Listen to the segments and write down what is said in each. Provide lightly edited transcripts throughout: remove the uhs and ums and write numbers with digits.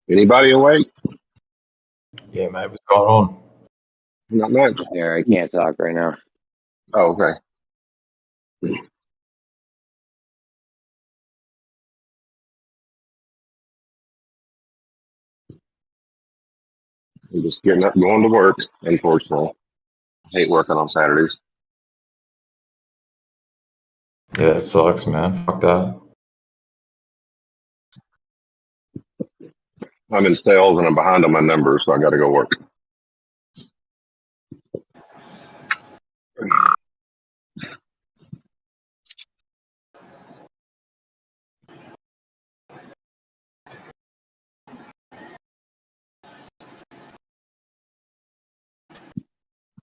Anybody awake? Yeah, mate, what's going on? Not much. Yeah, I can't talk right now. Oh, okay. I'm just getting up, going to work, unfortunately. I hate working on Saturdays. Yeah, it sucks, man. Fuck that. I'm in sales and I'm behind on my numbers, so I got to go work.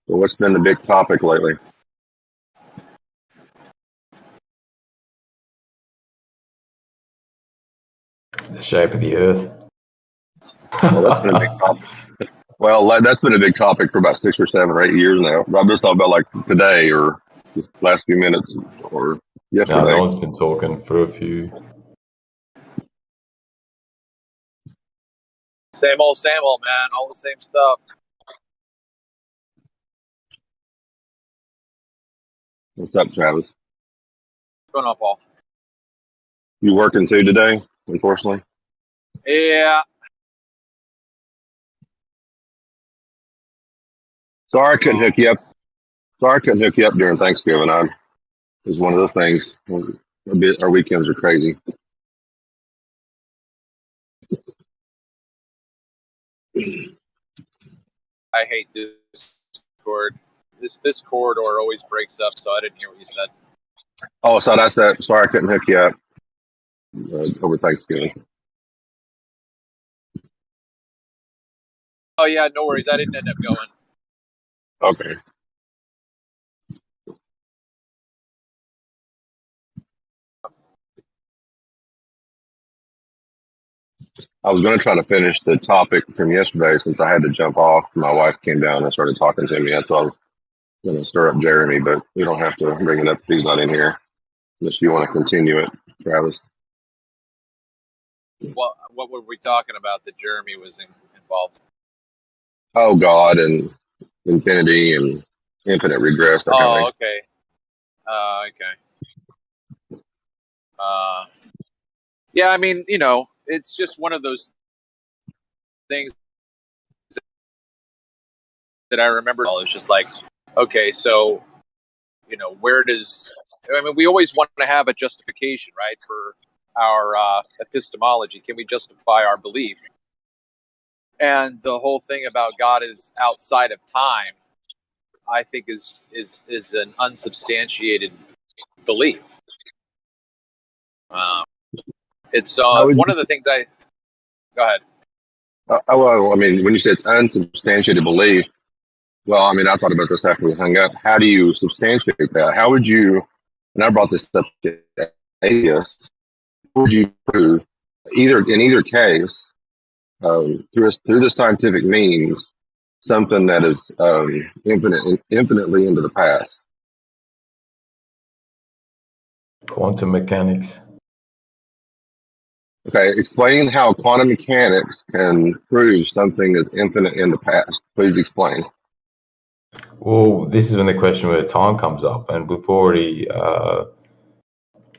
So what's been the big topic lately? The shape of the earth. Well, that's been a big topic. Well, that's been a big topic for about 6 or 7 or 8 years now. I'm just talking about like today or just last few minutes or yesterday. No one's been talking for a few. Same old, man. All the same stuff. What's up, Travis? What's going on, Paul? You working too today, unfortunately? Yeah. Sorry I couldn't hook you up. Sorry I couldn't hook you up during Thanksgiving. It was one of those things. Our weekends are crazy. I hate Discord. This corridor always breaks up, so I didn't hear what you said. Oh, so that's that. Sorry I couldn't hook you up over Thanksgiving. Oh, yeah, no worries. I didn't end up going. Okay. I was going to try to finish the topic from yesterday since I had to jump off. My wife came down and started talking to me. That's why I was going to stir up Jeremy, but we don't have to bring it up if he's not in here. Unless you want to continue it, Travis. Well, what were we talking about that Jeremy was involved? Oh, God, and infinity and infinite regress. That kind of thing. Okay. Okay. Yeah, I mean, it's just one of those things that I remember. It's just like, okay, so, where does... I mean, we always want to have a justification, right, for our epistemology. Can we justify our belief? And the whole thing about God is outside of time, I think, is an unsubstantiated belief. It's one of the things I... Go ahead. Well, I mean, when you say it's unsubstantiated belief, well, I mean, I thought about this after we hung up. How do you substantiate that? How would you, and I brought this up to atheists, how would you prove, in either case, through the scientific means, something that is infinitely into the past? Quantum mechanics. Okay, explain how quantum mechanics can prove something is infinite in the past. Please explain. Well, this is when the question where time comes up, and we've already,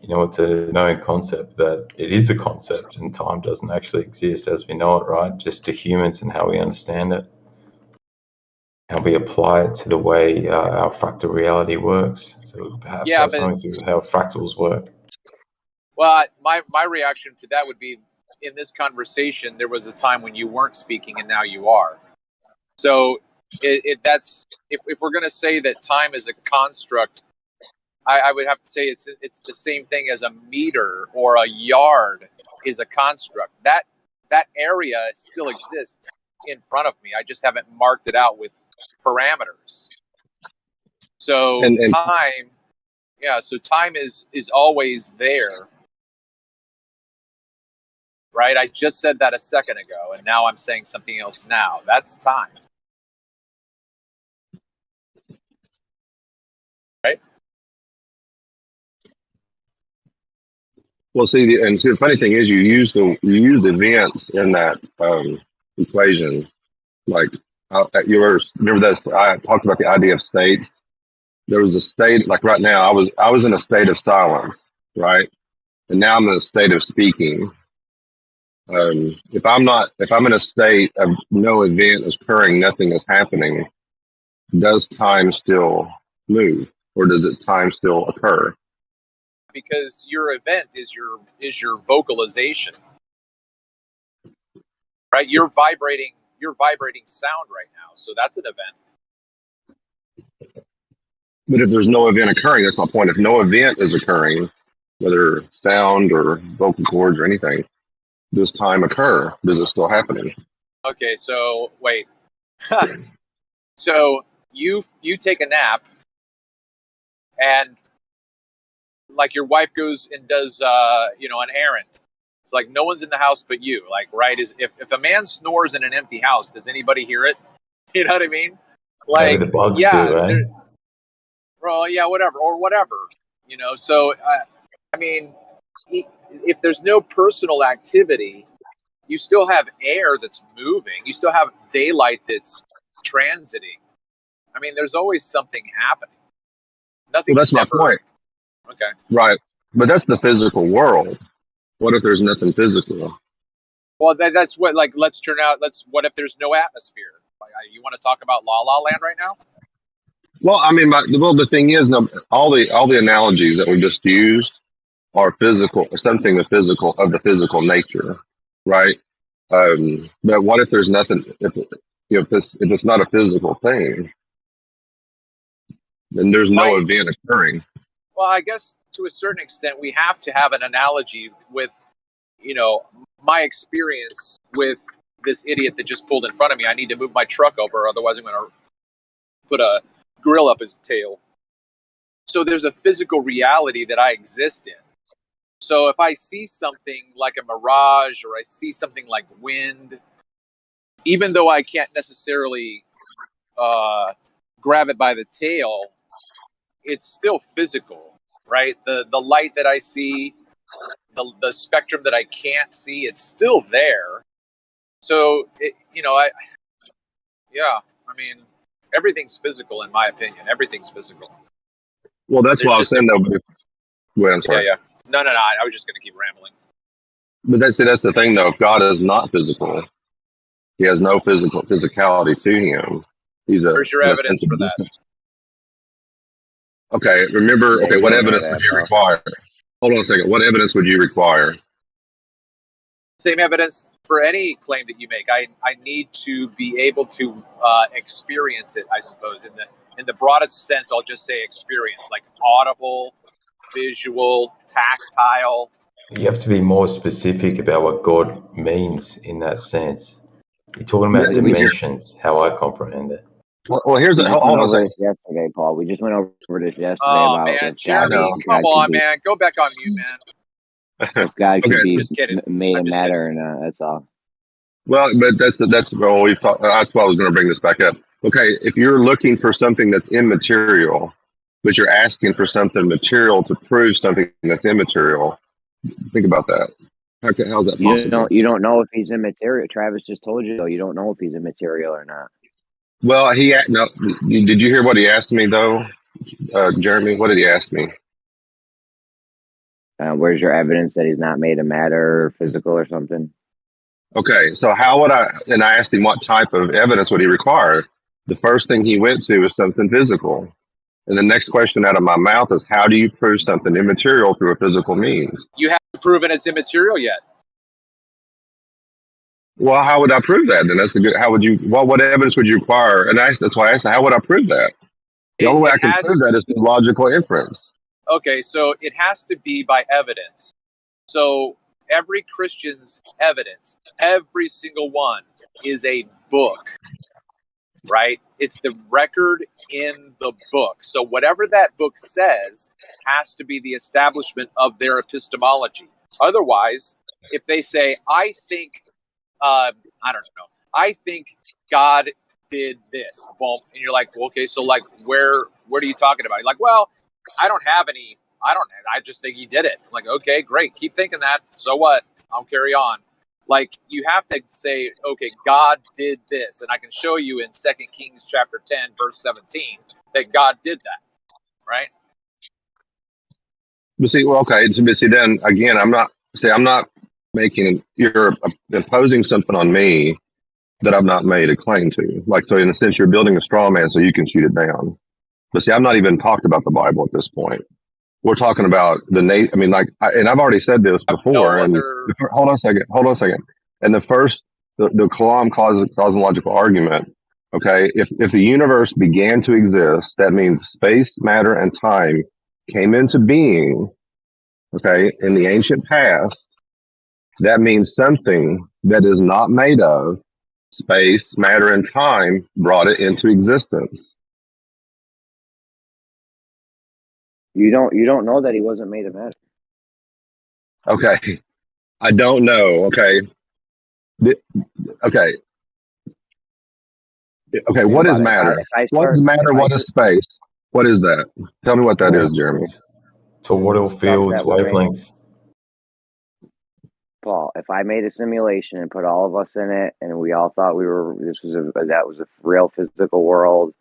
it's a known concept that it is a concept, and time doesn't actually exist as we know it, right? Just to humans and how we understand it, how we apply it to the way our fractal reality works. So perhaps that's something to do with how fractals work. Well, my reaction to that would be, in this conversation, there was a time when you weren't speaking and now you are. So that's if we're going to say that time is a construct, I would have to say it's the same thing as a meter or a yard is a construct. That area still exists in front of me. I just haven't marked it out with parameters. So time, so time is always there. Right? I just said that a second ago, and now I'm saying something else now. That's time. Right? Well, see, the funny thing is, you used events in that equation. Like remember that I talked about the idea of states. There was a state like right now. I was in a state of silence, right, and now I'm in a state of speaking. If I'm in a state of no event is occurring, nothing is happening, does time still move, or does time still occur? Because your event is your vocalization, right? You're vibrating sound right now, so that's an event. But if there's no event occurring, that's my point. If no event is occurring, whether sound or vocal cords or anything, does time occur? Does it still happening? Okay, so wait. So you take a nap, and like your wife goes and does an errand. It's like no one's in the house but you. Like, right, is if a man snores in an empty house, does anybody hear it? You know what I mean? Like, maybe the bugs yeah, do, right? Well, yeah, whatever. So I mean, if there's no personal activity, you still have air that's moving. You still have daylight that's transiting. I mean, there's always something happening. Nothing. Well, that's my point. Okay. Right. But that's the physical world. What if there's nothing physical? Well, that's what, like, what if there's no atmosphere? Like, you want to talk about La La Land right now? Well, I mean, the thing is, all the analogies that we just used are physical, something of the physical nature, right? But what if there's nothing? If it's not a physical thing, then there's no event occurring. Well, I guess to a certain extent, we have to have an analogy with, my experience with this idiot that just pulled in front of me. I need to move my truck over, otherwise I'm going to put a grill up his tail. So there's a physical reality that I exist in. So if I see something like a mirage, or I see something like wind, even though I can't necessarily grab it by the tail, it's still physical, right? The light that I see, the spectrum that I can't see, it's still there. So I mean, everything's physical in my opinion. Everything's physical. Well, that's what I was saying though. Well, I'm sorry. Yeah. No. I was just going to keep rambling. But that's the thing though. If God is not physical, He has no physicality to Him. Where's your evidence for that? Okay, remember. Okay, what evidence would you require? Hold on a second. What evidence would you require? Same evidence for any claim that you make. I need to be able to experience it, I suppose. In the broadest sense, I'll just say experience, like audible, visual, tactile. You have to be more specific about what God means in that sense. You're talking about dimensions, how I comprehend it. Well, here's hold on a second. Yesterday, Paul. We just went over this yesterday. Oh, man, Jeremy, come on, man. Go back on mute, man. If God could be kidding. made of matter or not, that's all. Well, but that's well, we've talked. That's why I was going to bring this back up. Okay, if you're looking for something that's immaterial, but you're asking for something material to prove something that's immaterial, think about that. How's that possible? You don't know if he's immaterial. Travis just told you though. You don't know if he's immaterial or not. Well, did you hear what he asked me though, Jeremy? What did he ask me? Where's your evidence that he's not made of matter or physical or something? Okay, so how would I asked him what type of evidence would he require? The first thing he went to is something physical. And the next question out of my mouth is, how do you prove something immaterial through a physical means? You haven't proven it's immaterial yet. Well, how would I prove that? Then how would you? What evidence would you require? And that's why I asked, how would I prove that? The only way I can prove that is through logical inference. Okay, so it has to be by evidence. So every Christian's evidence, every single one, is a book, right? It's the record in the book. So whatever that book says has to be the establishment of their epistemology. Otherwise, if they say, I think, I don't know, I think God did this, boom, and you're like, well, okay, so like, where are you talking about? You're like, well, I don't have any I don't know. I just think he did it. I'm like, okay, great. Keep thinking that. So what? I'll carry on. Like, you have to say, okay, God did this. And I can show you in 2 Kings chapter 10, verse 17, that God did that, right? But see, well, okay. But see, then again, I'm not making, you're imposing something on me that I've not made a claim to. Like, so in a sense, you're building a straw man so you can shoot it down. But see, I've not even talked about the Bible at this point. We're talking about I mean, like, and I've already said this before. Hold on a second. And the Kalam cosmological argument. Okay, if the universe began to exist, that means space, matter, and time came into being. Okay, in the ancient past, that means something that is not made of space, matter, and time brought it into existence. You don't know that he wasn't made of matter. Okay, I don't know. Okay, okay. What is matter? What is matter? What is space? What is that? Tell me what that is, Jeremy. Toroidal fields, wavelengths. Paul, if I made a simulation and put all of us in it, and we all thought that was a real physical world,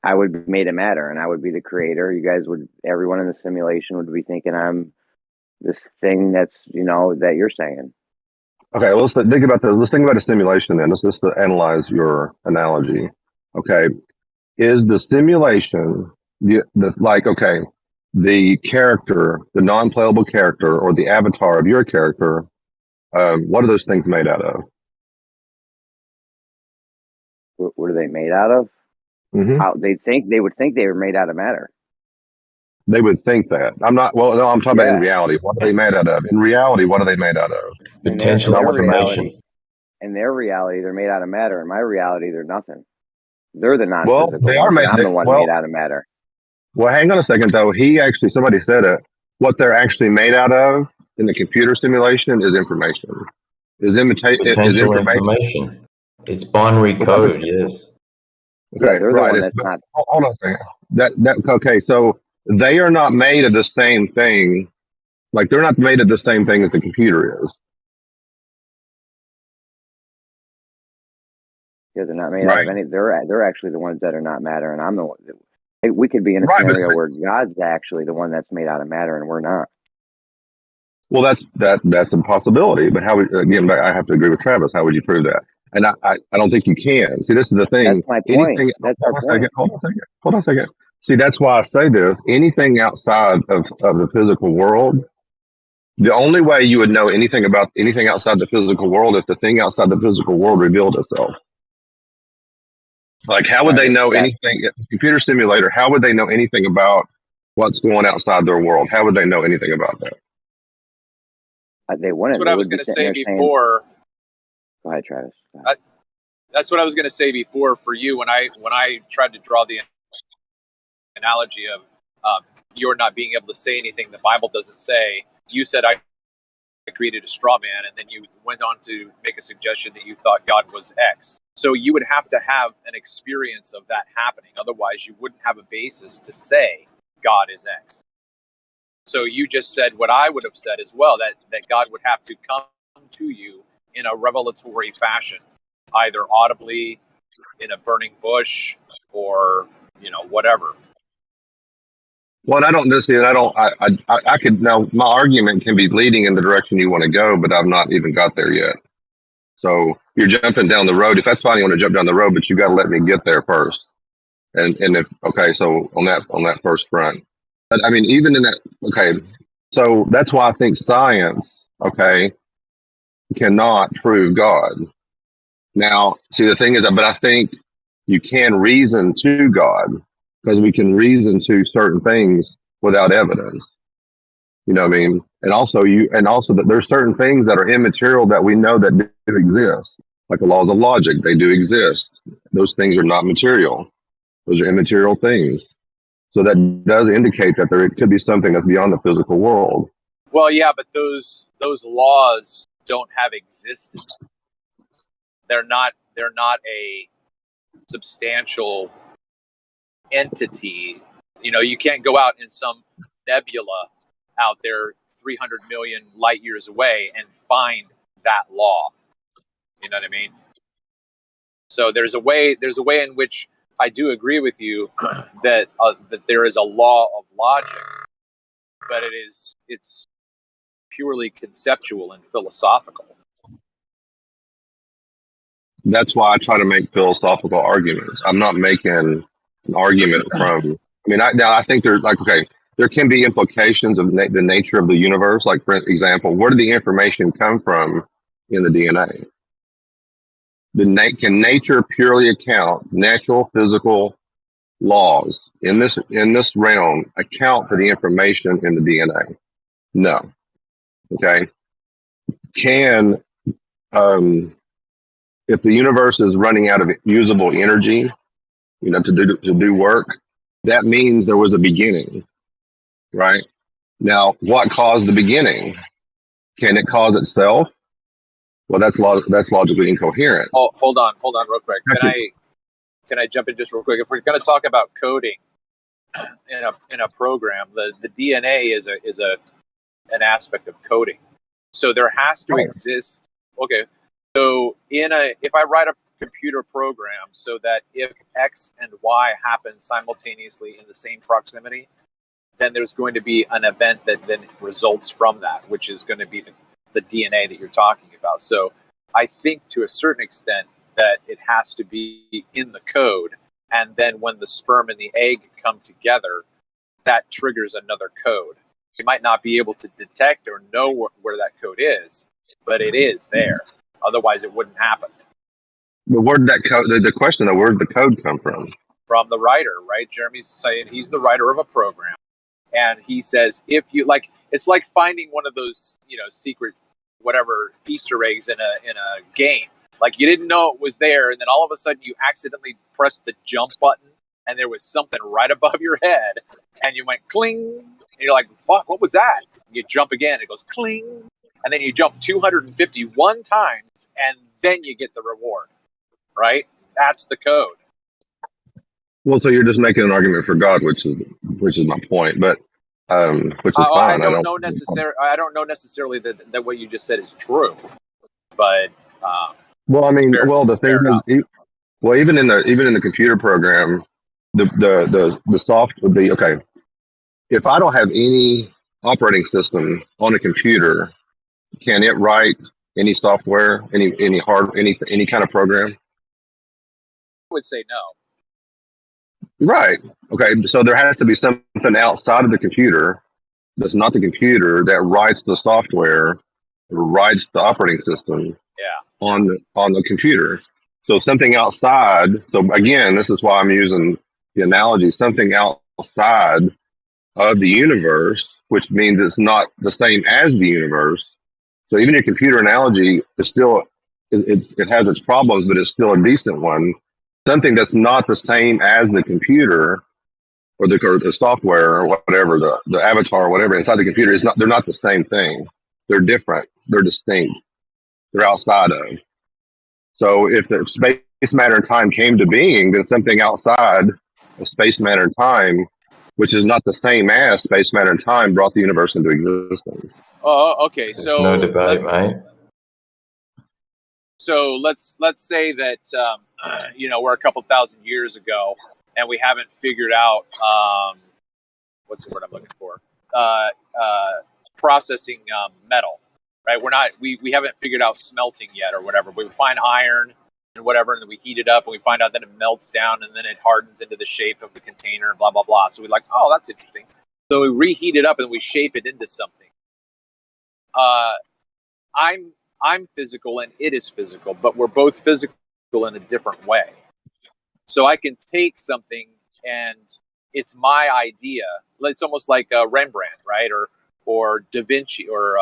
I would be made of matter, and I would be the creator. You guys everyone in the simulation would be thinking I'm this thing that's, that you're saying. Okay, well, let's think about this. Let's think about a simulation then. Let's just analyze your analogy. Okay, is the simulation the character, the non-playable character, or the avatar of your character? What are those things made out of? What are they made out of? Mm-hmm. They would think they were made out of matter. They would think that. I'm talking about in reality. What are they made out of? In reality, what are they made out of? Potential information. In their reality, they're made out of matter. In my reality, they're nothing. They're the non-physical. Well, they are made. I'm the one made out of matter. Well, hang on a second, though. Somebody said it. What they're actually made out of in the computer simulation is information. Is information. It's binary code. Yes. Okay, right. Hold on a second. Okay, so they are not made of the same thing. Like, they're not made of the same thing as the computer is. Yeah, they're not made out of any. They're actually the ones that are not matter, and I'm the one. We could be in a scenario where God's actually the one that's made out of matter, and we're not. Well, that's a possibility. But I have to agree with Travis. How would you prove that? And I don't think you can. See, this is the thing. That's my point. Hold on a second. See, that's why I say this. Anything outside of the physical world, the only way you would know anything about anything outside the physical world if the thing outside the physical world revealed itself. Like, how would they know anything? Computer simulator, how would they know anything about what's going outside their world? How would they know anything about that? They wouldn't. That's what I was going to say before. Go ahead, Travis. That's what I was going to say before for you when I tried to draw the analogy of you're not being able to say anything the Bible doesn't say. You said I created a straw man, and then you went on to make a suggestion that you thought God was X. So you would have to have an experience of that happening. Otherwise, you wouldn't have a basis to say God is X. So you just said what I would have said as well, that God would have to come to you in a revelatory fashion, either audibly, in a burning bush, or whatever. Well, I don't see it. I could now. My argument can be leading in the direction you want to go, but I've not even got there yet. So you're jumping down the road. If that's fine, you want to jump down the road, but you got to let me get there first. And if so on that first front. But I mean, even in that, okay. So that's why I think science, cannot prove God. Now, see, the thing is, but I think you can reason to God, because we can reason to certain things without evidence. You know what I mean? And also that there's certain things that are immaterial that we know that do exist, like the laws of logic. They do exist. Those things are not material. Those are immaterial things. So that does indicate that there could be something that's beyond the physical world. Well, yeah, but those laws don't have existence. They're not a substantial entity. You can't go out in some nebula out there 300 million light years away and find that law. You know what I mean? So there's a way in which I do agree with you that there is a law of logic, but it's purely conceptual and philosophical. That's why I try to make philosophical arguments. I'm not making an argument from. I mean, I think there's like, okay, there can be implications of the nature of the universe. Like, for example, where did the information come from in the DNA? Can nature purely account, natural physical laws in this realm account for the information in the DNA? No. Okay. Can if the universe is running out of usable energy, to do work, that means there was a beginning, right? Now, what caused the beginning? Can it cause itself? Well, that's logically incoherent. Oh, hold on, real quick. Can I jump in just real quick? If we're going to talk about coding in a program, the DNA is an aspect of coding. So there has to exist. Okay. So if I write a computer program so that if X and Y happen simultaneously in the same proximity, then there's going to be an event that then results from that, which is going to be the DNA that you're talking about. So I think to a certain extent that it has to be in the code. And then when the sperm and the egg come together, that triggers another code. You might not be able to detect or know where that code is, but it is there. Otherwise, it wouldn't happen. But where did that code? The question of where did the code come from? From the writer, right? Jeremy's saying he's the writer of a program, and he says if you like, it's like finding one of those secret whatever Easter eggs in a game. Like you didn't know it was there, and then all of a sudden you accidentally pressed the jump button, and there was something right above your head, and you went cling, and you're like, "Fuck, what was that?" You jump again, it goes cling. And then you jump 251 times, and then you get the reward, right? That's the code. Well, so you're just making an argument for God, which is my point, but which is fine. I don't know necessarily that what you just said is true, but well, I mean, the thing is, even in the computer program, the soft would be okay. If I don't have any operating system on a computer, can it write any software, any kind of program? I would say no. Right. Okay. So there has to be something outside of the computer that's not the computer that writes the software, writes the operating system on the computer. So something outside. So again, this is why I'm using the analogy, something outside of the universe, which means it's not the same as the universe. So even your computer analogy is still, it has its problems, but it's still a decent one. Something that's not the same as the computer or the software or whatever, the avatar or whatever inside the computer is not. They're not the same thing. They're different. They're distinct. They're outside of. So if the space, matter, and time came to being, then something outside of space, matter, and time, which is not the same as space, matter, and time, brought the universe into existence. Oh, okay. There's so no debate, mate. So let's say that we're a couple thousand years ago, and we haven't figured out what's the word I'm looking for? Processing metal, right? We haven't figured out smelting yet, or whatever. We find iron and whatever, and then we heat it up, and we find out that it melts down, and then it hardens into the shape of the container, blah blah blah. So we're like, oh, that's interesting. So we reheat it up and we shape it into something. I'm physical and it is physical, but we're both physical in a different way. So I can take something and it's my idea. It's almost like Rembrandt, right? Or Da Vinci or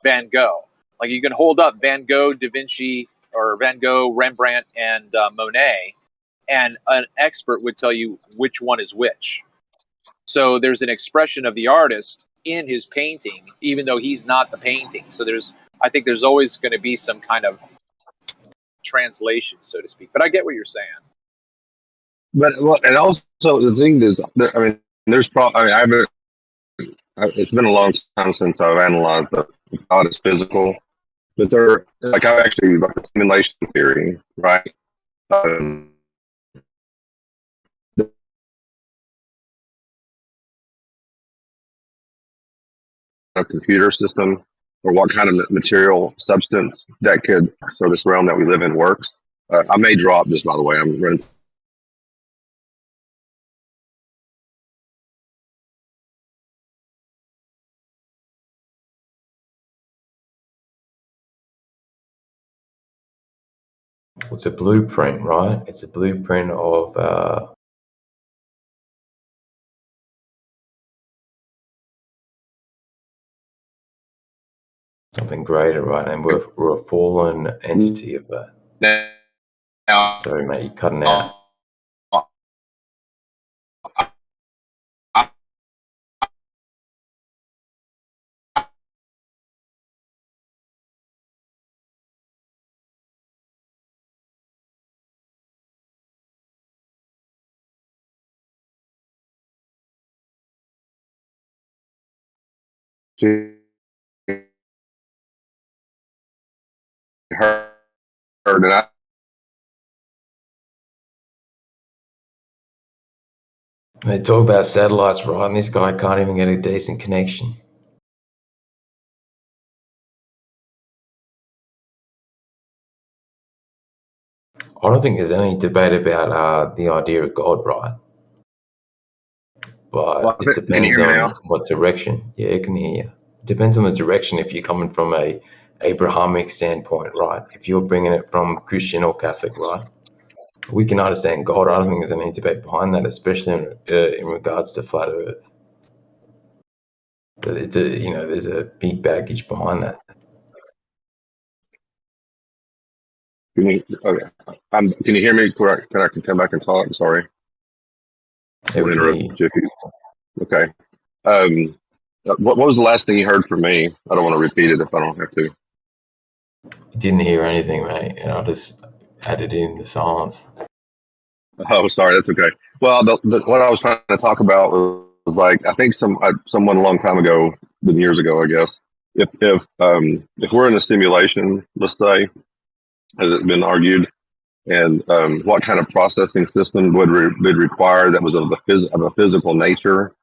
Van Gogh. Like you can hold up Van Gogh, Da Vinci, or Van Gogh, Rembrandt, and Monet, and an expert would tell you which one is which. So there's an expression of the artist in his painting, even though he's not the painting. So I think there's always going to be some kind of translation, so to speak. But I get what you're saying. But and also the thing is, I mean, I haven't it's been a long time since I've analyzed the God is physical, but there, like I've actually like a simulation theory, right? A computer system or what kind of material substance that could, so this realm that we live in works. I may drop this, by the way. I'm running. It's a blueprint, right? It's a blueprint of something greater, right? And we're a fallen entity of that. Now, Sorry, mate, you're cutting out. heard and I They talk about satellites, right? And this guy can't even get a decent connection. I don't think there's any debate about the idea of God, right? But it can you depends hear me on now? what direction. Yeah, I can hear you. It depends on the direction if you're coming from a Abrahamic standpoint, right? If you're bringing it from Christian or Catholic, right? We can understand God. I don't think there's any debate behind that, especially in regards to flat Earth. But it's there's a big baggage behind that. Okay. Can you hear me? Correct. Can I come back and talk? I'm sorry. I want to interrupt you. Okay. What was the last thing you heard from me? I don't want to repeat it if I don't have to. Didn't hear anything, mate, and I just added in the silence. Oh, sorry. That's okay. Well, what I was trying to talk about was like I think someone a long time ago, been years ago, I guess. If we're in a simulation, let's say, has it been argued, and what kind of processing system would require that was of a physical nature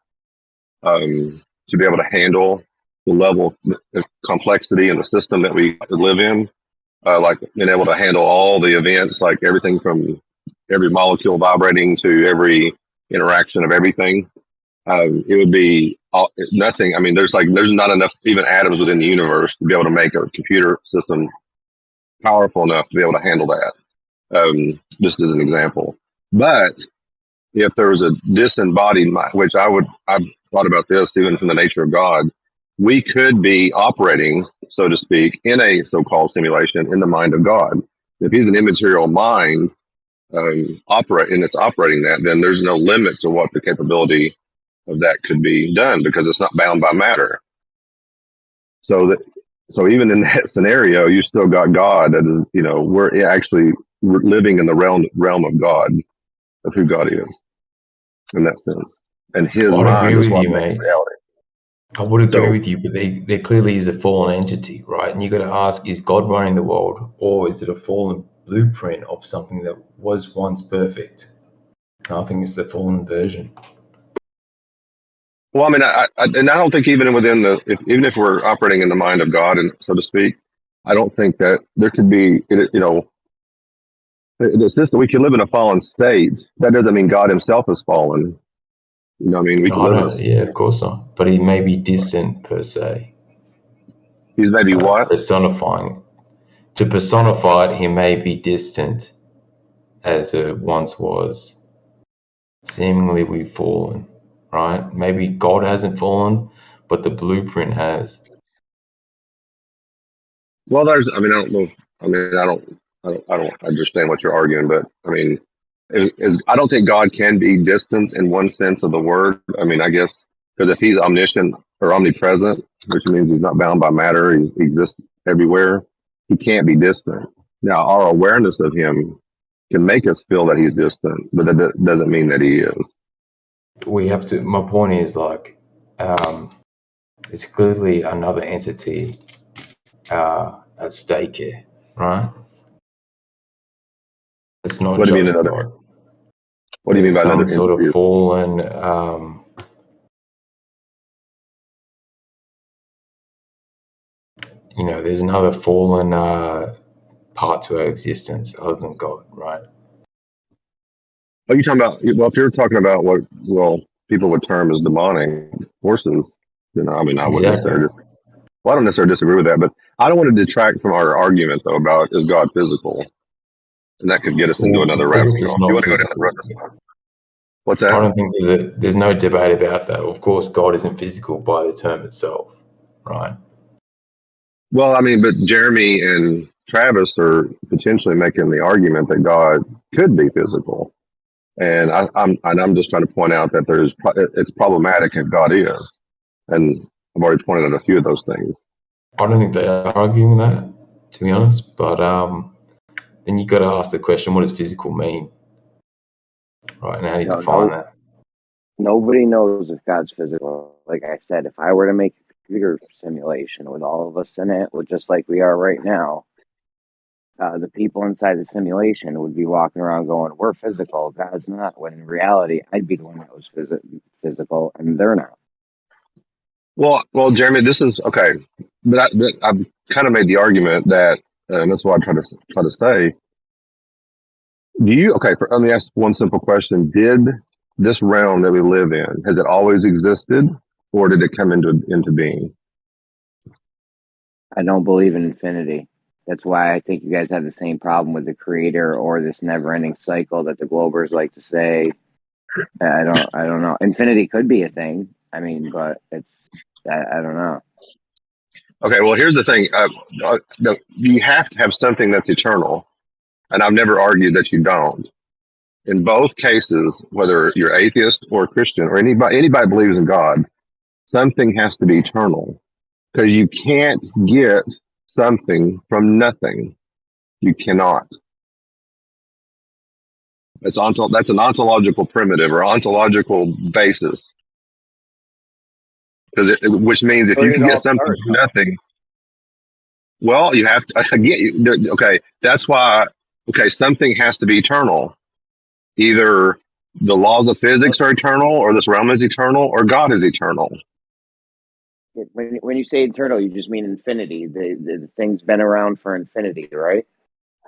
to be able to handle the level of complexity in the system that we live in, like being able to handle all the events, like everything from every molecule vibrating to every interaction of everything. It would be nothing. I mean, there's not enough even atoms within the universe to be able to make a computer system powerful enough to be able to handle that. Just as an example. But if there was a disembodied mind, which I've thought about this even from the nature of God, we could be operating, so to speak, in a so-called simulation in the mind of God. If he's an immaterial mind, it's operating that, then there's no limit to what the capability of that could be done because it's not bound by matter. So even in that scenario, you still got God. That is, we're living in the realm of God, of who God is, in that sense. And his mind is what makes reality. I would agree with you, but there clearly is a fallen entity, right? And you got to ask: is God running the world, or is it a fallen blueprint of something that was once perfect? And I think it's the fallen version. Well, I mean, and I don't think even within even if we're operating in the mind of God, and so to speak, I don't think that there could be, the system. We can live in a fallen state. That doesn't mean God Himself is fallen. You know, what I mean, we can live. Yeah, of course not. But He may be distant per se. He's maybe what? Personifying. To personify it, He may be distant, as it once was. Seemingly, we've fallen. Right? Maybe God hasn't fallen, but the blueprint has. Well, I don't know. I don't understand what you're arguing, but I mean, I don't think God can be distant in one sense of the word. I mean, I guess because if He's omniscient or omnipresent, which means He's not bound by matter, He exists everywhere. He can't be distant. Now, our awareness of Him can make us feel that He's distant, but that doesn't mean that He is. We have to. My point is It's clearly another entity at stake here, right? It's not What do you mean just another? God. What do you mean There's by another some sort of entity? fallen, there's another fallen part to our existence other than God, right? Are you talking about? Well, if you're talking about what people would term as demonic forces, then I mean I wouldn't Exactly. necessarily. Well, I don't necessarily disagree with that, but I don't want to detract from our argument though about is God physical, and that could get us into Well, another of rabbit course, hole. it's If you not want to go down that road, physical. that's fine. What's I that? don't think there's no debate about that. Of course, God isn't physical by the term itself, right? Well, I mean, but Jeremy and Travis are potentially making the argument that God could be physical, and I'm just trying to point out that it's problematic if God is, and I've already pointed out a few of those things. I don't think they are arguing that, to be honest. But then you got to ask the question: what does physical mean, right? And how do you define that? Nobody knows if God's physical. Like I said, if I were to make a computer simulation with all of us in it, just like we are right now, the people inside the simulation would be walking around going, "We're physical. God's not." When in reality, I'd be the one that was physical, and they're not. Well, Jeremy, this is okay, but I've kind of made the argument that, and that's what I try to say. Let me ask one simple question: did this realm that we live in, has it always existed, or did it come into being? I don't believe in infinity. That's why I think you guys have the same problem with the creator or this never-ending cycle that the Globers like to say. I don't know. Infinity could be a thing. I mean, but I don't know. Okay, well, here's the thing: you have to have something that's eternal, and I've never argued that you don't. In both cases, whether you're atheist or Christian or anybody believes in God, something has to be eternal because you can't get something from nothing. You cannot. That's an ontological primitive or ontological basis, which means if Where you did can it get all something start? from nothing, well, you have to. I get you. Okay, that's why. Okay, something has to be eternal. Either the laws of physics are eternal, or this realm is eternal, or God is eternal. When you say eternal, you just mean infinity. The thing's been around for infinity, right?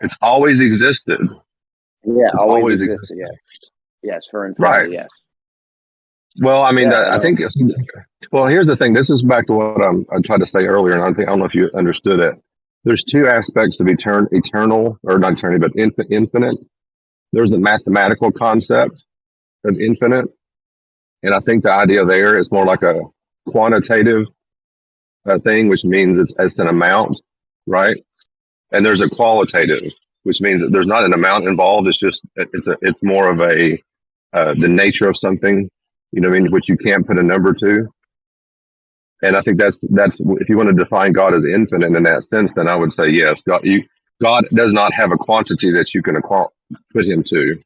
It's always existed. Yeah, It's always always existed. existed. Yes, for Right. infinity. Yes. Well, I mean, Yeah, I I know. think. Well, here's the thing. This is back to what I tried to say earlier, and I don't know if you understood it. There's two aspects of eternal, or not eternity, but infinite. There's the mathematical concept of infinite, and I think the idea there is more like a quantitative thing, which means it's an amount, right? And there's a qualitative, which means that there's not an amount involved. It's more of the nature of something, you know what I mean, which you can't put a number to. And I think that's if you want to define God as infinite in that sense, then I would say yes. God does not have a quantity that you can put him to.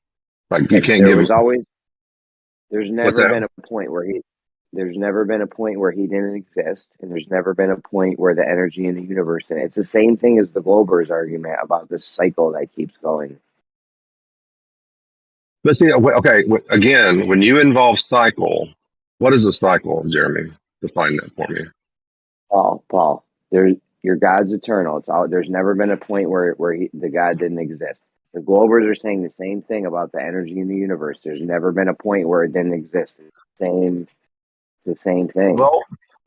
Like you can't give him. There's What's never that? been a point where there's never been a point where he didn't exist, and there's never been a point where the energy in the universe, and it's the same thing as the Globers argument about this cycle that keeps going. But see, okay, again, when you involve cycle, what is a cycle, Jeremy? Define that for me. Paul, your God's eternal. There's never been a point where the God didn't exist. The Globers are saying the same thing about the energy in the universe. There's never been a point where it didn't exist. It's the same thing. Well,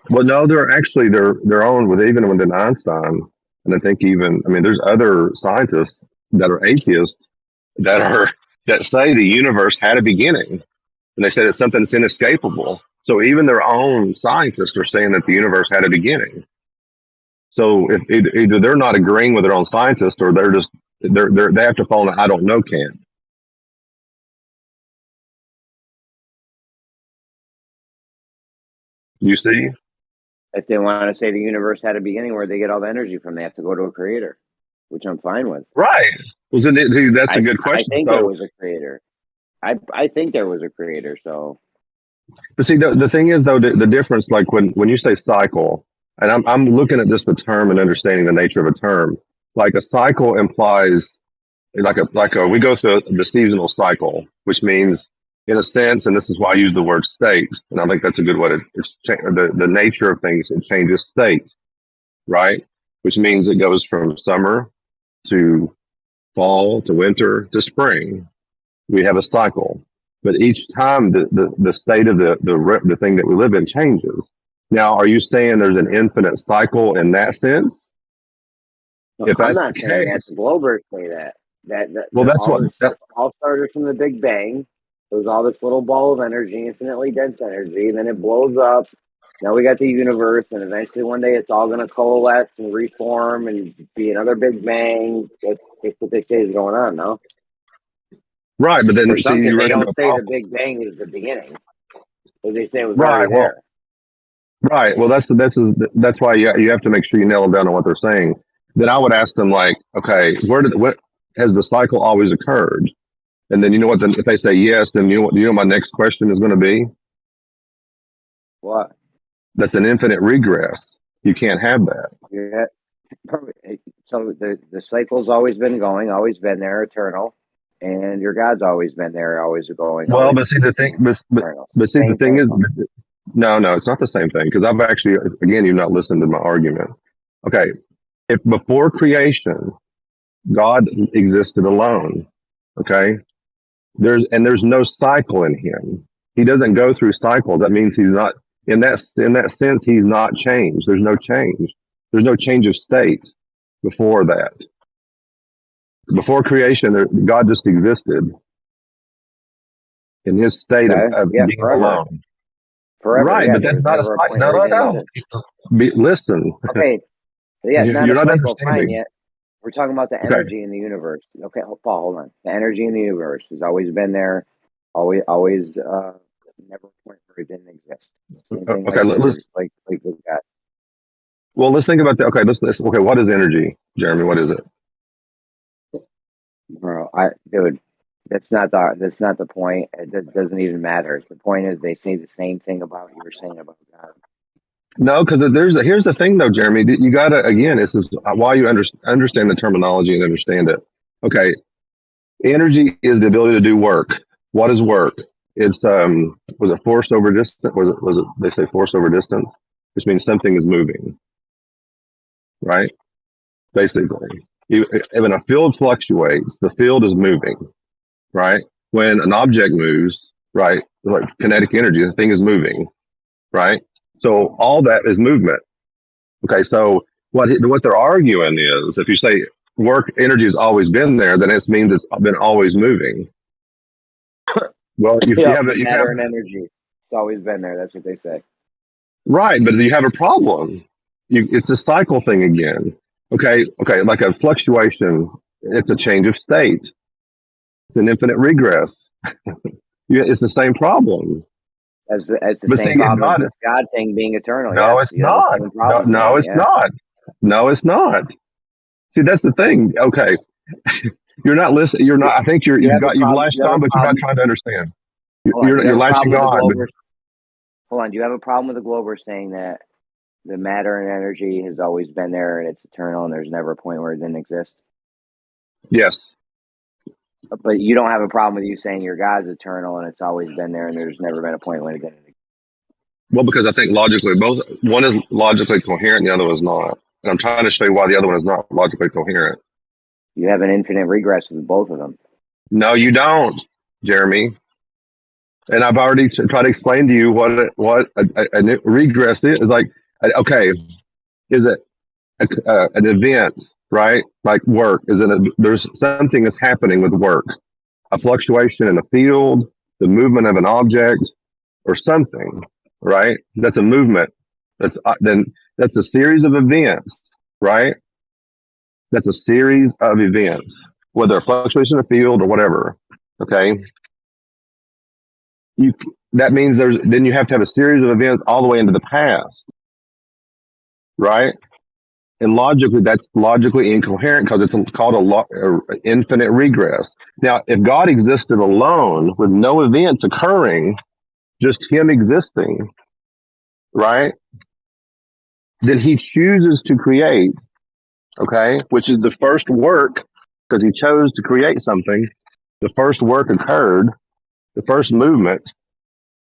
no, they're actually their own even within Einstein, and I think there's other scientists that are atheists that say the universe had a beginning, and they say it's something that's inescapable. So even their own scientists are saying that the universe had a beginning. So if either they're not agreeing with their own scientists, or they have to fall in the I don't know camp. You see? If they want to say the universe had a beginning, where they get all the energy from, they have to go to a creator, which I'm fine with. Right. Well, that's a good question. I think there was a creator. I think there was a creator. So But see, the thing is though, the difference, like when you say cycle, and I'm looking at just the term and understanding the nature of a term. Like a cycle implies like we go through the seasonal cycle, which means in a sense, and this is why I use the word state, and I think that's a good way to the nature of things. It changes state, right? Which means it goes from summer to fall to winter to spring. We have a cycle, but each time the state of the thing that we live in changes. Now, are you saying there's an infinite cycle in that sense? No, if I'm not saying that. The Globers say that. Well, that's what all started from the Big Bang. It was all this little ball of energy, infinitely dense energy, and then it blows up. Now we got the universe, and eventually one day it's all going to coalesce and reform and be another Big Bang. That's what they say is going on, no? Right, but then they don't say the Big Bang is the beginning. But they say it was already there. Right. Well, that's why you have to make sure you nail them down on what they're saying. Then I would ask them like, okay, what has the cycle always occurred? And then you know what? Then if they say yes, then you know what my next question is going to be? What? That's an infinite regress. You can't have that. Yeah. So the cycle's always been going, always been there, eternal, and your God's always been there, always going. Well, but see the thing, but see the thing is, no, it's not the same thing because I've actually, again, you've not listened to my argument. Okay, if before creation, God existed alone, okay, there's no cycle in him. He doesn't go through cycles. That means he's not in that sense. He's not changed. There's no change. There's no change of state before that. Before creation, God just existed in his state of being forever. alone. Forever, right, but that's not a cycle. No. Listen. Okay. Yeah, you're not understanding yet. We're talking about the energy in the universe. Okay, Paul, hold on. The energy in the universe has always been there, always never a point where it didn't exist. Okay, let's like that. Well, let's think about that. Okay, let's okay, what is energy, Jeremy? What is it? Bro, dude, that's not the point. It doesn't even matter. The point is they say the same thing about you were saying about God. No, because here's the thing though, Jeremy. You gotta, again, this is why you understand the terminology and understand it. Okay, energy is the ability to do work. What is work? It's was it force over distance? Was it they say force over distance, which means something is moving, right? Basically, when a field fluctuates, the field is moving, right? When an object moves, right, like kinetic energy, the thing is moving, right? So all that is movement. Okay, so what they're arguing is, if you say work energy has always been there, then it means it's been always moving. Well, you have matter and energy. It's always been there. That's what they say. Right, but you have a problem. It's a cycle thing again. Okay, like a fluctuation. It's a change of state. It's an infinite regress. It's the same problem. It's the same problem as this God thing being eternal. No, it's not. No, it's not. No, it's not. See, that's the thing. Okay. You're not listening. You're not. I think you've latched on, but you're not trying to understand. You're latching on. Hold on. Do you have a problem with the Glober saying that the matter and energy has always been there and it's eternal and there's never a point where it didn't exist? Yes. But you don't have a problem with you saying your God's eternal and it's always been there and there's never been a point when it didn't exist? Well, because I think logically, one is logically coherent and the other one is not. And I'm trying to show you why the other one is not logically coherent. You have an infinite regress with both of them. No, you don't, Jeremy. And I've already tried to explain to you what a regress is. It's like, okay, is it an event, right? Like work. There's something that's happening with work, a fluctuation in the field, the movement of an object, or something, right? That's a movement. That's a series of events, right? That's a series of events, whether a fluctuation in the field or whatever. Okay. That means then you have to have a series of events all the way into the past, right? And logically, that's logically incoherent because it's called an infinite regress. Now, if God existed alone with no events occurring, just him existing, right? Then he chooses to create, okay, which is the first work, because he chose to create something. The first work occurred, the first movement,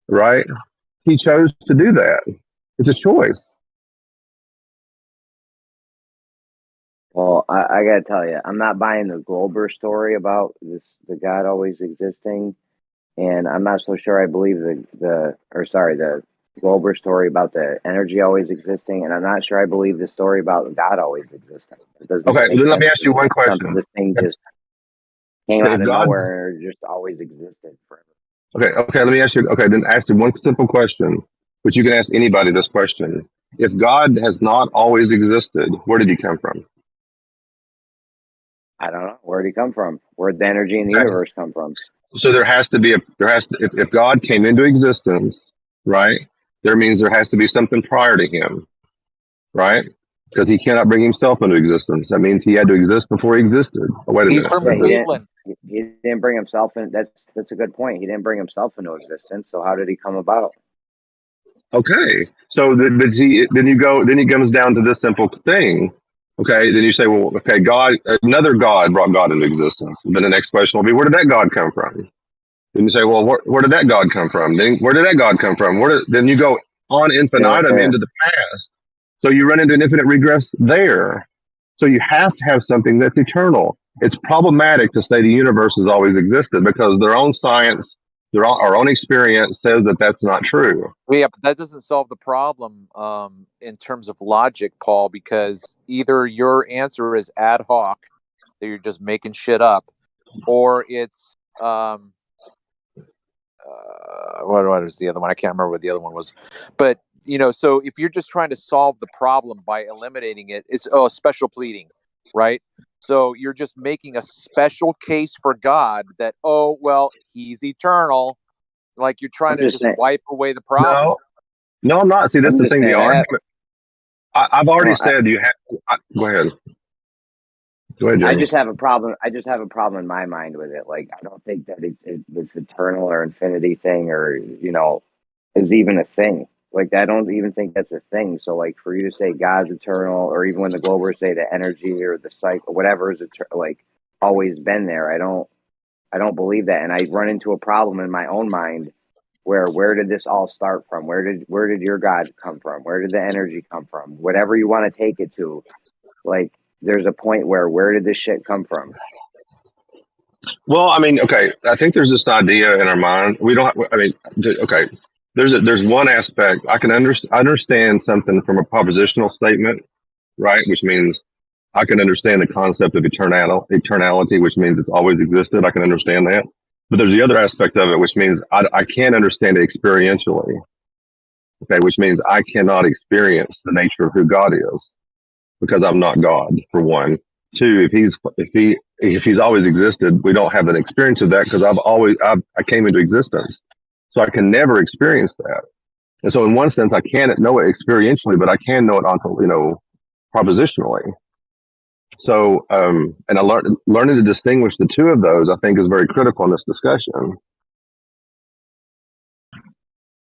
right? He chose to do that. It's a choice. Well, I gotta tell you, I'm not buying the Glober story about the God always existing, and I'm not so sure I believe the Glober story about the energy always existing, and I'm not sure I believe the story about God always existing. It doesn't Okay, make then let me sense ask to you me. one It's something question. this thing just came Okay, out if of God, nowhere and just always existed forever. okay, let me ask you. Okay, then ask you one simple question, which you can ask anybody this question. If God has not always existed, where did he come from? I don't know. Where'd he come from? Where'd the energy in the Okay. universe come from? So if God came into existence, right, there means there has to be something prior to him, right? Because he cannot bring himself into existence. That means he had to exist before he existed. Oh, wait a He's minute. from Yeah, Cleveland. he didn't bring himself in. That's a good point. He didn't bring himself into existence. So how did he come about? Okay. So then he comes down to this simple thing. Okay. Then you say, well, okay, another God brought God into existence. Then the next question will be, where did that God come from? Then you say, well, where did that God come from? Then where did that God come from? Then you go on infinitum Yeah. into the past. So you run into an infinite regress there. So you have to have something that's eternal. It's problematic to say the universe has always existed because their own science, our own experience says that that's not true. Yeah, but that doesn't solve the problem in terms of logic, Paul, because either your answer is ad hoc, that you're just making shit up, or it's what is the other one? I can't remember what the other one was. But, so if you're just trying to solve the problem by eliminating it, it's special pleading, right? So you're just making a special case for God that, he's eternal. Like you're trying to just wipe away the problem. No, I'm not. See, that's the thing. The argument. I've already said you have. Go ahead. Go ahead, Jeremy. I just have a problem. I just have a problem in my mind with it. Like, I don't think that this eternal or infinity thing, or is even a thing. Like, I don't even think that's a thing. So, like, for you to say God's eternal, or even when the Globers say the energy or the cycle, whatever is like always been there, I don't believe that, and I run into a problem in my own mind. Where did this all start from? Where did your God come from? Where did the energy come from? Whatever you want to take it to, like, there's a point where did this shit come from? Well, I mean, okay, I think there's this idea in our mind. We don't. I mean, okay, there's one aspect I can understand something from a propositional statement, right? Which means I can understand the concept of eternality, which means it's always existed. I can understand that. But there's the other aspect of it, which means I can't understand it experientially. Okay, which means I cannot experience the nature of who God is because I'm not God, for one. Two, if he's always existed, we don't have an experience of that because I came into existence, so I can never experience that. And so, in one sense, I can't know it experientially, but I can know it propositionally. So, and learning to distinguish the two of those, I think, is very critical in this discussion.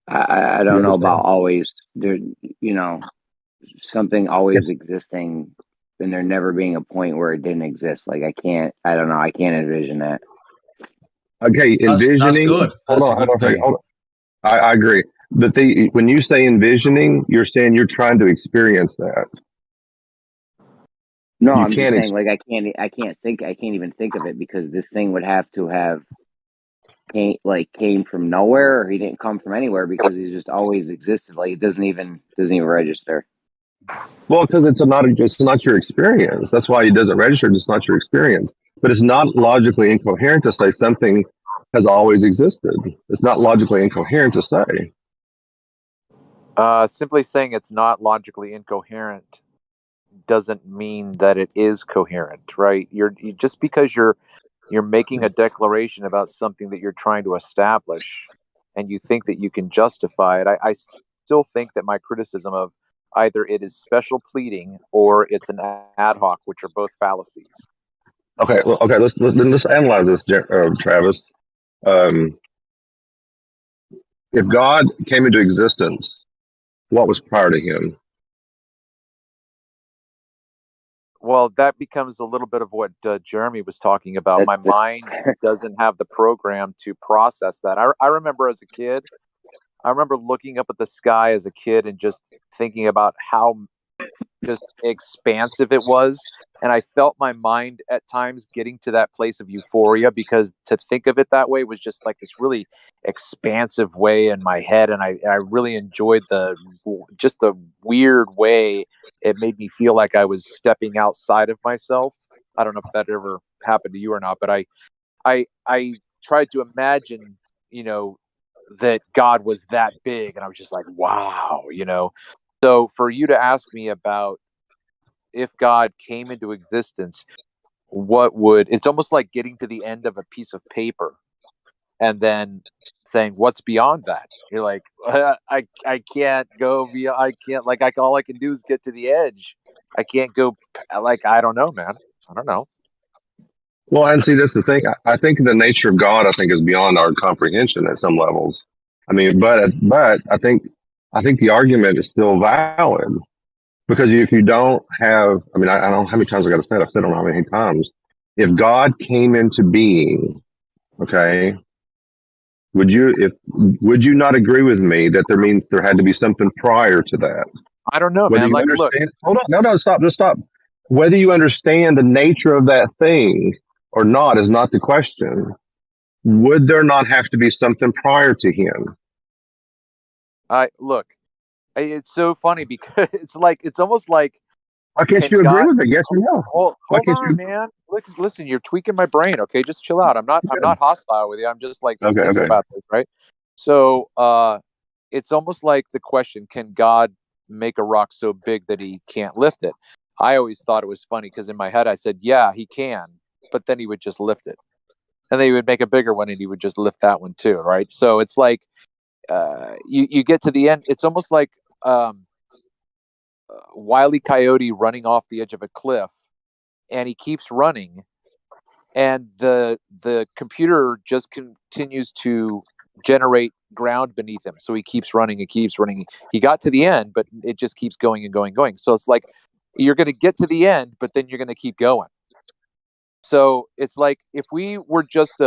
I don't know about always there, something always existing and there never being a point where it didn't exist. Like, I don't know. I can't envision that. Okay, envisioning. That's good. That's a good thing. I agree. But when you say envisioning, you're saying you're trying to experience that. No, I'm just saying, like, I can't even think of it because this thing would have to have came from nowhere, or he didn't come from anywhere because he just always existed. Like, it doesn't even register. Well, because it's not your experience. That's why it doesn't register. It's not your experience. But it's not logically incoherent to say something has always existed. It's not logically incoherent to say. Simply saying it's not logically incoherent doesn't mean that it is coherent, right? Just because you're making a declaration about something that you're trying to establish, and you think that you can justify it. I still think that my criticism of either it is special pleading or it's an ad hoc, which are both fallacies. Okay. Well, okay. Let's analyze this, Travis. If God came into existence, what was prior to him? Well, that becomes a little bit of what Jeremy was talking about. My mind doesn't have the program to process that. I remember as a kid, I remember looking up at the sky as a kid and just thinking about how just expansive it was. And I felt my mind at times getting to that place of euphoria, because to think of it that way was just like this really expansive way in my head. And I really enjoyed the weird way it made me feel like I was stepping outside of myself. I don't know if that ever happened to you or not, but I tried to imagine, that God was that big, and I was just like, wow, So for you to ask me about if God came into existence, it's almost like getting to the end of a piece of paper and then saying, what's beyond that? You're like, I can't go beyond, all I can do is get to the edge. I can't go, I don't know, man. I don't know. Well, and see, that's the thing. I think the nature of God, I think, is beyond our comprehension at some levels. I mean, but I think the argument is still valid, because if you don't have, I mean, I don't know how many times I got to say it. I've said it, I don't know how many times. If God came into being, okay, would you not agree with me that there means there had to be something prior to that? I don't know, Whether man. you Look, understand, hold on, no, stop, just stop. Whether you understand the nature of that thing or not is not the question. Would there not have to be something prior to him? It's so funny because it's almost like, Why can't you agree with it? Yes or no? hold on, man. Listen, you're tweaking my brain. Okay, just chill out. I'm not hostile with you. I'm just thinking about this, right? So, it's almost like the question: can God make a rock so big that he can't lift it? I always thought it was funny because in my head I said, yeah, he can, but then he would just lift it, and then he would make a bigger one, and he would just lift that one too, right? So it's like, you get to the end. It's almost like Wile E. Coyote running off the edge of a cliff, and he keeps running, and the computer just continues to generate ground beneath him, so he keeps running and keeps running. He got to the end, but it just keeps going and going and going. So it's like you're going to get to the end, but then you're going to keep going. So it's like if we were just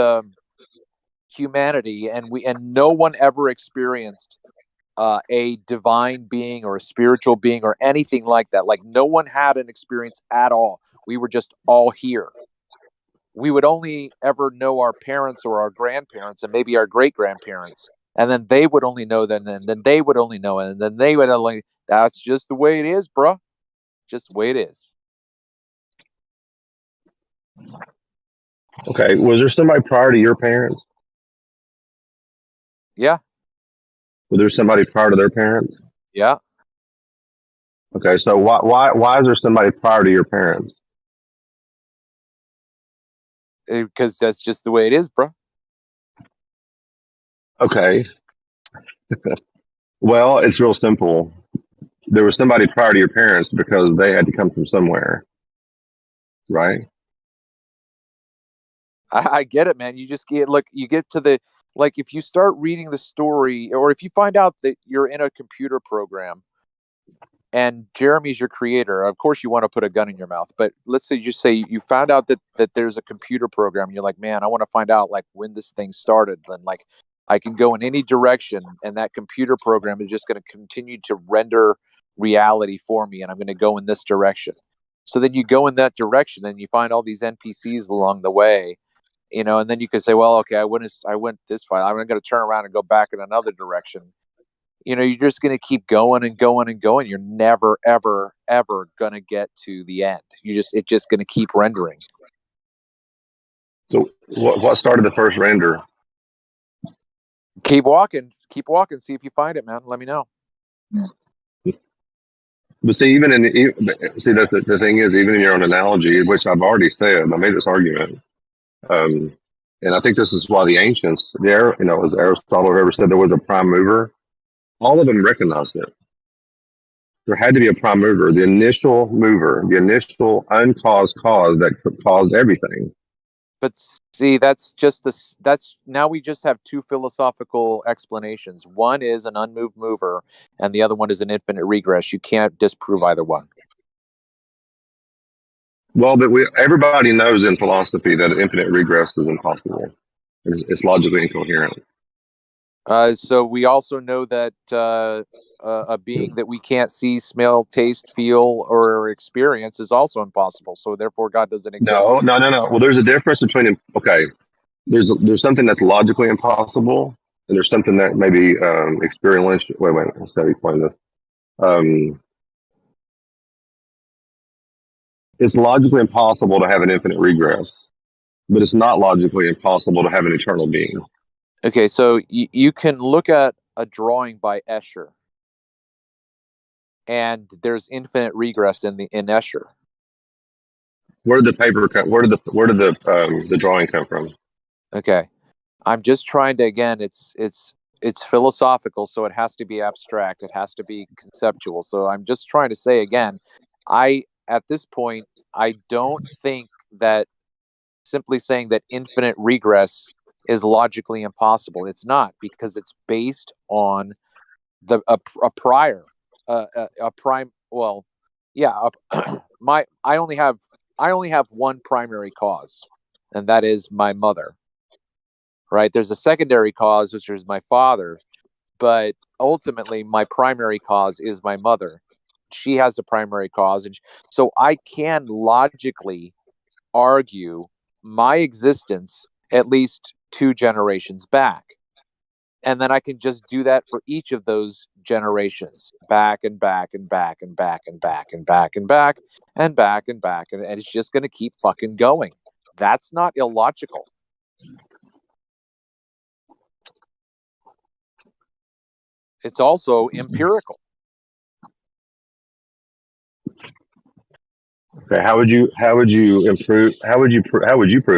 humanity, and no one ever experienced a divine being or a spiritual being or anything like that. Like no one had an experience at all. We were just all here. We would only ever know our parents or our grandparents and maybe our great grandparents. And then they would only know then, and then they would only know, and then they would only, that's just the way it is, bro. Just the way it is. Okay. Was there somebody prior to your parents? Yeah. Was there somebody prior to their parents? Yeah. Okay. So why is there somebody prior to your parents? Because that's just the way it is, bro. Okay. Well, it's real simple. There was somebody prior to your parents because they had to come from somewhere, right? I get it, man. You just you get to the, if you start reading the story, or if you find out that you're in a computer program and Jeremy's your creator, of course you want to put a gun in your mouth. But let's say you found out that there's a computer program, and you're like, man, I want to find out when this thing started. Then I can go in any direction, and that computer program is just going to continue to render reality for me, and I'm going to go in this direction. So then you go in that direction, and you find all these NPCs along the way, and then you could say, well, okay, I went this far. I'm going to turn around and go back in another direction. You're just going to keep going and going and going. You're never, ever, ever going to get to the end. It's just going to keep rendering. So what started the first render? Keep walking. See if you find it, man. Let me know. But see, that's the thing is, even in your own analogy, which I've already said, I made this argument. And I think this is why the ancients there, as Aristotle or whoever said there was a prime mover, all of them recognized it. There had to be a prime mover, the initial mover, the initial uncaused cause that caused everything. But see, that's just this. That's now we just have two philosophical explanations. One is an unmoved mover, and the other one is an infinite regress. You can't disprove either one. Well, but everybody knows in philosophy that infinite regress is impossible. It's logically incoherent. So we also know that a being that we can't see, smell, taste, feel, or experience is also impossible. So therefore, God doesn't exist. No. Well, there's a difference between there's something that's logically impossible, and there's something that may be experiential. Wait. Let's how to explain this. It's logically impossible to have an infinite regress, but it's not logically impossible to have an eternal being. Okay, so you can look at a drawing by Escher, and there's infinite regress in Escher. Where did the paper come? Where did the drawing come from? Okay, I'm just trying to, again, it's philosophical, so it has to be abstract, it has to be conceptual. So I'm just trying to say again, at this point, I don't think that simply saying that infinite regress is logically impossible. It's not, because it's based on a prime. Well, yeah. I only have one primary cause, and that is my mother. Right? There's a secondary cause, which is my father, but ultimately my primary cause is my mother. She has a primary cause, and so I can logically argue my existence at least 2 generations back, and then I can just do that for each of those generations, back and back and back and back and back and back and back and back and back, and it's just going to keep fucking going. That's not illogical. It's also empirical. Okay, how would you prove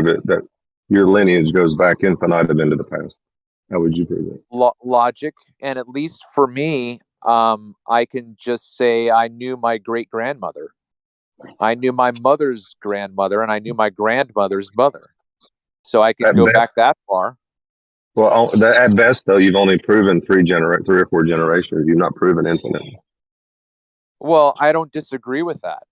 it that your lineage goes back infinitum into the past? How would you prove it? Logic, and at least for me, I can just say I knew my great grandmother, I knew my mother's grandmother, and I knew my grandmother's mother. So I can go back that far. Well, at best, though, you've only proven 3 or 4 generations. You've not proven infinite. Well, I don't disagree with that.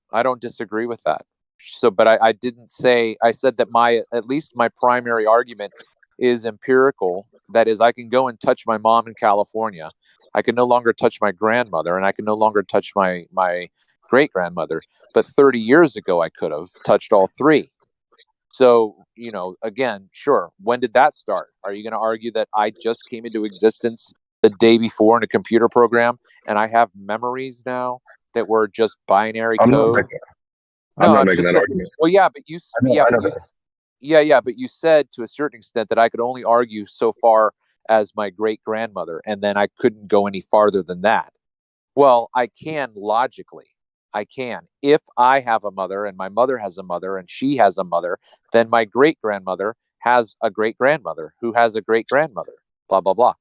So, but I didn't say, I said that at least my primary argument is empirical. That is, I can go and touch my mom in California. I can no longer touch my grandmother, and I can no longer touch my great grandmother. But 30 years ago, I could have touched all 3. So, again, sure. When did that start? Are you going to argue that I just came into existence the day before in a computer program, and I have memories now that were just binary code? I'm not making that argument. Well, yeah, but but you said to a certain extent that I could only argue so far as my great grandmother, and then I couldn't go any farther than that. Well, I can logically. I can. If I have a mother and my mother has a mother and she has a mother, then my great grandmother has a great grandmother who has a great grandmother. Blah blah blah.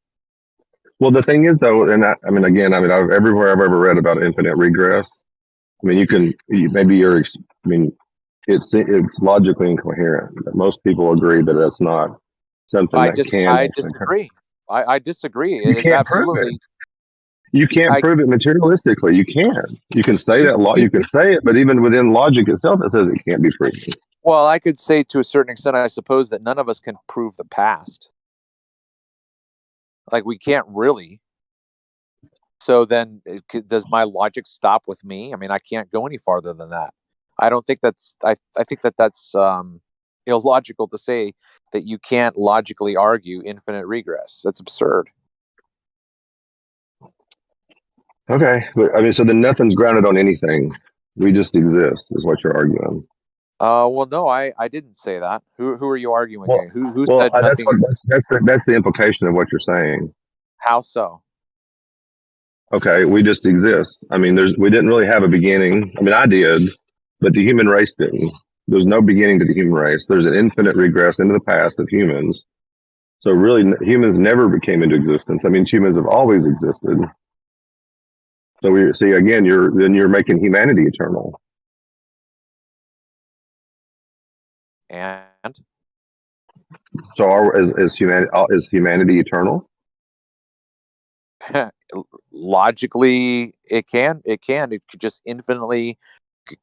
Well, the thing is, though, and everywhere I've ever read about infinite regress, it's logically incoherent. But most people agree that that's not something I disagree. I disagree. You can't prove it. You can't prove it materialistically. You can. You can say that. You can say it, but even within logic itself, it says it can't be proven. Well, I could say to a certain extent, I suppose, that none of us can prove the past. Like, we can't really. So then, does my logic stop with me? I mean, I can't go any farther than that. I don't think that's. I think that's illogical to say that you can't logically argue infinite regress. That's absurd. Okay, but so then nothing's grounded on anything. We just exist, is what you're arguing. Well, no, I didn't say that. Who are you arguing? Who said nothing? That's the implication of what you're saying. How so? Okay, we just exist. We didn't really have a beginning. I did, but the human race didn't. There's no beginning to the human race. There's an infinite regress into the past of humans. So really, humans never came into existence. Humans have always existed. So we see again. You're making humanity eternal. And So is humanity eternal? Logically, it could just infinitely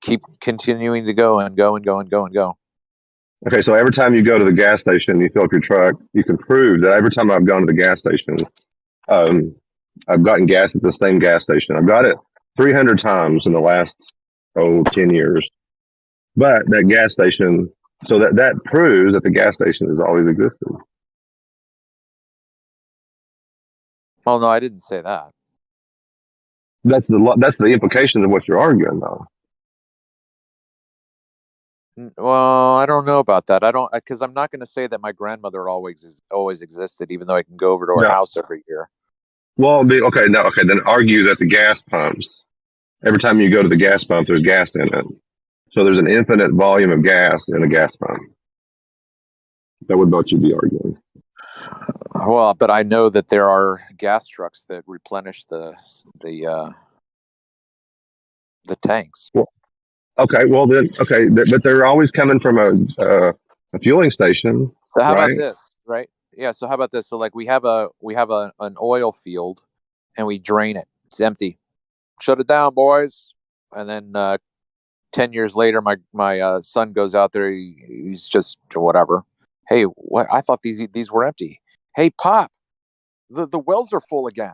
keep continuing to go and go and go and go and go. Okay, so every time you go to the gas station and you fill up your truck, you can prove that every time I've gone to the gas station, I've gotten gas at the same gas station. I've got it 300 times in the last 10 years. But that gas station, so that proves that the gas station has always existed. Oh no, I didn't say that. That's the implication of what you're arguing, though. Well, I don't know about that. I don't, because I'm not going to say that my grandmother always existed, even though I can go over to her house every year. Well, okay, then argue that the gas pumps. Every time you go to the gas pump, there's gas in it. So there's an infinite volume of gas in a gas pump. That would what you'd be arguing. Well, but I know that there are gas trucks that replenish the tanks. Well, but they're always coming from a fueling station. So how about this, right? Yeah. So how about this? So like we have an oil field, and we drain it. It's empty. Shut it down, boys. And then 10 years later, my son goes out there. He's just whatever. Hey, what? I thought these were empty. Hey, Pop, the wells are full again.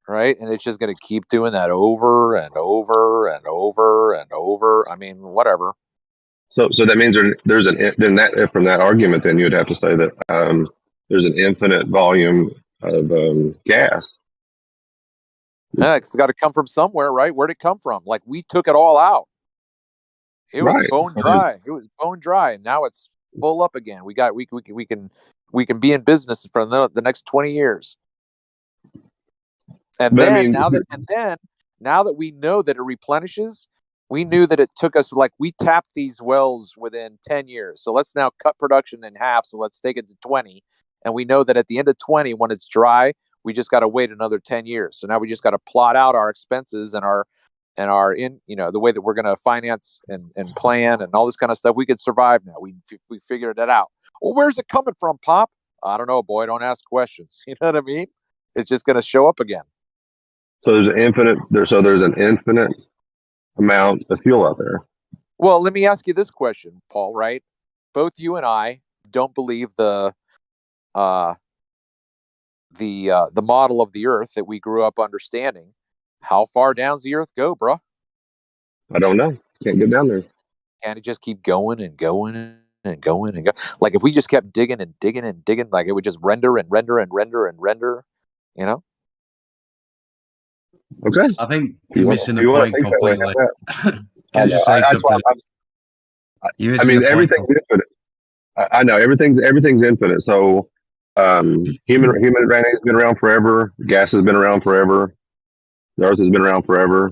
Right? And it's just going to keep doing that over and over and over and over. I mean, whatever. So that means from that argument, then you would have to say that there's an infinite volume of gas. Yeah, it's got to come from somewhere, right? Where'd it come from? Like we took it all out. It was bone dry. It was bone dry, and now it's full up again. We can be in business for the next 20 years. And then now that we know that it replenishes, we knew that it took us, like, we tapped these wells within 10 years. So let's now cut production in half. So let's take it to 20. And we know that at the end of 20, when it's dry, we just got to wait another 10 years. So now we just got to plot out our expenses and our the way that we're going to finance and plan and all this kind of stuff. We could survive now. We figured it out. Well, where's it coming from, Pop? I don't know, boy. Don't ask questions. You know what I mean? It's just going to show up again. So there's an infinite amount of fuel out there. Well, let me ask you this question, Paul, right? Both you and I don't believe the model of the earth that we grew up understanding. How far down's the earth go, bro? I don't know. Can't get down there. Can it just keep going and going and going and go? Like if we just kept digging and digging and digging, like it would just render and render and render and render, you know? Okay. I think you're missing the point completely. Can I just say something? Everything's infinite. I know everything's infinite. So human humanity has been around forever. Gas has been around forever. The earth has been around forever.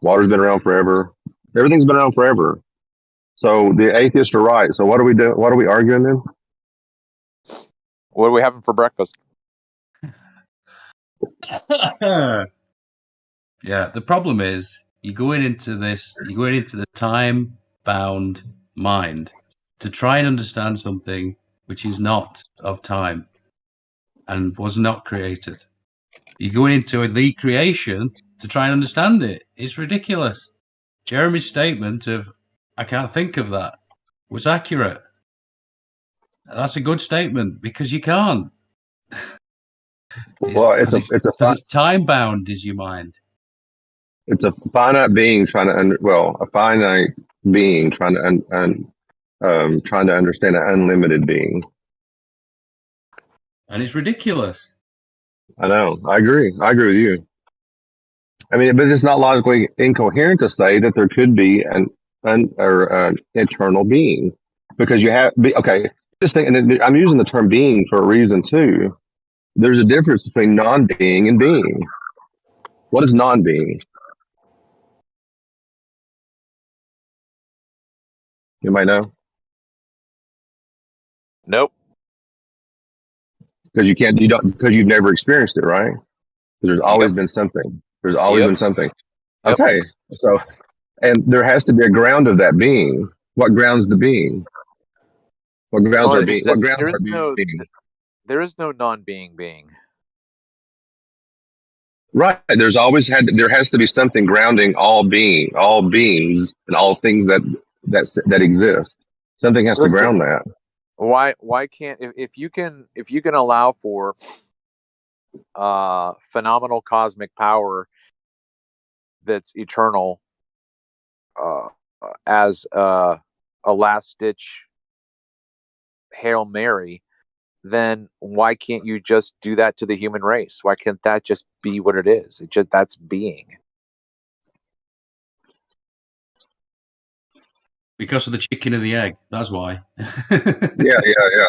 Water's been around forever. Everything's been around forever. So the atheists are right. So what do we do? What are we arguing then? What are we having for breakfast? Yeah, the problem is you're going into the time-bound mind to try and understand something which is not of time and was not created. You're going into the creation to try and understand it. It's ridiculous. Jeremy's statement of, I can't think of that, was accurate. That's a good statement because you can't. It's time-bound is your mind. It's a finite being trying to understand an unlimited being. And it's ridiculous. I know. I agree with you. I mean, but it's not logically incoherent to say that there could be an eternal being, because you have just think, and I'm using the term being for a reason too. There's a difference between non-being and being. What is non-being? You might know. Nope. Because because you've never experienced it, right? Because there's always been something. There's always been something. Okay. So, and there has to be a ground of that being. What grounds the being? What grounds Well, are being? What grounds there are is no being? there is no non-being being. Right. There has to be something grounding all beings, and all things that exist. Something has to Listen, ground that. why can't if you can allow for phenomenal cosmic power that's eternal as a last ditch Hail Mary, then why can't you just do that to the human race? Why can't that just be what it is? That's being. Because of the chicken and the egg. That's why. Yeah.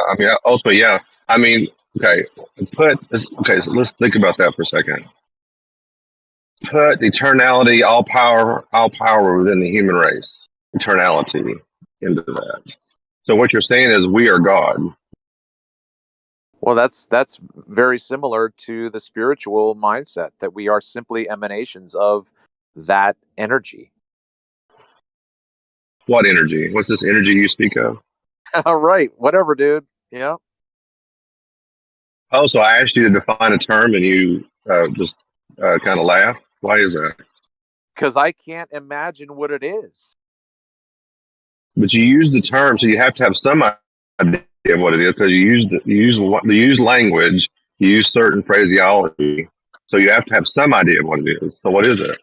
I mean, also, yeah. I mean, okay. So let's think about that for a second. Put eternality, all power within the human race, eternality into that. So what you're saying is we are God. Well, that's very similar to the spiritual mindset that we are simply emanations of that energy. What energy? What's this energy you speak of? All right, whatever, dude. Yeah. Oh, so I asked you to define a term, and you just kind of laugh. Why is that? Because I can't imagine what it is. But you use the term, so you have to have some idea of what it is, because you use language, you use certain phraseology, so you have to have some idea of what it is. So what is it?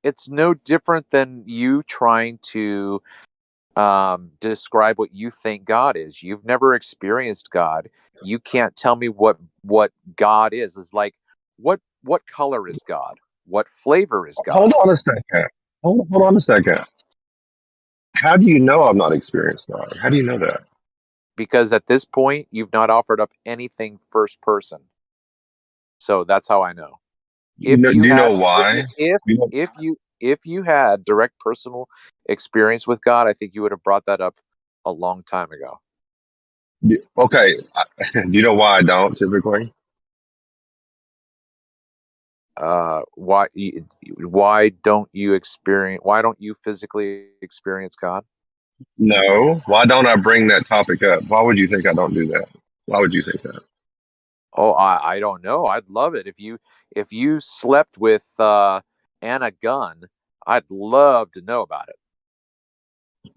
It's no different than you trying to describe what you think God is. You've never experienced God. You can't tell me what God is. It's like what color is God? What flavor is God? Hold on a second. Hold on a second. How do you know I've not experienced God? How do you know that? Because at this point you've not offered up anything first person. So that's how I know. Do you know why? If you had direct personal experience with God, I think you would have brought that up a long time ago. Okay. Do you know why I don't typically? Why don't you physically experience God? No. Why don't I bring that topic up? Why would you think I don't do that? Why would you think that? Oh, I don't know. I'd love it if you slept with Anna Gunn. I'd love to know about it.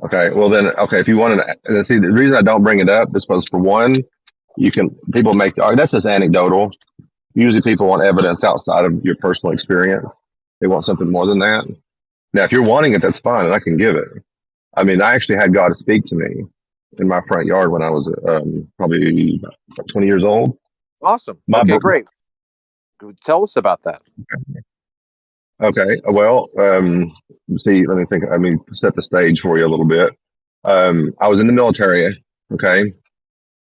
Okay. Well then, okay. If you wanted to see, the reason I don't bring it up is because, for one, people make that's just anecdotal. Usually people want evidence outside of your personal experience. They want something more than that. Now, if you're wanting it, that's fine, and I can give it. I mean, I actually had God speak to me in my front yard when I was probably about 20 years old. Awesome. Okay, great. Tell us about that. Okay. Well, see, let me think. I mean, set the stage for you a little bit. I was in the military. Okay.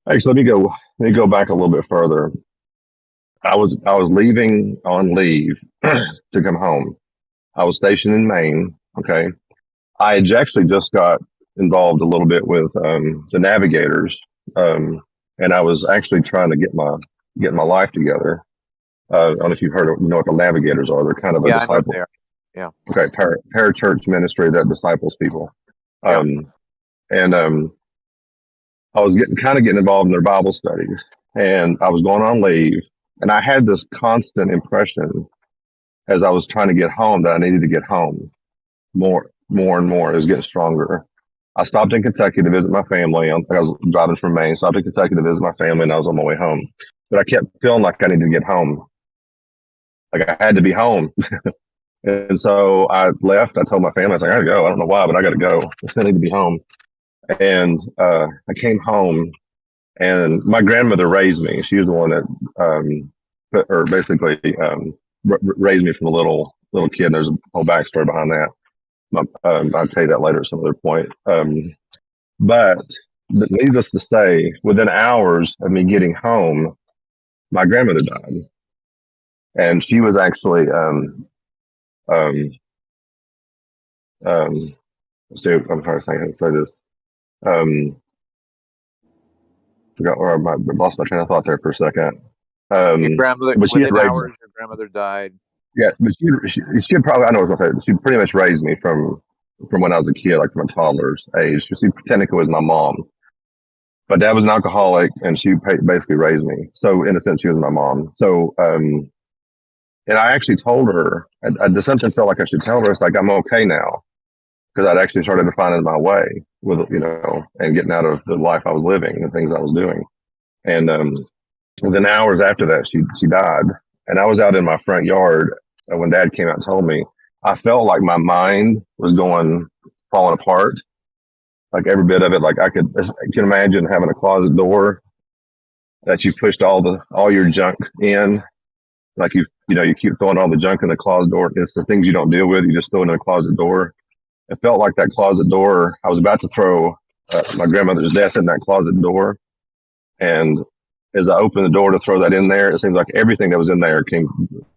Actually, let me go back a little bit further. I was leaving on leave to come home. I was stationed in Maine. Okay. I had actually just got involved a little bit with the navigators, and I was actually trying to get my life together. I don't know if you've heard of, you know what the navigators are. They're kind of a disciple. I know they are. Yeah. Okay, parachurch ministry that disciples people. Yeah. And I was getting involved in their Bible studies, and I was going on leave, and I had this constant impression as I was trying to get home that I needed to get home more and more. It was getting stronger. I stopped in Kentucky to visit my family. I was driving from Maine, stopped in Kentucky to visit my family, and I was on my way home. But I kept feeling like I needed to get home. Like I had to be home. And so I left. I told my family, I was like, I gotta go. I don't know why, but I gotta go. I need to be home. And I came home, and my grandmother raised me. She was the one that basically raised me from a little kid. And there's a whole backstory behind that. I'll tell you that later at some other point. But needless to say, within hours of me getting home, my grandmother died. And she was actually, let's see, I'm trying to say how to say this. Forgot where I lost my train of thought there for a second. Your grandmother, but she within had hours, your grandmother died. Yeah, but she had probably, I know what I was gonna say. She pretty much raised me from when I was a kid, like from a toddler's age. She technically was my mom. But dad was an alcoholic, and she basically raised me. So in a sense, she was my mom. So, and I actually told her, I something felt like I should tell her. It's like, I'm okay now, because I'd actually started to find my way with, and getting out of the life I was living and things I was doing. And within hours after that, she died. And I was out in my front yard when dad came out and told me. I felt like my mind was falling apart. Like every bit of it, like I can imagine having a closet door that you pushed all your junk in. Like you keep throwing all the junk in the closet door. It's the things you don't deal with. You just throw it in the closet door. It felt like that closet door. I was about to throw my grandmother's death in that closet door. And as I opened the door to throw that in there, it seems like everything that was in there came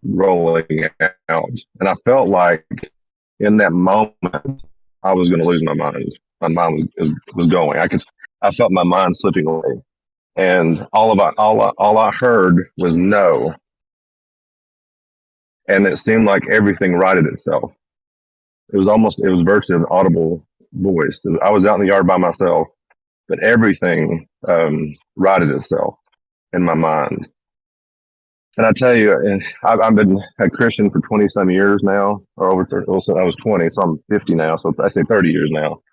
rolling out. And I felt like in that moment, I was going to lose my mind. My mind was going. I felt my mind slipping away. And all I heard was no. And it seemed like everything righted itself. It was virtually an audible voice. I was out in the yard by myself, but everything righted itself in my mind. And I tell you, I've been a Christian for 20 some years now, or over 30. Well, so I was 20, so I'm 50 now. So I say 30 years now.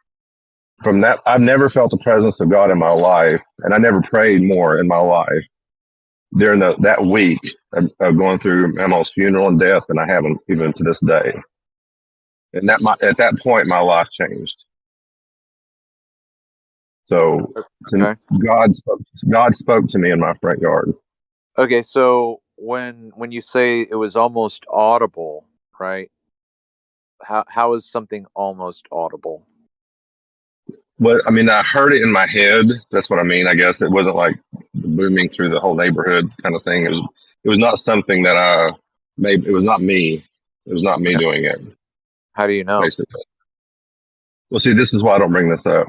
From that, I've never felt the presence of God in my life, and I never prayed more in my life during that week of going through Emma's funeral and death, and I haven't even to this day. And at that point, my life changed. So Okay. God spoke to me in my front yard. Okay, so when you say it was almost audible, right? How is something almost audible? Well, I mean, I heard it in my head. That's what I mean. I guess it wasn't like booming through the whole neighborhood kind of thing. It was not something that I made. It was not me. It was not me doing it. How do you know? Basically. Well, see, this is why I don't bring this up.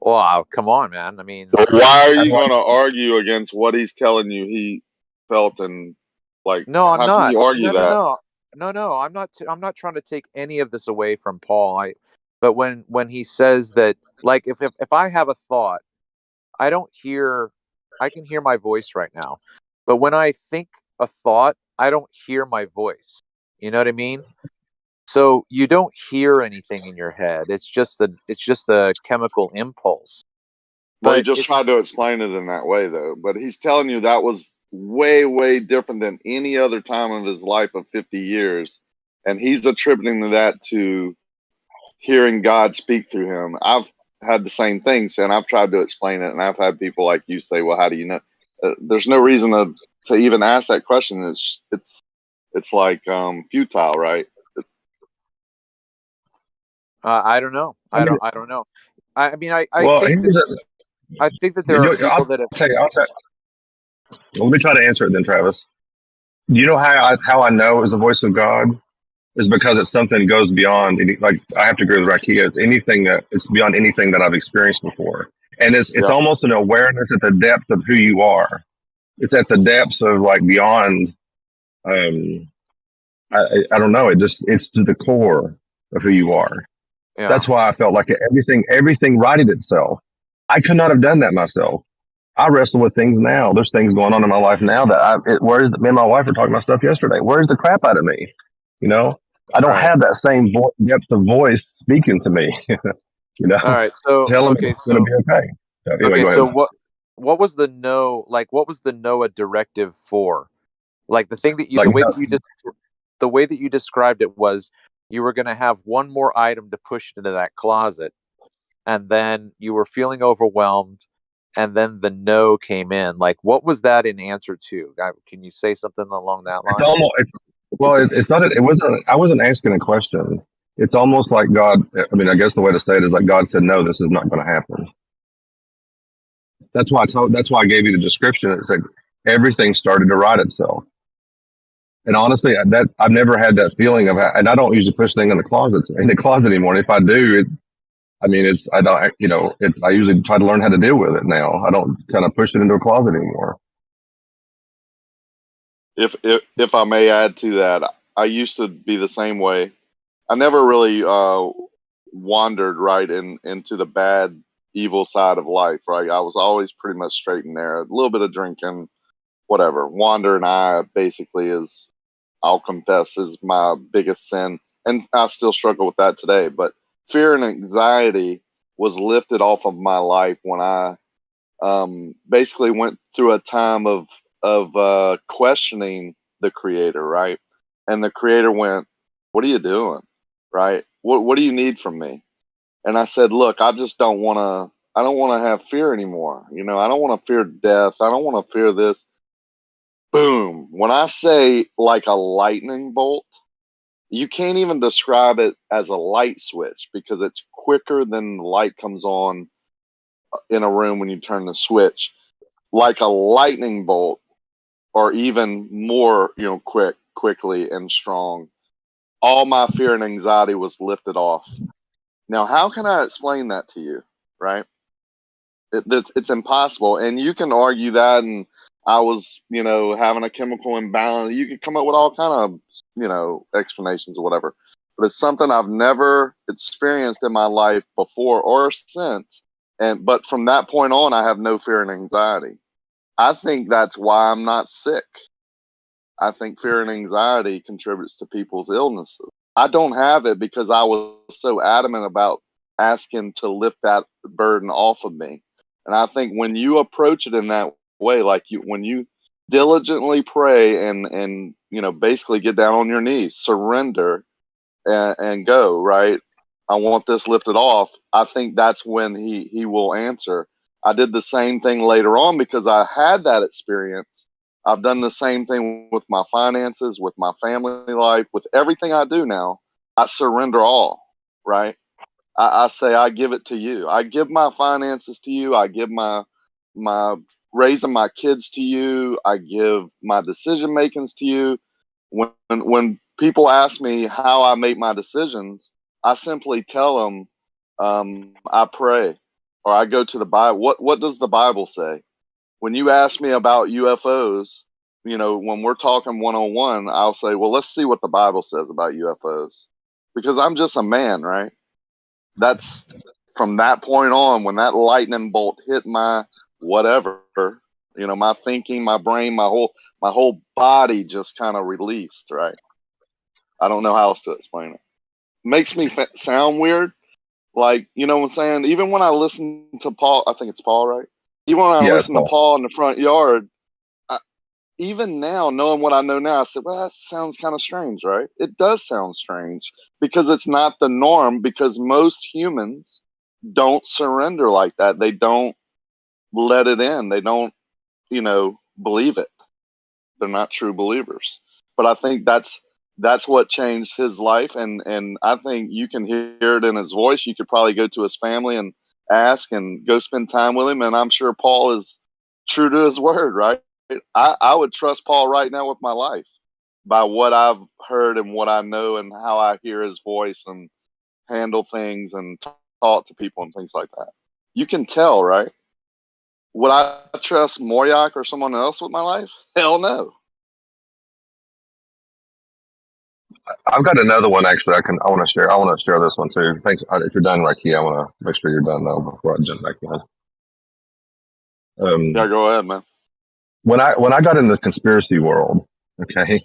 Well, come on, man. I mean, why are you going to argue against what he's telling you he felt, and like? No, I'm how not. Can you argue that? No. I'm not trying to take any of this away from Paul. But when he says that, like, if I have a thought, I can hear my voice right now. But when I think a thought, I don't hear my voice. You know what I mean? So you don't hear anything in your head. It's just the chemical impulse. Well, he But just tried to explain it in that way, though. But he's telling you that was way, way different than any other time of his life of 50 years. And he's attributing that to hearing God speak through him. I've had the same things, and I've tried to explain it. And I've had people like you say, well, how do you know? There's no reason to even ask that question. It's like futile, right? I don't know. I don't know. I mean, I think that there are people that have. Let me try to answer it then, Travis. You know how I know it's the voice of God is because it's something that goes beyond like I have to agree with Rakia. It's anything it's beyond anything that I've experienced before, and it's almost an awareness at the depth of who you are. It's at the depths of like beyond. I don't know. It's to the core of who you are. Yeah. That's why I felt like everything righted itself. I could not have done that myself. I wrestle with things now. There's things going on in my life now that me and my wife were talking about stuff yesterday. Where's the crap out of me? I don't have that same depth of voice speaking to me. All right. So tell him it's going to be okay. So, anyway, okay. So what was the no? Like, what was the NOAA directive for? Like the thing that the way that you described it was you were going to have one more item to push into that closet, and then you were feeling overwhelmed, and then the no came in. Like, what was that in answer to? Can you say something along that line? It's not. It wasn't. I wasn't asking a question. It's almost like God. I mean, I guess the way to say it is like God said, "No, this is not going to happen." That's why I gave you the description. It's like everything started to right itself. And honestly, I've never had that feeling of, and I don't usually push things in the closet anymore. And if I do, I usually try to learn how to deal with it now. I don't kind of push it into a closet anymore. If I may add to that, I used to be the same way. I never really wandered right into the bad evil side of life, right? I was always pretty much straight and narrow. A little bit of drinking, whatever. Wandering eye basically is, I'll confess, is my biggest sin. And I still struggle with that today. But fear and anxiety was lifted off of my life when I basically went through a time of questioning the Creator, right? And the Creator went, "What are you doing? Right? What do you need from me?" And I said, "Look, I just don't want to. I don't want to have fear anymore. You know, I don't want to fear death. I don't want to fear this." Boom! When I say like a lightning bolt, you can't even describe it as a light switch because it's quicker than the light comes on in a room when you turn the switch. Like a lightning bolt, or even more, you know, quickly and strong. All my fear and anxiety was lifted off. Now, how can I explain that to you, right? It's impossible. And you can argue that, and I was, you know, having a chemical imbalance. You could come up with all kind of, you know, explanations or whatever. But it's something I've never experienced in my life before or since. But from that point on, I have no fear and anxiety. I think that's why I'm not sick. I think fear and anxiety contributes to people's illnesses. I don't have it because I was so adamant about asking to lift that burden off of me. And I think when you approach it in that way, like when you diligently pray and you know, basically get down on your knees, surrender and go, right? I want this lifted off. I think that's when he will answer. I did the same thing later on because I had that experience. I've done the same thing with my finances, with my family life, with everything I do now. I surrender all, right? I say, I give it to you. I give my finances to you. I give my raising my kids to you. I give my decision makings to you. When people ask me how I make my decisions, I simply tell them, I pray, or I go to the Bible. What does the Bible say? When you ask me about UFOs, you know, when we're talking one-on-one, I'll say, well, let's see what the Bible says about UFOs, because I'm just a man, right? That's from that point on, when that lightning bolt hit my whatever, you know, my thinking, my brain, my whole body just kind of released, right? I don't know how else to explain it. Makes me sound weird. Like, you know what I'm saying? Even when I listen to Paul, I think it's Paul, right? Even when I listen to Paul in the front yard, even now, knowing what I know now, I said, well, that sounds kind of strange, right? It does sound strange because it's not the norm, because most humans don't surrender like that. They don't let it in. They don't, you know, believe it. They're not true believers. But I think that's what changed his life. And I think you can hear it in his voice. You could probably go to his family and ask and go spend time with him. And I'm sure Paul is true to his word, right? I would trust Paul right now with my life by what I've heard and what I know and how I hear his voice and handle things and talk to people and things like that. You can tell, right? Would I trust Moryak or someone else with my life? Hell no. I've got another one actually. I want to share. I want to share this one too. Thanks. If you're done, Ricky, I want to make sure you're done though before I jump back in. Yeah, go ahead, man. When I got in the conspiracy world, okay,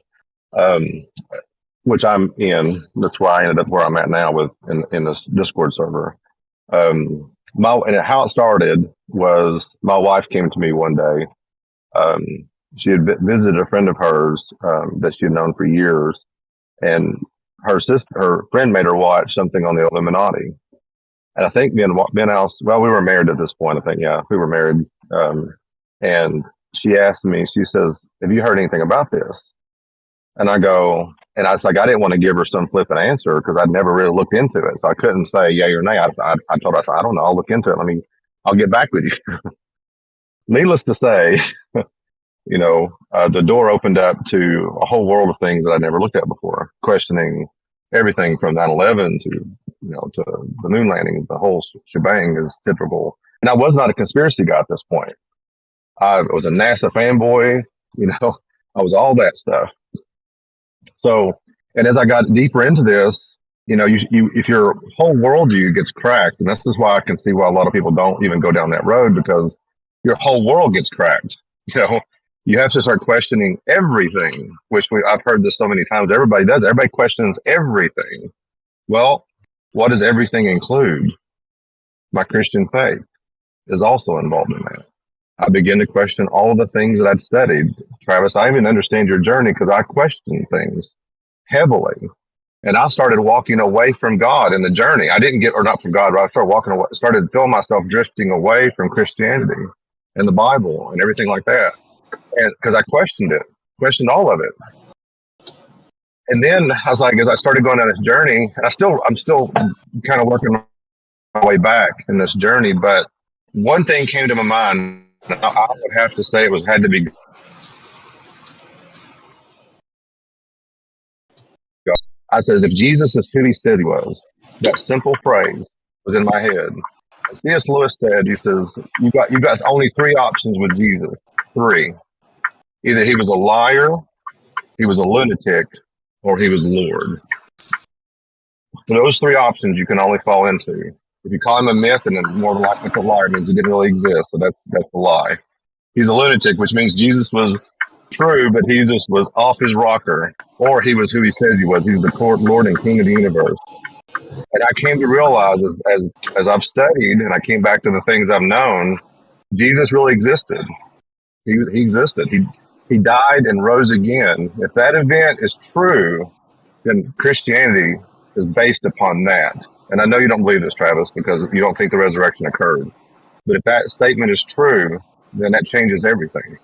which I'm in, that's why I ended up where I'm at now with in this Discord server. And how it started was my wife came to me one day. She had visited a friend of hers that she had known for years, and her friend made her watch something on the Illuminati. And I think me and Alice, well, we were married at this point. I think, yeah, we were married. And she asked me, she says, have you heard anything about this? And I go, and I was like, I didn't want to give her some flippant answer because I'd never really looked into it. So I couldn't say yay or nay. I told her, I don't know. I'll look into it. I'll get back with you. Needless to say, you know, the door opened up to a whole world of things that I'd never looked at before, questioning everything from 9/11 to, you know, to the moon landings. The whole shebang is typical. And I was not a conspiracy guy at this point. I was a NASA fanboy, you know, I was all that stuff. So, and as I got deeper into this, you know, if your whole worldview gets cracked, and this is why I can see why a lot of people don't even go down that road, because your whole world gets cracked. You know, you have to start questioning everything, which I've heard this so many times. Everybody does. Everybody questions everything. Well, what does everything include? My Christian faith is also involved in that. I began to question all the things that I'd studied. Travis, I even understand your journey because I questioned things heavily. And I started walking away from God in the journey. I didn't get, or not from God, but I started walking away, started feeling myself drifting away from Christianity and the Bible and everything like that. And because I questioned it, questioned all of it. And then I was like, as I started going on this journey, and I'm still kind of working my way back in this journey, but one thing came to my mind. I would have to say had to be God. I says, if Jesus is who he said he was, that simple phrase was in my head. And C.S. Lewis said, he says, you got only three options with Jesus. Three. Either he was a liar, he was a lunatic, or he was Lord. So those three options you can only fall into. If you call him a myth, and then more than likely it's a liar, means he didn't really exist. So that's a lie. He's a lunatic, which means Jesus was true, but he just was off his rocker, or he was who he said he was. He was the Lord and King of the universe. And I came to realize as I've studied and I came back to the things I've known, Jesus really existed. He existed. He died and rose again. If that event is true, then Christianity is based upon that. And I know you don't believe this, Travis, because you don't think the resurrection occurred. But if that statement is true, then that changes everything.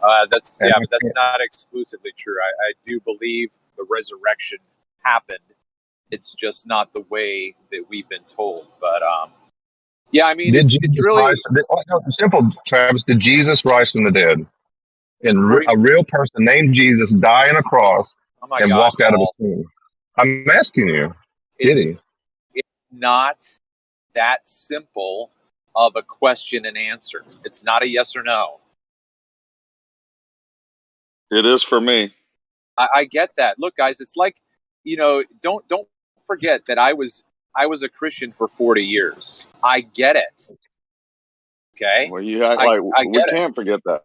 But that's not exclusively true. I do believe the resurrection happened. It's just not the way that we've been told. But yeah, I mean, it's really simple, Travis. Did Jesus rise from the dead? And a real person named Jesus die on a cross and walk out of a tomb? I'm asking you. Did he? It's not that simple of a question and answer. It's not a yes or no. It is for me. I get that. Look, guys, it's like, you know, don't forget that I was a Christian for 40 years. I get it. Okay. Well, you act like we can't forget that.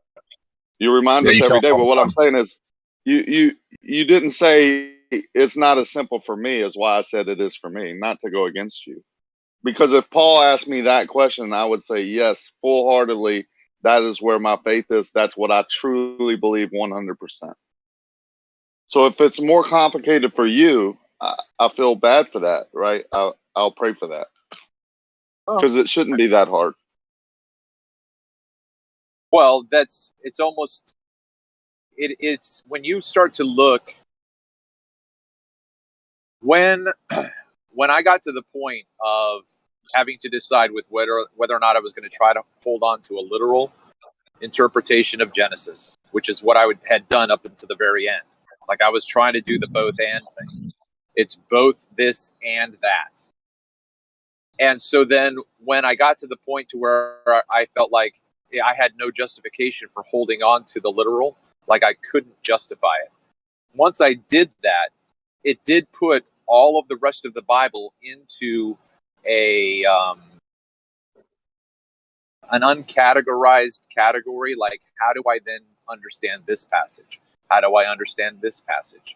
You remind us every day. But what I'm saying is, you didn't say it's not as simple for me as why I said it is for me, not to go against you. Because if Paul asked me that question, I would say yes, full-heartedly. That is where my faith is. That's what I truly believe 100%. So if it's more complicated for you, I feel bad for that, right? I'll pray for that. Because it shouldn't be that hard. Well, it's when you start to look, when I got to the point of having to decide with whether or not I was going to try to hold on to a literal interpretation of Genesis, which is what I had done up until the very end. Like I was trying to do the both and thing. It's both this and that. And so then when I got to the point to where I felt like I had no justification for holding on to the literal, like I couldn't justify it. Once I did that, it did put all of the rest of the Bible into an uncategorized category. Like, how do I then understand this passage? How do I understand this passage?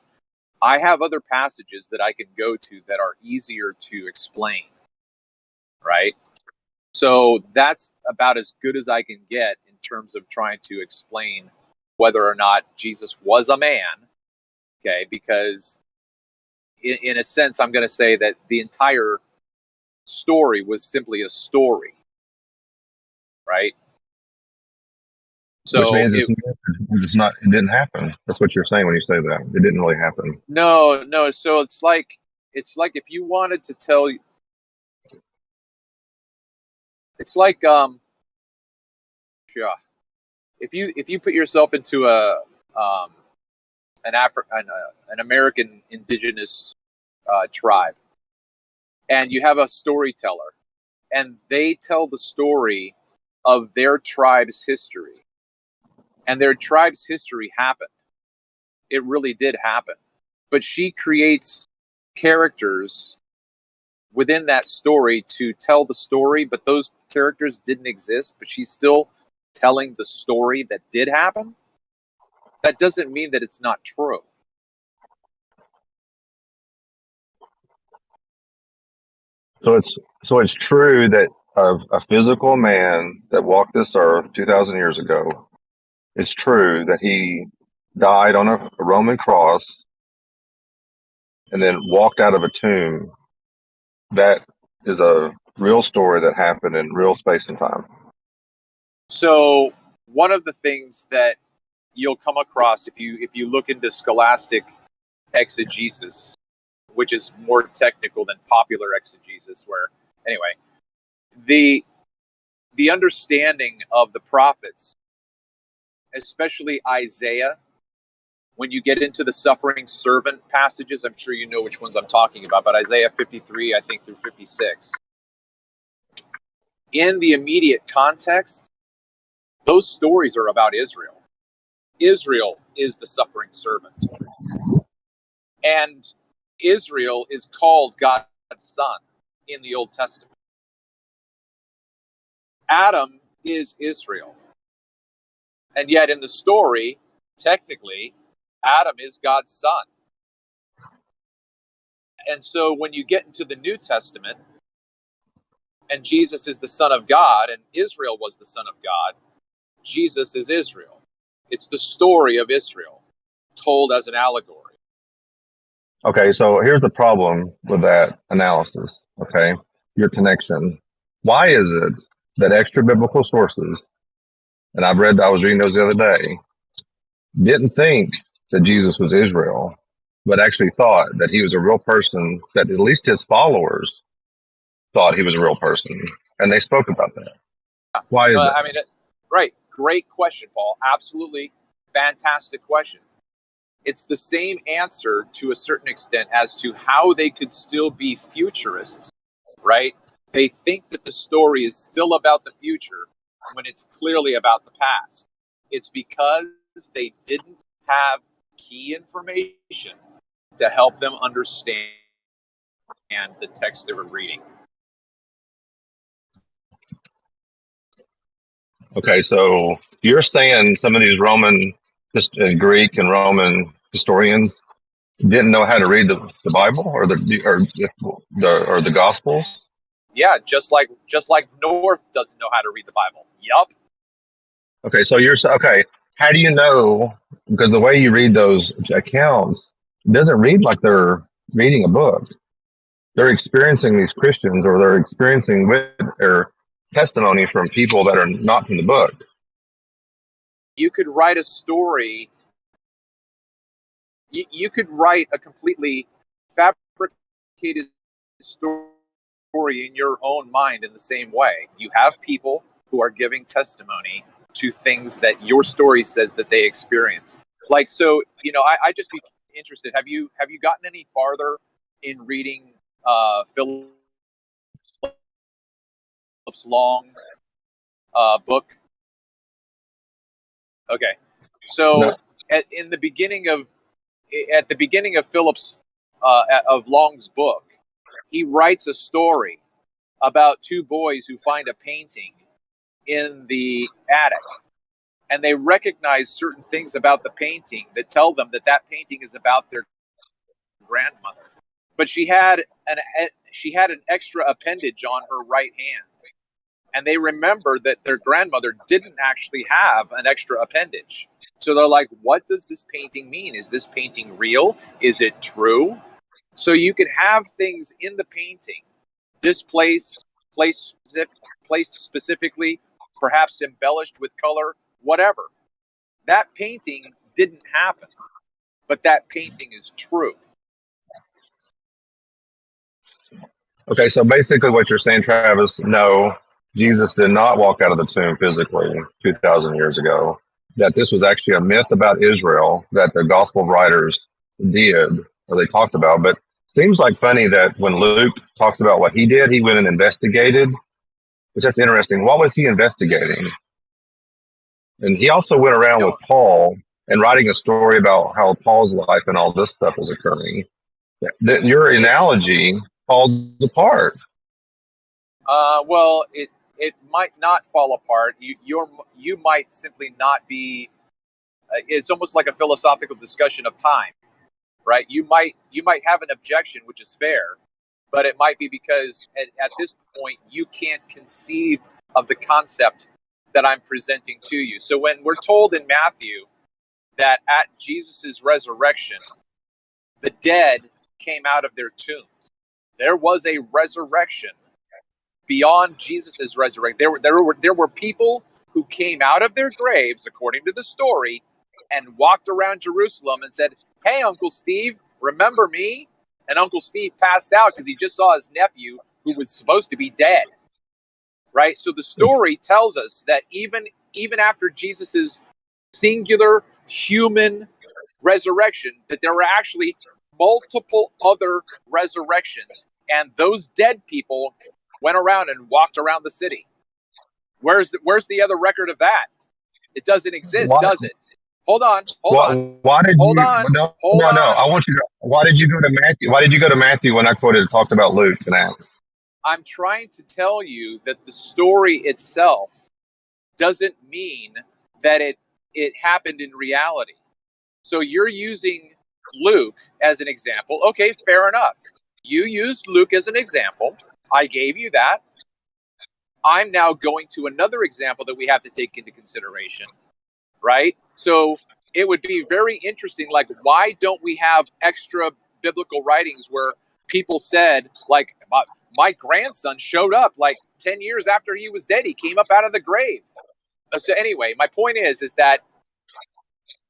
I have other passages that I can go to that are easier to explain, right? So that's about as good as I can get in terms of trying to explain whether or not Jesus was a man, okay? Because in a sense, I'm going to say that the entire story was simply a story, right? So which means it didn't happen. That's what you're saying when you say that. It didn't really happen. No. So it's like if you wanted to tell, it's like if you put yourself into an American indigenous tribe, and you have a storyteller, and they tell the story of their tribe's history, and their tribe's history happened. It really did happen. But she creates characters within that story to tell the story, but those characters didn't exist, but she's still telling the story that did happen, that doesn't mean that it's not true. So it's true that a physical man that walked this earth 2,000 years ago, it's true that he died on a Roman cross and then walked out of a tomb. That is a real story that happened in real space and time. So one of the things that you'll come across if you look into scholastic exegesis, which is more technical than popular exegesis, where anyway, the understanding of the prophets, especially Isaiah, when you get into the suffering servant passages, I'm sure you know which ones I'm talking about, but Isaiah 53, I think, through 56. In the immediate context, those stories are about Israel. Israel is the suffering servant. And Israel is called God's son in the Old Testament. Adam is Israel. And yet in the story, technically, Adam is God's son. And so when you get into the New Testament, and Jesus is the Son of God, and Israel was the Son of God, Jesus is Israel. It's the story of Israel, told as an allegory. Okay, so here's the problem with that analysis, okay? Your connection. Why is it that extra biblical sources, and I was reading those the other day, didn't think that Jesus was Israel, but actually thought that he was a real person, that at least his followers thought he was a real person, and they spoke about that. Why is that? I mean, right. Great question, Paul. Absolutely fantastic question. It's the same answer to a certain extent as to how they could still be futurists, right? They think that the story is still about the future when it's clearly about the past. It's because they didn't have key information to help them understand the text they were reading. Okay, so you're saying some of these Roman, Greek and Roman historians didn't know how to read the Bible or the Gospels? Yeah, just like North doesn't know how to read the Bible. Yup. Okay, so okay. How do you know? Because the way you read those accounts, it doesn't read like they're reading a book. They're experiencing these Christians, or they're experiencing their testimony from people that are not from the book. You could write a story. You could write a completely fabricated story in your own mind in the same way. You have people who are giving testimony to things that your story says that they experienced. Like, so, I just be interested. Have you gotten any farther in reading Philip's long book? Okay, so No. at the beginning of Philip's of Long's book, he writes a story about two boys who find a painting in the attic, and they recognize certain things about the painting that tell them that painting is about their grandmother. But she had an extra appendage on her right hand, and they remember that their grandmother didn't actually have an extra appendage. So they're like, what does this painting mean? Is this painting real? Is it true? So you can have things in the painting displaced, placed specifically, perhaps embellished with color, whatever. That painting didn't happen, but that painting is true. Okay, so basically what you're saying, Travis, no, Jesus did not walk out of the tomb physically 2,000 years ago. That this was actually a myth about Israel that the gospel writers did, or they talked about. But seems like funny that when Luke talks about what he did, he went and investigated, which that's interesting. What was he investigating? And he also went around with Paul and writing a story about how Paul's life and all this stuff was occurring. that your analogy falls apart. Well, it might not fall apart. You might simply not be. It's almost like a philosophical discussion of time, right? You might have an objection, which is fair, but it might be because at this point you can't conceive of the concept that I'm presenting to you. So when we're told in Matthew that at Jesus's resurrection, the dead came out of their tombs, there was a resurrection beyond Jesus's resurrection. There were people who came out of their graves, according to the story, and walked around Jerusalem and said, "Hey, Uncle Steve, remember me?" And Uncle Steve passed out because he just saw his nephew who was supposed to be dead. Right? So the story tells us that even after Jesus's singular human resurrection, that there were actually multiple other resurrections, and those dead people went around and walked around the city. Where's the other record of that? It doesn't exist, does it? Hold on. Why did hold you? on. No. On. I want you to. Why did you go to Matthew? Why did you go to Matthew when I talked about Luke and Acts? I'm trying to tell you that the story itself doesn't mean that it happened in reality. So you're using Luke as an example. Okay, fair enough. You used Luke as an example. I gave you that. I'm now going to another example that we have to take into consideration, right? So it would be very interesting, like, why don't we have extra biblical writings where people said, like, my grandson showed up like 10 years after he was dead. He came up out of the grave. So anyway, my point is that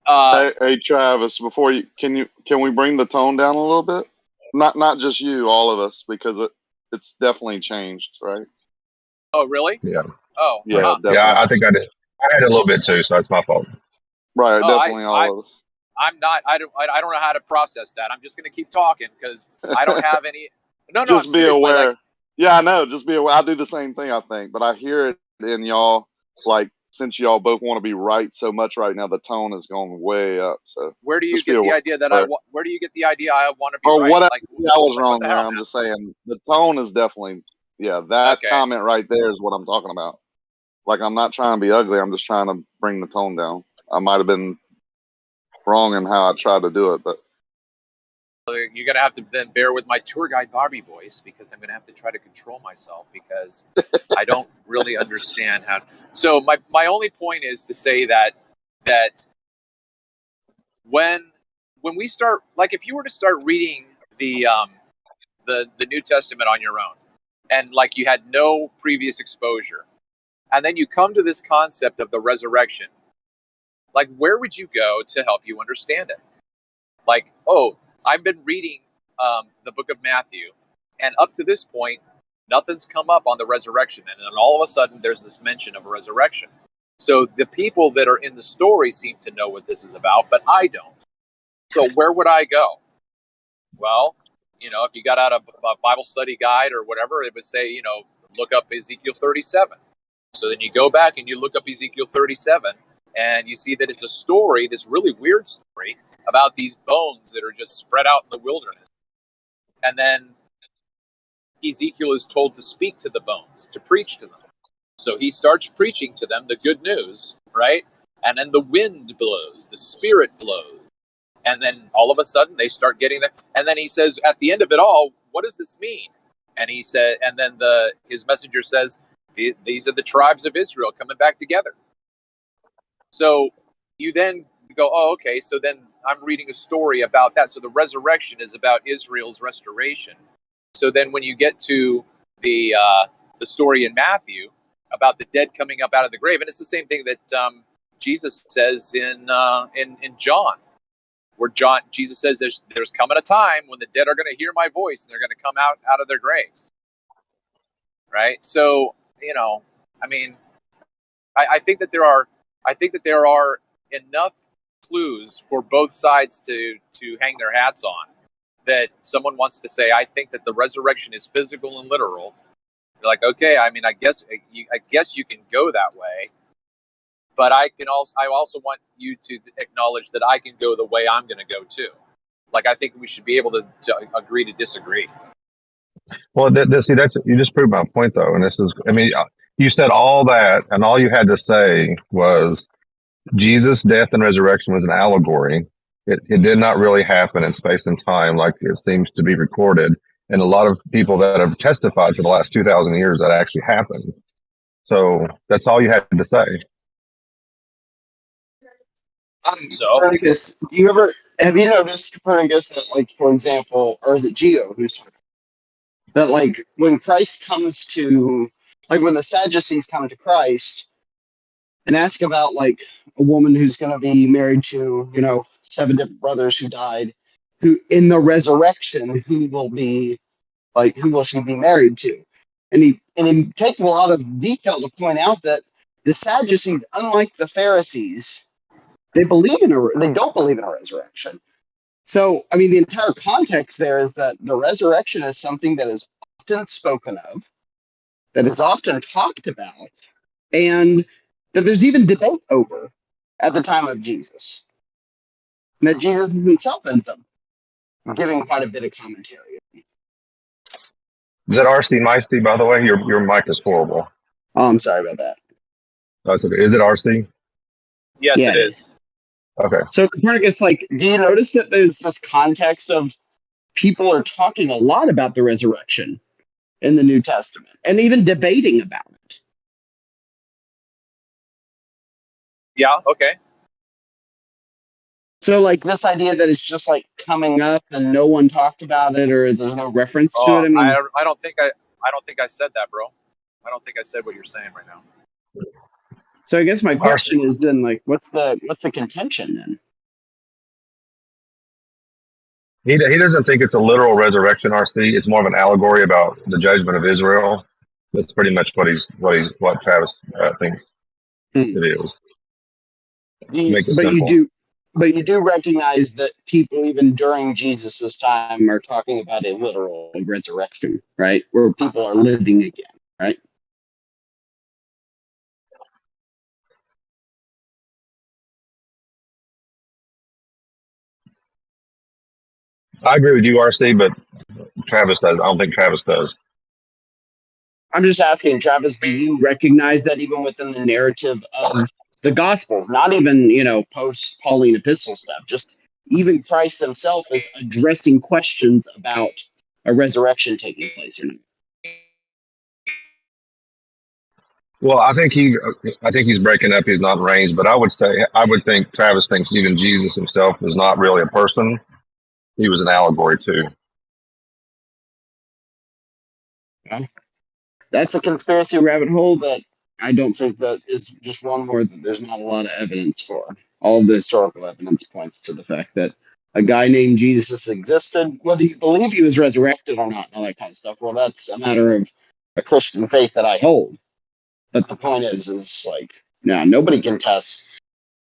hey Travis, before you can we bring the tone down a little bit? Not just you, all of us, because it's definitely changed, right? Oh, really? Yeah. Oh, yeah, definitely. Yeah. I think I did. I had a little bit too, so that's my fault. Right, definitely all of us. I'm not. I don't know how to process that. I'm just going to keep talking because I don't have any. No, just be aware. Like, yeah, I know. Just be aware. I do the same thing, I think, but I hear it in y'all. Like, since y'all both want to be right so much right now, the tone is going way up. So where do you get the idea that where do you get the idea I want to be right? What like, I was wrong there. I'm just saying the tone is definitely that comment right there is what I'm talking about. Like, I'm not trying to be ugly. I'm just trying to bring the tone down. I might have been wrong in how I tried to do it, but you're gonna have to then bear with my tour guide Barbie voice because I'm gonna have to try to control myself because I don't really understand how. So my only point is to say that when we start, like, if you were to start reading the New Testament on your own, and like you had no previous exposure, and then you come to this concept of the resurrection, like, where would you go to help you understand it? Like, oh, I've been reading the book of Matthew, and up to this point, nothing's come up on the resurrection. And then all of a sudden, there's this mention of a resurrection. So the people that are in the story seem to know what this is about, but I don't. So where would I go? Well, if you got out a Bible study guide or whatever, it would say, look up Ezekiel 37. So then you go back and you look up Ezekiel 37, and you see that it's a story, this really weird story, about these bones that are just spread out in the wilderness. And then Ezekiel is told to speak to the bones, to preach to them. So he starts preaching to them the good news, right? And then the wind blows, the spirit blows. And then all of a sudden they start getting that. And then he says, at the end of it all, what does this mean? And he said, and then his messenger says, these are the tribes of Israel coming back together. So you then go, oh, okay, so then I'm reading a story about that. So the resurrection is about Israel's restoration. So then when you get to the story in Matthew about the dead coming up out of the grave, and it's the same thing that Jesus says in John, where Jesus says there's coming a time when the dead are going to hear my voice and they're going to come out of their graves. Right? So, I mean, I think that there are enough clues for both sides to hang their hats on, that someone wants to say, I think that the resurrection is physical and literal. You're like, okay, I mean, I guess you can go that way, but I also want you to acknowledge that I can go the way I'm going to go too. Like, I think we should be able to agree to disagree. Well, see, that's you just proved my point, though. And this is, I mean, you said all that, and all you had to say was Jesus' death and resurrection was an allegory. It did not really happen in space and time like it seems to be recorded. And a lot of people that have testified for the last 2,000 years that actually happened. So that's all you had to say. So, Copernicus, have you noticed, Copernicus, that, like, for example, or is it Geo who's talking? That, like, when Christ comes to, like, when the Sadducees come to Christ and ask about, like, a woman who's going to be married to, 7 different brothers who died, who in the resurrection, who will she be married to? And he takes a lot of detail to point out that the Sadducees, unlike the Pharisees, they don't believe in a resurrection. So, I mean, the entire context there is that the resurrection is something that is often spoken of, that is often talked about, and that there's even debate over at the time of Jesus. And that Jesus himself ends up giving quite a bit of commentary. Is that RC Meisty, by the way? Your mic is horrible. Oh, I'm sorry about that. That's okay. Is it RC? yes, Yeah, it is. Okay. So, Copernicus, like, do you notice that there's this context of people are talking a lot about the resurrection in the New Testament and even debating about it? Yeah, okay. So, like, this idea that it's just, like, coming up and no one talked about it or there's no reference to it. I mean, I don't think I said that, bro. I don't think I said what you're saying right now. so I guess my question is then, like, what's the contention then? He doesn't think it's a literal resurrection, RC. It's more of an allegory about the judgment of Israel. That's pretty much what Travis thinks it is. Make it simple. But you do recognize that people even during Jesus's time are talking about a literal resurrection, right? Where people are living again, right? I agree with you, RC, but Travis does. I don't think Travis does. I'm just asking, Travis, do you recognize that even within the narrative of the Gospels, not even, post Pauline epistle stuff, just even Christ himself is addressing questions about a resurrection taking place or not? Well, I think he's breaking up. He's not in range, but I would think Travis thinks even Jesus himself is not really a person. He was an allegory too. Okay. That's a conspiracy rabbit hole that I don't think that is just one more that there's not a lot of evidence for. All of the historical evidence points to the fact that a guy named Jesus existed, whether you believe he was resurrected or not, and all that kind of stuff. Well, that's a matter of a Christian faith that I hold. But the point is like, no, nobody can test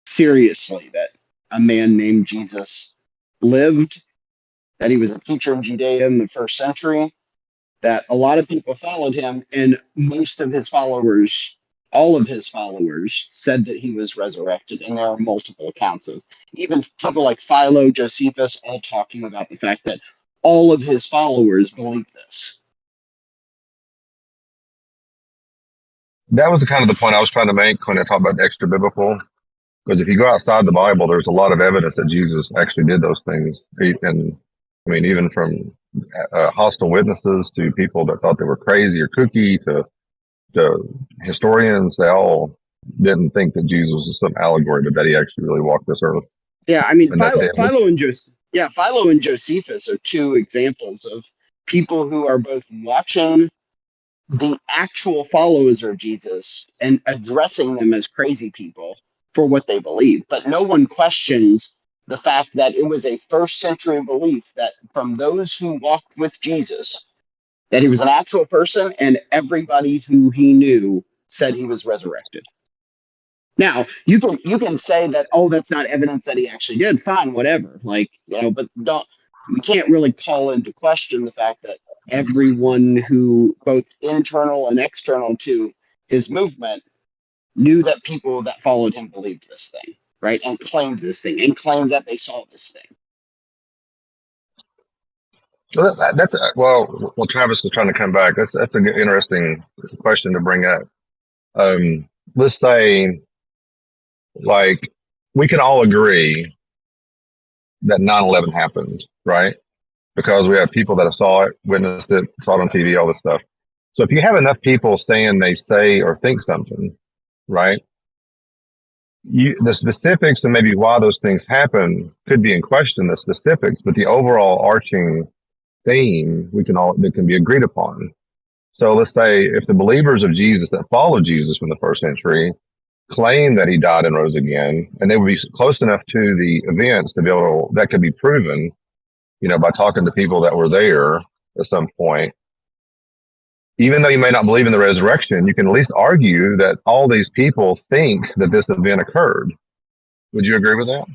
seriously that a man named Jesus lived, that he was a teacher of Judea in the 1st century, that a lot of people followed him, and most of his followers, all of his followers, said that he was resurrected. And there are multiple accounts of even people like Philo, Josephus, all talking about the fact that all of his followers believe this. That was the point I was trying to make when I talked about extra biblical. Because if you go outside the Bible, there's a lot of evidence that Jesus actually did those things. And I mean, even from hostile witnesses to people that thought they were crazy or kooky to historians, they all didn't think that Jesus was some allegory, but that he actually really walked this earth. Yeah, I mean, Philo and Josephus are 2 examples of people who are both watching the actual followers of Jesus and addressing them as crazy people for what they believe. But no one questions the fact that it was a 1st century belief that from those who walked with Jesus, that he was an actual person, and everybody who he knew said he was resurrected. Now, you can say that, oh, that's not evidence that he actually did. Fine, whatever. Like, but we can't really call into question the fact that everyone who, both internal and external to his movement, knew that people that followed him believed this thing, right? And claimed this thing, and claimed that they saw this thing. Well, well, Travis was trying to come back. That's a good, interesting question to bring up. Let's say, like, we can all agree that 9/11 happened, right? Because we have people that saw it, witnessed it, saw it on TV, all this stuff. So if you have enough people saying they say or think something, right? The specifics and maybe why those things happen could be in question, the specifics, but the overall arching theme that can be agreed upon. So let's say if the believers of Jesus that followed Jesus from the first century claim that he died and rose again, and they would be close enough to the events to be able that could be proven, by talking to people that were there at some point. Even though you may not believe in the resurrection, you can at least argue that all these people think that this event occurred. Would you agree with that?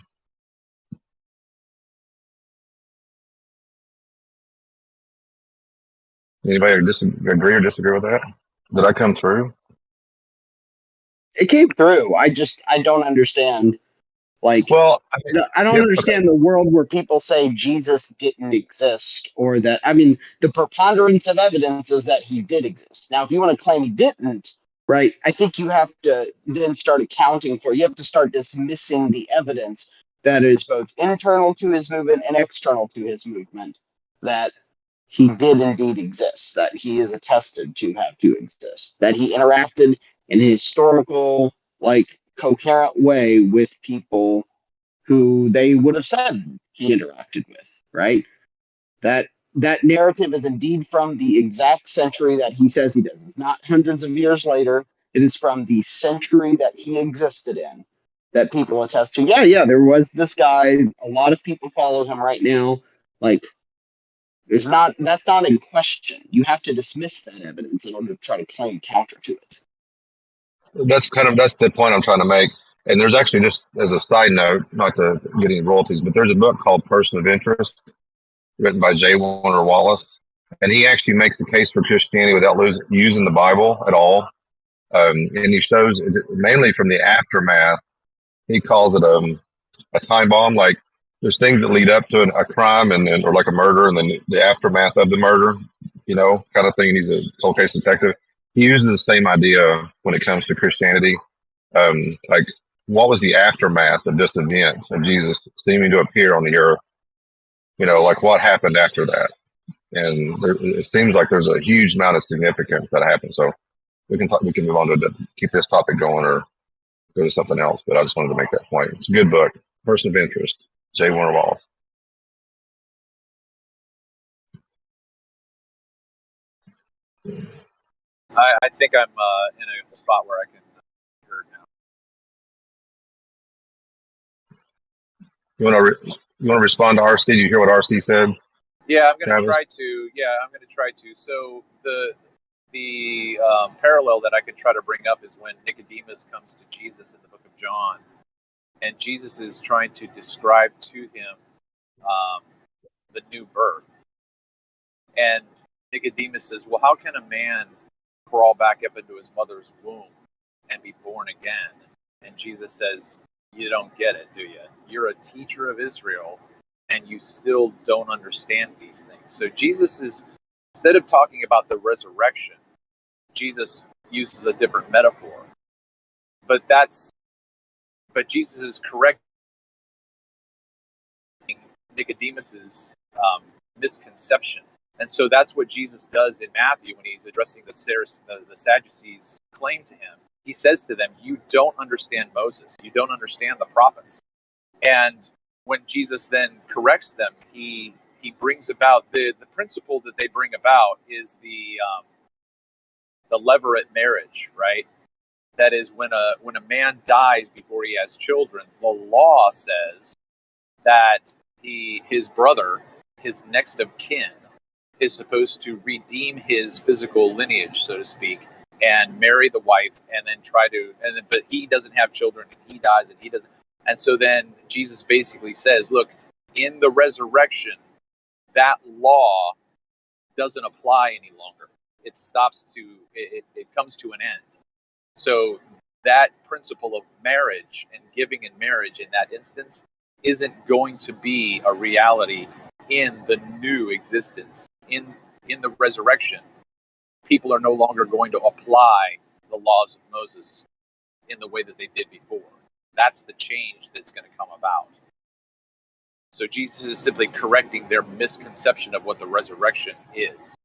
Anybody agree or disagree with that? Did I come through? It came through. I don't understand. Like, well, I don't understand the world where people say Jesus didn't exist, or that, the preponderance of evidence is that he did exist. Now, if you want to claim he didn't, right, I think you have to then start accounting for, you have to start dismissing the evidence that is both internal to his movement and external to his movement, that he did indeed exist, that he is attested to have to exist, that he interacted in a historical, coherent way with people who they would have said he interacted with, right? That narrative is indeed from the exact century that he says he does. It's not hundreds of years later. It is from the century that he existed in that people attest to. Yeah, there was this guy. A lot of people follow him right now. That's not in question. You have to dismiss that evidence in order to try to claim counter to it. That's the point I'm trying to make. And there's actually, just as a side note, not to get any royalties, but there's a book called Person of Interest written by J. Warner Wallace. And he actually makes the case for Christianity without using the Bible at all. And he shows mainly from the aftermath. He calls it a time bomb. Like, there's things that lead up to a crime or like a murder, and then the aftermath of the murder, kind of thing. And he's a cold case detective. He uses the same idea when it comes to Christianity. Like, what was the aftermath of this event of Jesus seeming to appear on the earth? Like, what happened after that? And it seems like there's a huge amount of significance that happened. So we can move on to keep this topic going or go to something else. But I just wanted to make that point. It's a good book, Person of Interest, J. Warner Wallace. I think I'm in a spot where I can hear now. You want to respond to RC? Did you hear what RC said? Yeah, I'm going to try to. So the parallel that I could try to bring up is when Nicodemus comes to Jesus in the book of John, and Jesus is trying to describe to him the new birth. And Nicodemus says, well, how can a man crawl back up into his mother's womb and be born again? And Jesus says, you don't get it, do you? You're a teacher of Israel, and you still don't understand these things. So Jesus is, instead of talking about the resurrection, Jesus uses a different metaphor. But Jesus is correcting Nicodemus's misconception. And so that's what Jesus does in Matthew when he's addressing the Sadducees' claim to him. He says to them, you don't understand Moses. You don't understand the prophets. And when Jesus then corrects them, he brings about the principle that they bring about is the levirate marriage, right? That is, when a man dies before he has children, the law says that his brother, his next of kin, is supposed to redeem his physical lineage, so to speak, and marry the wife, and then but he doesn't have children, and he dies, and he doesn't. And so then Jesus basically says, look, in the resurrection, that law doesn't apply any longer. It comes to an end. So that principle of marriage and giving in marriage in that instance isn't going to be a reality in the new existence, in the resurrection, people are no longer going to apply the laws of Moses in the way that they did before. That's the change that's going to come about. So Jesus is simply correcting their misconception of what the resurrection is.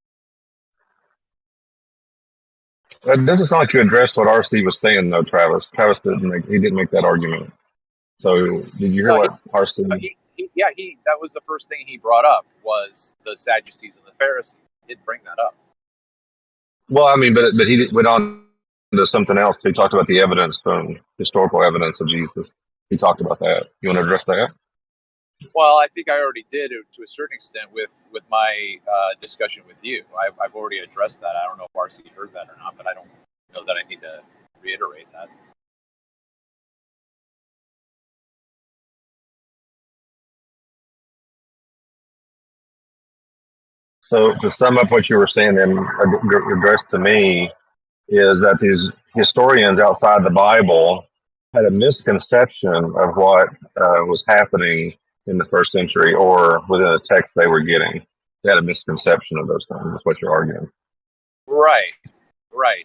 It doesn't sound like you addressed what RC was saying, though, Travis. Travis didn't make that argument. So did you hear what RC? That was the first thing he brought up was the Sadducees and the Pharisees. He did bring that up. Well, I mean, but he went on to something else. He talked about the evidence from historical evidence of Jesus. He talked about that. You want to address that? Well, I think I already did to a certain extent with my discussion with you. I've already addressed that. I don't know if RC heard that or not, but I don't know that I need to reiterate that. So to sum up what you were saying, then addressed to me, is that these historians outside the Bible had a misconception of what was happening in the first century or within a text they were getting. They had a misconception of those things. That's what you're arguing. Right.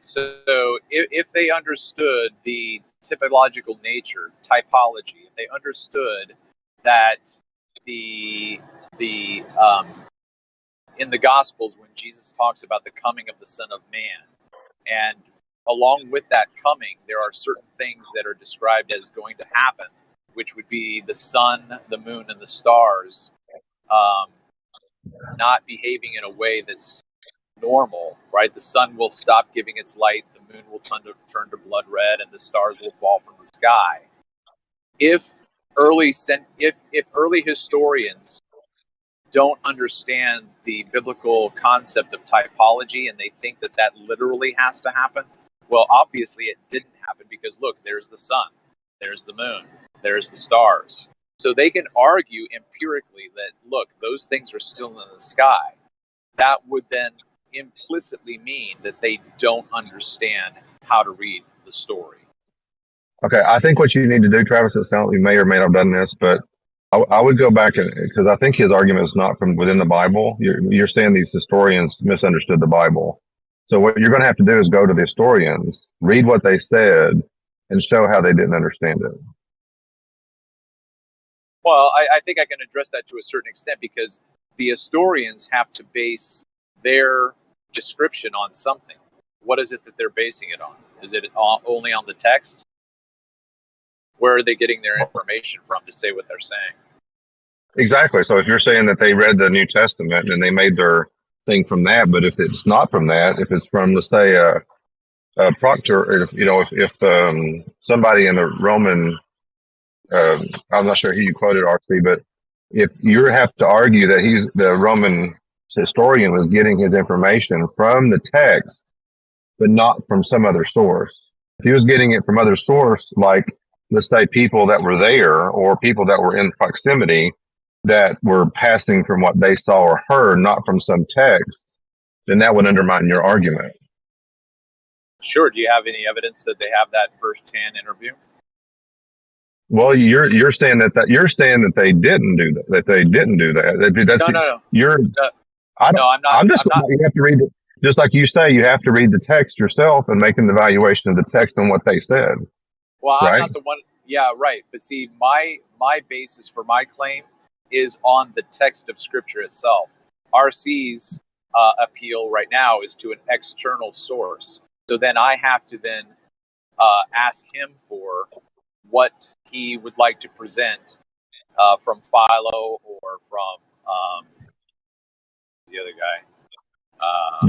So if they understood the typological nature, typology, if they understood that in the Gospels when Jesus talks about the coming of the Son of Man, and along with that coming, there are certain things that are described as going to happen, which would be the sun, the moon, and the stars not behaving in a way that's normal, right? The sun will stop giving its light, the moon will turn to blood red, and the stars will fall from the sky. If early historians don't understand the biblical concept of typology and they think that literally has to happen, well, obviously it didn't happen because, look, there's the sun, there's the moon, there's the stars. So they can argue empirically that, look, those things are still in the sky. That would then implicitly mean that they don't understand how to read the story. Okay, I think what you need to do, Travis, it sounds like you may or may not have done this, but I would go back because I think his argument is not from within the Bible. You're saying these historians misunderstood the Bible. So what you're going to have to do is go to the historians, read what they said, and show how they didn't understand it. Well, I think I can address that to a certain extent because the historians have to base their description on something. What is it that they're basing it on? Is it only on the text? Where are they getting their information from to say what they're saying? Exactly. So if you're saying that they read the New Testament and they made their thing from that, but if it's not from that, if it's from, let's say, a proctor, if somebody in the Roman, I'm not sure who you quoted, RC, but if you have to argue that the Roman historian was getting his information from the text, but not from some other source. If he was getting it from other source, like, let's say, people that were there or people that were in proximity that were passing from what they saw or heard, not from some text, then that would undermine your argument. Sure. Do you have any evidence that they have that first-hand interview? Well, you're saying that they didn't do that. That they didn't do that. That's, no. I'm not. You have to read it. Just like you say, you have to read the text yourself and make an evaluation of the text and what they said. Well, I'm right? not the one. Yeah, right. But see, my basis for my claim is on the text of Scripture itself. RC's appeal right now is to an external source. So then I have to ask him for what he would like to present from Philo or from the other guy,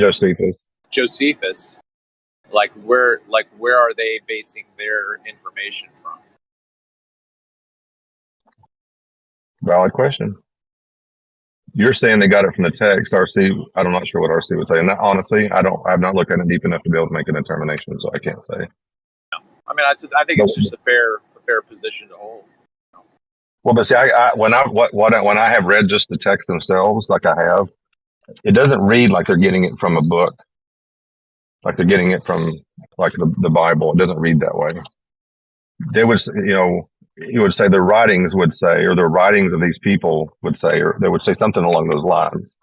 Josephus. Like where are they basing their information from? Valid question. You're saying they got it from the text. RC, I'm not sure what RC would say. And that, honestly, I've not looked at it deep enough to be able to make a determination, so I can't say. No. I mean, I think it's just a fair position to hold. Well, but see, when I have read just the text themselves, like I have, it doesn't read like they're getting it from a book, like they're getting it from like the Bible. It doesn't read that way. There was, you would say the writings would say, or the writings of these people would say, or they would say something along those lines.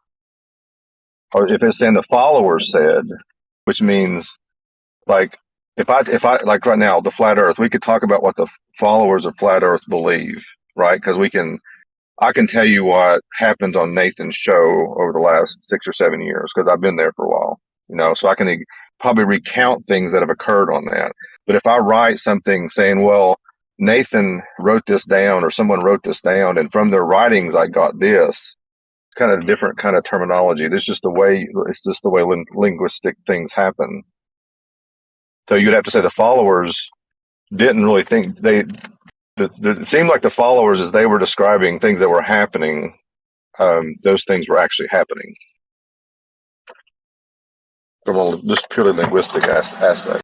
Or if it's saying the followers said, which means like if I like right now the flat Earth, we could talk about what the followers of flat Earth believe, right? Because I can tell you what happens on Nathan's show over the last 6 or 7 years because I've been there for a while, so I can probably recount things that have occurred on that. But if I write something saying, well, Nathan wrote this down or someone wrote this down and from their writings I got this, kind of different kind of terminology. It's just the way linguistic things happen. So you'd have to say the followers didn't really think it seemed like the followers, as they were describing things that were happening, those things were actually happening from a just purely linguistic aspect.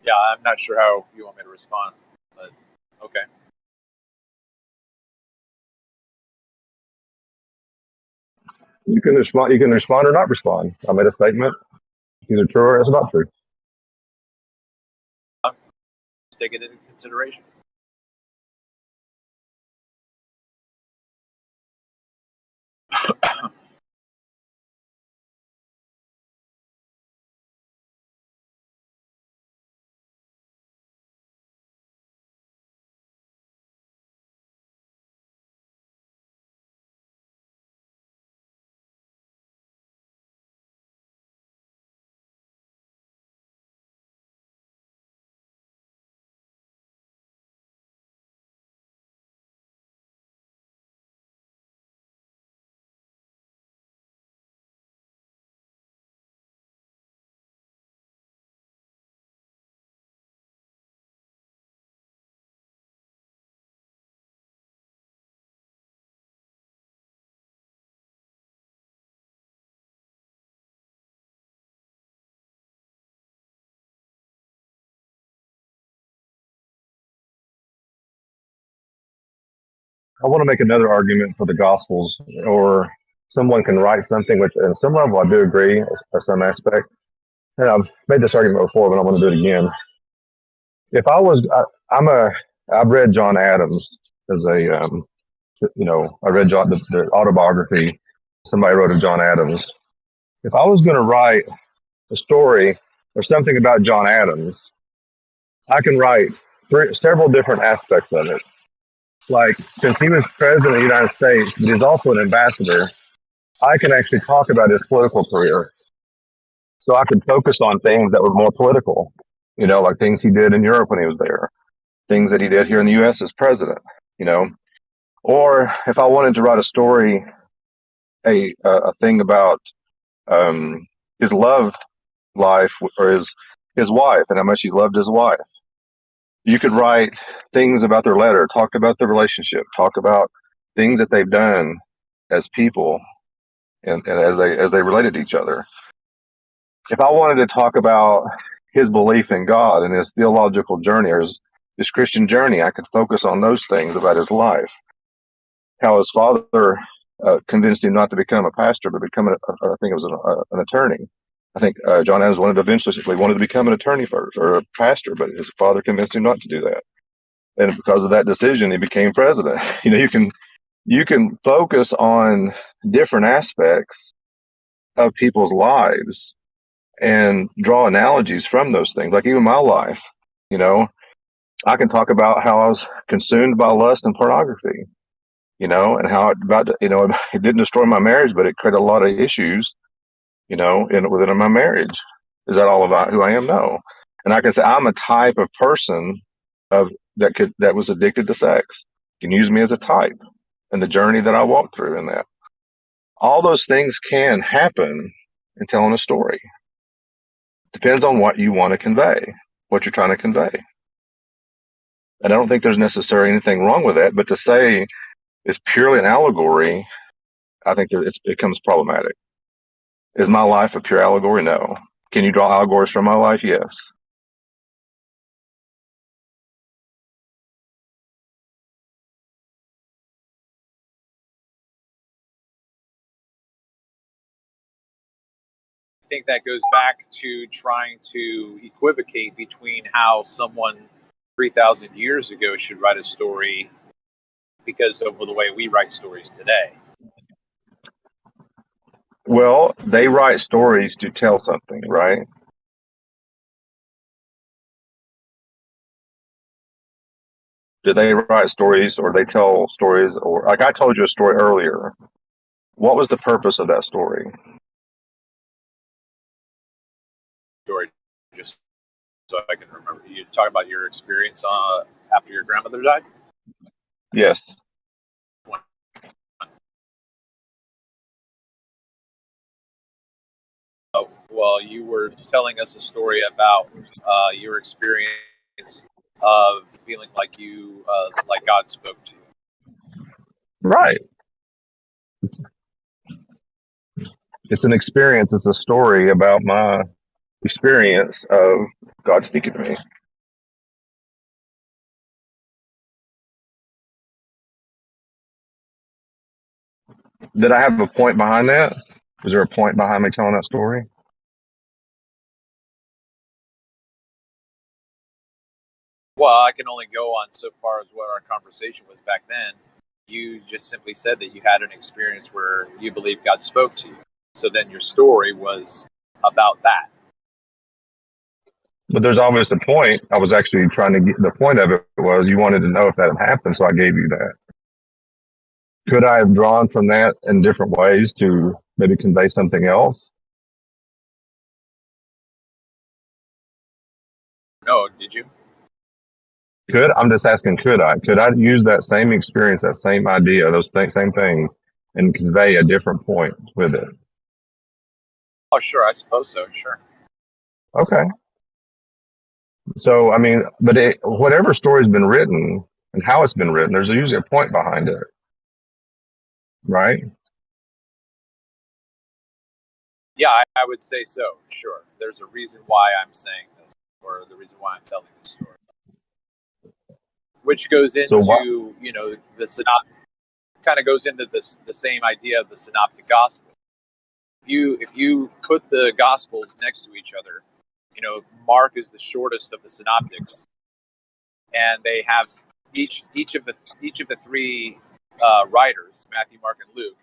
Yeah, I'm not sure how you want me to respond, but okay. You can respond. You can respond or not respond. I made a statement. It's either true or it's not true. Just take it into consideration. I want to make another argument for the Gospels, or someone can write something which, at some level, I do agree at some aspect. And I've made this argument before, but I want to do it again. If I was, I've read John Adams as a, I read the autobiography somebody wrote of John Adams. If I was going to write a story or something about John Adams, I can write several different aspects of it. Like, since he was president of the United States, but he's also an ambassador, I can actually talk about his political career. So I could focus on things that were more political, like things he did in Europe when he was there, things that he did here in the U.S. as president, Or if I wanted to write a story, a thing about his love life or his wife and how much he loved his wife, you could write things about their letter, talk about the relationship, talk about things that they've done as people and as they related to each other. If I wanted to talk about his belief in God and his theological journey or his Christian journey, I could focus on those things about his life. How his father convinced him not to become a pastor, but become, I think it was an attorney. I think John Adams wanted to become an attorney first or a pastor, but his father convinced him not to do that. And because of that decision, he became president. You can focus on different aspects of people's lives and draw analogies from those things. Like even my life, I can talk about how I was consumed by lust and pornography, and how it didn't destroy my marriage, but it created a lot of issues, within my marriage. Is that all about who I am? No. And I can say I'm a type of person that was addicted to sex. You can use me as a type and the journey that I walked through in that. All those things can happen in telling a story. Depends on what you want to convey, what you're trying to convey. And I don't think there's necessarily anything wrong with that, but to say it's purely an allegory, I think that it becomes problematic. Is my life a pure allegory? No. Can you draw allegories from my life? Yes. think that goes back to trying to equivocate between how someone 3,000 years ago should write a story because of the way we write stories today. Well, they write stories to tell something, right? Do they write stories, or they tell stories, or like I told you a story earlier? What was the purpose of that story? Story, just so I can remember. You talk about your experience after your grandmother died? Yes. Well, you were telling us a story about your experience of feeling like you, like God spoke to you. Right. It's an experience. It's a story about my experience of God speaking to me. Did I have a point behind that? Was there a point behind me telling that story? Well, I can only go on so far as what our conversation was back then. You just simply said that you had an experience where you believed God spoke to you. So then your story was about that. But there's always a point. I was actually trying to get the point of it was you wanted to know if that had happened, so I gave you that. Could I have drawn from that in different ways to maybe convey something else? No, did you? Could I'm just asking, could I use that same experience, that same idea, those same things, and convey a different point with it? Oh, sure. I suppose so. Sure. Okay. So, I mean, but whatever story's been written and how it's been written, there's usually a point behind it, right? Yeah, I would say so. Sure. There's a reason why I'm saying this, or the reason why I'm telling this story, which goes into, you know, the synoptic, kind of goes into the same idea of the synoptic gospel. If you put the gospels next to each other, you know, Mark is the shortest of the synoptics, and they have each of the three writers, Matthew, Mark, and Luke,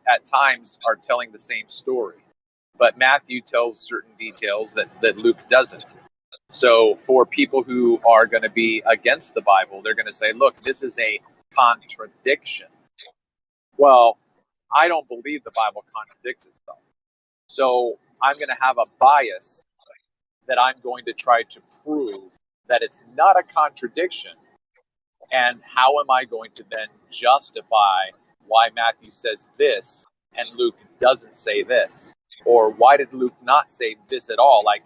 at times are telling the same story, but Matthew tells certain details that Luke doesn't. So for people who are going to be against the Bible, they're going to say, look, this is a contradiction. Well, I don't believe the Bible contradicts itself. So I'm going to have a bias that I'm going to try to prove that it's not a contradiction. And how am I going to then justify why Matthew says this and Luke doesn't say this? Or why did Luke not say this at all? Like,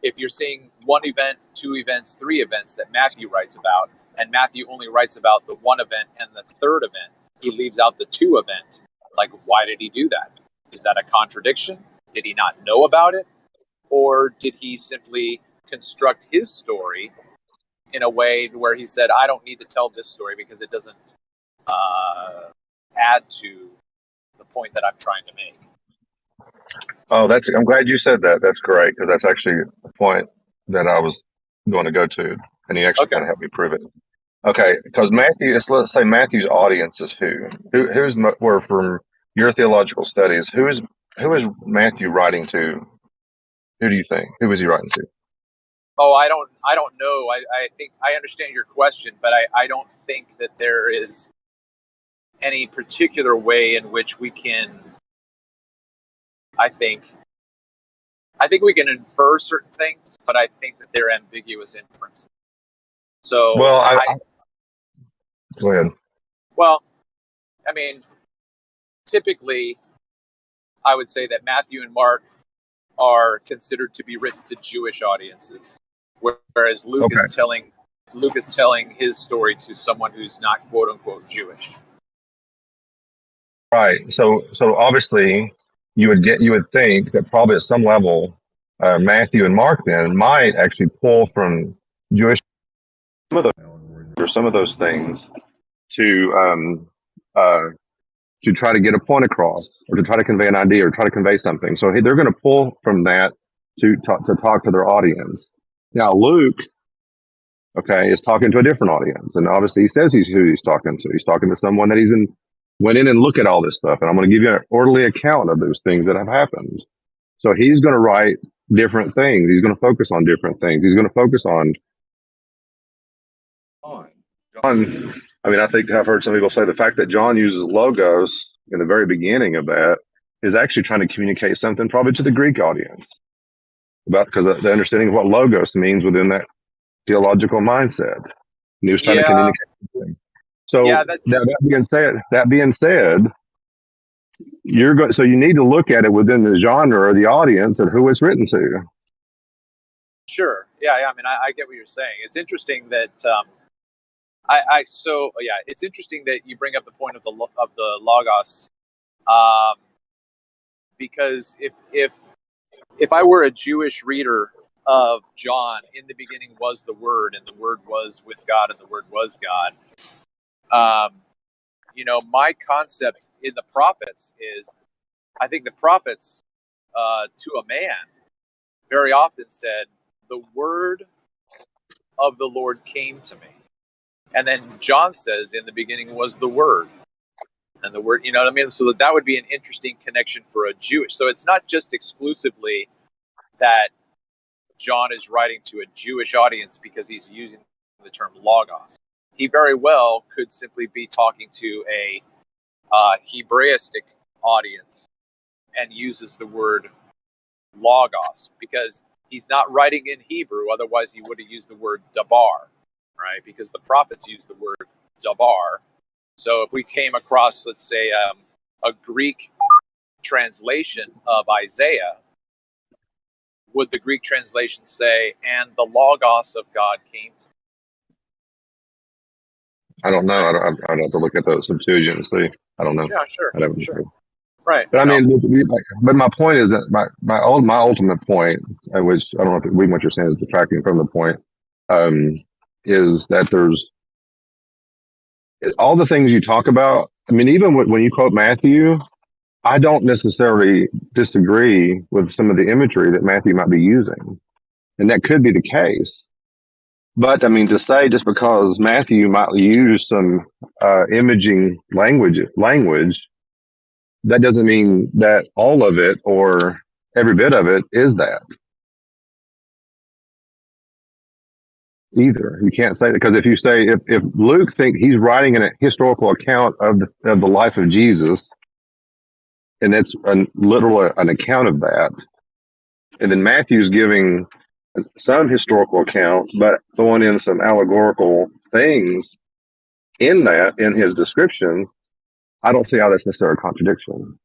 if you're seeing one event, two events, three events that Matthew writes about, and Matthew only writes about the one event and the third event, he leaves out the two event. Like, why did he do that? Is that a contradiction? Did he not know about it? Or did he simply construct his story in a way where he said, I don't need to tell this story because it doesn't add to the point that I'm trying to make? Oh, I'm glad you said that. That's great, because that's actually the point that I was going to go to, and he actually kind of helped me prove it. Okay, because let's say Matthew's audience is who's where from your theological studies, who is Matthew writing to? Who do you think? Who was he writing to? Oh, I don't know. I think I understand your question, but I don't think that there is any particular way in which we can. I think we can infer certain things, but I think that they're ambiguous inferences. So, well, go ahead. Well, I mean, typically, I would say that Matthew and Mark are considered to be written to Jewish audiences, whereas Luke is telling his story to someone who's not quote unquote Jewish. Right. So obviously, you would think that probably at some level, Matthew and Mark then might actually pull from Jewish some of those things to to try to get a point across, or to try to convey an idea, or try to convey something. So they're going to pull from that to talk to their audience. Now Luke, okay, is talking to a different audience, and obviously he says who he's talking to. He's talking to someone that went in and look at all this stuff, and I'm going to give you an orderly account of those things that have happened. So he's going to write different things. He's going to focus on different things. He's going to focus on. I mean, I think I've heard some people say the fact that John uses logos in the very beginning of that is actually trying to communicate something probably to the Greek audience because the understanding of what logos means within that theological mindset. And he was trying to communicate something. So that being said, so you need to look at it within the genre or the audience and who it's written to. Sure. Yeah. I mean, I get what you're saying. It's interesting that it's interesting that you bring up the point of the logos, because if I were a Jewish reader of John, in the beginning was the Word, and the Word was with God, and the Word was God. My concept in the prophets is, I think the prophets, to a man, very often said, "The word of the Lord came to me." And then John says, in the beginning was the Word. And the Word, you know what I mean? So that would be an interesting connection for a Jewish. So it's not just exclusively that John is writing to a Jewish audience because he's using the term logos. He very well could simply be talking to a Hebraistic audience and uses the word logos because he's not writing in Hebrew. Otherwise, he would have used the word dabar. Right, because the prophets use the word dabar. So if we came across, let's say, a Greek translation of Isaiah, would the Greek translation say, "And the logos of God came to me"? I don't know. I'd have to look at the Septuagint and see. I don't know. Yeah, sure. Sure. Right. But I mean, but my point is that my ultimate point, which I don't know if what you're saying is detracting from the point, is that there's all the things you talk about. I mean, even when you quote Matthew, I don't necessarily disagree with some of the imagery that Matthew might be using, and that could be the case. But I mean, to say just because Matthew might use some imaging language, that doesn't mean that all of it or every bit of it is that. Either. You can't say that, because if you say if Luke think he's writing a historical account of the life of Jesus, and it's an account of that, and then Matthew's giving some historical accounts, but throwing in some allegorical things in his description, I don't see how that's necessarily a contradiction,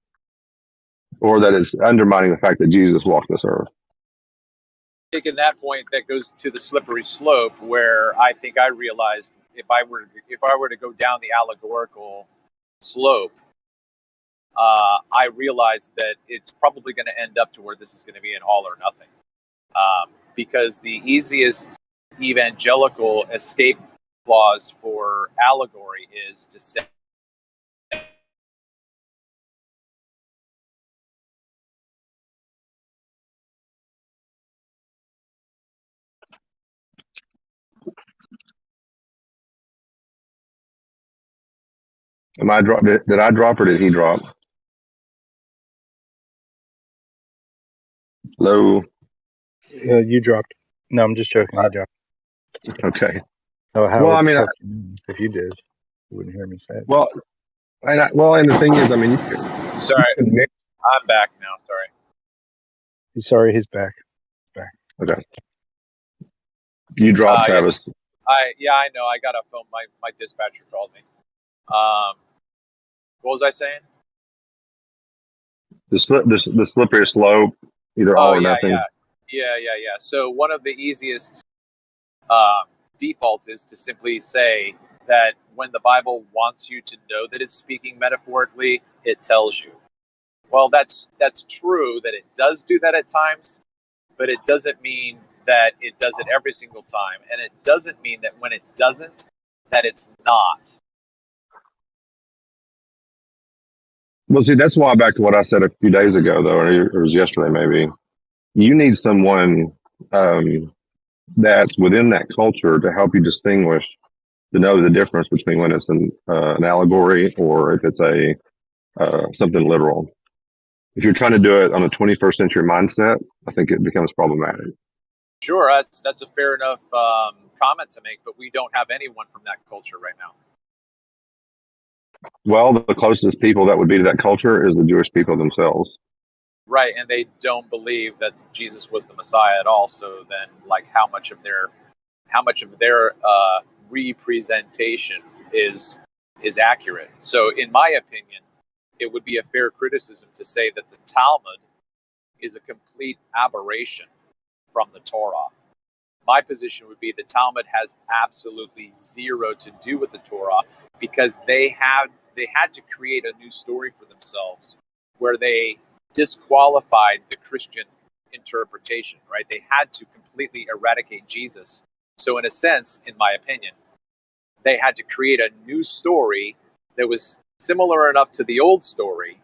or that it's undermining the fact that Jesus walked this earth. Taking that point, that goes to the slippery slope where I think I realized if I were to go down the allegorical slope, I realized that it's probably going to end up to where this is going to be an all or nothing, because the easiest evangelical escape clause for allegory is to say, Did I drop or did he drop? Hello? You dropped. No, I'm just joking. You dropped. Okay. Oh, how? Well, I mean, if you did, you wouldn't hear me say it. Well, and the thing is, I mean, sorry, I'm back now. Sorry. Sorry, he's back. Okay. You dropped, Travis. Yeah, I know. I got a phone. My dispatcher called me. What was I saying? The slippery slope, either all or nothing. Yeah. So one of the easiest defaults is to simply say that when the Bible wants you to know that it's speaking metaphorically, it tells you. Well, that's true that it does do that at times, but it doesn't mean that it does it every single time, and it doesn't mean that when it doesn't, that it's not. Well, see, that's why back to what I said a few days ago, though, or it was yesterday, maybe. You need someone that's within that culture to help you distinguish, to know the difference between when it's an allegory or if it's a something literal. If you're trying to do it on a 21st century mindset, I think it becomes problematic. Sure, that's a fair enough comment to make, but we don't have anyone from that culture right now. Well, the closest people that would be to that culture is the Jewish people themselves. Right, and they don't believe that Jesus was the Messiah at all. So then, like, how much of their representation is accurate? So, in my opinion, it would be a fair criticism to say that the Talmud is a complete aberration from the Torah. My position would be the Talmud has absolutely zero to do with the Torah, because they had to create a new story for themselves where they disqualified the Christian interpretation, right? They had to completely eradicate Jesus. So in a sense, in my opinion, they had to create a new story that was similar enough to the old story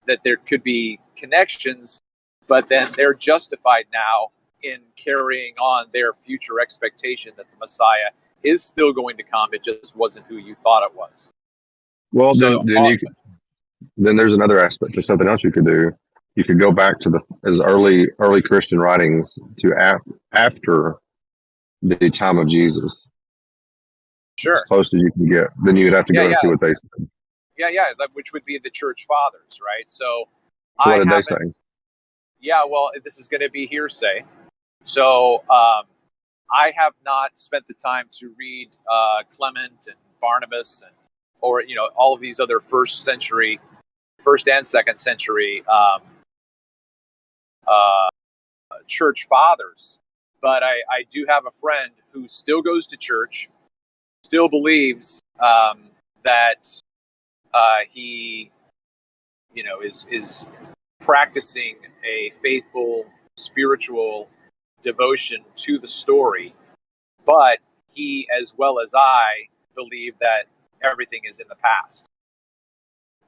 that there could be connections, but then they're justified now in carrying on their future expectation that the Messiah is still going to come. It just wasn't who you thought it was. Well, So, then there's another aspect to something else you could do. You could go back to as early Christian writings to after the time of Jesus. sure. As close as you can get. Then you'd have to go and see what they said. Yeah, which would be the church fathers, right? So what did they say? Yeah, well, this is going to be hearsay. So I have not spent the time to read Clement and Barnabas or all of these other first and second century church fathers. But I do have a friend who still goes to church, still believes that he is practicing a faithful spiritual devotion to the story, but he, as well as I, believe that everything is in the past.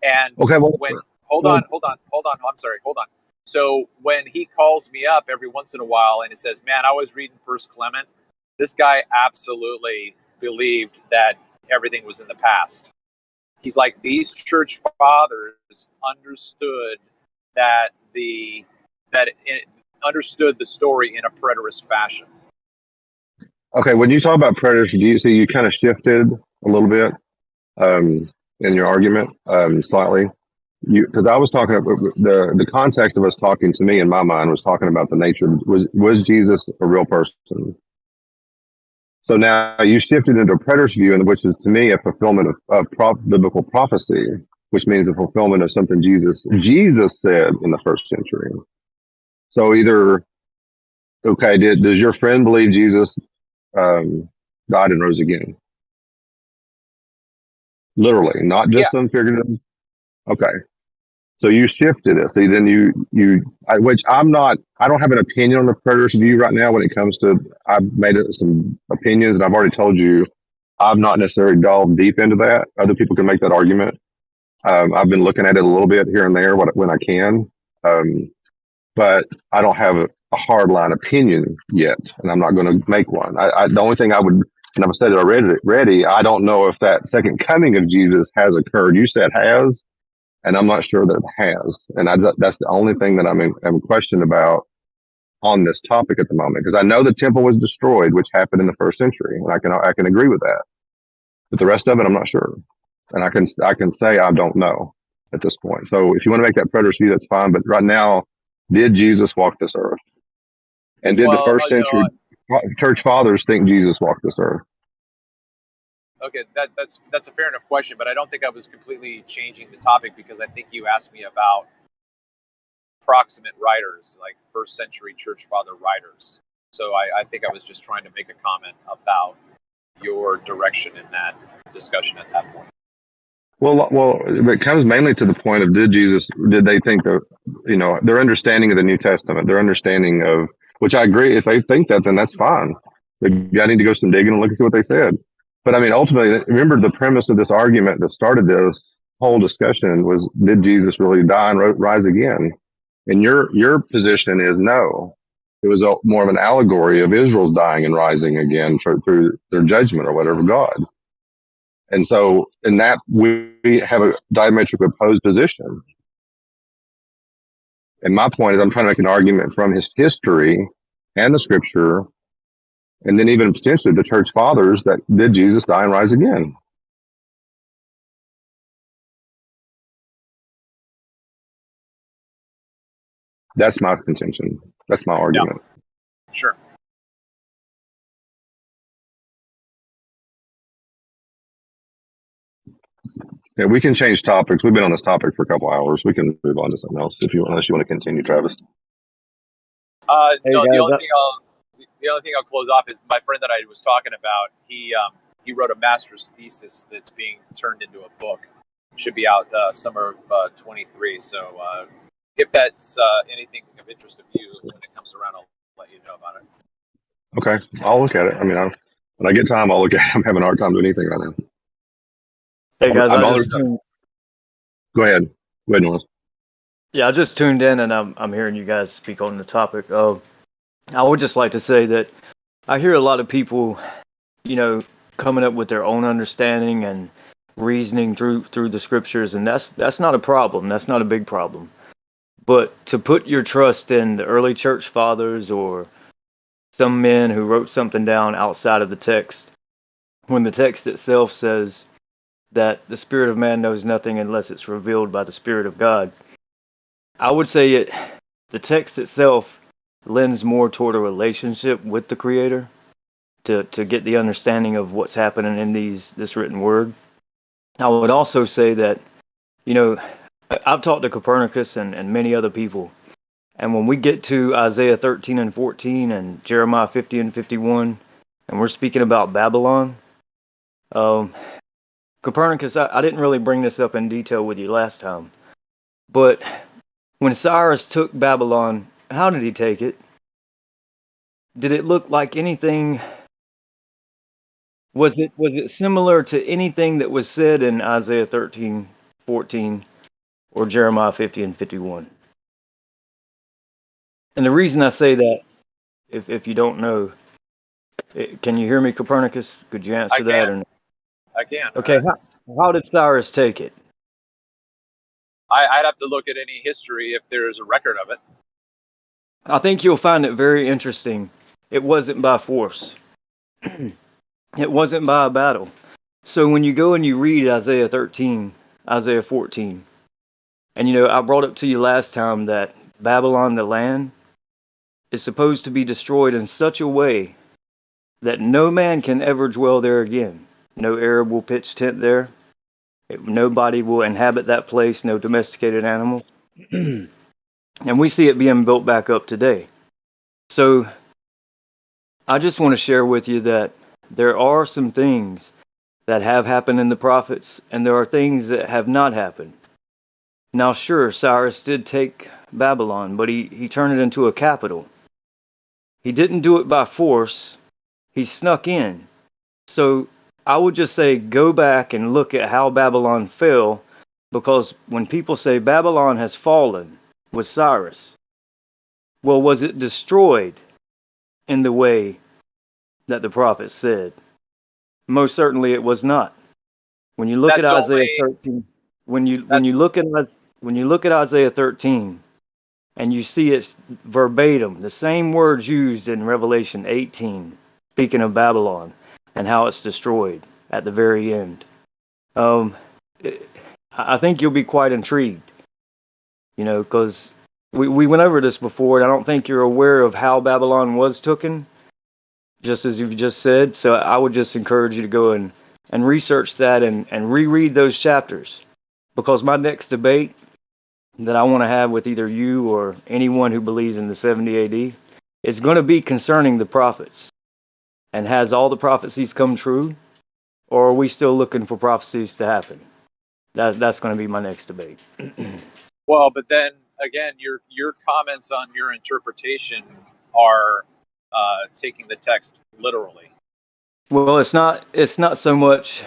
And okay, well, hold on. I'm sorry, hold on. So when he calls me up every once in a while and he says, "Man, I was reading First Clement," this guy absolutely believed that everything was in the past. He's like, these church fathers understood understood the story in a preterist fashion. Okay, when you talk about preterists, do you see you kind of shifted a little bit in your argument slightly? Because I was talking about the context of us talking, to me in my mind, was talking about the nature. Was Jesus a real person? So now you shifted into a preterist view, which is to me a fulfillment of biblical prophecy, which means the fulfillment of something Jesus said in the first century. So either, okay, does your friend believe Jesus died and rose again? Literally, not just some figurative. Okay. So you shifted it. So then which I'm not, I don't have an opinion on the preterist view right now when it comes to, I've made some opinions and I've already told you, I've not necessarily delved deep into that. Other people can make that argument. I've been looking at it a little bit here and there when I can. But I don't have a hardline opinion yet, and I'm not going to make one. The only thing I would, and I've said it already, I don't know if that second coming of Jesus has occurred. You said has, and I'm not sure that it has. And that's the only thing that I'm questioned about on this topic at the moment, because I know the temple was destroyed, which happened in the first century, and I can agree with that. But the rest of it, I'm not sure, and I can say I don't know at this point. So if you want to make that preterist view, that's fine. But right now, did Jesus walk this earth? And did the first century church fathers think Jesus walked this earth? Okay, that's a fair enough question, but I don't think I was completely changing the topic, because I think you asked me about proximate writers, like first century church father writers. So I think I was just trying to make a comment about your direction in that discussion at that point. Well, it comes mainly to the point of did they think their understanding of the New Testament, their understanding of, which I agree, if they think that, then that's fine. I need to go some digging and look and see what they said. But I mean, ultimately, remember the premise of this argument that started this whole discussion was, did Jesus really die and rise again? And your position is no. It was more of an allegory of Israel's dying and rising again through their judgment or whatever God. And so in that, we have a diametrically opposed position. And my point is, I'm trying to make an argument from his history and the scripture, and then even potentially the church fathers, that did Jesus die and rise again? That's my contention. That's my argument. Yeah, sure. Yeah, we can change topics. We've been on this topic for a couple hours. We can move on to something else unless you want to continue, Travis. Hey, No, guys, the only thing I'll close off is my friend that I was talking about. He wrote a master's thesis that's being turned into a book. Should be out summer of 23. So if that's anything of interest of you when it comes around, I'll let you know about it. Okay, I'll look at it. I mean, when I get time, I'll look at it. I'm having a hard time doing anything right now. Hey guys, Go ahead. Go ahead, Norris. I just tuned in and I'm hearing you guys speak on the topic. I would just like to say that I hear a lot of people, coming up with their own understanding and reasoning through the scriptures, and that's not a problem. That's not a big problem. But to put your trust in the early church fathers or some men who wrote something down outside of the text, when the text itself says that the spirit of man knows nothing unless it's revealed by the Spirit of God, I would say the text itself lends more toward a relationship with the Creator to get the understanding of what's happening in this written word. I would also say that, I've talked to Copernicus and many other people, and when we get to Isaiah 13 and 14 and Jeremiah 50 and 51, and we're speaking about Babylon, Copernicus, I didn't really bring this up in detail with you last time, but when Cyrus took Babylon, how did he take it? Did it look like anything? Was it similar to anything that was said in Isaiah 13, 14, or Jeremiah 50 and 51? And the reason I say that, if you don't know, can you hear me, Copernicus? Could you answer that? I can. Okay, how did Cyrus take it? I'd have to look at any history if there's a record of it. I think you'll find it very interesting. It wasn't by force. It wasn't by a battle. So when you go and you read Isaiah 13, Isaiah 14, and I brought up to you last time that Babylon, the land, is supposed to be destroyed in such a way that no man can ever dwell there again. No Arab will pitch tent there. Nobody will inhabit that place, no domesticated animal. And we see it being built back up today. So I just want to share with you that there are some things that have happened in the prophets, and there are things that have not happened. Now, sure, Cyrus did take Babylon, but he turned it into a capital. He didn't do it by force. He snuck in. So I would just say go back and look at how Babylon fell, because when people say Babylon has fallen with Cyrus, well, was it destroyed in the way that the prophet said? Most certainly it was not. When you look at Isaiah 13, when you look at Isaiah 13 and you see it's verbatim, the same words used in Revelation 18, speaking of Babylon and how it's destroyed at the very end. I think you'll be quite intrigued, because we went over this before, and I don't think you're aware of how Babylon was taken, just as you've just said. So I would just encourage you to go and research that and reread those chapters, because my next debate that I want to have with either you or anyone who believes in the 70 AD is going to be concerning the prophets. And has all the prophecies come true, or are we still looking for prophecies to happen? That's going to be my next debate. Well, but then again, your comments on your interpretation are taking the text literally. Well, it's not so much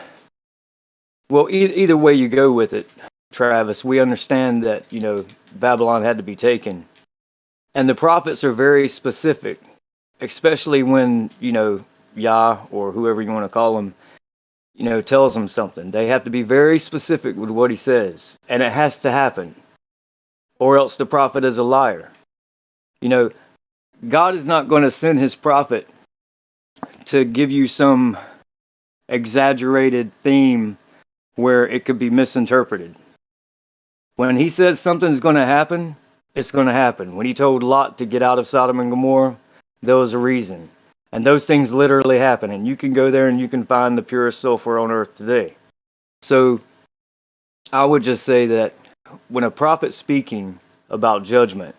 Well, either way you go with it, Travis, we understand that, Babylon had to be taken. And the prophets are very specific, especially when, Yah, or whoever you want to call him, tells them something. They have to be very specific with what he says. And it has to happen. Or else the prophet is a liar. God is not going to send his prophet to give you some exaggerated theme where it could be misinterpreted. When he says something's going to happen, it's going to happen. When he told Lot to get out of Sodom and Gomorrah, there was a reason. And those things literally happen. And you can go there and you can find the purest sulfur on earth today. So I would just say that when a prophet's speaking about judgment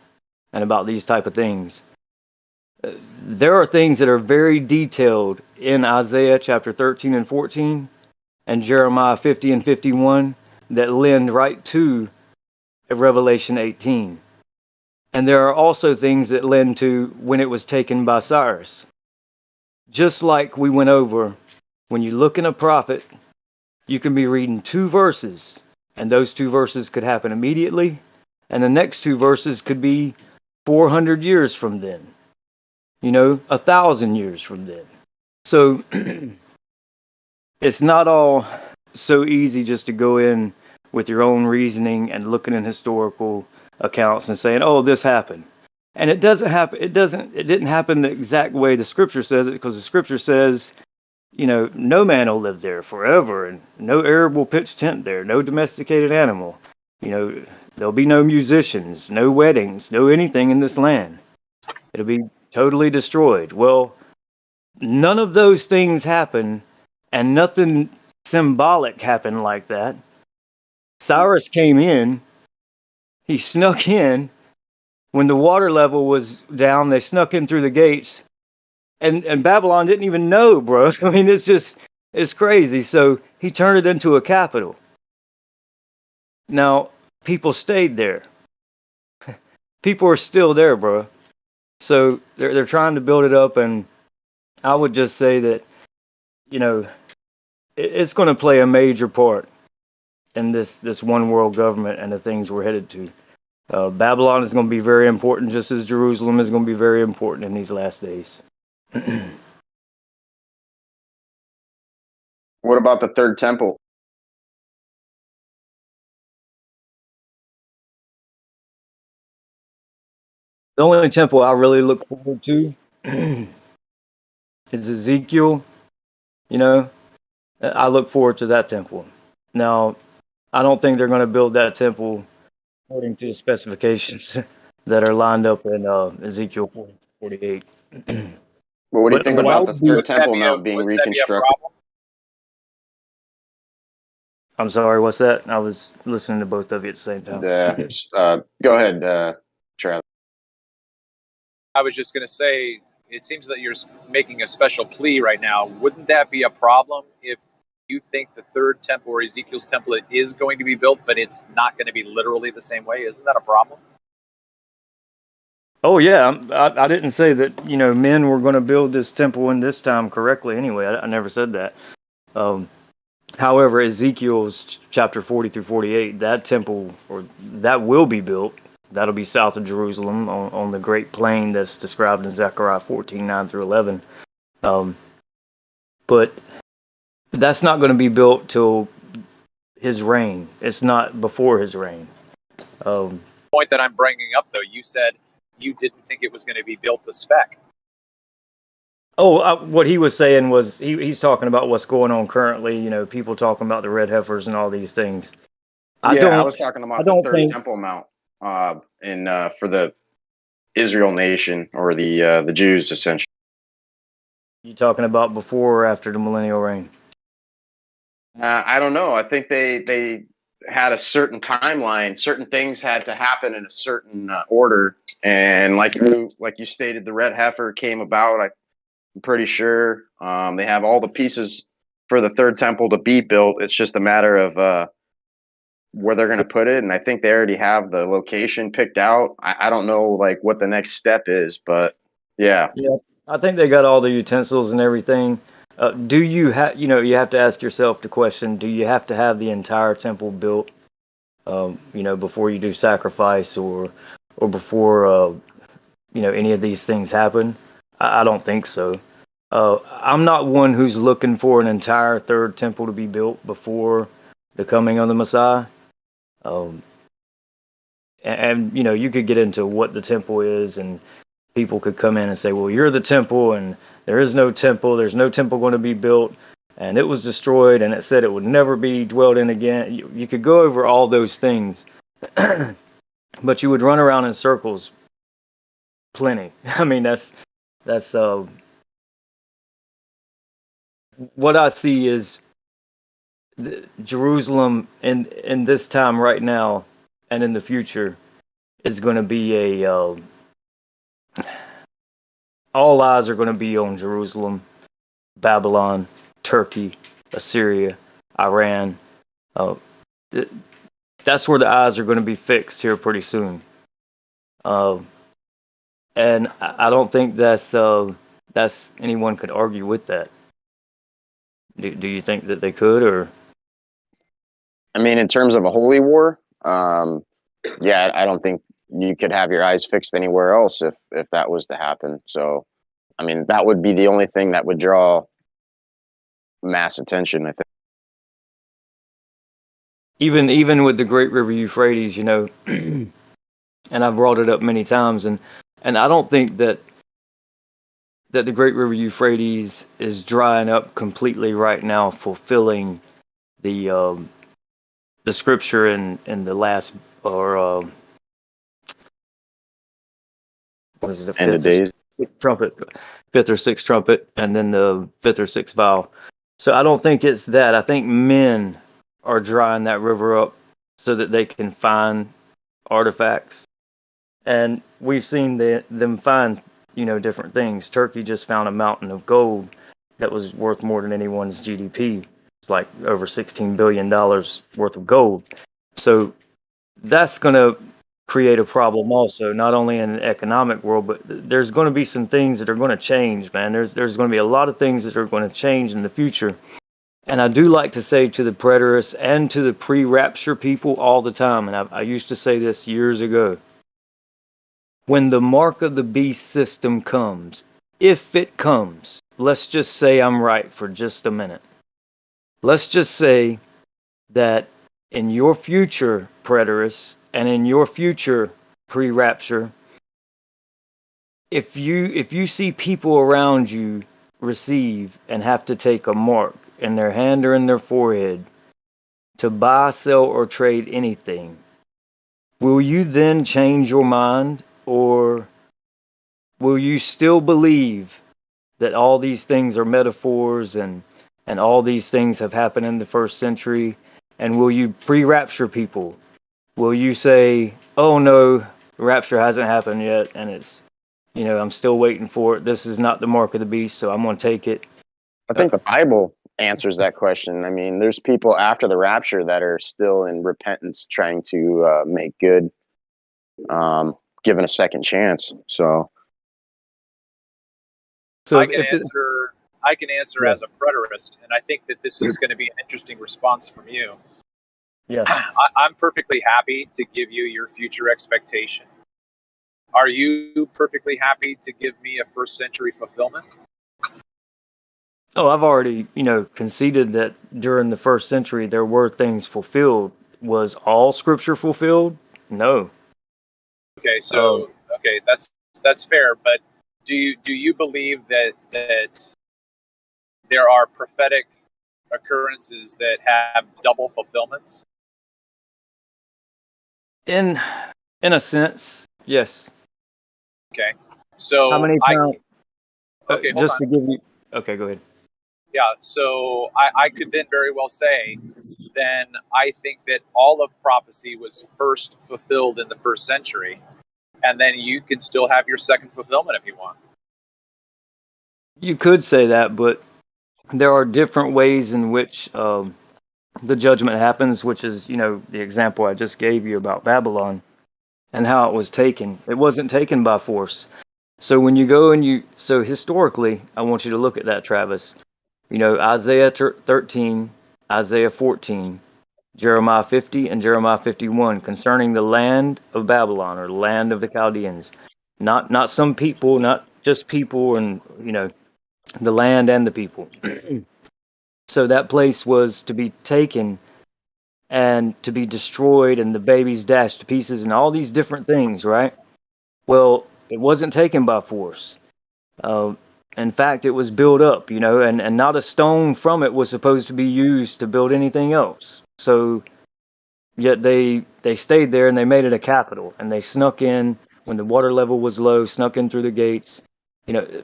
and about these type of things, there are things that are very detailed in Isaiah chapter 13 and 14 and Jeremiah 50 and 51 that lend right to Revelation 18. And there are also things that lend to when it was taken by Cyrus. Just like we went over, when you look in a prophet, you can be reading 2 verses, and those 2 verses could happen immediately, and the next 2 verses could be 400 years from then. 1,000 years from then. So it's not all so easy just to go in with your own reasoning and looking in historical accounts and saying, "Oh, this happened," and it doesn't happen. It didn't happen the exact way the scripture says it, because the scripture says, no man will live there forever, and no Arab will pitch tent there, no domesticated animal. There'll be no musicians, no weddings, no anything in this land. It'll be totally destroyed. Well, none of those things happen, and nothing symbolic happened like that. Cyrus came in, he snuck in when the water level was down. They snuck in through the gates, and Babylon didn't even know, bro. I mean, it's crazy. So he turned it into a capital. Now, people stayed there. People are still there, bro. So they're trying to build it up, and I would just say that, it's going to play a major part in this one world government and the things we're headed to. Babylon is going to be very important, just as Jerusalem is going to be very important in these last days. What about the third temple? The only temple I really look forward to is Ezekiel. I look forward to that temple. Now, I don't think they're going to build that temple according to the specifications that are lined up in Ezekiel 48. Well, what do you think about the third temple that mount being reconstructed? I'm sorry, what's that? I was listening to both of you at the same time. Go ahead, Travis. I was just going to say, it seems that you're making a special plea right now. Wouldn't that be a problem if you think the third temple or Ezekiel's temple is going to be built, but it's not going to be literally the same way? Isn't that a problem? Oh, yeah. I didn't say that, men were going to build this temple in this time correctly anyway. I never said that. However, Ezekiel's chapter 40 through 48, that temple, or that will be built. That'll be south of Jerusalem on the great plain that's described in Zechariah 14, 9 through 11. But that's not going to be built till his reign. It's not before his reign. The point that I'm bringing up, though, you said you didn't think it was going to be built to spec. Oh, what he was saying was he's talking about what's going on currently. People talking about the red heifers and all these things. I was talking about the third temple mount for the Israel nation, or the Jews, essentially. You talking about before or after the millennial reign? I don't know. I think they had a certain timeline. Certain things had to happen in a certain order, and like you stated, the red heifer came about. I'm pretty sure they have all the pieces for the third temple to be built. It's just a matter of where they're going to put it, and I think they already have the location picked out. I don't know what the next step is, but yeah. I think they got all the utensils and everything. Do you have, you have to ask yourself the question, do you have to have the entire temple built, before you do sacrifice or before, any of these things happen? I don't think so. I'm not one who's looking for an entire third temple to be built before the coming of the Messiah. And you could get into what the temple is, and people could come in and say, well, you're the temple, and there is no temple. There's no temple going to be built, and it was destroyed, and it said it would never be dwelled in again. You could go over all those things, but you would run around in circles plenty. I mean, that's what I see is Jerusalem in this time right now and in the future is going to be all eyes are going to be on Jerusalem, Babylon, Turkey, Assyria, Iran. That's where the eyes are going to be fixed here pretty soon. And I don't think that's anyone could argue with that. Do you think that they could, or? I mean, in terms of a holy war, yeah, I don't think you could have your eyes fixed anywhere else if that was to happen. So, I mean, that would be the only thing that would draw mass attention, I think. Even with the Great River Euphrates, and I've brought it up many times, and I don't think that the Great River Euphrates is drying up completely right now, fulfilling the scripture in the last, or what is it, End of days trumpet, fifth or sixth trumpet, and then the fifth or sixth vial. So I don't think it's that. I think men are drying that river up so that they can find artifacts, and we've seen them find different things. Turkey just found a mountain of gold that was worth more than anyone's GDP. It's like over $16 billion worth of gold. So that's going to create a problem also, not only in an economic world, but there's going to be some things that are going to change, man. There's going to be a lot of things that are going to change in the future. And I do like to say to the preterists and to the pre-rapture people all the time, and I used to say this years ago, when the mark of the beast system comes, if it comes, let's just say I'm right for just a minute. Let's just say that in your future, preterists, and in your future, pre-rapture, if you see people around you receive and have to take a mark in their hand or in their forehead to buy, sell, or trade anything, will you then change your mind, or will you still believe that all these things are metaphors and all these things have happened in the first century? And will you pre-rapture people? Will you say, oh no, rapture hasn't happened yet, and it's, I'm still waiting for it. This is not the mark of the beast, so I'm going to take it. I think the Bible answers that question. I mean, there's people after the rapture that are still in repentance, trying to make good, given a second chance. So I can answer Yeah. as a preterist, and I think that this is going to be an interesting response from you. Yes. I'm perfectly happy to give you your future expectation. Are you perfectly happy to give me a first century fulfillment? Oh, I've already, conceded that during the first century there were things fulfilled. Was all scripture fulfilled? No. Okay, so okay, that's fair, but do you believe that there are prophetic occurrences that have double fulfillments? In a sense, yes. Okay, so How many times? Okay, hold just on. to give you. Okay, go ahead. Yeah, so I could then very well say, then I think that all of prophecy was first fulfilled in the first century, and then you could still have your second fulfillment if you want. You could say that, but there are different ways in which the judgment happens, which is, the example I just gave you about Babylon and how it was taken. It wasn't taken by force. So when you go and so historically, I want you to look at that, Travis. You know, Isaiah 13, Isaiah 14, Jeremiah 50, and Jeremiah 51 concerning the land of Babylon, or the land of the Chaldeans. Not some people, not just people, and you know, the land and the people. So that place was to be taken and to be destroyed, and the babies dashed to pieces, and all these different things, right? Well, it wasn't taken by force. Uh, in fact, it was built up, you know, and not a stone from it was supposed to be used to build anything else. So yet they stayed there and they made it a capital, and they snuck in when the water level was low, snuck in through the gates. You know,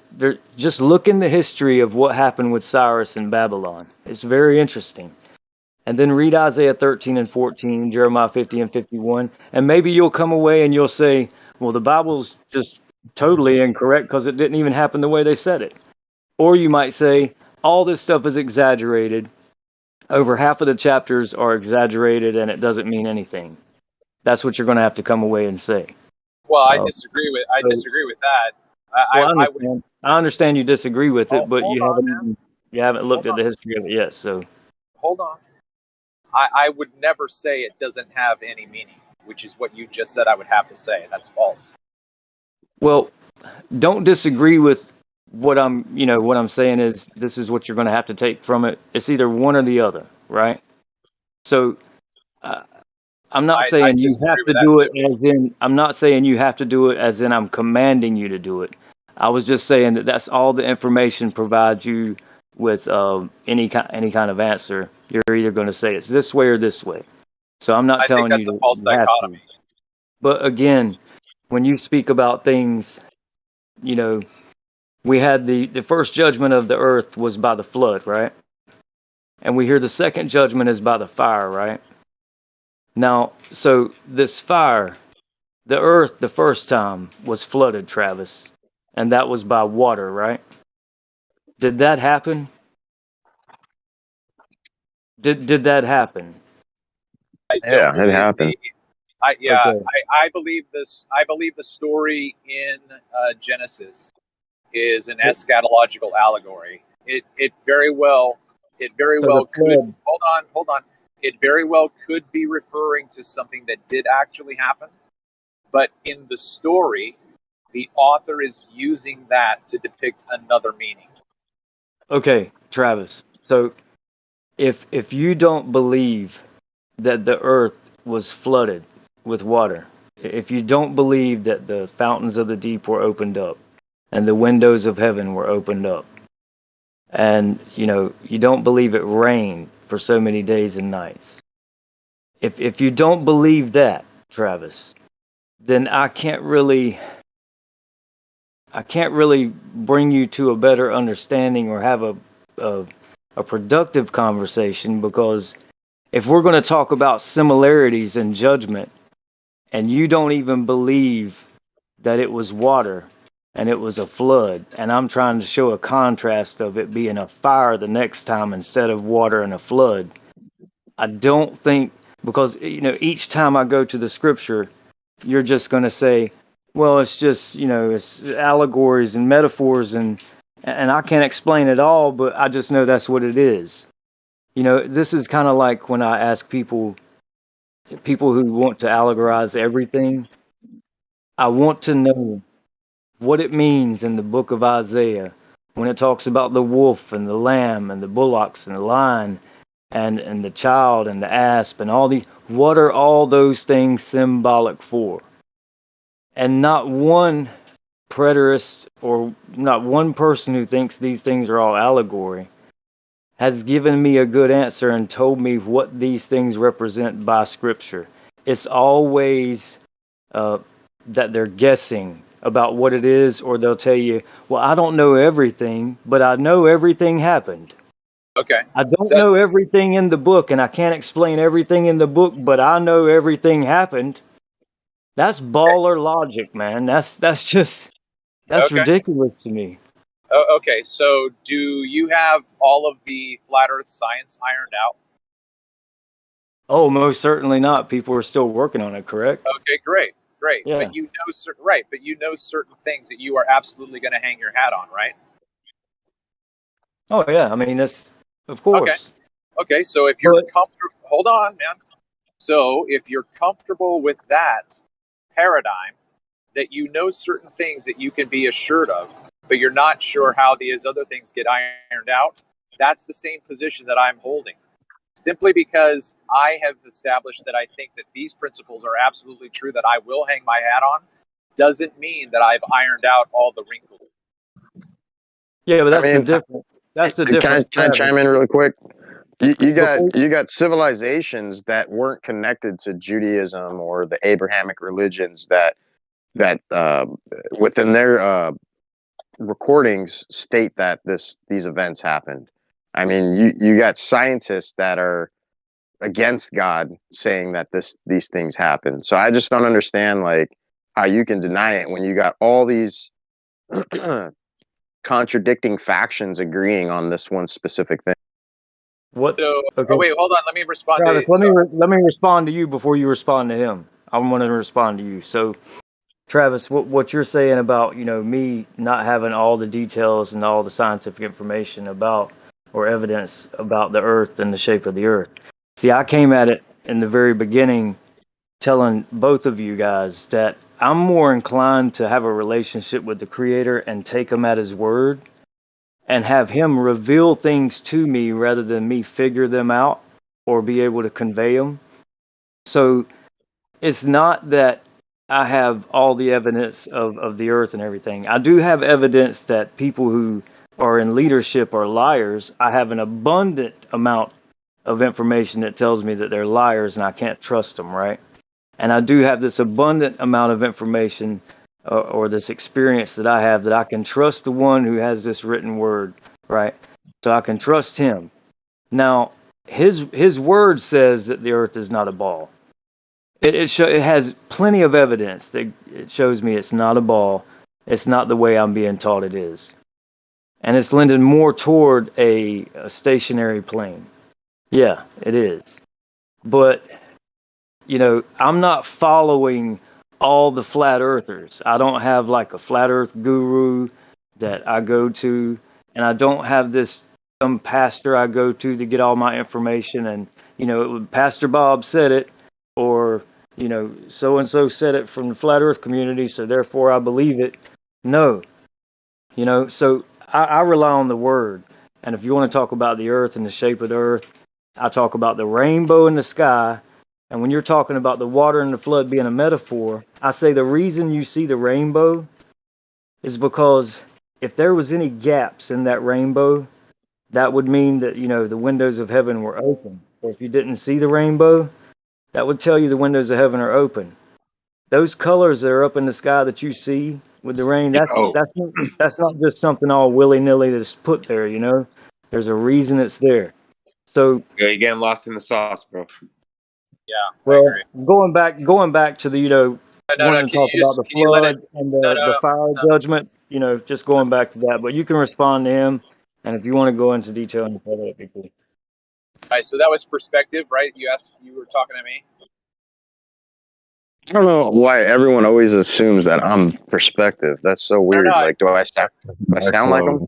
just look in the history of what happened with Cyrus in Babylon. It's very interesting. And then read Isaiah 13 and 14, Jeremiah 50 and 51, and maybe you'll come away and you'll say, well, the Bible's just totally incorrect because it didn't even happen the way they said it. Or you might say, all this stuff is exaggerated. Over half of the chapters are exaggerated and it doesn't mean anything. That's what you're going to have to come away and say. Well, I Uh, disagree with that. well, I would I understand you disagree with it, but hold on now. you haven't looked Hold at on. the history of it yet. So Hold on. I would never say it doesn't have any meaning, which is what you just said I would have to say. That's false. well, don't disagree with what I'm saying is this is what you're going to have to take from it. It's either one or the other, right? So I'm not I saying you disagree have with to that do it too. as in I'm not saying you have to do it as in I'm commanding you to do it. I was just saying that that's all the information provides you with any kind of answer. You're either going to say it's this way or this way. So I'm not I think telling you that's a to false you have to. dichotomy. But again, when you speak about things, you know, we had the first judgment of the earth was by the flood, right? And we hear the second judgment is by the fire, right? Now, so this fire, the earth the first time was flooded, Travis, and that was by water, right? Did that happen? Did that happen? I Yeah, don't it believe happened. Okay. I believe this. I believe the story in Genesis is an eschatological allegory. It very well So the could. flood. Hold on. It very well could be referring to something that did actually happen, but in the story, the author is using that to depict another meaning. Okay, Travis. So if you don't believe that the earth was flooded with water, if you don't believe that the fountains of the deep were opened up and the windows of heaven were opened up, and you know you don't believe it rained for so many days and nights, if you don't believe that, Travis, then I can't really bring you to a better understanding or have a productive conversation, because if we're going to talk about similarities in judgment and you don't even believe that it was water and it was a flood, and I'm trying to show a contrast of it being a fire the next time instead of water and a flood, I don't think, because you know each time I go to the scripture, you're just going to say, well, it's just, you know, it's allegories and metaphors, and I can't explain it all, but I just know that's what it is. You know, this is kind of like when I ask people who want to allegorize everything, I want to know what it means in the book of Isaiah when it talks about the wolf and the lamb and the bullocks and the lion and the child and the asp and all these. What are all those things symbolic for? And not one preterist or not one person who thinks these things are all allegory has given me a good answer and told me what these things represent by scripture. It's always that they're guessing about what it is, or they'll tell you, well, I don't know everything, but I know everything happened. Okay. I don't So know everything in the book, and I can't explain everything in the book, but I know everything happened. That's baller logic, man. That's okay. ridiculous to me. Okay. So do you have all of the flat Earth science ironed out? Oh, most certainly not. People are still working on it, correct? Okay, great. Yeah. But you know certain things that you are absolutely going to hang your hat on, right? Oh yeah, I mean that's of course. Okay, so if you're But comfortable, hold on, man. So if you're comfortable with that paradigm, that you know certain things that you can be assured of, but you're not sure how these other things get ironed out, that's the same position that I'm holding. Simply because I have established that I think that these principles are absolutely true, that I will hang my hat on, doesn't mean that I've ironed out all the wrinkles. yeah, but I that's the mean, difference. That's the can difference, I Travis. chime in really quick? You Before, got civilizations that weren't connected to Judaism or the Abrahamic religions that within their recordings state that these events happened. I mean, you got scientists that are against God saying that these things happen. So I just don't understand like how you can deny it when you got all these contradicting factions agreeing on this one specific thing. what? So, Okay, wait, hold on. Let me respond Travis, to. So, let me respond to you before you respond to him. I want to respond to you. So, Travis, what you're saying about me not having all the details and all the scientific information about or evidence about the Earth and the shape of the Earth. See, I came at it in the very beginning, telling both of you guys that I'm more inclined to have a relationship with the Creator and take him at his word and have him reveal things to me rather than me figure them out or be able to convey them. So it's not that I have all the evidence of the earth and everything. I do have evidence that people who are in leadership are liars. I have an abundant amount of information that tells me that they're liars and I can't trust them, right? And I do have this abundant amount of information or this experience that I have that I can trust the one who has this written word, right? So I can trust him. Now, his word says that the earth is not a ball. It has plenty of evidence that it shows me it's not a ball. It's not the way I'm being taught it is. And it's lending more toward a stationary plane. Yeah, it is. But I'm not following all the flat earthers. I don't have like a flat earth guru that I go to, and I don't have some pastor I go to get all my information. And Pastor Bob said it, or so and so said it from the flat earth community, so therefore I believe it. No, so I rely on the word. And if you want to talk about the earth and the shape of the earth, I talk about the rainbow in the sky. And when you're talking about the water and the flood being a metaphor, I say the reason you see the rainbow is because if there was any gaps in that rainbow, that would mean that, the windows of heaven were open. Or if you didn't see the rainbow, that would tell you the windows of heaven are open. Those colors that are up in the sky that you see with the rain, that's not just something all willy-nilly that's put there, There's a reason it's there. So Yeah, you're getting lost in the sauce, bro. yeah, well, I agree. going back to the No, wanting to talk about the can you let it? flood and No, the fire judgment, just going back to that. But you can respond to him, and if you want to go into detail on the flood, that'd be cool. All right, so that was perspective, right? You were talking to me. I don't know why everyone always assumes that I'm perspective. That's so weird. No, Like, do I sound like them?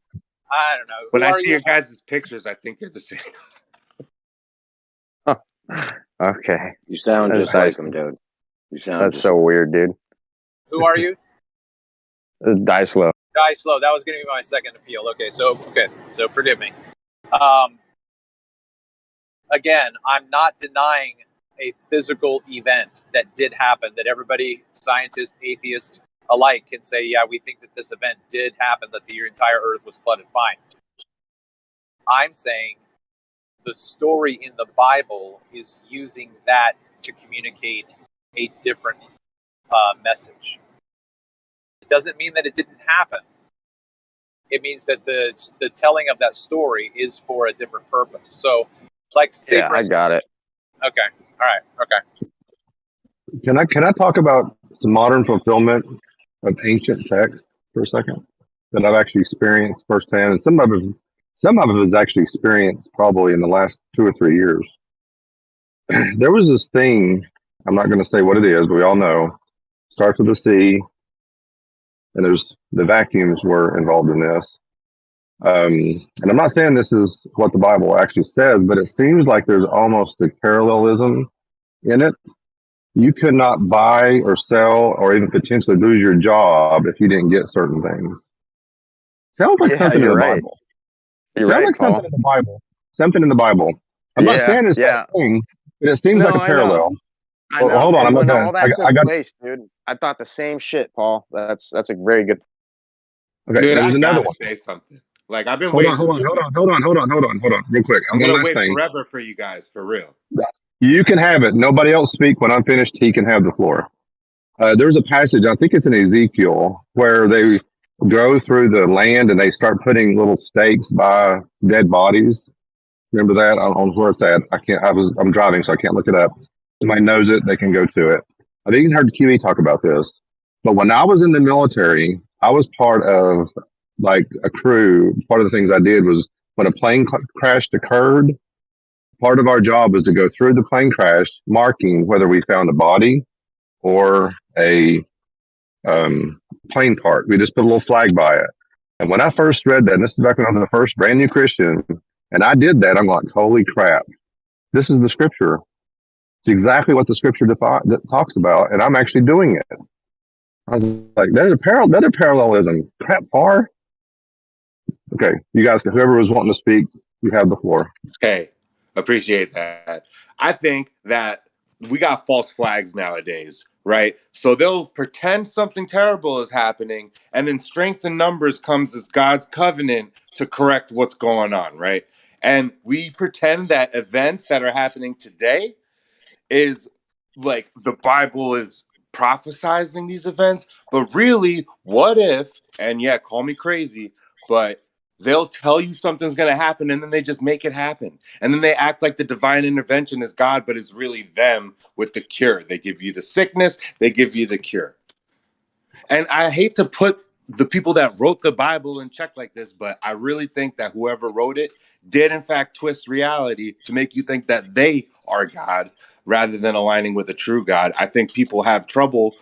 I don't know. When Who I are see you? your guys' pictures, I think you're the same. Okay, You sound that's just like dice. him, dude. You sound That's just so weird, dude. Who are you? Die slow. Die slow. That was going to be my second appeal. Okay, so forgive me. Again, I'm not denying a physical event that did happen, that everybody, scientist, atheist alike, can say, yeah, we think that this event did happen, that the entire earth was flooded. Fine. I'm saying the story in the Bible is using that to communicate a different message. It doesn't mean that it didn't happen. It means that the telling of that story is for a different purpose. So, like, say Yeah, for I instance, got it. okay, all right, okay. Can I talk about some modern fulfillment of ancient text for a second that I've actually experienced firsthand, and some of it was actually experienced probably in the last 2 or 3 years. There was this thing. I'm not going to say what it is, but we all know. Starts with a C, and there's the vacuums were involved in this. And I'm not saying this is what the Bible actually says, but it seems like there's almost a parallelism in it. You could not buy or sell or even potentially lose your job if you didn't get certain things. Sounds like Yeah, something in you're the right. Bible. You're Sounds right, like something Paul. in the Bible. Something in the Bible. I'm not Yeah, saying it's yeah. that thing, but it seems No, like a I know. parallel. I Well, know. hold on, I'm And not when done. all that I took got place, dude, I thought the same shit, Paul. That's a very good. okay. Dude, There's I another gotta one. say something. Like I've been Hold on, waiting. hold on, hold on, hold on, hold on, hold on, real quick. I'm One gonna last wait thing. forever for you guys, for real. You can have it. Nobody else speak. When I'm finished, he can have the floor. There's a passage, I think it's in Ezekiel, where they go through the land and they start putting little stakes by dead bodies. Remember that on where it's at? I'm driving, so I can't look it up. Somebody knows it, they can go to it. I've even heard QE talk about this. But when I was in the military, I was part of like a crew. Part of the things I did was when a plane crashed occurred, part of our job was to go through the plane crash, marking whether we found a body or a plane part. We just put a little flag by it. And when I first read that, and this is back when I was the first brand new Christian, and I did that, I'm like, holy crap, this is the scripture. It's exactly what the scripture that talks about, and I'm actually doing it. I was like, there's another parallelism. Crap, far. Okay, you guys, whoever was wanting to speak, you have the floor. Hey, appreciate that. I think that we got false flags nowadays, right? So they'll pretend something terrible is happening, and then strength in numbers comes as God's covenant to correct what's going on, right? And we pretend that events that are happening today is like the Bible is prophesizing these events, but really, what if, and yeah, call me crazy, but they'll tell you something's going to happen and then they just make it happen. And then they act like the divine intervention is God, but it's really them with the cure. They give you the sickness, they give you the cure. And I hate to put the people that wrote the Bible in check like this, but I really think that whoever wrote it did, in fact, twist reality to make you think that they are God rather than aligning with a true God. I think people have trouble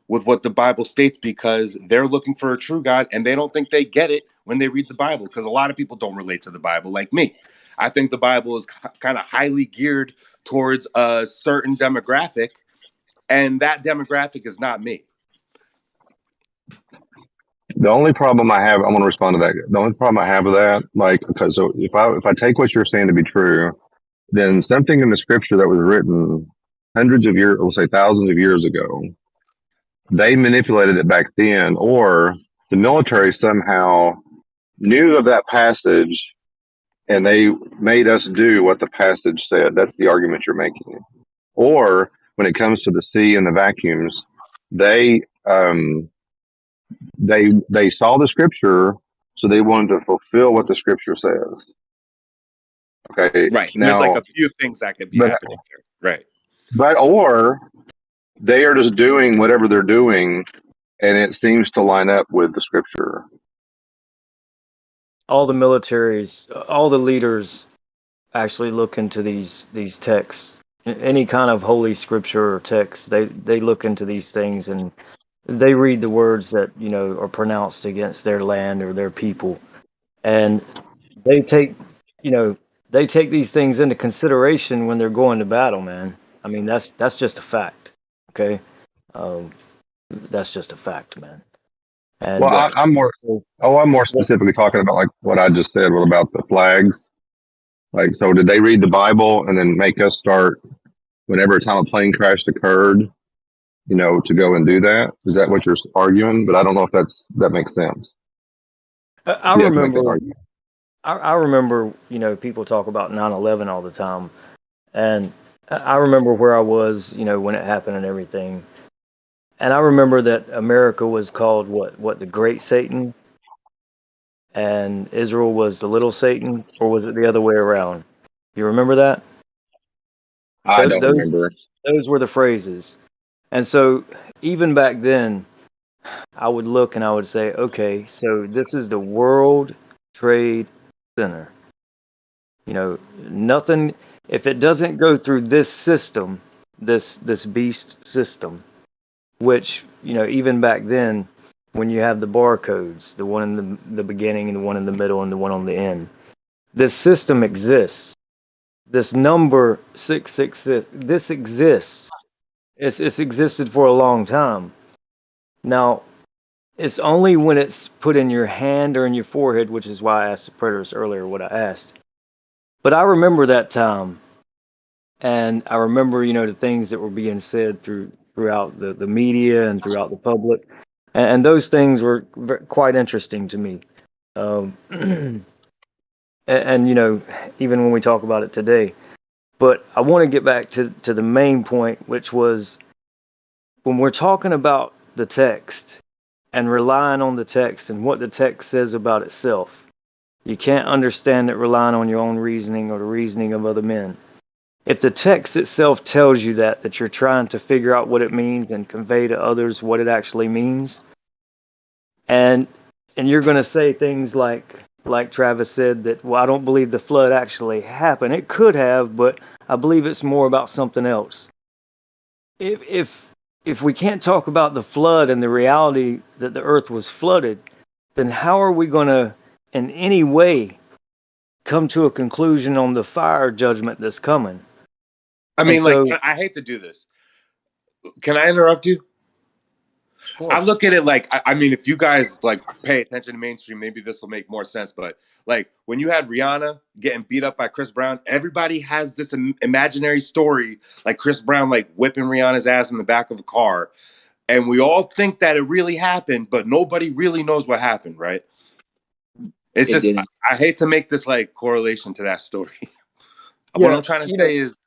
with what the Bible states because they're looking for a true God and they don't think they get it when they read the Bible, because a lot of people don't relate to the Bible like me. I think the Bible is kind of highly geared towards a certain demographic, and that demographic is not me. The only problem I have, I want to respond to that. The only problem I have with that, like, because so if I take what you're saying to be true, then something in the scripture that was written hundreds of years, let's say thousands of years ago, they manipulated it back then, or the military somehow knew of that passage and they made us do what the passage said. That's the argument you're making. Or when it comes to the sea and the vacuums, they they saw the scripture, so they wanted to fulfill what the scripture says. Okay, Right. And there's like now, a few things that could be but happening there. Right. but or they are just doing whatever they're doing, and it seems to line up with the scripture. All the militaries, all the leaders actually look into these texts. Any kind of holy scripture or text, they look into these things and they read the words that, you know, are pronounced against their land or their people. And they take, you know, they take these things into consideration when they're going to battle, man. I mean, that's just a fact. Okay. That's just a fact, man. And Well, I'm more. Oh, I'm more specifically talking about like what I just said. What about the flags? Like, so did they read the Bible and then make us start whenever a time a plane crash occurred, you know, to go and do that? Is that what you're arguing? But I don't know if that makes sense. I You have to make that remember, argument. I remember, you know, people talk about 9/11 all the time, and I remember where I was, you know, when it happened and everything. And I remember that America was called what the Great Satan, and Israel was the Little Satan, or was it the other way around? You remember that? I don't Those remember. those were the phrases. And so even back then, I would look and I would say, okay, so this is the World Trade Center. You know, nothing, if it doesn't go through this system, this beast system, which, you know, even back then, when you have the barcodes, the one in the beginning and the one in the middle and the one on the end. This system exists. This number 666, this exists. It's existed for a long time. Now, it's only when it's put in your hand or in your forehead, which is why I asked the predators earlier what I asked. But I remember that time, and I remember, the things that were being said throughout the media and throughout the public, and those things were quite interesting to me. And even when we talk about it today. But I want to get back to the main point, which was when we're talking about the text and relying on the text and what the text says about itself, you can't understand it relying on your own reasoning or the reasoning of other men. If the text itself tells you that you're trying to figure out what it means and convey to others what it actually means, and you're going to say things like Travis said, that, well, I don't believe the flood actually happened. It could have, but I believe it's more about something else. If we can't talk about the flood and the reality that the earth was flooded, then how are we going to in any way come to a conclusion on the fire judgment that's coming? I mean, I hate to do this. Can I interrupt you? I look at it like, I mean, if you guys pay attention to mainstream, maybe this will make more sense. But when you had Rihanna getting beat up by Chris Brown, everybody has this imaginary story, like Chris Brown, whipping Rihanna's ass in the back of a car. And we all think that it really happened, but nobody really knows what happened, right? It's just, I hate to make this correlation to that story. What I'm trying to say is,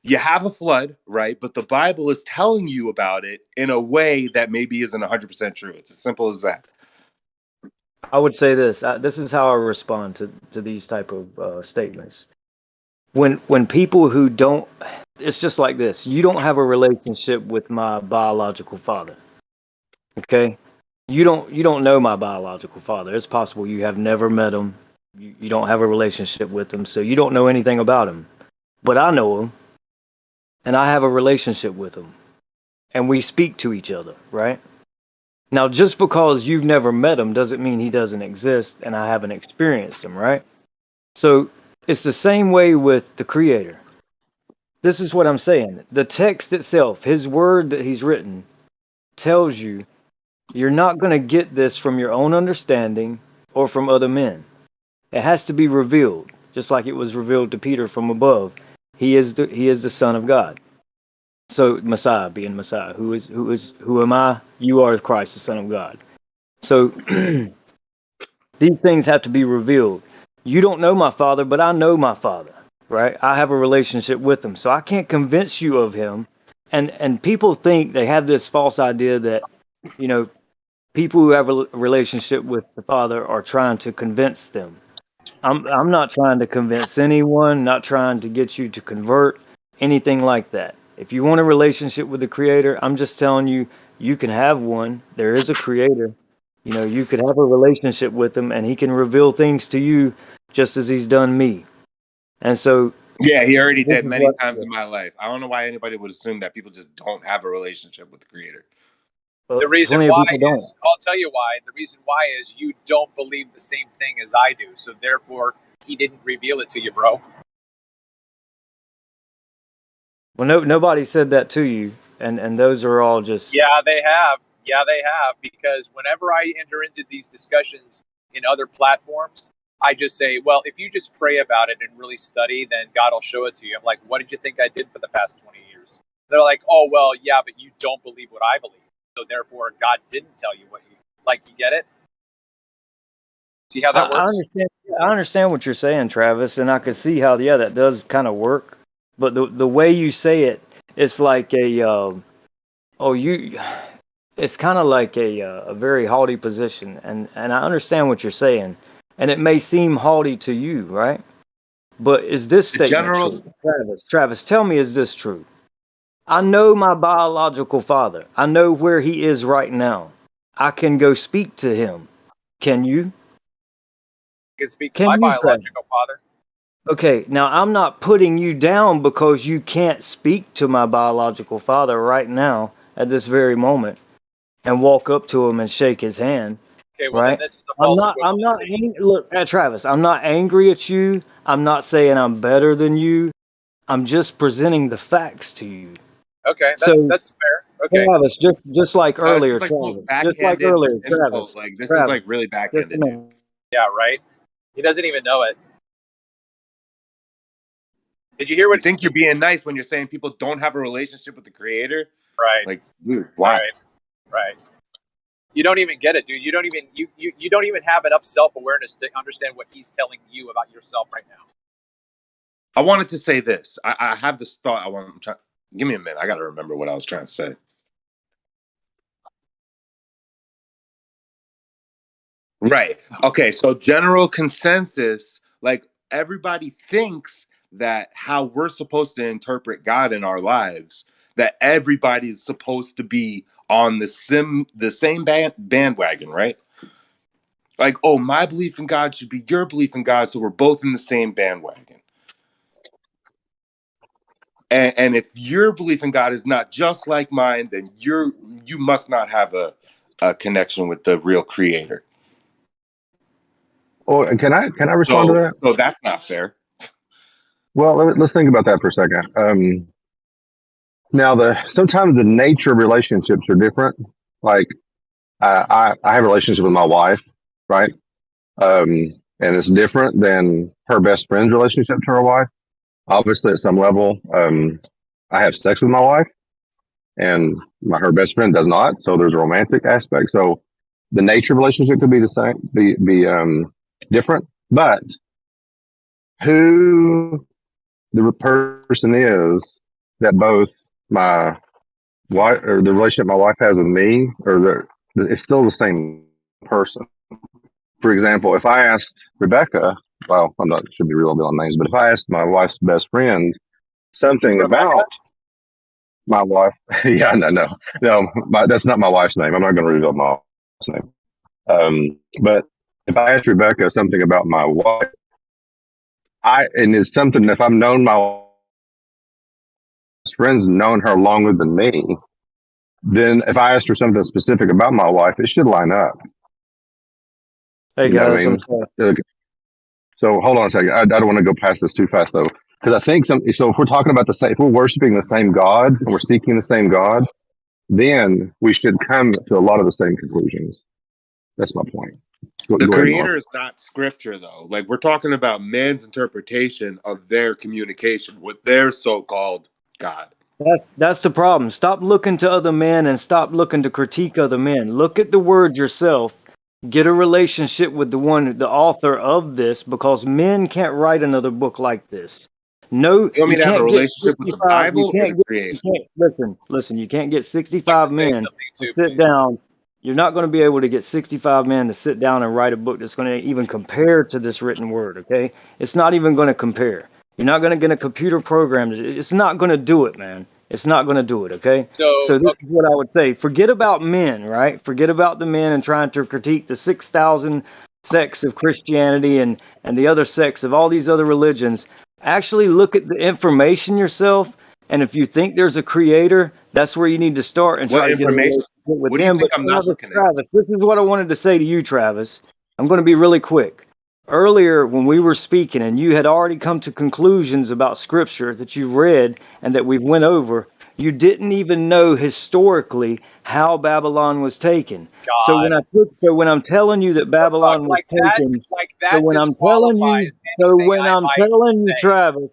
you have a flood, right? But the Bible is telling you about it in a way that maybe isn't 100% true. It's as simple as that. I would say this. This is how I respond to these type of statements. When people who don't, it's just like this. You don't have a relationship with my biological father. Okay? You don't know my biological father. It's possible you have never met him. You don't have a relationship with him, so you don't know anything about him. But I know him. And I have a relationship with him, and we speak to each other, right? Now, just because you've never met him doesn't mean he doesn't exist, and I haven't experienced him, right? So it's the same way with the Creator. This is what I'm saying. The text itself, his word that he's written, tells you you're not going to get this from your own understanding or from other men. It has to be revealed, just like it was revealed to Peter from above. He is the Son of God. So Messiah, being Messiah, who am I? You are Christ, the Son of God. So these things have to be revealed. You don't know my Father, but I know my Father, right? I have a relationship with him, so I can't convince you of him. And people think, they have this false idea that, people who have a relationship with the Father are trying to convince them. I'm not trying to convince anyone, not trying to get you to convert, anything like that. If you want a relationship with the Creator, I'm just telling you, you can have one. There is a Creator. You could have a relationship with him, and he can reveal things to you just as he's done me. And so, yeah, he already did many times in my life. I don't know why anybody would assume that people just don't have a relationship with the Creator. The reason why is, I'll tell you why. The reason why is you don't believe the same thing as I do. So therefore, he didn't reveal it to you, bro. Well, nobody said that to you. And those are all just... Yeah, they have. Yeah, they have. Because whenever I enter into these discussions in other platforms, I just say, well, if you just pray about it and really study, then God will show it to you. I'm like, what did you think I did for the past 20 years? They're like, oh, well, yeah, but you don't believe what I believe. So therefore, God didn't tell you what you like. You get it? See how that works? I understand what you're saying, Travis, and I can see how that does kind of work. But the way you say it, it's like it's kind of like a very haughty position, and I understand what you're saying, and it may seem haughty to you, right? But is this statement true, Travis? Tell me, is this true? I know my biological father. I know where he is right now. I can go speak to him. Can you? I can speak to my biological father. Okay, now I'm not putting you down because you can't speak to my biological father right now at this very moment. and walk up to him and shake his hand, Okay, well then right? this is a false equivalency. Look, Travis, I'm not angry at you. I'm not saying I'm better than you. I'm just presenting the facts to you. Okay, So, that's fair. Okay. Travis, just like This earlier, is like Travis, most just like backhanded earlier, insult. Like this is like really just a backhanded, dude. minute. Yeah, right. He doesn't even know it. Did you hear You what? think you're being nice when you're saying people don't have a relationship with the Creator? Right. Like, dude, why? Right. You don't even get it, dude. You don't even have enough self-awareness to understand what he's telling you about yourself right now. I wanted to say this. I have this thought. Give me a minute. I got to remember what I was trying to say. Right. Okay. So general consensus, like everybody thinks that how we're supposed to interpret God in our lives, that everybody's supposed to be on the same bandwagon, right? Like, oh, my belief in God should be your belief in God, so we're both in the same bandwagon. And if your belief in God is not just like mine, then you must not have a connection with the real Creator. Well, can I respond to that? So that's not fair. Well, let's think about that for a second. Now, sometimes the nature of relationships are different. Like I have a relationship with my wife, right? And it's different than her best friend's relationship to her wife. Obviously, at some level, I have sex with my wife, and her best friend does not. So there's a romantic aspect. So the nature of relationship could be the same, be different, but who the person is that both my wife or the relationship my wife has with me, or it's still the same person. For example, if I asked Rebecca, well, I'm not should be real on names, but if I asked my wife's best friend something Rebecca? about my wife, yeah, no, that's not my wife's name. I'm not going to reveal my wife's name. But if I asked Rebecca something about my wife, and it's something, if I've known my friends known her longer than me, then if I asked her something specific about my wife, it should line up. Hey You know what guys, I I'm mean? sorry. So hold on a second. I don't want to go past this too fast though, because I think so if we're talking about if we're worshiping the same God and we're seeking the same God, then we should come to a lot of the same conclusions. That's my point. Go The ahead, Creator Mark. is not scripture, though. Like, we're talking about man's interpretation of their communication with their so-called God. That's the problem. Stop looking to other men and stop looking to critique other men. Look at the word yourself. Get a relationship with the author of this, because men can't write another book like this. No, You want me you to have a can't get relationship with the 65. You Bible or can't the get. Creator? You can't listen. You can't get I'd like 65 to say men something to too, sit please. down. You're not going to be able to get 65 men to sit down and write a book that's going to even compare to this written word. Okay, it's not even going to compare. You're not going to get a computer program. It's not going to do it, man. It's not going to do it, okay? So So this is what I would say. Forget about men, right? Forget about the men and trying to critique the 6,000 sects of Christianity and the other sects of all these other religions. Actually look at the information yourself, and if you think there's a creator, that's where you need to start and What try to get a information? relationship with What do you him. think But I'm not looking at? Travis, this is what I wanted to say to you, Travis. I'm going to be really quick. Earlier, when we were speaking and you had already come to conclusions about scripture that you've read and that we've went over, you didn't even know historically how Babylon was taken. So God, when I'm telling you that the fuck, Babylon was taken, like so that when I'm telling you, disqualifies anything I might say. Whatever,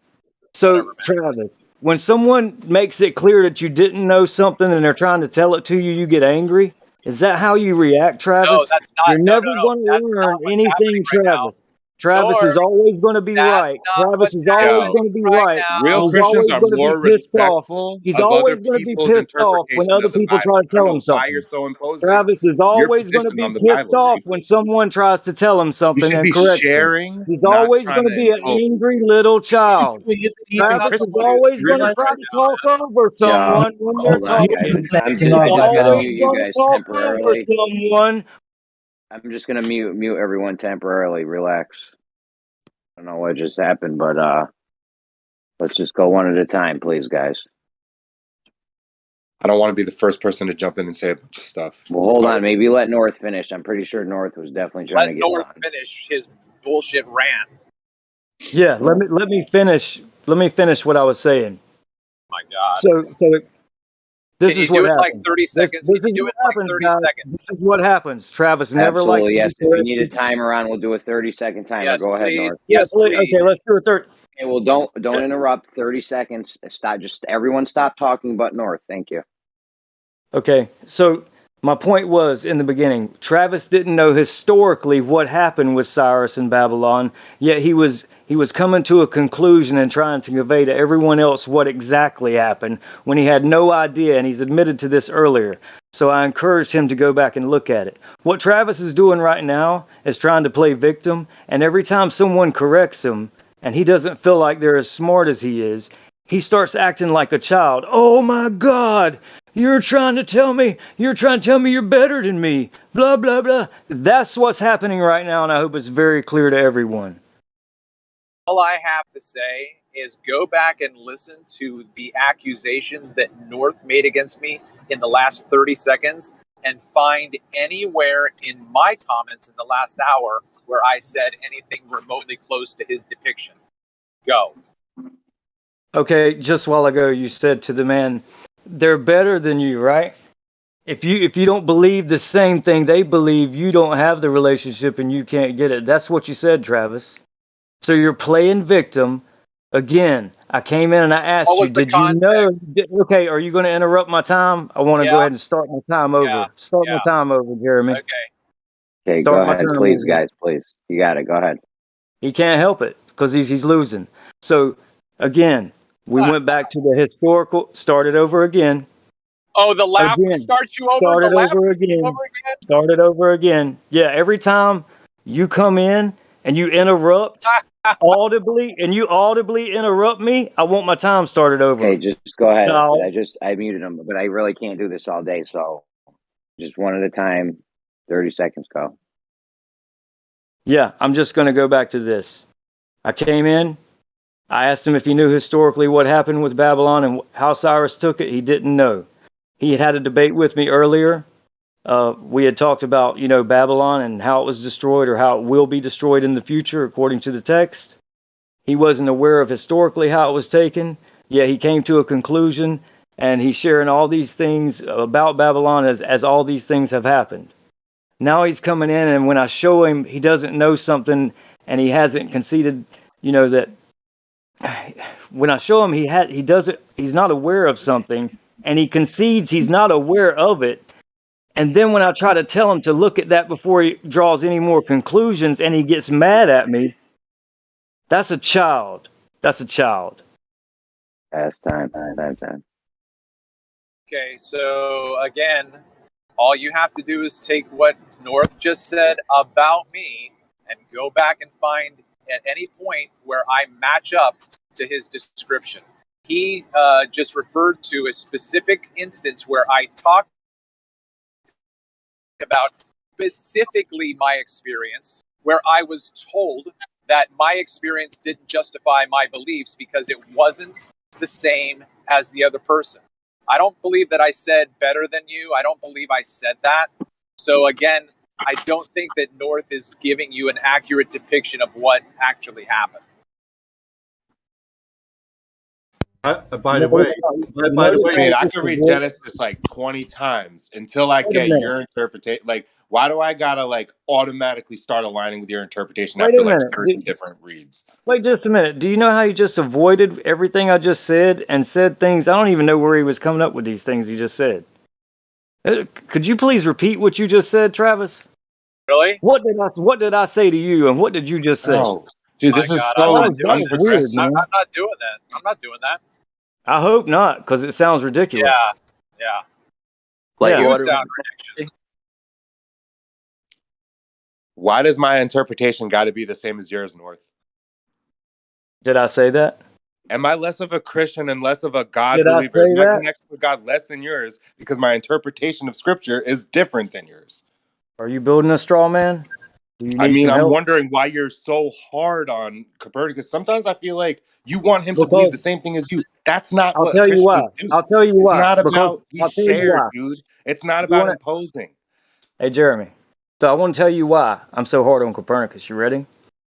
man. Travis, when someone makes it clear that you didn't know something and they're trying to tell it to you, you get angry. Is that how you react, No, Travis? that's not. You're No, never no, no. going to That's learn not what's happening anything, right Travis. now. Travis Nor is always going to be that's right. not Travis what's is always Yo, going to happening be right right. real And now. he's Christians always are going to be more pissed off. respectful He's of other always going to be people's pissed off when interpretation other of the people Bible. try to I don't tell him know why you're something. so imposing Travis is your always going to position be on the pissed Bible, off dude. when someone tries to tell him You something should and be correct him. sharing, He's not always trying going to to be an impose. angry little child. He isn't even Travis That's is what Christian. is always You're going to not. triggering try right to now, talk man. over Yo, someone when they're hold on, talking. guys. He's I just gotta always mute you going to guys talk over temporarily. someone. I'm just gonna mute everyone temporarily. Relax. I don't know what just happened, but let's just go one at a time, please, guys. I don't want to be the first person to jump in and say a bunch of stuff. Well, hold on. Maybe let North finish. I'm pretty sure North was definitely trying Let to get North done. finish his bullshit rant. Yeah, let me finish. Let me finish what I was saying. My God. So this Can you is what do it in like happens. 30 This seconds? Can you is do what it in like happens, 30 guys. seconds? This is what happens. Travis never likes Absolutely, to yes. be If you need a corrected. timer on, we'll do a 30-second timer. Yes, Go ahead, North. please. Yeah, Yes, please. please. Okay, let's do a third. Okay, well, don't interrupt. 30 seconds. Stop. Just everyone stop talking but North. Thank you. Okay, so my point was in the beginning, Travis didn't know historically what happened with Cyrus in Babylon, yet he was coming to a conclusion and trying to convey to everyone else what exactly happened when he had no idea, and he's admitted to this earlier. So I encouraged him to go back and look at it. What Travis is doing right now is trying to play victim, and every time someone corrects him and he doesn't feel like they're as smart as he is, he starts acting like a child. Oh my God, you're trying to tell me you're better than me. Blah, blah, blah. That's what's happening right now, and I hope it's very clear to everyone. All I have to say is go back and listen to the accusations that North made against me in the last 30 seconds and find anywhere in my comments in the last hour where I said anything remotely close to his depiction. Go. Okay, just a while ago you said to the man, they're better than you, right? If you don't believe the same thing they believe, you don't have the relationship and you can't get it. That's what you said, Travis. So you're playing victim. Again, I came in and I asked What you, was the did you know? context? Okay, are you going to interrupt my time? I want to go Yeah, ahead and start my time yeah, over. Start my yeah. time over, Jeremy. Okay. Okay, go Start my ahead, time please, over. guys. Please, you got it. Go ahead. He can't help it because he's losing. So again, we went back to the historical, started over again. Oh, the laugh Again, starts you over? The started laugh over starts you again. over again? Started over again. Yeah, every time you come in and you interrupt audibly and you audibly interrupt me, I want my time started over. Okay, just go ahead. Child. I muted him, but I really can't do this all day, so just one at a time. 30 seconds, go. Yeah, I'm just going to go back to this. I came in. I asked him if he knew historically what happened with Babylon and how Cyrus took it. He didn't know. He had a debate with me earlier. We had talked about, Babylon and how it was destroyed or how it will be destroyed in the future, according to the text. He wasn't aware of historically how it was taken. Yet he came to a conclusion, and he's sharing all these things about Babylon as all these things have happened. Now he's coming in, and when I show him he doesn't know something and he hasn't conceded, that when I show him he's not aware of something, and he concedes he's not aware of it. And then when I try to tell him to look at that before he draws any more conclusions and he gets mad at me, that's a child. That's a child. Last time. Okay, so again, all you have to do is take what North just said about me and go back and find at any point where I match up to his description. He just referred to a specific instance where I talked about specifically my experience, where I was told that my experience didn't justify my beliefs because it wasn't the same as the other person. I don't believe that I said better than you. I don't believe I said that. So again, I don't think that North is giving you an accurate depiction of what actually happened. By the way, I mean, I could read Genesis like 20 times until I get your interpretation. Like, why do I gotta automatically start aligning with your interpretation after 30 different reads? Wait just a minute. Do you know how he just avoided everything I just said and said things? I don't even know where he was coming up with these things he just said. Could you please repeat what you just said, Travis? Really? What did I say to you, and what did you just say? Oh, dude, this is I'm not weird, man. I'm not doing that. I'm not doing that. I hope not, because it sounds ridiculous. Yeah. You sound ridiculous. Why does my interpretation got to be the same as yours, North? Did I say that? Am I less of a Christian and less of a God Did I believer? Is say my that? connection with God less than yours because my interpretation of Scripture is different than yours? Are you building a straw man? Do you need I mean, some I'm help? wondering why you're so hard on Copernicus. Sometimes I feel like you want him to believe the same thing as you. That's not I'll what tell you why. Christians do. I'll tell you It's why. not Because about we I'll tell you share, why. dude. It's not You about want imposing. Hey, Jeremy. So I want to tell you why I'm so hard on Copernicus. You ready?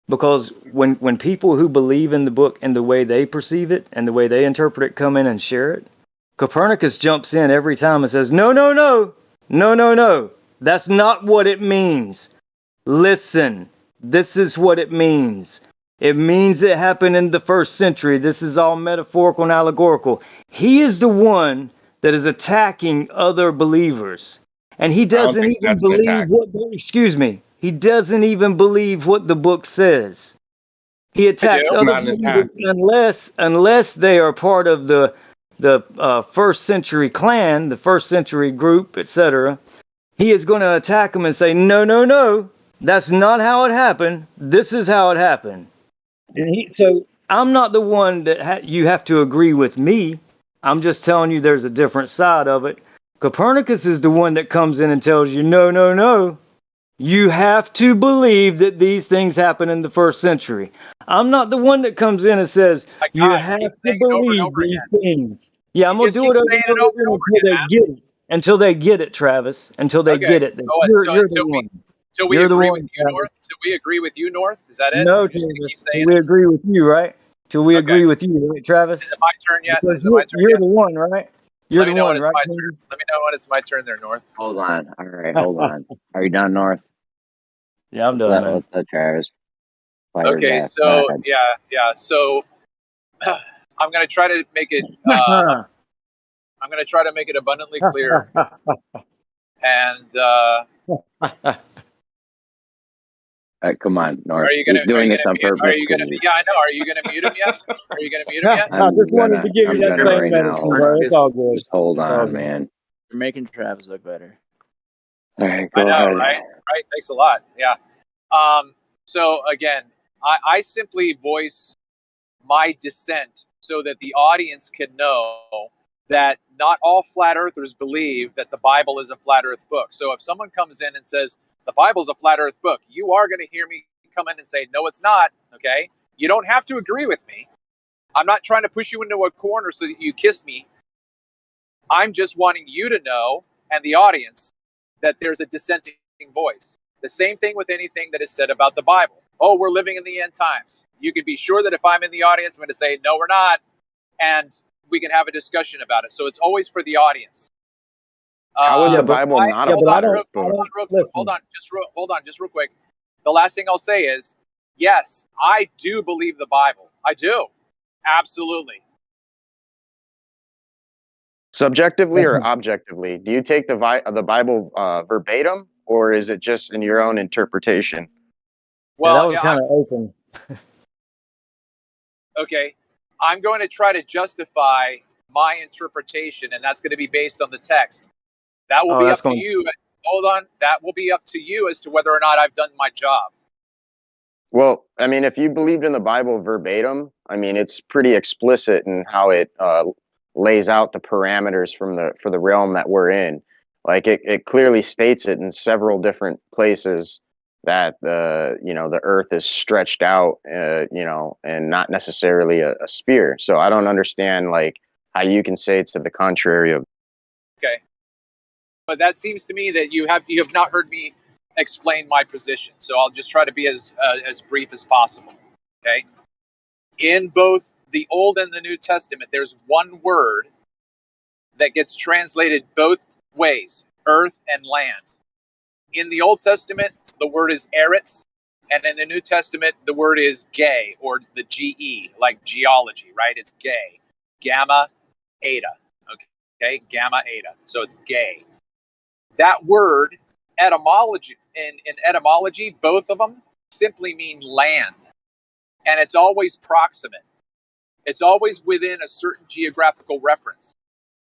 Because when people who believe in the book and the way they perceive it and the way they interpret it come in and share it, Copernicus jumps in every time and says, no, no, no, no, no, no. That's not what it means. Listen, this is what it means. It means it happened in the first century. This is all metaphorical and allegorical. He is the one that is attacking other believers. And he I don't doesn't think even that's an believe attack. excuse me, he doesn't even believe what the book says. He I attacks do. It's other not an attack. believers unless they are part of the first century clan, the first century group, etc. He is going to attack them and say, no, no, no, that's not how it happened. This is how it happened. And so I'm not the one that you have to agree with me. I'm just telling you there's a different side of it. Copernicus is the one that comes in and tells you, no, no, no. You have to believe that these things happen in the first century. I'm not the one that comes in and says, My you God, have you keep to saying it over and believe over these again. things. Yeah, I'm You going just to do keep it over saying and it over over and again over until again, they man. get it. Until they get it, Travis. Until they Okay, get it. go ahead. You're the one. Till we You're the agree with one, you, Travis. North. Till we agree with you, North. Is that it? No, You're just gonna keep Travis. Till saying we it. agree with you, right? Till we Okay. agree with you, right, Is Travis? it my turn yet? Because Is it my turn you're yet? the one, right? You're Let the me know when one, it's right, my turn. Travis? Let me know when it's my turn there, North. Hold on. All right, hold on. Are you done, North? Yeah, I'm done, man. Let's let Travis fire Okay, back. Go so ahead. yeah. So I'm gonna try to make it. I'm gonna try to make it abundantly clear. And Come on, North. are you He's gonna doing this on mute? Are purpose you because gonna? Yeah, I know. Are you gonna mute him yet? Are you gonna mute him yet? I just wanted to give you I'm that gonna same right now. medicine, Hold bro. on. It's all good. Just hold It's all on, good. man. You're making Travis look better. All right, I go know, ahead. right? Thanks a lot. Yeah. So again, I simply voice my dissent so that the audience can know that not all flat earthers believe that the Bible is a flat earth book. So if someone comes in and says the Bible's a flat earth book, you are going to hear me come in and say, no, it's not. Okay. You don't have to agree with me. I'm not trying to push you into a corner so that you kiss me. I'm just wanting you to know, and the audience, that there's a dissenting voice. The same thing with anything that is said about the Bible. Oh, we're living in the end times. You can be sure that if I'm in the audience, I'm going to say, no, we're not. And we can have a discussion about it. So it's always for the audience. How is the Bible not a flat Earth book? Hold on, just real quick. The last thing I'll say is, yes, I do believe the Bible. I do. Absolutely. Subjectively or objectively? Do you take the Bible verbatim, or is it just in your own interpretation? Well, that was kind of open. Okay. I'm going to try to justify my interpretation, and that's going to be based on the text. That will be up to you. Hold on. That will be up to you as to whether or not I've done my job. Well, I mean, if you believed in the Bible verbatim, I mean, it's pretty explicit in how it lays out the parameters for the realm that we're in. Like it clearly states it in several different places that the earth is stretched out, and not necessarily a sphere. So I don't understand like how you can say to the contrary of. Okay, but that seems to me that you have not heard me explain my position. So I'll just try to be as brief as possible. Okay, in both the Old and the New Testament, there's one word that gets translated both ways: earth and land. In the Old Testament, the word is eretz, and in the New Testament, the word is gay, or the GE, like geology, right? It's gay. Gamma, eta. Okay, gamma, eta. So it's gay. That word, etymology, in etymology, both of them simply mean land. And it's always proximate. It's always within a certain geographical reference.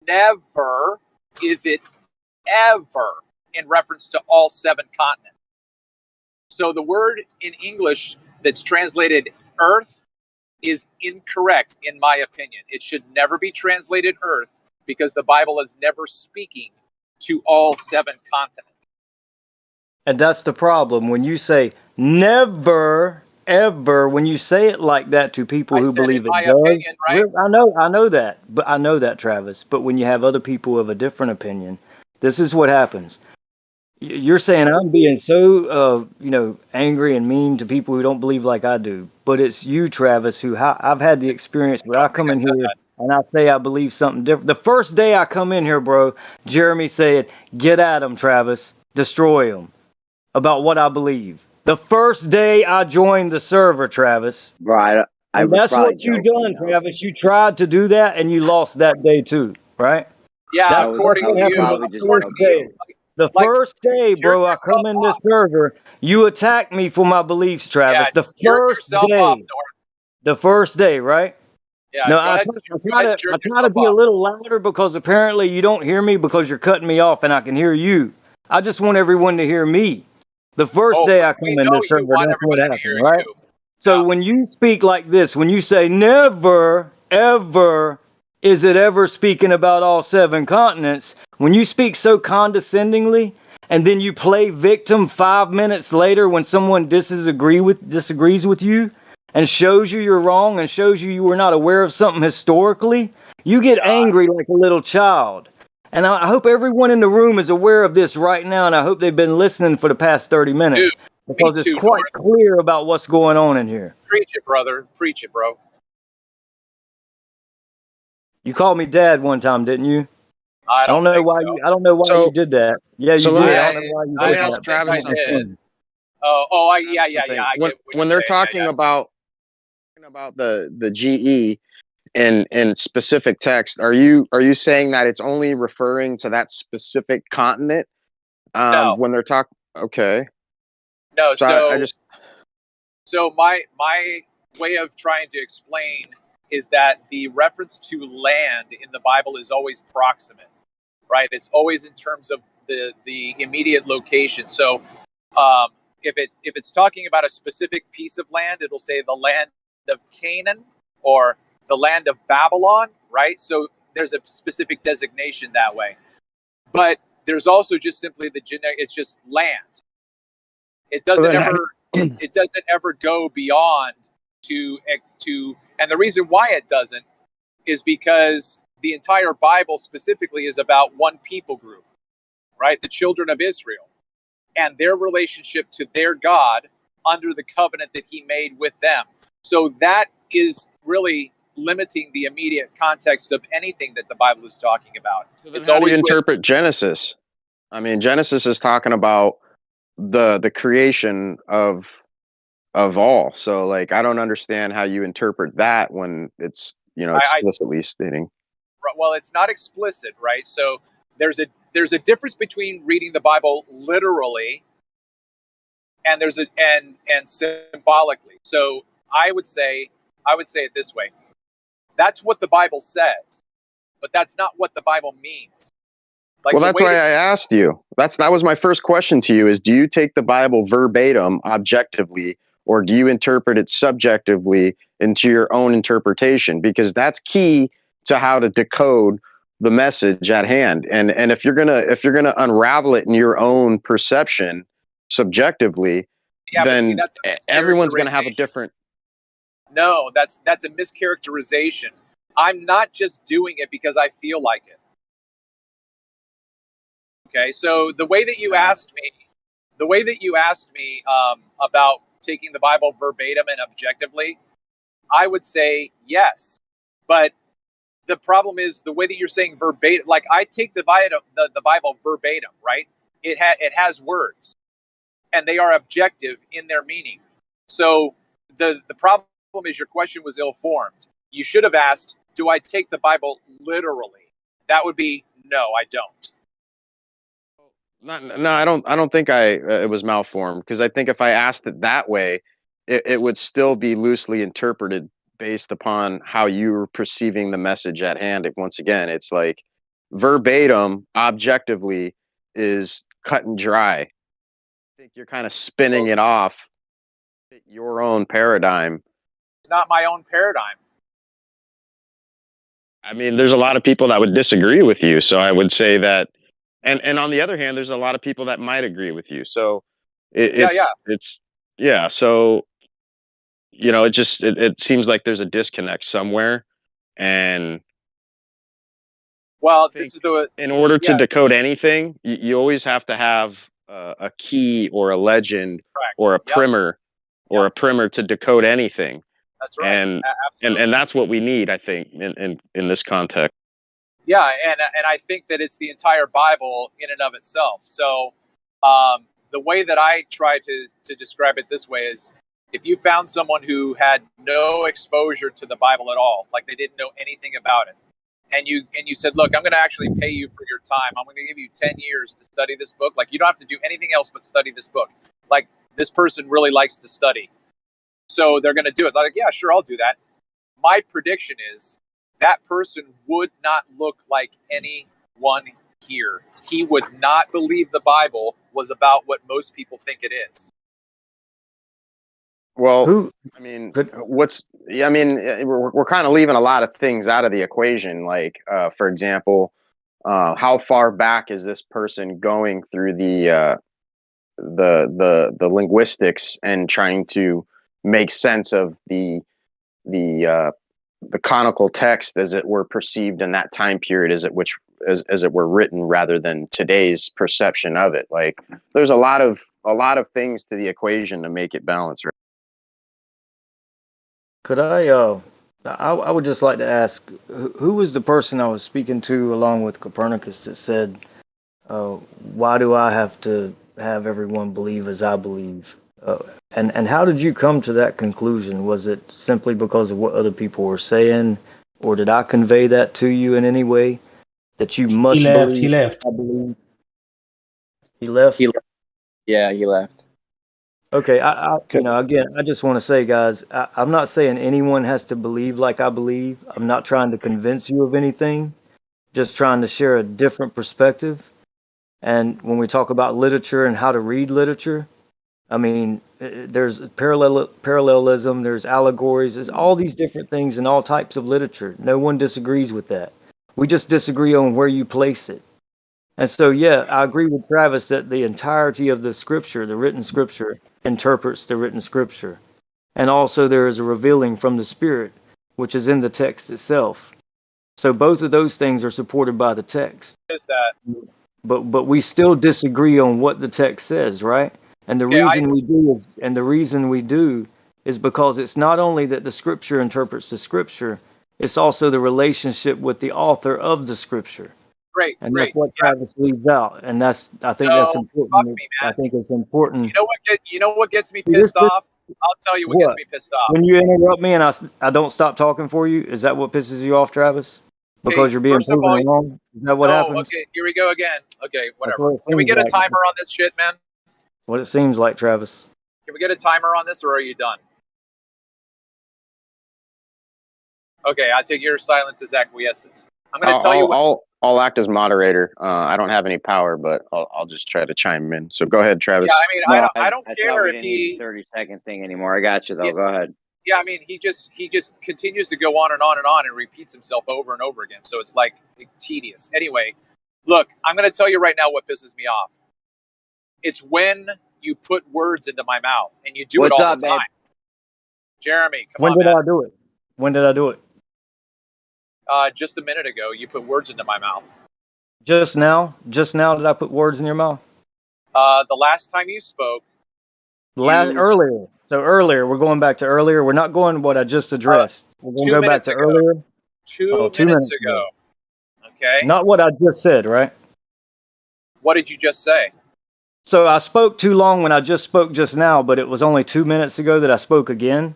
Never is it ever in reference to all 7 continents. So the word in English that's translated earth is incorrect, in my opinion. It should never be translated earth because the Bible is never speaking to all 7 continents. And that's the problem. When you say never ever, when you say it like that to people I who said in believe it my does, opinion, right? I know that, but I know that, Travis. But when you have other people of a different opinion, this is what happens. You're saying I'm being so, angry and mean to people who don't believe like I do. But it's you, Travis, who I've had the experience where I come in here and I say I believe something different. The first day I come in here, bro, Jeremy said, "Get at him, Travis. Destroy him." About what I believe. The first day I joined the server, Travis. Bro, I And was that's probably what you joking, done, though. Travis. You tried to do that and you lost that day too, right? Yeah, That's according what to happened you. the just first According to you. day. The Like, first day, jerk bro, I come yourself in this off. server, you attacked me for my beliefs, Travis. Yeah, The jerk first yourself off, day. North. The first day, right? Yeah, No, go ahead. Go ahead and jerk I try to yourself be a off. little louder because apparently you don't hear me because you're cutting me off and I can hear you. I just want everyone to hear me. The first Oh, day I we come in know this you server, want that's what everybody to happened, hear right? you. So Yeah. when you speak like this, when you say never, ever, is it ever speaking about all 7 continents, when you speak so condescendingly and then you play victim 5 minutes later when someone disagrees with you and shows you you're wrong and shows you were not aware of something historically, you get angry like a little child. And I hope everyone in the room is aware of this right now, and I hope they've been listening for the past 30 Dude, minutes me because it's too, quite North. clear about what's going on in here. Preach it, brother. Preach it, bro. You called me dad one time, didn't you? I don't think so. I don't know why you did that. Yeah, So you let me did. I ask, don't know why you let me did ask that. but Travis please I did. something. explain. Yeah. Something. I get what When you're they're saying. talking about the GE in specific text, are you saying that it's only referring to that specific continent? No, When they're talking, okay. no. So I just So my way of trying to explain is that the reference to land in the Bible is always proximate, right? It's always in terms of the immediate location. So if it's talking about a specific piece of land, it'll say the land of Canaan or the land of Babylon, right? So there's a specific designation that way. But there's also just simply it's just land. It so doesn't then ever it doesn't ever go beyond to and the reason why it doesn't is because the entire Bible specifically is about one people group, right? The children of Israel and their relationship to their God under the covenant that he made with them. So that is really limiting the immediate context of anything that the Bible is talking about. so then It's how do you always with interpret Genesis? I mean, Genesis is talking about the creation of all. So like I don't understand how you interpret that when it's, I explicitly stating. well, it's not explicit, right? So there's a difference between reading the Bible literally and and symbolically. So I would say it this way. That's what the Bible says, but that's not what the Bible means. Like Well, the that's way why that I asked you. That was my first question to you is do you take the Bible verbatim objectively or do you interpret it subjectively into your own interpretation? Because that's key to how to decode the message at hand. And if you're gonna unravel it in your own perception subjectively, yeah, but see then that's a everyone's gonna have a mischaracterization. different. No, that's a mischaracterization. I'm not just doing it because I feel like it. Okay, so the way that you asked me about taking the Bible verbatim and objectively, I would say yes. But the problem is the way that you're saying verbatim. Like I take the Bible verbatim, right? It has words, and they are objective in their meaning. So the problem is your question was ill-formed. You should have asked, "Do I take the Bible literally?" That would be no, I don't. No, I don't. I don't think it was malformed because I think if I asked it that way, it would still be loosely interpreted based upon how you're perceiving the message at hand. Once again, it's like verbatim, objectively, is cut and dry. I think you're kind of spinning Well, it off your own paradigm. it's not my own paradigm. I mean, there's a lot of people that would disagree with you, so I would say that. And on the other hand, there's a lot of people that might agree with you. So Yeah. it's yeah. So you know, it seems like there's a disconnect somewhere, and Well, I this think is the in order to yeah, decode anything, you always have to have a key or a legend or correct. a primer Yep. to decode anything, That's right. and Absolutely. that's what we need, I think, in this context. Yeah, and I think that it's the entire Bible in and of itself. So the way that I try to describe it this way is, if you found someone who had no exposure to the Bible at all, like they didn't know anything about it, and you said, look, I'm going to actually pay you for your time. I'm going to give you 10 years to study this book. Like, you don't have to do anything else but study this book. Like, this person really likes to study, so they're going to do it. Like, yeah, sure, I'll do that. My prediction is that person would not look like anyone here. He would not believe the Bible was about what most people think it is. Well, I mean, we're kind of leaving a lot of things out of the equation. Like, for example, how far back is this person going through the linguistics and trying to make sense of the canonical text as it were perceived in that time period, as it were written, rather than today's perception of it. Like, there's a lot of things to the equation to make it balance, right? Could I would just like to ask, who was the person I was speaking to along with Copernicus that said, why do I have to have everyone believe as I believe? And how did you come to that conclusion? Was it simply because of what other people were saying, or did I convey that to you in any way, that you must believe? He left. I believe. He left? Yeah, he left. Okay, again, I just want to say, guys, I'm not saying anyone has to believe like I believe. I'm not trying to convince you of anything, just trying to share a different perspective. And when we talk about literature and how to read literature, I mean, there's parallelism, there's allegories, there's all these different things in all types of literature. No one disagrees with that. We just disagree on where you place it. And so, yeah, I agree with Travis that the entirety of the scripture, the written scripture, interprets the written scripture. And also there is a revealing from the Spirit, which is in the text itself. So both of those things are supported by the text. Is that? But we still disagree on what the text says, right? And the reason we do is because it's not only that the scripture interprets the scripture, it's also the relationship with the author of the scripture. Great. And that's what Travis leaves out. And I think that's important. Fuck me, man. I think it's important. You know what gets me pissed off? I'll tell you what gets me pissed off. When you interrupt me and I don't stop talking for you, is that what pisses you off, Travis? Because you're being proven wrong? Is that what happens? Okay, here we go again. Okay, whatever. Can we get a timer on this shit, man? What it seems like, Travis. Can we get a timer on this, or are you done? Okay, I take your silence as acquiescence. I'm going to tell you what. I'll act as moderator. I don't have any power, but I'll just try to chime in. So go ahead, Travis. Yeah, I mean, I don't care if he 30-second thing anymore. I got you though. Go ahead. Yeah, I mean, he just continues to go on and on and on and repeats himself over and over again. So it's like tedious. Anyway, look, I'm going to tell you right now what pisses me off. It's when you put words into my mouth, and you do it all the time. Jeremy, come on, man. When did I do it? When did I do it? Just a minute ago, you put words into my mouth. Just now? Just now did I put words in your mouth? The last time you spoke. Earlier. So earlier, we're going back to earlier. We're not going what I just addressed. We're going to go back to earlier. 2 minutes ago. Okay. Not what I just said, right? What did you just say? So I spoke too long when I just spoke just now, but it was only 2 minutes ago that I spoke again.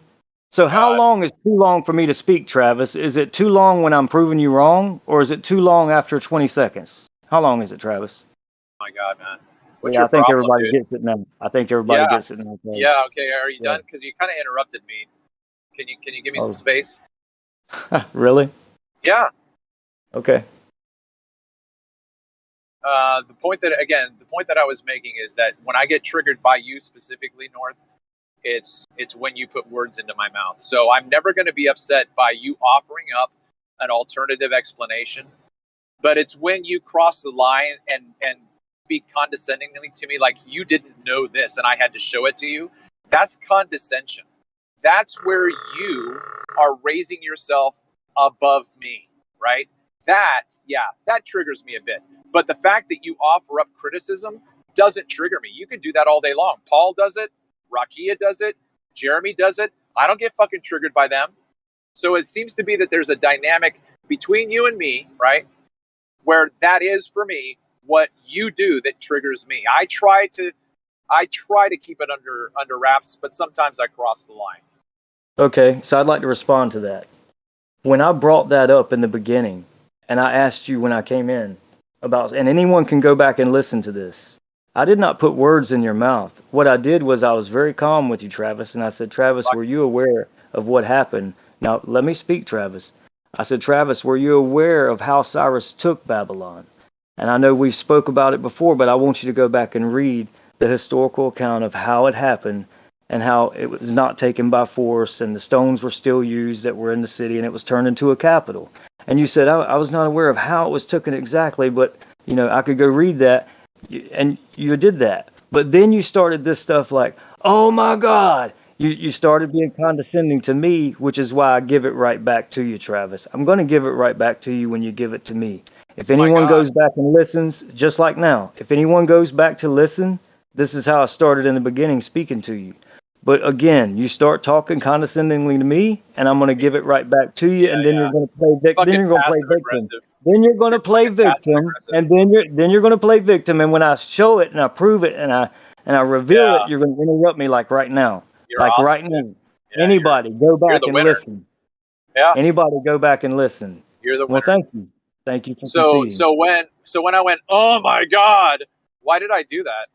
So how long is too long for me to speak, Travis? Is it too long when I'm proving you wrong, or is it too long after 20 seconds? How long is it, Travis? Oh my God, man. I think everybody gets it now. I think everybody gets it now. Travis. Yeah, okay. Are you done? Because you kind of interrupted me. Can you give me some space? Really? Yeah. Okay. The point that I was making is that when I get triggered by you specifically, North, it's when you put words into my mouth. So I'm never going to be upset by you offering up an alternative explanation, but it's when you cross the line and speak condescendingly to me, like you didn't know this and I had to show it to you. That's condescension. That's where you are raising yourself above me, right? That triggers me a bit. But the fact that you offer up criticism doesn't trigger me. You can do that all day long. Paul does it. Rakia does it. Jeremy does it. I don't get fucking triggered by them. So it seems to be that there's a dynamic between you and me, right? Where that is for me what you do that triggers me. I try to keep it under wraps, but sometimes I cross the line. Okay, so I'd like to respond to that. When I brought that up in the beginning, and I asked you when I came in about, and anyone can go back and listen to this, I did not put words in your mouth. What I did was I was very calm with you, Travis, and I said, Travis, were you aware of what happened? Now, let me speak, Travis. I said, Travis, were you aware of how Cyrus took Babylon? And I know we've spoke about it before, but I want you to go back and read the historical account of how it happened and how it was not taken by force, and the stones were still used that were in the city, and it was turned into a capital. And you said, I was not aware of how it was taken exactly, but, you know, I could go read that, and you did that. But then you started this stuff like, oh my God, you started being condescending to me, which is why I give it right back to you, Travis. I'm going to give it right back to you when you give it to me. If anyone goes back and listens, just like now, if anyone goes back to listen, this is how I started in the beginning speaking to you. But again, you start talking condescendingly to me, and I'm going to give it right back to you, and then you're going to play victim. Then you're going to play victim. Then you're going to play victim, and then you're going to play victim. And when I show it and I prove it and I reveal it, you're going to interrupt me like right now, right now. Yeah, anybody go back and listen. Yeah. Anybody go back and listen. You're the winner. Well, thank you. Thank you for conceding. So when I went, oh my God, why did I do that?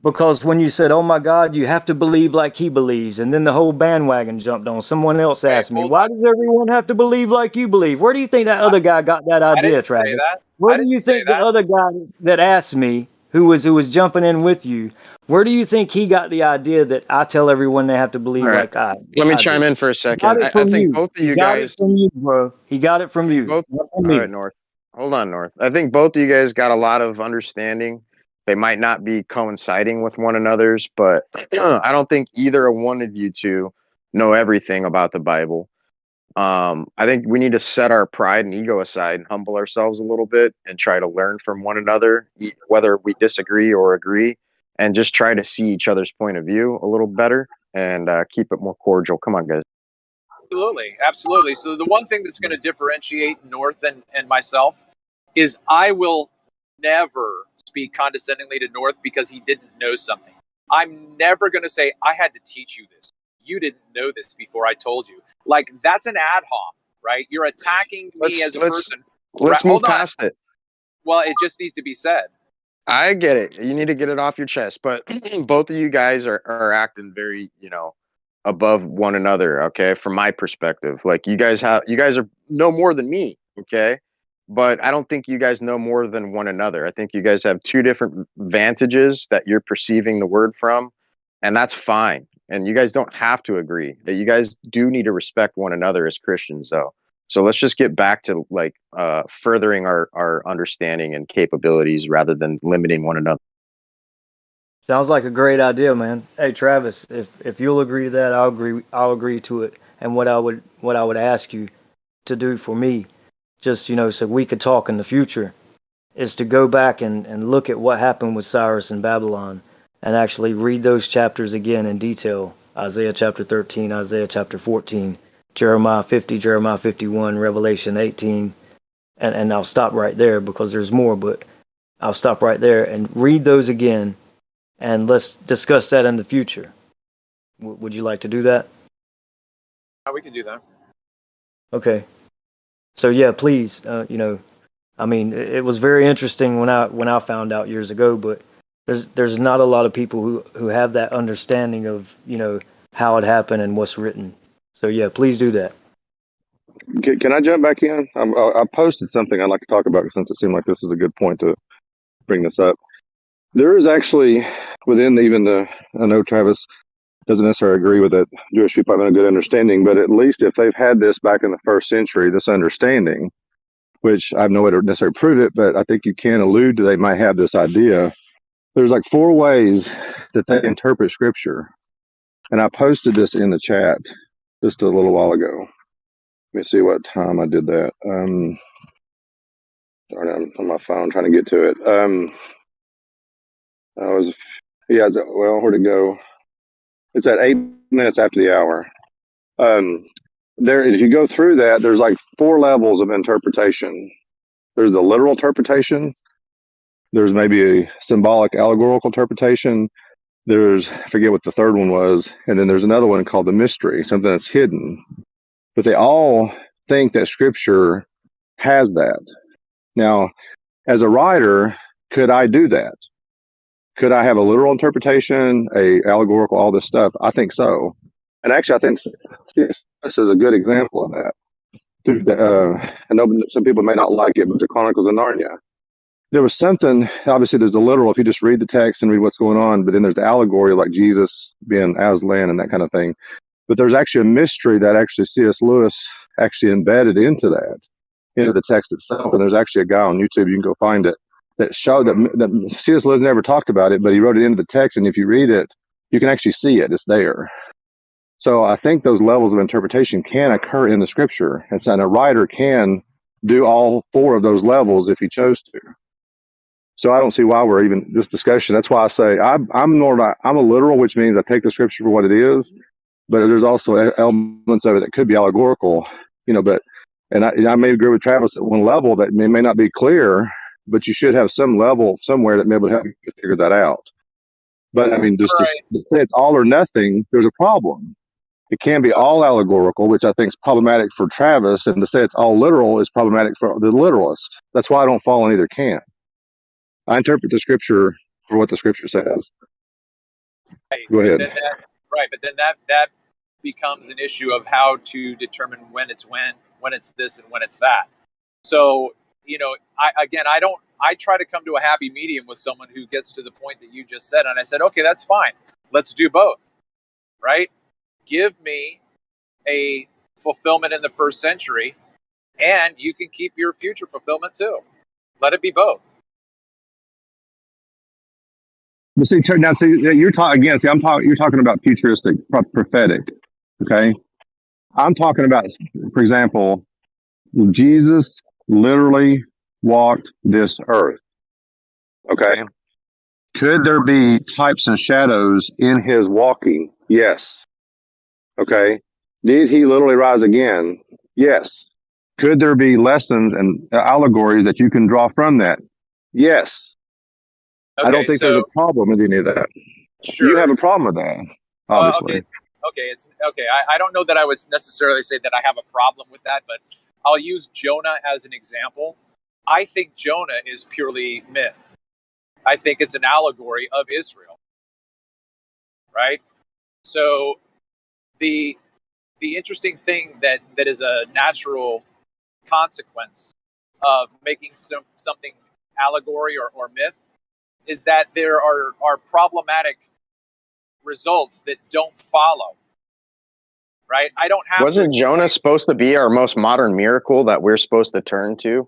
Because when you said, oh my God, you have to believe like he believes, and then the whole bandwagon jumped on. Someone else asked me, why does everyone have to believe like you believe? Where do you think that other guy got that idea, Travis? Where do you think the other guy that asked me, who was jumping in with you, where do you think he got the idea that I tell everyone they have to believe like I? Let me chime in for a second. I think both of you guys. He got it from you, bro. He got it from you. All right, North. Hold on, North. I think both of you guys got a lot of understanding. They might not be coinciding with one another's, but I don't think either one of you two know everything about the Bible. I think we need to set our pride and ego aside and humble ourselves a little bit and try to learn from one another, whether we disagree or agree, and just try to see each other's point of view a little better and keep it more cordial. Come on, guys. Absolutely. So the one thing that's going to differentiate North and myself is I will never speak condescendingly to North because he didn't know something. I'm never going to say, I had to teach you this. You didn't know this before I told you. Like, that's an ad hoc, right? You're attacking me as a person. Let's move past it. Well, it just needs to be said. I get it. You need to get it off your chest. But both of you guys are acting very, above one another, okay? From my perspective. Like, you guys are know more than me, okay? But I don't think you guys know more than one another. I think you guys have two different vantages that you're perceiving the word from, and that's fine. And you guys don't have to agree. That you guys do need to respect one another as Christians, though. So let's just get back to furthering our understanding and capabilities rather than limiting one another. Sounds like a great idea, man. Hey, Travis, if you'll agree to that, I'll agree to it. And what I would ask you to do for me, just, so we could talk in the future, is to go back and look at what happened with Cyrus in Babylon and actually read those chapters again in detail. Isaiah chapter 13, Isaiah chapter 14, Jeremiah 50, Jeremiah 51, Revelation 18. And I'll stop right there because there's more, but I'll stop right there and read those again. And let's discuss that in the future. Would you like to do that? We can do that. Okay. So yeah, please. I mean, it was very interesting when I found out years ago, but there's not a lot of people who have that understanding of how it happened and what's written. So yeah, please do that. Can I jump back in? I posted something I'd like to talk about since it seemed like this is a good point to bring this up. There is actually I know Travis doesn't necessarily agree with it. Jewish people have a good understanding, but at least if they've had this back in the first century, this understanding, which I have no way to necessarily prove it, but I think you can allude to they might have this idea. There's like 4 ways that they interpret scripture. And I posted this in the chat just a little while ago. Let me see what time I did that. Darn, I'm on my phone trying to get to it. Well, where'd it go? It's at 8 minutes after the hour. If you go through that, there's like 4 levels of interpretation. There's the literal interpretation. There's maybe a symbolic, allegorical interpretation. I forget what the third one was. And then there's another one called the mystery, something that's hidden. But they all think that Scripture has that. Now, as a writer, could I do that? Could I have a literal interpretation, a allegorical, all this stuff? I think so. And actually, I think this is a good example of that. I know some people may not like it, but the Chronicles of Narnia. There was something, obviously there's the literal, if you just read the text and read what's going on, but then there's the allegory like Jesus being Aslan and that kind of thing. But there's actually a mystery that actually C.S. Lewis actually embedded into the text itself. And there's actually a guy on YouTube, you can go find it, that showed that C.S. Lewis never talked about it, but he wrote it into the text. And if you read it, you can actually see it. It's there. So I think those levels of interpretation can occur in the Scripture. And so a writer can do all 4 of those levels if he chose to. So I don't see why we're even this discussion. That's why I say I'm a literal, which means I take the Scripture for what it is. But there's also elements of it that could be allegorical, and I may agree with Travis at one level that may not be clear, but you should have some level somewhere that may be able to help you figure that out. But I mean, just to say it's all or nothing, there's a problem. It can be all allegorical, which I think is problematic for Travis, and to say it's all literal is problematic for the literalist. That's why I don't fall in either camp. I interpret the Scripture for what the Scripture says. Go ahead. But then that becomes an issue of how to determine when it's this and when it's that. So, I try to come to a happy medium with someone who gets to the point that you just said. And I said, okay, that's fine. Let's do both, right? Give me a fulfillment in the first century, and you can keep your future fulfillment too. Let it be both. But see, now, you're talking again. See, you're talking about futuristic, prophetic. Okay, I'm talking about, for example, Jesus literally walked this earth. Okay, could there be types and shadows in his walking? Yes. Okay, did he literally rise again? Yes. Could there be lessons and allegories that you can draw from that? Yes. Okay, I don't think there's a problem with any of that. Sure. You have a problem with that, obviously. It's okay. I don't know that I would necessarily say that I have a problem with that, but I'll use Jonah as an example. I think Jonah is purely myth. I think it's an allegory of Israel, right? So the interesting thing that is a natural consequence of making something allegory or myth is that there are problematic results that don't follow, right? I don't have. Wasn't Jonah supposed to be our most modern miracle that we're supposed to turn to?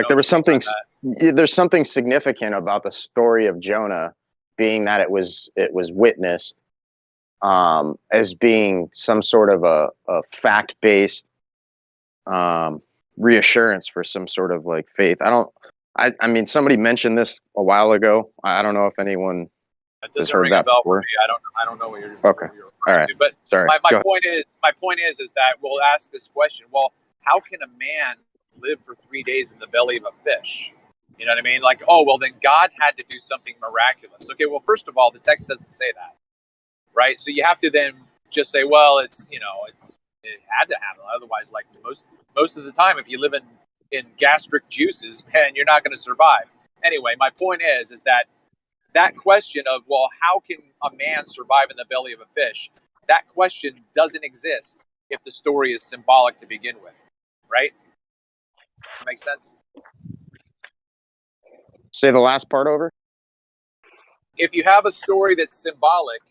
There was something. There's something significant about the story of Jonah, being that it was witnessed as being some sort of a fact-based reassurance for some sort of like faith. I mean, somebody mentioned this a while ago. I don't know if anyone has heard that before. I don't know what you're. Okay. What you're all right. to. But sorry. My point is that we'll ask this question. Well, how can a man live for 3 days in the belly of a fish? You know what I mean? Like, oh, well, then God had to do something miraculous. Okay. Well, first of all, the text doesn't say that, right? So you have to then just say, well, it had to happen. Otherwise, like most of the time, if you live in gastric juices, man, you're not going to survive. Anyway, my point is that question of, well, how can a man survive in the belly of a fish? That question doesn't exist if the story is symbolic to begin with, right? That makes sense? Say the last part over. If you have a story that's symbolic,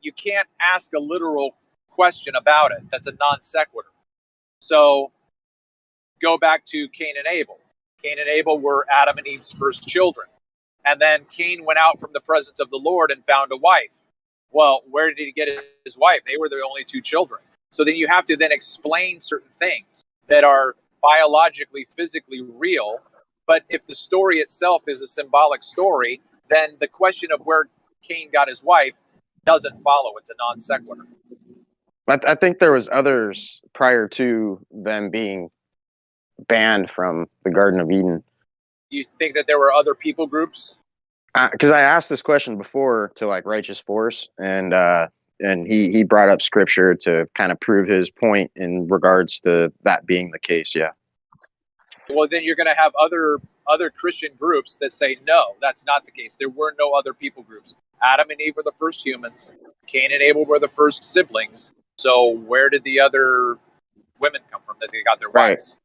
you can't ask a literal question about it. That's a non sequitur. So go back to Cain and Abel. Cain and Abel were Adam and Eve's first children. And then Cain went out from the presence of the Lord and found a wife. Well, where did he get his wife? They were the only two children. So then you have to then explain certain things that are biologically, physically real. But if the story itself is a symbolic story, then the question of where Cain got his wife doesn't follow. It's a non sequitur. I think there was others prior to them being banned from the Garden of Eden. You think that there were other people groups? Because I asked this question before to like Righteous Force, and he brought up scripture to kind of prove his point in regards to that being the case. Yeah. Well, then you're going to have other Christian groups that say, no, that's not the case. There were no other people groups. Adam and Eve were the first humans. Cain and Abel were the first siblings. So where did the other women come from that they got their wives?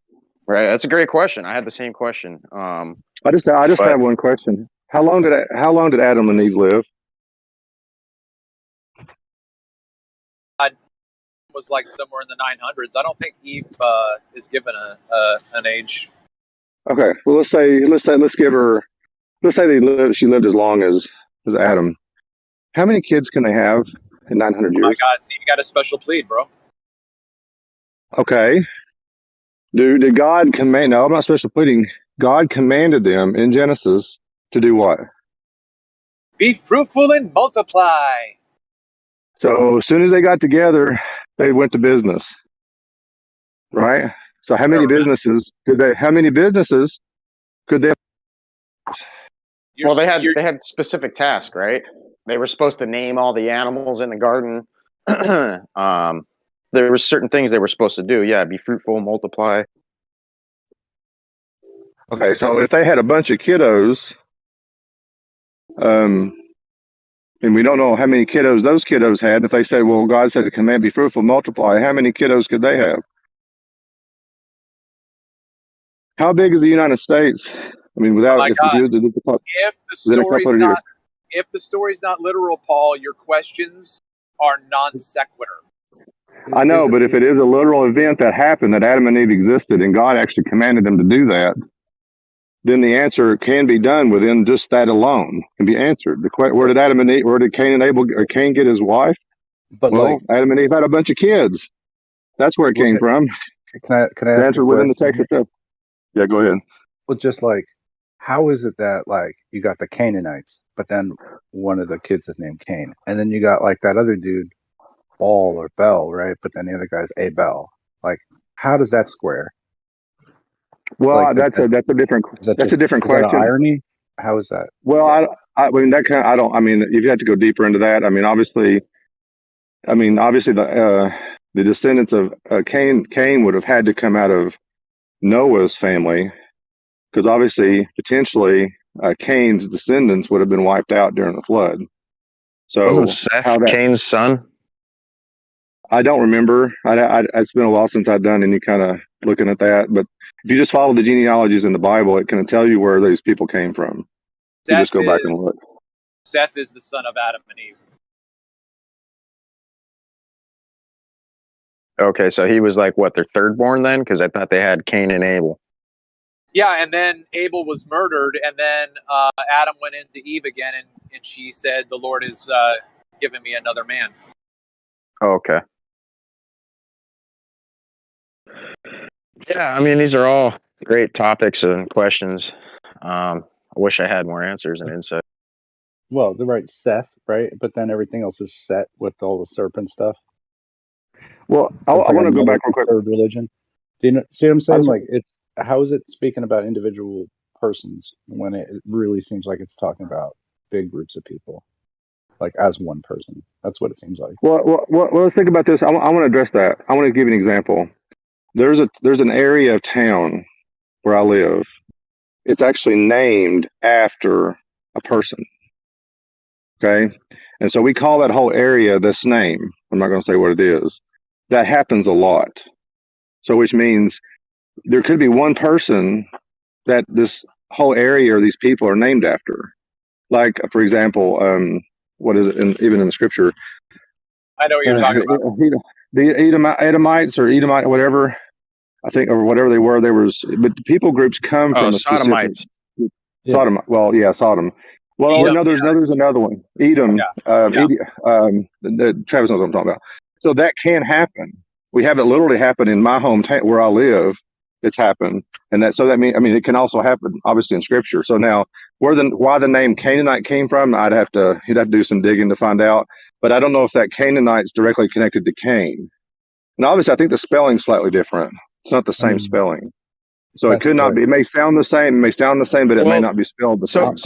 Right. That's a great question. I had the same question. I just have one question. How long did Adam and Eve live? Was like somewhere in the 900s. I don't think Eve is given an age. Okay, well let's say she lived as long as Adam. How many kids can they have in 900 years? My God, so you got a special plead, bro. Okay. Did God command? No, I'm not special pleading. God commanded them in Genesis to do what? Be fruitful and multiply. So as soon as they got together, they went to business, right? So how many businesses could they? Well, they had specific tasks, right? They were supposed to name all the animals in the garden. There were certain things they were supposed to do. Yeah, be fruitful, multiply. Okay, so if they had a bunch of kiddos, and we don't know how many kiddos those kiddos had. If they say, well, God said the command be fruitful, multiply, how many kiddos could they have? How big is the United States? I mean, without if the story's not literal, Paul, your questions are non sequitur. I know, but if it is a literal event that happened, that Adam and Eve existed, and God actually commanded them to do that, then the answer can be done within just that alone. Can be answered. Where did Adam and Eve? Where did Cain get his wife? But Adam and Eve had a bunch of kids. That's where it came from. Can I ask the answer within the text itself? Yeah, go ahead. Well, just like, how is it that like you got the Canaanites, but then one of the kids is named Cain, and then you got like that other dude, Ball or Bell, right? But then the other guy's Abel. Like, how does that square? Well, like, that's a different question. Is that an irony? How is that? Well, I mean that kind of, I don't. I mean, you have to go deeper into that. I mean, obviously, the descendants of Cain would have had to come out of Noah's family, because obviously, potentially, Cain's descendants would have been wiped out during the flood. So wasn't Seth Cain's son? I don't remember. It's been a while since I've done any kind of looking at that. But if you just follow the genealogies in the Bible, it can tell you where these people came from. You just go back and look. Seth is the son of Adam and Eve. Okay, so he was like, what, their third born then? Because I thought they had Cain and Abel. Yeah, and then Abel was murdered, and then Adam went into Eve again, and she said, the Lord has given me another man. Okay. Yeah, I mean, these are all great topics and questions. I wish I had more answers and insight. Well, they're right, Seth, right? But then everything else is set with all the serpent stuff. Well, I want to go back real quick. Third religion. Do you see what I'm saying? Like, how is it speaking about individual persons when it really seems like it's talking about big groups of people, like as one person? That's what it seems like. Well, let's think about this. I want to address that. I want to give you an example. There's an area of town where I live. It's actually named after a person. Okay, and so we call that whole area this name. I'm not going to say what it is. That happens a lot. So which means there could be one person that this whole area or these people are named after. Like, for example, what is it? Even in the scripture, I know what you're talking about. The Edomites or Edomite, whatever, I think, or whatever they were. But the people groups come from Sodomites. Sodom. Well, yeah, Sodom. Well, Edom, no, there's another one. Edom. yeah. Travis knows what I'm talking about. So that can happen. We have it literally happen in my hometown where I live. It's happened, and that means it can also happen obviously in Scripture. So now, why the name Canaanite came from, he'd have to do some digging to find out. But I don't know if that Canaanite's directly connected to Cain. And obviously, I think the spelling's slightly different. It's not the same spelling. So it could not be. It may sound the same. But it may not be spelled the same.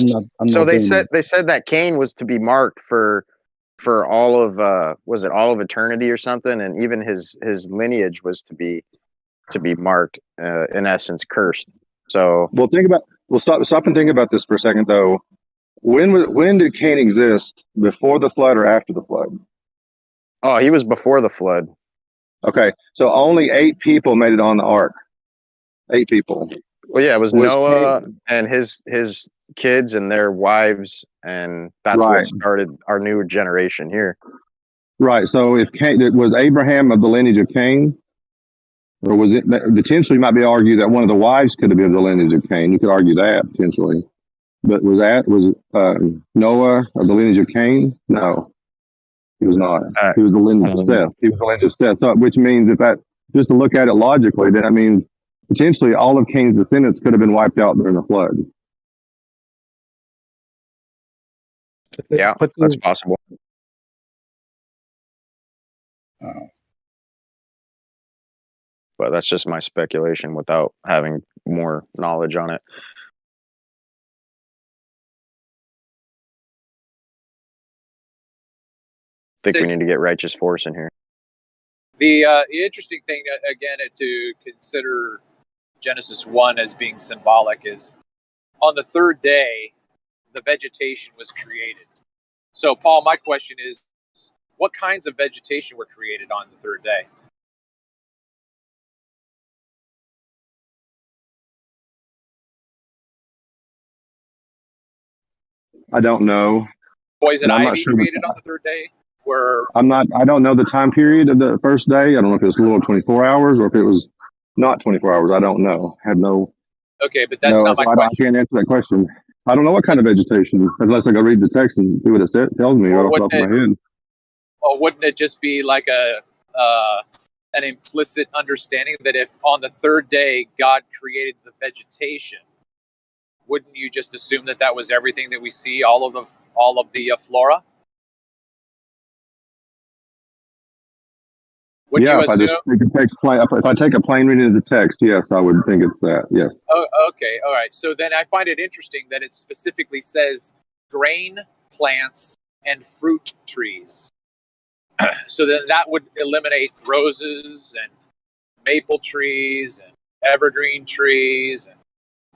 So they said that Cain was to be marked for all of was it all of eternity or something, and even his lineage was to be marked, in essence, cursed. So stop and think about this for a second though. When did Cain exist? Before the flood or after the flood? Oh, he was before the flood. Okay, so only 8 people made it on the ark. 8 people. Well, yeah, it was Noah and his kids and their wives, and that's what started our new generation here. Right. So if Cain, was Abraham of the lineage of Cain, or was it potentially might be argued that one of the wives could have been of the lineage of Cain? You could argue that potentially, but was Noah of the lineage of Cain? No, he was not. He was the lineage of Seth. He was the lineage of Seth. So, which means just to look at it logically, that means potentially all of Cain's descendants could have been wiped out during the flood. Yeah, that's possible. But that's just my speculation without having more knowledge on it. I think we need to get Righteous Force in here. The interesting thing, again, to consider Genesis 1 as being symbolic is on the third day, the vegetation was created. So, Paul, my question is, what kinds of vegetation were created on the third day? I don't know. Poison ivy created on the third day? I don't know the time period of the first day. I don't know if it was a little 24 hours or if it was not 24 hours. I don't know. I have no. Okay, but that's not my question. I can't answer that question. I don't know what kind of vegetation, unless I go read the text and see what it tells me right off the top of my head. Well, wouldn't it just be like an implicit understanding that if on the third day God created the vegetation, wouldn't you just assume that was everything that we see, all of the flora? If I take a plain reading of the text, yes, I would think it's that. Yes. Oh, okay, all right. So then I find it interesting that it specifically says grain, plants, and fruit trees. So then that would eliminate roses and maple trees and evergreen trees and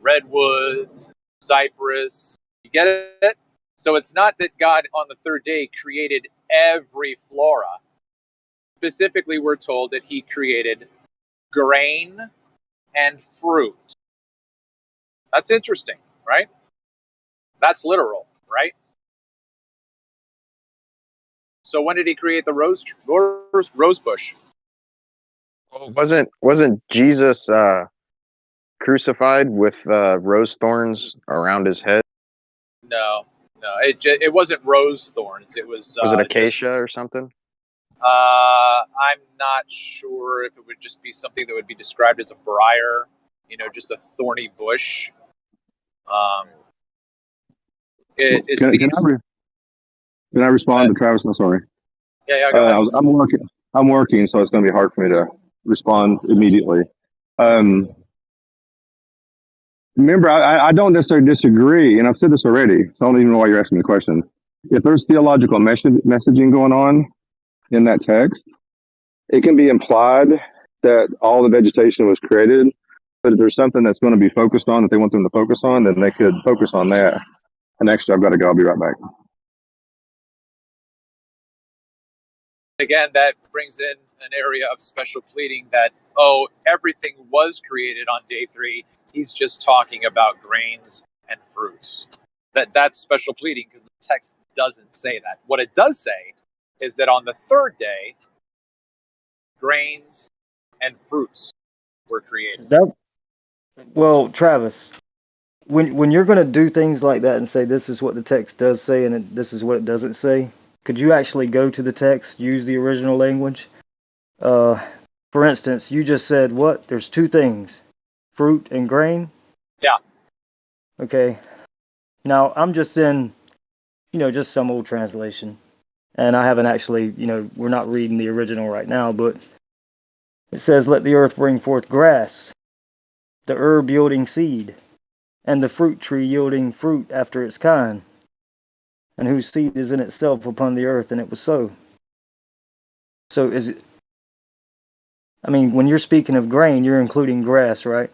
redwoods, and cypress. You get it? So it's not that God on the third day created every flora. Specifically, we're told that he created grain and fruit. That's interesting, right? That's literal, right? So when did he create the rose bush? Well, wasn't Jesus crucified with rose thorns around his head? No, it wasn't rose thorns. It was. Was it acacia or something? I'm not sure if it would just be something that would be described as a briar, just a thorny bush. Can I respond to Travis? I'm sorry. Yeah, go ahead. I'm working, so it's going to be hard for me to respond immediately. Remember, I don't necessarily disagree, and I've said this already, so I don't even know why you're asking me the question. If there's theological messaging going on in that text, it can be implied that all the vegetation was created, but if there's something that's going to be focused on that they want them to focus on, then they could focus on that. And actually, I've got to go. I'll be right back. Again, that brings in an area of special pleading that, everything was created on day 3. He's just talking about grains and fruits. That's special pleading because the text doesn't say that. What it does say is that on the third day, grains and fruits were created. Well, Travis, when you're going to do things like that and say this is what the text does say and this is what it doesn't say, could you actually go to the text, use the original language? For instance, you just said what? There's two things, fruit and grain. Yeah. Okay. Now I'm just in, just some old translation, and I haven't actually, we're not reading the original right now, but it says, "Let the earth bring forth grass, the herb yielding seed, and the fruit tree yielding fruit after its kind, and whose seed is in itself upon the earth," and it was so. So when you're speaking of grain, you're including grass, right?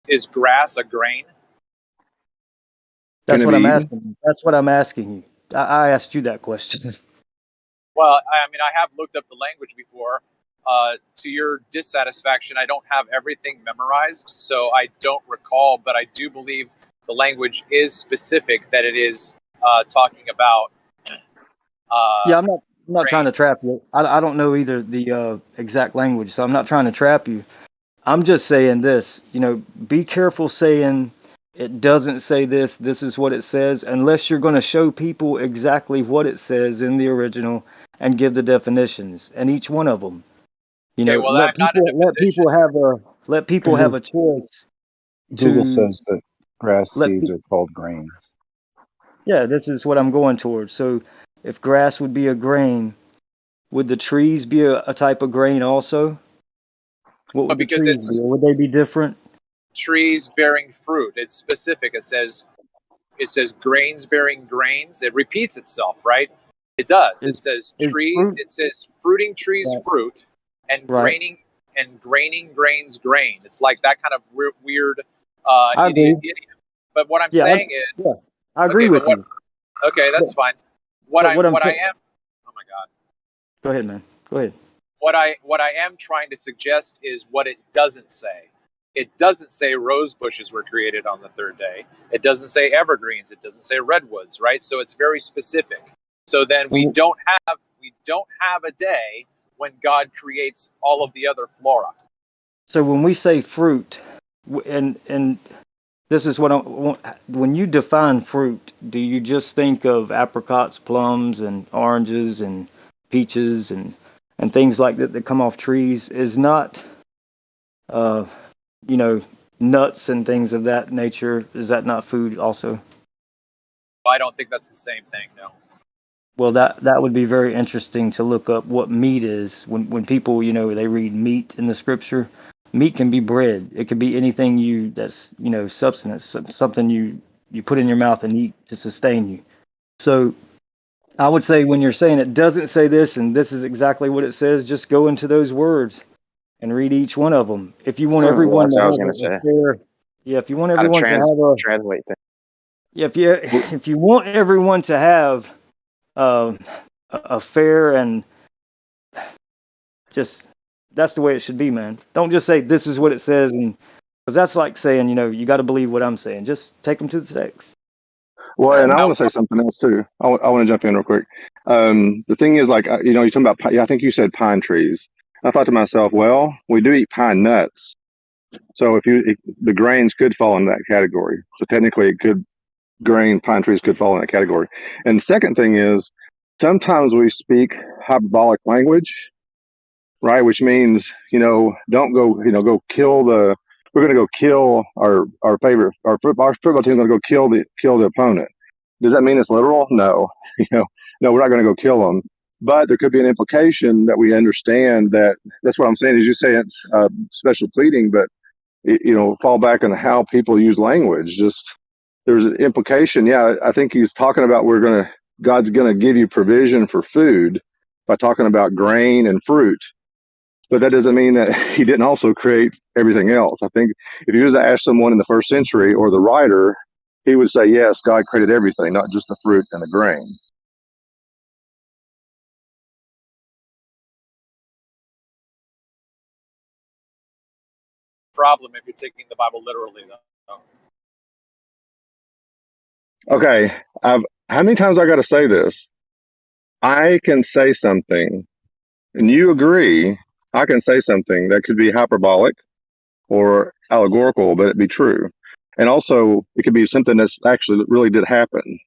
Is grass a grain? That's Can it what be I'm eaten? asking. That's what I'm asking you. I asked you that question. Well, I have looked up the language before. To your dissatisfaction, I don't have everything memorized, so I don't recall, but I do believe the language is specific, that it is talking about Yeah, I'm not trying grain. to trap you. I don't know either the exact language, so I'm not trying to trap you. I'm just saying this, be careful saying it doesn't say this, this is what it says, unless you're going to show people exactly what it says in the original and give the definitions and each one of them. Okay, well, I'm not in a position. Let people have a choice Google to says that grass let seeds are called grains. Yeah, this is what I'm going towards. So if grass would be a grain, would the trees be a type of grain also? What would the Because trees be? it's Or would they be different? trees bearing fruit. It's specific. It says grains bearing grains. It repeats itself, right? It does. It says Is trees. fruit It says fruiting trees right? fruit, and Right. graining grains grain. It's like that kind of weird I agree. idiom. But what I'm Yeah, saying yeah, is, I agree okay. But with what? you. Okay, that's But, fine. but what I'm What I saying, am. Oh my God. go ahead, man. Go ahead. What I am trying to suggest is what it doesn't say. It doesn't say rose bushes were created on the third day. It doesn't say evergreens. It doesn't say redwoods, right? So it's very specific. So then we don't have a day when God creates all of the other flora. So when we say fruit, and this is what when you define fruit, do you just think of apricots, plums, and oranges and peaches and things like that come off trees? Is not uh, nuts and things of that nature. Is that not food also? I don't think that's the same thing, no. Well, that would be very interesting to look up what meat is. When people, they read meat in the scripture, meat can be bread. It could be anything that's, substance, something you put in your mouth and eat to sustain you. So I would say when you're saying it doesn't say this and this is exactly what it says, just go into those words and read each one of them. If you want Yeah, everyone that's to what I was have gonna a say. fair, yeah, if you want How to everyone to have a, translate things. yeah, if you want everyone to have a fair and just that's the way it should be, man. Don't just say this is what it says, and because that's like saying you got to believe what I'm saying. Just take them to the text. Well, and I No, want to say something else too. I want to jump in real quick. The thing is, like, you're talking about, I think you said pine trees. I thought to myself, well, we do eat pine nuts. So if the grains could fall in that category. So technically pine trees could fall in that category. And the second thing is, sometimes we speak hyperbolic language, right? Which means, don't go, go kill we're going to go kill our football team is going to go kill the opponent. Does that mean it's literal? No, no, we're not going to go kill them. But there could be an implication that we understand that. That's what I'm saying. Is you say it's special pleading, but fall back on how people use language. Just there's an implication. Yeah, I think he's talking about God's gonna give you provision for food by talking about grain and fruit. But that doesn't mean that he didn't also create everything else. I think if you was to ask someone in the first century or the writer, he would say, yes, God created everything, not just the fruit and the grain. problem if you're taking the Bible literally, though. Okay, how many times I got to say this? I can say something, and you agree. I can say something that could be hyperbolic, or allegorical, but it be true. And also, it could be something that's actually really did happen.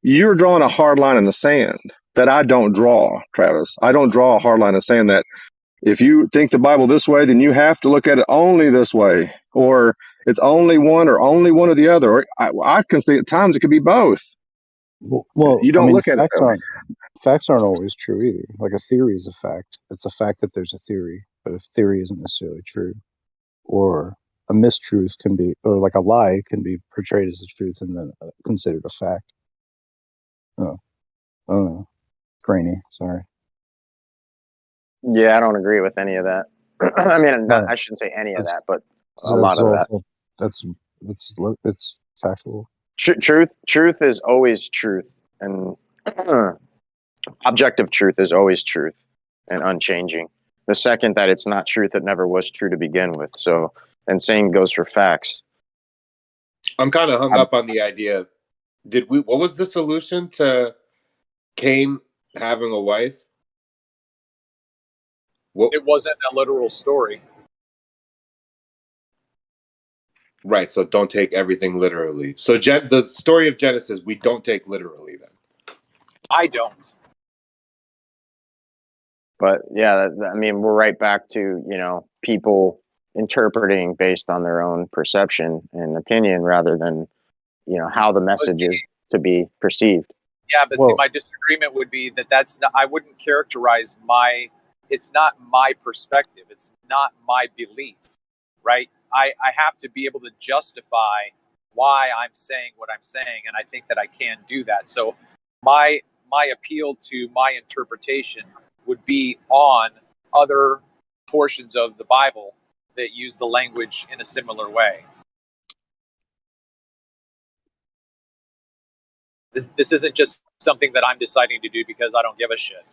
You're drawing a hard line in the sand that I don't draw, Travis. I don't draw a hard line in the sand that if you think the Bible this way, then you have to look at it only this way, or it's only one or the other. Or I can see at times it could be both. Well, You I don't mean, look at it that way. facts aren't always true either. Like a theory is a fact. It's a fact that there's a theory, but a theory isn't necessarily true. Or a mistruth can be, or like a lie can be portrayed as a truth and then considered a fact. Oh, grainy. Sorry. Yeah, I don't agree with any of that. I mean, Right. I shouldn't say any of That's that, but a lot of that. It's factual. Truth is always truth, and objective truth is always truth and unchanging. The second that it's not truth, it never was true to begin with. So, and same goes for facts. I'm kind of hung up on the idea. What was the solution to Cain having a wife? It wasn't a literal story. Right, so don't take everything literally. So the story of Genesis, we don't take literally then. I don't. But yeah, I mean, we're right back to, people interpreting based on their own perception and opinion rather than, how the message is to be perceived. Yeah, but see, my disagreement would be that's not, I wouldn't characterize it's not my perspective. It's not my belief, right? I have to be able to justify why I'm saying what I'm saying, and I think that I can do that. So my appeal to my interpretation would be on other portions of the Bible that use the language in a similar way. This isn't just something that I'm deciding to do because I don't give a shit.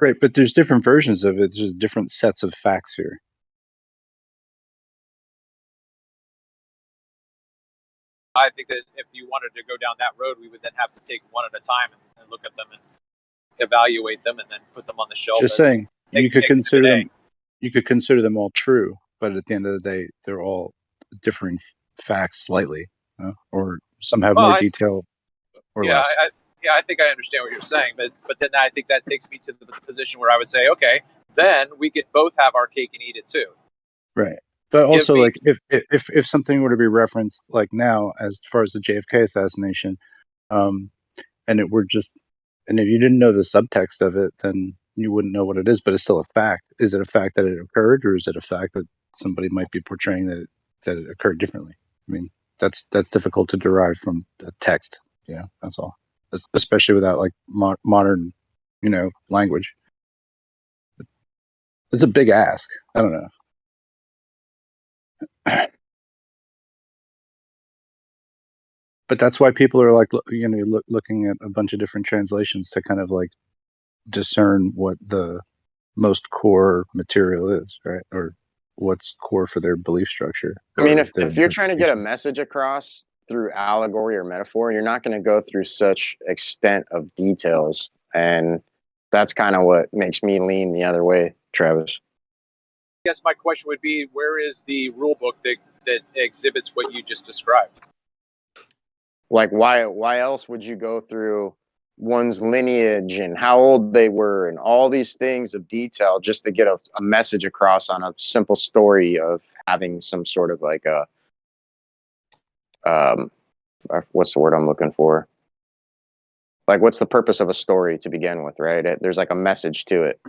Right, but there's different versions of it. There's different sets of facts here. I think that if you wanted to go down that road, we would then have to take one at a time and look at them and evaluate them and then put them on the shelf. Just saying, you could consider them. You could consider them all true, but at the end of the day, they're all differing facts slightly, or some have more detail or less. I think I understand what you're saying, but then I think that takes me to the position where I would say, okay, then we could both have our cake and eat it too. Right. But also, like, if something were to be referenced, like now, as far as the JFK assassination, and it were just, and if you didn't know the subtext of it, then you wouldn't know what it is. But it's still a fact. Is it a fact that it occurred, or is it a fact that somebody might be portraying that it occurred differently? I mean, that's difficult to derive from a text. Yeah, that's all. Especially without like modern, language. It's a big ask. I don't know. But that's why people are like, looking at a bunch of different translations to kind of like discern what the most core material is, right? Or what's core for their belief structure. I mean, if you're trying to get a message across through allegory or metaphor, you're not going to go through such extent of details. And that's kind of what makes me lean the other way, Travis. I guess my question would be, where is the rule book that exhibits what you just described? Like, why else would you go through one's lineage and how old they were and all these things of detail just to get a message across on a simple story of having some sort of like what's the word I'm looking for? Like, what's the purpose of a story to begin with, right? There's like a message to it.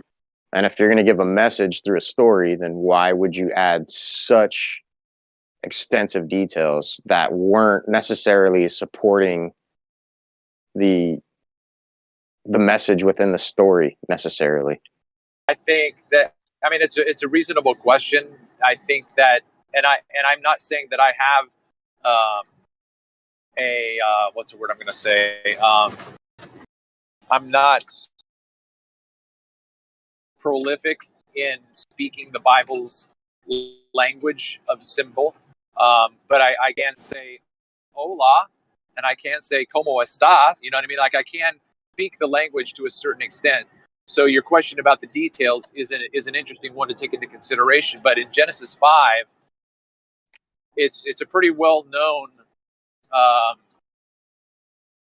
And if you're going to give a message through a story, then why would you add such extensive details that weren't necessarily supporting the message within the story necessarily? I think that, I mean, it's a reasonable question. I think that, and I'm not saying that I have what's the word I'm going to say? I'm not prolific in speaking the Bible's language of symbol, but I can say hola, and I can say como estás. You know what I mean? Like, I can speak the language to a certain extent. So your question about the details is an interesting one to take into consideration. But in Genesis 5, it's a pretty well known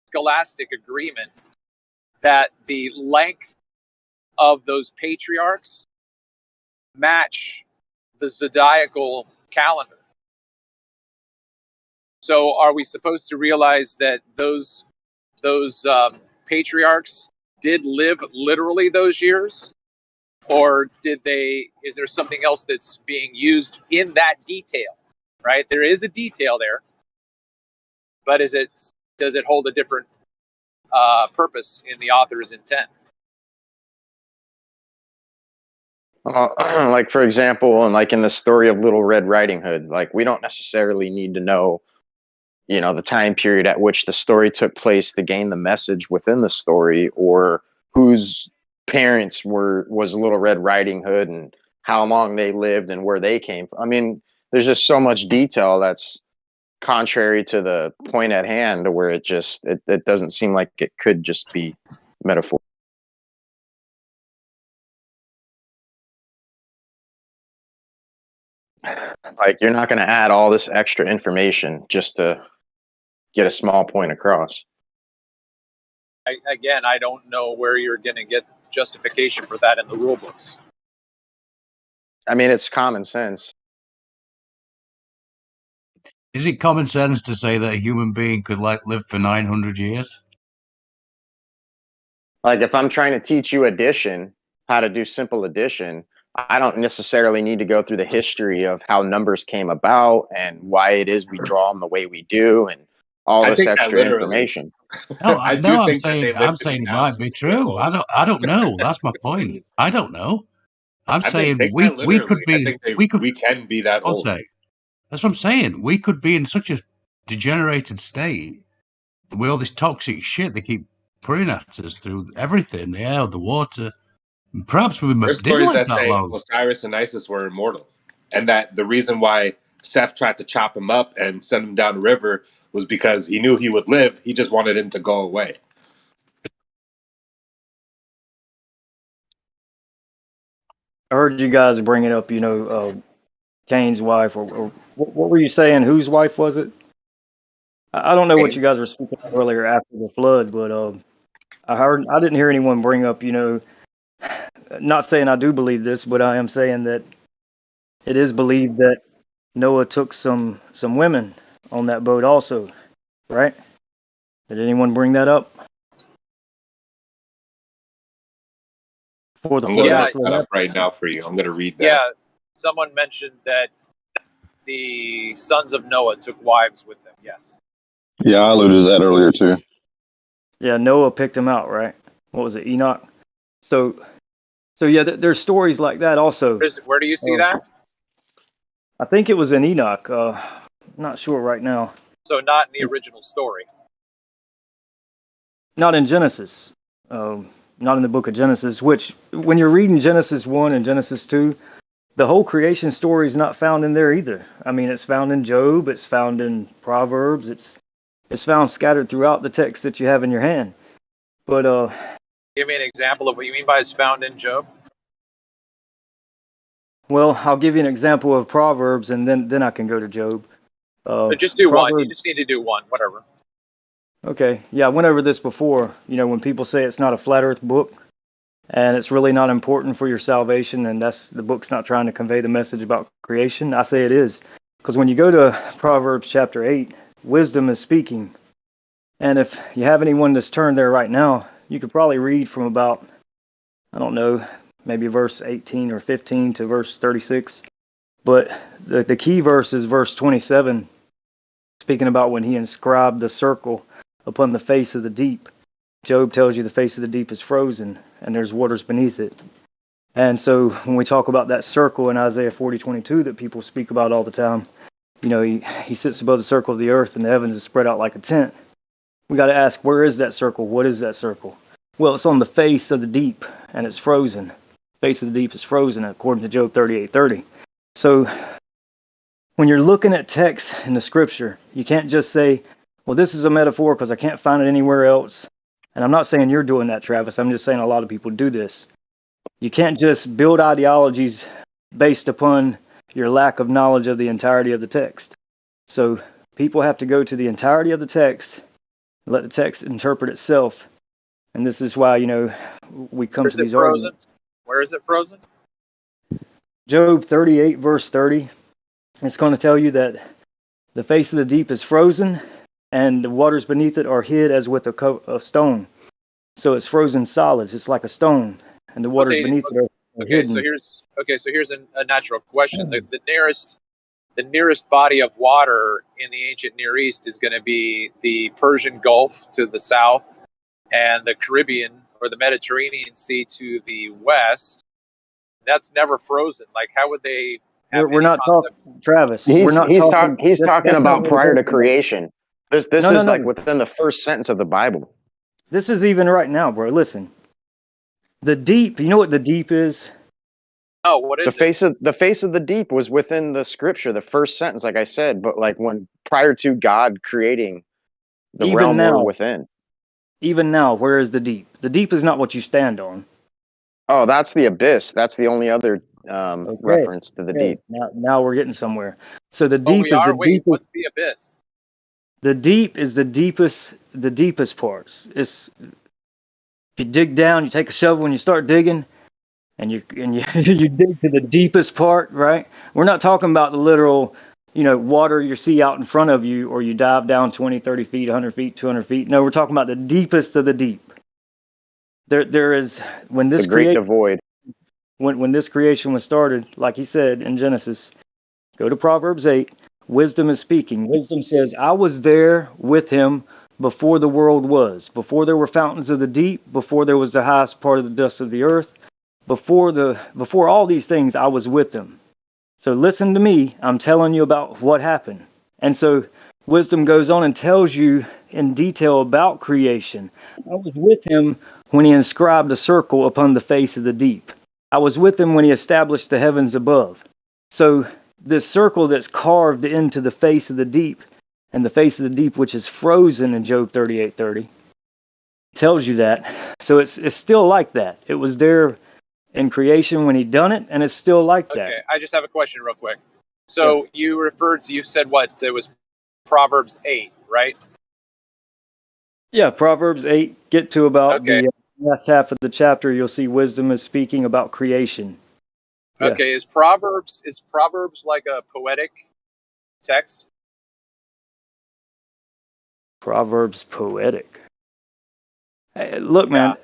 scholastic agreement that the length of those patriarchs match the zodiacal calendar. So are we supposed to realize that those patriarchs did live literally those years, or is there something else that's being used in that detail? Right, there is a detail there, but does it hold a different purpose in the author's intent? Like, for example, and like in the story of Little Red Riding Hood, like we don't necessarily need to know, the time period at which the story took place to gain the message within the story, or whose parents was Little Red Riding Hood and how long they lived and where they came from. I mean, there's just so much detail that's contrary to the point at hand, where it doesn't seem like it could just be metaphor. Like, you're not going to add all this extra information just to get a small point across. I don't know where you're going to get justification for that in the rule books. I mean, it's common sense. Is it common sense to say that a human being could live for 900 years? Like, if I'm trying to teach you addition, how to do simple addition, I don't necessarily need to go through the history of how numbers came about and why it is we draw them the way we do and all this extra information. No, I'm saying it might be true. I don't know. That's my point. I don't know. I'm saying we could be we can be that old. That's what I'm saying. We could be in such a degenerated state with all this toxic shit they keep putting at us through everything, the air, the water. Perhaps we There's didn't stories live that say long. Osiris and Isis were immortal, and that the reason why Seth tried to chop him up and send him down the river was because he knew he would live. He just wanted him to go away. I heard you guys bring it up, Cain's wife, or what were you saying? Whose wife was it? I don't know what you guys were speaking of earlier after the flood, but I didn't hear anyone bring up, not saying I do believe this, but I am saying that it is believed that Noah took some women on that boat also, right? Did anyone bring that up? For the I'm going to look that up right now for you. I'm going to read that. Yeah, someone mentioned that the sons of Noah took wives with them. Yes. Yeah, I alluded to that earlier too. Yeah, Noah picked him out, right? What was it, Enoch? So yeah, there's stories like that also. Where do you see that? I think it was in Enoch. Not sure right now. So not in the original story. Not in Genesis. Not in the book of Genesis, which when you're reading Genesis 1 and Genesis 2, the whole creation story is not found in there either. I mean, it's found in Job, it's found in Proverbs, it's found scattered throughout the text that you have in your hand. But give me an example of what you mean by it's found in Job. Well, I'll give you an example of Proverbs, and then I can go to Job. But just do one. You just need to do one, whatever. Okay. Yeah, I went over this before. When people say it's not a flat earth book and it's really not important for your salvation, and the book's not trying to convey the message about creation, I say it is. Because when you go to Proverbs chapter 8, wisdom is speaking. And if you have anyone that's turned there right now, you could probably read from about, I don't know, maybe verse 18 or 15 to verse 36. But the key verse is verse 27, speaking about when he inscribed the circle upon the face of the deep. Job tells you the face of the deep is frozen and there's waters beneath it. And so when we talk about that circle in Isaiah 40:22 that people speak about all the time, he sits above the circle of the earth and the heavens is spread out like a tent. We got to ask, where is that circle? What is that circle? Well, it's on the face of the deep and it's frozen. Face of the deep is frozen according to Job 38:30. So when you're looking at text in the scripture, you can't just say, well, this is a metaphor because I can't find it anywhere else. And I'm not saying you're doing that, Travis. I'm just saying a lot of people do this. You can't just build ideologies based upon your lack of knowledge of the entirety of the text. So people have to go to the entirety of the text, let the text interpret itself. And this is why, we come to these arguments. Where is it frozen? Job 38, verse 30. It's going to tell you that the face of the deep is frozen and the waters beneath it are hid as with a stone. So it's frozen solid. It's like a stone, and the waters beneath it are hidden. So here's a natural question. The nearest body of water in the ancient Near East is going to be the Persian Gulf to the south, and the Caribbean or the Mediterranean Sea to the west. That's never frozen. Like, how would they? We're not talking, Travis. He's talking about prior to creation. This is like within the first sentence of the Bible. This is even right now, bro. Listen, the deep. You know what the deep is? Oh, what is the face of the deep was within the scripture, the first sentence, like I said. But like when prior to God creating the realm we're within. Even now, where is the deep? The deep is not what you stand on. Oh, that's the abyss. That's the only other reference to the deep. Now we're getting somewhere. So the deep is the deepest. What's the abyss? The deep is the deepest parts. It's if you dig down, you take a shovel and you start digging, and you you dig to the deepest part, right? We're not talking about the literal, water you see out in front of you, or you dive down 20, 30 feet, 100 feet, 200 feet. No, we're talking about the deepest of the deep. There is, when this the great void. When this creation was started, like he said in Genesis, go to Proverbs 8. Wisdom is speaking. Wisdom says, I was there with him before the world was, before there were fountains of the deep, before there was the highest part of the dust of the earth, before all these things, I was with him. So listen to me. I'm telling you about what happened. And so wisdom goes on and tells you in detail about creation. I was with him when he inscribed a circle upon the face of the deep. I was with him when he established the heavens above. So this circle that's carved into the face of the deep, and the face of the deep, which is frozen in Job 38:30, tells you that. So it's still like that. It was there in creation when he done it, and it's still like that. Okay, I just have a question real quick. So you said what? It was Proverbs 8, right? Yeah, Proverbs 8, get to about the last half of the chapter, you'll see wisdom is speaking about creation. Yeah. Okay, is Proverbs like a poetic text? Proverbs poetic. Hey, look, man,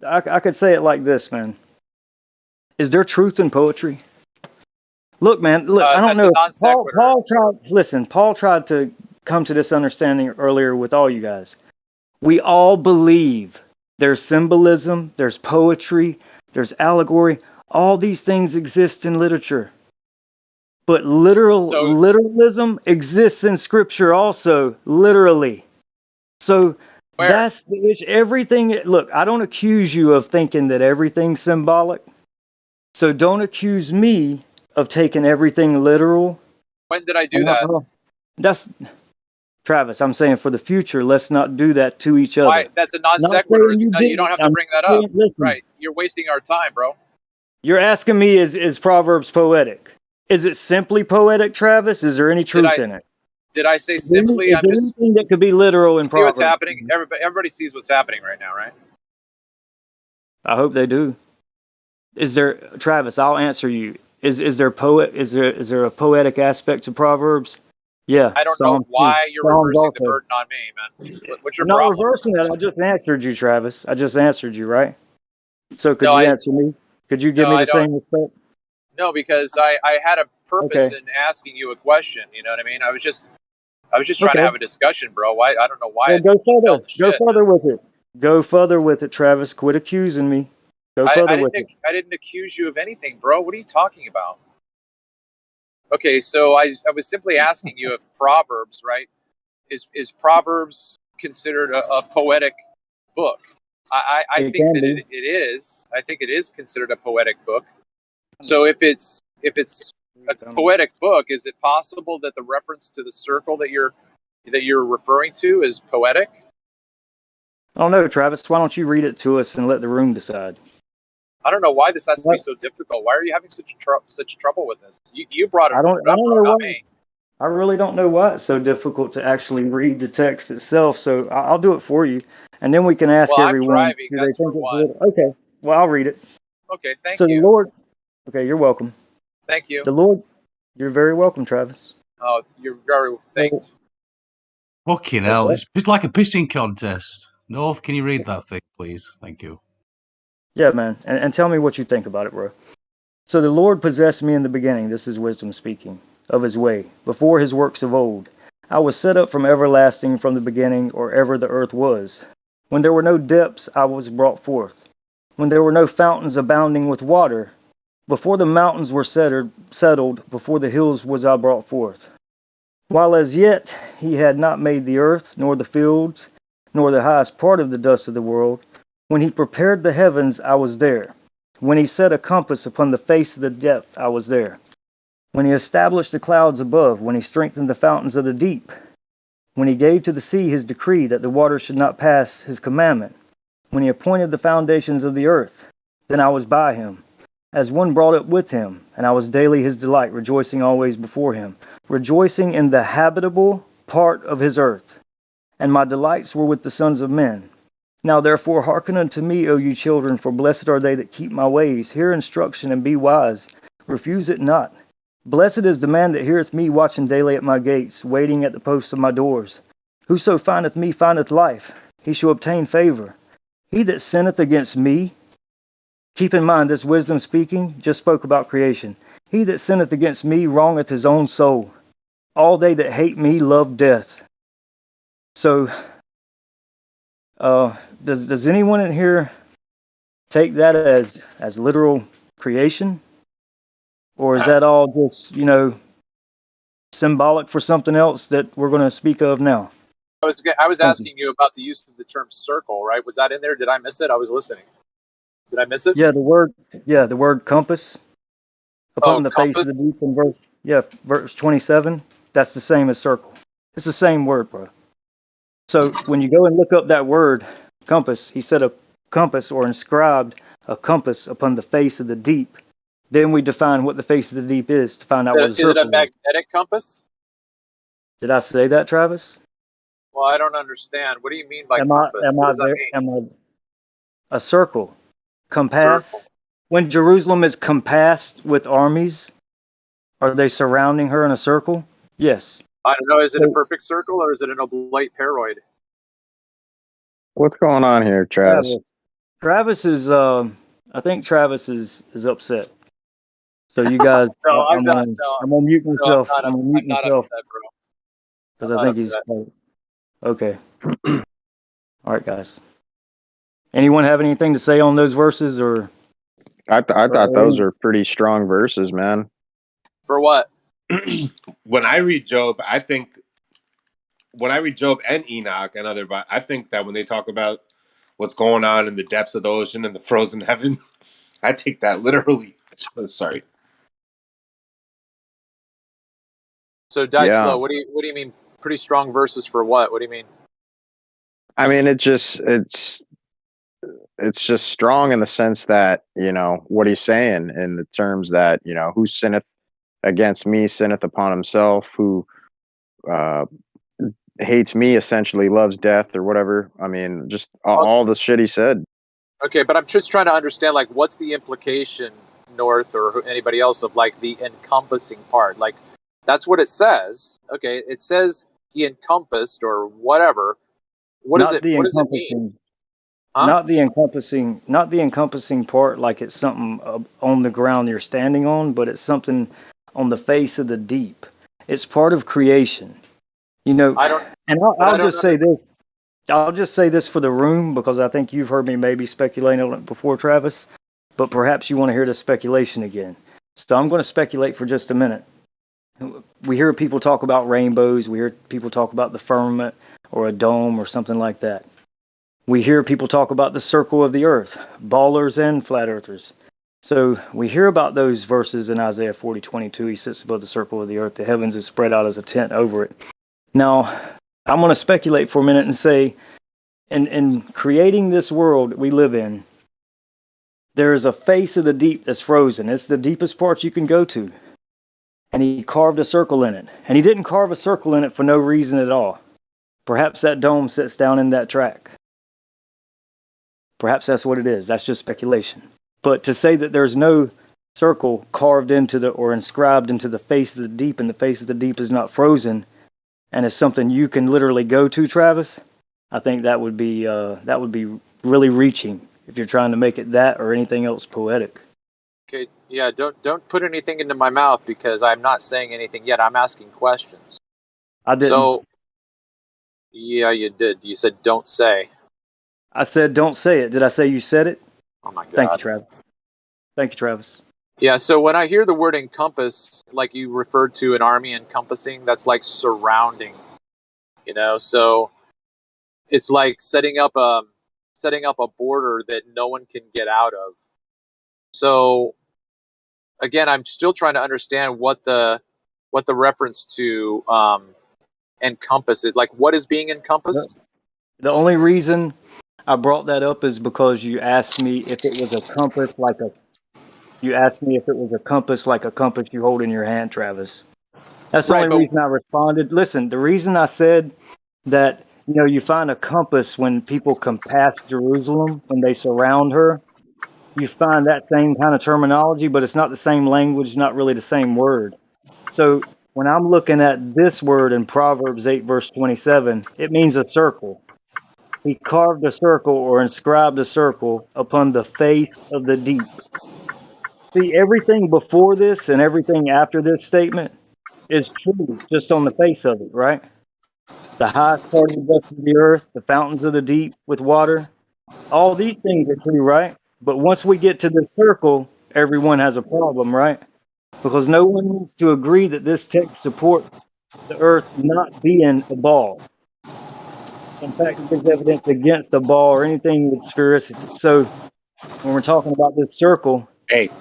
I could say it like this, man. Is there truth in poetry? Look, man, I don't know. Paul tried to come to this understanding earlier with all you guys. We all believe there's symbolism, there's poetry, there's allegory. All these things exist in literature. But literalism exists in scripture also, literally. So that's the issue. Everything, look, I don't accuse you of thinking that everything's symbolic. So don't accuse me of taking everything literal. When did I do that? That's Travis, I'm saying for the future, let's not do that to each other. Why? That's a non sequitur. You don't have to bring that up. Right. You're wasting our time, bro. You're asking me, is Proverbs poetic? Is it simply poetic, Travis? Is there any truth in it? Did I say simply? I'm just anything that could be literal in see Proverbs. What's happening? Everybody sees what's happening right now, right? I hope they do. Is there, Travis? I'll answer you. Is there a poetic aspect to Proverbs? Yeah. I don't know why you're reversing the burden on me, man. What's your problem? I'm not reversing it. I just answered you, Travis. I just answered you, right? So could you answer me? Could you give me the same respect? No, because I had a purpose in asking you a question. You know what I mean? I was just trying to have a discussion, bro. I don't know why. Well, go further. Go further with it. Go further with it, Travis. Quit accusing me. Go further with it. I didn't accuse you of anything, bro. What are you talking about? Okay, so I was simply asking you if Proverbs, right? Is Proverbs considered a poetic book? I think that it is. I think it is considered a poetic book. So if it's a poetic book, is it possible that the reference to the circle that you're referring to is poetic? I don't know, Travis. Why don't you read it to us and let the room decide? I don't know why this has to be so difficult. Why are you having such trouble with this? You brought it I don't up, know bro, not why. me. I really don't know why it's so difficult to actually read the text itself. So I'll do it for you, and then we can ask Well, I'm everyone. driving. Do they That's for think it's one. good? Okay. Well, I'll read it. Okay, thank So the you. Lord. Okay, you're welcome. Thank you. The Lord. You're very welcome, Travis. Oh, you're very thanked. Fucking hell, it's like a pissing contest. North, can you read that thing, please? Thank you. Yeah, man. And tell me what you think about it, bro. So the Lord possessed me in the beginning. This is wisdom speaking of his way, before his works of old. I was set up from everlasting, from the beginning, or ever the earth was. When there were no depths, I was brought forth. When there were no fountains abounding with water, before the mountains were settled, before the hills was I brought forth. While as yet he had not made the earth, nor the fields, nor the highest part of the dust of the world, when he prepared the heavens, I was there. When he set a compass upon the face of the depth, I was there. When he established the clouds above, when he strengthened the fountains of the deep, when he gave to the sea his decree that the waters should not pass his commandment, when he appointed the foundations of the earth, then I was by him, as one brought up with him, and I was daily his delight, rejoicing always before him, rejoicing in the habitable part of his earth. And my delights were with the sons of men. Now therefore hearken unto me, O you children, for blessed are they that keep my ways. Hear instruction and be wise. Refuse it not. Blessed is the man that heareth me, watching daily at my gates, waiting at the posts of my doors. Whoso findeth me findeth life. He shall obtain favor. He that sinneth against me, keep in mind this wisdom speaking just spoke about creation. He that sinneth against me wrongeth his own soul. All they that hate me love death. So, does anyone in here take that as literal creation, or is that all just symbolic for something else that we're going to speak of now? I was asking you about the use of the term circle, right? Was that in there? Did I miss it? I was listening. Did I miss it? Yeah, the word compass upon the face of the deep in verse 27. That's the same as circle. It's the same word, bro. So when you go and look up that word compass, he said a compass or inscribed a compass upon the face of the deep. Then we define what the face of the deep is to find out what a circle is. Is it a magnetic compass? Did I say that, Travis? Well, I don't understand. What do you mean by compass? What does that mean? A circle. Compass. When Jerusalem is compassed with armies, are they surrounding her in a circle? Yes. I don't know. Is it a perfect circle or is it an oblate paroid? What's going on here, Travis? Travis is, I think Travis is upset. So you guys, no, I'm gonna mute myself. I'm not upset, bro. Because I think he's okay. All right, guys. Anyone have anything to say on those verses, or? I thought those were pretty strong verses, man. For what? When I read Job, when I read Job and Enoch and I think that when they talk about what's going on in the depths of the ocean and the frozen heaven, I take that literally. Oh, sorry. So Slow, what do you mean? Pretty strong verses for what? What do you mean? I mean, it's just strong in the sense that, what he's saying in the terms that, who sinneth against me sinneth upon himself, who hates me essentially loves death or whatever. I mean, just all the shit he said. Okay, but I'm just trying to understand, like, what's the implication, North or anybody else, of like the encompassing part? Like, that's what it says. Okay, it says he encompassed or whatever. What does it mean? Huh? Not the encompassing part, like it's something on the ground you're standing on, but it's something on the face of the deep. It's part of creation. I'll just say this. I'll just say this for the room, because I think you've heard me maybe speculate on it before, Travis, but perhaps you want to hear the speculation again. So I'm going to speculate for just a minute. We hear people talk about rainbows. We hear people talk about the firmament or a dome or something like that. We hear people talk about the circle of the earth, ballers and flat earthers. So we hear about those verses in Isaiah 40:22. He sits above the circle of the earth. The heavens is spread out as a tent over it. Now, I'm going to speculate for a minute and say, in creating this world we live in, there is a face of the deep that's frozen. It's the deepest part you can go to. And he carved a circle in it. And he didn't carve a circle in it for no reason at all. Perhaps that dome sits down in that track. Perhaps that's what it is. That's just speculation. But to say that there's no circle carved into the or inscribed into the face of the deep, and the face of the deep is not frozen, and it's something you can literally go to, Travis, I think that would be really reaching if you're trying to make it that or anything else poetic. Okay, yeah, don't put anything into my mouth because I'm not saying anything yet. I'm asking questions. I didn't. So, yeah, you did. You said don't say. I said don't say it. Did I say you said it? Oh my God. Thank you, Travis. Thank you, Travis. Yeah, so when I hear the word encompass, like you referred to an army encompassing, that's like surrounding, so it's like setting up a border that no one can get out of. So again, I'm still trying to understand what the reference to encompass it, like what is being encompassed? The only reason I brought that up is because you asked me if it was a compass like a compass you hold in your hand, Travis. That's the only reason I responded. Listen, the reason I said that, you find a compass when people come past Jerusalem and they surround her. You find that same kind of terminology, but it's not the same language, not really the same word. So when I'm looking at this word in Proverbs 8, verse 27, it means a circle. He carved a circle or inscribed a circle upon the face of the deep. See, everything before this and everything after this statement is true just on the face of it, right? The highest part of the dust of the earth, the fountains of the deep with water, all these things are true, right? But once we get to the circle, everyone has a problem, right? Because no one needs to agree that this text supports the earth not being a ball. In fact, there's evidence against a ball or anything with sphericity. So when we're talking about this circle, it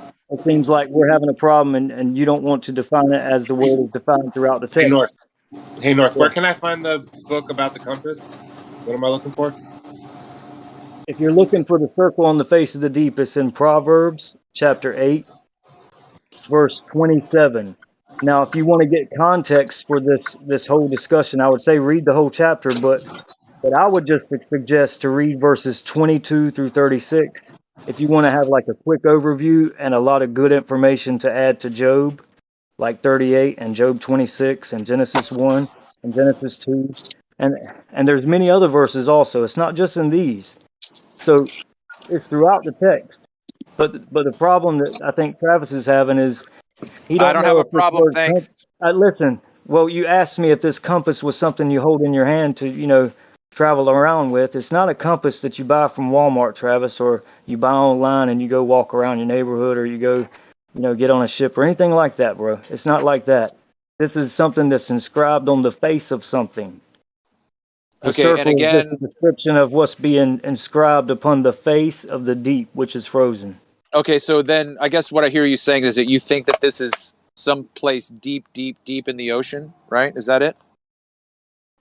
seems like we're having a problem, and you don't want to define it as the word is defined throughout the text. Hey, North, where can I find the book about the compass? What am I looking for? If you're looking for the circle on the face of the deep, it's in Proverbs chapter 8, verse 27. Now, if you want to get context for this whole discussion, I would say read the whole chapter, but I would just suggest to read verses 22 through 36. If you want to have like a quick overview and a lot of good information to add to Job, like 38 and Job 26 and Genesis 1 and Genesis 2. And there's many other verses also. It's not just in these. So it's throughout the text. But the problem that I think Travis is having is he don't I don't know have a problem, thanks. Listen, well, you asked me if this compass was something you hold in your hand to, travel around with. It's not a compass that you buy from Walmart, Travis, or you buy online and you go walk around your neighborhood, or you go, get on a ship or anything like that, bro. It's not like that. This is something that's inscribed on the face of something. The circle and again, is just a description of what's being inscribed upon the face of the deep, which is frozen. Okay, so then I guess what I hear you saying is that you think that this is someplace deep, deep, deep in the ocean, right? Is that it?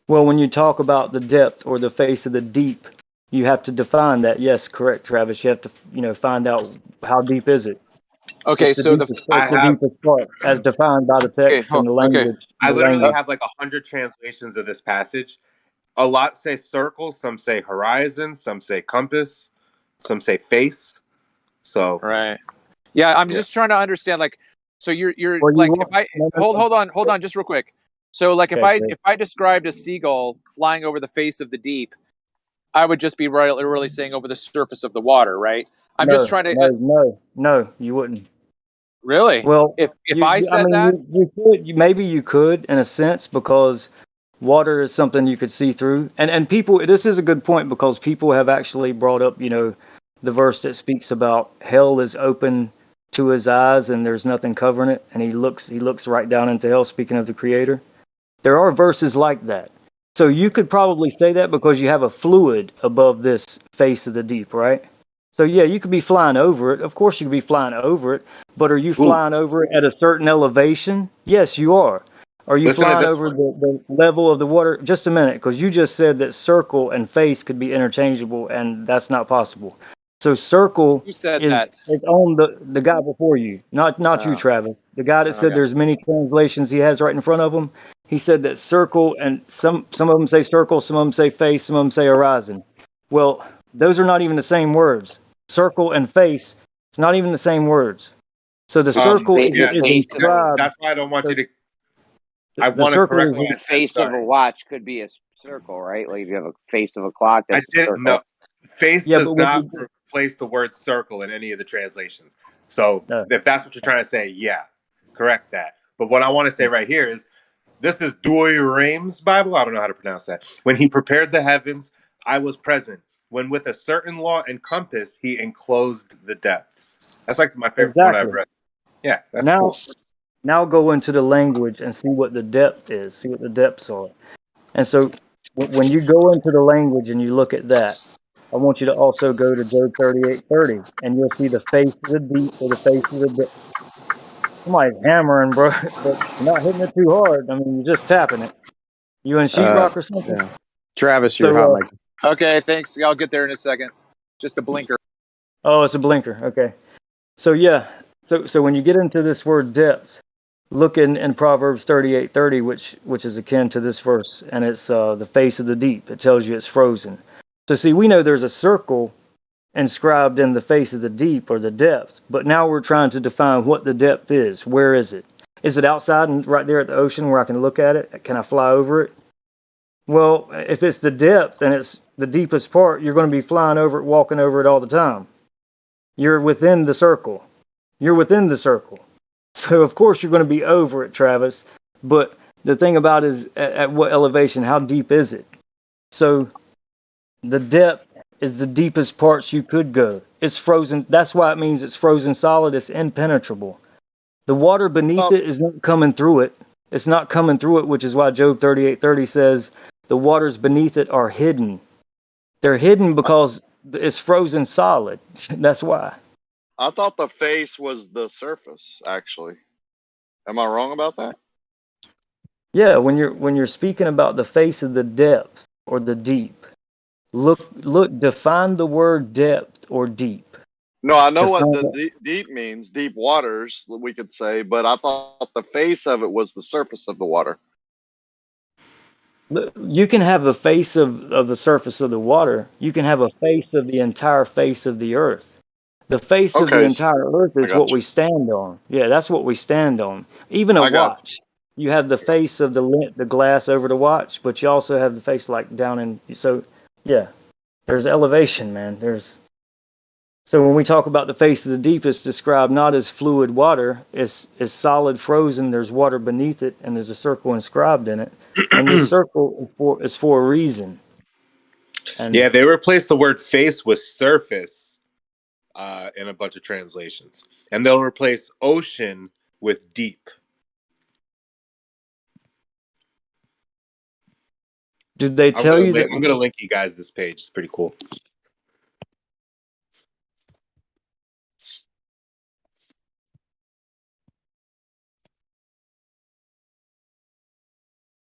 Well, when you talk about the depth or the face of the deep, you have to define that. Yes, correct, Travis. You have to, find out how deep is it. Okay, so the deepest part, as defined by the text and the language. Okay. I literally have like 100 translations of this passage. A lot say circle, some say horizon, some say compass, some say face. So right, yeah, I'm just trying to understand. Like, so you're like, if I hold on, just real quick. So, like, if I described a seagull flying over the face of the deep, I would just be really saying over the surface of the water, right? I'm just trying to. No, you wouldn't. Really? Well, if I said that, you could. Maybe you could in a sense, because water is something you could see through, and people. This is a good point, because people have actually brought up, the verse that speaks about hell is open to his eyes and there's nothing covering it, and he looks right down into hell. Speaking of the Creator, there are verses like that. So you could probably say that because you have a fluid above this face of the deep, right? So yeah, you could be flying over it. Of course, you could be flying over it, but are you flying over it at a certain elevation? Yes, you are. Are you Listen to flying this over one. the level of the water? Just a minute, because you just said that circle and face could be interchangeable, and that's not possible. So circle Who said is that? it's on the guy before you, not you, Oh, Travis. The guy that said okay. there's many translations he has right in front of him. He said that circle, and some of them say circle, some of them say face, some of them say horizon. Well, those are not even the same words. Circle and face, it's not even the same words. So the circle Yeah, is inscribed. that's why I don't want So you to. I the want to circle correct is what The I said. face of a Sorry, watch could be a circle, right? Like if you have a face of a clock, I that's a didn't know. circle. Face yeah, but does when not you replace the word circle in any of the translations. So no, if that's what you're trying to say, yeah, correct that. But what I want to say right here is this is Douay-Rheims Bible. I don't know how to pronounce that. When he prepared the heavens, I was present. When with a certain law and compass, he enclosed the depths. That's like my favorite one I've exactly. read. Yeah, that's cool. Now go into the language and see what the depth is. See what the depths are. And so when you go into the language and you look at that, I want you to also go to Job 38:30, and you'll see the face of the deep or the face of the depth. Somebody's hammering, bro, but you're not hitting it too hard. I mean, you're just tapping it. You in sheetrock or something? Yeah. Travis, your hot So, mic. Okay, thanks. I'll get there in a second. Just a blinker. oh, it's a blinker. Okay. So yeah. So when you get into this word depth, look in Proverbs 38:30, which is akin to this verse, and it's the face of the deep. It tells you it's frozen. So see, we know there's a circle inscribed in the face of the deep or the depth, but now we're trying to define what the depth is. Where is it? Is it outside and right there at the ocean where I can look at it? Can I fly over it? Well, if it's the depth and it's the deepest part, you're going to be flying over it, walking over it all the time. You're within the circle. You're within the circle. So of course you're going to be over it, Travis. But the thing about it is at what elevation, how deep is it? So the depth is the deepest parts you could go. It's frozen. That's why it means it's frozen solid. It's impenetrable. The water beneath it is not coming through it. It's not coming through it, which is why Job 38:30 says the waters beneath it are hidden. They're hidden because it's frozen solid. That's why. I thought the face was the surface, actually. Am I wrong about that? Yeah, when you're speaking about the face of the depth or the deep, define the word depth or deep. No, I know what Define the it. deep means, deep waters, we could say, but I thought the face of it was the surface of the water. You can have the face of the surface of the water. You can have a face of the entire face of the earth. The face of the Okay, entire earth I is what got you. we stand on. Yeah, that's what we stand on. Even a I got watch. You have the face of the glass over the watch, but you also have the face like down in. So, yeah, there's elevation, man. So when we talk about the face of the deep, it's described not as fluid water. It's solid frozen. There's water beneath it, and there's a circle inscribed in it. And this circle is for a reason. And Yeah, they replaced the word face with surface in a bunch of translations. And they'll replace ocean with deep. did they tell you that? I'm gonna link you guys this page. It's pretty cool.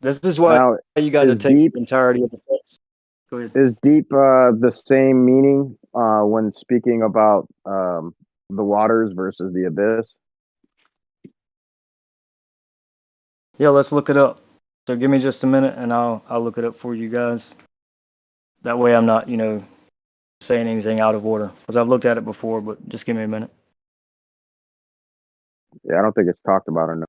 This is why Now, you got to is take deep the entirety of the text. Go ahead. is deep the same meaning when speaking about the waters versus the abyss? Yeah, let's look it up. So give me just a minute, and I'll look it up for you guys. That way, I'm not saying anything out of order because I've looked at it before. But just give me a minute. Yeah, I don't think it's talked about enough.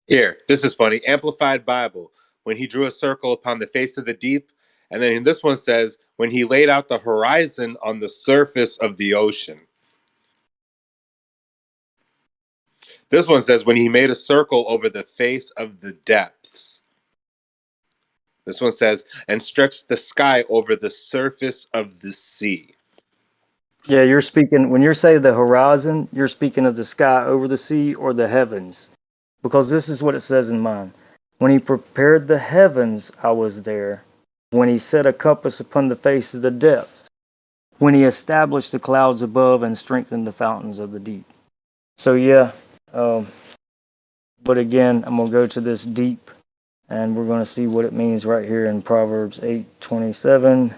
Here, this is funny. Amplified Bible. When he drew a circle upon the face of the deep. And then this one says, when he laid out the horizon on the surface of the ocean. This one says, when he made a circle over the face of the depths. This one says, and stretched the sky over the surface of the sea. Yeah, you're speaking when you say the horizon, you're speaking of the sky over the sea or the heavens, because this is what it says in mine. When he prepared the heavens, I was there. When he set a compass upon the face of the depths. When he established the clouds above and strengthened the fountains of the deep. So yeah, but again, I'm going to go to this deep, and we're going to see what it means right here in Proverbs 8:27.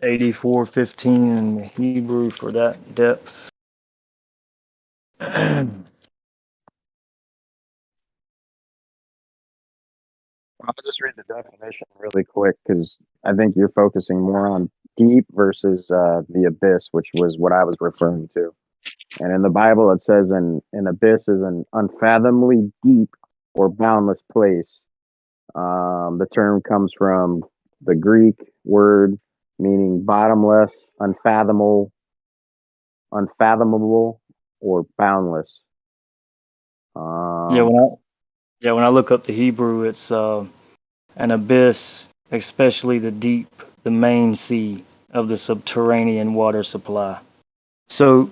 $84.15 in the Hebrew for that depth. I'll just read the definition really quick because I think you're focusing more on deep versus the abyss, which was what I was referring to. And in the Bible, it says an abyss is an unfathomably deep or boundless place. The term comes from the Greek word meaning bottomless, unfathomable, or boundless. Yeah, when I look up the Hebrew, it's an abyss, especially the deep, the main sea of the subterranean water supply. So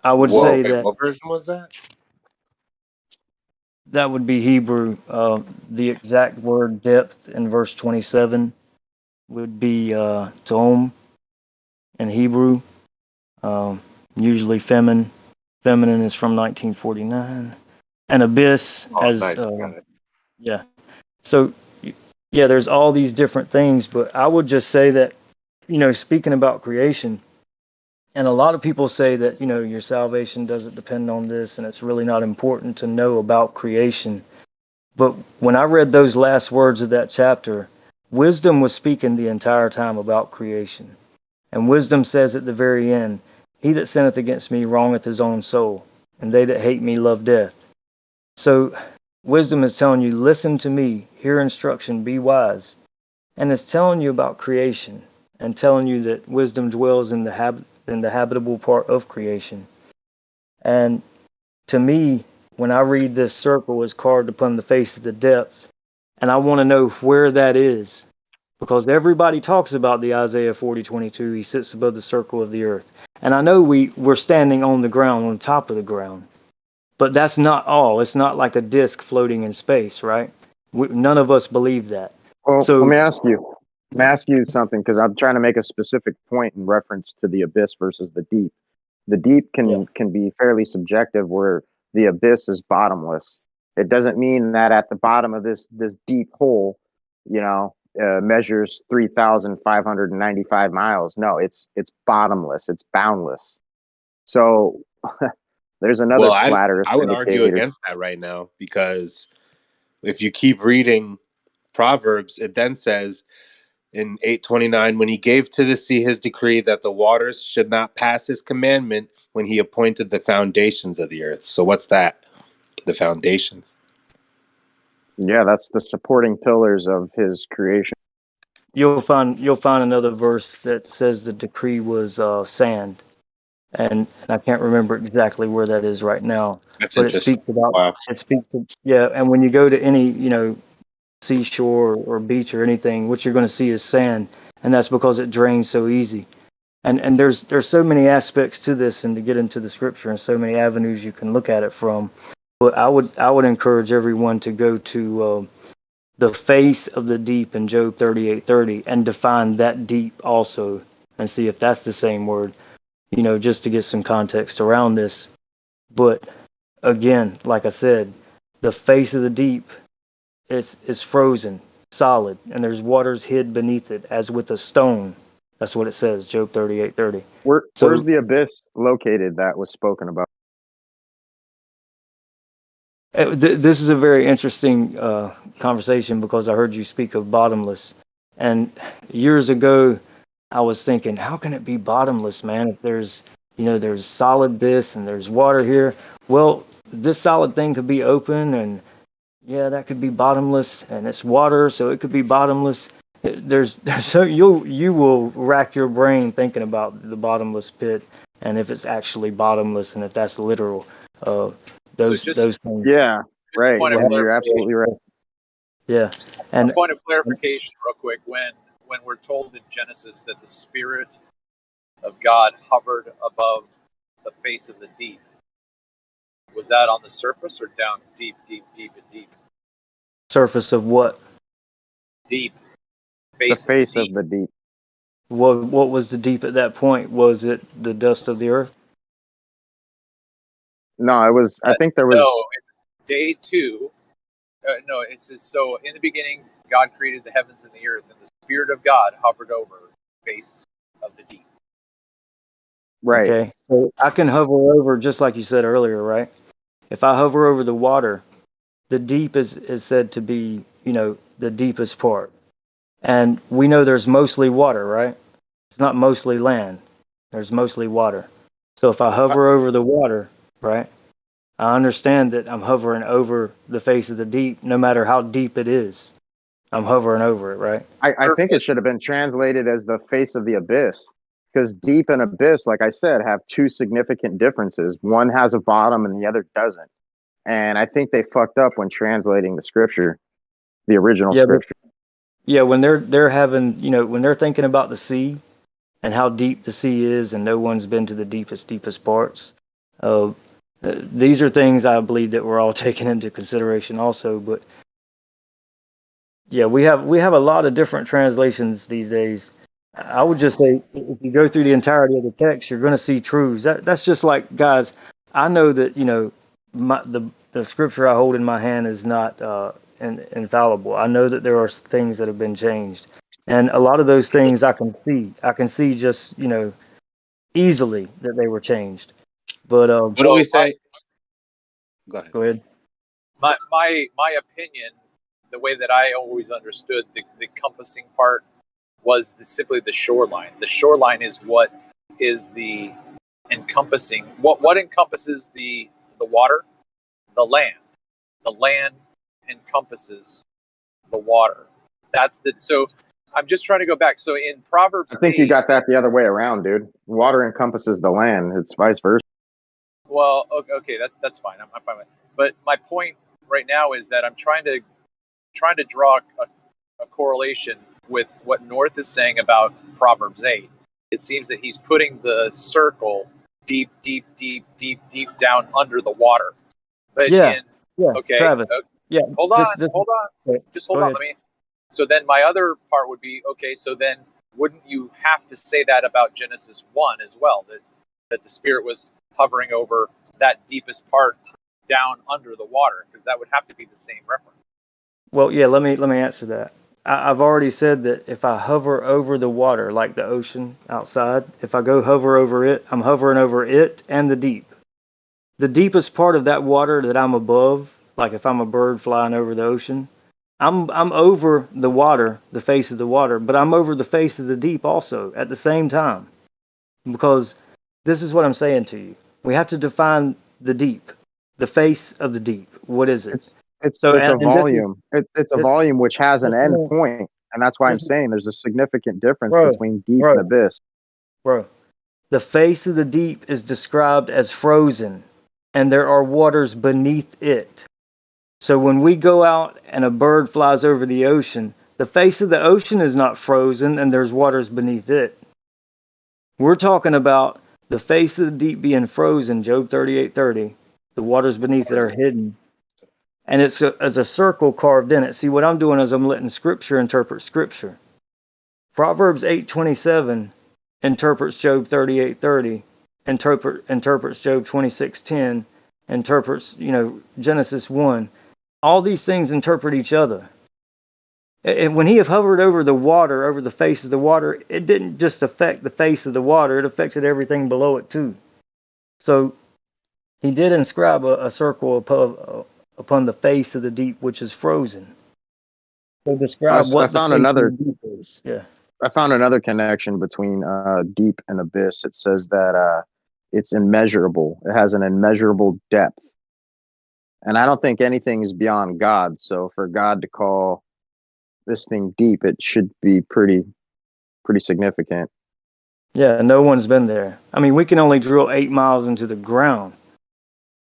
I would Whoa, say wait, that what version was that? that would be Hebrew. The exact word depth in verse 27 would be tom in Hebrew, usually feminine. Feminine is from 1949. And abyss Oh, as nice. Got it. yeah. So yeah, there's all these different things, but I would just say that, speaking about creation, and a lot of people say that, your salvation doesn't depend on this and it's really not important to know about creation. But when I read those last words of that chapter, wisdom was speaking the entire time about creation. And wisdom says at the very end, he that sinneth against me wrongeth his own soul, and they that hate me love death. So wisdom is telling you, listen to me, hear instruction, be wise. And it's telling you about creation and telling you that wisdom dwells in the habitable part of creation. And to me, when I read this circle is carved upon the face of the depth, and I want to know where that is, because everybody talks about the Isaiah 40:22. He sits above the circle of the earth. And I know we're standing on the ground, on top of the ground. But that's not all. It's not like a disc floating in space, right? None of us believe that. Well, So let me ask you something because I'm trying to make a specific point in reference to the abyss versus the deep. The deep yeah, can be fairly subjective, where the abyss is bottomless. It doesn't mean that at the bottom of this deep hole, measures 3,595 miles. No, it's bottomless. It's boundless. So there's another Well, flat Earth I would argue indicator. against that right now because if you keep reading Proverbs, it then says in 8:29, when he gave to the sea his decree that the waters should not pass his commandment when he appointed the foundations of the earth. So what's that? The foundations. Yeah, that's the supporting pillars of his creation. you'll find another verse that says the decree was sand, and I can't remember exactly where that is right now. That's But interesting. Wow. And when you go to any seashore or beach or anything, what you're going to see is sand, and that's because it drains so easy. And there's so many aspects to this, and to get into the scripture, and so many avenues you can look at it from. But I would encourage everyone to go to the face of the deep in Job 38:30 and define that deep also, and see if that's the same word. Just to get some context around this. But again, like I said, the face of the deep is frozen, solid, and there's waters hid beneath it as with a stone. That's what it says, Job 38:30. Where's So the abyss located that was spoken about? this is a very interesting conversation because I heard you speak of bottomless. And years ago, I was thinking, how can it be bottomless, man? If there's solid this and there's water here. Well, this solid thing could be open and, yeah, that could be bottomless, and it's water, so it could be bottomless. There's so you will rack your brain thinking about the bottomless pit, and if it's actually bottomless, and if that's literal. Those things. Yeah, right. point of Yeah, you're clarification. absolutely right. Yeah, A and point of clarification, real quick. When we're told in Genesis that the Spirit of God hovered above the face of the deep, was that on the surface or down deep, deep, deep, and deep? surface of what? Deep. The Face face of the of the deep. What was the deep at that point? Was it the dust of the earth? No, it was. I think there No, was. it's day 2. No, it's so in the beginning, God created the heavens and the earth, and the Spirit of God hovered over the face of the deep. Right. Okay, so I can hover over, just like you said earlier, right? If I hover over the water, the deep is said to be, the deepest part. And we know there's mostly water, right? It's not mostly land. There's mostly water. So if I hover over the water, right, I understand that I'm hovering over the face of the deep, no matter how deep it is. I'm hovering over it, right? I think it should have been translated as the face of the abyss, because deep and abyss, like I said, have two significant differences. One has a bottom and the other doesn't. And I think they fucked up when translating the scripture, the original Yeah, but scripture. yeah, when they're having, when they're thinking about the sea and how deep the sea is, and no one's been to the deepest parts. These are things I believe that we're all taking into consideration also. But yeah, we have a lot of different translations these days. I would just say if you go through the entirety of the text, you're going to see truths. That's just like, guys, I know that the scripture I hold in my hand is not infallible. I know that there are things that have been changed, and a lot of those things I can see. I can see just easily that they were changed. But What do we say? Go ahead. Go ahead. My opinion, the way that I always understood the compassing part was simply the shoreline. The shoreline is what is the encompassing. What encompasses the water? The land. The land encompasses the water. So I'm just trying to go back. So in Proverbs I think you 8, got that the other way around, dude. Water encompasses the land. It's vice versa. well, okay, that's fine. I'm fine with it. But my point right now is that I'm trying to draw a correlation with what North is saying about Proverbs 8. It seems that he's putting the circle deep, deep, deep, deep, deep down under the water. But Yeah, okay, Travis. Yeah, hold on, just hold on, just hold go on. ahead. So then my other part would be, okay, so then wouldn't you have to say that about Genesis 1 as well, that the Spirit was hovering over that deepest part down under the water, because that would have to be the same reference. Well, yeah, let me answer that. I've already said that if I hover over the water, like the ocean outside, if I go hover over it, I'm hovering over it and the deep. The deepest part of that water that I'm above, like if I'm a bird flying over the ocean, I'm over the water, the face of the water, but I'm over the face of the deep also at the same time. Because this is what I'm saying to you. We have to define the deep, the face of the deep. What is it? It's So, a and volume. It's a this, volume which has an this end man, point, and that's why I'm this, saying there's a significant difference bro, between deep and bro, abyss. bro. The face of the deep is described as frozen, and there are waters beneath it. So when we go out and a bird flies over the ocean, the face of the ocean is not frozen, and there's waters beneath it. We're talking about the face of the deep being frozen, Job 38:30. The waters beneath it are hidden. And it's a circle carved in it. See, what I'm doing is I'm letting Scripture interpret Scripture. Proverbs 8:27 interprets Job 38:30, interprets Job 26:10, interprets, Genesis 1. All these things interpret each other. And when he have hovered over the water, over the face of the water, it didn't just affect the face of the water, it affected everything below it too. So he did inscribe a circle upon the face of the deep, which is frozen. So describe I what the found face of the another. deep is. Yeah. I found another connection between deep and abyss. It says that it's immeasurable. It has an immeasurable depth. And I don't think anything is beyond God. So for God to call this thing deep, it should be pretty significant. Yeah, no one's been there. I mean, we can only drill 8 miles into the ground.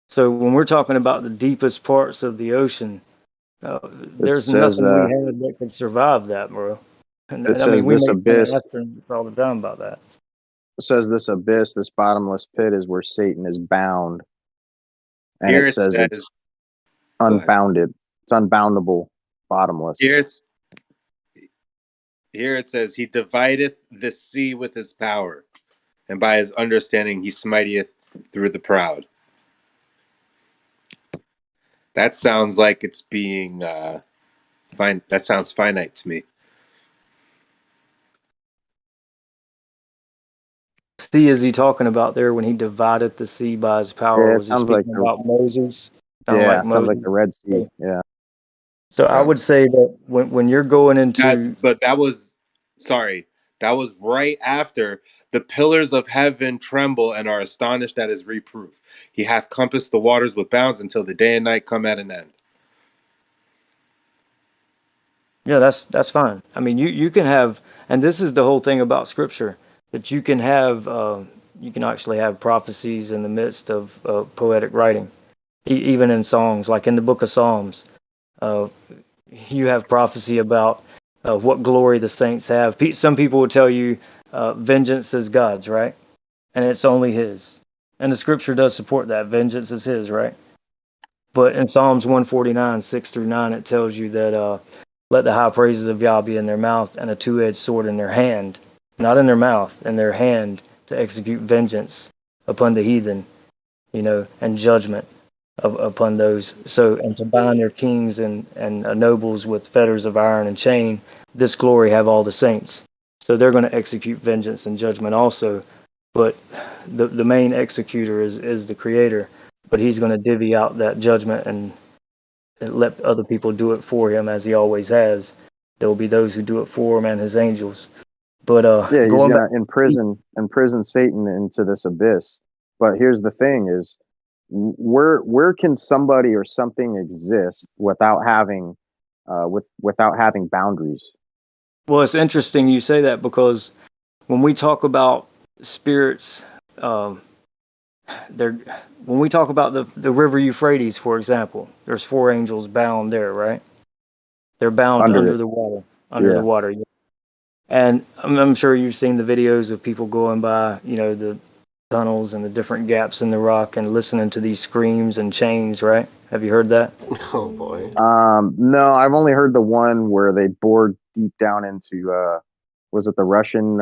So when we're talking about the deepest parts of the ocean, It there's says nothing we have that could survive that, bro. And it I mean, says we this make fun of abyss. astronauts all the time about that. It says this abyss, this bottomless pit, is where Satan is bound, and Here it it says it's says, go ahead. unbounded. It's unboundable, bottomless. Here it says, he divideth the sea with his power, and by his understanding he smiteth through the proud. That sounds like it's being fine. That sounds finite to me. Sea is he talking about there when he divided the sea by his power? Yeah, it Was he sounds like speaking about Moses? yeah, it sounds like the Red Sea. Yeah. Yeah. So I would say that when you're going into that was right after the pillars of heaven tremble and are astonished at his reproof. He hath compassed the waters with bounds until the day and night come at an end. Yeah, that's fine. I mean, you can have, and this is the whole thing about Scripture, that you can have, you can actually have prophecies in the midst of poetic writing, even in songs, like in the Book of Psalms. You have prophecy about what glory the saints have. Some people will tell you vengeance is God's, right? And it's only His. And the Scripture does support that. Vengeance is His, right? But in Psalms 149, 6 through 9, it tells you that let the high praises of Yah be in their mouth and a two-edged sword in their hand, not in their mouth, in their hand, to execute vengeance upon the heathen, and judgment upon those. So, and to bind their kings and nobles with fetters of iron and chain, this glory have all the saints. So they're going to execute vengeance and judgment also. But the main executor is the Creator. But He's going to divvy out that judgment and let other people do it for Him, as He always has. There will be those who do it for Him and His angels. But yeah, he's going gonna back, imprison Satan into this abyss. But here's the thing: is where can somebody or something exist without having without having boundaries? well, it's interesting you say that, because when we talk about spirits, when we talk about the river Euphrates, for example, there's 4 angels bound there, right? They're bound under the water, Yeah. the water. And I'm sure you've seen the videos of people going by, the tunnels and the different gaps in the rock and listening to these screams and chains, right? Have you heard that? Oh boy. No, I've only heard the one where they bored deep down into was it the Russian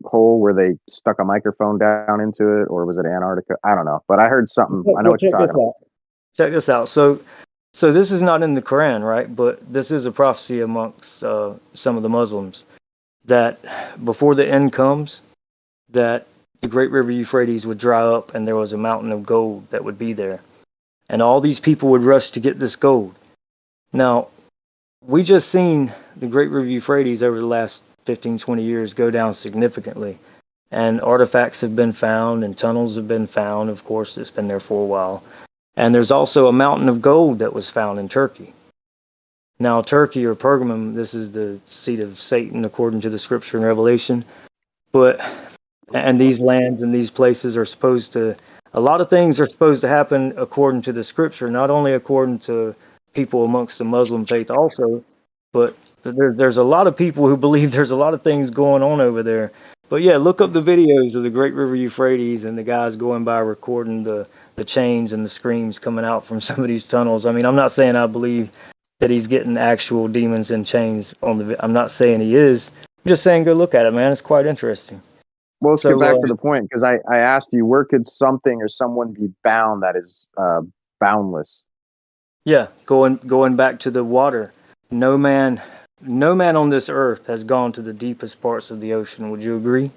hole where they stuck a microphone down into it, or was it Antarctica? I don't know, but I heard something. I know what you're talking about. Check this out. So this is not in the Quran, right? But this is a prophecy amongst some of the Muslims that before the end comes, that the great river Euphrates would dry up and there was a mountain of gold that would be there. And all these people would rush to get this gold. Now, we just seen the great river Euphrates over the last 15, 20 years go down significantly. And artifacts have been found and tunnels have been found. Of course, it's been there for a while. And there's also a mountain of gold that was found in Turkey. Now, Turkey or Pergamum, this is the seat of Satan according to the scripture in Revelation. And these lands and these places are supposed to, a lot of things are supposed to happen according to the scripture, not only according to people amongst the Muslim faith also, but there's a lot of people who believe there's a lot of things going on over there. But yeah, look up the videos of the Great River Euphrates and the guys going by recording the chains and the screams coming out from some of these tunnels. I mean, I'm not saying I believe that he's getting actual demons in chains I'm not saying he is. I'm just saying go look at it, man. It's quite interesting. Well, let's get back to the point, because I asked you, where could something or someone be bound that is boundless? Yeah, going back to the water. No man on this earth has gone to the deepest parts of the ocean. Would you agree?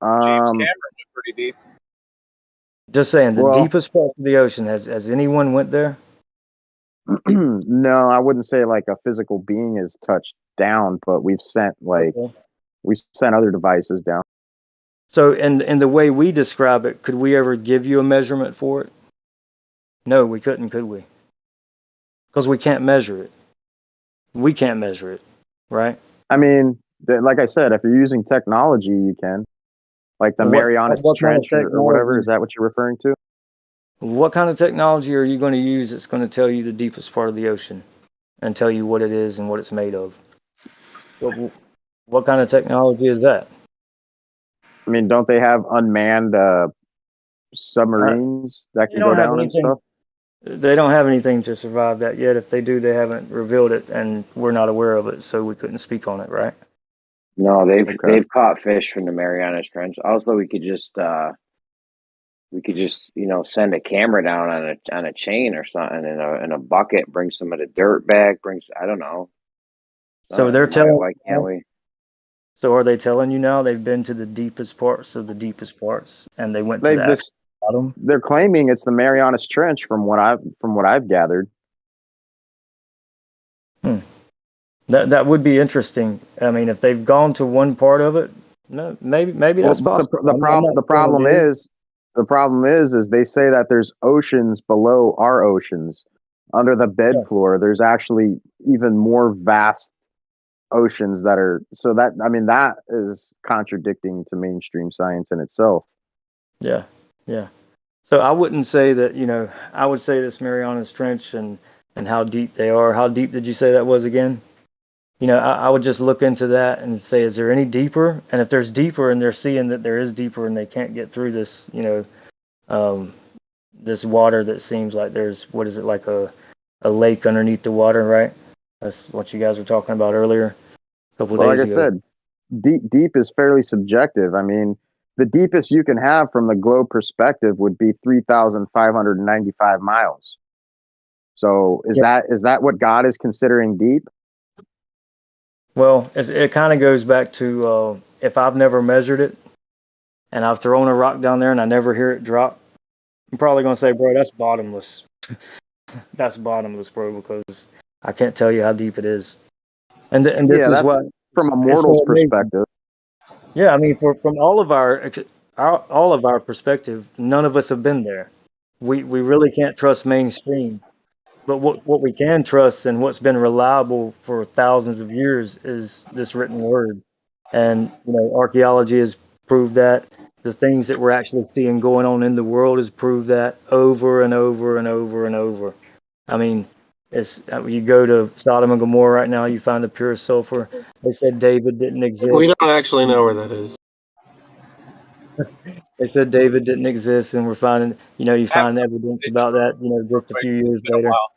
James Cameron went pretty deep. Just saying, the deepest part of the ocean. Has anyone went there? No, I wouldn't say like a physical being is touched down, but we've sent we've sent other devices down. So, in the way we describe it, could we ever give you a measurement for it? No, we couldn't, could we? Because we can't measure it. We can't measure it, right? I mean, like I said, if you're using technology, you can. Like the What Marianas what kind of Trench or whatever. Is technology? that what you're referring to? What kind of technology are you going to use that's going to tell you the deepest part of the ocean and tell you what it is and what it's made of? What kind of technology is that? I mean, don't they have unmanned Uh, submarines that they can go don't have down and anything. stuff? They don't have anything to survive that yet. If they do, they haven't revealed it, and we're not aware of it, so we couldn't speak on it, right? No, Okay. they've caught fish from the Marianas Trench. Also, we could just send a camera down on a chain or something in a bucket, bring some of the dirt back, I don't know. So they're telling. Why can't we? So are they telling you now they've been to the deepest parts of the deepest parts, and they went to They've the this. actual bottom? They're claiming it's the Marianas Trench from what I've gathered. That would be interesting. I mean, if they've gone to one part of it, no, maybe Well, that's but possible. I'm not the saying problem it is. is they say that there's oceans below our oceans. Under the bed Yeah, floor, there's actually even more vast oceans that are, so that, I mean, that is contradicting to mainstream science in itself. yeah, yeah. So I wouldn't say that, I would say this Marianas Trench and how deep they are. How deep did you say that was again? I would just look into that and say, is there any deeper? And if there's deeper and they're seeing that there is deeper and they can't get through this, this water that seems like there's, what is it, like a lake underneath the water, right? That's what you guys were talking about earlier a couple of Well, like I days ago. said, deep is fairly subjective. I mean, the deepest you can have from the globe perspective would be 3,595 miles. So is Yeah. that what God is considering deep? Well, it kind of goes back to if I've never measured it and I've thrown a rock down there and I never hear it drop, I'm probably going to say, bro, that's bottomless. That's bottomless, bro, because I can't tell you how deep it is. And this Yeah, is that's why from a it's mortal's so amazing. perspective. Yeah, I mean, from all of our perspective, none of us have been there. We really can't trust mainstream. But what we can trust and what's been reliable for thousands of years is this written word. And archaeology has proved that. The things that we're actually seeing going on in the world has proved that over and over and over and over. I mean, you go to Sodom and Gomorrah right now, you find the purest sulfur. They said David didn't exist. We don't actually know where that is. They said David didn't exist, and we're finding, you find evidence about that, just a few years It's been a later. while.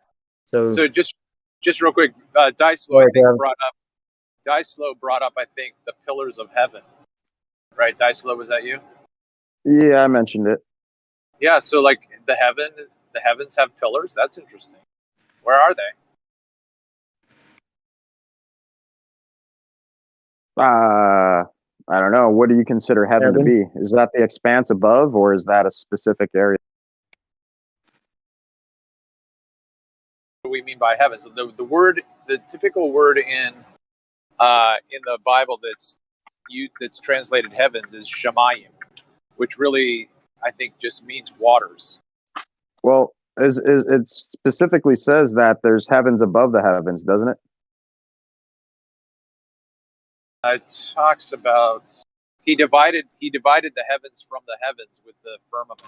So just real quick, Dicelo, sorry, I think Travis. brought up, I think, the pillars of heaven. Right, Dicelo, was that you? Yeah, I mentioned it. Yeah, so like the heavens have pillars. That's interesting. Where are they? I don't know. What do you consider heaven to be? Is that the expanse above, or is that a specific area? What do we mean by heaven? So the typical word in the Bible that's translated heavens is shamayim, which really I think just means waters. Well, it specifically says that there's heavens above the heavens, doesn't it? It talks about he divided the heavens from the heavens with the firmament.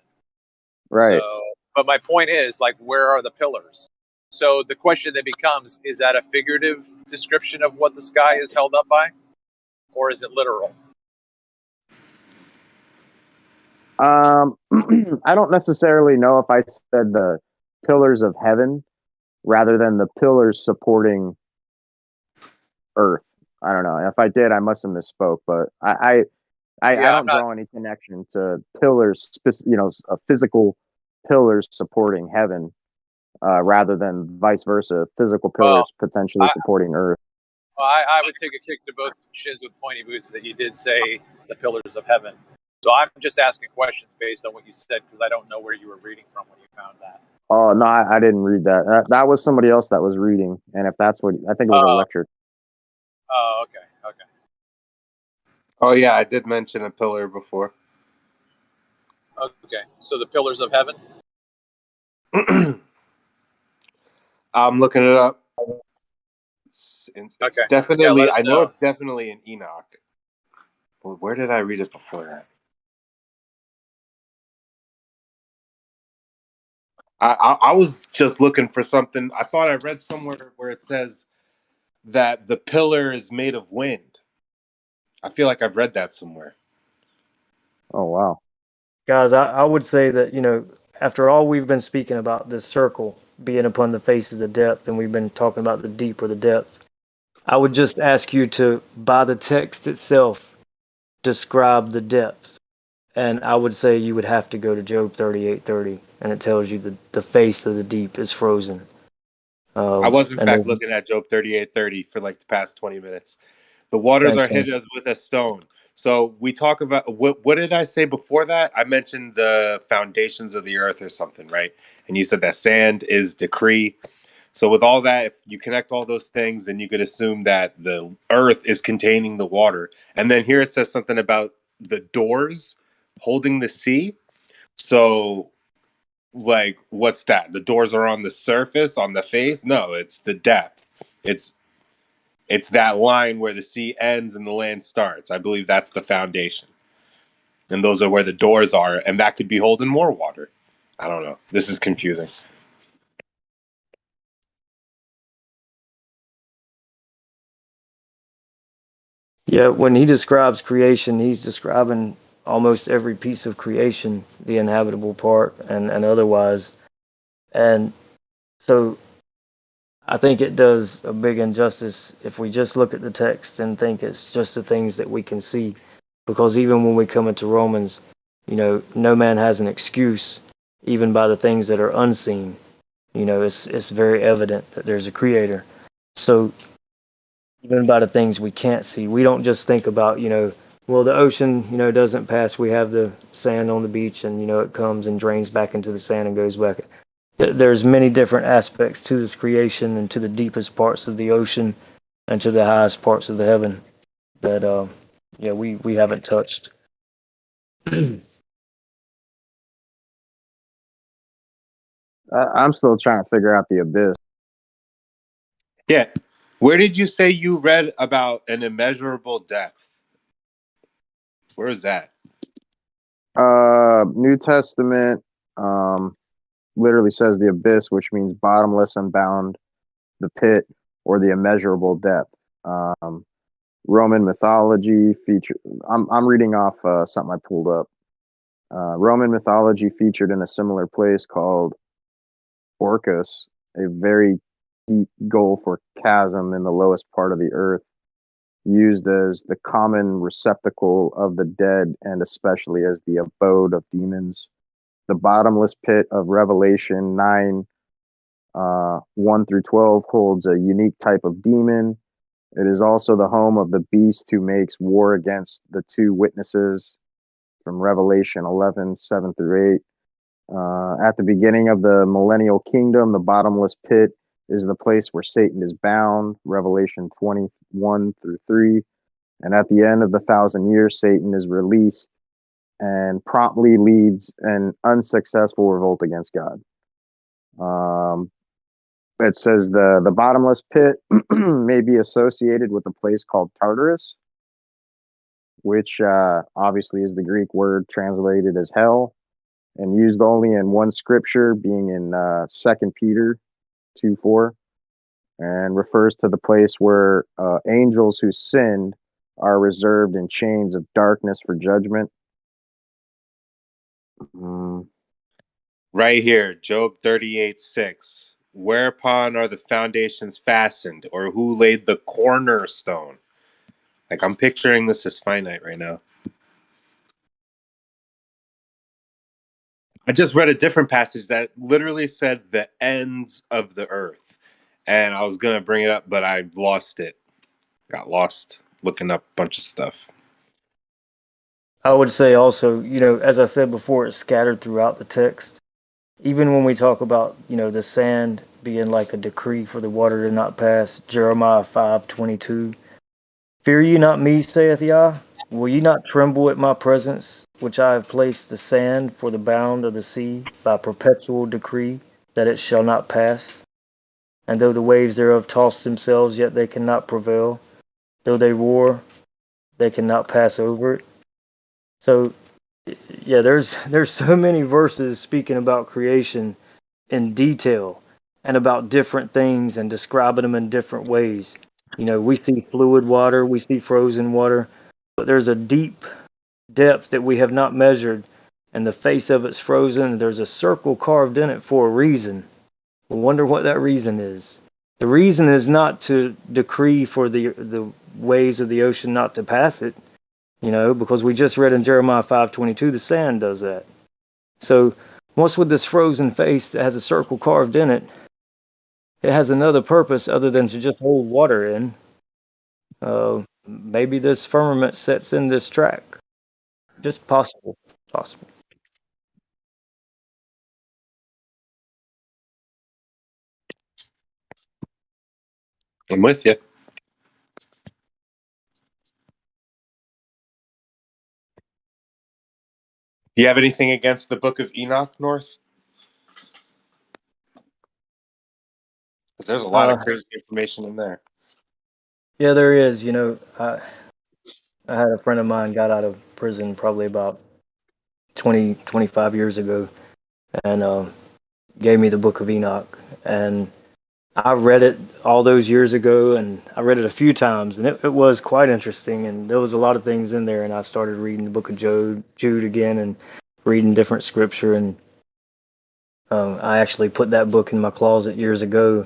Right. So, but my point is, like, where are the pillars? So the question then becomes: is that a figurative description of what the sky is held up by, or is it literal? I don't necessarily know if I said the pillars of heaven rather than the pillars supporting earth. I don't know. If I did, I must have misspoke, but I don't draw any connection to pillars, physical pillars supporting heaven, rather than vice versa, physical pillars potentially supporting earth. Well, I would take a kick to both shins with pointy boots that you did say the pillars of heaven. So I'm just asking questions based on what you said because I don't know where you were reading from when you found that. Oh no, I didn't read that. That was somebody else that was reading, and if that's what I think it was a lecture. Oh, okay. Oh yeah, I did mention a pillar before. Okay, so the pillars of heaven. I'm looking it up. It's Okay. definitely, Yeah, let us I know know. it's definitely in Enoch. Well, where did I read it before that? I was just looking for something. I thought I read somewhere where it says that the pillar is made of wind. I feel like I've read that somewhere. Oh wow. Guys, I would say that, after all we've been speaking about this circle being upon the face of the depth, and we've been talking about the deep or the depth, I would just ask you to, by the text itself, describe the depth. And I would say you would have to go to Job 38:30, and it tells you the face of the deep is frozen. I was, in And fact, then, looking at Job 38:30 for like the past 20 minutes. The waters thanks, are man. hid as with a stone. So we talk about what did I say before that? I mentioned the foundations of the earth or something, right? And you said that sand is decree. So with all that, if you connect all those things, then you could assume that the earth is containing the water. And then here it says something about the doors holding the sea. So like what's that? The doors are on the surface, on the face? No, it's the depth. It's it's that line where the sea ends and the land starts. I believe that's the foundation. And those are where the doors are, and that could be holding more water. I don't know. This is confusing. Yeah, when he describes creation, he's describing almost every piece of creation, the inhabitable part and otherwise. And so I think it does a big injustice if we just look at the text and think it's just the things that we can see. Because even when we come into Romans, no man has an excuse, even by the things that are unseen. It's very evident that there's a creator. So even by the things we can't see, we don't just think about, well, the ocean, doesn't pass. We have the sand on the beach, and it comes and drains back into the sand and goes back. There's many different aspects to this creation and to the deepest parts of the ocean and to the highest parts of the heaven that we haven't touched. I'm still trying to figure out the abyss. Yeah. Where did you say you read about an immeasurable depth? Where is that? New Testament literally says the abyss, which means bottomless, unbound, the pit, or the immeasurable depth. Roman mythology feature. I'm reading off something I pulled up. Roman mythology featured in a similar place called Orcus, a very deep gulf or chasm in the lowest part of the earth, used as the common receptacle of the dead and especially as the abode of demons. The bottomless pit of Revelation 9, 1 through 12 holds a unique type of demon. It is also the home of the beast who makes war against the two witnesses from Revelation 11, 7 through 8. At the beginning of the millennial kingdom, the bottomless pit is the place where Satan is bound, Revelation 21 through 3. And at the end of the 1,000 years, Satan is released and promptly leads an unsuccessful revolt against God. It says the bottomless pit may be associated with a place called Tartarus, which obviously is the Greek word translated as hell and used only in one scripture, being in 2 Peter 2:4, and refers to the place where angels who sinned are reserved in chains of darkness for judgment. Right here, Job 38:6. Whereupon are the foundations fastened, or who laid the cornerstone? Like, I'm picturing this as finite right now. I just read a different passage that literally said the ends of the earth. And I was going to bring it up, but I lost it. Got lost looking up a bunch of stuff. I would say also, as I said before, it's scattered throughout the text. Even when we talk about, the sand being like a decree for the water to not pass, Jeremiah 5:22. Fear ye not me, saith Yah? Will ye not tremble at my presence, which I have placed the sand for the bound of the sea by perpetual decree that it shall not pass. And though the waves thereof toss themselves, yet they cannot prevail. Though they roar, they cannot pass over it. So, yeah, there's so many verses speaking about creation in detail and about different things and describing them in different ways. You know, we see fluid water, we see frozen water, but there's a deep depth that we have not measured, and the face of it's frozen. There's a circle carved in it for a reason. I wonder what that reason is. The reason is not to decree for the waves of the ocean not to pass it, you know, because we just read in Jeremiah 5:22 the sand does that. So what's with this frozen face that has a circle carved in it? It has another purpose other than to just hold water in. Maybe this firmament sets in this track. Just possible. Possible. I'm with you. Do you have anything against the Book of Enoch, North? Because there's a lot of crazy information in there. Yeah, there is. You know, I had a friend of mine got out of prison probably about 25 years ago, and gave me the Book of Enoch. And I read it all those years ago, and I read it a few times, and it was quite interesting. And there was a lot of things in there. And I started reading the Book of Jude again, and reading different scripture. And I actually put that book in my closet years ago,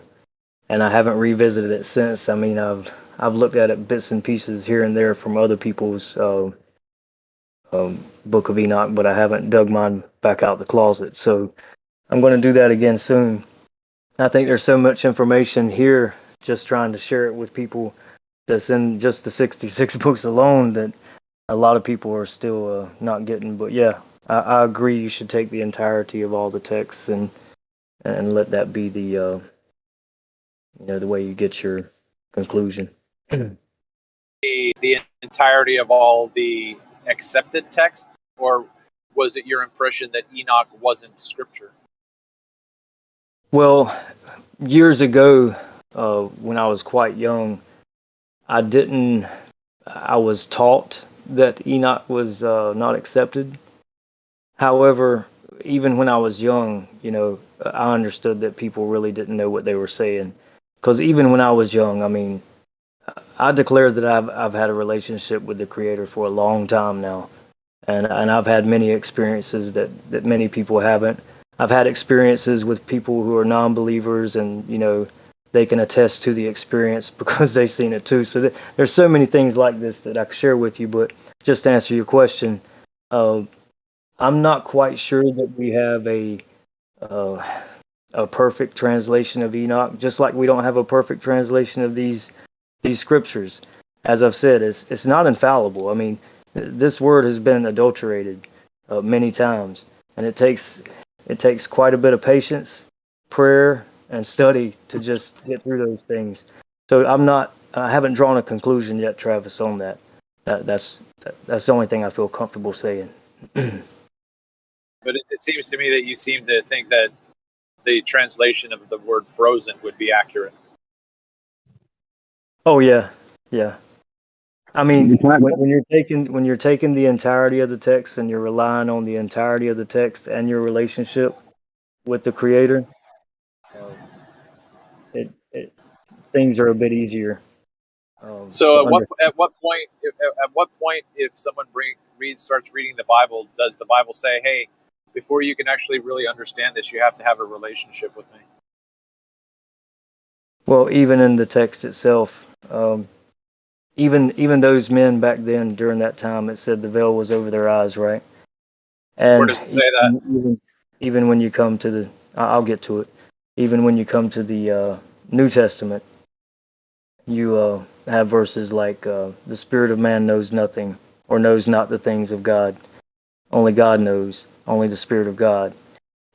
and I haven't revisited it since. I mean, I've looked at it bits and pieces here and there from other people's Book of Enoch, but I haven't dug mine back out the closet. So I'm going to do that again soon. I think there's so much information here, just trying to share it with people, that's in just the 66 books alone, that a lot of people are still not getting. But yeah, I agree. You should take the entirety of all the texts and let that be the you know, the way you get your conclusion. The entirety of all the accepted texts, or was it your impression that Enoch wasn't scripture? Well, years ago, when I was quite young, I was taught that Enoch was not accepted. However, even when I was young, you know, I understood that people really didn't know what they were saying. Because even when I was young, I mean, I declare that I've had a relationship with the Creator for a long time now, and I've had many experiences that many people haven't. I've had experiences with people who are non-believers, and you know, they can attest to the experience because they've seen it too. So there's so many things like this that I could share with you. But just to answer your question, I'm not quite sure that we have a perfect translation of Enoch, just like we don't have a perfect translation of these scriptures. As I've said, it's not infallible. I mean, this word has been adulterated many times, and it takes quite a bit of patience, prayer, and study to just get through those things. So I haven't drawn a conclusion yet, Travis, on that. That's the only thing I feel comfortable saying. But it seems to me that you seem to think that the translation of the word frozen would be accurate. Oh yeah. I mean, when you're taking the entirety of the text and you're relying on the entirety of the text and your relationship with the Creator, things are a bit easier. So at what point if someone starts reading the Bible, does the Bible say, hey, before you can actually really understand this, you have to have a relationship with me? Well, even in the text itself, even those men back then during that time, it said the veil was over their eyes, right? And where does it say that? Even when you come to the, I'll get to it. Even when you come to the New Testament, you have verses like the spirit of man knows nothing or knows not the things of God. Only God knows, only the Spirit of God.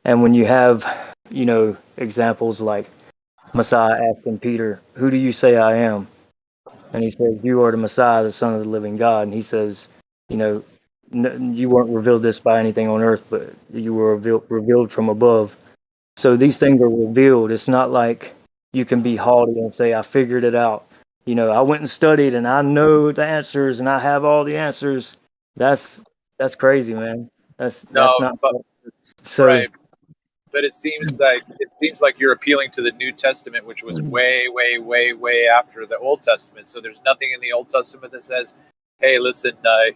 And when you have, you know, examples like Messiah asking Peter, who do you say I am? And he says, you are the Messiah, the Son of the living God. And he says, you know, you weren't revealed this by anything on earth, but you were revealed from above. So these things are revealed. It's not like you can be haughty and say, I figured it out. You know, I went and studied and I know the answers and I have all the answers. That's crazy, man. That's No, not but so. right. But it seems like you're appealing to the New Testament, which was way, way, way, way after the Old Testament. So there's nothing in the Old Testament that says, "Hey, listen,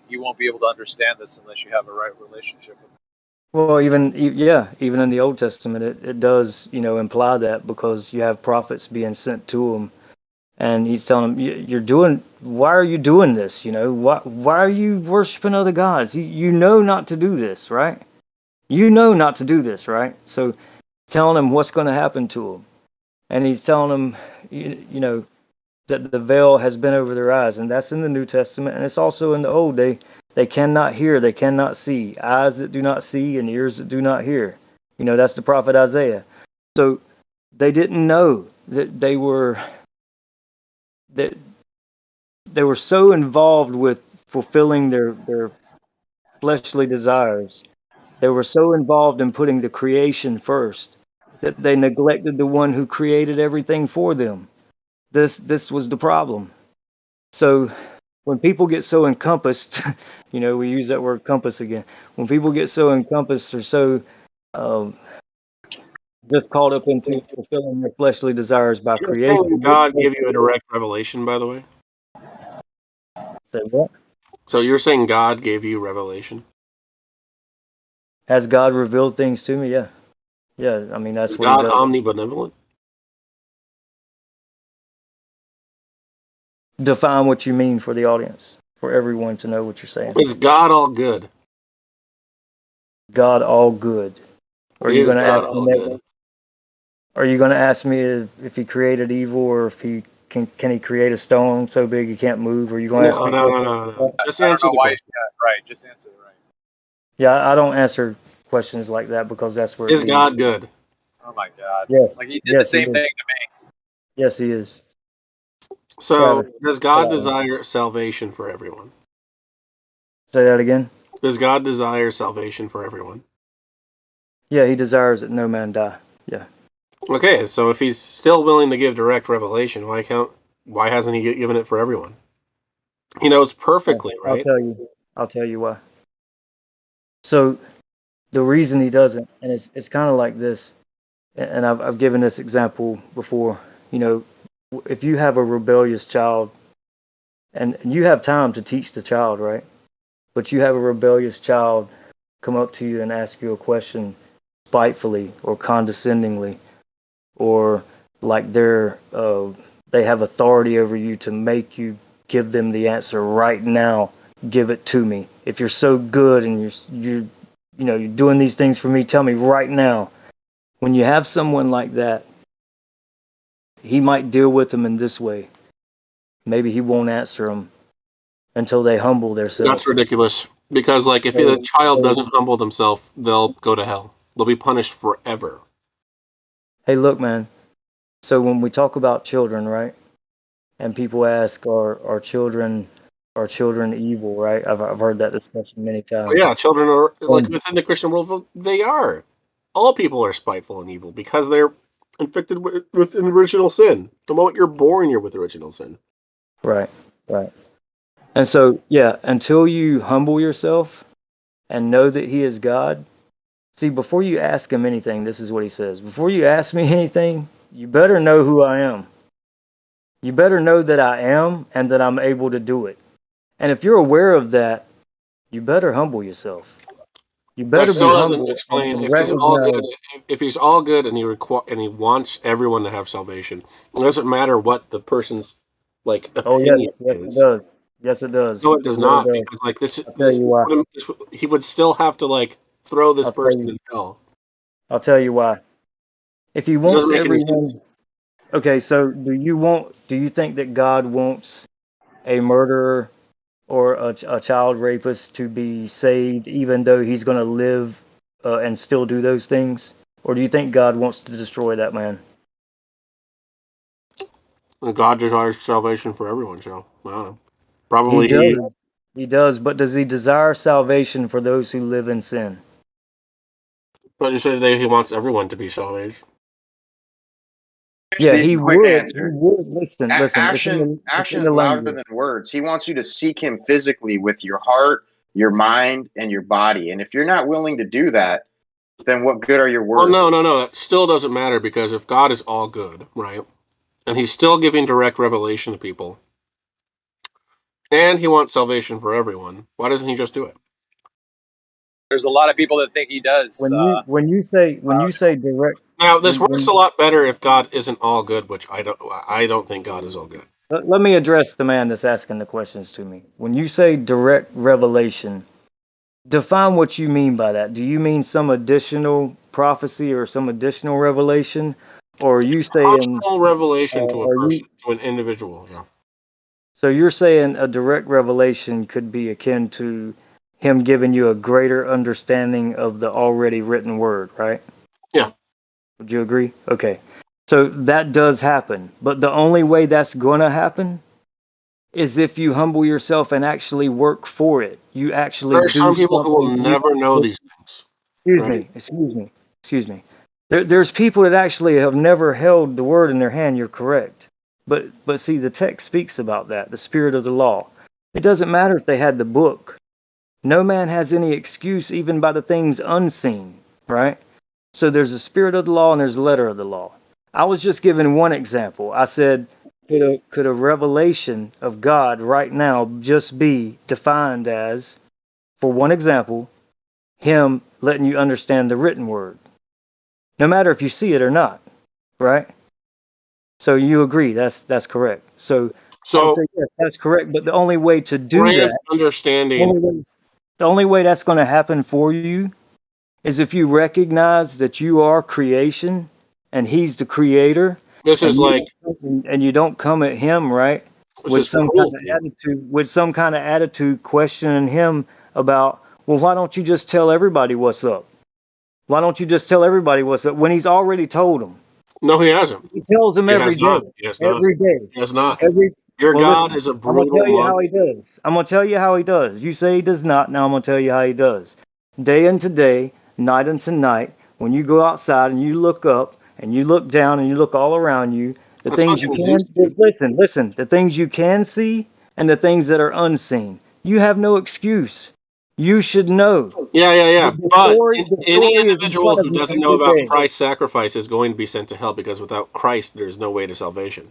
you won't be able to understand this unless you have a right relationship with." Well, even in the Old Testament, it does, imply that, because you have prophets being sent to them, and he's telling them, "You're doing. Why are you doing this? Why are you worshiping other gods? You know not to do this, right? You know not to do this, right?" So, telling them what's going to happen to them, and he's telling them, that the veil has been over their eyes, and that's in the New Testament, and it's also in the Old. They cannot hear, they cannot see, eyes that do not see and ears that do not hear. That's the prophet Isaiah. So they didn't know that they were so involved with fulfilling their fleshly desires. They were so involved in putting the creation first that they neglected the one who created everything for them. This was the problem. So when people get so encompassed, we use that word compass again. When people get so encompassed or so just caught up into fulfilling their fleshly desires by You're saying creation. God gave you a direct revelation, by the way? Say what? So you're saying God gave you revelation? Has God revealed things to me? Yeah. Yeah, I mean, that's Is what he God does. omnibenevolent? Define what you mean for the audience, for everyone to know what you're saying. Is God all good? God all good. Are you Is going to God ask me all that? good? Are you going to ask me if he created evil, or if he can he create a stone so big he can't move? Or are you going to ask No, me no, no, questions no, like no. that? Just I don't answer know the why. question. Yeah, right. Just answer it right. Yeah, I don't answer questions like that because that's where it Is leads. God good? Oh my God! Yes. Like he did the Yes, he same is. thing to me. Yes, he is. So, Travis, does God desire salvation for everyone? say that again. Does God desire salvation for everyone? Yeah, he desires that no man die. Yeah. Okay, so if he's still willing to give direct revelation, why hasn't he given it for everyone? He knows perfectly, I'll right? tell you. I'll tell you why. So the reason he doesn't, and it's kind of like this, and I've given this example before. If you have a rebellious child, and you have time to teach the child, right? But you have a rebellious child come up to you and ask you a question spitefully or condescendingly, or like they have authority over you to make you give them the answer right now. Give it to me. If you're so good and you're doing these things for me, tell me right now. When you have someone like that, he might deal with them in this way. Maybe he won't answer them until they humble themselves. That's ridiculous. Because, like, if a child doesn't humble themselves, they'll go to hell. They'll be punished forever. Hey, look, man. So when we talk about children, right? And people ask, are children evil, right? I've heard that discussion many times. But yeah, children are, like, within the Christian world, they are. All people are spiteful and evil because they're infected with an original sin. The moment you're born, you're with original sin. Right. And so, yeah, until you humble yourself and know that he is God. See, before you ask him anything, this is what he says. Before you ask me anything, you better know who I am. You better know that I am and that I'm able to do it. And if you're aware of that, you better humble yourself. You That better be still doesn't humble explain and if he's all recognize. good. If he's all good and he wants everyone to have salvation, it doesn't matter what the person's Oh yes, opinion yes it is. does. Yes it does. No, it does It really not, does. because like this, I'll tell you why. he would still have to throw this I'll tell person you. in hell. I'll tell you why. If he It wants doesn't make any sense. everyone, okay. So do you think that God wants a murderer or a child rapist to be saved, even though he's going to live and still do those things? Or do you think God wants to destroy that man? And God desires salvation for everyone, so I don't know. He Probably does. He does. But does he desire salvation for those who live in sin? But you said that he wants everyone to be salvaged. Yeah, Here's he the quick would. He answer. would. Listen. It's in Action the is louder language. than words. He wants you to seek him physically with your heart, your mind, and your body. And if you're not willing to do that, then what good are your Well, words? no. That still doesn't matter, because if God is all good, right, and he's still giving direct revelation to people, and he wants salvation for everyone, why doesn't he just do it? There's a lot of people that think he does. When you say direct. Now, this works when, a lot better if God isn't all good, which I don't think God is all good. let me address the man that's asking the questions to me. When you say direct revelation, define what you mean by that. Do you mean some additional prophecy or some additional revelation, or are you saying? Personal revelation to a Are person, you? to an individual. Yeah. So you're saying a direct revelation could be akin to him giving you a greater understanding of the already written word, right? Yeah. Would you agree? Okay. So that does happen, but the only way that's going to happen is if you humble yourself and actually work for it. You actually There are do some people who will something. never know these things. Excuse me. There's people that actually have never held the word in their hand. You're correct. But see, the text speaks about that, the spirit of the law. It doesn't matter if they had the book. No man has any excuse, even by the things unseen, right? So there's a spirit of the law and there's a letter of the law. I was just giving one example. I said, could a revelation of God right now just be defined as, for one example, him letting you understand the written word? No matter if you see it or not, right? So you agree that's correct. So I would say yes, that's correct. But the only way to do that, understanding, the only way that's going to happen for you is if you recognize that you are creation and he's the creator. This is like, and you don't come at him, right, with some kind of attitude, questioning him about, well, why don't you just tell everybody what's up? Why don't you just tell everybody what's up when he's already told them? No, he hasn't. He tells them every day. He has not. Every day. He has not. Your God is a brutal I'm gonna tell you monk. how he does. I'm gonna tell you how he does. You say he does not. Now I'm gonna tell you how he does. Day unto day, night unto night. When you go outside and you look up and you look down and you look all around you, the things you can listen. The things you can see and the things that are unseen. You have no excuse. You should know. Yeah. But any individual who you doesn't know every about day. Christ's sacrifice is going to be sent to hell, because without Christ, there's no way to salvation.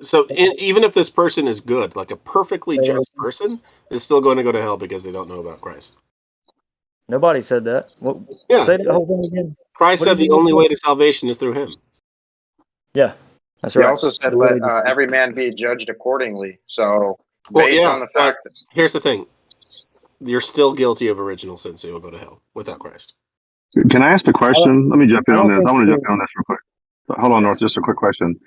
So even if this person is good, like a perfectly just person, is still going to go to hell because they don't know about Christ. Nobody said that. Say that whole thing again. Christ said the only way to salvation is through him. Yeah, that's He right. also said, "Let every man be judged accordingly." So, Well, based on the fact that here's the thing, you're still guilty of original sin, so you'll go to hell without Christ. Can I ask a question? Let me jump in on this. I want to jump in on this real quick. Hold on, North. Just a quick question.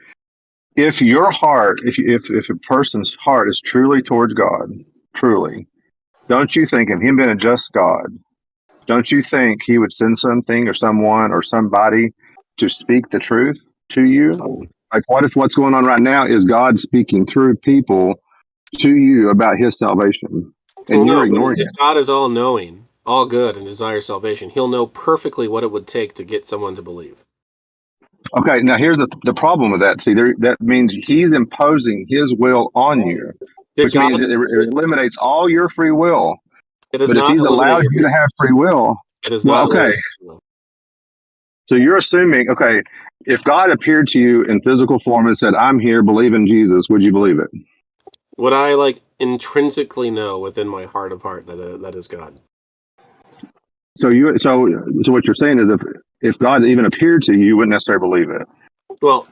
If your heart, if a person's heart is truly towards God, truly, don't you think, in him being a just God, don't you think he would send something or someone or somebody to speak the truth to you? Like, what if what's going on right now is God speaking through people to you about his salvation, and you're ignoring it? God is all knowing, all good, and desires salvation. He'll know perfectly what it would take to get someone to believe. Okay, now here's the problem with that. See, that means he's imposing his will on you, which means it eliminates all your free will. But if he's allowed you to have free will, okay. So you're assuming, okay, if God appeared to you in physical form and said, "I'm here, believe in Jesus," would you believe it? Would I intrinsically know within my heart of heart that is God? So what you're saying is, if God even appeared to you, you wouldn't necessarily believe it. Well,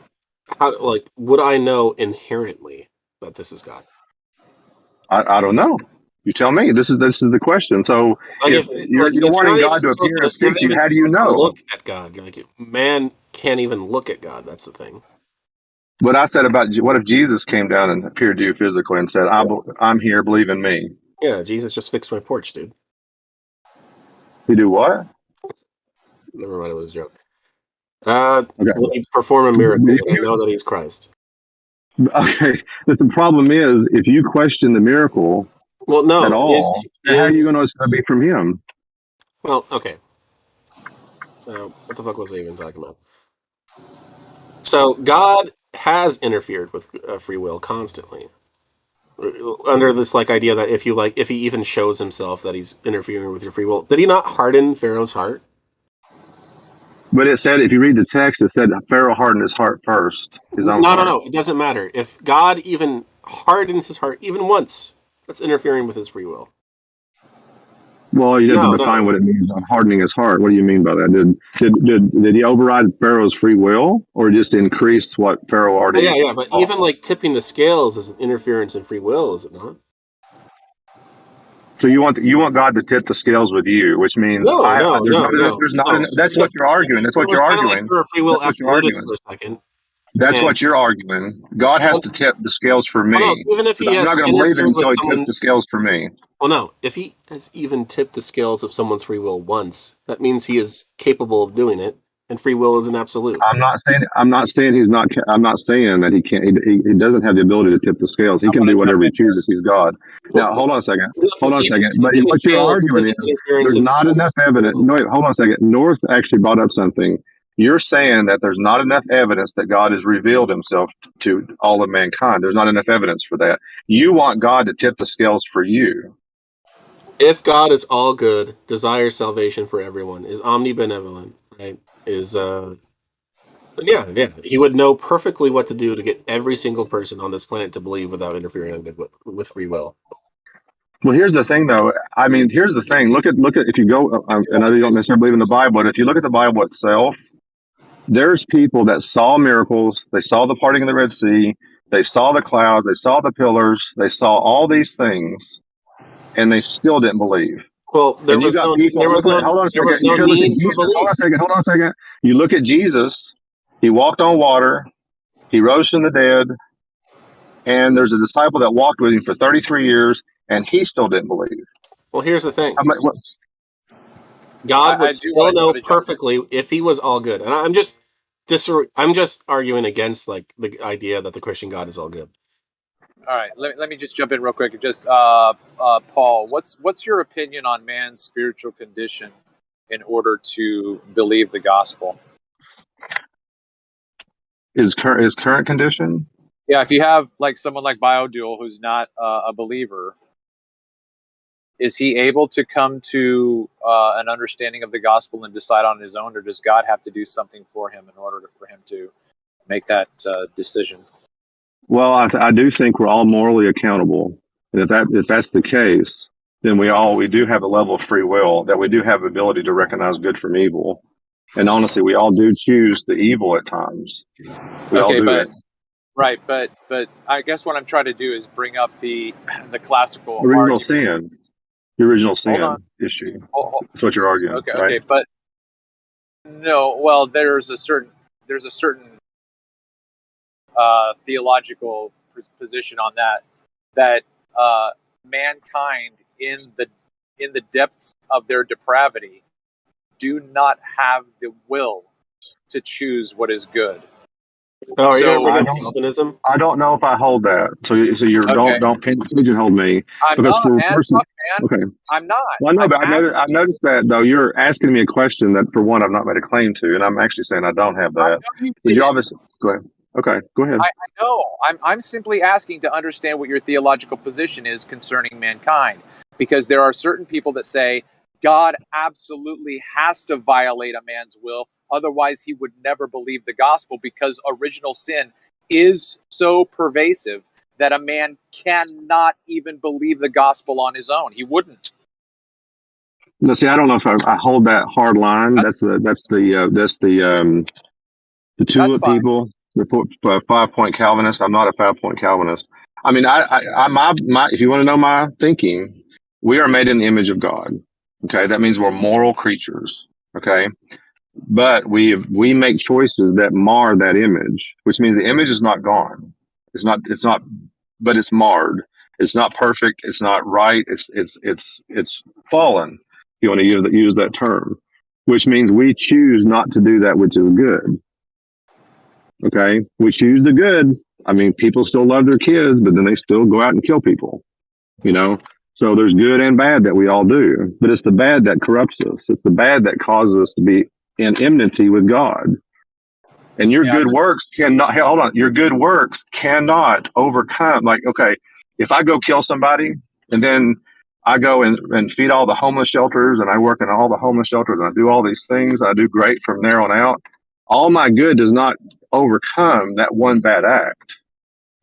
would I know inherently that this is God? I don't know. You tell me. This is the question. So if you're wanting God to appear and speak to you, how do you know? Look at God. Man can't even look at God. That's the thing. What I said about what if Jesus came down and appeared to you physically and said, "I'm here, believe in me." Yeah, Jesus just fixed my porch, dude. He do what? Never mind, it was a joke. Will he perform a miracle? Would I know that he's Christ? Okay. The problem is, if you question the miracle at all, how are you going to know it's going to be from him? Well, okay. What the fuck was I even talking about? So God has interfered with free will constantly, under this like idea that if he even shows himself that he's interfering with your free will, did he not harden Pharaoh's heart? But it said, if you read the text, it said Pharaoh hardened his heart first, his own heart. No. It doesn't matter. If God even hardens his heart even once, that's interfering with his free will. Well, you have to define what it means on hardening his heart. What do you mean by that? Did he override Pharaoh's free will, or just increase what Pharaoh already? Yeah. But even like tipping the scales is an interference in free will, is it not? So you want God to tip the scales with you, which means No. That's what you're arguing. That's what you're arguing. Like free will absolutist for a second. That's what you're arguing. God has to tip the scales for me. Well, no, even if he I'm has not going to believe it until he someone... tips the scales for me. Well, no. If he has even tipped the scales of someone's free will once, that means he is capable of doing it, and free will is an absolute. I'm not saying he's not. I'm not saying that he can't. He doesn't have the ability to tip the scales. He can do whatever he chooses. He's God. Now, hold on a second. But what you're arguing is there's not enough evidence. No, wait, hold on a second. North actually brought up something. You're saying that there's not enough evidence that God has revealed himself to all of mankind. There's not enough evidence for that. You want God to tip the scales for you. If God is all good, desires salvation for everyone, is omnibenevolent, right? He would know perfectly what to do to get every single person on this planet to believe without interfering with free will. Well, here's the thing, though. I mean, here's the thing. Look at if you go, and I know you don't necessarily believe in the Bible, but if you look at the Bible itself, there's people that saw miracles. They saw the parting of the Red Sea. They saw the clouds. They saw the pillars. They saw all these things, and they still didn't believe. Well, hold on a second. You look at Jesus. He walked on water. He rose from the dead. And there's a disciple that walked with him for 33 years, and he still didn't believe. Well, here's the thing. God would still know perfectly if he was all good. And I'm just arguing against like the idea that the Christian God is all good. All right, let me just jump in real quick. Just Paul, what's your opinion on man's spiritual condition in order to believe the gospel? His current condition? Yeah, if you have like someone like Biodual who's not a believer, is he able to come to an understanding of the gospel and decide on his own, or does God have to do something for him in order for him to make that decision? Well, I do think we're all morally accountable, and if that's the case, then we do have a level of free will, that we do have the ability to recognize good from evil, and honestly, we all do choose the evil at times. We all do it. Right, but I guess what I'm trying to do is bring up the classical original argument. sin, the original sin issue. That's what you're arguing. Okay, but no. Well, there's a certain theological position on that mankind in the depths of their depravity do not have the will to choose what is good. Oh, are you going to bring up Calvinism? I don't know if I hold that. So you don't pigeonhole me. I'm not, man. I'm not. Well, no, but I noticed that though. You're asking me a question that, for one, I've not made a claim to, and I'm actually saying I don't have that. You obviously go ahead. Okay, go ahead. I know. I'm simply asking to understand what your theological position is concerning mankind, because there are certain people that say God absolutely has to violate a man's will. Otherwise, he would never believe the gospel, because original sin is so pervasive that a man cannot even believe the gospel on his own. He wouldn't. No, see, I don't know if I hold that hard line. That's the tulip people, the 5-point Calvinist. I'm not a 5-point Calvinist. I mean, if you want to know my thinking, we are made in the image of God. Okay, that means we're moral creatures. Okay. But we make choices that mar that image, which means the image is not gone. It's not, but it's marred. It's not perfect. It's not right. It's fallen. If you want to use that term, which means we choose not to do that which is good. Okay, we choose the good. I mean, people still love their kids, but then they still go out and kill people. So there's good and bad that we all do, but it's the bad that corrupts us. It's the bad that causes us to be in enmity with God. And your good works cannot, hold on, your good works cannot overcome. Like, okay, if I go kill somebody and then I go and feed all the homeless shelters and I work in all the homeless shelters and I do all these things, I do great from there on out. All my good does not overcome that one bad act.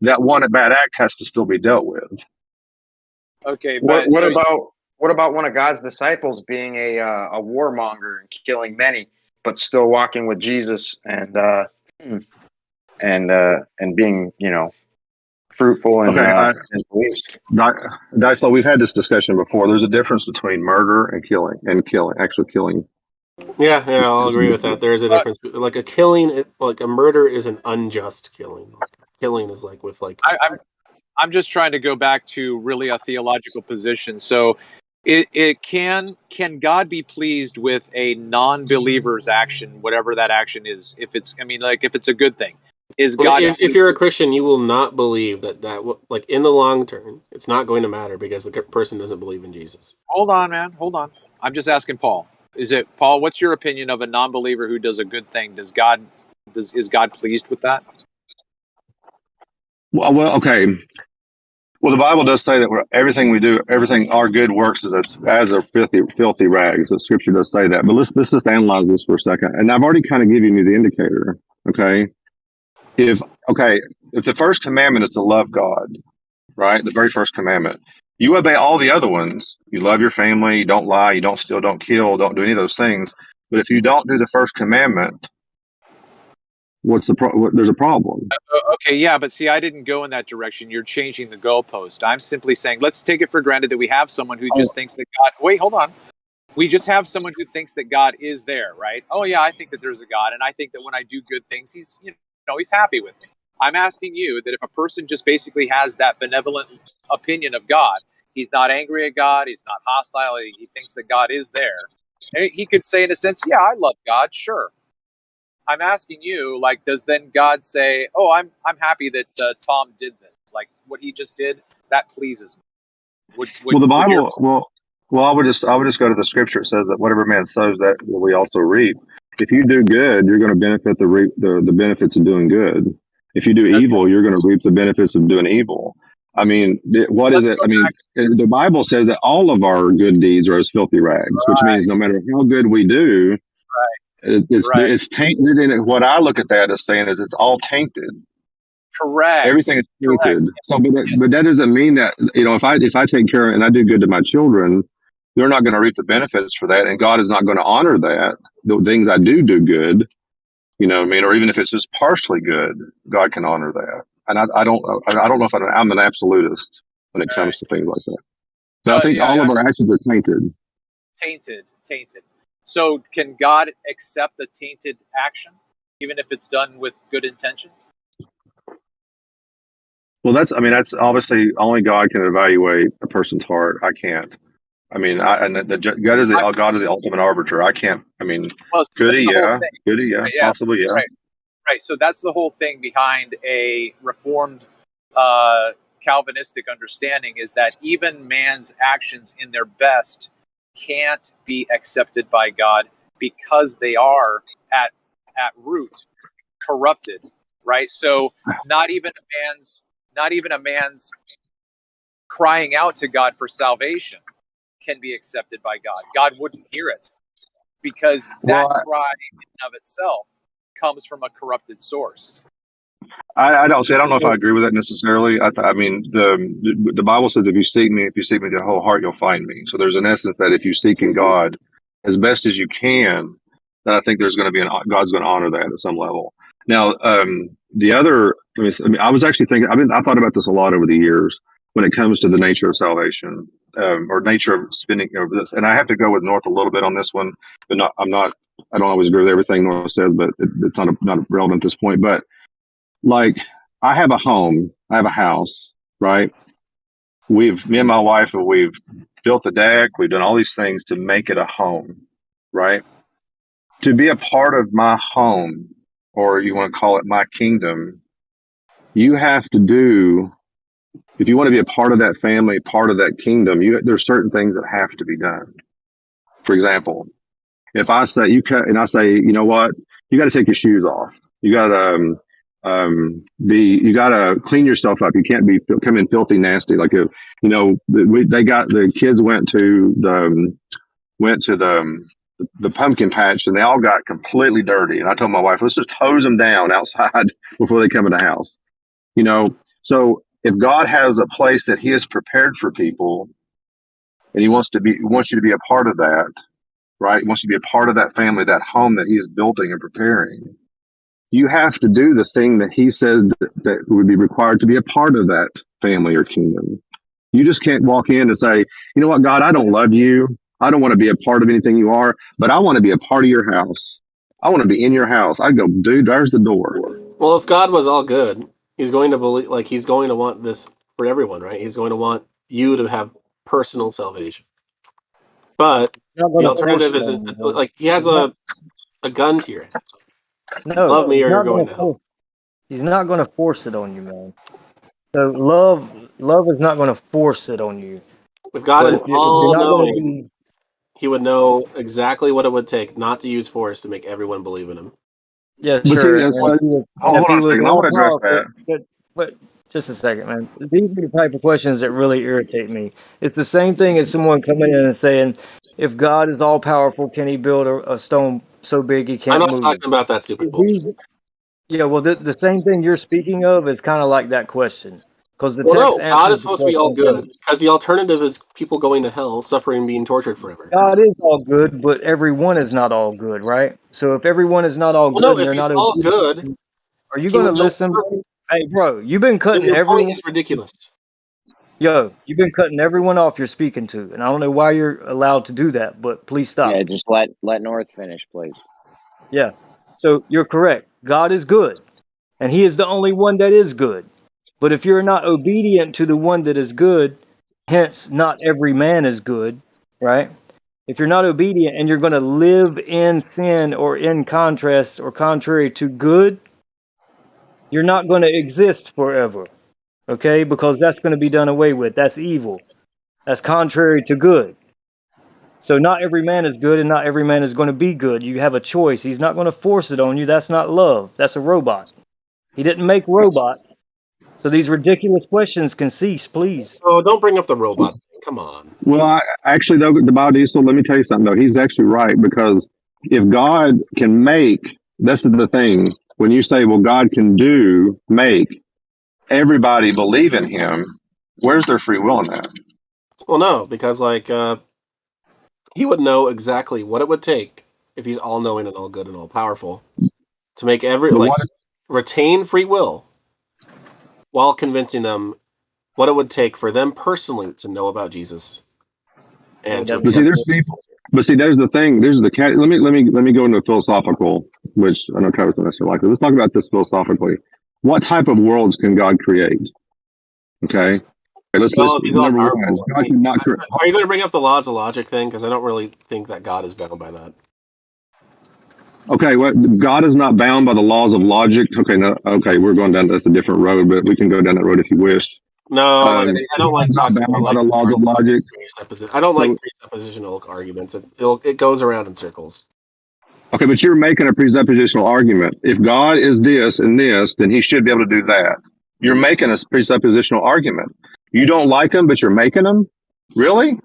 That one bad act has to still be dealt with. Okay, What, but what so about what about one of God's disciples being a warmonger and killing many, but still walking with Jesus and being, you know, fruitful in Okay, his beliefs? Dysel, we've had this discussion before. There's a difference between murder and killing, actual killing. Yeah, I'll agree with that. There is a difference. Like a killing, like a murder is an unjust killing. Killing is like with like. I'm just trying to go back to really a theological position. So, it can God be pleased with a non-believer's action, whatever that action is? If it's, I mean, like if it's a good thing, is Well, God? if you're a Christian, you will not believe that like in the long term, it's not going to matter because the person doesn't believe in Jesus. Hold on, man. Hold on. I'm just asking Paul. Is it Paul? What's your opinion of a non-believer who does a good thing? Is God pleased with that? Well, okay. Well, the Bible does say that everything we do, everything our good works is as are filthy rags. The Scripture does say that. But let's just analyze this for a second. And I've already kind of given you the indicator. Okay, if the first commandment is to love God, right? The very first commandment. You obey all the other ones. You love your family. You don't lie. You don't steal. Don't kill. Don't do any of those things. But if you don't do the first commandment, there's a problem. Okay, yeah, but see, I didn't go in that direction. You're changing the goalpost. I'm simply saying, let's take it for granted that we have someone who just thinks that God. Wait, hold on. We just have someone who thinks that God is there, right? Oh yeah, I think that there's a God, and I think that when I do good things, he's he's happy with me. I'm asking you that if a person just basically has that benevolent opinion of God, he's not angry at God, he's not hostile, he thinks that God is there. And he could say, in a sense, yeah, I love God, sure. I'm asking you, like, does then God say, "Oh, I'm happy that Tom did this. Like, what he just did, that pleases me." Well, the Bible. Well, I would just go to the Scripture. It says that whatever man sows, that will we also reap. If you do good, you're going to benefit the benefits of doing good. If you do evil, you're going to reap the benefits of doing evil. I mean, what is it? I mean, the Bible says that all of our good deeds are as filthy rags, which means no matter how good we do, it's tainted. And what I look at that as saying is it's all tainted. Correct. Everything is tainted. Correct. So, but that doesn't mean that if I take care and I do good to my children, they're not going to reap the benefits for that, and God is not going to honor that. The things I do good, you know what I mean, or even if it's just partially good, God can honor that. And I don't know if I'm an absolutist when it comes to things like that. But I think all of our actions are tainted. Tainted. So can God accept a tainted action, even if it's done with good intentions? Well, that's obviously only God can evaluate a person's heart. I can't. I mean, God is the ultimate arbiter. I can't. I mean, goody, yeah, possibly, yeah. Right. So that's the whole thing behind a Reformed Calvinistic understanding, is that even man's actions in their best can't be accepted by God because they are at root corrupted. Right. So not even a man's crying out to God for salvation can be accepted by God. God wouldn't hear it because that cry in and of itself comes from a corrupted source. I don't know if I agree with that necessarily. I mean, the Bible says, if you seek me with your whole heart, you'll find me. So there's an essence that if you seek in God as best as you can, then I think there's going to be God's going to honor that at some level. Now, the other, I was actually thinking, I thought about this a lot over the years when it comes to the nature of salvation, or nature of spending over this. And I have to go with North a little bit on this one, but I don't always agree with everything North says, but it's not relevant at this point. But like, I have a home, I have a house, right? Me and my wife, we've built the deck, we've done all these things to make it a home, right? To be a part of my home, or you want to call it my kingdom, you have to do, if you want to be a part of that family, part of that kingdom, there's certain things that have to be done. For example, If I say you cut, and I say, you know what, you got to take your shoes off. You got to you got to clean yourself up. You can't be come in filthy nasty. Like if, you know, the kids went to the pumpkin patch and they all got completely dirty. And I told my wife, let's just hose them down outside before they come in the house. You know, so if God has a place that He has prepared for people, and He wants you to be a part of that, right? He wants you to be a part of that family, that home that He is building and preparing. You have to do the thing that He says that would be required to be a part of that family or kingdom. You just can't walk in and say, you know what, God, I don't love you. I don't want to be a part of anything you are, but I want to be a part of your house. I want to be in your house. I go, dude, there's the door. Well, if God was all good, He's going to believe, like He's going to want this for everyone, right? He's going to want you to have personal salvation. But the alternative isn't like He has a gun to your head. No, love me or you're going to hell. He's not going to force it on you, man. So love is not going to force it on you. If God is all knowing, be... He would know exactly what it would take not to use force to make everyone believe in Him. Yeah, sure. Hold on a second. I want to address that. But just a second, man. These are the type of questions that really irritate me. It's the same thing as someone coming in and saying, if God is all powerful, can He build a stone so big he can't move? I'm not talking about that stupid bullshit. Yeah, well, the same thing you're speaking of is kind of like that question. Because the text God is supposed to be all good. Because the alternative is people going to hell, suffering, and being tortured forever. God is all good, but everyone is not all good, right? So if everyone is not all good, no, if He's all good, are you going to listen? Hey, bro, you've been cutting everyone. It's ridiculous. Yo, you've been cutting everyone off you're speaking to, and I don't know why you're allowed to do that, but please stop. Yeah, just let North finish, please. Yeah, so you're correct. God is good, and He is the only one that is good. But if you're not obedient to the one that is good, hence not every man is good, right? If you're not obedient and you're going to live in sin or in contrast or contrary to good, you're not going to exist forever, okay? Because that's going to be done away with. That's evil. That's contrary to good. So not every man is good and not every man is going to be good. You have a choice. He's not going to force it on you. That's not love. That's a robot. He didn't make robots. So these ridiculous questions can cease, please. Oh, don't bring up the robot. Come on. Well, actually, though, the biodiesel, let me tell you something, though. He's actually right, because if God can make, that's the thing. When you say, well, God can make everybody believe in Him, where's their free will in that? Well, no, because, like, He would know exactly what it would take if He's all-knowing and all-good and all-powerful to make retain free will while convincing them what it would take for them personally to know about Jesus. And but see, there's people. But see, there's the thing. There's the cat. Let me go into a philosophical, which I know Travis don't necessarily like. Let's talk about this philosophically. What type of worlds can God create? Okay. Let's number one. God cannot create. Are you going to bring up the laws of logic thing? Because I don't really think that God is bound by that. Okay, well, God is not bound by the laws of logic. Okay, no, okay, we're going down. That's a different road, but we can go down that road if you wish. No, I don't like talking about the laws of logic. I don't like presuppositional arguments. It goes around in circles. Okay, but you're making a presuppositional argument. If God is this and this, then He should be able to do that. You're making a presuppositional argument. You don't like Him, but you're making them? Really?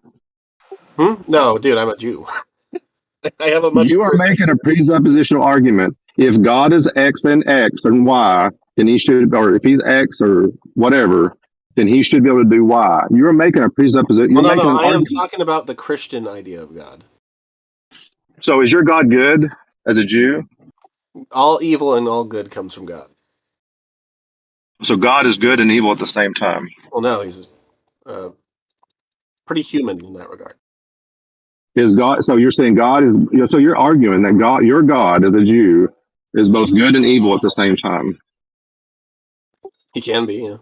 No, dude, I'm a Jew. I have a You are making a presuppositional argument. If God is X and Y, then He should, or if He's X or whatever, then He should be able to do Y. You're making a presupposition. Well, no, I am talking about the Christian idea of God. So is your God good as a Jew? All evil and all good comes from God. So God is good and evil at the same time. Well, no, He's pretty human in that regard. Is God? So you're saying God is? So you're arguing that God, your God, as a Jew, is both good and evil at the same time. He can be, yeah.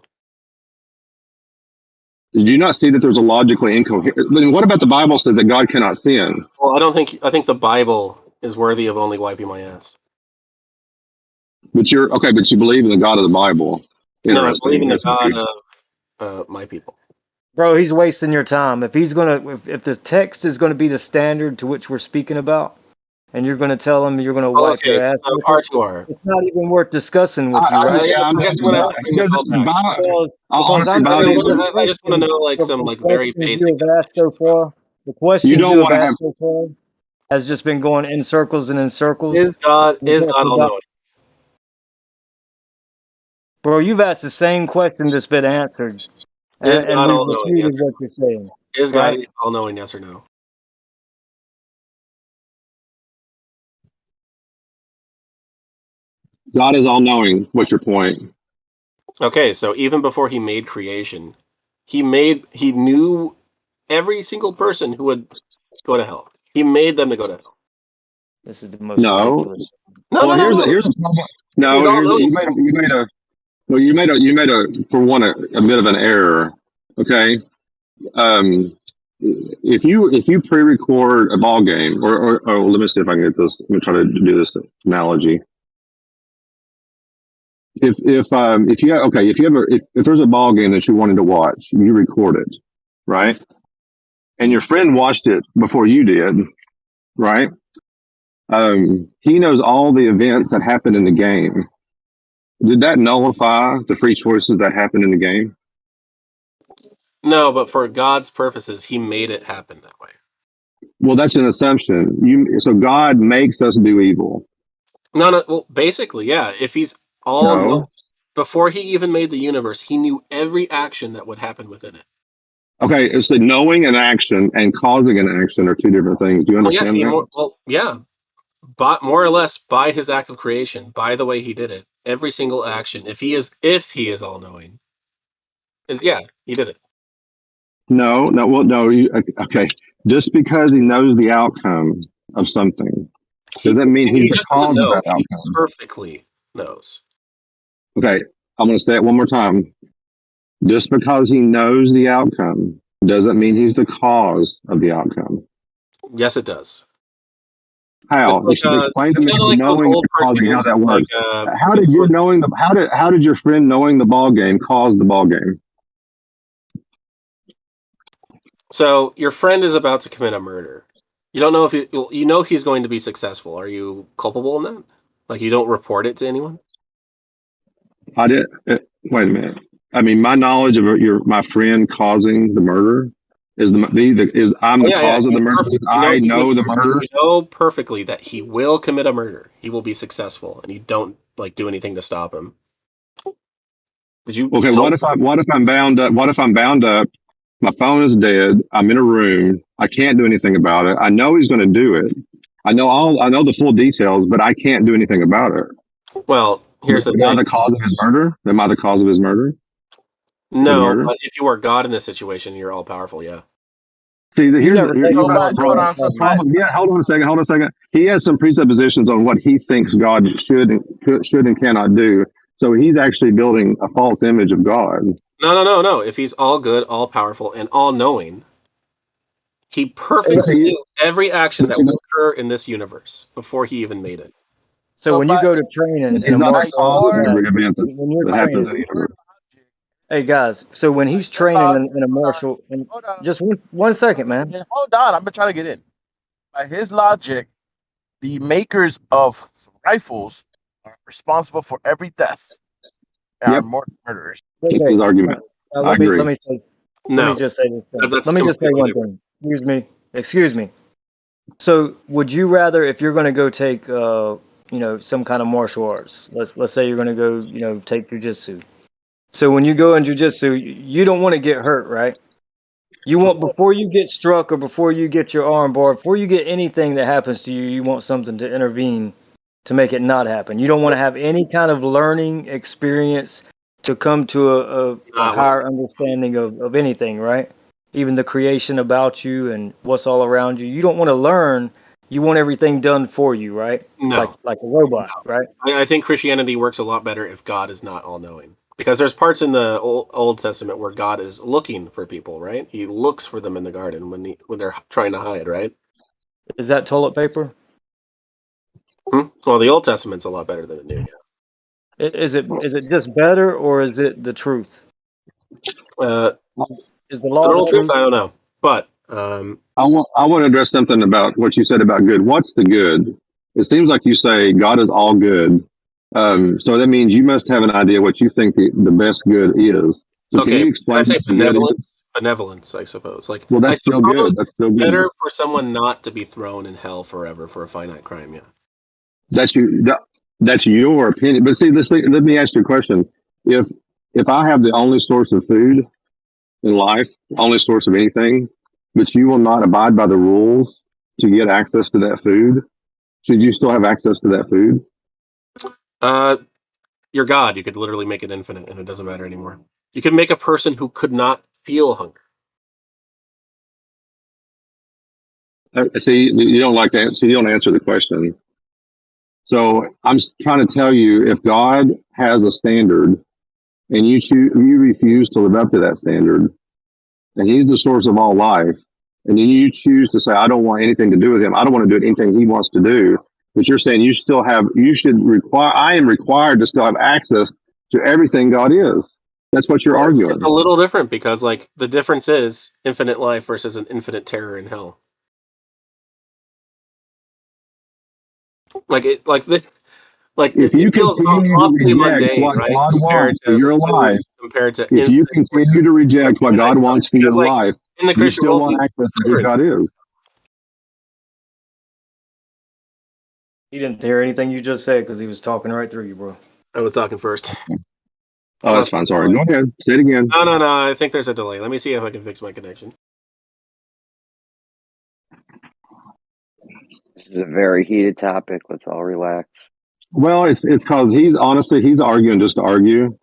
Did you not see that there's a logically incoherent? What about the Bible said that God cannot sin? Well, I think the Bible is worthy of only wiping my ass. But you're okay. But you believe in the God of the Bible. No, I believe in the God of my people. Bro, he's wasting your time. If the text is gonna be the standard to which we're speaking about, and you're going to tell them you're going to Well, wipe okay, their ass so with it, R2R. it's not even worth discussing with you, right? I guess I'm gonna have to bring this all back. Because I'm I saying I just want to know like some like very basic. The questions you have asked so far has just been going in circles and in circles. Is God all knowing? Bro, you've asked the same question that's been answered. Is And God we've all knowing? Yes. repeated what you're saying. Is God right? all knowing? Yes or no? God is all knowing. What's your point? Okay, so even before he made creation, he knew every single person who would go to hell. He made them to go to hell. This is the most ridiculous. No. Here's a problem. No, you made a for one a bit of an error. Okay, if you pre-record a ball game, or let me see if I can get this. Let me try to do this analogy. If there's a ball game that you wanted to watch, you record it, right? And your friend watched it before you did, right? He knows all the events that happened in the game. Did that nullify the free choices that happened in the game? No, but for God's purposes, he made it happen that way. Well, that's an assumption. So God makes us do evil. No. Well, basically, yeah. If he's before he even made the universe, he knew every action that would happen within it. Okay, it's the knowing an action and causing an action are two different things. Do you understand that? Yeah. But more or less by his act of creation, by the way he did it, every single action, if he is all knowing, he did it. No. Okay, just because he knows the outcome of something doesn't mean he's the cause of that outcome. He perfectly knows. Okay, I'm going to say it one more time. Just because he knows the outcome doesn't mean he's the cause of the outcome. Yes, it does. How? Explain to me knowing the causing, how that works. How did your friend knowing the ball game cause the ball game? So your friend is about to commit a murder. You don't know if you know he's going to be successful. Are you culpable in that? Like you don't report it to anyone? I did. Wait a minute. I mean, my knowledge of my friend causing the murder is I'm the cause of the murder. I know the murder. You know perfectly that he will commit a murder. He will be successful, and you don't do anything to stop him. Did you? Okay. What if I'm bound up? What if I'm bound up? My phone is dead. I'm in a room. I can't do anything about it. I know he's going to do it. I know the full details, but I can't do anything about it. Well, here's the thing. Am I the cause of his murder? Am I the cause of his murder? No, but if you are God in this situation, you're all powerful. Yeah. See, hold on a second. He has some presuppositions on what he thinks God should and cannot do. So he's actually building a false image of God. No. If he's all good, all powerful, and all knowing, he perfectly knew every action that would occur in this universe before he even made it. So when you go to training, he's not the cause of every event that happens in the universe. Hey guys, so when he's training in a martial, just one second, man. Yeah, hold on, I'm trying to get in. By his logic, the makers of rifles are responsible for every death. They are murderers. That's his argument. Let me just say this thing. Let me just say one thing. Excuse me. So, would you rather, if you're going to go take, some kind of martial arts? Let's say you're going to go, take jujitsu. So when you go in jujitsu, you don't want to get hurt, right? You want, before you get struck or before you get your arm bar, before you get anything that happens to you, you want something to intervene to make it not happen. You don't want to have any kind of learning experience to come to a higher understanding of anything, right? Even the creation about you and what's all around you. You don't want to learn. You want everything done for you, right? No. Like a robot, right? I think Christianity works a lot better if God is not all-knowing. Because there's parts in the Old Testament where God is looking for people, right? He looks for them in the garden when they're trying to hide, right? Is that toilet paper? Well, the Old Testament's a lot better than the New. Yeah. Is it just better, or is it the truth? Is the law the truth? I don't know, but I want to address something about what you said about good. What's the good? It seems like you say God is all good. So that means you must have an idea what you think the best good is. So can Okay, you explain I say what the good is? benevolence, I suppose. Like, Well, I that's still good. suppose That's still better goodness. for someone not to be thrown in hell forever for a finite crime. Yeah. That's your opinion. But see, let me ask you a question. If I have the only source of food in life, only source of anything, but you will not abide by the rules to get access to that food, should you still have access to that food? You're God. You could literally make it infinite, and it doesn't matter anymore. You could make a person who could not feel hunger. See, you don't like that. So you don't answer the question. So I'm trying to tell you, if God has a standard and you refuse to live up to that standard, and He's the source of all life, and then you choose to say, I don't want anything to do with Him. I don't want to do anything He wants to do. But you're saying I am required to still have access to everything God is. That's what you're Well, arguing. it's a little different because, like, the difference is infinite life versus an infinite terror in hell. Like If you it feels continue to awfully reject mundane, what right? God wants for Compared to your food, life, compared to if you infinite continue to reject what God wants for your because, like, life, in the you Christian still worldview, want access to who different. God is. He didn't hear anything you just said because he was talking right through you, bro. I was talking first. Oh, that's fine. Sorry. Go ahead. Say it again. No. I think there's a delay. Let me see if I can fix my connection. This is a very heated topic. Let's all relax. Well, it's because he's arguing just to argue.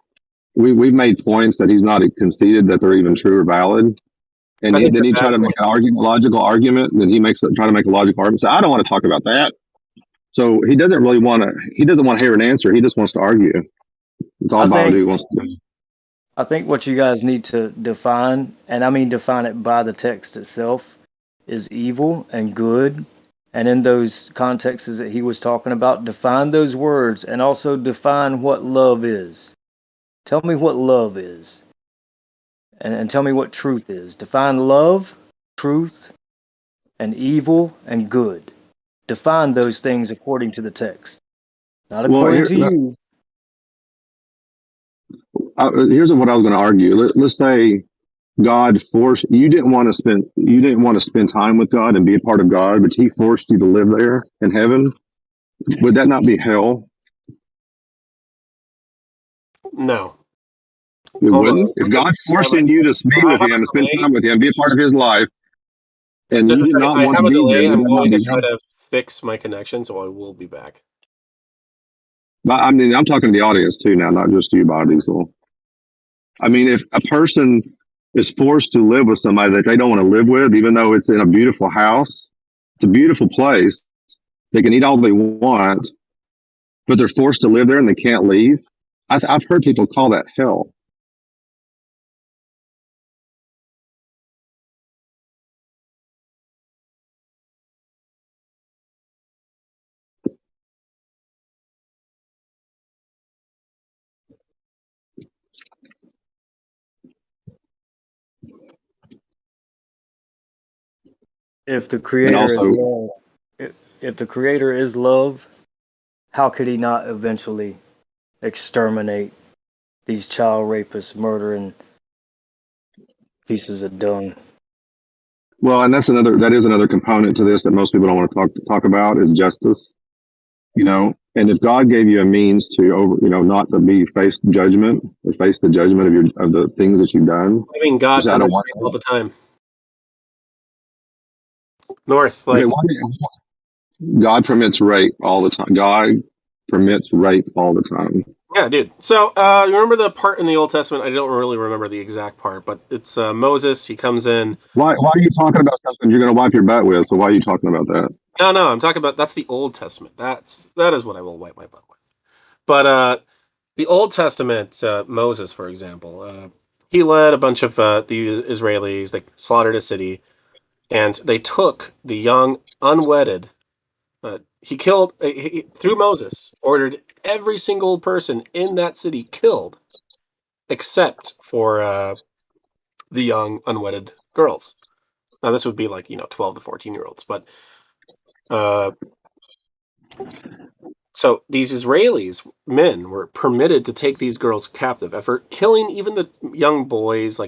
We've made points that he's not conceded that they're even true or valid, and I think then they're he bad try to make an argument, logical argument. Then he try to make a logical argument. So I don't want to talk about that. So he doesn't want to hear an answer. He just wants to argue. It's all I about what think he wants to do. I think what you guys need to define, and I mean define it by the text itself, is evil and good. And in those contexts that he was talking about, define those words and also define what love is. Tell me what love is. And tell me what truth is. Define love, truth, and evil and good. Define those things according to the text, not according to you. Here's what I was going to argue. Let's say God forced you didn't want to spend time with God and be a part of God, but He forced you to live there in heaven. Would that not be hell? No. It wouldn't. If God's forcing you to be with Him and spend time with Him, be a part of His life, and you did not I want have to a be there, delay. would I'm that not going to be try hell? to fix my connection, so I will be back. But I mean, I'm talking to the audience too now, not just you, Bobby. So, I mean, if a person is forced to live with somebody that they don't want to live with, even though it's in a beautiful house, it's a beautiful place, they can eat all they want, but they're forced to live there and they can't leave. I've heard people call that hell. If the creator is love, if the creator is love, how could he not eventually exterminate these child rapists, murdering pieces of dung? Well, and that is another component to this that most people don't want to talk about is justice. And if God gave you a means to not to face judgment or face the judgment of the things that you've done. I mean, God I don't permits want rape all the time. North, like God permits rape all the time. God permits rape all the time. Yeah, dude. So, you remember the part in the Old Testament? I don't really remember the exact part, but it's Moses. He comes in. Why are you talking about something you're going to wipe your butt with? So why are you talking about that? No, I'm talking about that's the Old Testament. That is what I will wipe my butt with. But the Old Testament, Moses, for example, he led a bunch of the Israelis. They slaughtered a city, and they took the young, unwedded. He killed through Moses, ordered every single person in that city killed, except for the young, unwedded girls. Now this would be like 12 to 14-year-olds, but so these Israelis men were permitted to take these girls captive after killing even the young boys,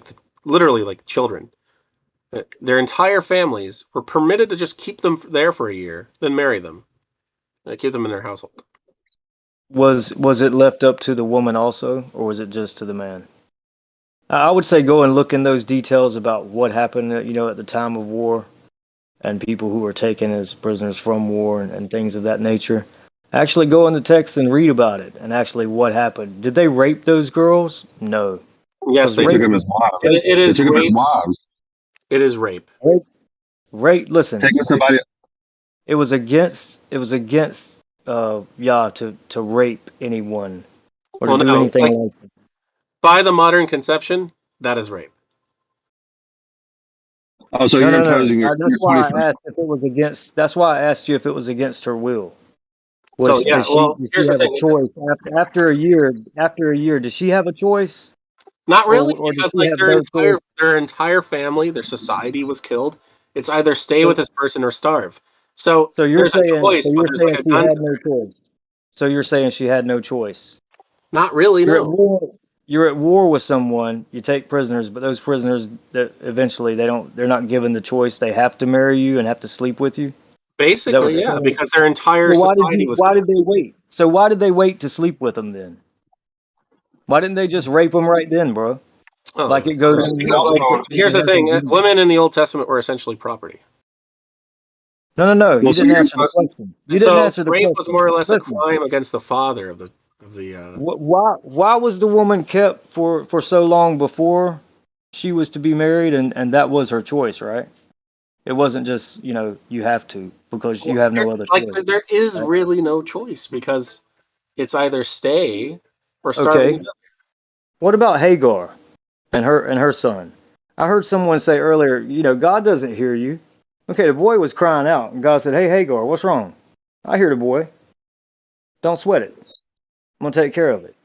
literally like children. Their entire families were permitted to just keep them there for a year, then marry them, keep them in their household. Was it left up to the woman also, or was it just to the man? I would say go and look in those details about what happened, at the time of war, and people who were taken as prisoners from war and things of that nature. Actually go in the text and read about it, and actually what happened. Did they rape those girls? No. Yes, they took did. them as wives. It is they took them as rape. wives. It is rape. Rape. Listen. Taking somebody. It was against Yah to rape anyone or to do anything like that. By the modern conception, that is rape. Oh, so you're imposing your. That's why I asked if it was against. That's why I asked you if it was against her will. Did she have a choice after a year? After a year, does she have a choice? Not really, or because does she have their entire family, their society was killed. It's either stay with this person or starve. So you're there's saying, a choice, but there's like a gun. choice. So you're saying she had no choice? Not really. You're at war with someone. You take prisoners, but those prisoners, that eventually they're not given the choice. They have to marry you and have to sleep with you. Basically, yeah, because their entire society was. Why did they wait? So why did they wait to sleep with them then? Why didn't they just rape them right then, bro? Like it goes. Here's the thing: women in the Old Testament were essentially property. No. You didn't answer the question. You didn't answer the question. Rape was more or less a crime against the father of the. Why was the woman kept for so long before she was to be married, and that was her choice, right? It wasn't just you have to because you have no other choice. There is really no choice because it's either stay or starve. Okay. What about Hagar and her son? I heard someone say earlier, God doesn't hear you. Okay, the boy was crying out, and God said, "Hey, Hagar, what's wrong? I hear the boy. Don't sweat it. I'm gonna take care of it."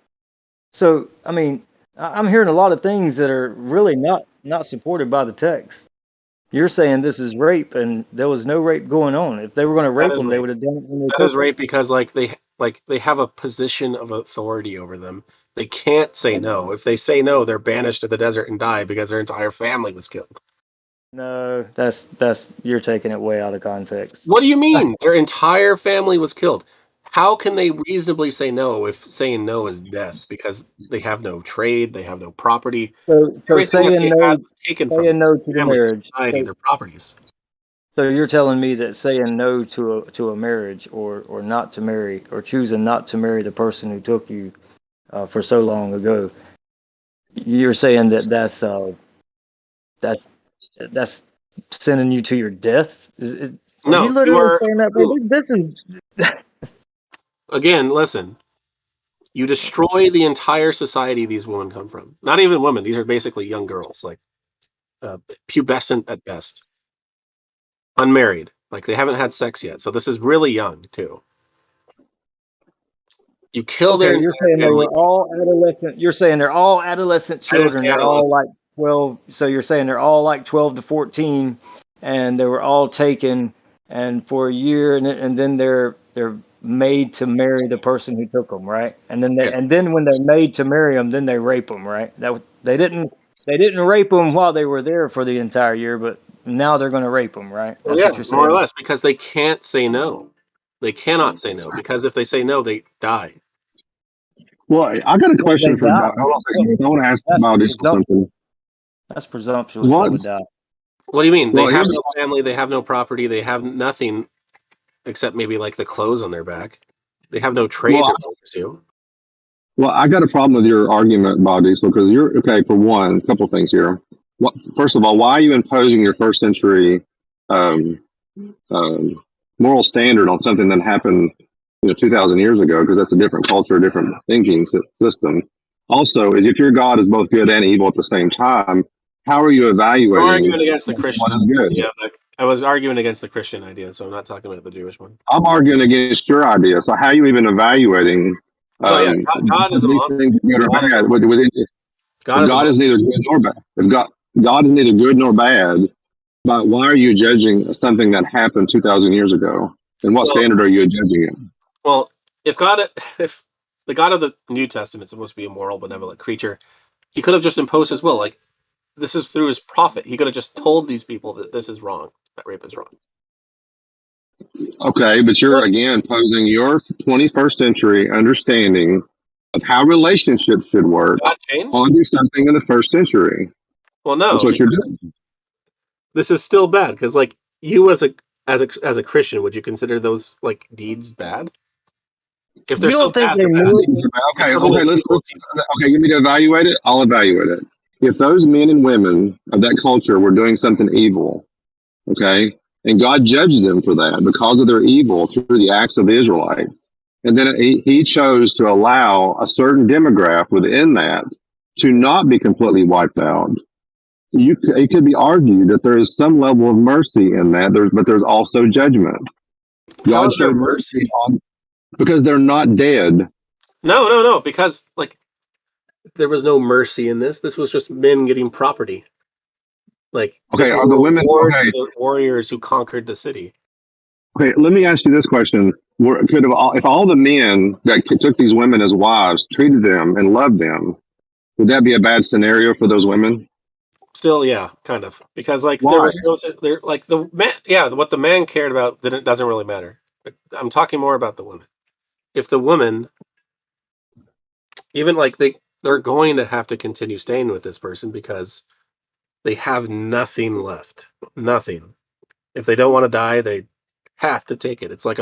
So, I mean, I'm hearing a lot of things that are really not supported by the text. You're saying this is rape, and there was no rape going on. If they were going to rape them, they would have done it when they took them. That is rape because they have a position of authority over them. They can't say no. If they say no, they're banished to the desert and die because their entire family was killed. No, you're taking it way out of context. What do you mean? Their entire family was killed. How can they reasonably say no if saying no is death? Because they have no trade, they have no property. So saying no, taken saying no to the marriage, society, their properties. So you're telling me that saying no to a marriage or not to marry or choosing not to marry the person who took you for so long ago, you're saying that's sending you to your death? No, you literally saying that, bro? This is again. Listen, you destroy the entire society these women come from. Not even women; these are basically young girls, like pubescent at best, unmarried. Like they haven't had sex yet, so this is really young too. You kill their entire you're saying family. They were all adolescent. You're saying they're all adolescent children. They're all like 12. So you're saying they're all like 12 to 14, and they were all taken, and for a year, and then they're made to marry the person who took them, right? And then and then when they're made to marry them, then they rape them, right? They didn't rape them while they were there for the entire year, but now they're going to rape them, right? That's what you're saying. More or less, because they can't say no. They cannot say no because if they say no, they die. Well, I got a question for Hold on a second. I want to ask about this something. That's presumptuous. They would die. What do you mean? They have no family. They have no property. They have nothing except maybe like the clothes on their back. They have no trade to pursue. Well, I got a problem with your argument, Odysee, because you're okay. For one, a couple things here. First of all, why are you imposing your first century moral standard on something that happened 2,000 years ago? Because that's a different culture, a different thinking system. Also, if your God is both good and evil at the same time, how are you evaluating? I'm arguing against the Christian. What is good? Yeah, I was arguing against the Christian idea, so I'm not talking about the Jewish one. I'm arguing against your idea. So how are you even evaluating? God is a monster. God is neither good nor bad. If God is neither good nor bad, But why are you judging something that happened 2,000 years ago? And what Well, standard are you judging it? well, if the God of the New Testament is supposed to be a moral, benevolent creature, he could have just imposed his will. Like, this is through his prophet. He could have just told these people that this is wrong, that rape is wrong. Okay, but you're again posing your 21st century understanding of how relationships should work God changed? onto something in the first century. Well, That's no, what you're because doing. this is still bad. Because, like, you as a Christian, would you consider those like deeds bad? If they're You so don't think bad, they they're bad. knew? Okay, Something okay, that let's people see. okay, you need to evaluate it. I'll evaluate it. If those men and women of that culture were doing something evil, okay, and God judged them for that because of their evil through the acts of the Israelites, and then he chose to allow a certain demographic within that to not be completely wiped out. It could be argued that there is some level of mercy in that, but there's also judgment. How God is there showed mercy mercy? on because they're not dead. No. Because like there was no mercy in this. This was just men getting property. Like this Okay, was are a the women reward okay? to the warriors who conquered the city. Okay, let me ask you this question: if all the men that took these women as wives treated them and loved them, would that be a bad scenario for those women? Still, yeah, kind of. Because like there Why? was no there like the man, yeah, what the man cared about doesn't really matter. But I'm talking more about the woman. If the woman, even like they're going to have to continue staying with this person because they have nothing left. Nothing. If they don't want to die, they have to take it. It's like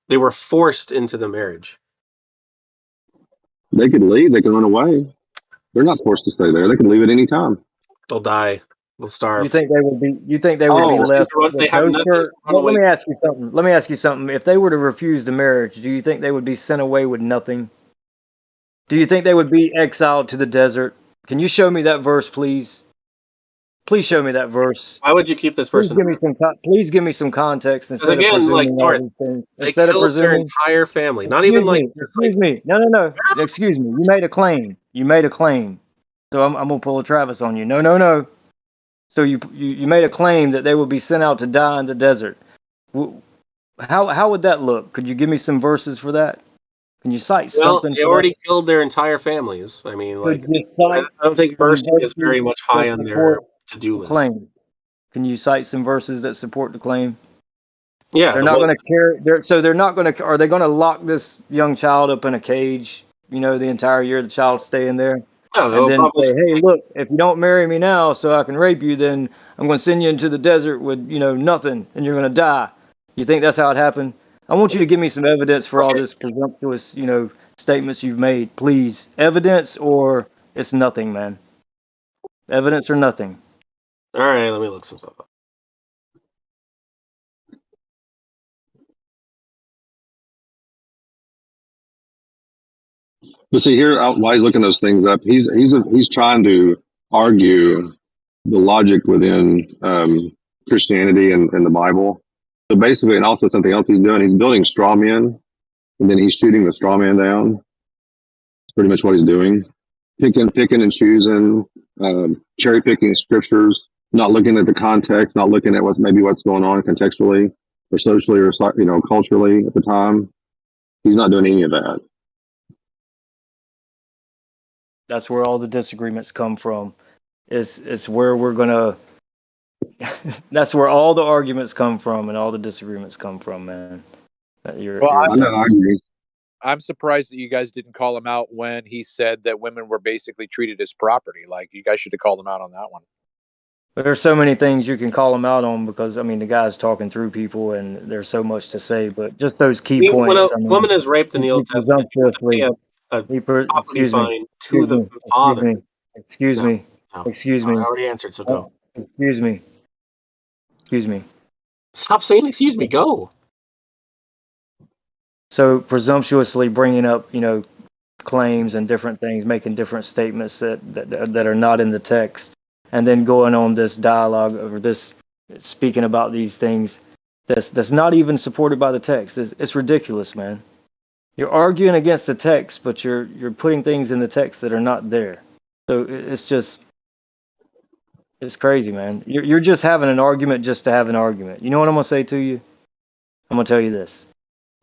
they were forced into the marriage. They could leave. They can run away. They're not forced to stay there. They can leave at any time. They'll die. They'll starve. You think they would be? You think they would be Oh, left They with have no nothing to shirt? run Let away. me ask you something. Let me ask you something. If they were to refuse the marriage, do you think they would be sent away with nothing? Do you think they would be exiled to the desert? Can you show me that verse, please? Please show me that verse. Why would you keep this Please person? give me some. Please give me some context Because instead of again, like presuming all North, these things. they Instead of killed their presuming. entire family. Not even Excuse like me. just Excuse like me. No. Excuse me. You made a claim. You made a claim. So I'm gonna pull a Travis on you. No. So you made a claim that they would be sent out to die in the desert. How would that look? Could you give me some verses for that? Can you cite well, something they for that? already killed their entire families. I mean, Could like you I cite don't think some mercy is verses very much that high on their support to-do the list. claim? Can you cite some verses that support the claim? Yeah, They're not going to care. So they're not going to. Are they going to lock this young child up in a cage? You know, the entire year the child's staying there, no, and they'll then probably say, "Hey, look, if you don't marry me now, so I can rape you, then I'm going to send you into the desert with nothing, and you're going to die." You think that's how it happened? I want you to give me some evidence for all okay. this presumptuous, statements you've made, please. Evidence or it's nothing, man. Evidence or nothing. All right, let me look some stuff up. but see here, while he's looking those things up, he's trying to argue the logic within Christianity and the Bible. So basically, and also something else he's doing, he's building straw men, and then he's shooting the straw man down. That's pretty much what he's doing. Picking and choosing, cherry picking scriptures, not looking at the context, not looking at what's going on contextually or socially or culturally at the time. He's not doing any of that. That's where all the disagreements come from. It's where we're gonna. That's where all the arguments come from and all the disagreements come from, man. Well, I know, I agree. I'm surprised that you guys didn't call him out when he said that women were basically treated as property. Like, you guys should have called him out on that one. There's so many things you can call him out on because the guy's talking through people and there's so much to say. But just those key When points. a woman is raped in the Old Testament, you have to pay a property Excuse me. fine to the father. Excuse me. No. Excuse me. I already answered, so go. Excuse me. Excuse me. Stop saying excuse me. Go. So presumptuously bringing up, claims and different things, making different statements that are not in the text, and then going on this dialogue or this speaking about these things that's not even supported by the text. It's ridiculous, man. You're arguing against the text, but you're putting things in the text that are not there. So it's just It's crazy, man. You're just having an argument just to have an argument. You know what I'm gonna say to you? I'm gonna tell you this.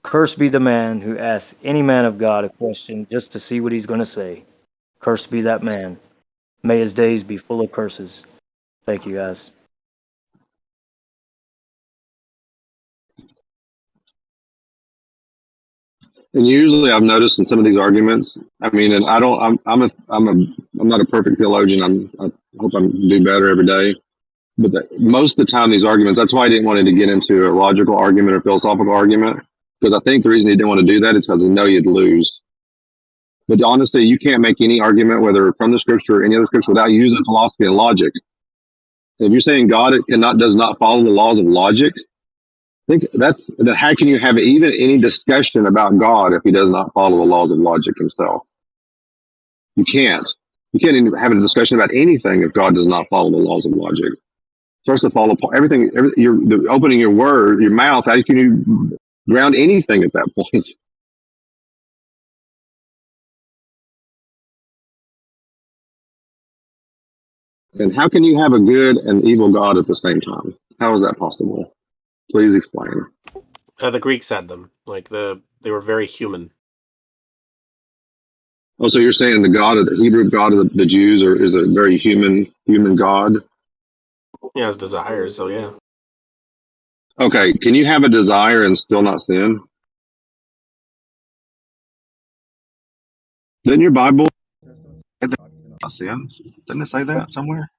Cursed be the man who asks any man of God a question just to see what he's gonna say. Cursed be that man. May his days be full of curses. Thank you, guys. And usually, I've noticed in some of these arguments. I mean, and I don't. I'm not a perfect theologian. I hope I do better every day. But most of the time, these arguments. That's why I didn't want to get into a logical argument or philosophical argument, because I think the reason he didn't want to do that is because he know you'd lose. But honestly, you can't make any argument, whether from the scripture or any other scripture, without using philosophy and logic. If you're saying God does not follow the laws of logic, how can you have even any discussion about God if he does not follow the laws of logic himself? You can't. You can't even have a discussion about anything if God does not follow the laws of logic. First of all, everything, you're opening your mouth. How can you ground anything at that point? And how can you have a good and evil God at the same time? How is that possible? Please explain. The Greeks had them. Like they were very human. Oh, so you're saying the Hebrew God of the Jews is a very human God? He has desires, so yeah. Okay, can you have a desire and still not sin? Didn't your Bible say that not sin? Didn't it say that somewhere?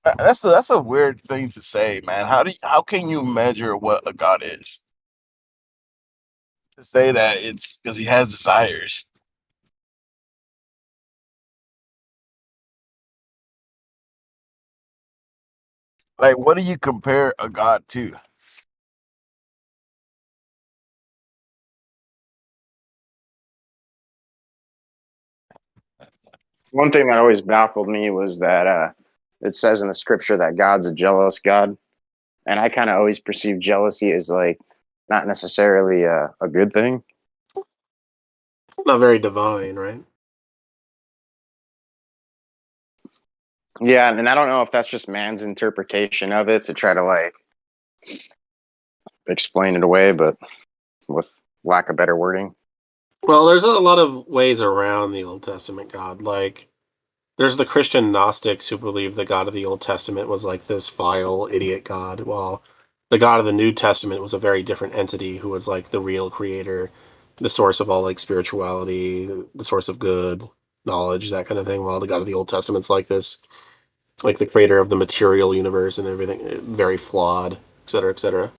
That's a weird thing to say, man. How can you measure what a god is? To say that it's because he has desires. Like, what do you compare a god to? One thing that always baffled me was that it says in the scripture that God's a jealous God, and I kind of always perceive jealousy as like not necessarily a good thing. Not very divine, right? Yeah, and I don't know if that's just man's interpretation of it to try to like explain it away, but with lack of better wording. Well, there's a lot of ways around the Old Testament God. Like, there's the Christian Gnostics who believe the God of the Old Testament was like this vile idiot God, while the God of the New Testament was a very different entity who was like the real creator, the source of all like spirituality, the source of good, knowledge, that kind of thing, while the God of the Old Testament's like this, like the creator of the material universe and everything, very flawed, etc., etc.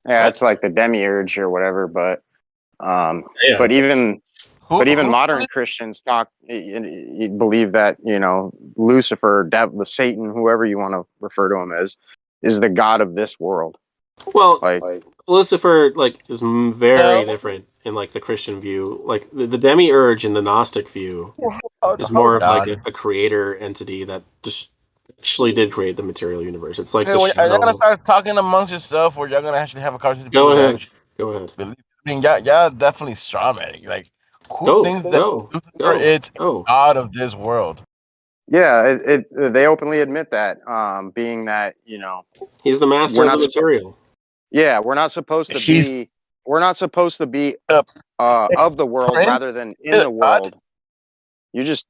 Yeah, it's like the demiurge or whatever, but Yeah, but even Who modern Christians you believe that, you know, Lucifer, the Satan, whoever you want to refer to him as, is the god of this world. Well, Like, Lucifer is very hell? different in like the Christian view. Like the demiurge in the Gnostic view is more of like God. a creator entity that just actually did create the material universe. It's like Okay, the are y'all gonna shadow. start talking amongst yourself, or y'all gonna actually have a conversation? Go People that ahead. actually Go ahead. believe? I mean, y'all definitely straw man. Like, who Go. thinks that Go. Lucifer Go. is Go. god of this world? yeah, they openly admit that, being that, you know, He's the master we're of the not material. yeah, we're not supposed to He's be the of the world rather prince than in the god. world.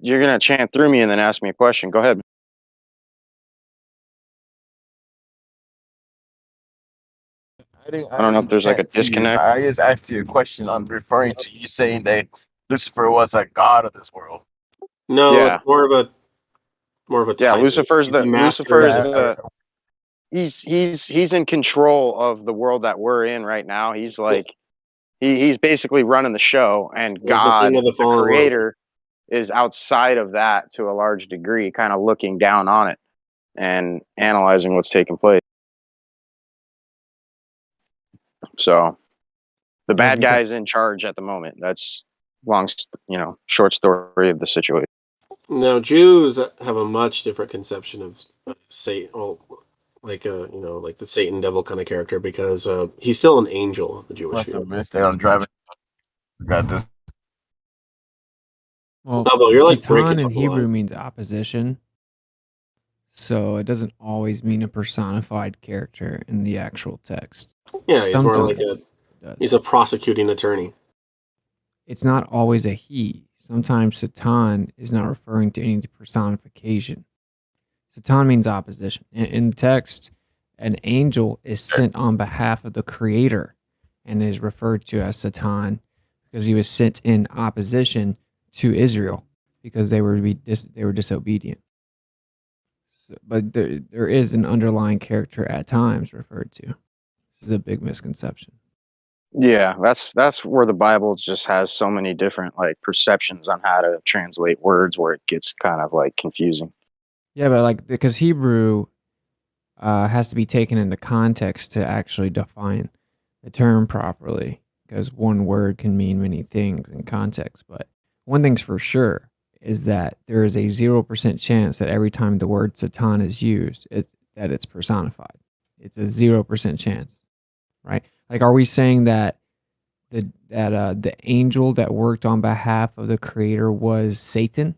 You're gonna chant through me and then ask me a question. Go ahead. I don't know if Didn't there's like a chant to you. disconnect. I just asked you a question on referring to you saying that Lucifer was a god of this world. No, it's Yeah, more of a yeah. title. He's the master of Yeah, the. He's in control of the world that we're in right now. He's like he's basically running the show, and He's the king God, of the the fallen world. creator, is outside of that to a large degree, kind of looking down on it and analyzing what's taking place. So the Yeah, bad guy's in charge at the moment. That's short story of the situation. Now, Jews have a much different conception of Satan, well, like like the Satan devil kind of character, because he's still an angel, the Jewish Must have view. missed it. I'm driving. Got this. Well, Oh, you're like Satan breaking in up a Hebrew lot. means opposition. So it doesn't always mean a personified character in the actual text. Yeah, he's more like Sometimes it does. he's a prosecuting attorney. It's not always a he. Sometimes Satan is not referring to any personification. Satan means opposition. In the text, an angel is sent on behalf of the Creator and is referred to as Satan because he was sent in opposition to Israel because they were disobedient. But there is an underlying character at times referred to. This is a big misconception. Yeah, that's where the Bible just has so many different like perceptions on how to translate words, where it gets kind of like confusing. Yeah, but because Hebrew has to be taken into context to actually define the term properly, because one word can mean many things in context. But one thing's for sure is that there is a 0% chance that every time the word Satan is used, that it's personified. It's a 0% chance, right? Like, are we saying that the angel that worked on behalf of the Creator was Satan?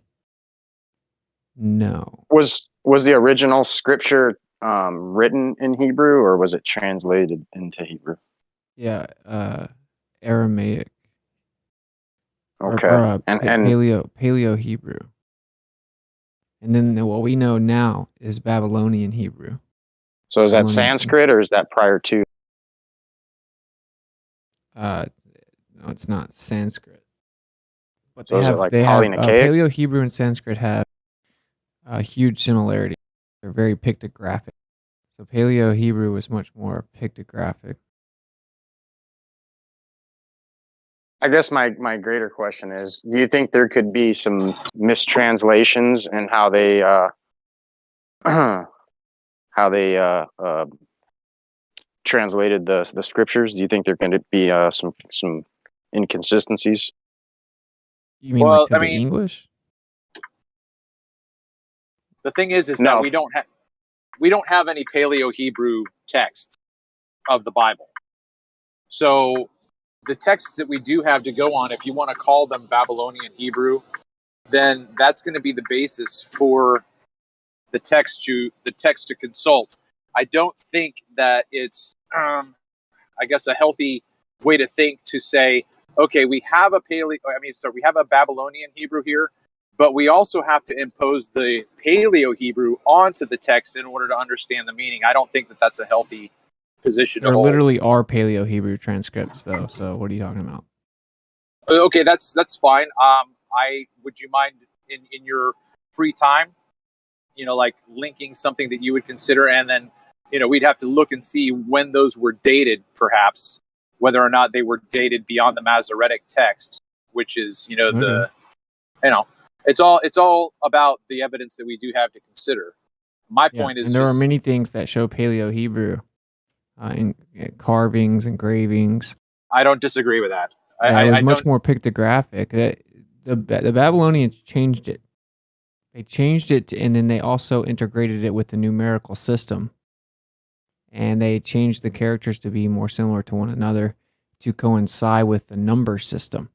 No. Was the original scripture written in Hebrew, or was it translated into Hebrew? Yeah, Aramaic. Okay. Or And Paleo Hebrew. And then what we know now is Babylonian Hebrew. So is that Babylonian Sanskrit or is that prior to? No, it's not Sanskrit. But So is it like they have Polynichaic? Paleo Hebrew and Sanskrit have a huge similarity. They're very pictographic. So Paleo Hebrew is much more pictographic. I guess my greater question is, do you think there could be some mistranslations in how they translated the scriptures? Do you think there can be some inconsistencies? You mean like to the English? The thing is that No. we don't have any Paleo Hebrew texts of the Bible. So the texts that we do have to go on, if you want to call them Babylonian Hebrew, then that's going to be the basis for the text to consult. I don't think that it's, I guess, a healthy way to think to say, okay, we have a Babylonian Hebrew here, but we also have to impose the Paleo Hebrew onto the text in order to understand the meaning. I don't think that that's a healthy position to There hold. literally are Paleo Hebrew transcripts, though. So what are you talking about? Okay, that's fine. Would you mind in your free time, like linking something that you would consider, and then we'd have to look and see when those were dated, perhaps whether or not they were dated beyond the Masoretic text, which is Okay. it's all about the evidence that we do have to consider. My point is, and there are many things that show Paleo Hebrew, in carvings, engravings. I don't disagree with that. It was much more pictographic. The Babylonians changed it. They changed it, and then they also integrated it with the numerical system. And they changed the characters to be more similar to one another to coincide with the number system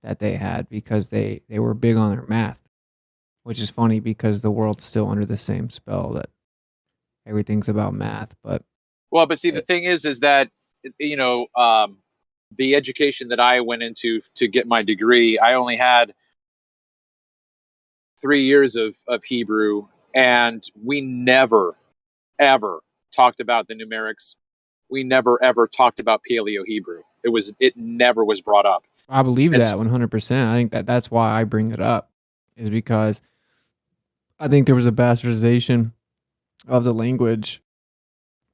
that they had, because they were big on their math, which is funny because the world's still under the same spell that everything's about math. But see, the thing is that the education that I went into to get my degree, I only had 3 years of Hebrew, and we never ever talked about the numerics. We never ever talked about Paleo Hebrew. It never was brought up. I believe that 100%. I think that's why I bring it up, is because I think there was a bastardization of the language.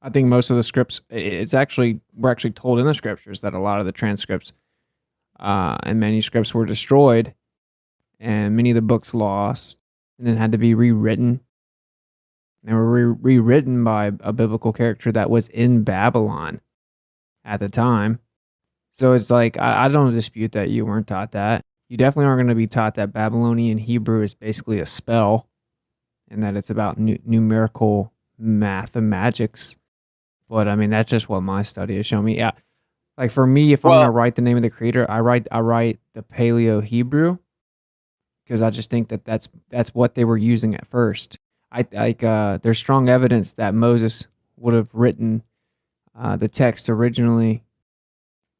I think most of the scripts, we're actually told in the scriptures that a lot of the transcripts and manuscripts were destroyed, and many of the books lost, and then had to be rewritten. They were rewritten by a biblical character that was in Babylon. at the time. So it's like I don't dispute that you weren't taught that. You definitely aren't going to be taught that Babylonian Hebrew is basically a spell, and that it's about numerical math and magics. But I mean, that's just what my study has shown me. Yeah, like for me, if I'm going to write the name of the creator, I write the Paleo Hebrew, because I just think that that's what they were using at first. There's strong evidence that Moses would have written the text originally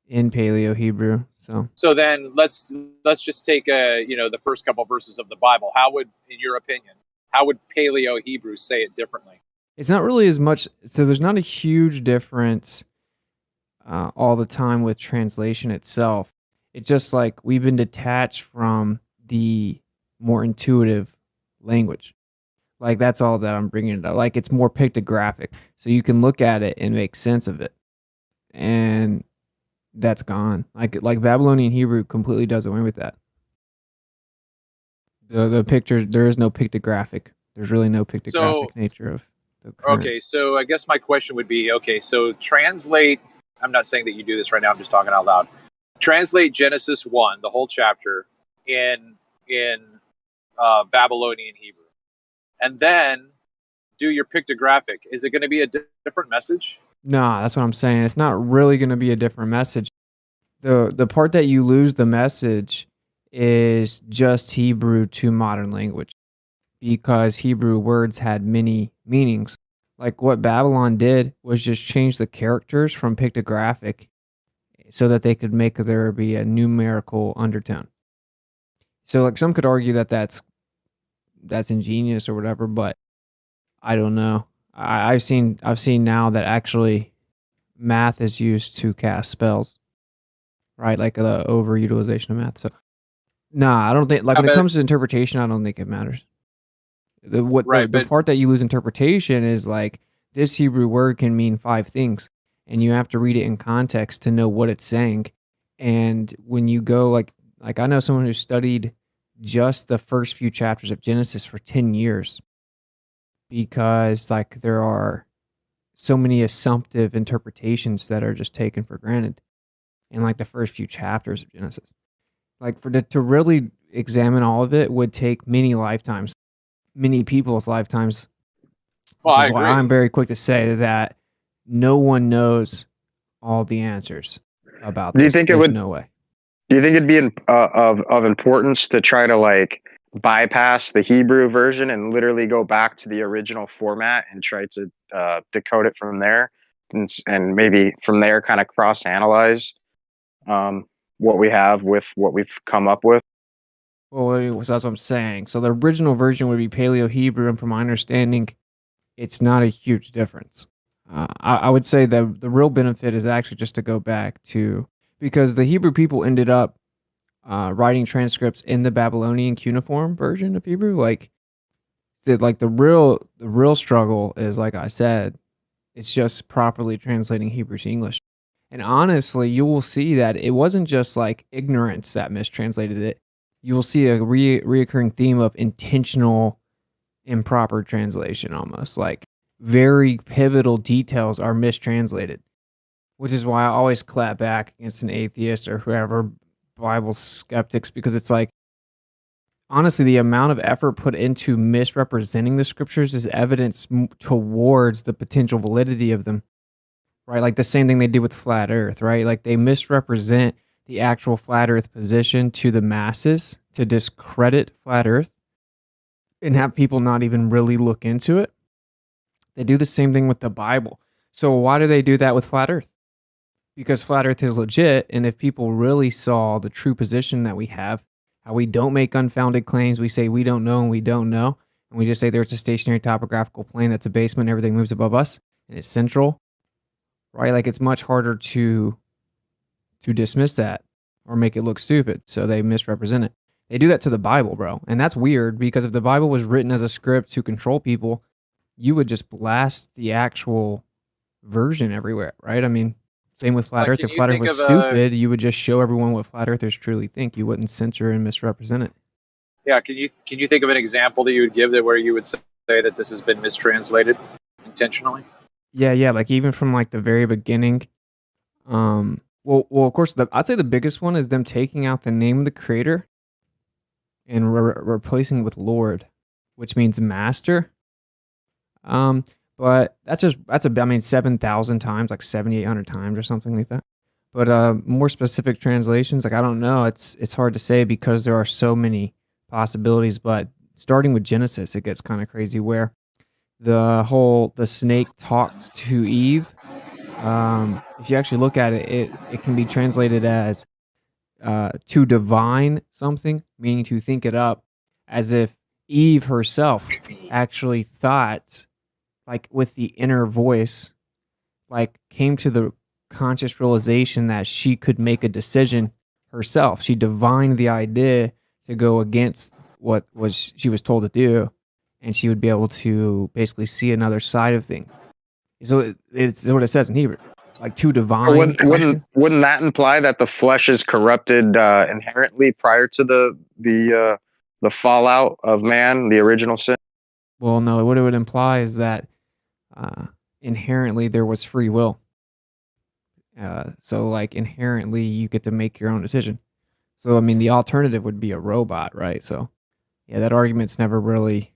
in Paleo Hebrew. So then let's just take the first couple verses of the Bible. How would, in your opinion, how would Paleo Hebrew say it differently? It's not really as much. So there's not a huge difference all the time with translation itself. It's just like we've been detached from the more intuitive language. Like that's all that I'm bringing it up. Like it's more pictographic, so you can look at it and make sense of it, and that's gone. Like Babylonian Hebrew completely does away with that. The pictures, there is no pictographic. There's really no pictographic nature of the current. Okay, so I guess my question would be, okay, so translate. I'm not saying that you do this right now. I'm just talking out loud. Translate Genesis 1, the whole chapter, in Babylonian Hebrew, and then do your pictographic. Is it going to be a different message? Nah, that's what I'm saying. It's not really going to be a different message. The part that you lose the message is just Hebrew to modern language, because Hebrew words had many meanings. Like what Babylon did was just change the characters from pictographic so that they could make there be a numerical undertone. So like some could argue that that's ingenious or whatever, but I don't know. I've seen now that actually math is used to cast spells, right? Like the overutilization of math. So nah, I don't think, like when it comes to interpretation, I don't think it matters. The part that you lose interpretation is like this Hebrew word can mean 5 things, and you have to read it in context to know what it's saying. And when you go like I know someone who studied just the first few chapters of Genesis for 10 years, because like there are so many assumptive interpretations that are just taken for granted in like the first few chapters of Genesis. Like to really examine all of it would take many lifetimes, many people's lifetimes. Well, which I is why agree. I'm very quick to say that no one knows all the answers about this. There's no way. Do you think it'd be of importance to try to like bypass the Hebrew version and literally go back to the original format and try to decode it from there, and maybe from there kind of cross-analyze what we have with what we've come up with? Well, so that's what I'm saying. So the original version would be Paleo Hebrew, and from my understanding, it's not a huge difference. I would say that the real benefit is actually just to go back to, because the Hebrew people ended up writing transcripts in the Babylonian cuneiform version of Hebrew. Like the real struggle is, like I said, it's just properly translating Hebrew to English. And honestly, you will see that it wasn't just like ignorance that mistranslated it. You will see a reoccurring theme of intentional improper translation, almost like very pivotal details are mistranslated, which is why I always clap back against an atheist or whoever, Bible skeptics, because it's like, honestly, the amount of effort put into misrepresenting the scriptures is evidence towards the potential validity of them, right? Like the same thing they did with flat earth, right? Like they misrepresent the actual flat earth position to the masses to discredit flat earth and have people not even really look into it. They do the same thing with the Bible. So why do they do that with flat earth? Because flat earth is legit, and if people really saw the true position that we have, how we don't make unfounded claims, we say we don't know and we don't know, and we just say there's a stationary topographical plane that's a basement, everything moves above us, and it's central, right? Like it's much harder to dismiss that or make it look stupid, so they misrepresent it. They do that to the Bible, bro, and that's weird, because if the Bible was written as a script to control people, you would just blast the actual version everywhere, right? I mean, same with flat earth. If flat earth was stupid, you would just show everyone what flat earthers truly think. You wouldn't censor and misrepresent it. Yeah, can you think of an example that you would give that where you would say that this has been mistranslated intentionally? Yeah, like even from like the very beginning, Well, of course, I'd say the biggest one is them taking out the name of the creator and replacing it with Lord, which means master. But I mean, 7,000 times, like 7,800 times or something like that. But more specific translations, like I don't know, it's hard to say because there are so many possibilities. But starting with Genesis, it gets kind of crazy where the snake talked to Eve. If you actually look at it, it can be translated as to divine something, meaning to think it up, as if Eve herself actually thought, like with the inner voice, like came to the conscious realization that she could make a decision herself. She divined the idea to go against what she was told to do, and she would be able to basically see another side of things. So it's what it says in Hebrew, like to divine. Wouldn't that imply that the flesh is corrupted inherently prior to the fallout of man, the original sin? Well, no. What it would imply is that inherently there was free will. So like inherently you get to make your own decision. So I mean the alternative would be a robot, right? So yeah, that argument's never really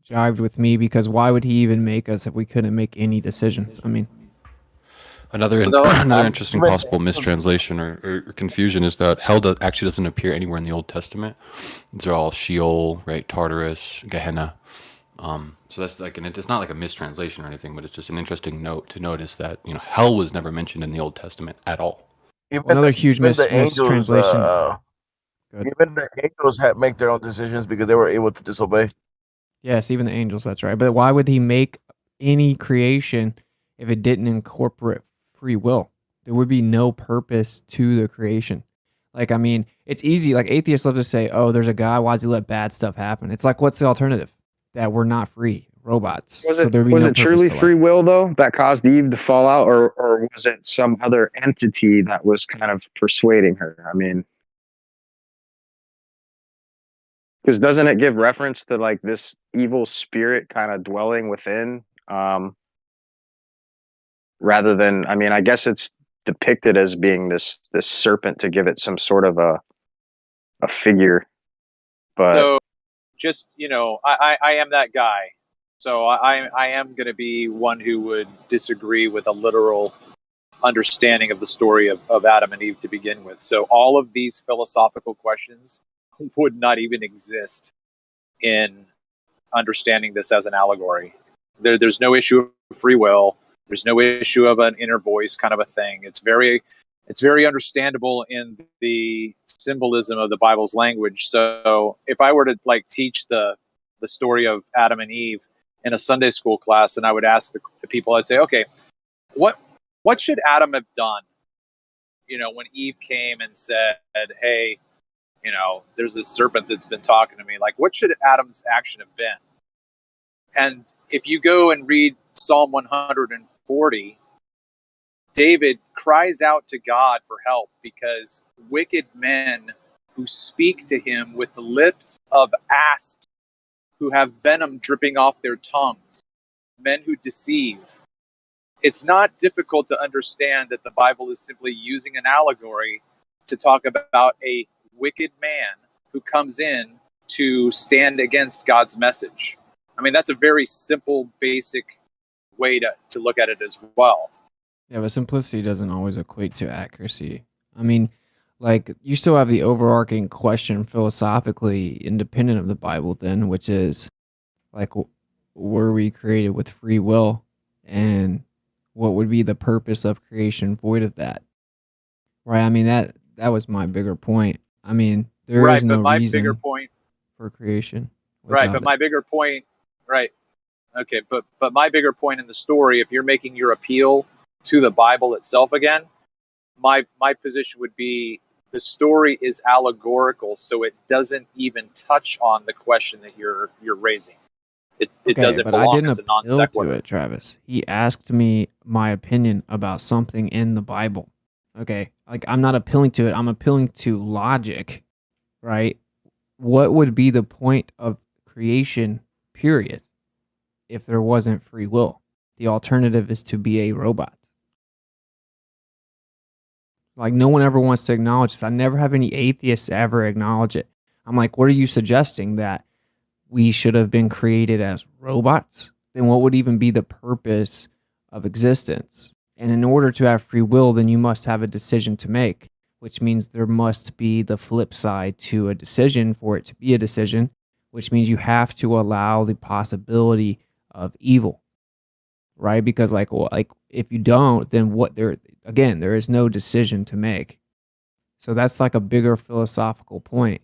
jived with me because why would he even make us if we couldn't make any decisions? I mean, another interesting possible mistranslation or confusion is that hell actually doesn't appear anywhere in the Old Testament. These are all Sheol, right? Tartarus, Gehenna. So that's like, and it's not like a mistranslation or anything, but it's just an interesting note to notice that hell was never mentioned in the Old Testament at all. Another huge mistranslation. Even the angels make their own decisions because they were able to disobey. Yes, even the angels. That's right. But why would he make any creation if it didn't incorporate free will? There would be no purpose to the creation. Like, I mean, it's easy. Like atheists love to say, "Oh, there's a God. Why does he let bad stuff happen?" It's like, what's the alternative? That we're not free robots. Was it truly free will though that caused Eve to fall out, or was it some other entity that was kind of persuading her? I mean, because doesn't it give reference to like this evil spirit kind of dwelling within, rather than, I mean, I guess it's depicted as being this serpent to give it some sort of a figure, but. So just, I am that guy. So I am going to be one who would disagree with a literal understanding of the story of Adam and Eve to begin with. So all of these philosophical questions would not even exist in understanding this as an allegory. There's no issue of free will. There's no issue of an inner voice kind of a thing. It's very understandable in the symbolism of the Bible's language. So if I were to like teach the story of Adam and Eve in a Sunday school class, and I would ask the people, I'd say, okay, what should Adam have done? When Eve came and said, hey, there's this serpent that's been talking to me. Like, what should Adam's action have been? And if you go and read Psalm 140, David cries out to God for help because wicked men who speak to him with the lips of asps, who have venom dripping off their tongues, men who deceive. It's not difficult to understand that the Bible is simply using an allegory to talk about a wicked man who comes in to stand against God's message. I mean, that's a very simple, basic way to look at it as well. Yeah, but simplicity doesn't always equate to accuracy. I mean, like, you still have the overarching question philosophically independent of the Bible then, which is, like, were we created with free will? And what would be the purpose of creation void of that? Right? I mean, that was my bigger point. I mean, there is no reason for creation. Right, but my bigger point, right. Okay, but my bigger point in the story, if you're making your appeal to the Bible itself again, my position would be the story is allegorical, so it doesn't even touch on the question that you're raising. It doesn't belong as a non sequitur. To it, Travis. He asked me my opinion about something in the Bible. Okay, like I'm not appealing to it. I'm appealing to logic, right? What would be the point of creation, period, if there wasn't free will? The alternative is to be a robot. Like, no one ever wants to acknowledge this. I never have any atheists ever acknowledge it. I'm like, what are you suggesting? That we should have been created as robots? Then what would even be the purpose of existence? And in order to have free will, then you must have a decision to make, which means there must be the flip side to a decision for it to be a decision, which means you have to allow the possibility of evil, right? Because like if you don't, then there is no decision to make. So that's like a bigger philosophical point.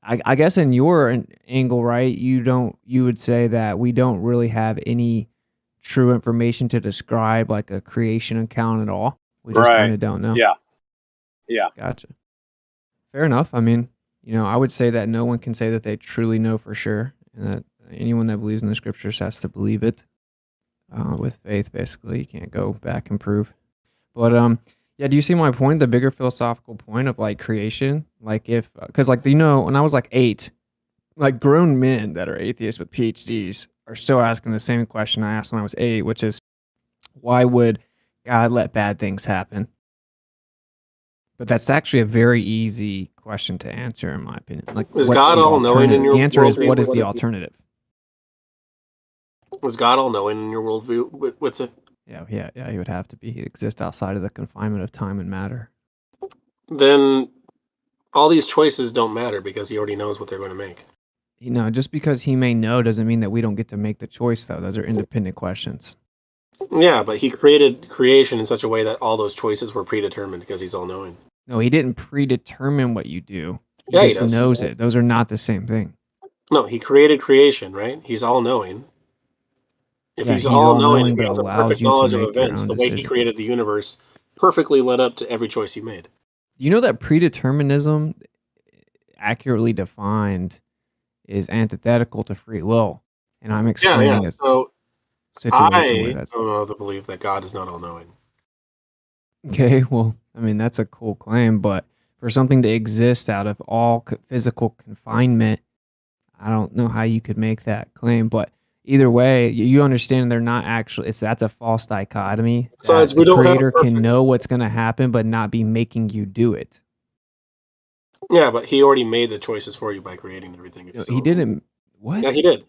I guess in your angle, right, you would say that we don't really have any true information to describe like a creation account at all. We just kind of don't know. Yeah. Gotcha. Fair enough. I mean, I would say that no one can say that they truly know for sure, and that anyone that believes in the scriptures has to believe it with faith. Basically, you can't go back and prove. But yeah, do you see my point? The bigger philosophical point of like creation, like because like when I was like 8, like grown men that are atheists with PhDs are still asking the same question I asked when I was 8, which is, why would God let bad things happen? But that's actually a very easy question to answer, in my opinion. Like, Is what's God the all knowing in alternative? your The answer is, worldview? what is the alternative? Was God all knowing in your worldview? What's it? Yeah. He would have to be. He exists outside of the confinement of time and matter. Then all these choices don't matter because he already knows what they're going to make. Just because he may know doesn't mean that we don't get to make the choice, though. Those are independent questions. Yeah, but he created creation in such a way that all those choices were predetermined because he's all knowing. No, he didn't predetermine what you do. He Yeah, he just does. knows it. Those are not the same thing. No, he created creation, right? He's all knowing. If Yeah, he's he's all knowing, all-knowing, he but has a allows perfect you to knowledge of make your events. own The way he decision. created the universe perfectly led up to every choice he made. You know that predeterminism, accurately defined, is antithetical to free will, and I'm explaining Yeah. a So situation where I that's don't know the belief that God is not all knowing. okay. Well, I mean, that's a cool claim, but for something to exist out of all physical confinement, I don't know how you could make that claim. But either way, you understand they're not actually. That's a false dichotomy. Besides, That we the don't have creator perfect. can know what's going to happen, but not be making you do it. Yeah, but he already made the choices for you by creating everything. He didn't. What? Yeah, he did.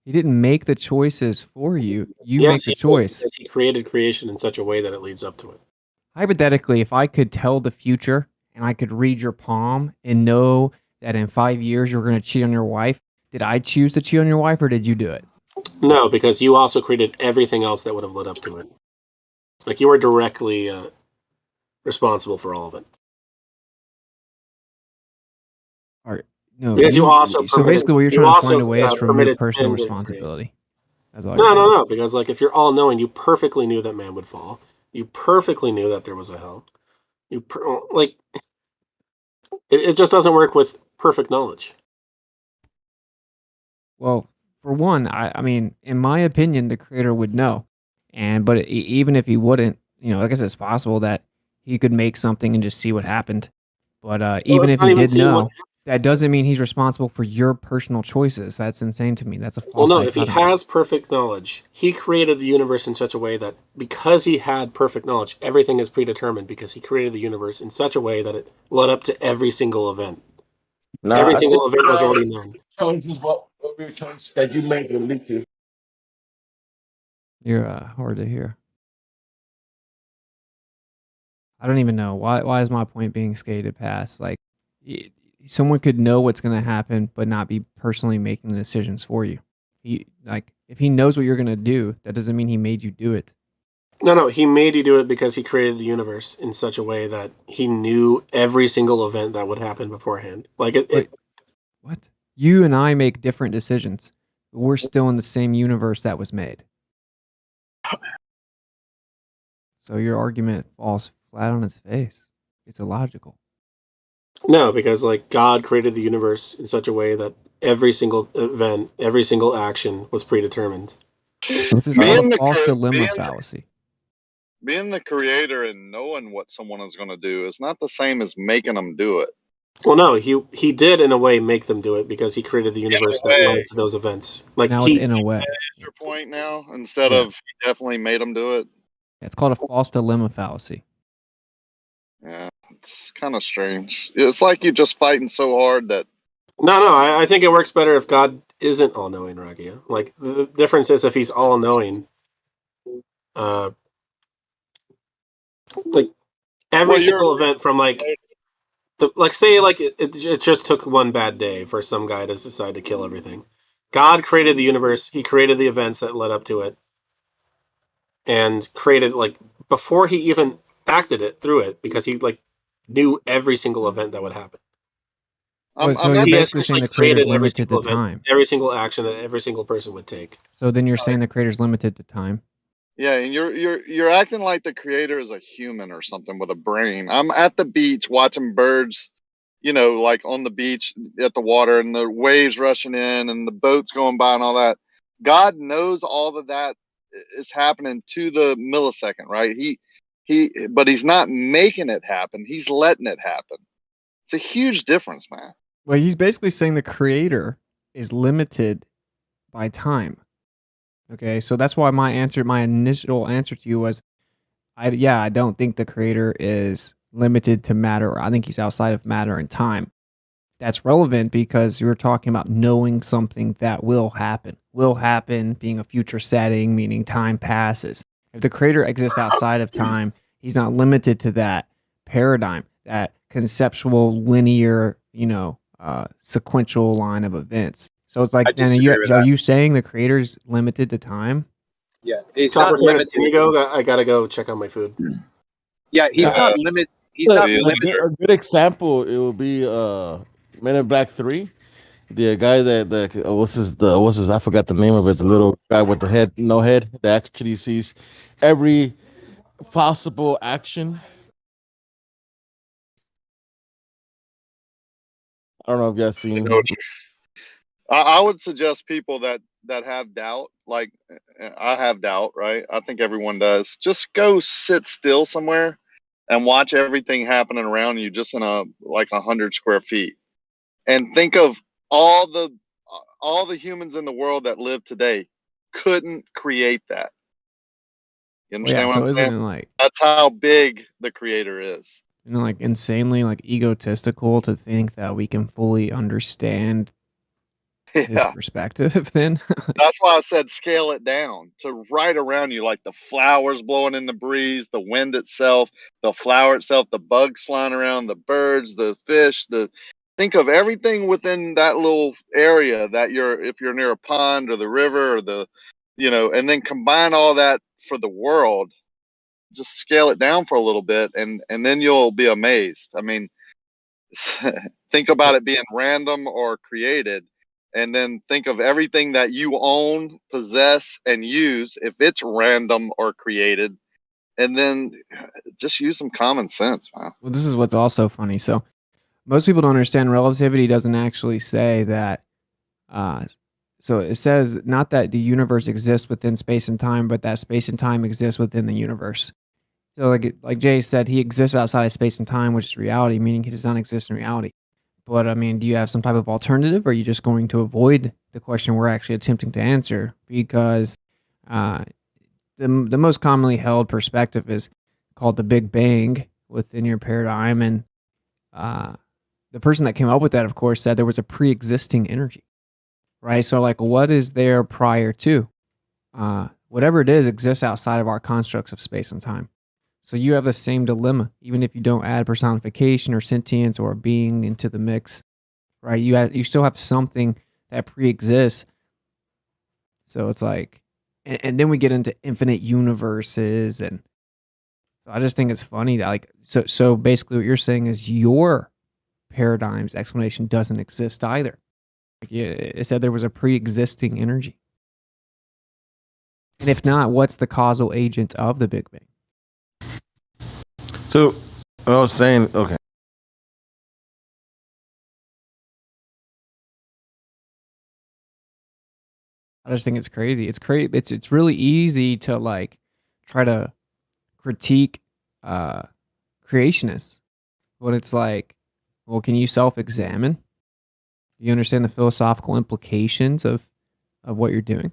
He didn't make the choices for you. You Yes, make the he did, choice. because he created creation in such a way that it leads up to it. Hypothetically, if I could tell the future and I could read your palm and know that in 5 years you're going to cheat on your wife, did I choose to cheat on your wife or did you do it? No, because you also created everything else that would have led up to it. Like you were directly responsible for all of it. No, because you also so basically what you're trying to find a way is from your permitted personal sin to responsibility. That's all No, you're doing. no, because like if you're all knowing, you perfectly knew that man would fall. You perfectly knew that there was a hell. It just doesn't work with perfect knowledge. Well, for one, I mean, in my opinion, the creator would know, but even if he wouldn't, like I said, it's possible that he could make something and just see what happened. But even if he did know, that doesn't mean he's responsible for your personal choices. That's insane to me. That's a false Well, no, if he dichotomy. has perfect knowledge, he created the universe in such a way that because he had perfect knowledge, everything is predetermined because he created the universe in such a way that it led up to every single event. Every single event was already known. Choices what choice that you made will lead to. You're hard to hear. I don't even know why is my point being skated past. Like, someone could know what's going to happen, but not be personally making the decisions for you. If he knows what you're going to do, that doesn't mean he made you do it. No, he made you do it because he created the universe in such a way that he knew every single event that would happen beforehand. What? You and I make different decisions. But we're still in the same universe that was made. So your argument falls flat on its face. It's illogical. No, because like God created the universe in such a way that every single event, every single action was predetermined. This is called a false dilemma fallacy. Being the creator and knowing what someone is going to do is not the same as making them do it. Well, no, he did in a way make them do it because he created the universe that led to those events. Like now it's in a way. That's your point now. Instead of he definitely made them do it. It's called a false dilemma fallacy. Yeah, it's kind of strange. It's like you're just fighting so hard that. No, I think it works better if God isn't all knowing, Ragia. Like the difference is if he's all knowing, like every Well, you're. single event from like say like it just took one bad day for some guy to decide to kill everything. God created the universe. He created the events that led up to it, and created like before he even acted it through it because he like knew every single event that would happen. So you're He basically saying essentially the creator's created every limited to single event, time. every single action that every single person would take. So then you're saying the creator's limited to time. Yeah, and you're acting like the creator is a human or something with a brain. I'm at the beach watching birds, like on the beach at the water and the waves rushing in and the boats going by and all that. God knows all of that is happening to the millisecond, right? But he's not making it happen. He's letting it happen. It's a huge difference, man. Well, he's basically saying the creator is limited by time. Okay, so that's why my initial answer to you was, I don't think the creator is limited to matter. I think he's outside of matter and time. That's relevant because you're talking about knowing something that will happen. Will happen being a future setting, meaning time passes. If the creator exists outside of time, he's not limited to that paradigm, that conceptual, linear, sequential line of events. So it's like, then are you saying the creator's limited to time? Yeah, he's Chopper, not limited. can you go? I gotta go check on my food. Yeah, he's not limited. He's not limited. A good example, it will be Men in Black 3. The guy that what's his I forgot the name of it. The little guy with the head, no head, that actually sees every possible action. I don't know if y'all seen. I would suggest people that have doubt, like I have doubt, right? I think everyone does. Just go sit still somewhere and watch everything happening around you, just in 100 square feet, and think of all the humans in the world that live today couldn't create that. You understand what I'm saying? Isn't it like, that's how big the creator is? like insanely egotistical to think that we can fully understand his perspective then? That's why I said scale it down to right around you, like the flowers blowing in the breeze, the wind itself, the flower itself, the bugs flying around, the birds, the fish, think of everything within that little area that if you're near a pond or the river or and then combine all that for the world. Just scale it down for a little bit and then you'll be amazed. I mean, think about it being random or created, and then think of everything that you own, possess, and use if it's random or created, and then just use some common sense, man. Well, this is what's also funny. So most people don't understand relativity doesn't actually say that. So it says not that the universe exists within space and time, but that space and time exists within the universe. So like Jay said, he exists outside of space and time, which is reality, meaning he does not exist in reality. But I mean, do you have some type of alternative, or are you just going to avoid the question we're actually attempting to answer? Because the most commonly held perspective is called the Big Bang within your paradigm, and the person that came up with that, of course, said there was a pre-existing energy, right? So like, what is there prior to? Whatever it is exists outside of our constructs of space and time. So you have the same dilemma, even if you don't add personification or sentience or being into the mix, right? You still have something that pre-exists. So it's like, and then we get into infinite universes, and so I just think it's funny that so basically what you're saying is your paradigm's explanation doesn't exist either. It said there was a pre-existing energy, and if not, what's the causal agent of the Big Bang? So I was saying, okay. I just think it's crazy. It's really easy to try to critique creationists, but it's like, well, can you self-examine? Do you understand the philosophical implications of what you're doing?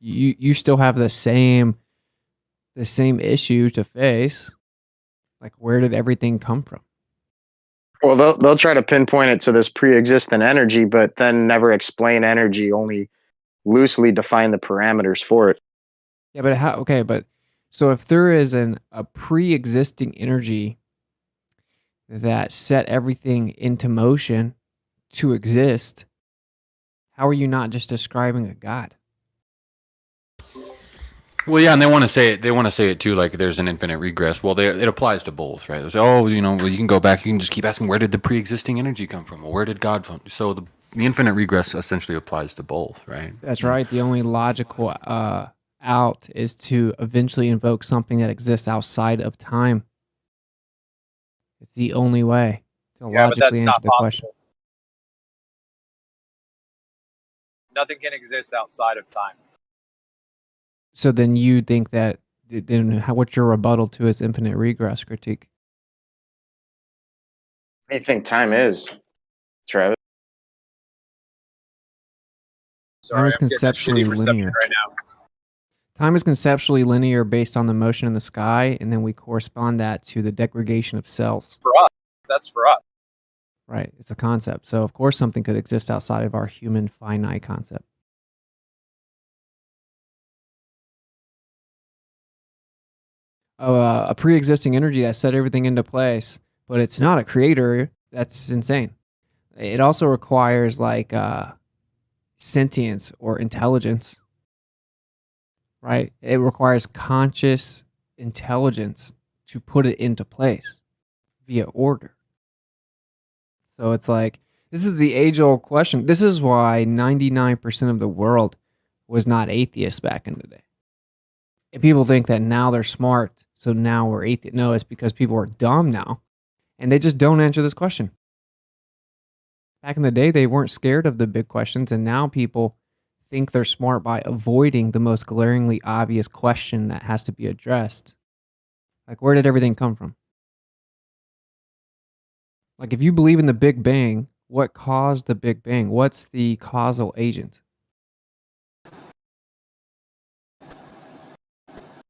You still have the same issue to face. Like, where did everything come from? Well, they'll try to pinpoint it to this pre-existent energy, but then never explain energy, only loosely define the parameters for it. Yeah, but how? Okay, but so if there is a pre-existing energy that set everything into motion to exist, how are you not just describing a god? Well, yeah, and they want to say it. They want to say it too, like there's an infinite regress. Well, it applies to both, right? They say, oh, well, you can go back. You can just keep asking, where did the pre-existing energy come from? Or where did God from? So the infinite regress essentially applies to both, right? That's right. The only logical out is to eventually invoke something that exists outside of time. It's the only way to Yeah, but logically that's answer not the question. possible. Nothing can exist outside of time. So then you think that what's your rebuttal to his infinite regress critique? What do you think time is, Travis? Time Sorry, is I'm getting a conceptually shitty reception linear. right now. Time is conceptually linear based on the motion in the sky, and then we correspond that to the degradation of cells. For us, that's for us. Right. It's a concept. So of course something could exist outside of our human finite concept. A pre-existing energy that set everything into place, but it's not a creator. That's insane. It also requires like sentience or intelligence, right? It requires conscious intelligence to put it into place via order. So it's like, this is the age-old question. This is why 99% of the world was not atheist back in the day. And people think that now they're smart, so now we're atheist. No, it's because people are dumb now, and they just don't answer this question. Back in the day, they weren't scared of the big questions, and now people think they're smart by avoiding the most glaringly obvious question that has to be addressed. Like, where did everything come from? Like, if you believe in the Big Bang, what caused the Big Bang? What's the causal agent?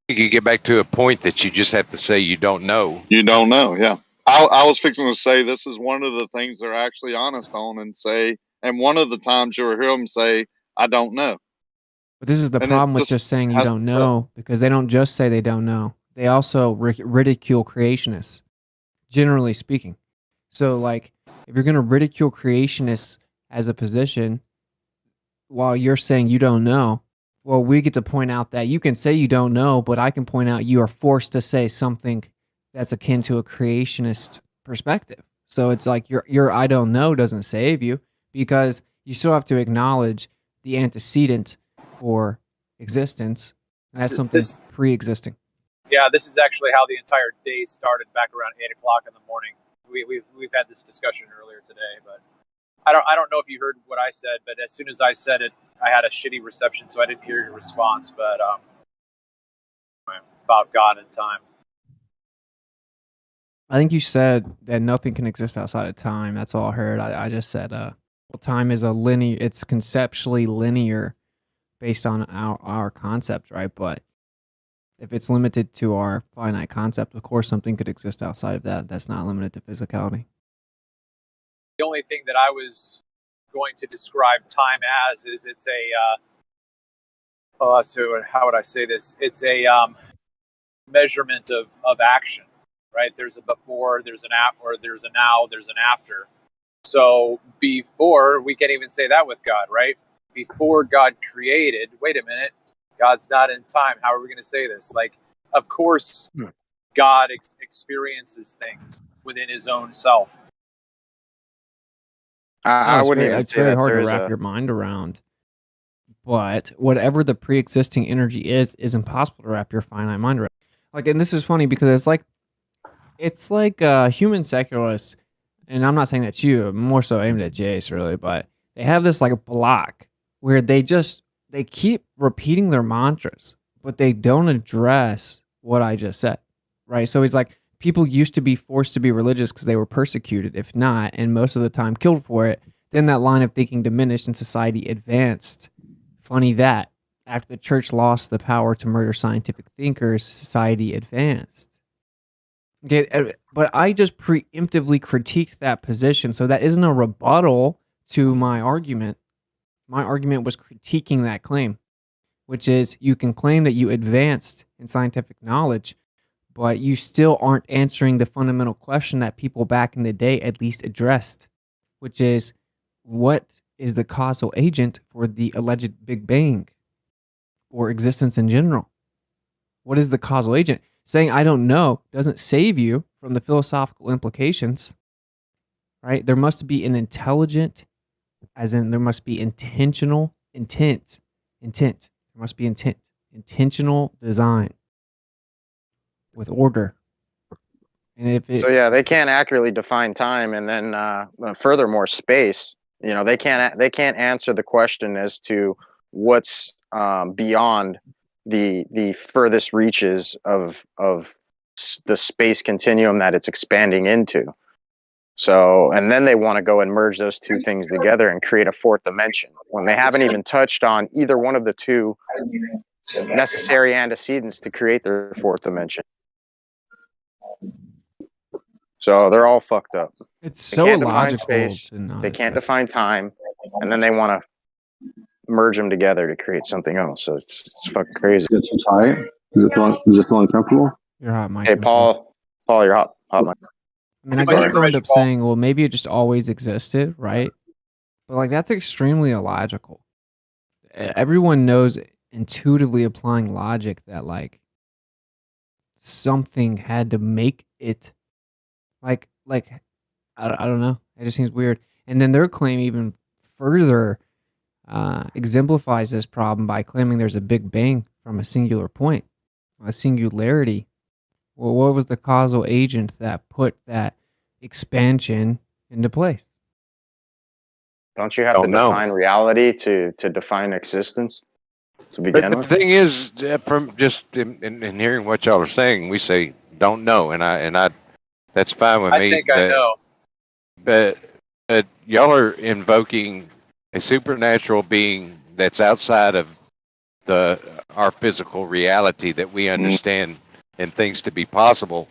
You get back to a point that you just have to say you don't know. You don't know, yeah. I was fixing to say this is one of the things they're actually honest on and say, and one of the times you'll hear them say, I don't know. But this is the problem with just saying you don't know, because they don't just say they don't know. They also ridicule creationists, generally speaking. So, like, if you're going to ridicule creationists as a position while you're saying you don't know, well, we get to point out that you can say you don't know, but I can point out you are forced to say something that's akin to a creationist perspective. So it's like your I don't know doesn't save you, because you still have to acknowledge the antecedent for existence, and that's something pre-existing. Yeah, this is actually how the entire day started back around 8 o'clock in the morning. We've had this discussion earlier today, but I don't know if you heard what I said, but as soon as I said it, I had a shitty reception, so I didn't hear your response. But about God and time. I think you said that nothing can exist outside of time. That's all I heard. I just said, well, time is it's conceptually linear based on our concept, right? But if it's limited to our finite concept, of course something could exist outside of that. That's not limited to physicality. The only thing that I was going to describe time as is it's a so how would I say this? It's a measurement of action, right? There's a before, there's an or there's a now, there's an after. So before, we can't even say that with God, right? Before God created, wait a minute, God's not in time. How are we going to say this? Like, of course, God experiences things within his own self. I wouldn't even it's say very that hard to there is wrap your mind around. But whatever the pre-existing energy is impossible to wrap your finite mind around. Like, and this is funny because it's like human secularists, and I'm not saying that you, more so aimed at Jace really, but they have this like block where they keep repeating their mantras, but they don't address what I just said, right? So he's like, people used to be forced to be religious because they were persecuted, if not, and most of the time killed for it. Then that line of thinking diminished and society advanced. Funny that after the church lost the power to murder scientific thinkers, society advanced. Okay, but I just preemptively critiqued that position, so that isn't a rebuttal to my argument. My argument was critiquing that claim, which is you can claim that you advanced in scientific knowledge, but you still aren't answering the fundamental question that people back in the day at least addressed, which is what is the causal agent for the alleged Big Bang or existence in general? What is the causal agent? Saying I don't know doesn't save you from the philosophical implications, right? There must be an intelligent, as in there must be intentional intent. There must be intent, intentional design with order. And if it, So yeah, they can't accurately define time, and then furthermore, space. You know, they can't answer the question as to what's beyond the furthest reaches of the space continuum that it's expanding into. So, and then they want to go and merge those two things together and create a fourth dimension when they haven't even touched on either one of the two necessary antecedents to create their fourth dimension. So they're all fucked up. It's They so can't define illogical space, to not they can't address define time, and then they want to merge them together to create something else. So it's fucking crazy. Is it too tight? Is it feel uncomfortable? your hot mic. Hey, info. Paul, you're hot mic. I mean, I Too much guess they'll end information, up Paul. saying, well, maybe it just always existed, right? But like that's extremely illogical. Everyone knows intuitively applying logic that like something had to make it like I don't know. It just seems weird. And then their claim even further exemplifies this problem by claiming there's a Big Bang from a singular point, a singularity. Well, what was the causal agent that put that expansion into place? Don't you have to Don't know. define reality to define existence to But begin the with? thing is, from just in hearing what y'all are saying, we say don't know, and I that's fine with I me. think I know. But y'all are invoking a supernatural being that's outside of our physical reality that we understand and things to be possible.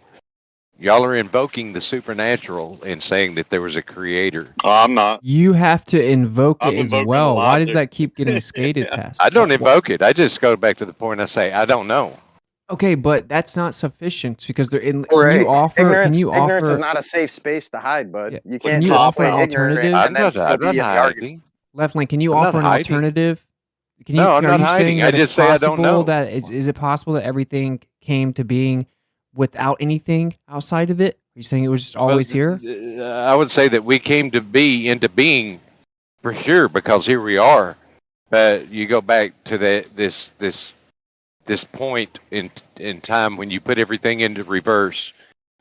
Y'all are invoking the supernatural and saying that there was a creator. I'm not. You have to invoke I'm it as invoking well. Why does logic. that keep getting skated past? I don't invoke it. I just go back to the point. I say I don't know. Okay, but that's not sufficient because they're in. Right. Can you offer? Ignorance offer? is not a safe space to hide, bud. Yeah. You Can can't you just offer an play ignorant alternative? and then still be in the argument. Left lane, can you I'm not offer an hiding. alternative? Can you, No, I'm are not you hiding. saying I that just it's say I don't possible know. that is it possible that everything came to being without anything outside of it? Are you saying it was just always here? I would say that we came to be into being for sure because here we are. But you go back to this point in time when you put everything into reverse,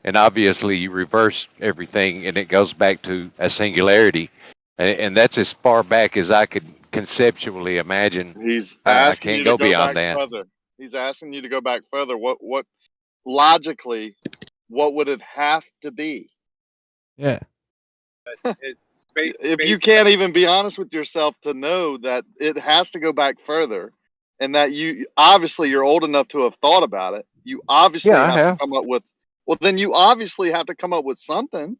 and obviously you reverse everything, and it goes back to a singularity, and that's as far back as I could conceptually imagine. He's I asking can't you go to go beyond back that. further. He's asking you to go back further. What logically, what would it have to be? Yeah. If you can't even be honest with yourself to know that it has to go back further, and that you obviously you're old enough to have thought about it, you obviously Yeah, I have have. to come up with. Well, then you obviously have to come up with something.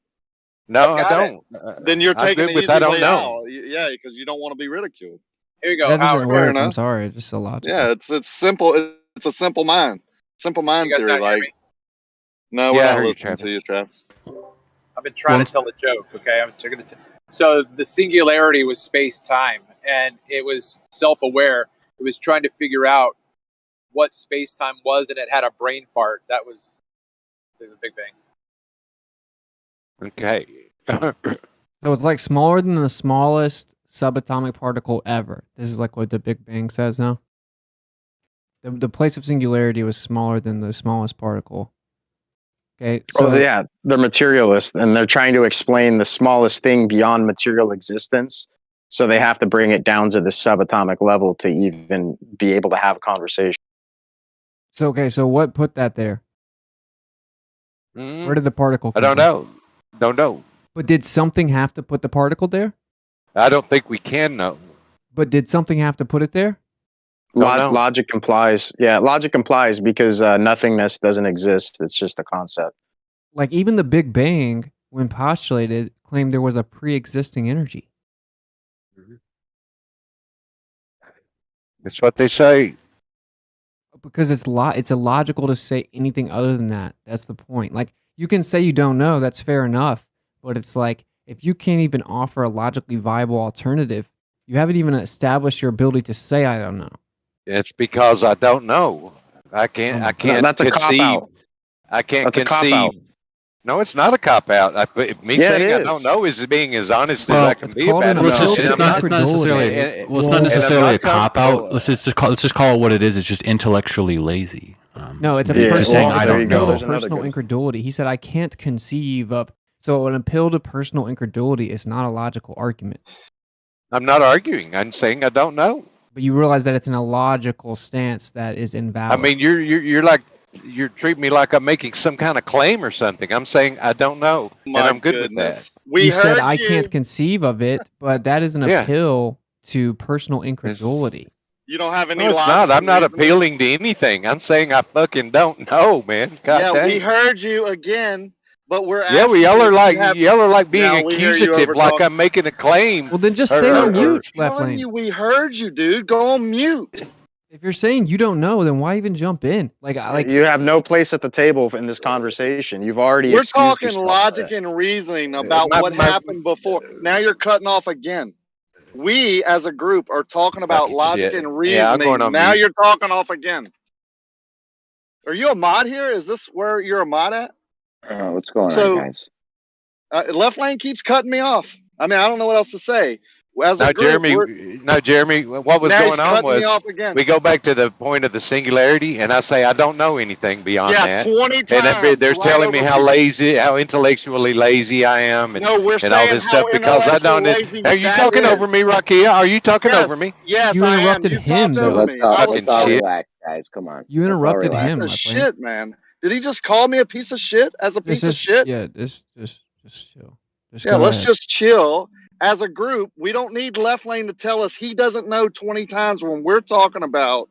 No, I don't. Then you're I'm taking good the with easy I don't way know. out. Yeah, because you don't want to be ridiculed. Here we go. That doesn't Howard. Fair work. I'm enough. sorry. It's just illogical. Yeah, it's simple. It's a simple mind. Simple mind You guys theory. not hear Like, me? no, Yeah, we're I not hear you, listening to you, Travis. I've been trying to tell a joke. Okay, so the singularity was space time, and it was self-aware. It was trying to figure out what space time was, and it had a brain fart. That was the Big Bang. Okay. So it's like smaller than the smallest subatomic particle ever. This is like what the Big Bang says now. The place of singularity was smaller than the smallest particle. Okay, so yeah, they're materialists, and they're trying to explain the smallest thing beyond material existence. So they have to bring it down to the subatomic level to even be able to have a conversation. So what put that there? Where did the particle come I don't from? know. Don't know. But did something have to put the particle there? I don't think we can know. But did something have to put it there? Logic implies, yeah, logic implies because nothingness doesn't exist. It's just a concept. Like even the Big Bang, when postulated, claimed there was a pre-existing energy. That's what they say. Because it's illogical to say anything other than that. That's the point. Like you can say you don't know, that's fair enough, but it's like if you can't even offer a logically viable alternative, you haven't even established your ability to say I don't know. It's because I don't know. I can't That's a cop conceive. out. I can't That's a cop out. conceive. No, it's not a cop out. Me Yeah, saying it I is. don't know is being as honest as Well, I can It's be called about an it. Well, appeal it's to not necessarily. incredulity. Well, it's not necessarily a cop out. comfortable. Let's just call it what it is. It's just intellectually lazy. No, it's a Yeah, it's just saying well, I there don't you go. know. There's another personal good. incredulity. He said I can't conceive of. So an appeal to personal incredulity is not a logical argument. I'm not arguing. I'm saying I don't know. But you realize that it's an illogical stance that is I invalid. mean, you're like you're treating me like I'm making some kind of claim or something. I'm saying I don't know, and I'm good with that. We you said heard I you. can't conceive of it, but that is an Yeah. appeal to personal incredulity. You don't have any No, it's logic not. I'm and not reasoning? appealing to anything. I'm saying I fucking don't know, man. God Yeah, dang. we heard you again, but we're Yeah, asking y'all you are if you like have. y'all are like being Yeah, we hear you accusative, like overtalk. I'm making a claim. Well, then just or- stay or- on mute, Telling Left you, we heard you, dude. Go on mute. If you're saying you don't know, then why even jump in? Like You have no place at the table in this conversation. You've already We're excused talking yourself. logic and reasoning about what happened before. Now you're cutting off again. We, as a group, are talking about Fucking logic shit. and Yeah, I'm reasoning. going on Now mute. you're talking off again. Are you a mod here? Is this where you're a mod at? What's going So- on, guys? Left lane keeps cutting me off. I mean, I don't know what else to say. As a Now, group, Jeremy, what was now he's going on cutting me was off again. we go back to the point of the singularity, and I say I don't know anything beyond Yeah, that. 20 And times. they're right telling me over how me. lazy, how intellectually lazy I am, and, No, we're and all saying this how stuff because I don't. intellectual lazy Are you that talking is. over me, Rakia? Are you talking Yes, over me? yes, You I am. interrupted You him, talked though. over me. I was Fucking Let's all shit. relax, guys. Come on. You Let's all interrupted relax. him, piece of Left Lane. shit, man. Did he just call me a piece of shit as a piece of shit? Yeah, just chill. Just Yeah, go let's ahead. just chill. As a group, we don't need Left Lane to tell us he doesn't know 20 times when we're talking about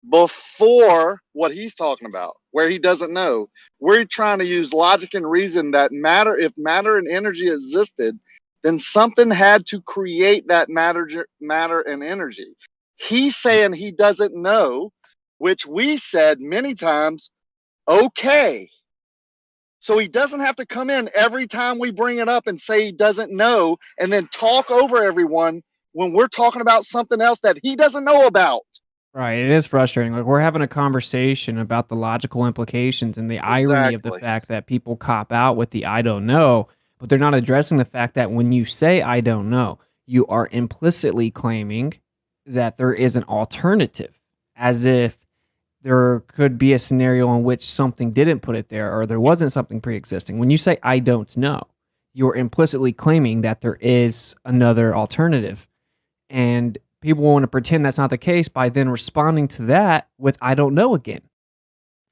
before what he's talking about, where he doesn't know. We're trying to use logic and reason that if matter and energy existed, then something had to create that matter and energy. He's saying he doesn't know, which we said many times, okay. So he doesn't have to come in every time we bring it up and say he doesn't know and then talk over everyone when we're talking about something else that he doesn't know about. Right, it is frustrating. Like we're having a conversation about the logical implications and the irony of the Exactly. fact that people cop out with the I don't know, but they're not addressing the fact that when you say I don't know, you are implicitly claiming that there is an alternative, as if there could be a scenario in which something didn't put it there or there wasn't something pre-existing. When you say I don't know, you're implicitly claiming that there is another alternative. And people want to pretend that's not the case by then responding to that with I don't know again.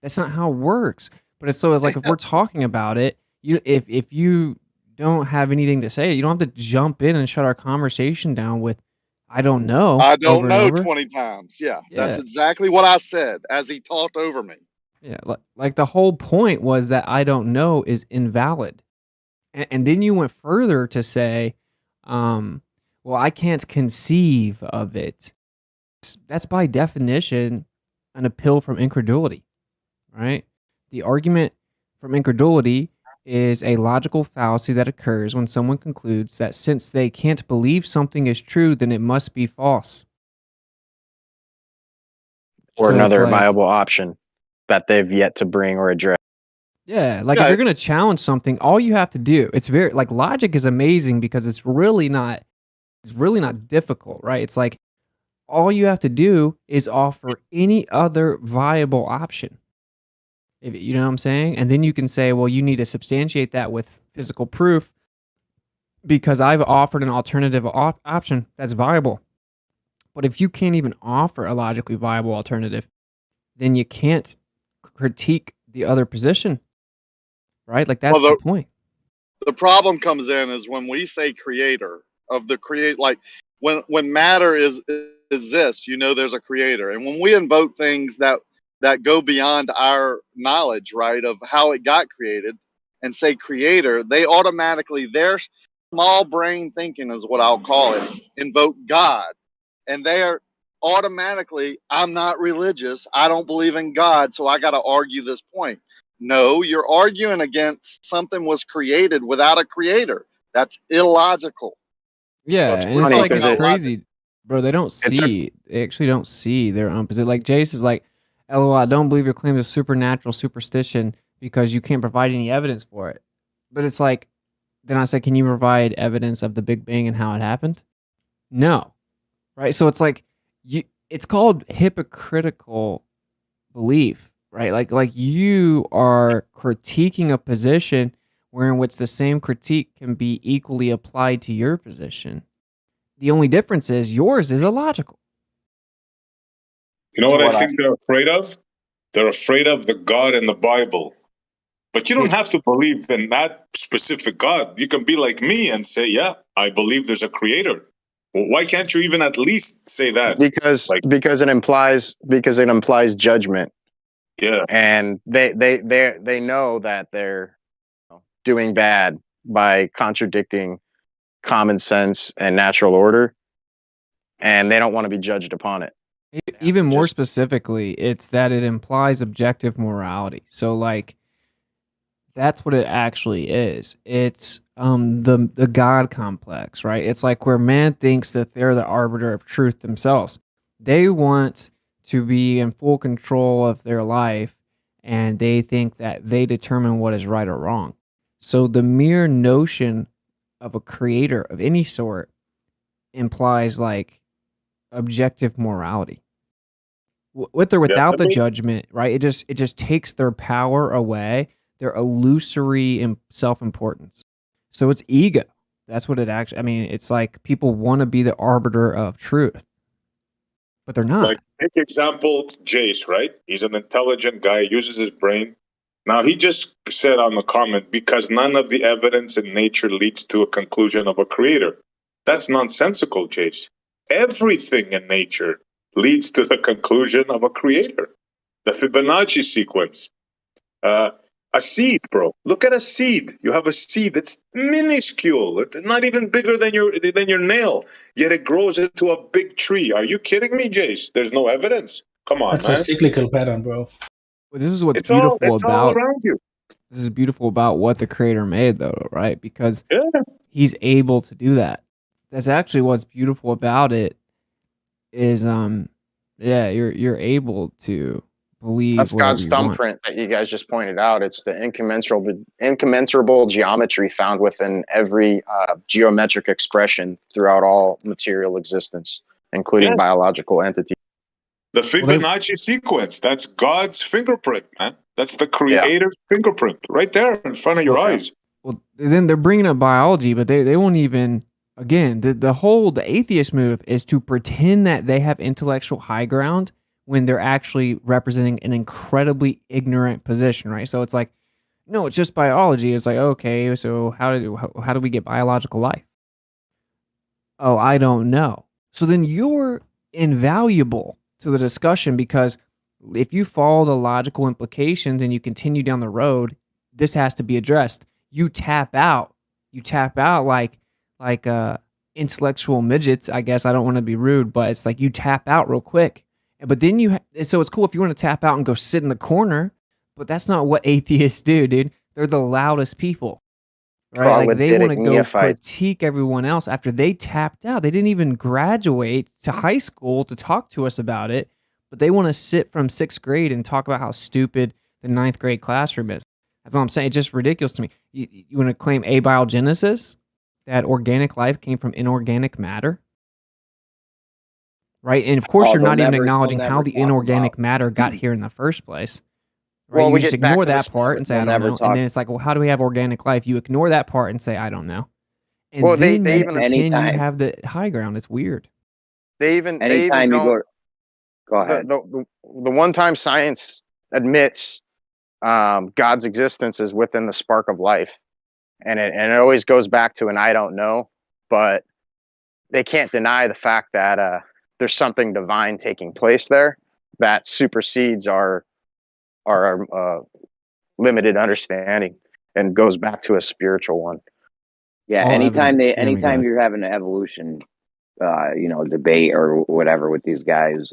That's not how it works. But it's like if we're talking about it, if you don't have anything to say, you don't have to jump in and shut our conversation down with I don't know. I don't over and know over. 20 times. Yeah, Yeah. that's exactly what I said as he talked over me. Yeah, like the whole point was that I don't know is invalid. And then you went further to say, well, I can't conceive of it. That's by definition an appeal from incredulity, right? The argument from incredulity is a logical fallacy that occurs when someone concludes that since they can't believe something is true, then it must be false. Or So it's another like- viable option that they've yet to bring or address. Yeah, like Yeah. if you're going to challenge something, all you have to do, it's very like logic is amazing because it's really not difficult, right? It's like all you have to do is offer any other viable option. You know what I'm saying? And then you can say, well, you need to substantiate that with physical proof because I've offered an alternative option that's viable. But if you can't even offer a logically viable alternative, then you can't critique the other position, right? Like that's Well, the point. The problem comes in is when we say creator of the like when matter exists, there's a creator. And when we invoke things that go beyond our knowledge, right, of how it got created, and say creator, they automatically, their small brain thinking is what I'll call it, invoke God. And they are automatically, I'm not religious, I don't believe in God, so I got to argue this point. No, you're arguing against something was created without a creator. That's illogical. Yeah, It's and it's funny like because it's it crazy, bro. They don't it took see. They actually don't see their own position. Like Jace is like, "LOL, I don't believe your claim is supernatural superstition because you can't provide any evidence for it." But it's like, then I said, "Can you provide evidence of the Big Bang and how it happened?" No, right? So it's like you. It's called hypocritical belief, right? Like you are critiquing a position where in which the same critique can be equally applied to your position. The only difference is yours is illogical. You know This is what I what I think they're afraid of? They're afraid of the God in the Bible. But you don't have to believe in that specific God. You can be like me and say, yeah, I believe there's a creator. Well, why can't you even at least say that? Like, because it implies judgment, yeah. and they know that they're doing bad by contradicting common sense and natural order, and they don't want to be judged upon it. Even more specifically, it's that it implies objective morality. So like that's what it actually is. It's the God complex, right? It's like where man thinks that they're the arbiter of truth themselves. They want to be in full control of their life, and they think that they determine what is right or wrong. So the mere notion of a creator of any sort implies like objective morality. With or Yeah. without the judgment, right? It just takes their power away, their illusory self-importance. So it's ego. That's what it actually. I mean, it's like people want to be the arbiter of truth, but they're not. Like, take example, Jace, right? He's an intelligent guy, uses his brain. Now, he just said on the comment, because none of the evidence in nature leads to a conclusion of a creator. That's nonsensical, Jace. Everything in nature leads to the conclusion of a creator. The Fibonacci sequence. A seed, bro. Look at a seed. You have a seed that's minuscule. It's not even bigger than your nail. Yet it grows into a big tree. Are you kidding me, Jace? There's no evidence. Come on, That's man. a cyclical pattern, bro. But this is what's It's all beautiful about around you. this is beautiful about what the creator made, though, right? Because Yeah. he's able to do that. That's actually what's beautiful about it. Is yeah, you're able to believe That's whatever God's you want. thumbprint that you guys just pointed out. It's the incommensurable geometry found within every geometric expression throughout all material existence, including Yes. biological entities. The Fibonacci sequence. That's God's fingerprint, man. That's the creator's fingerprint right there in front of your eyes. Well, then they're bringing up biology, but they won't even. Again, the atheist move is to pretend that they have intellectual high ground when they're actually representing an incredibly ignorant position, right? So it's like, no, it's just biology. It's like, okay, so how do we get biological life? Oh, I don't know. So then you're invaluable to the discussion, because if you follow the logical implications and you continue down the road, this has to be addressed. You tap out like intellectual midgets, I guess. I don't want to be rude, but it's like you tap out real quick. But then so it's cool if you want to tap out and go sit in the corner, but that's not what atheists do, dude. They're the loudest people, right? Like they want to go critique everyone else after they tapped out. They didn't even graduate to high school to talk to us about it, but they want to sit from 6th grade and talk about how stupid the 9th grade classroom is. That's all I'm saying. It's just ridiculous to me. You want to claim abiogenesis? That organic life came from inorganic matter, right? And of course, you're not even acknowledging how the inorganic matter got here in the first place, right? Well, You just ignore that part and say, I don't know. And then it's like, well, how do we have organic life? You ignore that part and say, I don't know. And Well, then they you even pretend you have the high ground. It's weird. They even don't. Go ahead. The one time science admits God's existence is within the spark of life. And it always goes back to an I don't know, but they can't deny the fact that there's something divine taking place there that supersedes our limited understanding. and goes back to a spiritual one. Yeah, All anytime evidence Jeremy anytime does. you're having an evolution, debate or whatever with these guys,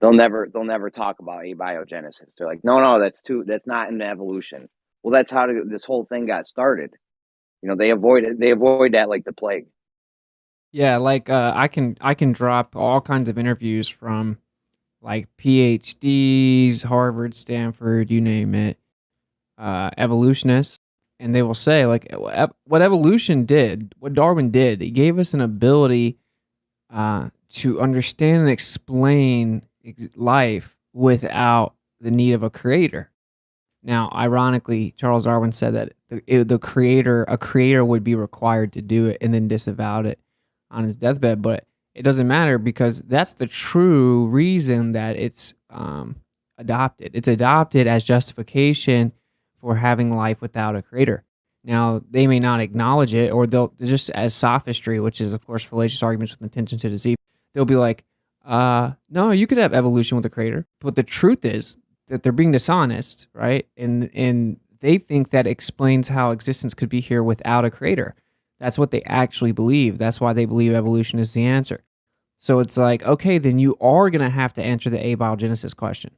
they'll never talk about abiogenesis. They're like, no, that's not in the evolution. Well, that's how this whole thing got started. They avoid that like the plague. Yeah, like I can drop all kinds of interviews from like PhDs, Harvard, Stanford, you name it, evolutionists, and they will say like what evolution did, what Darwin did, it gave us an ability to understand and explain life without the need of a creator. Now, ironically, Charles Darwin said that a creator would be required to do it, and then disavowed it on his deathbed. But it doesn't matter, because that's the true reason that it's adopted. It's adopted as justification for having life without a creator. Now, they may not acknowledge it, or they'll just, as sophistry, which is of course fallacious arguments with intention to deceive. They'll be like, no, you could have evolution with a creator. But the truth is that they're being dishonest, right? And they think that explains how existence could be here without a creator. That's what they actually believe. That's why they believe evolution is the answer. So it's like, okay, then you are going to have to answer the abiogenesis question.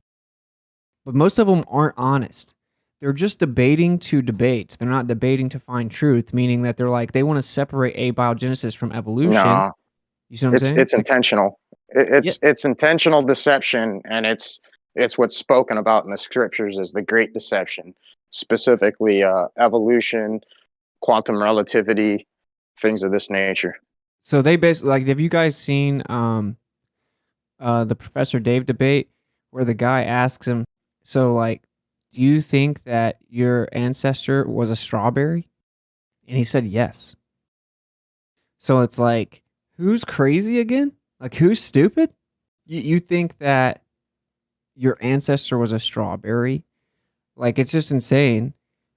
But most of them aren't honest. They're just debating to debate. They're not debating to find truth, meaning that they're like, they want to separate abiogenesis from evolution. No, You see what I'm saying? it's intentional. It's intentional deception, and it's what's spoken about in the scriptures as the great deception, specifically evolution, quantum relativity, things of this nature. So they basically, like, have you guys seen the Professor Dave debate, where the guy asks him, so like, do you think that your ancestor was a strawberry? And he said yes. So it's like, who's crazy again? Like, who's stupid? You think that your ancestor was a strawberry? Like, it's just insane.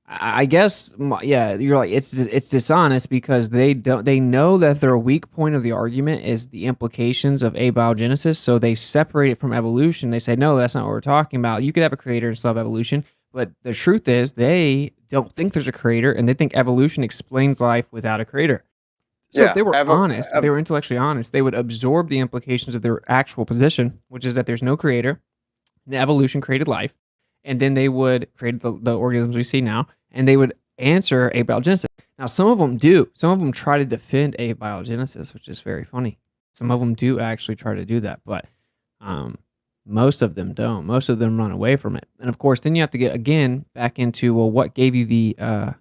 I guess, yeah, you're like, it's dishonest, because they know that their weak point of the argument is the implications of abiogenesis, so they separate it from evolution. They say, no, that's not what we're talking about. You could have a creator and still have evolution, but the truth is they don't think there's a creator, and they think evolution explains life without a creator. So if they were honest, if they were intellectually honest, they would absorb the implications of their actual position, which is that there's no creator, and evolution created life, and then they would create the organisms we see now, and they would answer abiogenesis. Now, some of them do. Some of them try to defend abiogenesis, which is very funny. Some of them do actually try to do that, but most of them don't. Most of them run away from it. And of course, then you have to get, again, back into, well, what gave you the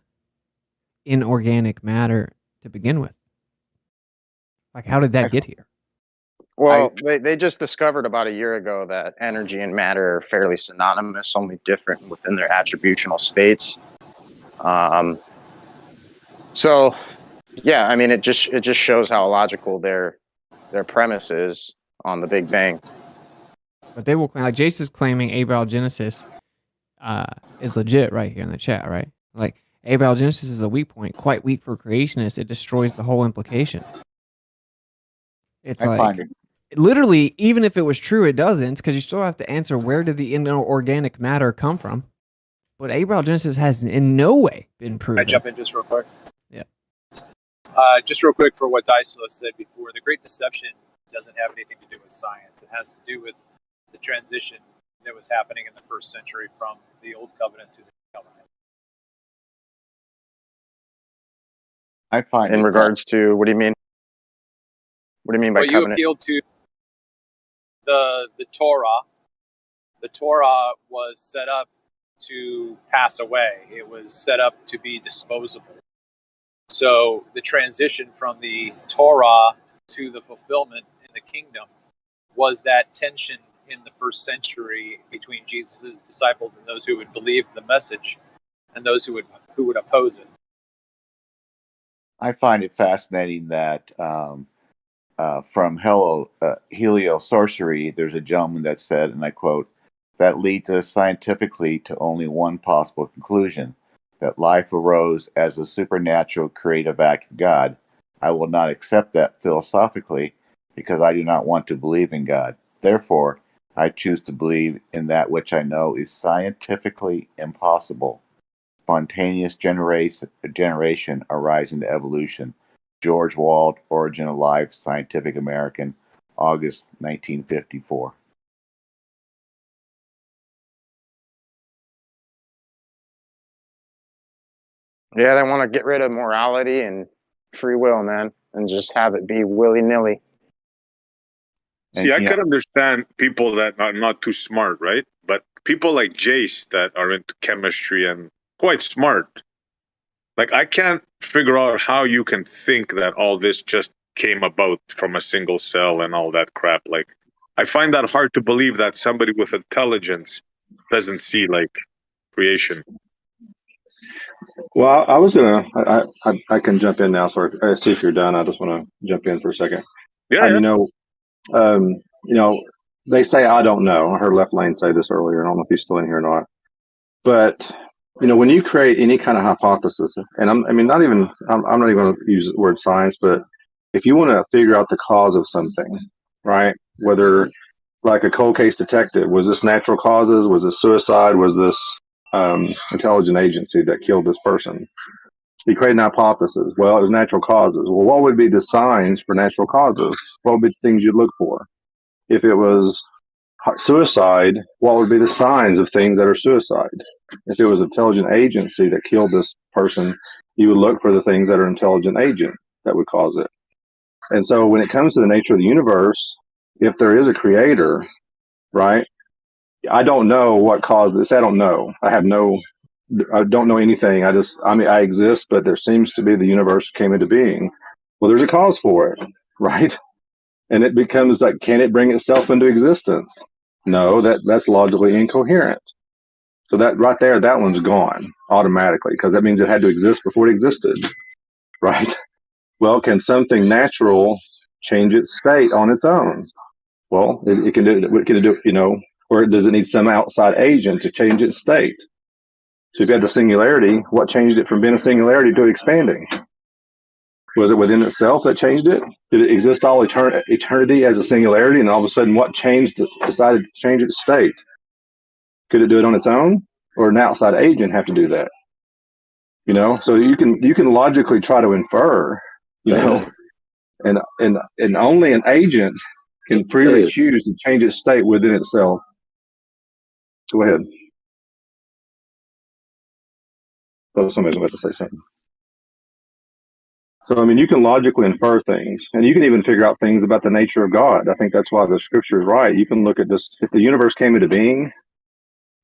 inorganic matter to begin with? Like, how did that get here? Well, they just discovered about a year ago that energy and matter are fairly synonymous, only different within their attributional states. So, yeah, I mean, it just shows how illogical their premise is on the Big Bang. But they will claim, like Jace is claiming abiogenesis is legit right here in the chat, right? Like, abiogenesis is a weak point, quite weak for creationists. It destroys the whole implication. It's like, literally, even if it was true, it doesn't, because you still have to answer, where did the inorganic matter come from? But abiogenesis has in no way been proven. Can I jump in just real quick? Yeah. Just real quick for what Dyslo said before, the Great Deception doesn't have anything to do with science. It has to do with the transition that was happening in the first century from the Old Covenant to the New Covenant. I find in regards to, what do you mean? What do you mean by covenant? You appealed to the Torah. The Torah was set up to pass away. It was set up to be disposable. So the transition from the Torah to the fulfillment in the kingdom was that tension in the first century between Jesus' disciples and those who would believe the message and those who would oppose it. I find it fascinating that from heliosorcery, there's a gentleman that said, and I quote, that leads us scientifically to only one possible conclusion, that life arose as a supernatural creative act of God. I will not accept that philosophically because I do not want to believe in God. Therefore, I choose to believe in that which I know is scientifically impossible. spontaneous generation arising to evolution. George Wald, Origin of Life, Scientific American, August 1954. Yeah, they want to get rid of morality and free will, man, and just have it be willy-nilly. See, I can understand people that are not too smart, right? But people like Jace that are into chemistry and quite smart, like I can't figure out how you can think that all this just came about from a single cell and all that crap. Like, I find that hard to believe that somebody with intelligence doesn't see like creation. Well, I was gonna. I can jump in now. Sorry, see if you're done. I just want to jump in for a second. Yeah, yeah. You know, they say I don't know. I heard Left Lane say this earlier. I don't know if he's still in here or not. But when you create any kind of hypothesis, and I'm not even going to use the word science, but if you want to figure out the cause of something, right? Whether like a cold case detective, was this natural causes? Was this suicide? Was this intelligent agency that killed this person? You create an hypothesis. Well, it was natural causes. Well, what would be the signs for natural causes? What would be the things you'd look for? If it was suicide, what would be the signs of things that are suicide? If it was intelligent agency that killed this person, you would look for the things that are intelligent agent that would cause it. And so when it comes to the nature of the universe, if there is a creator, right? I don't know what caused this. I don't know. I don't know anything. I exist, but there seems to be the universe came into being. Well, there's a cause for it, right? And it becomes like, can it bring itself into existence? No, that's logically incoherent. So that right there, that one's gone automatically because that means it had to exist before it existed, right? Well, can something natural change its state on its own? Well, it can do it. What can it do? Or does it need some outside agent to change its state? So if you had the singularity, what changed it from being a singularity to expanding? Was it within itself that changed it? Did it exist all eternity as a singularity, and all of a sudden, what decided to change its state? Could it do it on its own, or an outside agent have to do that? So you can logically try to infer, and only an agent can freely choose to change its state within itself. Go ahead. Thought somebody's about to say something. So, you can logically infer things, and you can even figure out things about the nature of God. I think that's why the scripture is right. You can look at this. If the universe came into being,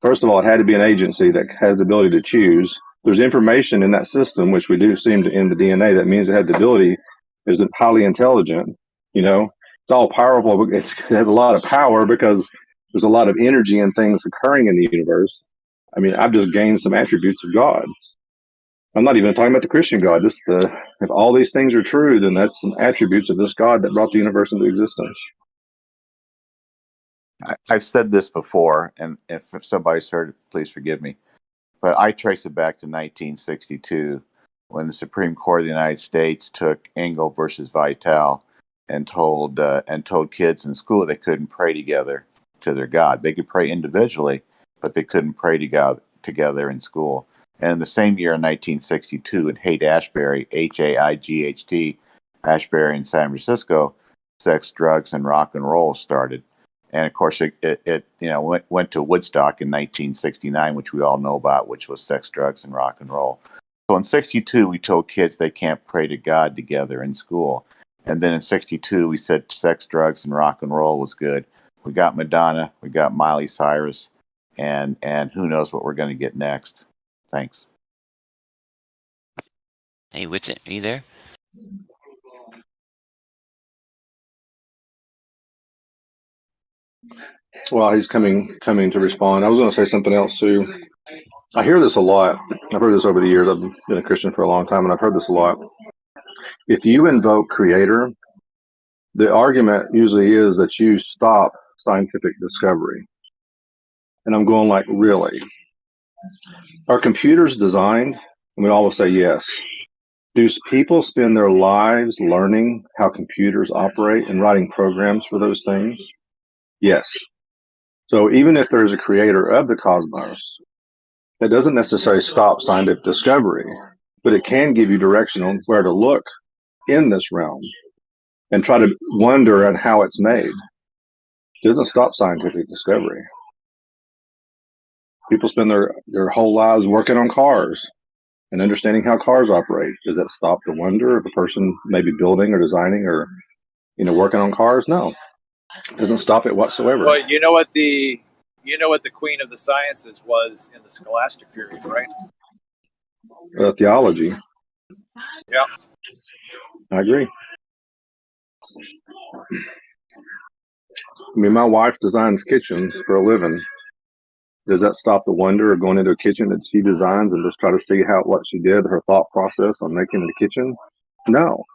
first of all, it had to be an agency that has the ability to choose. There's information in that system, which we do seem to in the DNA. That means it had the ability, is highly intelligent. It's all powerful. It has a lot of power because there's a lot of energy and things occurring in the universe. I've just gained some attributes of God. I'm not even talking about the Christian God. If all these things are true, then that's some attributes of this God that brought the universe into existence. I've said this before, and if somebody's heard it, please forgive me. But I trace it back to 1962 when the Supreme Court of the United States took Engel versus Vitale and told kids in school they couldn't pray together to their God. They could pray individually, but they couldn't pray together in school. And in the same year, in 1962, in Haight-Ashbury, Haight, Ashbury in San Francisco, sex, drugs, and rock and roll started. And of course, it went to Woodstock in 1969, which we all know about, which was sex, drugs, and rock and roll. So in 62, we told kids they can't pray to God together in school. And then in 62, we said sex, drugs, and rock and roll was good. We got Madonna, we got Miley Cyrus, and who knows what we're going to get next. Thanks. Hey, Whitson, are you there? Well, he's coming to respond. I was going to say something else too. I hear this a lot. I've heard this over the years. I've been a Christian for a long time, and I've heard this a lot. If you invoke Creator, the argument usually is that you stop scientific discovery. And I'm going like, really? Are computers designed? And we always say yes. Do people spend their lives learning how computers operate and writing programs for those things? Yes. So even if there's a creator of the cosmos, It doesn't necessarily stop scientific discovery, but it can give you direction on where to look in this realm and try to wonder at how it's made. It doesn't stop scientific discovery. People spend their whole lives working on cars and understanding how cars operate. Does that stop the wonder of the person maybe building or designing or working on cars? No, it doesn't stop it whatsoever. Well, you know what the queen of the sciences was in the Scholastic period, right? Theology. Yeah. I agree. I mean, my wife designs kitchens for a living. Does that stop the wonder of going into a kitchen that she designs and just try to see what she did, her thought process on making the kitchen? No.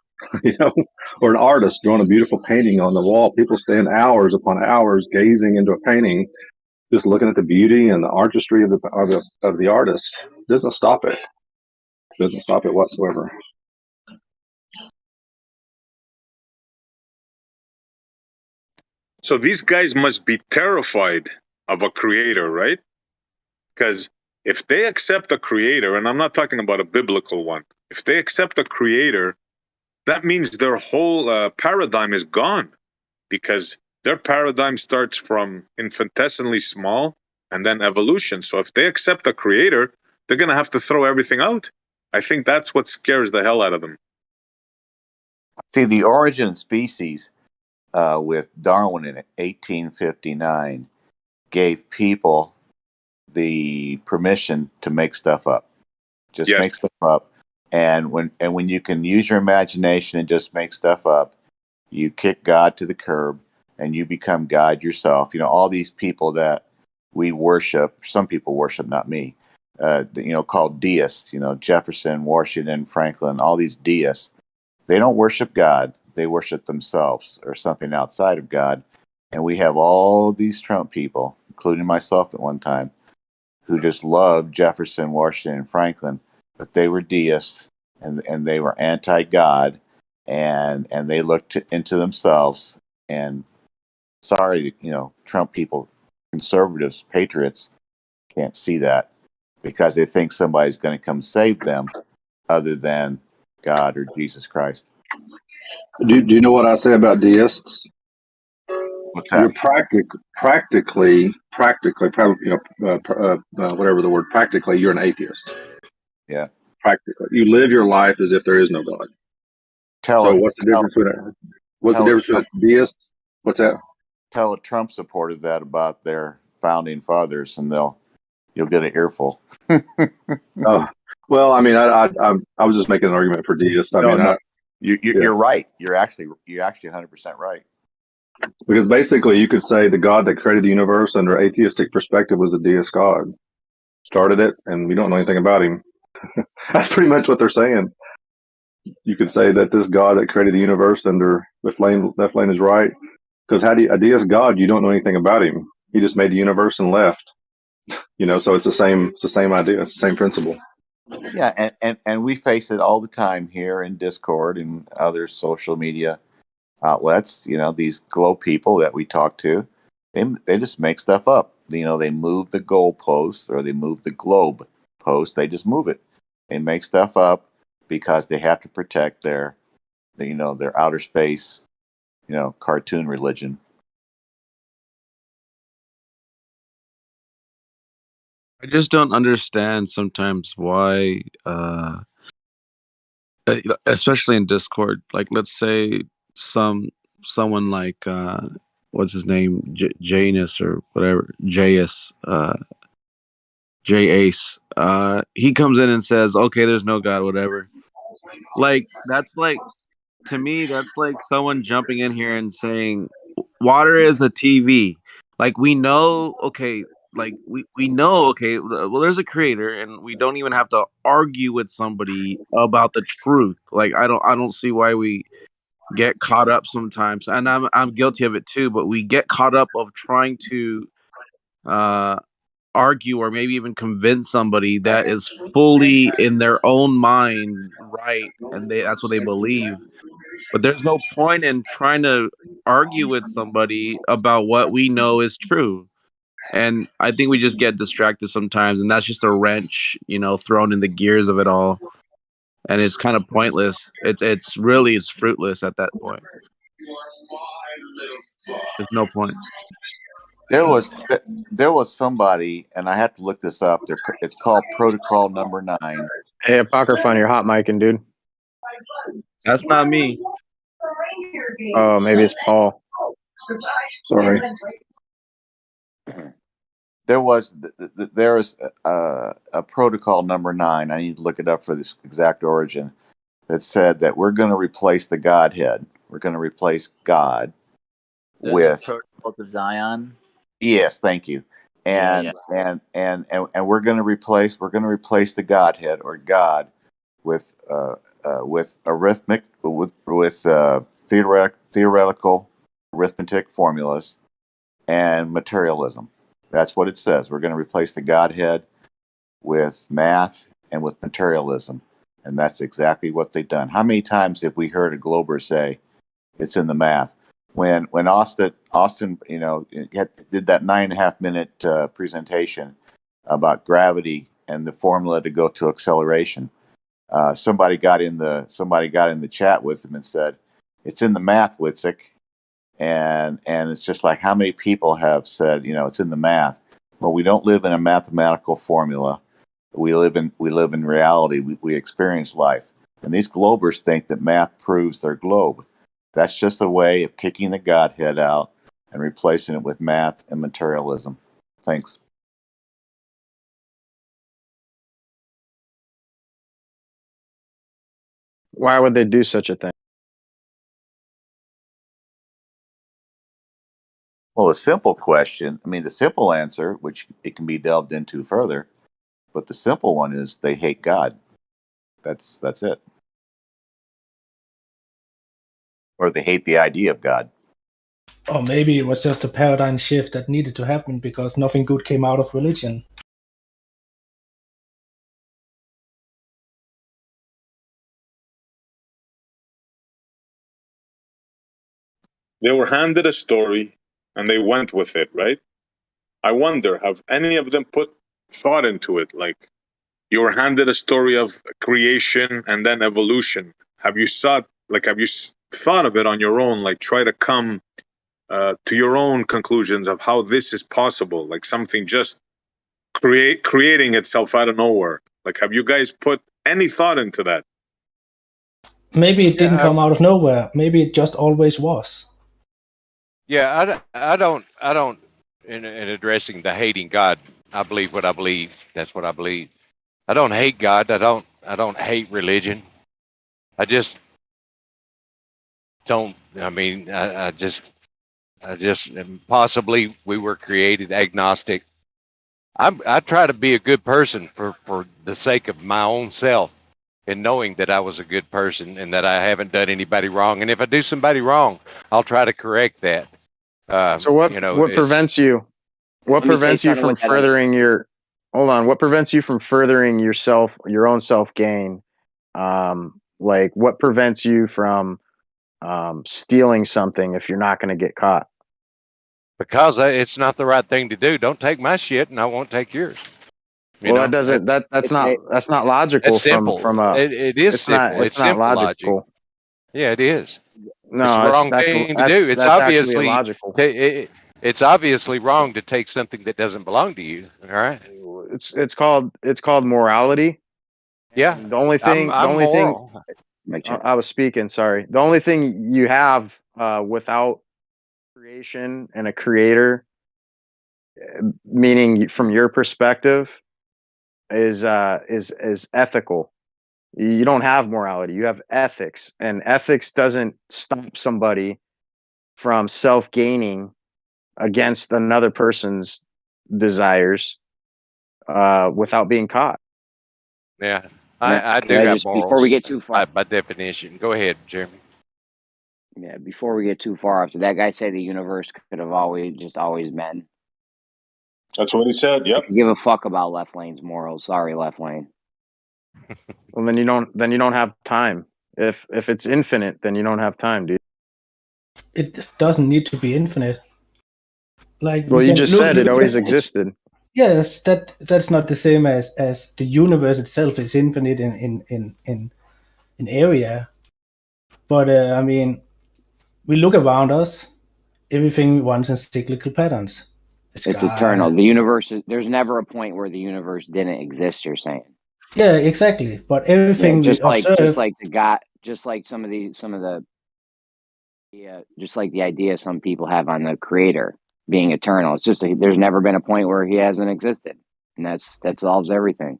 Or an artist drawing a beautiful painting on the wall. People stand hours upon hours gazing into a painting, just looking at the beauty and the artistry of the artist. It doesn't stop it. It doesn't stop it whatsoever. So these guys must be terrified of a creator, right? Because if they accept a creator, and I'm not talking about a biblical one, if they accept a creator, that means their whole paradigm is gone, because their paradigm starts from infinitesimally small and then evolution. So if they accept a creator, they're going to have to throw everything out. I think that's what scares the hell out of them. See, the origin of species with Darwin in 1859 gave people the permission to make stuff up. Just make stuff up. And when you can use your imagination and just make stuff up, you kick God to the curb and you become God yourself. All these people that we worship, some people worship, not me, called deists, Jefferson, Washington, Franklin, all these deists, they don't worship God. They worship themselves or something outside of God. And we have all these Trump people, including myself at one time, who just loved Jefferson, Washington, and Franklin, but they were deists and they were anti-God, and they looked into themselves. And sorry, Trump people, conservatives, patriots can't see that because they think somebody's going to come save them other than God or Jesus Christ. Do you know what I say about deists? What's that? You're practically, whatever the word, practically, you're an atheist. Yeah. Practically, you live your life as if there is no God. What's the difference between a deist? What's that? Tell a Trump supporter that about their founding fathers, and you'll get an earful. Oh, well, I mean, I was just making an argument for deists. You're right. You're actually 100% right. Because basically, you could say the God that created the universe under atheistic perspective was a deist God. Started it, and we don't know anything about him. That's pretty much what they're saying. You could say that this God that created the universe under left lane is right. Because a deist God, you don't know anything about him. He just made the universe and left. So it's the same idea, it's the same principle. Yeah, and we face it all the time here in Discord and other social media outlets. These glow people that we talk to, they just make stuff up. They move the goalpost or they move the globe post. They just move it. They make stuff up because they have to protect their outer space, cartoon religion. I just don't understand sometimes why, especially in Discord, like let's say someone like what's his name, Janus or whatever, Jace, Jace. He comes in and says, "Okay, there's no God, whatever." Like that's like, to me, that's like someone jumping in here and saying water is a TV. Like we know, okay, like we know, okay, well, there's a creator, and we don't even have to argue with somebody about the truth. Like I don't see why we get caught up sometimes, and I'm guilty of it too. But we get caught up of trying to argue or maybe even convince somebody that is fully in their own mind right, and that's what they believe. But there's no point in trying to argue with somebody about what we know is true. And I think we just get distracted sometimes, and that's just a wrench, thrown in the gears of it all. And it's kind of pointless. It's fruitless at that point. There's no point. There was somebody, and I have to look this up. It's called Protocol Number 9. Hey, Apocryphon, you're hot micing, dude. That's not me. Oh, maybe it's Paul. Sorry. There is a Protocol Number 9. I need to look it up for this exact origin. That said that we're going to replace the Godhead. We're going to replace God with Protocol of Zion. Yes, thank you. And we're going to replace the Godhead or God with theoretical arithmetic formulas and materialism. That's what it says. We're going to replace the Godhead with math and with materialism, and that's exactly what they've done. How many times have we heard a Glober say it's in the math? When Austin, did that 9.5 minute presentation about gravity and the formula to go to acceleration, somebody got in the chat with him and said, "It's in the math, Witzik," and it's just like how many people have said, it's in the math. Well, we don't live in a mathematical formula. We live in reality. We experience life, and these Globers think that math proves their globe. That's just a way of kicking the Godhead out and replacing it with math and materialism. Thanks. Why would they do such a thing? Well, the simple answer, which it can be delved into further, but the simple one is they hate God. That's it. Or they hate the idea of God. Or maybe it was just a paradigm shift that needed to happen because nothing good came out of religion. They were handed a story and they went with it, right? I wonder, have any of them put thought into it? Like, you were handed a story of creation and then evolution. Have you thought of it on your own? Like, try to come to your own conclusions of how this is possible? Like something just creating itself out of nowhere. Like, have you guys put any thought into that? Maybe it didn't come out of nowhere. Maybe it just always was. Yeah, I don't. In addressing the hating God, I believe what I believe. That's what I believe. I don't hate God. I don't hate religion. I just don't. I mean, I just possibly we were created agnostic. I try to be a good person for the sake of my own self, and knowing that I was a good person and that I haven't done anybody wrong. And if I do somebody wrong, I'll try to correct that. So what prevents you? What prevents you from furthering your? Hold on. What prevents you from furthering your own self gain? Like what prevents you from stealing something if you're not going to get caught? Because it's not the right thing to do. Don't take my shit, and I won't take yours. Well, that's not logical. It's simple. From a. It is simple. It's not simple logical. logic. Yeah, it is. No, it's the wrong thing to do. It's obviously illogical. It's obviously wrong to take something that doesn't belong to you. All right. It's called morality. Yeah. And the only thing. I was speaking. Sorry. The only thing you have without creation and a creator, meaning from your perspective, is ethical. You don't have morality. You have ethics, and ethics doesn't stop somebody from self-gaining against another person's desires without being caught. Yeah, I do have morals. Before we get too far, by definition. Go ahead, Jeremy. Yeah, before we get too far, did that guy say the universe could have always been? That's what he said. Yep. Give a fuck about Left Lane's morals. Sorry, Left Lane. Well, then you don't have time. If it's infinite, then you don't have time, dude. It just doesn't need to be infinite. Like Well, we you can just look said it look always at existed. yes, that's not the same as the universe itself is infinite in area. But I mean, we look around us, everything runs in cyclical patterns. The It's eternal. sky. The universe is, there's never a point where the universe didn't exist, you're saying. Yeah, exactly. But Yeah, everything we just observe, like the God, just like some of the yeah, just like the idea some people have on the creator being eternal. It's just there's never been a point where he hasn't existed. And that solves everything.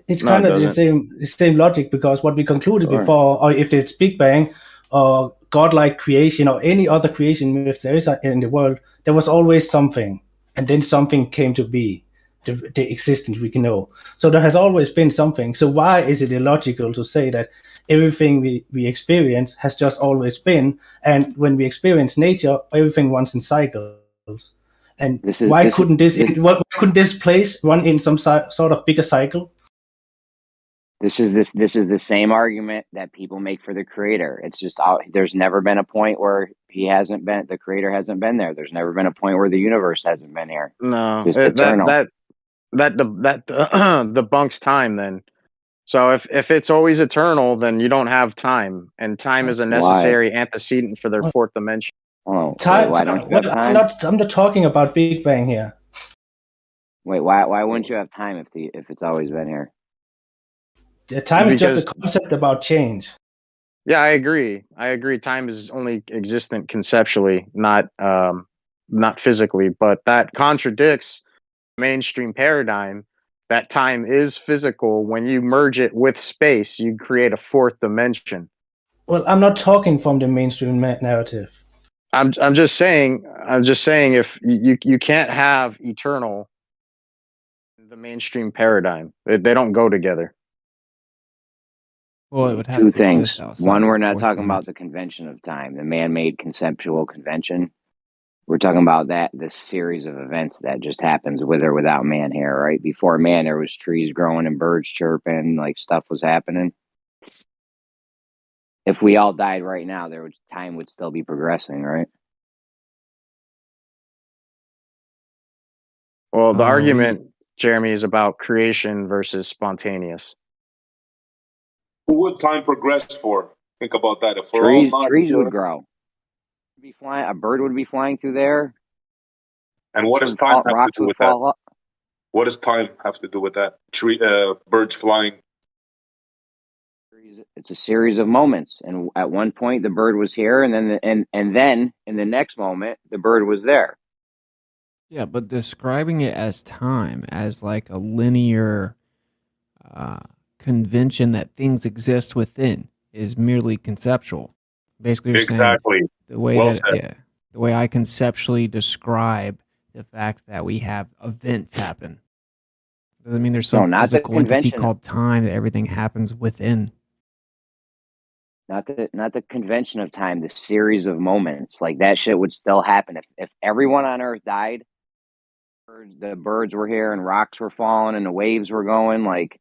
it's No, it kind of doesn't. the same logic because what we concluded Sure. before, or if it's Big Bang or godlike creation or any other creation myth there is in the world, there was always something, and then something came to be, the existence we can know. So there has always been something. So why is it illogical to say that everything we experience has just always been, and when we experience nature, everything runs in cycles? And This is why this is couldn't this why couldn't this place run in some sort of bigger cycle? this is the same argument that people make for the creator. It's just there's never been a point where the creator hasn't been there. There's never been a point where the universe hasn't been here. No, Just eternal. that debunks time then. So if it's always eternal, then you don't have time, and time is a Why? necessary antecedent for their fourth dimension. Oh, Time, why don't you well, have time? I'm not talking about Big Bang here. Wait, why wouldn't you have time if it's always been here? The time is just a Because concept about change. yeah, I agree. Time is only existent conceptually, not physically. But that contradicts mainstream paradigm that time is physical. When you merge it with space, you create a fourth dimension. Well, I'm not talking from the mainstream narrative. I'm just saying if you can't have eternal in the mainstream paradigm. They don't go together. Well, it would have Two to exist things. outside One, the we're not fourth talking about dimension. the convention of time, the man-made conceptual convention. We're talking about this series of events that just happens with or without man here, right? Before man, there was trees growing and birds chirping, like stuff was happening. If we all died right now, time would still be progressing, right? Well, the We argument, Jeremy, is about creation versus spontaneous. Who would time progress for? Think about that. If we're all not Trees here, would grow. A bird would be flying through there. and what does time have to Rocks do would with that? fall up. What does time have to do with that? Birds flying. It's a series of moments, and at one point the bird was here, and then and then in the next moment the bird was there. Yeah, but describing it as time, as like a linear convention that things exist within, is merely conceptual. Basically, you're saying Exactly. the way Well that said. the way I conceptually describe the fact that we have events happen doesn't mean there's some Not the physical entity convention. called time that everything happens within. Not the convention of time. The series of moments, like that shit would still happen if everyone on Earth died. The birds were here, and rocks were falling, and the waves were going. Like,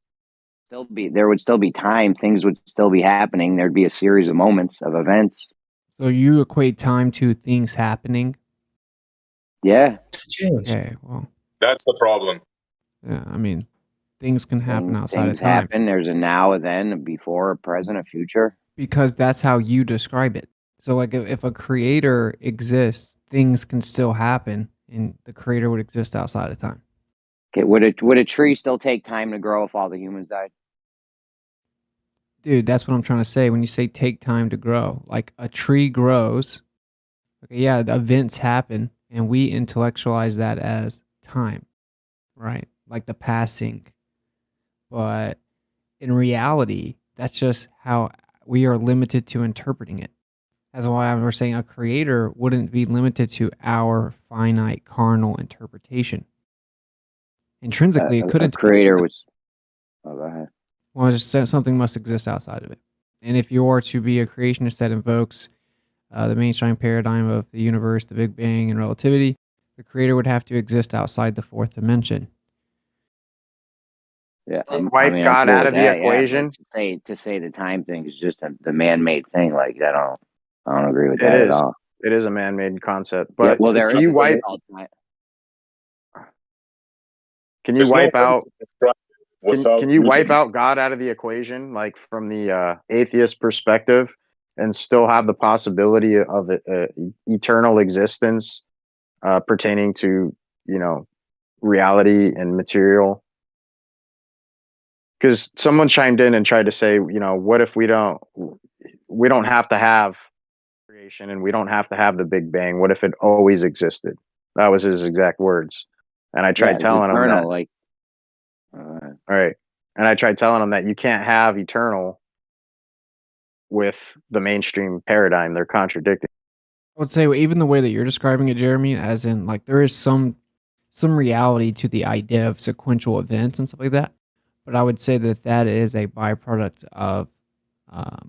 there would still be time. Things would still be happening. There'd be a series of moments of events. So you equate time to things happening? Yeah. Okay, well, That's the problem. yeah, I mean, things can happen outside of Things time happen. There's a now, a then, a before, a present, a future. because that's how you describe it. So, like, if a creator exists, things can still happen, and the creator would exist outside of time. Okay, would a tree still take time to grow if all the humans died? Dude, that's what I'm trying to say. When you say take time to grow, like a tree grows, okay, yeah, the events happen, and we intellectualize that as time, right? Like the passing. But in reality, that's just how we are limited to interpreting it. That's why we're saying a creator wouldn't be limited to our finite carnal interpretation. Intrinsically, it couldn't. A creator was. Oh, go ahead. Well, just something must exist outside of it. And if you are to be a creationist that invokes the mainstream paradigm of the universe, the Big Bang, and relativity, the creator would have to exist outside the fourth dimension. Yeah, Wipe God cool out with of the that, yeah, equation. to say the time thing is just the man-made thing, like that. I don't agree with It that at is. all. It is a man-made concept. Yeah, But well, there can is you a thing wipe? called time. Can you There's no wipe way out? to describe it without Can you wipe using. out God out of the equation, like from the atheist perspective, and still have the possibility of eternal existence pertaining to reality and material? Because someone chimed in and tried to say, what if we don't have to have creation and we don't have to have the Big Bang? What if it always existed? That was his exact words. And I Yeah, tried it's telling him eternal. that, Like, right. And I tried telling him that you can't have eternal with the mainstream paradigm. They're contradicting. I would say even the way that you're describing it, Jeremy, as in like there is some reality to the idea of sequential events and stuff like that, but I would say that that is a byproduct of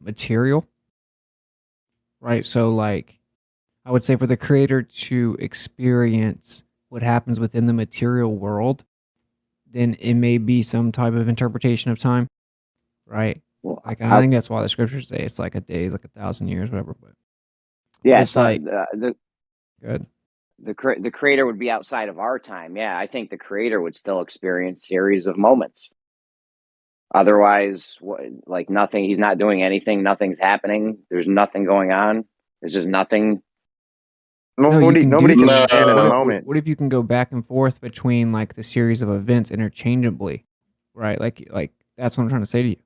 material, right? So like I would say for the creator to experience what happens within the material world, then it may be some type of interpretation of time, right? well, Like, and I think that's why the scriptures say it's like a day is like 1,000 years, whatever. But yeah, it's so like the the creator would be outside of our time. Yeah, I think the creator would still experience series of moments. Otherwise, like nothing. He's not doing anything. Nothing's happening. There's nothing going on. There's just nothing. Nobody can stand in a moment. What if you can go back and forth between like the series of events interchangeably, right? Like that's what I'm trying to say to you.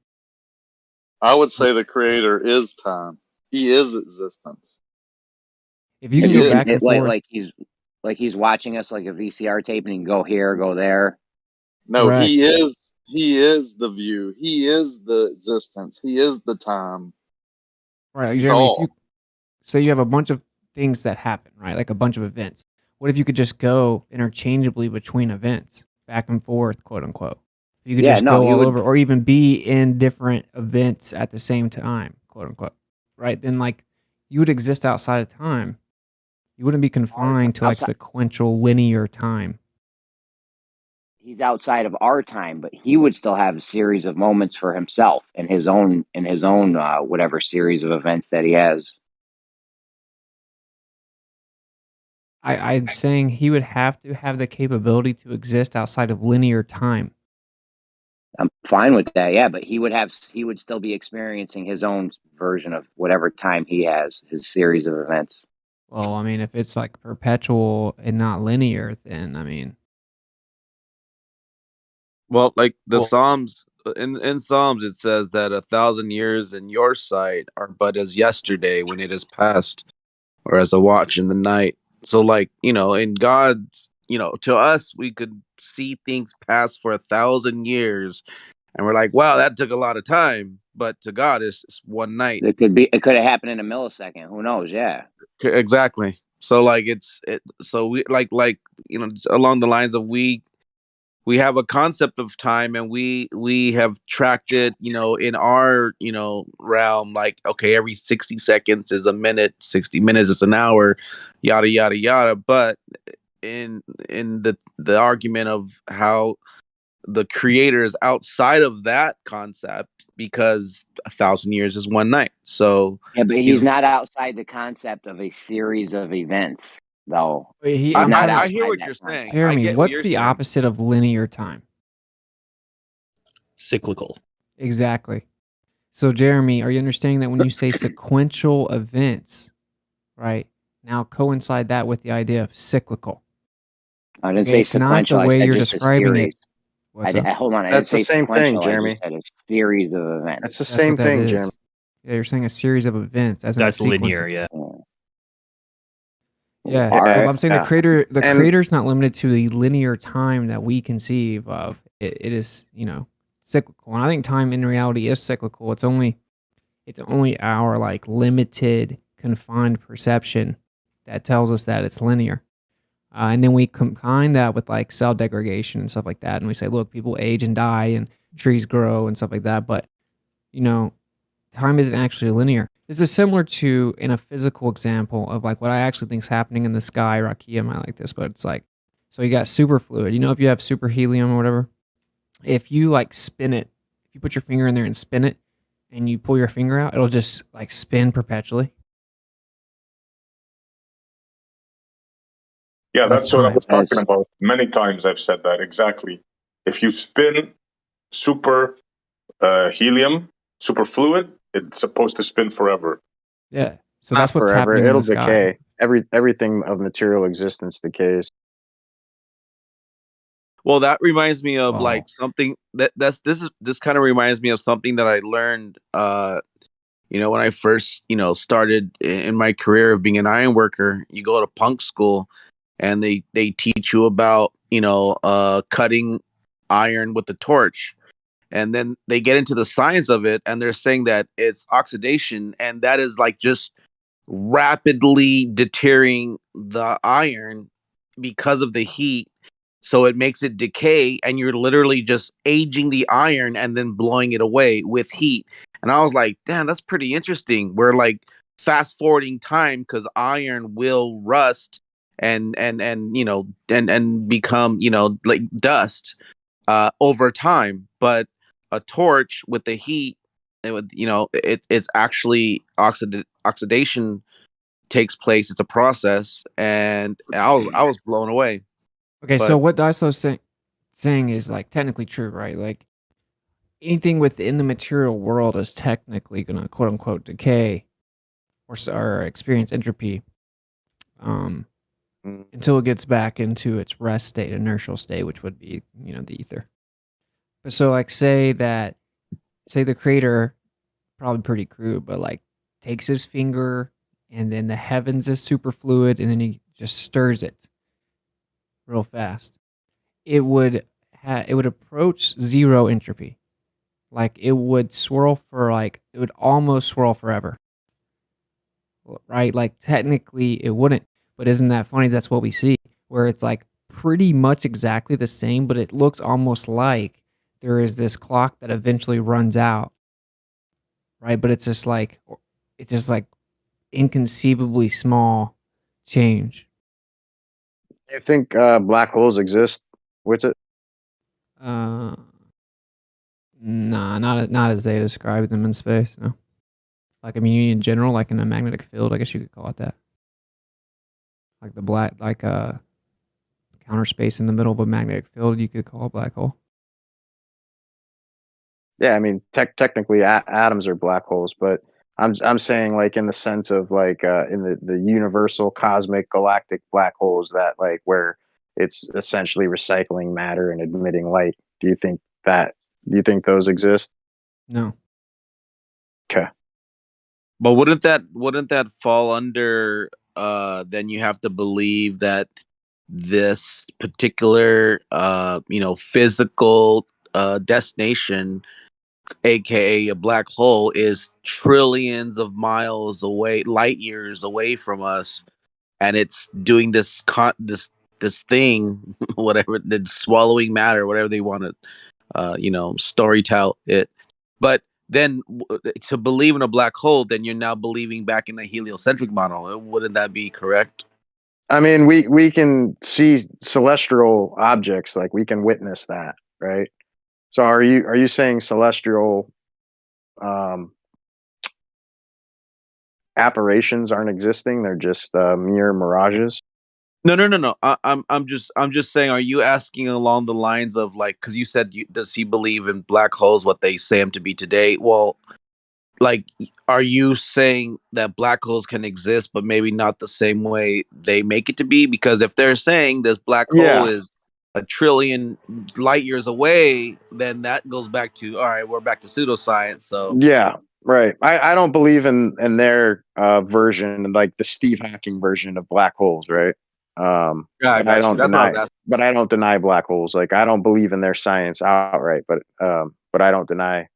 I would say the creator is time. He is existence. If you can go back and forth, like he's watching us like a VCR tape, and he can go here, go there. No, Correct. he is the view. He is the existence. He is the time. Right, He's Jeremy, all. so you have a bunch of things that happen, right? Like a bunch of events. What if you could just go interchangeably between events, back and forth, quote unquote? You could just go all over, or even be in different events at the same time, quote unquote. Right? Then like you would exist outside of time. You wouldn't be confined to like sequential linear time. He's outside of our time, but he would still have a series of moments for himself in his own whatever series of events that he has. I'm saying he would have to have the capability to exist outside of linear time. I'm fine with that, yeah, but he would still be experiencing his own version of whatever time he has, his series of events. Well, I mean, if it's like perpetual and not linear, then I mean, well, like the Psalms, in Psalms, it says that 1,000 years in your sight are but as yesterday when it is past, or as a watch in the night. So, like, in God's, to us, we could see things pass for 1,000 years, and we're like, wow, that took a lot of time. But to God, it's one night. It could have happened in a millisecond. Who knows? Yeah. Exactly. So like so we like along the lines of we have a concept of time, and we have tracked it in our realm, like, okay, every 60 seconds is a minute, 60 minutes is an hour, yada yada yada. But in the argument of how the creator is outside of that concept, because 1,000 years is one night. So yeah, but he's not outside the concept of a series of events, though. I hear what you're saying. Jeremy, what's the opposite of linear time? Cyclical. Exactly. So, Jeremy, are you understanding that when you say sequential events, right? Now coincide that with the idea of cyclical. I didn't say sequential. Not the way I said you're just describing a it. Hold on. I That's didn't say the same sequential. thing, Jeremy. I just said a series of events. That's the same thing, Jeremy. Yeah, you're saying a series of events as in That's a sequence. linear, yeah. Yeah, Yeah, I'm saying the creator's not limited to the linear time that we conceive of. It is, cyclical. And I think time in reality is cyclical. It's only our like limited, confined perception that tells us that it's linear. And then we combine that with like cell degradation and stuff like that. And we say, look, people age and die and trees grow and stuff like that. But, time isn't actually linear. This is similar to, in a physical example of like what I actually think is happening in the sky. Rakia might like this, but it's like, so you got superfluid. If you have super helium or whatever, if you like spin it, if you put your finger in there and spin it and you pull your finger out, it'll just like spin perpetually. Yeah, That's that's what I time. was talking about. Many times I've said that exactly. If you spin super helium, super fluid, it's supposed to spin forever. Yeah. So Not that's what's forever. happening in It'll the sky. decay. Everything of material existence decays. Well, that reminds me of Wow. like something this kind of reminds me of something that I learned when I first, started in my career of being an iron worker. You go to punk school and they teach you about, cutting iron with the torch. And then they get into the science of it and they're saying that it's oxidation, and that is like just rapidly deterring the iron because of the heat, so it makes it decay, and you're literally just aging the iron and then blowing it away with heat. And I was like, damn, that's pretty interesting. We're like fast forwarding time because iron will rust and become, like dust over time. But a torch with the heat, it's actually oxidation takes place. It's a process, and I was blown away. Okay, so But what Daiso's saying is like technically true, right? Like anything within the material world is technically gonna quote unquote decay or experience entropy until it gets back into its rest state, inertial state, which would be, the ether. But so like say the creator, probably pretty crude, but like takes his finger and then the heavens is super fluid and then he just stirs it real fast. It would approach zero entropy. Like it would almost swirl forever. Right? Like technically it wouldn't, but isn't that funny? That's what we see, where it's like pretty much exactly the same, but it looks almost like there is this clock that eventually runs out. Right? But it's just like inconceivably small change. You think black holes exist with it? Nah, not as they describe them in space. No, like in general, like in a magnetic field, I guess you could call it that. Like the black, like a counter space in the middle of a magnetic field, you could call a black hole. Yeah, I mean, technically, atoms are black holes, but I'm saying like in the sense of like in the universal cosmic galactic black holes that like where it's essentially recycling matter and emitting light. Do you think those exist? No. Okay. But wouldn't that fall under then you have to believe that this particular physical destination, aka a black hole, is trillions of miles away, light years away from us, and it's doing this thing whatever, the swallowing matter, whatever they want to story tell it. But then to believe in a black hole, then you're now believing back in the heliocentric model. Wouldn't that be correct? I mean, we can see celestial objects, like we can witness that, right? So are you saying celestial apparitions aren't existing? They're just mere mirages? No. I'm just saying. Are you asking along the lines of like, because you said, does he believe in black holes, what they say them to be today? Well, like, are you saying that black holes can exist, but maybe not the same way they make it to be? Because if they're saying this black hole Yeah. is a trillion light years away, then that goes back to, all right, we're back to pseudoscience. So Yeah, right. I don't believe in their version, like the Steve Hawking version of black holes, right? yeah, I But I got you. don't That's what I deny was asking. but I don't deny black holes. Like I don't believe in their science outright, but I don't deny,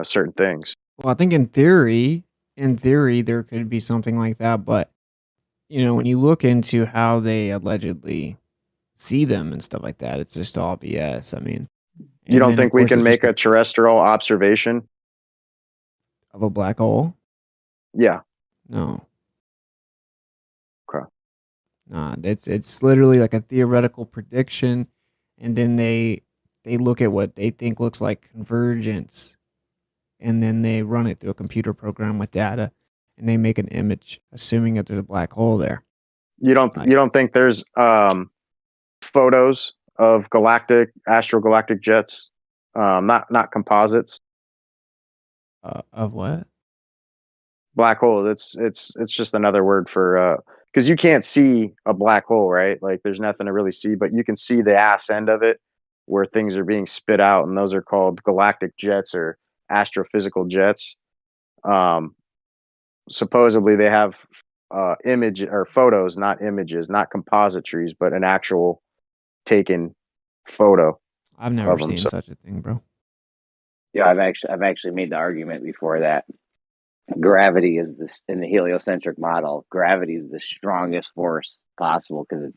certain things. Well, I think in theory, there could be something like that, but when you look into how they allegedly see them and stuff like that, it's just all BS. I mean, You and don't then of think we course can it's just make a terrestrial observation? of a black hole? Yeah. No, Okay. nah. It's literally like a theoretical prediction, and then they look at what they think looks like convergence, and then they run it through a computer program with data, and they make an image, assuming that there's a black hole there. You don't think there's photos of astrogalactic jets, not composites? Of what? Black hole. It's just another word for because you can't see a black hole, right? Like there's nothing to really see, but you can see the ass end of it where things are being spit out, and those are called galactic jets or astrophysical jets. Supposedly they have image or photos, not images, not compositories, but an actual taken photo I've never of them. seen So such a thing, bro. Yeah, I've actually made the argument before that gravity is this in the heliocentric model. Gravity is the strongest force possible because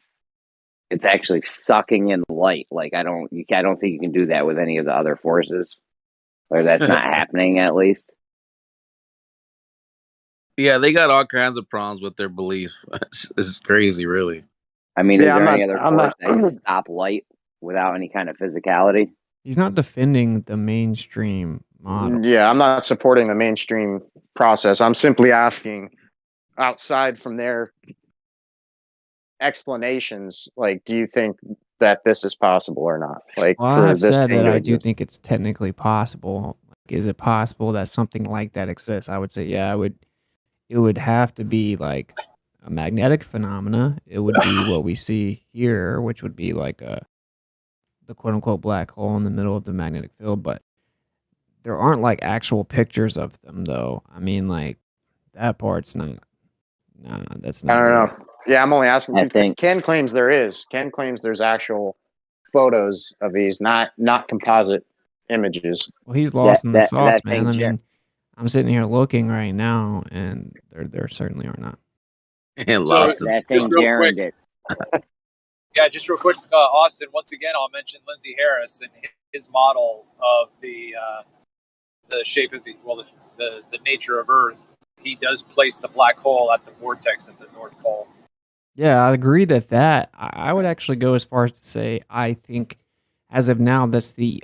it's actually sucking in light. Like I don't think you can do that with any of the other forces, or that's not happening at least. Yeah, they got all kinds of problems with their belief. It's crazy, really. I mean, is yeah, there any other force that can stop light without any kind of physicality? He's not defending the mainstream model. Yeah, I'm not supporting the mainstream process. I'm simply asking, outside from their explanations, like, do you think that this is possible or not? Like, Well, I for have this said thing that to I do exist? think it's technically possible. Like, is it possible that something like that exists? I would say, yeah, it would have to be like a magnetic phenomena. It would be what we see here, which would be like the quote unquote black hole in the middle of the magnetic field, but there aren't like actual pictures of them though. I mean, like that part's not. Nah, that's I not don't real. know. Yeah, I'm only asking. I 'Cause think Ken claims there is. Ken claims there's actual photos of these, not composite images. Well, he's lost in the sauce, that man. thing, I mean, I'm sitting here looking right now, and there certainly are not. And So lost. that just thing real Jaren quick, did. yeah, just real quick, Austin. Once again, I'll mention Lindsay Harris and his model of the shape of the nature of Earth. He does place the black hole at the vortex at the North Pole. Yeah, I agree that I would actually go as far as to say I think, as of now, that's the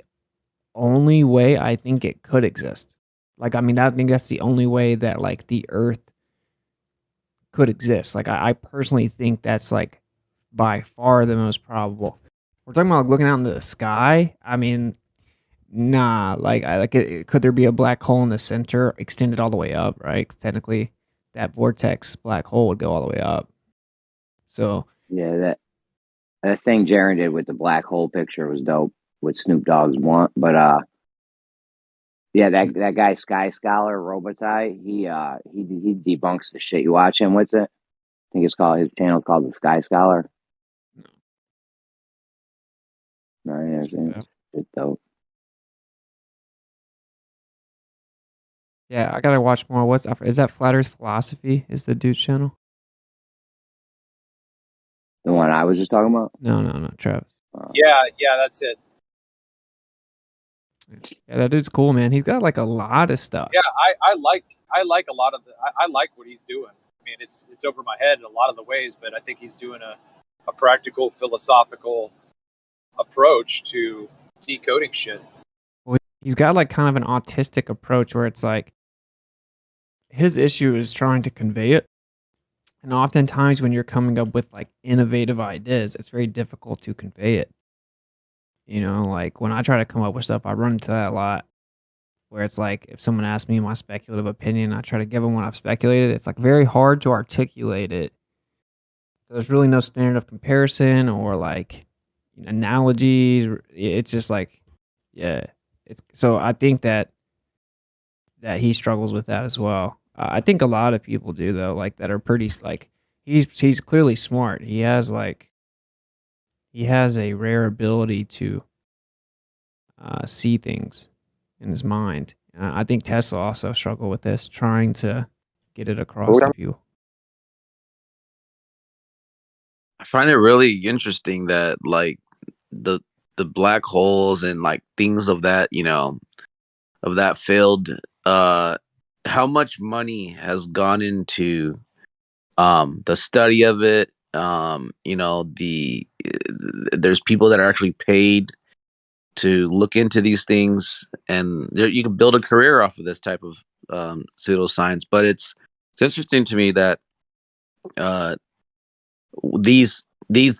only way I think it could exist. Like, I mean, I think that's the only way that like the Earth could exist. Like, I personally think that's like by far the most probable. We're talking about like, looking out into the sky. I mean, nah. Like, could there be a black hole in the center extended all the way up? Right? 'Cause technically, that vortex black hole would go all the way up. So Yeah, that thing Jaren did with the black hole picture was dope. With Snoop Dogg's want, but yeah, that guy Sky Scholar Robitaille, he debunks the shit. You watch him. What's it? I think it's called his channel called the Sky Scholar. No, yeah, it's dope. yeah, I gotta watch more. Is that Flat Earth Philosophy? Is the dude's channel? The one I was just talking about? No, Travis. Yeah, that's it. Yeah, that dude's cool, man. He's got like a lot of stuff. Yeah, I like a lot of I like what he's doing. I mean, it's over my head in a lot of the ways, but I think he's doing a practical, philosophical approach to decoding shit. Well, he's got like kind of an autistic approach where it's like his issue is trying to convey it. And oftentimes when you're coming up with like innovative ideas, it's very difficult to convey it. You know, like when I try to come up with stuff, I run into that a lot. Where it's like if someone asks me my speculative opinion, I try to give them what I've speculated. It's like very hard to articulate it. There's really no standard of comparison or like analogies. It's just like, yeah. It's so I think that he struggles with that as well. I think a lot of people do though, like that are pretty like he's clearly smart. He has a rare ability to see things in his mind. I think Tesla also struggled with this, trying to get it across to people. I find it really interesting that like the black holes and like things of that, of that field, how much money has gone into the study of it. There's people that are actually paid to look into these things, and you can build a career off of this type of pseudoscience. But it's interesting to me that these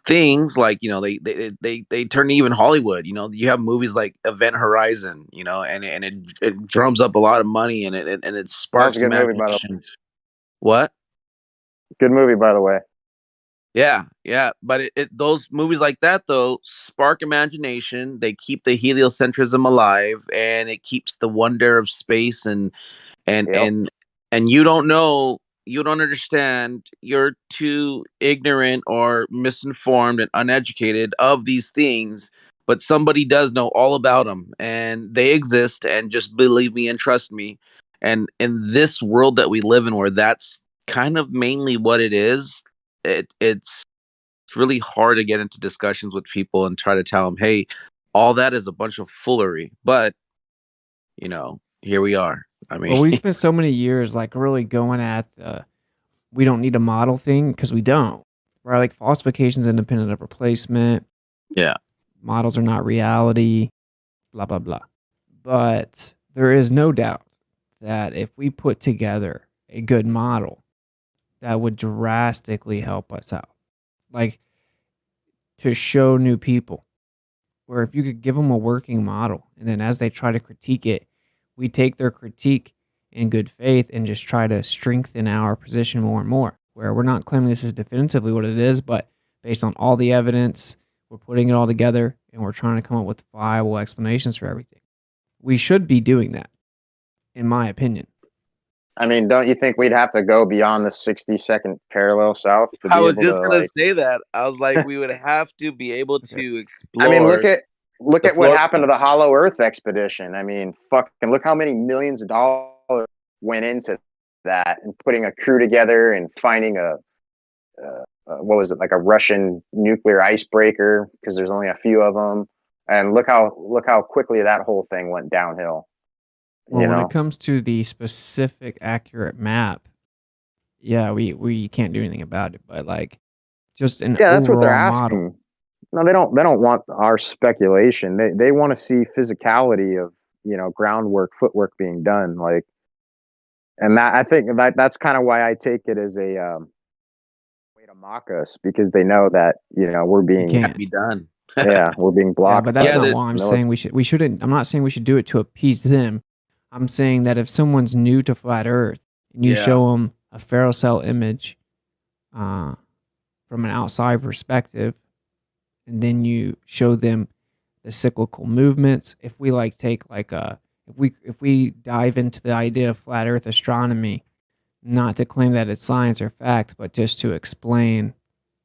things, like, you know, they turn even Hollywood. You know, you have movies like Event Horizon, you know, and it drums up a lot of money, and it That was a sparks good movie, by the way. imaginations. What? Good movie, by the way. Yeah, but those movies like that, though, spark imagination. They keep the heliocentrism alive, and it keeps the wonder of space, and Yep. and you don't know, you don't understand, you're too ignorant or misinformed and uneducated of these things, but somebody does know all about them, and they exist, and just believe me and trust me. And in this world that we live in, where that's kind of mainly what it is, it's really hard to get into discussions with people and try to tell them, hey, all that is a bunch of foolery. But, you know, here we are. I Well, mean, we spent so many years like really going at the we don't need a model thing, because we don't. Right? Like falsification is independent of replacement. yeah. Models are not reality. Blah blah blah. But there is no doubt that if we put together a good model, that would drastically help us out. Like, to show new people, where if you could give them a working model, and then as they try to critique it, we take their critique in good faith and just try to strengthen our position more and more, where we're not claiming this is definitively what it is, but based on all the evidence, we're putting it all together and we're trying to come up with viable explanations for everything. We should be doing that, in my opinion. I mean, don't you think we'd have to go beyond the 60-second parallel south to I be was able just to, gonna like? say that. I was like, we would have to be able to explore. I mean, look at the what Florida- happened to the Hollow Earth expedition. I mean, fucking look how many millions of dollars went into that, and putting a crew together and finding a what was it, like a Russian nuclear icebreaker, because there's only a few of them, and look how quickly that whole thing went downhill. Well, You when know, it comes to the specific accurate map, yeah, we can't do anything about it. But like, just an yeah, that's what they're overall asking. model. No, they don't want our speculation. They want to see physicality of, you know, groundwork, footwork being done. Like, and that, I think that's kind of why I take it as a way to mock us, because they know that, you know, we're You being can't. be done. yeah, we're being Yeah, blocked. but that's by not the why I'm military. saying we shouldn't. I'm not saying we should do it to appease them. I'm saying that if someone's new to flat Earth and you Yeah. show them a ferrocell image from an outside perspective, and then you show them the cyclical movements, if we like take like a if we dive into the idea of flat Earth astronomy, not to claim that it's science or fact, but just to explain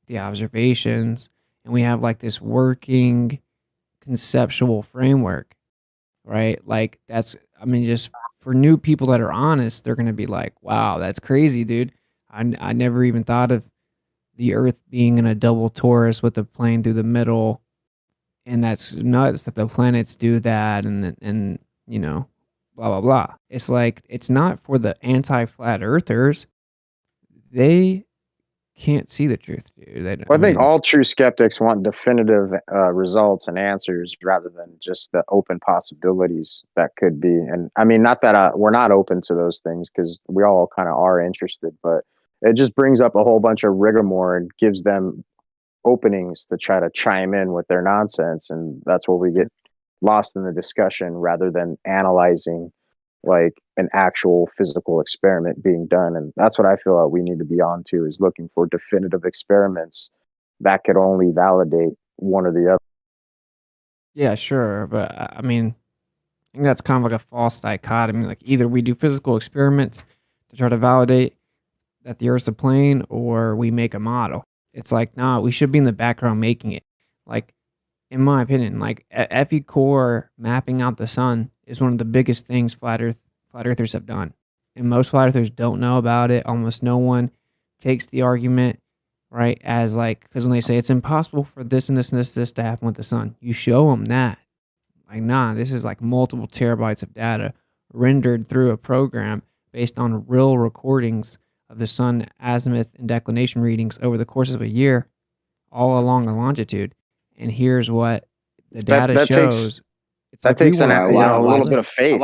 the observations, and we have like this working conceptual framework, right? Like, that's, I mean, just for new people that are honest, they're going to be like, wow, that's crazy, dude. I never even thought of the Earth being in a double torus with a plane through the middle. And that's nuts that the planets do that. And you know, blah, blah, blah. It's like, it's not for the anti-flat earthers. They can't see the truth, dude. Well, I think all true skeptics want definitive results and answers, rather than just the open possibilities that could be. And I mean, not that we're not open to those things, because we all kind of are interested, but it just brings up a whole bunch of rigmarole and gives them openings to try to chime in with their nonsense. And that's where we get lost in the discussion, rather than analyzing like an actual physical experiment being done. And that's what I feel like we need to be on to, is looking for definitive experiments that could only validate one or the other. Yeah, sure. But I mean, I think that's kind of like a false dichotomy. Like, either we do physical experiments to try to validate that the Earth's a plane, or we make a model. It's like, nah, we should be in the background making it. Like, in my opinion, like FE core mapping out the sun is one of the biggest things flat earthers have done. And most flat earthers don't know about it. Almost no one takes the argument, right, as like, because when they say it's impossible for this and this and this to happen with the sun, you show them that. Like, nah, this is like multiple terabytes of data rendered through a program based on real recordings of the sun azimuth and declination readings over the course of a year, all along the longitude. And here's what the data that shows. takes It's that like we takes want a little bit of faith.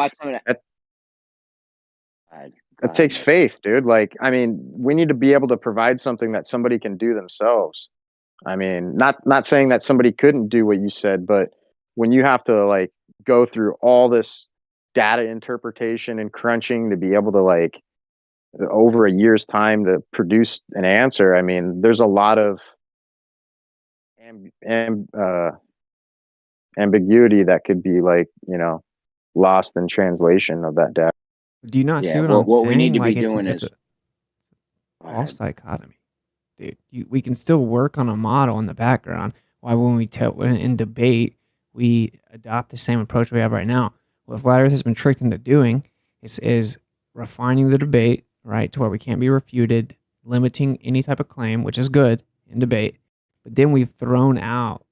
It takes faith, dude. Like, I mean, we need to be able to provide something that somebody can do themselves. I mean, not saying that somebody couldn't do what you said, but when you have to like go through all this data interpretation and crunching to be able to like over a year's time to produce an answer, I mean, there's a lot of ambiguity that could be like, you know, lost in translation of that data. Do you not see Yeah, what well, I'm what we need saying? to be Like doing it's is a false dichotomy, dude. We can still work on a model in the background. Why when when in debate we adopt the same approach we have right now? What Flat Earth has been tricked into doing is refining the debate, right, to where we can't be refuted, limiting any type of claim, which is good in debate. But then we've thrown out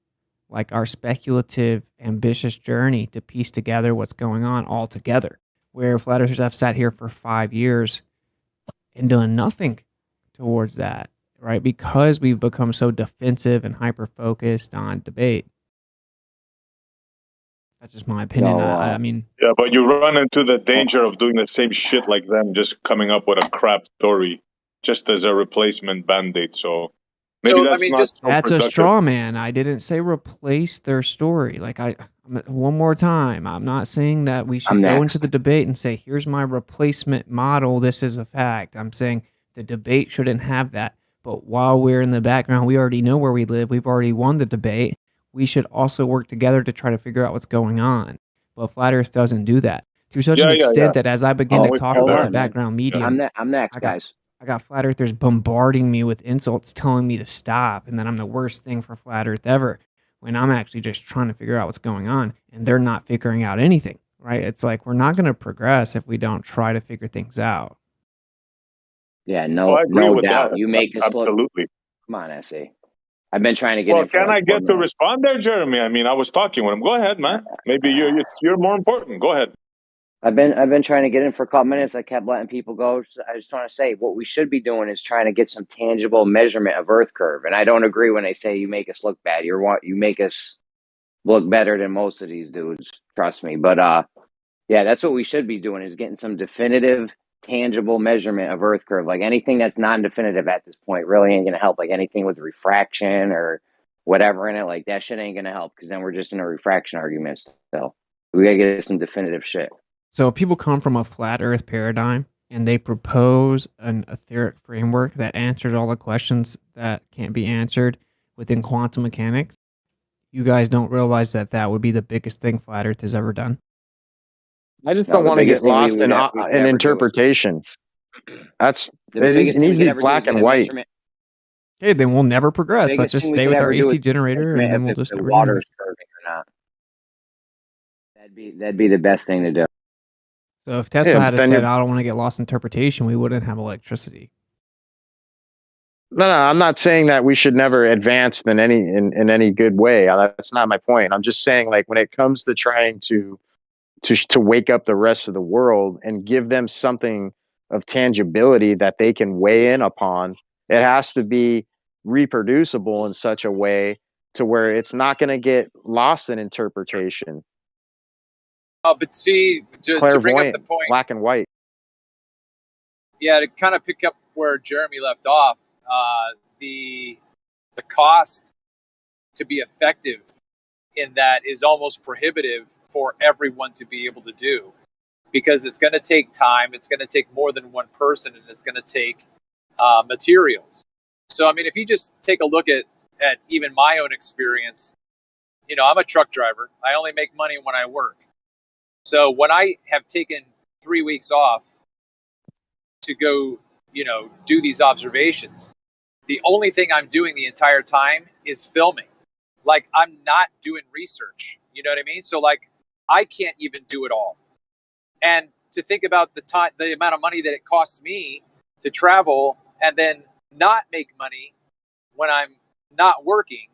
like our speculative, ambitious journey to piece together what's going on all together. Where flat earthers have sat here for 5 years and done nothing towards that, right? Because we've become so defensive and hyper focused on debate. That's just my opinion. I mean, yeah, but you run into the danger of doing the same shit like them, just coming up with a crap story just as a replacement band-aid. So maybe So, I that's mean, not just so that's a productive. straw man. I didn't say replace their story. Like one more time, I'm not saying that we should go into the debate and say, here's my replacement model. This is a fact. I'm saying the debate shouldn't have that. But while we're in the background, we already know where we live. We've already won the debate. We should also work together to try to figure out what's going on. But Flat Earth doesn't do that to such an extent that as I begin to talk about the background medium, I'm next, guys. I got flat earthers bombarding me with insults telling me to stop and that I'm the worst thing for flat earth ever when I'm actually just trying to figure out what's going on and they're not figuring out anything, right? It's like we're not going to progress if we don't try to figure things out. Yeah, Oh, I agree no with doubt. that. You make us look. Absolutely. Come on, SA. I've been trying to get Well, in for can like I 4 get to minutes. respond there, Jeremy? I mean, I was talking with him. Go ahead, man. Maybe you're more important. Go ahead. I've been trying to get in for a couple minutes. I kept letting people go. So I just want to say what we should be doing is trying to get some tangible measurement of Earth curve. And I don't agree when they say you make us look bad. You make us look better than most of these dudes. Trust me. But yeah, that's what we should be doing is getting some definitive, tangible measurement of Earth curve. Like anything that's non-definitive at this point really ain't gonna help. Like anything with refraction or whatever in it, like that shit ain't gonna help because then we're just in a refraction argument still. We gotta get some definitive shit. So if people come from a flat earth paradigm and they propose an etheric framework that answers all the questions that can't be answered within quantum mechanics, you guys don't realize that that would be the biggest thing flat earth has ever done. I just don't want to get lost in interpretation. It needs to be black and white. Okay, then we'll never progress. Let's just stay with our AC generator and then we'll just never do anything. Curving or not. That'd be the best thing to do. So if Tesla had said, I don't want to get lost in interpretation, we wouldn't have electricity. No, I'm not saying that we should never advance in any good way. That's not my point. I'm just saying, like, when it comes to trying to wake up the rest of the world and give them something of tangibility that they can weigh in upon, it has to be reproducible in such a way to where it's not going to get lost in interpretation. But see, to bring up the point, black and white. Yeah, to kind of pick up where Jeremy left off, the cost to be effective in that is almost prohibitive for everyone to be able to do, because it's going to take time, it's going to take more than one person, and it's going to take materials. So, I mean, if you just take a look at even my own experience, you know, I'm a truck driver. I only make money when I work. So when I have taken 3 weeks off to go, you know, do these observations, the only thing I'm doing the entire time is filming. Like, I'm not doing research. You know what I mean? So, like, I can't even do it all. And to think about the amount of money that it costs me to travel and then not make money when I'm not working,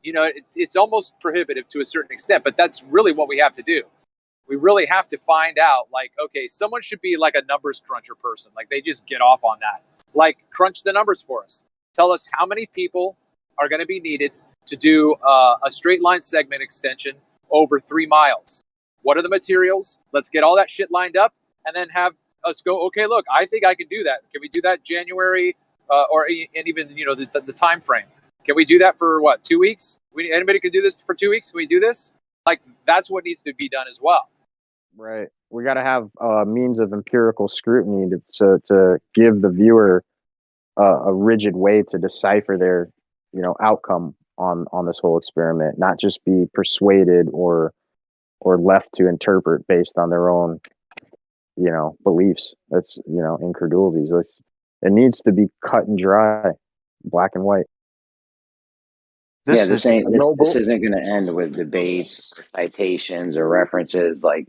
you know, it's almost prohibitive to a certain extent. But that's really what we have to do. We really have to find out, like, okay, someone should be like a numbers cruncher person. Like, they just get off on that. Like, crunch the numbers for us. Tell us how many people are going to be needed to do a straight line segment extension over 3 miles. What are the materials? Let's get all that shit lined up and then have us go, okay, look, I think I can do that. Can we do that January and even the time frame? Can we do that for what, 2 weeks? Anybody can do this for 2 weeks? Can we do this? Like, that's what needs to be done as well. Right. We got to have means of empirical scrutiny to give the viewer a rigid way to decipher their outcome on this whole experiment, not just be persuaded or left to interpret based on their own beliefs. That's incredulities. It needs to be cut and dry, black and white. This isn't going to end with debates, or citations, or references. Like,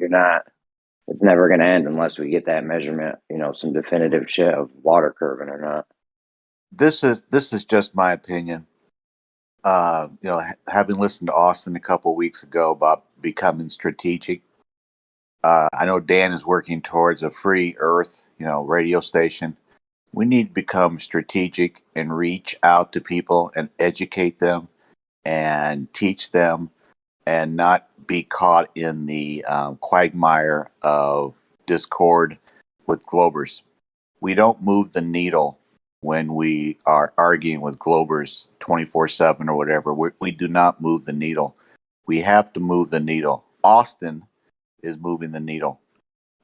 it's never going to end unless we get that measurement, some definitive shit of water curving or not. This is just my opinion. Having listened to Austin a couple of weeks ago about becoming strategic, I know Dan is working towards a free Earth, radio station. We need to become strategic and reach out to people and educate them and teach them, and not be caught in the quagmire of discord with Globers. We don't move the needle when we are arguing with Globers 24/7 or whatever. We do not move the needle. We have to move the needle. Austin is moving the needle,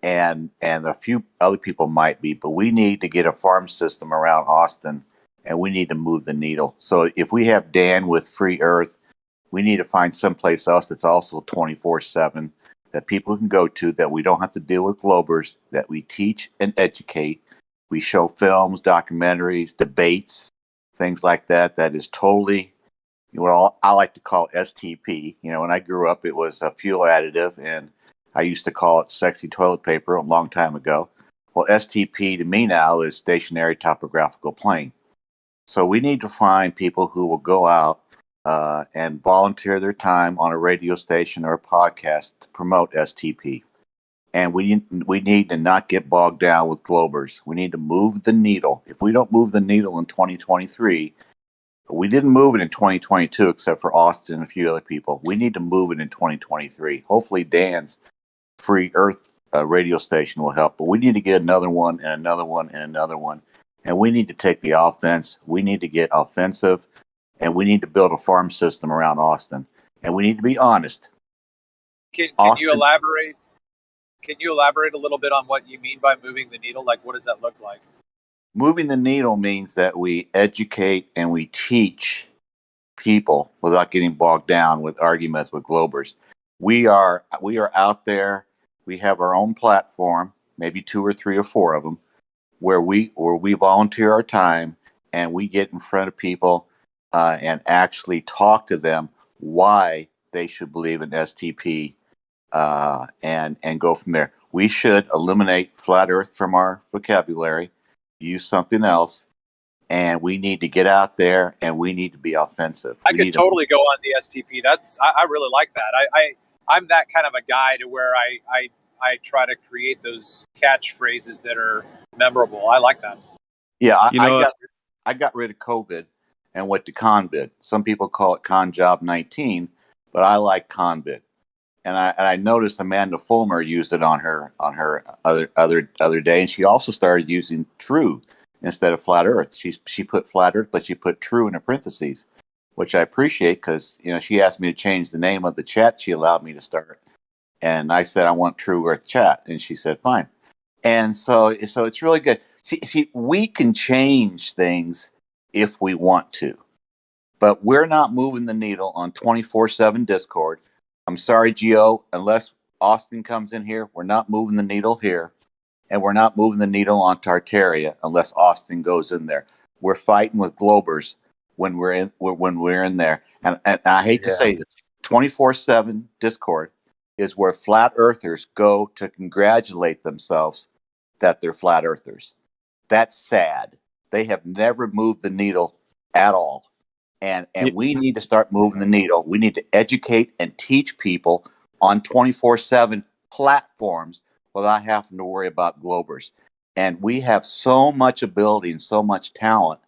and a few other people might be, but we need to get a farm system around Austin, and we need to move the needle. So if we have Dan with Free Earth, we need to find someplace else that's also 24/7 that people can go to, that we don't have to deal with Globers, that we teach and educate. We show films, documentaries, debates, things like that. That is totally what I like to call STP. When I grew up, it was a fuel additive, and I used to call it sexy toilet paper a long time ago. Well, STP to me now is stationary topographical plane. So we need to find people who will go out and volunteer their time on a radio station or a podcast to promote STP. And we need to not get bogged down with Globers. We need to move the needle. If we don't move the needle in 2023, we didn't move it in 2022 except for Austin and a few other people. We need to move it in 2023. Hopefully Dan's Free Earth radio station will help, but we need to get another one and another one and another one. And we need to take the offense. We need to get offensive, and we need to build a farm system around Austin. And we need to be honest. Can you elaborate? Can you elaborate a little bit on what you mean by moving the needle? Like, what does that look like? Moving the needle means that we educate and we teach people without getting bogged down with arguments with Globers. We are out there. We have our own platform, maybe 2 or 3 or 4 of them, where we volunteer our time and we get in front of people and actually talk to them why they should believe in STP. And go from there. We should eliminate flat Earth from our vocabulary, use something else, and we need to get out there and we need to be offensive. I could totally go on the STP. I really like that. I'm that kind of a guy to where I try to create those catchphrases that are memorable. I like that. Yeah, I got rid of COVID and went to Convid. Some people call it Con Job 19, but I like Convid. And I noticed Amanda Fulmer used it on her other day, and she also started using true instead of flat Earth. She put flat Earth, but she put true in the parentheses, which I appreciate because she asked me to change the name of the chat she allowed me to start, and I said I want True Earth Chat, and she said fine. And so it's really good. See, we can change things if we want to, but we're not moving the needle on 24/7 Discord. I'm sorry, Gio, unless Austin comes in here, we're not moving the needle here. And we're not moving the needle on Tartaria unless Austin goes in there. We're fighting with Globers when we're in there. And I hate to say this, 24/7 Discord is where flat earthers go to congratulate themselves that they're flat earthers. That's sad. They have never moved the needle at all. And we need to start moving the needle. We need to educate and teach people on 24/7 platforms without having to worry about Globers. And we have so much ability and so much talent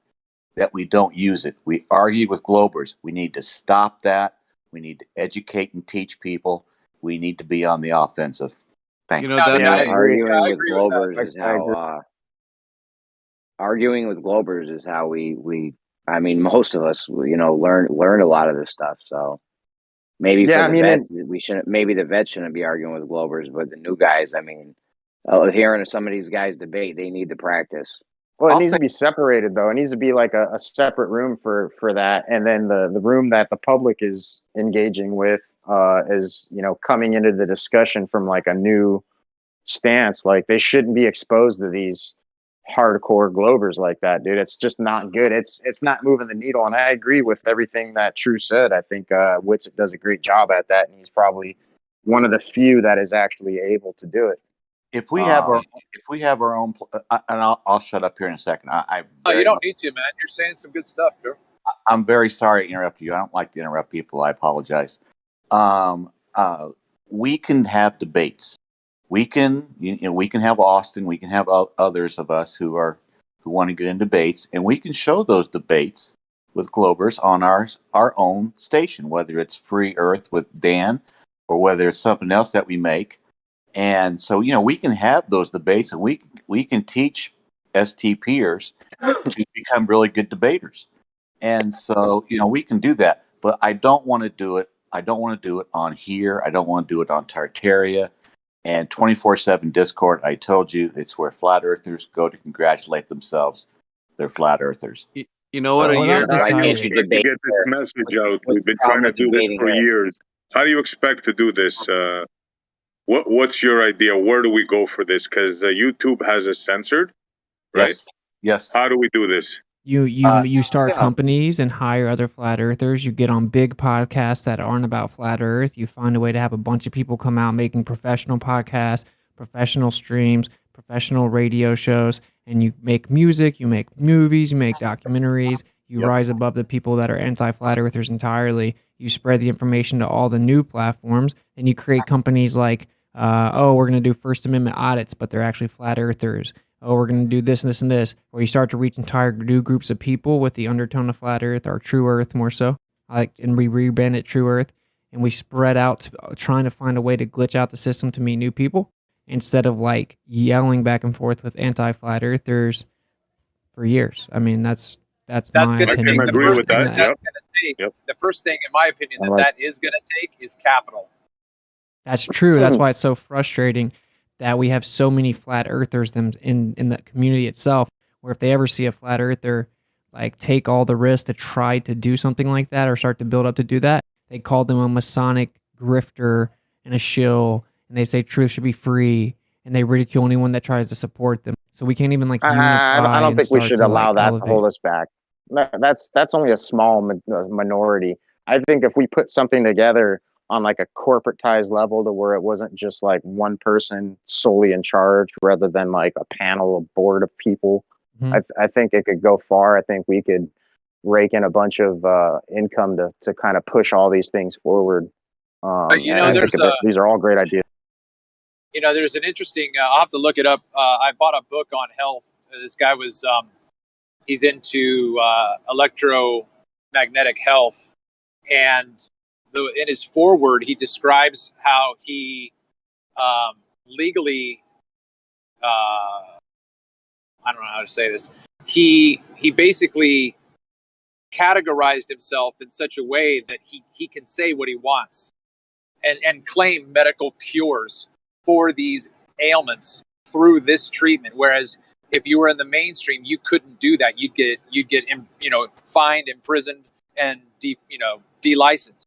that we don't use it. We argue with Globers. We need to stop that. We need to educate and teach people. We need to be on the offensive. Thanks. You know, that Yeah, I agree. Arguing with agree with that. Globers is I agree. how arguing with Globers is how we I mean, most of us, learn a lot of this stuff. So maybe Yeah, for I the mean, vet, and we shouldn't. Maybe the vet shouldn't be arguing with Globers, but the new guys. I mean, hearing some of these guys debate, they need to practice. well, it I'll needs say to be separated though. It needs to be like a separate room for that, and then the room that the public is engaging with is coming into the discussion from like a new stance. Like they shouldn't be exposed to these hardcore Globers like that, dude. It's just not good. It's not moving the needle. And I agree with everything that True said. I think Witsit does a great job at that, and he's probably one of the few that is actually able to do it. if we have our own, and I'll shut up here in a second. Oh, you don't need to, man. You're saying some good stuff, Drew. I'm very sorry to interrupt you. I don't like to interrupt people. I apologize. We can have debates. We can, we can have Austin. We can have others of us who want to get in debates, and we can show those debates with Globers on our own station, whether it's Free Earth with Dan, or whether it's something else that we make. And so, we can have those debates, and we can teach STPers to become really good debaters. And so, we can do that, but I don't want to do it. I don't want to do it on here. I don't want to do it on Tartaria and 24/7 Discord. I told you it's where flat earthers go to congratulate themselves. They're flat earthers. You know what? A How year. do you expect to get this message out? We've been trying to do this for years. How do you expect to do this? What's your idea? Where do we go for this? Because YouTube has us censored, right? Yes. How do we do this? You start companies and hire other flat earthers. You get on big podcasts that aren't about flat earth. You find a way to have a bunch of people come out making professional podcasts, professional streams, professional radio shows, and you make music, you make movies, you make documentaries. You rise above the people that are anti-flat earthers entirely. You spread the information to all the new platforms, and you create companies like, we're going to do First Amendment audits, but they're actually flat earthers. Oh, we're going to do this and this and this, or you start to reach entire new groups of people with the undertone of flat earth or true earth more so. And we rebrand it True Earth, and we spread out trying to find a way to glitch out the system to meet new people instead of like yelling back and forth with anti-flat earthers for years. I mean, that's my opinion. I can agree with that. The first thing, in my opinion, that is going to take is capital. That's true. That's why it's so frustrating that we have so many flat earthers in the community itself, where if they ever see a flat earther like take all the risk to try to do something like that or start to build up to do that, they call them a Masonic grifter and a shill, and they say truth should be free, and they ridicule anyone that tries to support them. So we can't even like unify. I don't and think we start should to, allow like, that elevate. to hold us back. That's only a small minority. I think if we put something together on like a corporatized level to where it wasn't just like one person solely in charge rather than like a panel, a board of people, I think it could go far. I think we could rake in a bunch of income to kind of push all these things forward. These are all great ideas. There's an interesting, I'll have to look it up. I bought a book on health. This guy was, he's into electromagnetic health, and in his foreword, he describes how he legally, I don't know how to say this. He basically categorized himself in such a way that he can say what he wants and claim medical cures for these ailments through this treatment. Whereas if you were in the mainstream, you couldn't do that. You'd get fined, imprisoned, and delicensed.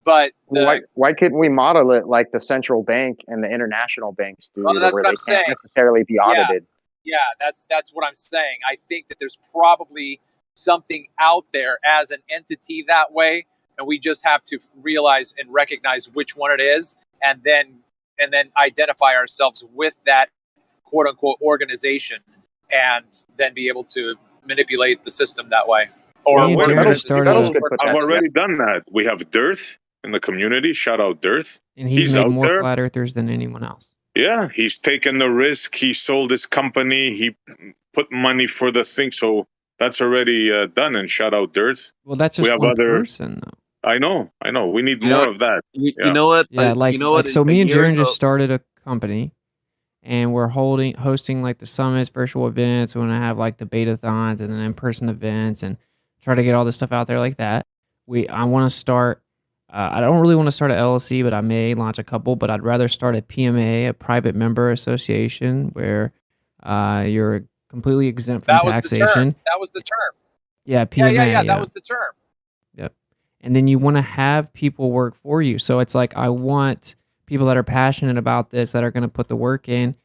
But why couldn't we model it like the central bank and the international banks do, where they can't necessarily be audited? Yeah, that's what I'm saying. I think that there's probably something out there as an entity that way, and we just have to realize and recognize which one it is, and then identify ourselves with that quote unquote organization, and then be able to manipulate the system that way. Or I've I've already done that. We have Dearth in the community. Shout out Dearth. And he's made out more there. flat earthers than anyone else. Yeah, he's taken the risk. He sold his company. He put money for the thing. So that's already done. And shout out Dearth. Well, that's just one person, though. I know. We need You know more what? of that. You Yeah. know what? Yeah, You know what? so A me and year Jaren ago, just started a company, and we're hosting like the summits, virtual events. We're gonna have like debate-a-thons and then in-person events, and try to get all this stuff out there like that. I want to start. I don't really want to start a LLC, but I may launch a couple. But I'd rather start a PMA, a private member association, where you're completely exempt from That was the term. taxation. That was the term. Yeah, Yeah, PMA. that Yeah. was the term. Yep. And then you want to have people work for you. So it's like I want people that are passionate about this, that are going to put the work in,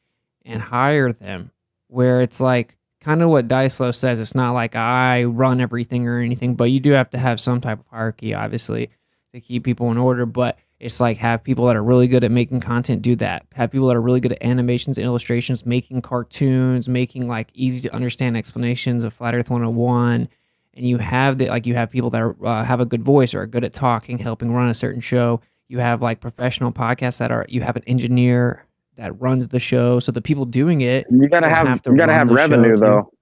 and hire them. Where it's like kind of what Dicelo says. It's not like I run everything or anything, but you do have to have some type of hierarchy, obviously, to keep people in order. But it's like have people that are really good at making content do that. Have people that are really good at animations and illustrations, making cartoons, making like easy to understand explanations of Flat Earth 101. And you have you have people that are, have a good voice or are good at talking, helping run a certain show. You have like professional podcasts you have an engineer that runs the show. So the people doing it You gotta don't have have to you gotta run have the show revenue too. though.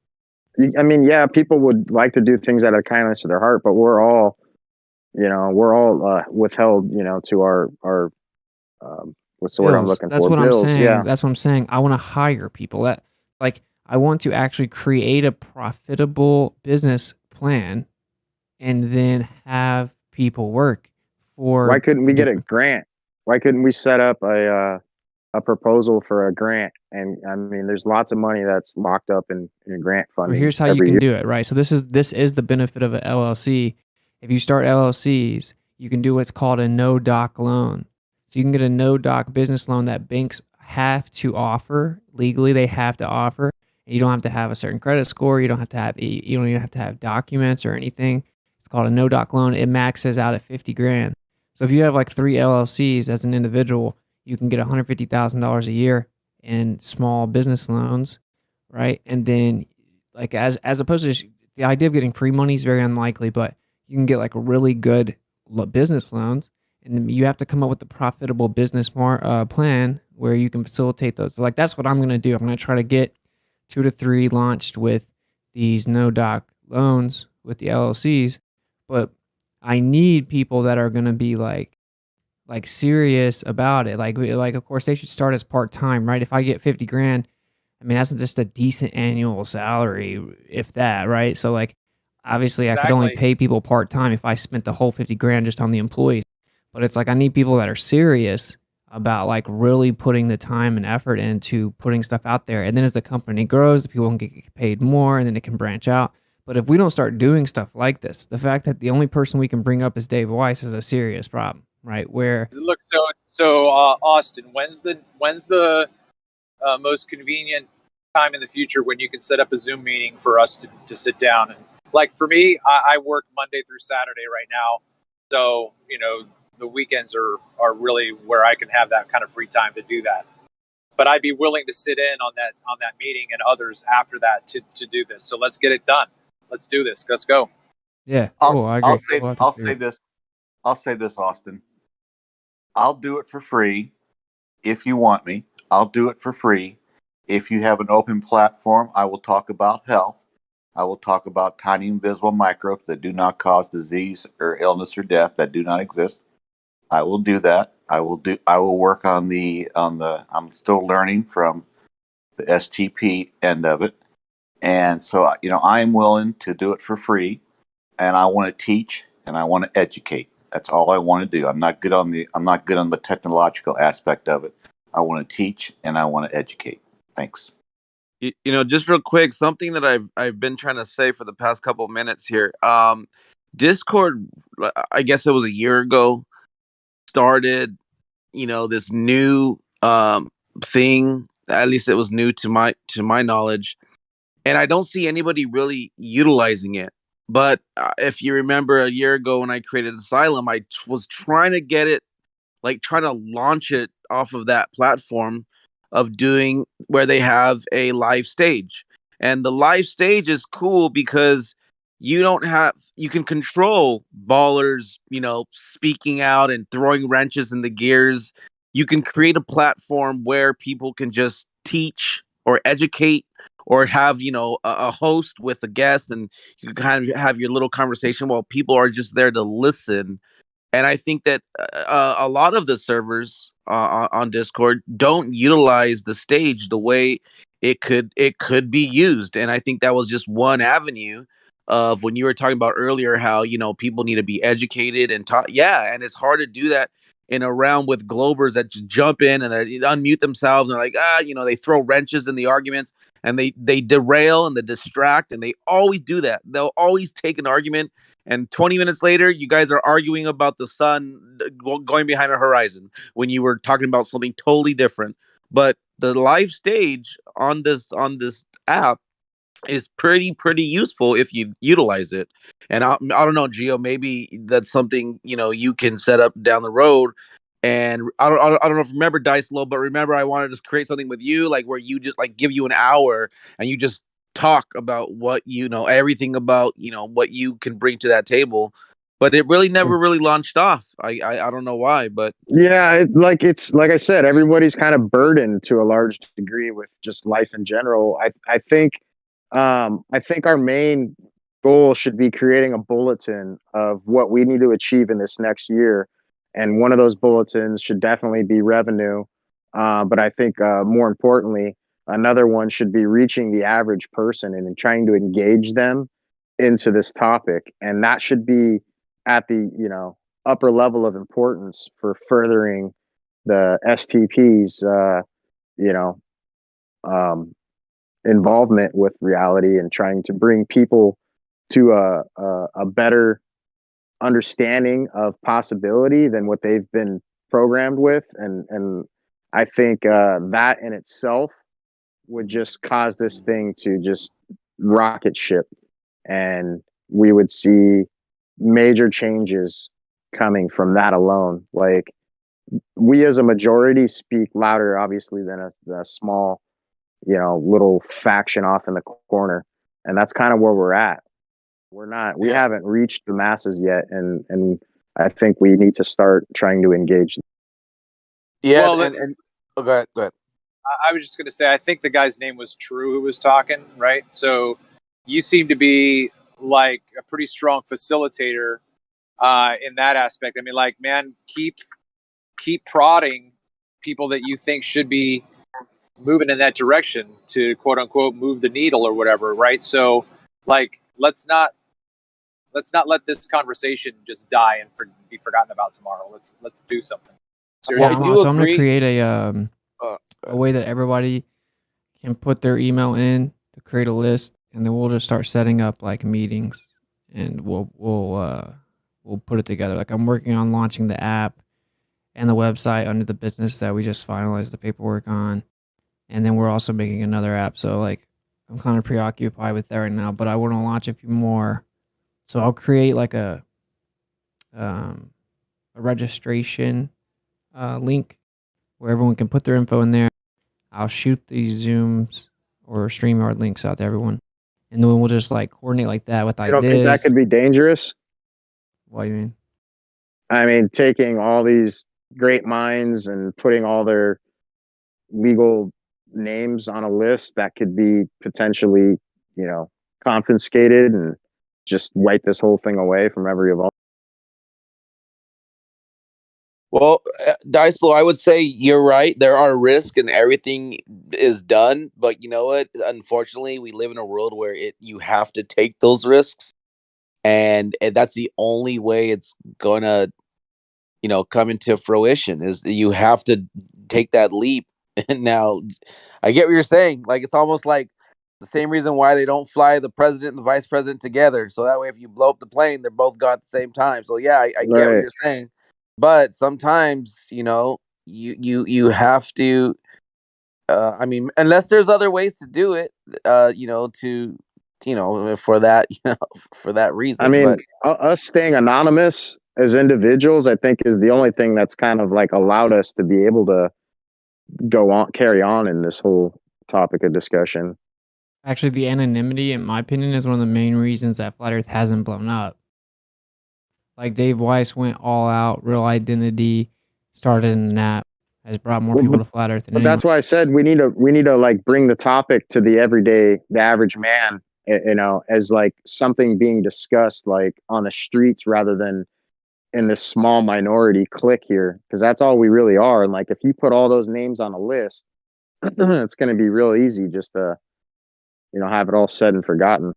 I mean, yeah, people would like to do things out of kindness of their heart, but we're all, withheld, to our what's the word I'm Bills. looking That's for? what I'm Bills. saying. Yeah. That's what I'm saying. I want to hire people that I want to actually create a profitable business plan and then have people work Why for couldn't we get a grant? Why couldn't we set up a proposal for a grant? And I mean, there's lots of money that's locked up in grant Well, funding here's how you every can year. do it, right? So this is the benefit of an LLC. If you start LLCs, you can do what's called a no-doc loan. So you can get a no-doc business loan that banks have to offer legally. They have to offer. And you don't have to have a certain credit score. You don't even have to have documents or anything. It's called a no-doc loan. It maxes out at 50 grand. So if you have like 3 LLCs as an individual, you can get $150,000 a year in small business loans, right? And then like as opposed to the idea of getting free money is very unlikely, but you can get like really good business loans, and then you have to come up with a profitable business plan where you can facilitate those. So like that's what I'm going to do. I'm going to try to get 2 to 3 launched with these no doc loans with the LLCs, but I need people that are going to be like serious about it. Like of course they should start as part-time, right? If I get 50 grand, I mean, that's just a decent annual salary, if that, right? So like, obviously I could only Exactly. pay people part-time if I spent the whole 50 grand just on the employees. But it's like, I need people that are serious about like really putting the time and effort into putting stuff out there. And then as the company grows, the people can get paid more and then it can branch out. But if we don't start doing stuff like this, the fact that the only person we can bring up is Dave Weiss is a serious problem, right? Where Look, so Austin, when's the most convenient time in the future when you can set up a Zoom meeting for us to sit down? And like for me, I work Monday through Saturday right now, so the weekends are really where I can have that kind of free time to do that. But I'd be willing to sit in on that meeting and others after that to do this. So let's get it done. Let's do this. Let's go. Yeah, cool. I agree. I'll say this, Austin. I'll do it for free if you want me. I'll do it for free. If you have an open platform, I will talk about health. I will talk about tiny invisible microbes that do not cause disease or illness or death, that do not exist. I will do that. I will work on the I'm still learning from the STP end of it. And so I am willing to do it for free, and I want to teach and I want to educate. That's all I want to do. I'm not good on the technological aspect of it. I want to teach and I want to educate. Thanks. Just real quick, something that I've been trying to say for the past couple of minutes here. Discord, I guess it was a year ago, started, this new thing. At least it was new to my knowledge, and I don't see anybody really utilizing it. But if you remember a year ago when I created Asylum, I was trying to get it, like trying to launch it off of that platform of doing where they have a live stage. And the live stage is cool because you can control ballers, speaking out and throwing wrenches in the gears. You can create a platform where people can just teach or educate or have, a host with a guest, and you can kind of have your little conversation while people are just there to listen. And I think that a lot of the servers on Discord don't utilize the stage the way it could be used. And I think that was just one avenue of when you were talking about earlier how people need to be educated and taught. Yeah, and it's hard to do that in a round with globers that just jump in and they unmute themselves and like they throw wrenches in the arguments and they derail and they distract, and they always do that. They'll always take an argument, and 20 minutes later you guys are arguing about the sun going behind a horizon when you were talking about something totally different. But the live stage on this app is pretty useful if you utilize it. And I don't know, Gio, maybe that's something you can set up down the road. And I don't know if you remember Dice Low, but remember I wanted to create something with you, like where you just like give you an hour and you just talk about what everything about what you can bring to that table. But it really never really launched off. I don't know why, but Yeah, it's like I said, everybody's kind of burdened to a large degree with just life in general. I think our main goal should be creating a bulletin of what we need to achieve in this next year, and one of those bulletins should definitely be revenue. But I think more importantly, another one should be reaching the average person and trying to engage them into this topic, and that should be at the upper level of importance for furthering the STP's involvement with reality and trying to bring people to a better understanding of possibility than what they've been programmed with. And I think that in itself would just cause this thing to just rocket ship, and we would see major changes coming from that alone. Like, we as a majority speak louder obviously than a small little faction off in the corner, and that's kind of where we're at. We haven't reached the masses yet, and I think we need to start trying to engage. yeah. Well, Go ahead. I was just going to say, I think the guy's name was True who was talking, right? So you seem to be like a pretty strong facilitator in that aspect. I mean, like, man, keep prodding people that you think should be moving in that direction to quote unquote move the needle or whatever, right? So, like, let's not let this conversation just die and be forgotten about tomorrow. Let's do something. Yeah, Seriously. I'm going to create a way that everybody can put their email in to create a list, and then we'll just start setting up like meetings, and we'll put it together. Like, I'm working on launching the app and the website under the business that we just finalized the paperwork on, and then we're also making another app. So like, I'm kind of preoccupied with that right now, but I want to launch a few more. So I'll create like a registration link where everyone can put their info in there. I'll shoot these Zooms or StreamYard links out to everyone, and then we'll just like coordinate like that with You ideas. don't think that could be dangerous? What do you mean? I mean, taking all these great minds and putting all their legal names on a list that could be potentially, confiscated and just wipe this whole thing away from every evolve. Well, Dicelo, I would say you're right. There are risks and everything is done. But you know what? Unfortunately, we live in a world where you have to take those risks. And that's the only way it's going to, come into fruition, is you have to take that leap. And now I get what you're saying. Like, it's almost like the same reason why they don't fly the president and the vice president together. So that way, if you blow up the plane, they're both gone at the same time. So yeah, I get what Right. you're saying. But sometimes, you have to. I mean, unless there's other ways to do it, for that, for that reason. I mean, but us staying anonymous as individuals, I think, is the only thing that's kind of like allowed us to be able to carry on in this whole topic of discussion. Actually, the anonymity, in my opinion, is one of the main reasons that Flat Earth hasn't blown up. Like, Dave Weiss went all out, real identity, started an app, has brought more people to Flat Earth. But that's why I said we need to like bring the topic to the average man, as like something being discussed like on the streets rather than in this small minority clique here, because that's all we really are. And like, if you put all those names on a list, it's going to be real easy just to, have it all said and forgotten.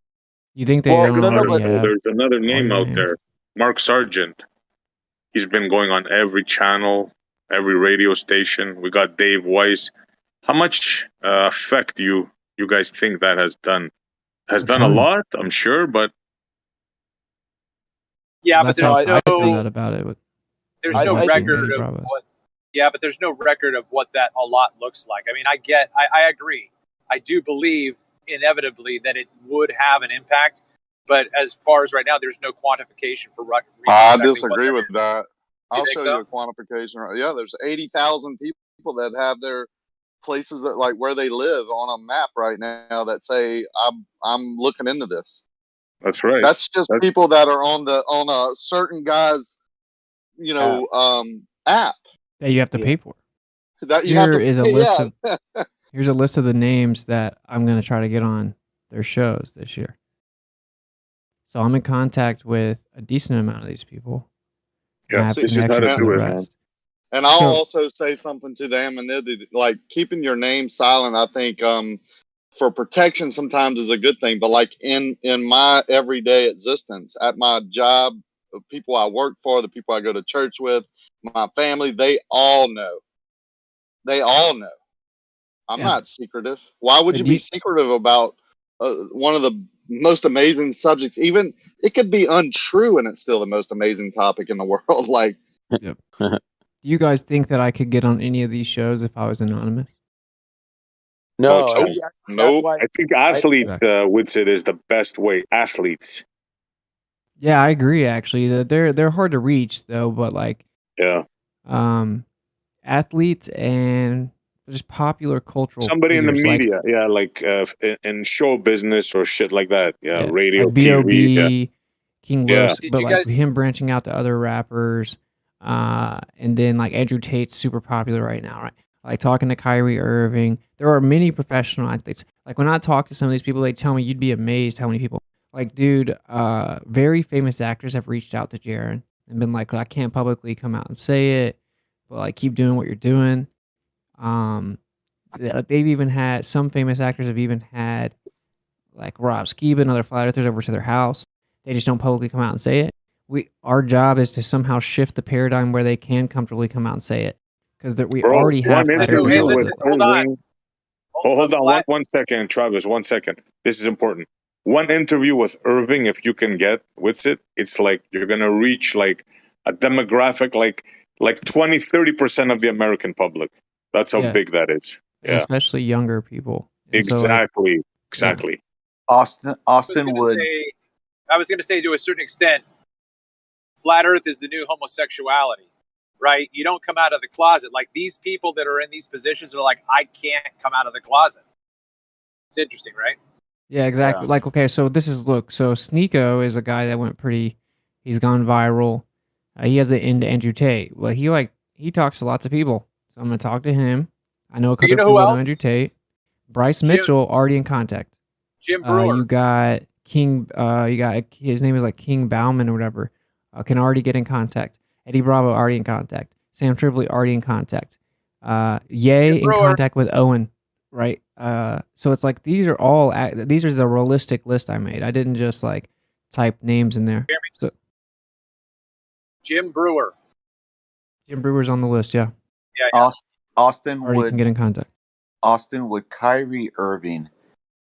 You think they Well, don't already have there's another all name your out names? there, Mark Sargent. He's been going on every channel, every radio station. We got Dave Weiss. How much effect do you guys think that has done? Has done a ton. lot, I'm sure, but Yeah, but That's how there's I found no out about it. there's no Watching record Eddie of Bravo's. what. Yeah, but there's no record of what that a lot looks like. I mean, I agree. I do believe inevitably that it would have an impact, but as far as right now, there's no quantification for I exactly what disagree that with is. that. You I'll think show so? you a quantification. Yeah, there's 80,000 people that have their places that like where they live on a map right now that say I'm looking into this. That's right. That's just people that are on a certain guy's app That you have to pay for. that you have Here to is a pay. list Yeah. of here's a list of the names that I'm gonna try to get on their shows this year. So I'm in contact with a decent amount of these people. And I have this is how to connections to do the it, man. rest. And I'll So also say something to them, and they'll do, like keeping your name silent. I think for protection sometimes is a good thing, but like in my everyday existence, at my job, the people I work for, the people I go to church with, my family, they all know. They all know. I'm Yeah. not secretive. Why would But you do be you- secretive about one of the most amazing subjects? Even it could be untrue, and it's still the most amazing topic in the world. Like, Yep. Do you guys think that I could get on any of these shows if I was anonymous? No, nope, nope. I think athletes would say is the best way. Athletes. Yeah, I agree actually. That they're hard to reach though, but like Yeah. athletes and just popular cultural Somebody in the figures like media, yeah, like in show business or shit like that. Yeah, yeah, radio, like TV. Yeah. B.O.B., King Yeah. Los, but like him branching out to other rappers, and then like Andrew Tate's super popular right now, right? Like talking to Kyrie Irving. There are many professional athletes. Like when I talk to some of these people, they tell me you'd be amazed how many people. Like, dude, very famous actors have reached out to Jaron and been like, I can't publicly come out and say it, but like keep doing what you're doing. They've even had some famous actors have even had like Rob Skiba and other flat earthers over to their house. They just don't publicly come out and say it. Our job is to somehow shift the paradigm where they can comfortably come out and say it, because we Bro, already have one flat interview earthers. with Irving. Hold on one second, Travis. 1 second. This is important. One interview with Irving, if you can get with it, it's like you're gonna reach like a demographic like 20-30% of the American public. That's how Yeah. big that is. And Yeah. especially younger people. And so, like, Exactly. Exactly. Austin I was going to say to a certain extent, flat Earth is the new homosexuality, right? You don't come out of the closet. Like these people that are in these positions are like, I can't come out of the closet. It's interesting, right? Yeah, exactly. Like, okay, so this is so Sneeko is a guy that went he's gone viral. He has an into Andrew Tate. Well, he talks to lots of people. So I'm gonna talk to him. I know a couple You know of who people know else? Andrew Tate. Bryce Mitchell already in contact. Jim Brewer. You got King. You got his name is like King Bauman or whatever. Can already get in contact. Eddie Bravo already in contact. Sam Tripoli already in contact. Ye in contact with Owen. Right. So it's like these are the realistic list I made. I didn't just like type names in there. So Jim Brewer. Jim Brewer's on the list. Yeah. Yeah. Austin Already can get in contact. Austin, would Kyrie Irving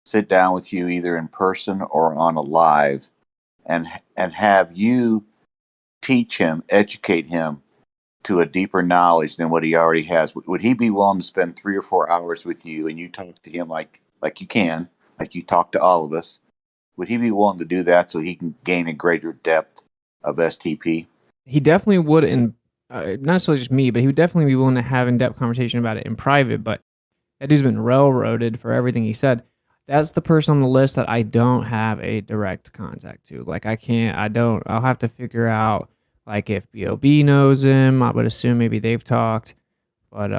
sit down with you either in person or on a live and have you teach him, educate him to a deeper knowledge than what he already has? Would he be willing to spend 3 or 4 hours with you and you talk to him like you talk to all of us? Would he be willing to do that so he can gain a greater depth of STP? He definitely would, and not necessarily just me, but he would definitely be willing to have in-depth conversation about it in private. But that dude's been railroaded for everything he said. That's the person on the list that I don't have a direct contact to. Like I'll have to figure out like if B.O.B. knows him. I would assume maybe they've talked. But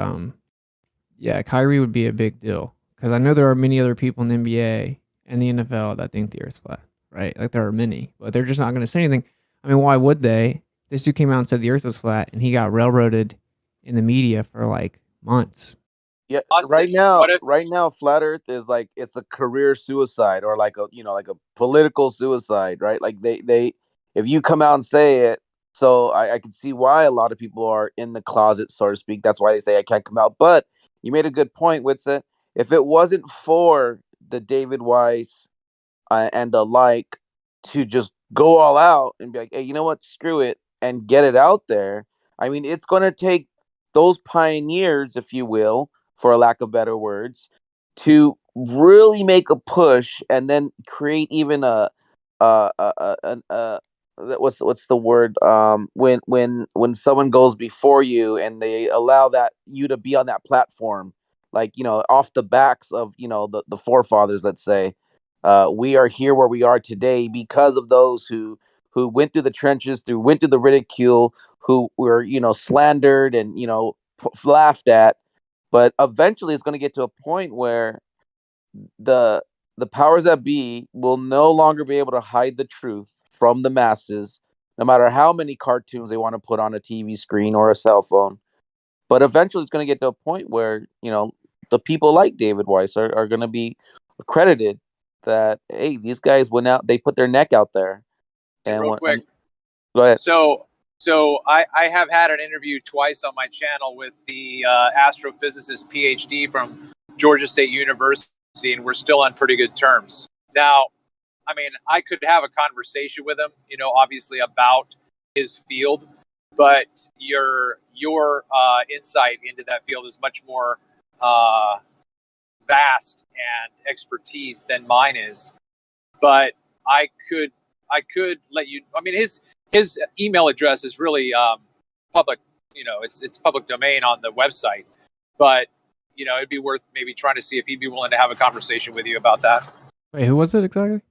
yeah, Kyrie would be a big deal. Because I know there are many other people in the NBA and the NFL that think the Earth's flat, right? Like there are many, but they're just not going to say anything. I mean, why would they? This dude came out and said the Earth was flat, and he got railroaded in the media for like months. Yeah, Austin, what if right now, flat Earth is like it's a career suicide or like a like a political suicide, right? Like they if you come out and say it, so I can see why a lot of people are in the closet, so to speak. That's why they say I can't come out. But you made a good point, Whitson. If it wasn't for the David Weiss and the like to just go all out and be like, hey, you know what, screw it, and get it out there. I mean, it's going to take those pioneers, if you will, for a lack of better words, to really make a push and then create even what's the word when someone goes before you and they allow that you to be on that platform, like off the backs of the forefathers, let's say. We are here where we are today because of those who went through the trenches, went through the ridicule, who were slandered and laughed at. But eventually, it's going to get to a point where the powers that be will no longer be able to hide the truth from the masses, no matter how many cartoons they want to put on a TV screen or a cell phone. But eventually, it's going to get to a point where the people like David Weiss are going to be accredited that, hey, these guys went out, they put their neck out there. And real quick, go ahead. So I have had an interview twice on my channel with the astrophysicist PhD from Georgia State University, and we're still on pretty good terms. Now, I mean, I could have a conversation with him, obviously about his field, but your insight into that field is much more vast and expertise than mine is. But I could let you. I mean, his email address is really public. It's public domain on the website. But it'd be worth maybe trying to see if he'd be willing to have a conversation with you about that. Wait, who was it exactly?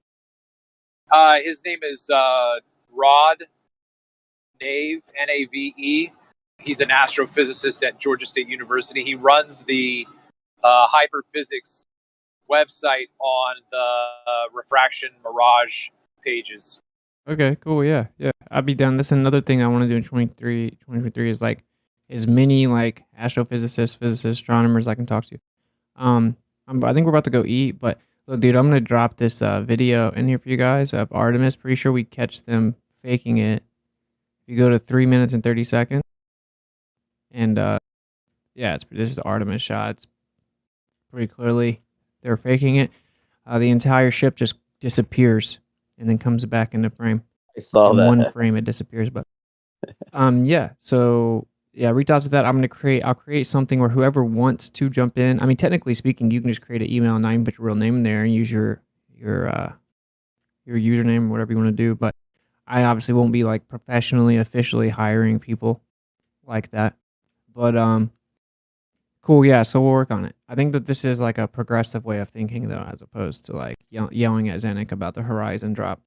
His name is Rod Nave, Nave. He's an astrophysicist at Georgia State University. He runs the hyperphysics website on the refraction mirage pages. Okay, cool. Yeah. I'd be down. That's another thing I want to do in 2023 is like as many like astrophysicists, physicists, astronomers I can talk to. I think we're about to go eat, but look, dude, I'm gonna drop this video in here for you guys of Artemis. Pretty sure we catch them faking it. If you go to 3 minutes and 30 seconds, and yeah, this is the Artemis shot. It's pretty clearly they're faking it. The entire ship just disappears and then comes back into frame. I saw in that. one frame it disappears, but yeah. So yeah, reach out to that. I'll create something where whoever wants to jump in. I mean, technically speaking, you can just create an email and not even put your real name in there and use your username or whatever you want to do. But I obviously won't be like professionally, officially hiring people like that. But cool, yeah. So we'll work on it. I think that this is like a progressive way of thinking, though, as opposed to like yelling at Zenik about the horizon drop.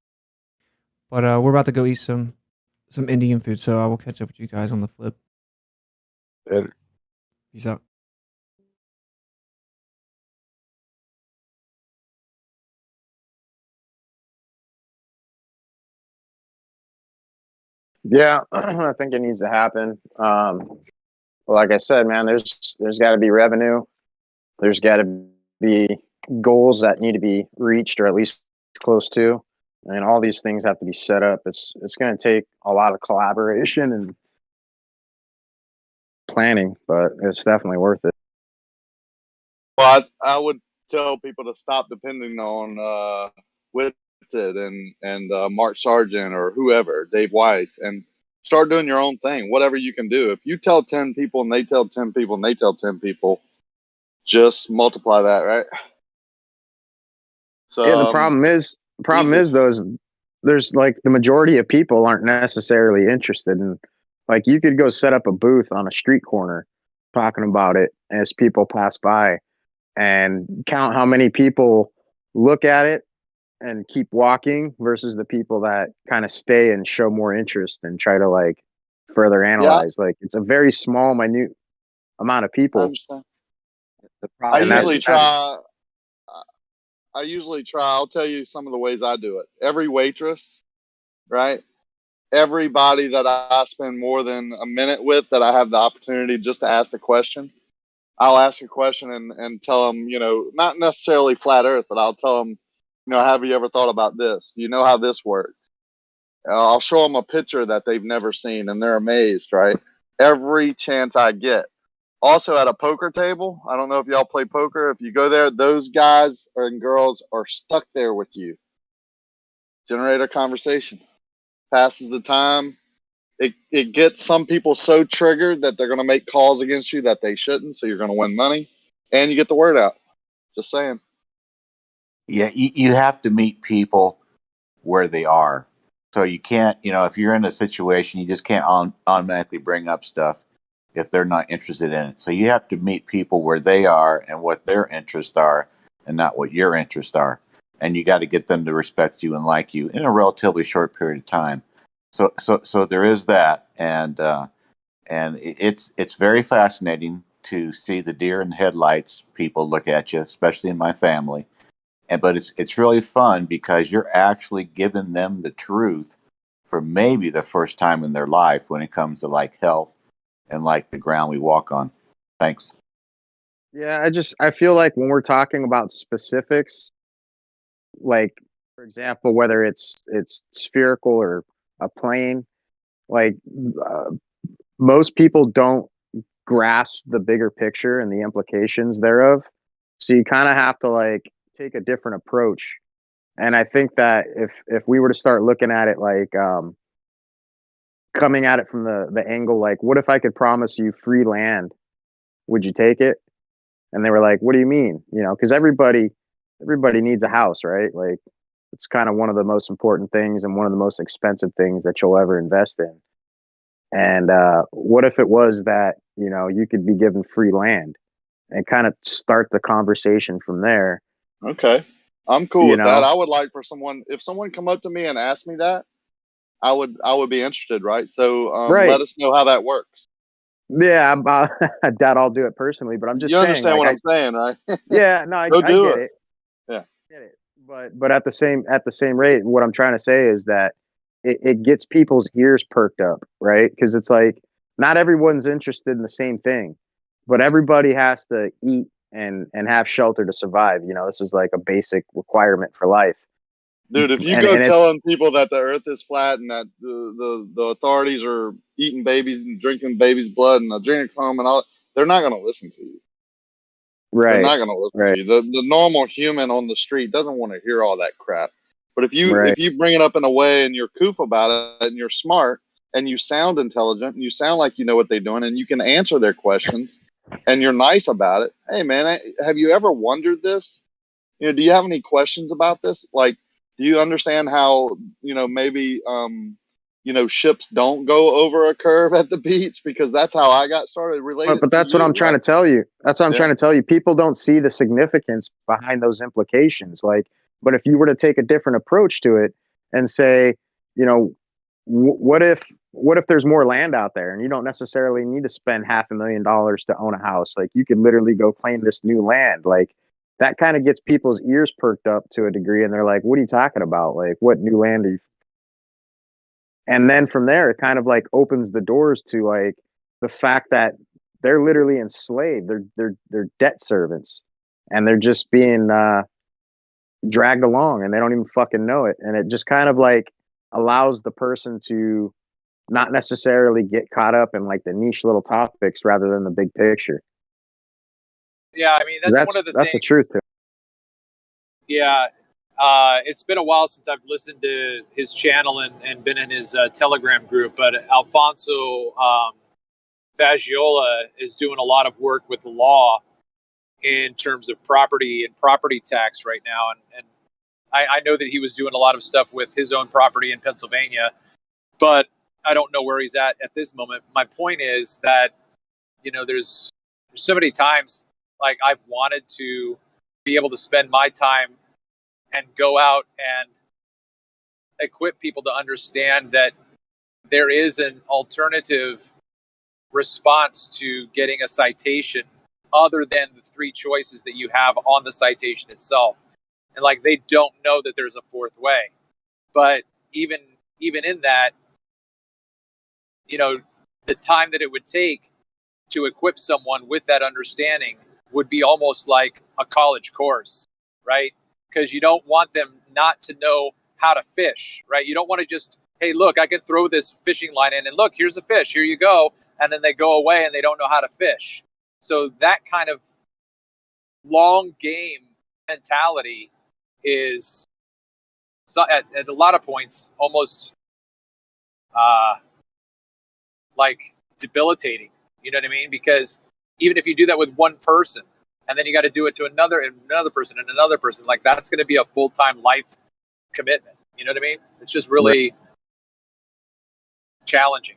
But we're about to go eat some Indian food, so I will catch up with you guys on the flip. Later. Peace out. Yeah, I think it needs to happen. Well, like I said, man, there's got to be revenue. There's got to be goals that need to be reached or at least close to, and all these things have to be set up. It's going to take a lot of collaboration and planning, but it's definitely worth it. Well, I would tell people to stop depending on Whitsett and Mark Sargent or whoever, Dave Weiss, and start doing your own thing, whatever you can do. If you tell 10 people and they tell 10 people and they tell 10 people, just multiply that, right? So yeah, the problem is though is there's like the majority of people aren't necessarily interested in, like, you could go set up a booth on a street corner talking about it as people pass by and count how many people look at it and keep walking versus the people that kind of stay and show more interest and try to like further analyze. Like, it's a very small, minute amount of people. I understand. I usually try. I'll tell you some of the ways I do it. Every waitress, right? everybody that I spend more than a minute with that I have the opportunity just to ask the question, I'll ask a question and tell them, not necessarily flat earth, but I'll tell them, have you ever thought about this? Do you know how this works? I'll show them a picture that they've never seen and they're amazed, right? Every chance I get. Also at a poker table, I don't know if y'all play poker. If you go there, those guys and girls are stuck there with you. Generate a conversation. Passes the time. It gets some people so triggered that they're going to make calls against you that they shouldn't, so you're going to win money, and you get the word out. Just saying. Yeah, you have to meet people where they are. So you can't, if you're in a situation, you just can't automatically bring up stuff if they're not interested in it. So you have to meet people where they are and what their interests are and not what your interests are. And you got to get them to respect you and like you in a relatively short period of time. So there is that. And it's very fascinating to see the deer in the headlights people look at you, especially in my family. But it's really fun because you're actually giving them the truth for maybe the first time in their life when it comes to like health and like the ground we walk on. Thanks. Yeah, I feel like when we're talking about specifics, like for example, whether it's spherical or a plane, like most people don't grasp the bigger picture and the implications thereof. So you kind of have to like take a different approach. And I think that if we were to start looking at it like coming at it from the angle like, what if I could promise you free land? Would you take it? And they were like, what do you mean? Because everybody needs a house, right? Like it's kind of one of the most important things and one of the most expensive things that you'll ever invest in. And what if it was that, you could be given free land and kind of start the conversation from there? Okay. I'm cool with that. I would like for if someone come up to me and ask me that, I would be interested, right? So right. Let us know how that works. Yeah, I doubt I'll do it personally, but I'm just saying. You understand what I'm saying, right? Yeah, no, I get it. Yeah. Get it. But at the same rate, what I'm trying to say is that it gets people's ears perked up, right? Because it's like not everyone's interested in the same thing, but everybody has to eat and have shelter to survive. This is like a basic requirement for life. Dude, if you go telling people that the earth is flat and that the authorities are eating babies and drinking babies' blood and adrenochrome and all, they're not going to listen to you. Right. They're not going to listen to you. The normal human on the street doesn't want to hear all that crap. But if you bring it up in a way and you're coof about it and you're smart and you sound intelligent and you sound like you know what they're doing and you can answer their questions and you're nice about it. Hey, man, have you ever wondered this? Do you have any questions about this? Like, do you understand how, maybe, ships don't go over a curve at the beach? Because that's how I got started related. But that's what I'm trying to tell you. That's what I'm trying to tell you. People don't see the significance behind those implications. Like, but if you were to take a different approach to it and say, what if there's more land out there and you don't necessarily need to spend $500,000 to own a house? Like, you could literally go claim this new land. Like, that kind of gets people's ears perked up to a degree, and they're like, what are you talking about? Like, what new land are you? And then from there, it kind of like opens the doors to like the fact that they're literally enslaved. They're debt servants, and they're just being dragged along, and they don't even fucking know it. And it just kind of like allows the person to not necessarily get caught up in like the niche little topics rather than the big picture. Yeah, I mean that's one of the that's things. the truth to it. Yeah, it's been a while since I've listened to his channel and been in his Telegram group, but Alfonso Faggiola is doing a lot of work with the law in terms of property and property tax right now, and I know that he was doing a lot of stuff with his own property in Pennsylvania, but I don't know where he's at this moment. My point is that there's so many times like I've wanted to be able to spend my time and go out and equip people to understand that there is an alternative response to getting a citation other than the three choices that you have on the citation itself. And like they don't know that there's a fourth way. But even in that, you know, the time that it would take to equip someone with that understanding would be almost like a college course, right? Because you don't want them not to know how to fish, right? You don't want to just, hey, look, I can throw this fishing line in and look, here's a fish, here you go. And then they go away and they don't know how to fish. So that kind of long game mentality is at a lot of points almost like debilitating. You know what I mean? Because even if you do that with one person and then you got to do it to another and another person and another person, like that's going to be a full-time life commitment. You know what I mean? It's just really challenging.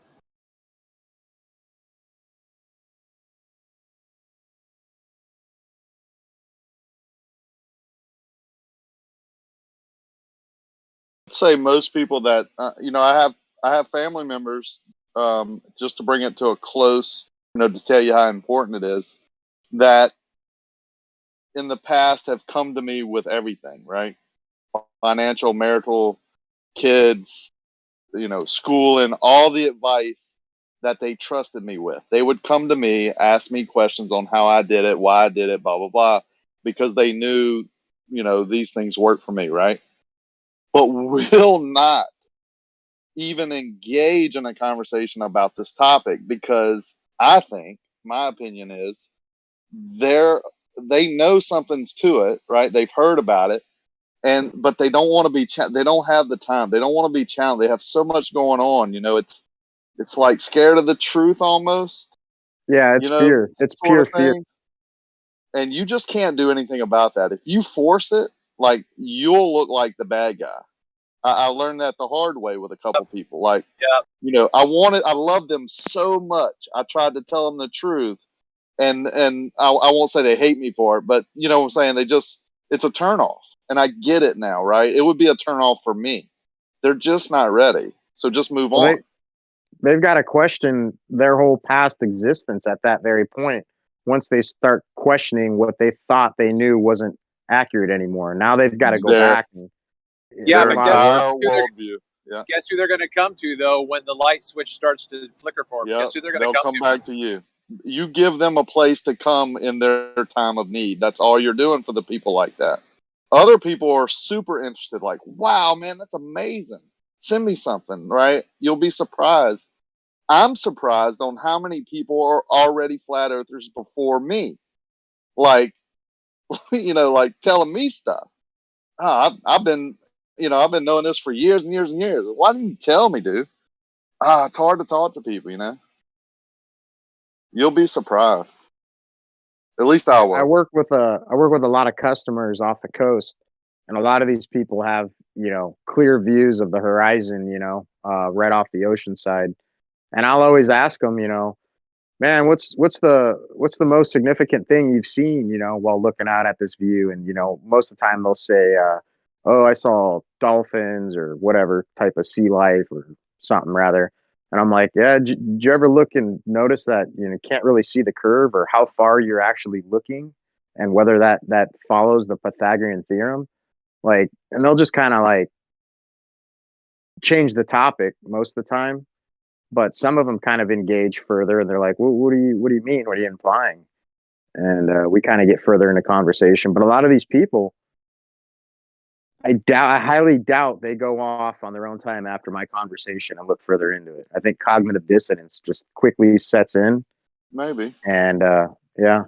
Say most people that I have family members, just to bring it to a close, to tell you how important it is, that in the past have come to me with everything, right? Financial, marital, kids, school, and all the advice that they trusted me with. They would come to me, ask me questions on how I did it, why I did it, blah blah blah, because they knew these things work for me, right? But will not even engage in a conversation about this topic, because I think my opinion is they know something's to it, right? They've heard about it, but they don't want to be they don't have the time. They don't want to be challenged. They have so much going on. It's like scared of the truth almost. Yeah, it's fear. It's pure fear. And you just can't do anything about that. If you force it, like, you'll look like the bad guy. I learned that the hard way with a couple people. Like, I loved them so much. I tried to tell them the truth, and I won't say they hate me for it, but you know what I'm saying? It's a turnoff, and I get it now, right? It would be a turnoff for me. They're just not ready. So just move on. They've got to question their whole past existence at that very point. Once they start questioning what they thought they knew wasn't accurate anymore, now they've got to go back. Yeah, but Yeah. Guess who they're going to come to, though, when the light switch starts to flicker for them? Yep. Guess who they're going to They'll come back to you. You give them a place to come in their time of need. That's all you're doing for the people like that. Other people are super interested, like, wow, man, that's amazing. Send me something, right? You'll be surprised. I'm surprised on how many people are already flat earthers before me. Like, like telling me stuff. I've been knowing this for years and years and years. Why didn't you tell me, dude? It's hard to talk to people, You'll be surprised. At least I was. I work with a lot of customers off the coast, and a lot of these people have, clear views of the horizon, right off the ocean side. And I'll always ask them, man, what's the most significant thing you've seen, while looking out at this view? And, most of the time they'll say, oh, I saw dolphins or whatever type of sea life or something rather. And I'm like, yeah, did you ever look and notice that, can't really see the curve or how far you're actually looking and whether that follows the Pythagorean theorem? Like, and they'll just kind of like change the topic most of the time. But some of them kind of engage further, and they're like, well, what do you mean? What are you implying? And we kind of get further into conversation. But a lot of these people, I highly doubt they go off on their own time after my conversation and look further into it. I think cognitive dissonance just quickly sets in. Maybe. And yeah.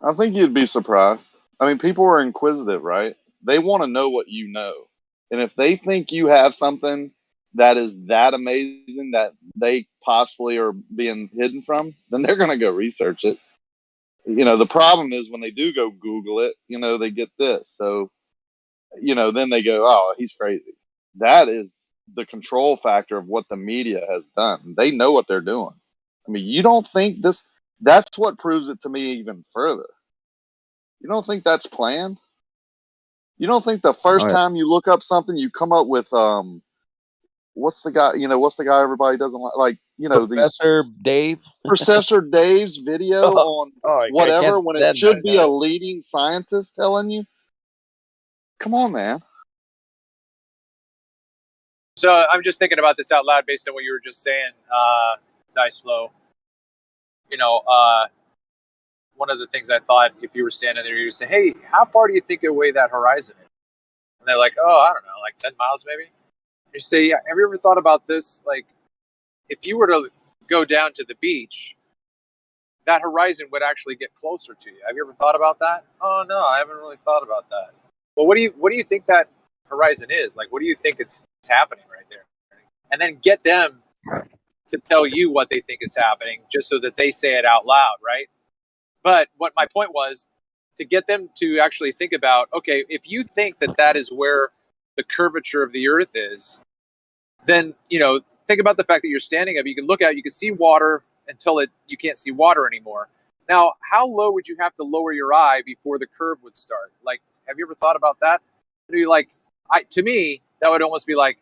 I think you'd be surprised. I mean, people are inquisitive, right? They want to know what you know. And if they think you have something that is that amazing that they possibly are being hidden from, then they're going to go research it. The problem is when they do go Google it, they get this. So, then they go, oh, he's crazy. That is the control factor of what the media has done. They know what they're doing. I mean, you don't think that's what proves it to me even further. You don't think that's planned? You don't think the first time you look up something, you come up with, what's the guy everybody doesn't like, Professor Dave? Professor Dave's video on whatever, when it should be a leading scientist telling you? Come on, man. So I'm just thinking about this out loud based on what you were just saying. die slow. You know, one of the things I thought, if you were standing there, you would say, "Hey, how far do you think away that horizon is?" And they're like, "Oh, I don't know, like 10 miles maybe." And you say, "Yeah, have you ever thought about this? Like, if you were to go down to the beach, that horizon would actually get closer to you. Have you ever thought about that?" "Oh no, I haven't really thought about that." Well, what do you think that horizon is? Like, what do you think it's happening right there? And then get them to tell you what they think is happening, just so that they say it out loud, right? But what my point was, to get them to actually think about, okay, if you think that that is where the curvature of the earth is, then, you know, think about the fact that you're standing up, you can look out, you can see water until you can't see water anymore. Now, how low would you have to lower your eye before the curve would start? Like, have you ever thought about that? To me, that would almost be like,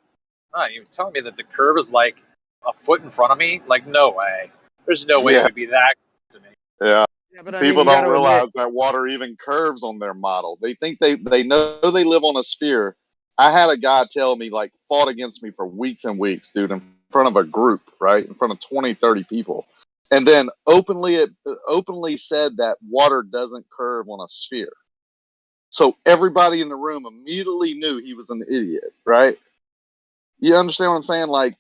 oh, you're telling me that the curve is like a foot in front of me? Like, no way. There's no way it would be that to me. Yeah. But I mean, People you don't gotta realize admit, that water even curves on their model. They think they know they live on a sphere. I had a guy tell me, like, fought against me for weeks and weeks, dude, in front of a group, right? In front of 20, 30 people. And then openly said that water doesn't curve on a sphere. So everybody in the room immediately knew he was an idiot, right? You understand what I'm saying? Like,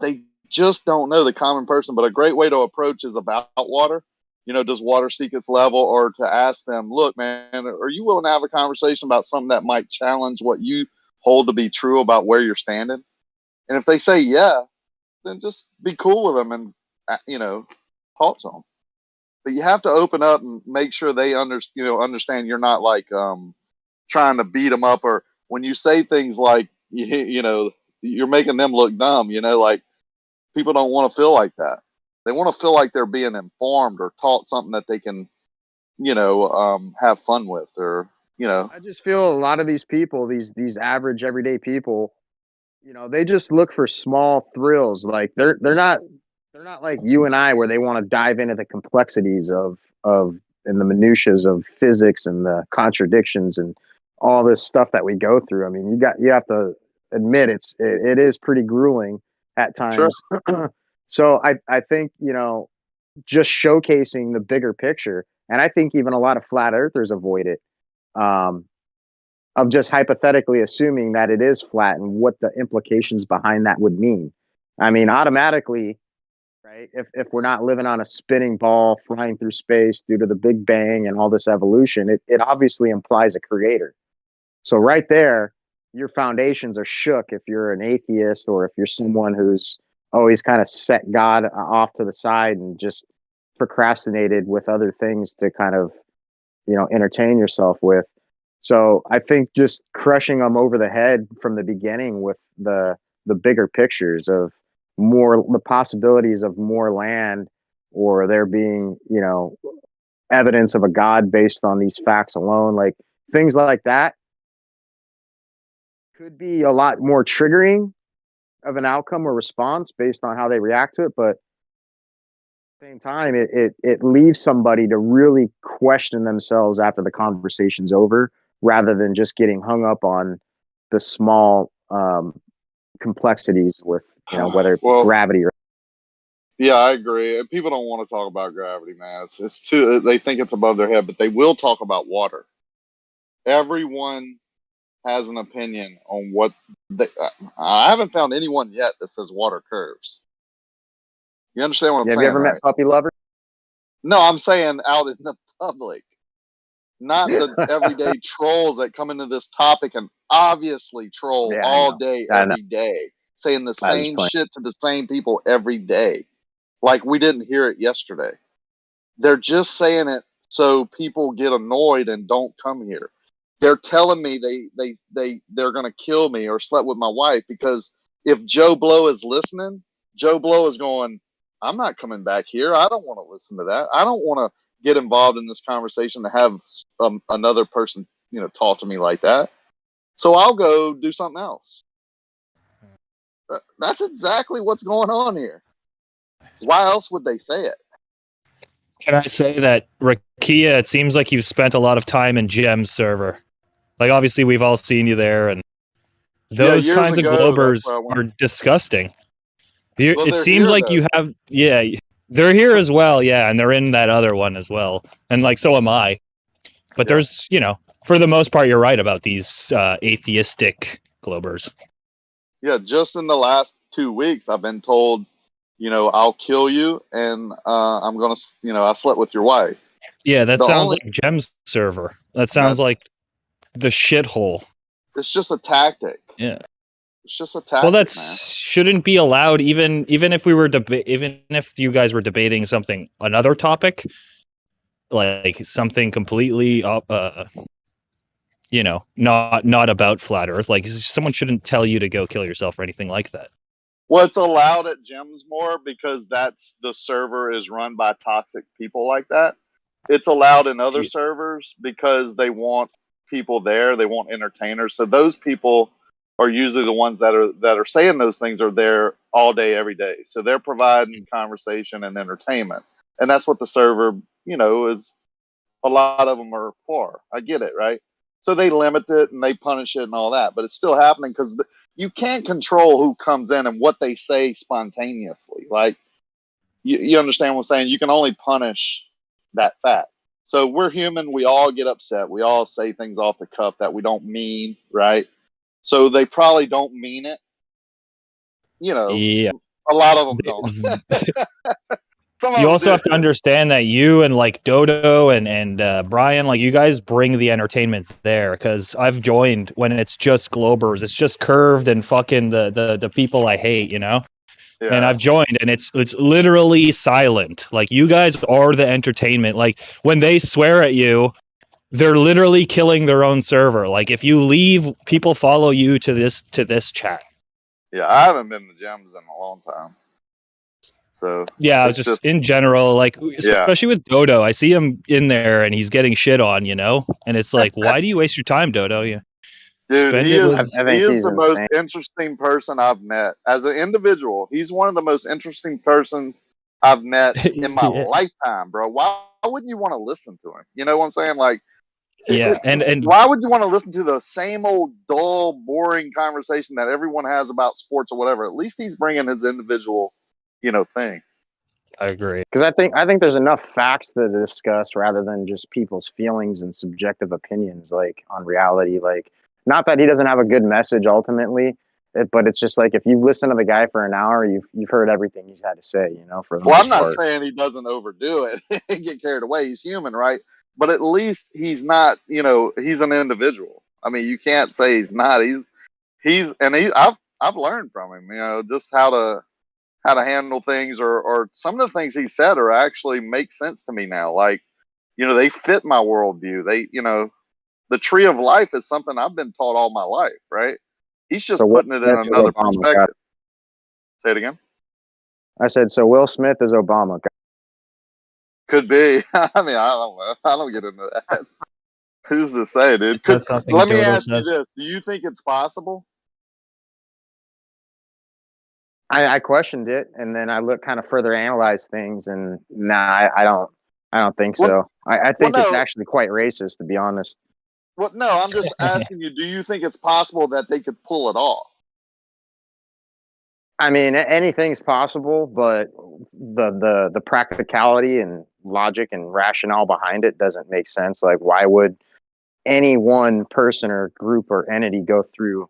they just don't know, the common person. But a great way to approach is about water. You know, does water seek its level? Or to ask them, look, man, are you willing to have a conversation about something that might challenge what you hold to be true about where you're standing? And if they say yeah, then just be cool with them and, you know, talk to them. But you have to open up and make sure they understand you're not like trying to beat them up, or when you say things like, you know, you're making them look dumb, you know, like, people don't want to feel like that. They want to feel like they're being informed or taught something that they can, you know, have fun with, or, you know. I just feel a lot of these people, these average everyday people, you know, they just look for small thrills. Like they're not like you and I, where they want to dive into the complexities of and the minutiae of physics and the contradictions and all this stuff that we go through. I mean, you have to admit it is pretty grueling at times. Sure. So I think, you know, just showcasing the bigger picture, and I think even a lot of flat earthers avoid it, of just hypothetically assuming that it is flat and what the implications behind that would mean. I mean, automatically, right? If we're not living on a spinning ball flying through space due to the Big Bang and all this evolution, it obviously implies a creator. So right there, your foundations are shook if you're an atheist, or if you're someone who's always kind of set God off to the side and just procrastinated with other things to kind of, you know, entertain yourself with. So I think just crushing them over the head from the beginning with the bigger pictures of the possibilities of more land, or there being, you know, evidence of a God based on these facts alone, like things like that could be a lot more triggering of an outcome or response based on how they react to it. But at the same time, it leaves somebody to really question themselves after the conversation's over, rather than just getting hung up on the small complexities with, you know, whether gravity or. Yeah, I agree. People don't want to talk about gravity, man. It's too. They think it's above their head, but they will talk about water. Everyone has an opinion on what. I haven't found anyone yet that says water curves. You understand what I'm saying? Have you ever met puppy lovers? No, I'm saying out in the public, not the everyday trolls that come into this topic and obviously troll all day, every day, saying the same shit to the same people every day. Like we didn't hear it yesterday. They're just saying it so people get annoyed and don't come here. They're telling me they're gonna kill me or slept with my wife, because if Joe Blow is listening, Joe Blow is going, I'm not coming back here. I don't want to listen to that. I don't want to get involved in this conversation to have another person, you know, talk to me like that. So I'll go do something else. That's exactly what's going on here. Why else would they say it? Can I say that, Rakia, it seems like you've spent a lot of time in Gem's server. Like, obviously, we've all seen you there, and those kinds of globers are disgusting. Well, It they're seems here like though. you have, yeah, they're here as well, yeah, and they're in that other one as well, and like so am I. But Yeah. there's, for the most part, you're right about these atheistic Globers. Yeah, just in the last 2 weeks, I've been told, I'll kill you, and I'm gonna, I slept with your wife. Yeah, that The sounds only like Gem's server. That sounds that's like the shithole. it's just a tactic. Yeah. It's just a Well, tactic, man. shouldn't be allowed. Even if we were even if you guys were debating another topic, like something completely not about flat Earth. Like someone shouldn't tell you to go kill yourself or anything like that. Well, it's allowed at gyms more because that's the server is run by toxic people like that. It's allowed in other servers because they want people there. They want entertainers. So those people are usually the ones that are saying those things are there all day, every day. So they're providing conversation and entertainment, and that's what the server, is. A lot of them are for. I get it, right? So they limit it and they punish it and all that, but it's still happening because you can't control who comes in and what they say spontaneously. Like, you understand what I'm saying? You can only punish that fact. So we're human. We all get upset. We all say things off the cuff that we don't mean, right? So they probably don't mean it. Yeah. A lot of them don't. You also have to understand that you and like Dodo and Brian, like you guys bring the entertainment there, because I've joined when it's just Globers, it's just Curved and fucking the people I hate, Yeah. And I've joined and it's literally silent. Like you guys are the entertainment. Like when they swear at you, they're literally killing their own server. Like if you leave, people follow you to this chat. Yeah, I haven't been to gyms in a long time. So yeah, it's just in general, like Yeah. especially with Dodo, I see him in there and he's getting shit on, and it's like, why do you waste your time, Dodo? Yeah, Dude, spend he it is with. he is the most interesting person I've met as an individual. He's one of the most interesting persons I've met in my Yeah. lifetime, bro. Why wouldn't you want to listen to him? You know what I'm saying? Like, Yeah, and why would you want to listen to the same old dull, boring conversation that everyone has about sports or whatever? At least he's bringing his individual, thing. I agree. Because I think there's enough facts to discuss rather than just people's feelings and subjective opinions, like on reality. Like, not that he doesn't have a good message ultimately, but it's just like if you listen to the guy for an hour, you've heard everything he's had to say. For the Well, most I'm not part. saying he doesn't overdo it and get carried away. He's human, right? But at least he's not, he's an individual. I mean, you can't say he's not. I've learned from him, just how to handle things, or some of the things he said are actually make sense to me now. Like, they fit my worldview. The tree of life is something I've been taught all my life, right? He's just So Will putting it in Smith is another Obama, got perspective. it. Say it again. I said, so Will Smith is Obama. Could be. I mean, I don't know. I don't get into that. Who's to say, dude? That's something Let me Dodo ask you says. this: do you think it's possible? I questioned it, and then I looked kind of further analyzed things, and nah, I don't think so. I think it's no. actually quite racist, to be honest. Well, no, I'm just asking you: do you think it's possible that they could pull it off? I mean, anything's possible, but the practicality and logic and rationale behind it doesn't make sense. Like, why would any one person or group or entity go through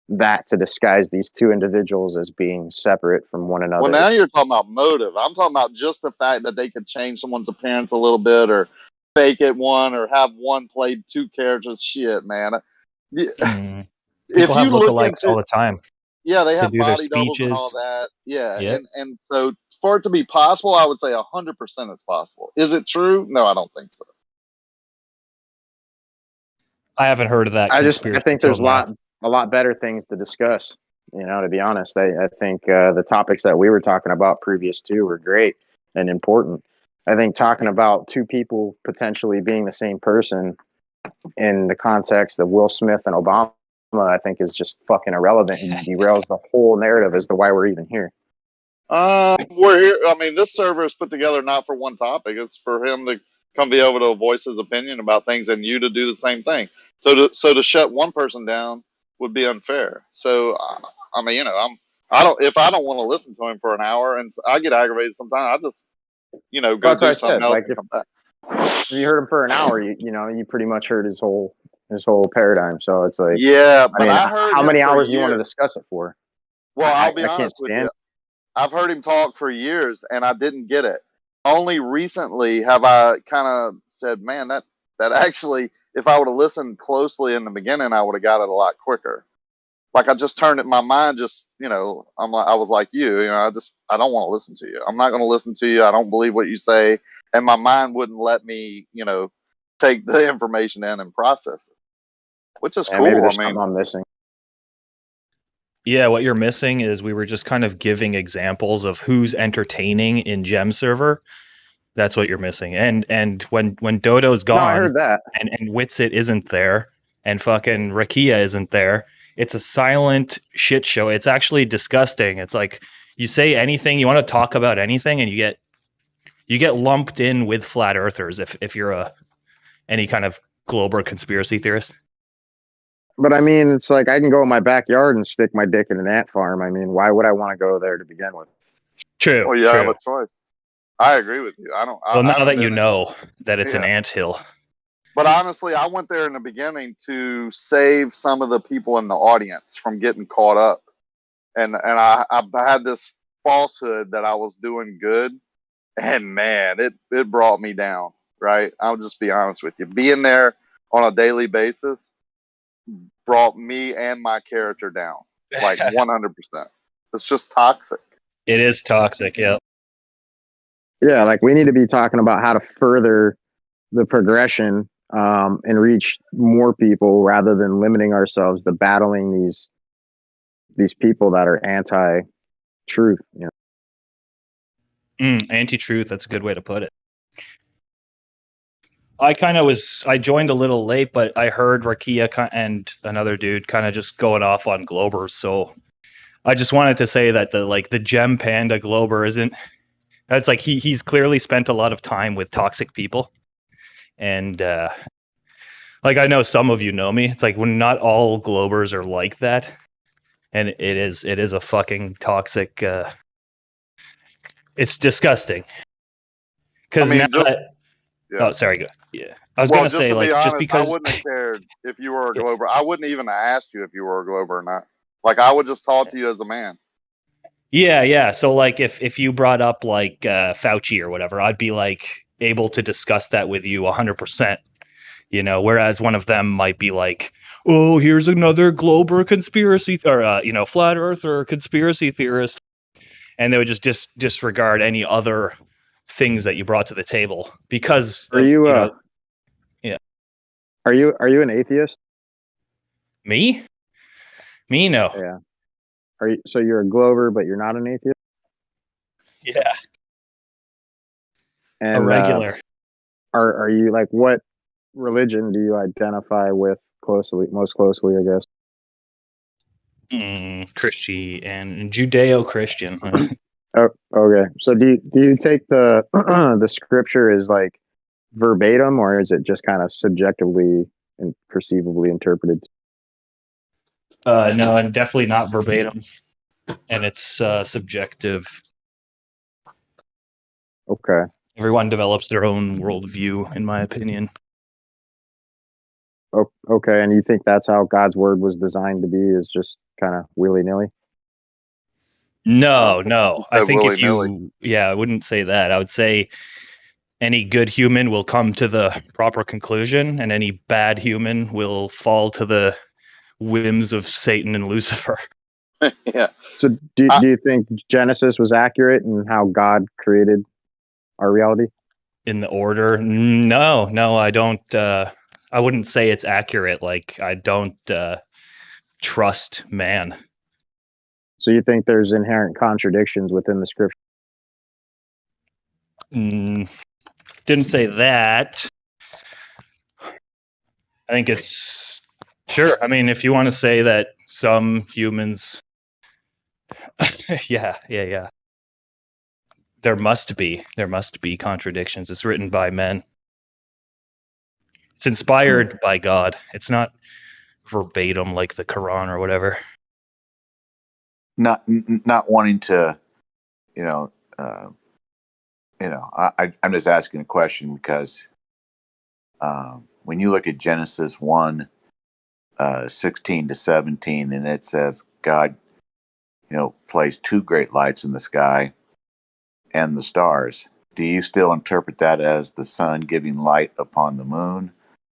that to disguise these two individuals as being separate from one another? Well, now you're talking about motive. I'm talking about just the fact that they could change someone's appearance a little bit, or fake it one, or have one played two characters. Shit, man. People have lookalikes all the time. Yeah, they to have do their body doubles and speeches. all that. Yeah, Yep. and so for it to be possible, I would say 100% it's possible. Is it true? No, I don't think so. I haven't heard of that. I conspiracy think till there's now. a lot better things to discuss. To be honest, I think the topics that we were talking about previous to were great and important. I think talking about two people potentially being the same person in the context of Will Smith and Obama, I think is just fucking irrelevant and derails the whole narrative as to why we're even here. We're here. I mean, this server is put together not for one topic. It's for him to come be able to voice his opinion about things, and you to do the same thing. So to shut one person down would be unfair. So I mean, If I don't want to listen to him for an hour, and I get aggravated sometimes, I just go That's what do I something said. else Like and come back. if you heard him for an hour, you pretty much heard his whole paradigm. So it's like, Yeah, I but mean, I heard how him many for hours do you want to years. discuss it for? Well, I'll be I can't honest with stand. you. I've heard him talk for years, and I didn't get it. Only recently have I kind of said, "Man, that actually, if I would have listened closely in the beginning, I would have got it a lot quicker." Like I just turned it. My mind just, I was like you. I don't want to listen to you. I'm not going to listen to you. I don't believe what you say, and my mind wouldn't let me, take the information in and process it, which is Yeah, maybe cool. there's something I'm missing. Yeah, what you're missing is we were just kind of giving examples of who's entertaining in Gem server. That's what you're missing. And when Dodo's No, I gone heard that. and Witsit isn't there and fucking Rakia isn't there, it's a silent shit show. It's actually disgusting. It's like you say anything, you want to talk about anything, and you get lumped in with flat earthers if you're any kind of global conspiracy theorist. But I mean, it's like I can go in my backyard and stick my dick in an ant farm. I mean, why would I want to go there to begin with? True. Well, you have a choice. I agree with you. I don't. Well, I now haven't that you been know that it's an Yeah. anthill. But honestly, I went there in the beginning to save some of the people in the audience from getting caught up, and I had this falsehood that I was doing good, and man, it brought me down. Right? I'll just be honest with you. Being there on a daily basis brought me and my character down, like 100%. It's just toxic. It is toxic, yeah. Yeah, like we need to be talking about how to further the progression and reach more people rather than limiting ourselves to battling these people that are anti-truth. Anti-truth, that's a good way to put it. I joined a little late, but I heard Rakia and another dude kind of just going off on Globers. So I just wanted to say that the Gem Panda Glober isn't. That's like he's clearly spent a lot of time with toxic people, and like I know some of you know me. It's like when not all Globers are like that, and it is a fucking toxic. It's disgusting. Because now that. Yeah. Oh, sorry. Go. Yeah, I was Well, gonna just say to be like honest, just because I wouldn't have cared if you were a Glober. I wouldn't even have asked you if you were a Glober or not. Like I would just talk to you as a man. Yeah. So like if you brought up like Fauci or whatever, I'd be like able to discuss that with you 100%. Whereas one of them might be like, "Oh, here's another Glober conspiracy or flat earther conspiracy theorist," and they would just disregard any other things that you brought to the table because Are of you yeah. Are you an atheist? Me no. Yeah. So you're a Glover, but you're not an atheist? Yeah. And A regular. Are you like, what religion do you identify with most closely, I guess? Christian and Judeo-Christian. Oh, okay. So do you take the the scripture as like verbatim, or is it just kind of subjectively and perceivably interpreted? No, and definitely not verbatim, and it's subjective. Okay. Everyone develops their own worldview, in my opinion. Okay, and you think that's how God's word was designed to be, is just kind of willy-nilly? No. I think willy-nilly. I wouldn't say that. I would say any good human will come to the proper conclusion, and any bad human will fall to the whims of Satan and Lucifer. Yeah. So do you think Genesis was accurate in how God created our reality? In the order? No, I don't. I wouldn't say it's accurate. Like, I don't trust man. So you think there's inherent contradictions within the scripture? Didn't say that. I think it's sure. I mean, if you want to say that some humans, yeah. There must be contradictions. It's written by men. It's inspired by God. It's not verbatim like the Quran or whatever. not wanting to, I'm just asking a question because when you look at Genesis 1, 16 to 17, and it says God, placed two great lights in the sky and the stars. Do you still interpret that as the sun giving light upon the moon?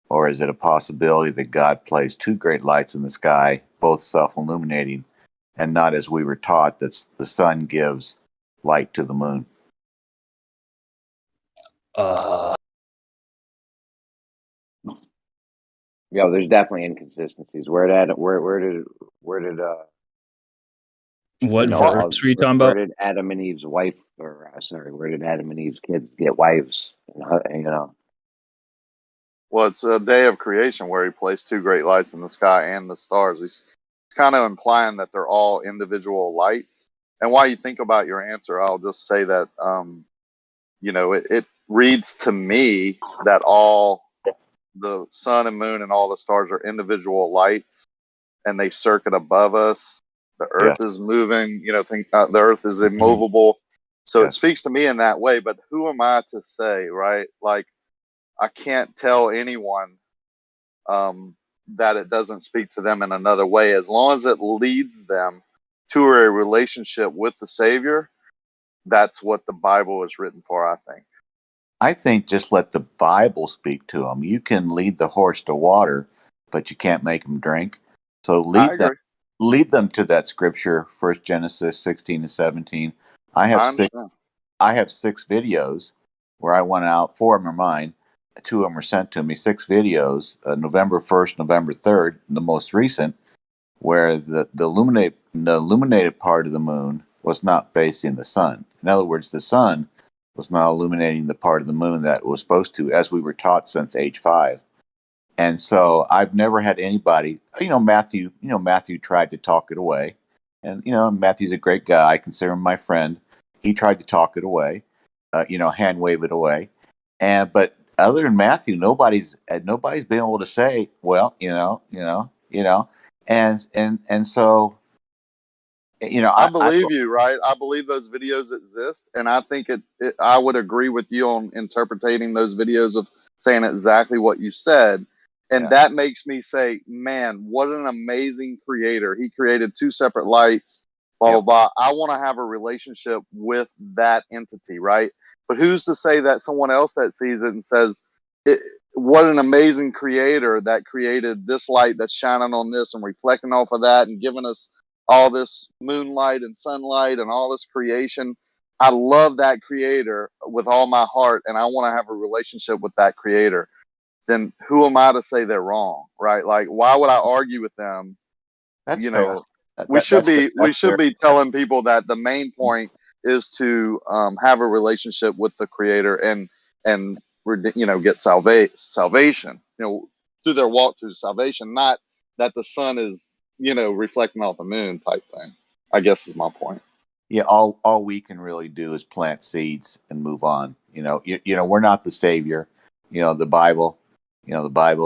Or is it a possibility that God placed two great lights in the sky, both self-illuminating, and not as we were taught that the sun gives light to the moon? Yeah, there's definitely inconsistencies. Where did What all verse are you talking where about? did Adam and Eve's wife, or where did Adam and Eve's kids get wives? Well, it's a day of creation where he placed two great lights in the sky and the stars. He's kind of implying that they're all individual lights. And while you think about your answer, I'll just say that, it reads to me that all the sun and moon and all the stars are individual lights and they circuit above us. The earth Yes. is moving, the earth is immovable. So it Yes. speaks to me in that way. But who am I to say, right? Like, I can't tell anyone that it doesn't speak to them in another way. As long as it leads them to a relationship with the Savior, that's what the Bible is written for, I think. I think just let the Bible speak to them. You can lead the horse to water, but you can't make them drink. So lead them to that scripture, First Genesis 16 to 17. I have six videos where I went out. 4 of them are mine. 2 of them were sent to me. 6 videos, November 1st, November 3rd, the most recent, where the illuminated part of the moon was not facing the sun. In other words, the sun was not illuminating the part of the moon that it was supposed to, as we were taught since age 5. And so I've never had anybody, Matthew tried to talk it away. And, Matthew's a great guy. I consider him my friend. He tried to talk it away, hand wave it away. But other than Matthew, nobody's been able to say, well, and so, I believe you, right? I believe those videos exist, and I think I would agree with you on interpreting those videos of saying exactly what you said, and that makes me say, man, what an amazing creator! He created 2 separate lights, blah blah blah. I want to have a relationship with that entity, right? But who's to say that someone else that sees it and says, what an amazing creator that created this light that's shining on this and reflecting off of that and giving us all this moonlight and sunlight and all this creation. I love that creator with all my heart, and I want to have a relationship with that creator. Then who am I to say they're wrong, right? Like, why would I argue with them? That's fair. We should be telling people that the main point is to have a relationship with the creator and get salvation, through their walk through salvation, not that the sun is reflecting off the moon type thing, I guess is my point. Yeah, all we can really do is plant seeds and move on. We're not the Savior. The Bible,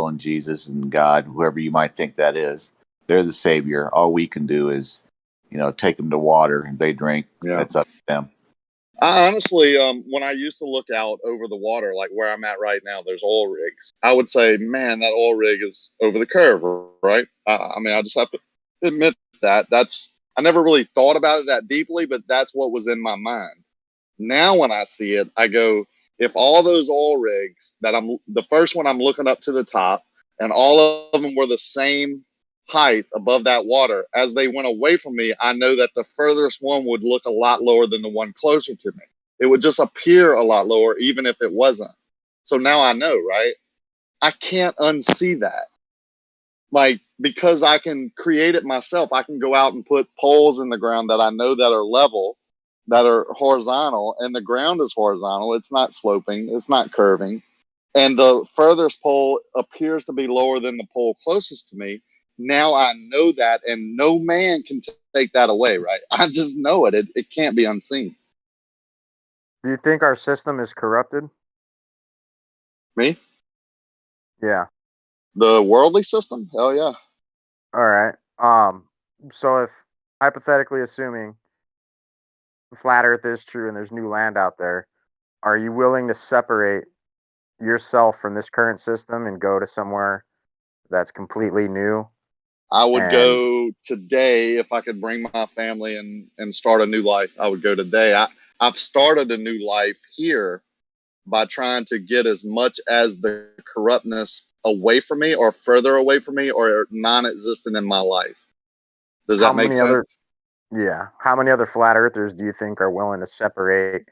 and Jesus and God, whoever you might think that is, they're the Savior. All we can do is, take them to water and they drink. Yeah. That's up to them. I honestly, when I used to look out over the water, like where I'm at right now, there's oil rigs. I would say, man, that oil rig is over the curve, right? I mean, I just have to admit that. I never really thought about it that deeply, but that's what was in my mind. Now, when I see it, I go, if all those oil rigs the first one I'm looking up to the top, and all of them were the same height above that water, as they went away from me, I know that the furthest one would look a lot lower than the one closer to me. It would just appear a lot lower, even if it wasn't. So now I know, right? I can't unsee that. Like, because I can create it myself, I can go out and put poles in the ground that I know that are level, that are horizontal, and the ground is horizontal. It's not sloping, it's not curving. And the furthest pole appears to be lower than the pole closest to me. Now I know that, and no man can take that away, right? I just know it. It can't be unseen. Do you think our system is corrupted? Me? Yeah. The worldly system? Hell yeah. All right. So if hypothetically assuming flat Earth is true and there's new land out there, are you willing to separate yourself from this current system and go to somewhere that's completely new? I would And go today if I could bring my family and start a new life. I would go today. I've started a new life here by trying to get as much as the corruptness away from me or further away from me or non-existent in my life. Does how that make many other sense? how many other flat earthers do you think are willing to separate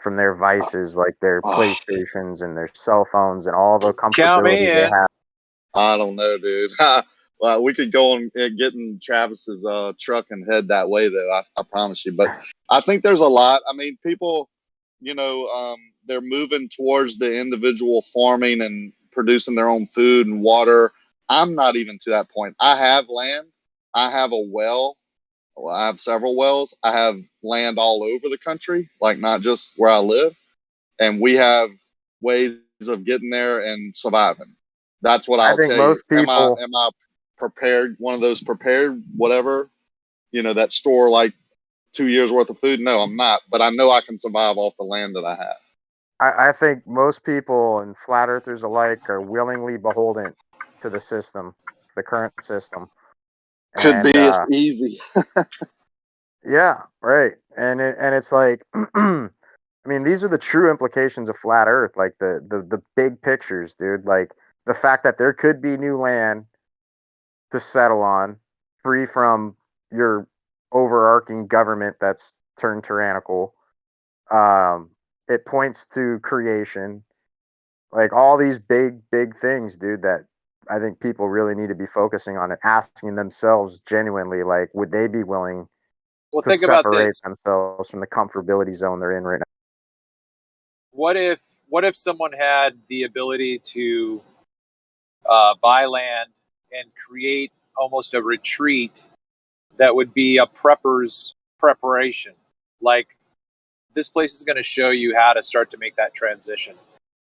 from their vices, like their Oh, PlayStations and their cell phones and all the Count me comfortability they in. have? I don't know, dude. Well, we could go on get in Travis's truck and head that way, though. I promise you. But I think there's a lot. I mean, people, they're moving towards the individual farming and producing their own food and water. I'm not even to that point. I have land. I have a well. Well, I have several wells. I have land all over the country, like not just where I live. And we have ways of getting there and surviving. That's what I I'll think tell you. most people Am I prepared? One of those prepared whatever, that store like 2 years worth of food? No, I'm not. But I know I can survive off the land that I have. I think most people and flat earthers alike are willingly beholden to the system, the current system. Could be. And It's easy. yeah, right. And it's like I mean, these are the true implications of flat earth, like the big pictures, dude. Like the fact that there could be new land to settle on, free from your overarching government that's turned tyrannical. It points to creation, like all these big things, dude, that I think people really need to be focusing on and asking themselves genuinely, like, would they be willing Well, to think about separate this. themselves from the comfortability zone they're in right now? What if someone had the ability to buy land and create almost a retreat that would be a prepper's preparation? Like, this place is going to show you how to start to make that transition.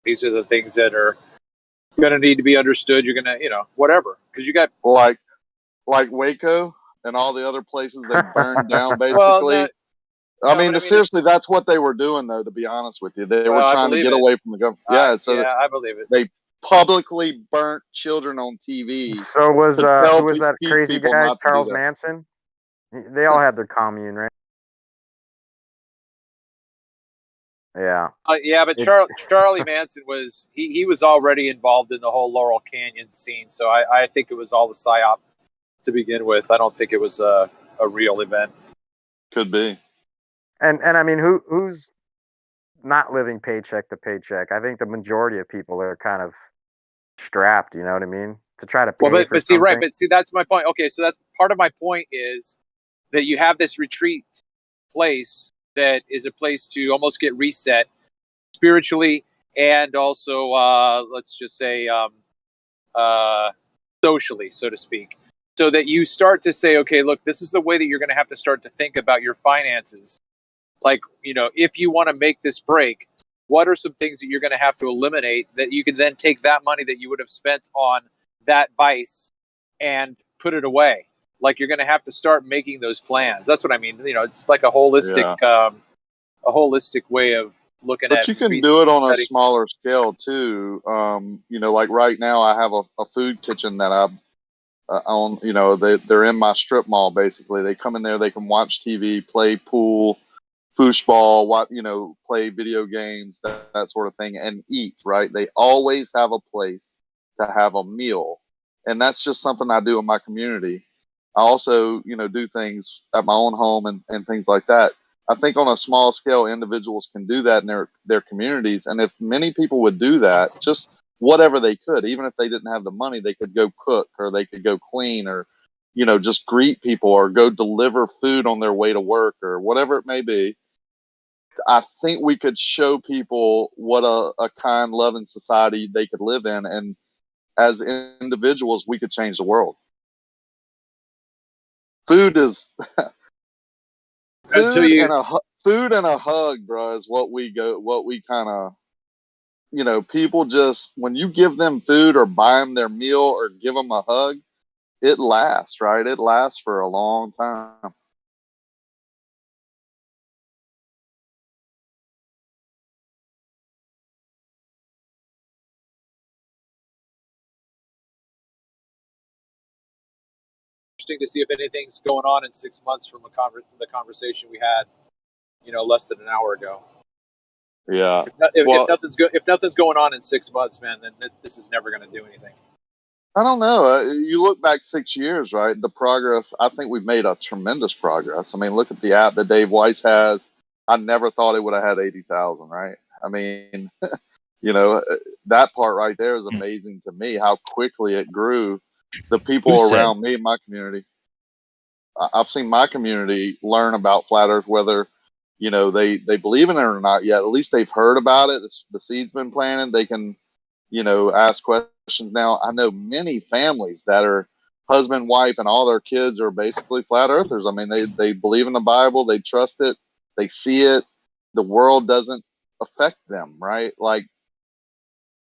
These are the things that are going to need to be understood. You're going to, whatever, because you got like Waco and all the other places they burned down, well, basically. no, I mean, but seriously, that's what they were doing, though. To be honest with you, they were I trying to believe get it. away from the government. Yeah, so that I believe it. they publicly burnt children on TV So was to tell who was that teach crazy people guy, not to do Charles that. Manson? They all had their commune, right? Yeah. Yeah, but Charlie Manson was he was already involved in the whole Laurel Canyon scene, so I think it was all the psyop to begin with. I don't think it was a real event. Could be. And I mean, who's not living paycheck to paycheck? I think the majority of people are kind of strapped. You know what I mean? To try to pay Well, for but see, something. right, but see, that's my point. Okay, so that's part of my point is that you have this retreat place that is a place to almost get reset spiritually and also, let's just say, socially, so to speak, so that you start to say, okay, look, this is the way that you're going to have to start to think about your finances. Like, if you want to make this break, what are some things that you're going to have to eliminate that you can then take that money that you would have spent on that vice and put it away? Like, you're going to have to start making those plans. That's what I mean. It's like a holistic, way of looking But at you can do it on a resetting. smaller scale too. Like right now, I have a food kitchen that I own. They're in my strip mall. Basically, they come in there, they can watch TV, play pool, foosball, play video games, that sort of thing, and eat. Right? They always have a place to have a meal, and that's just something I do in my community. I also, do things at my own home and things like that. I think on a small scale, individuals can do that in their communities. And if many people would do that, just whatever they could, even if they didn't have the money, they could go cook or they could go clean or, just greet people or go deliver food on their way to work or whatever it may be. I think we could show people what a kind, loving society they could live in. And as individuals, we could change the world. Food is food and a hug, bro, is what we kind of, people just, when you give them food or buy them their meal or give them a hug, it lasts, right? It lasts for a long time. interesting to see if anything's going on in 6 months from the conversation we had, less than an hour ago. Yeah. If nothing's going on in 6 months, man, then this is never going to do anything. I don't know. You look back 6 years, right? The progress, I think we've made a tremendous progress. I mean, look at the app that Dave Weiss has. I never thought it would have had 80,000, right? I mean, that part right there is amazing to me, how quickly it grew. The people around me in my community, I've seen my community learn about flat Earth, whether, they believe in it or not yet. At least they've heard about it. The seed's been planted. They can, ask questions. Now, I know many families that are husband, wife, and all their kids are basically flat earthers. I mean, they believe in the Bible. They trust it. They see it. The world doesn't affect them, right? Like,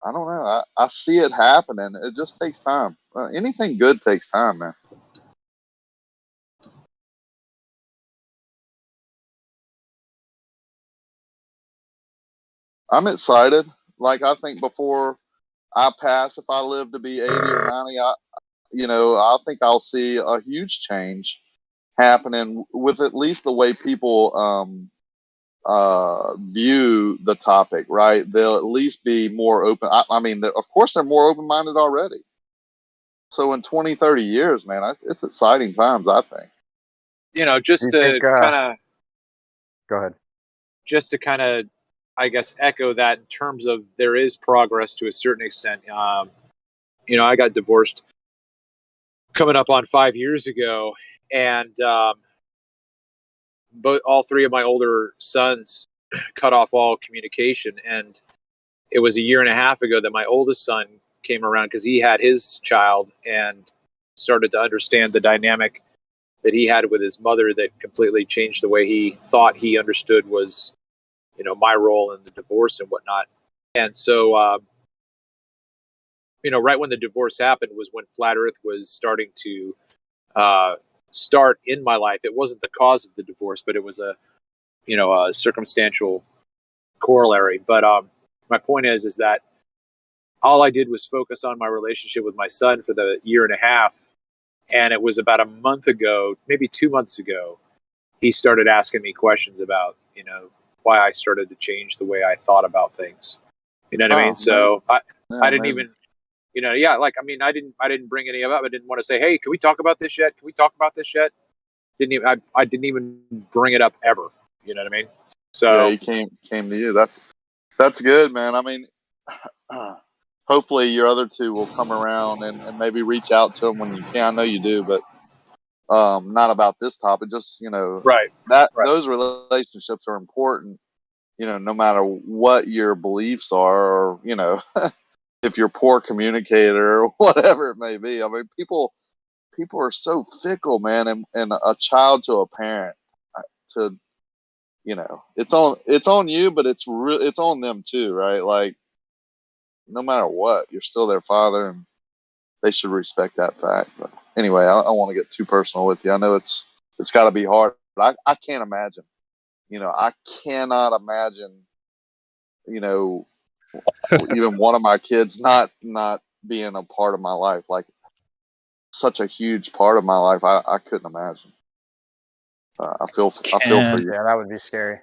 I don't know. I see it happening. It just takes time. Anything good takes time, man. I'm excited. Like, I think before I pass, if I live to be 80 or 90, I think I'll see a huge change happening with at least the way people view the topic, right? They'll at least be more open. I mean, of course, they're more open-minded already. So in 20, 30 years, man, it's exciting times, I think. Just to kind of... Go ahead. Just to kind of, I guess, echo that in terms of there is progress to a certain extent. I got divorced coming up on 5 years ago, and all three of my older sons cut off all communication. And it was a year and a half ago that my oldest son came around because he had his child and started to understand the dynamic that he had with his mother that completely changed the way he thought he understood was, my role in the divorce and whatnot. And so, right when the divorce happened was when Flat Earth was starting to start in my life. It wasn't the cause of the divorce, but it was a circumstantial corollary. But my point is that all I did was focus on my relationship with my son for the year and a half. And it was about a month ago, maybe 2 months ago, he started asking me questions about, why I started to change the way I thought about things. You know what I mean? So I didn't even, I didn't bring any of it up. I didn't want to say, hey, can we talk about this yet? Can we talk about this yet? I didn't even bring it up ever. You know what I mean? So yeah, he came to you. That's good, man. I mean, hopefully your other two will come around and maybe reach out to him when you can. I know you do, but not about this topic. Just right. Those relationships are important. No matter what your beliefs are, or if you're a poor communicator or whatever it may be. I mean, people are so fickle, man, and a child to a parent to it's on you, but it's on them too, right? Like, no matter what, you're still their father, and they should respect that fact. But anyway, I don't want to get too personal with you. I know it's got to be hard. But I can't imagine. I cannot imagine. Even one of my kids not being a part of my life, like such a huge part of my life. I couldn't imagine. I feel for you. Yeah, that would be scary.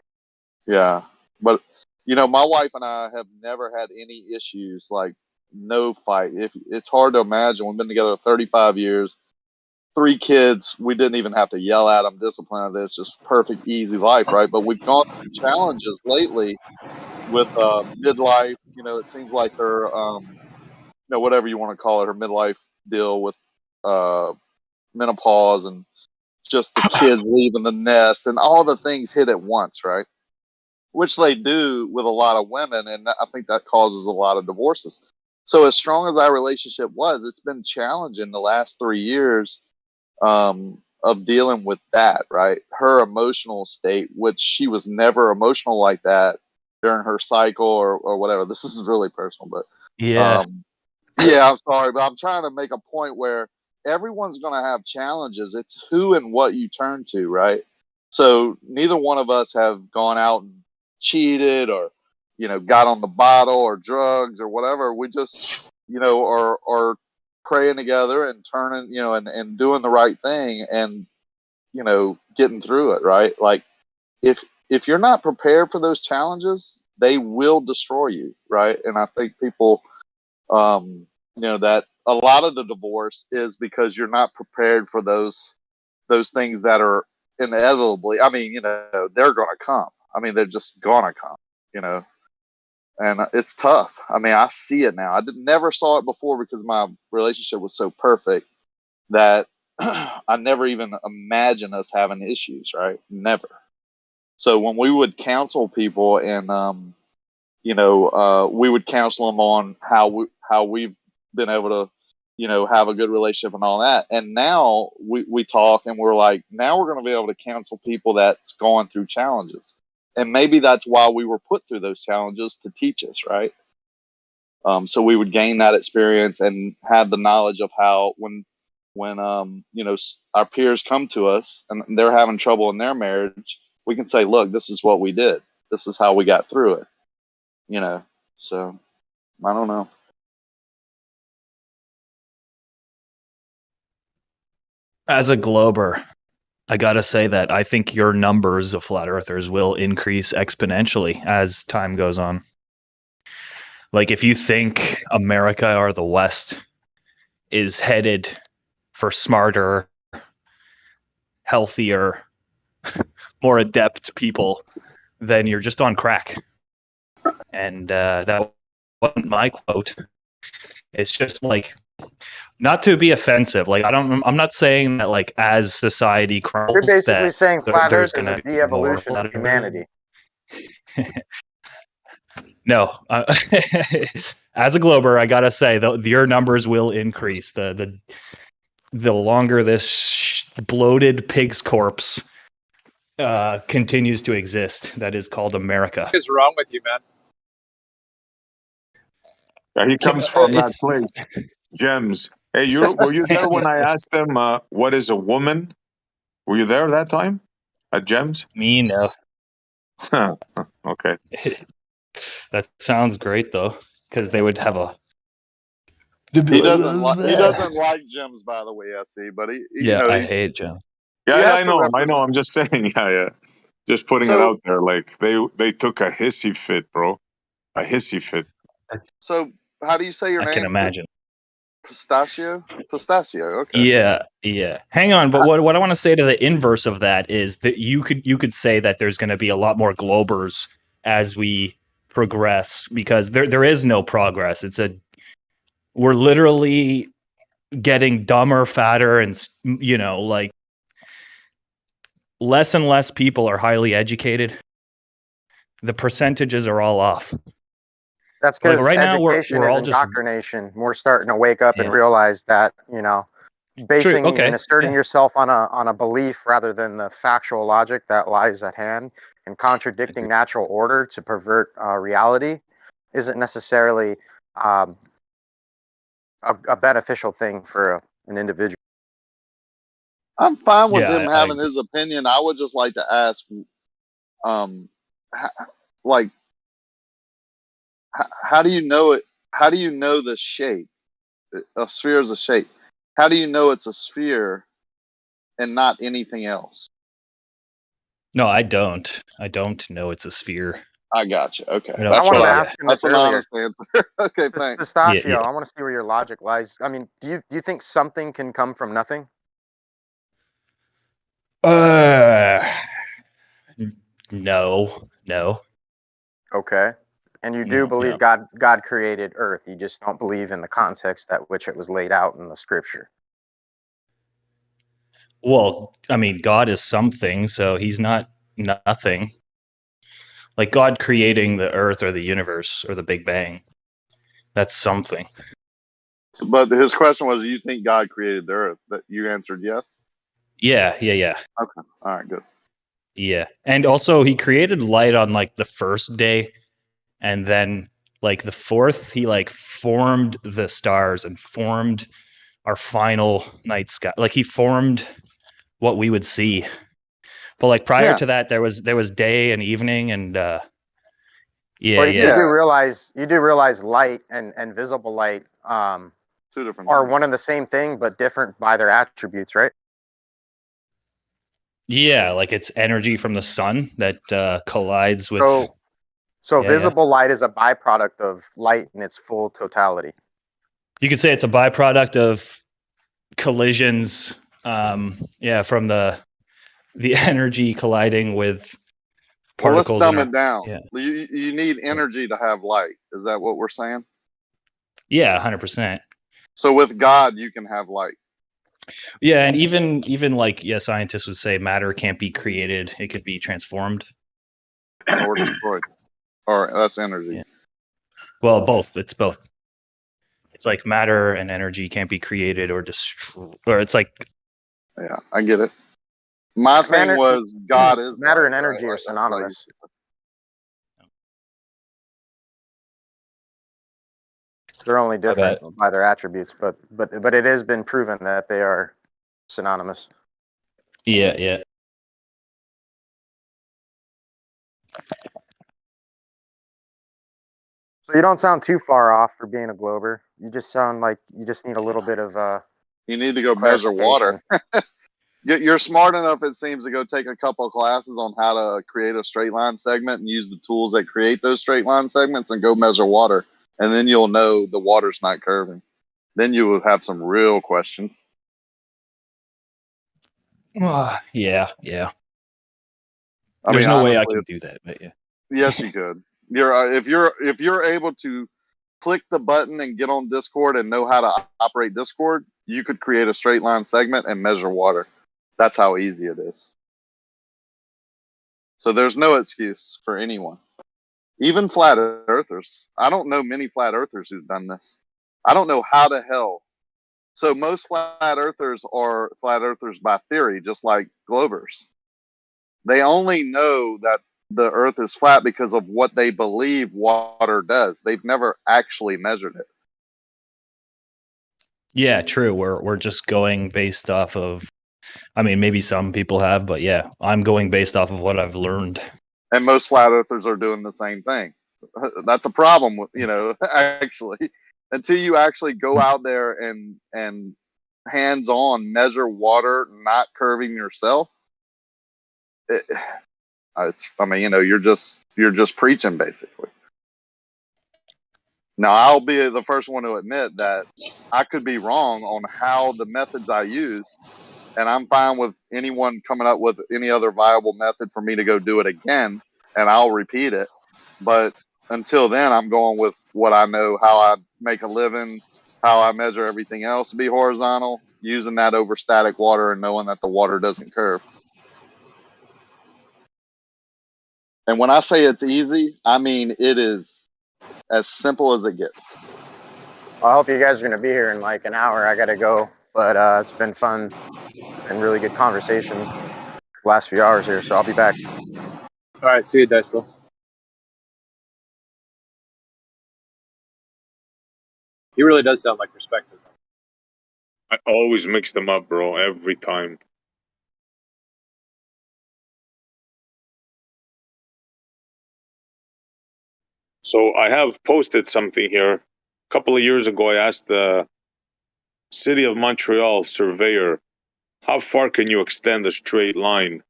Yeah, but my wife and I have never had any issues, like no fight. If it's hard to imagine, we've been together 35 years, 3 kids. We didn't even have to yell at them, discipline them. It's just perfect, easy life, right? But we've gone through challenges lately with midlife. It seems like her, whatever you want to call it, her midlife deal with menopause and just the kids leaving the nest and all the things hit at once, right? Which they do with a lot of women, and I think that causes a lot of divorces. So as strong as our relationship was, it's been challenging the last 3 years of dealing with that, right? Her emotional state, which she was never emotional like that during her cycle or whatever. This is really personal, but Yeah. yeah, I'm sorry, but I'm trying to make a point where everyone's going to have challenges. It's who and what you turn to, right? So neither one of us have gone out and cheated or, got on the bottle or drugs or whatever. We just, are praying together and turning, and doing the right thing and, getting through it, right? Like if you're not prepared for those challenges, they will destroy you, right? And I think people, that a lot of the divorce is because you're not prepared for those things that are inevitably. I mean, they're going to come. I mean, they're just going to come. And it's tough. I mean, I see it now. Never saw it before because my relationship was so perfect that I never even imagined us having issues, right? Never. So when we would counsel people and, we would counsel them on how we've been able to, have a good relationship and all that. And now we talk and we're like, now we're going to be able to counsel people that's going through challenges. And maybe that's why we were put through those challenges, to teach us, right? So we would gain that experience and have the knowledge of how when our peers come to us and they're having trouble in their marriage, we can say, look, this is what we did. This is how we got through it. So I don't know. As a glober, I gotta say that I think your numbers of flat earthers will increase exponentially as time goes on. Like, if you think America or the West is headed for smarter, healthier, more adept people, then you're just on crack. And that wasn't my quote. It's just like, not to be offensive. Like, I'm not saying that, like, as society crumbles, You're basically that saying flat there's Earth is going a to be more de-evolution flat of earthers. humanity. No, as a glober, I gotta say, your numbers will increase. The longer this bloated pig's corpse continues to exist, that is called America. What is wrong with you, man? Yeah, he comes from that place. Gems. Hey, were you there when I asked them what is a woman? Were you there that time at Gems? Me, no. Okay. That sounds great though, because they would have a. He doesn't like Gems, by the way, SE, but I hate Gems. Yeah, I know. I'm just saying. Yeah. Just putting it out there. Like they took a hissy fit, bro. A hissy fit. So how do you say your name? I can imagine. Pistachio? Okay. Yeah. Hang on, but what I want to say to the inverse of that is that you could say that there's going to be a lot more globers as we progress, because there is no progress. We're literally getting dumber, fatter, and like less and less people are highly educated. The percentages are all off. That's because right now education we're is all just indoctrination. We're starting to wake up and realize that, basing and asserting yourself on a belief rather than the factual logic that lies at hand, and contradicting natural order to pervert reality isn't necessarily a beneficial thing for an individual. I'm fine with him having his opinion. I would just like to ask, how do you know it? How do you know the shape? A sphere is a shape. How do you know it's a sphere and not anything else? No, I don't. I don't know it's a sphere. I got you. Okay. No, I wanted to ask him that's this an earlier. honest answer. Okay, thanks. Pistachio, I want to see where your logic lies. I mean, do you think something can come from nothing? No. Okay. And you do believe God created Earth. You just don't believe in the context at which it was laid out in the scripture. Well, I mean, God is something, so he's not nothing. Like God creating the earth or the universe or the Big Bang. That's something. But his question was, do you think God created the earth? That you answered yes? Yeah. Okay. All right, good. Yeah. And also he created light on like the first day, and then like the fourth he like formed the stars and formed our final night sky. Like he formed what we would see. But like prior to that there was day and evening and you do realize light and visible light Two different Are things. one and the same thing, but different by their attributes, right? Yeah, like it's energy from the sun that collides with. So Yeah, visible light is a byproduct of light in its full totality. you could say it's a byproduct of collisions. From the energy colliding with Well, let's particles. dumb it down. Yeah, You need energy to have light. Is that what we're saying? yeah, 100%. So with God, you can have light. Yeah, and even like scientists would say matter can't be created; it could be transformed or destroyed. Or that's energy. Yeah. Well, both. It's both. It's like matter and energy can't be created or destroyed. Or it's like. Yeah, I get it. My thing was God is matter light, and energy right? are Like, that's what I synonymous. used to say. They're only different by their attributes, but it has been proven that they are synonymous. Yeah, yeah. So you don't sound too far off for being a Glober. You just sound like you just need a little bit of You need to go measure water. You're smart enough, it seems, to go take a couple of classes on how to create a straight line segment and use the tools that create those straight line segments and go measure water. And then you'll know the water's not curving. Then you will have some real questions. Yeah. I There's mean, no way I honestly, can do that, but yeah. Yes, you could. If you're able to click the button and get on Discord and know how to operate Discord, you could create a straight line segment and measure water. That's how easy it is. So there's no excuse for anyone. Even flat earthers. I don't know many flat earthers who've done this. I don't know how the hell. So most flat earthers are flat earthers by theory, just like Globers. They only know that the earth is flat because of what they believe water does. They've never actually measured it. Yeah, true. We're just going based off of. I mean, maybe some people have, but yeah, I'm going based off of what I've learned. And most flat earthers are doing the same thing. That's a problem with, actually, until you actually go out there and hands on measure water not curving yourself. You're just preaching basically. Now, I'll be the first one to admit that I could be wrong on how the methods I use, and I'm fine with anyone coming up with any other viable method for me to go do it again, and I'll repeat it. But until then, I'm going with what I know, how I make a living, how I measure everything else to be horizontal, using that over static water and knowing that the water doesn't curve. And when I say it's easy, I mean it is as simple as it gets. Well, I hope you guys are going to be here in like an hour. I got to go, but it's been fun and really good conversation the last few hours here, so I'll be back. All right, see you, Dicelo. He really does sound like perspective. I always mix them up, bro, every time. So I have posted something here. A couple of years ago, I asked the City of Montreal surveyor, how far can you extend a straight line?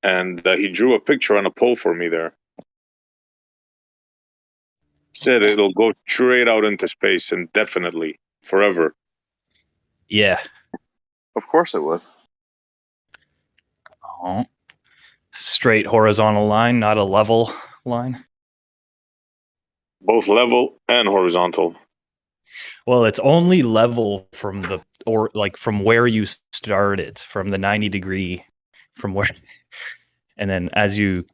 And he drew a picture on a pole for me there. Said it'll go straight out into space indefinitely, forever. Yeah. Of course it would. Oh. Straight horizontal line, not a level line. Both level and horizontal. Well, it's only level from from where you started, from the 90 degree, from where, and then as you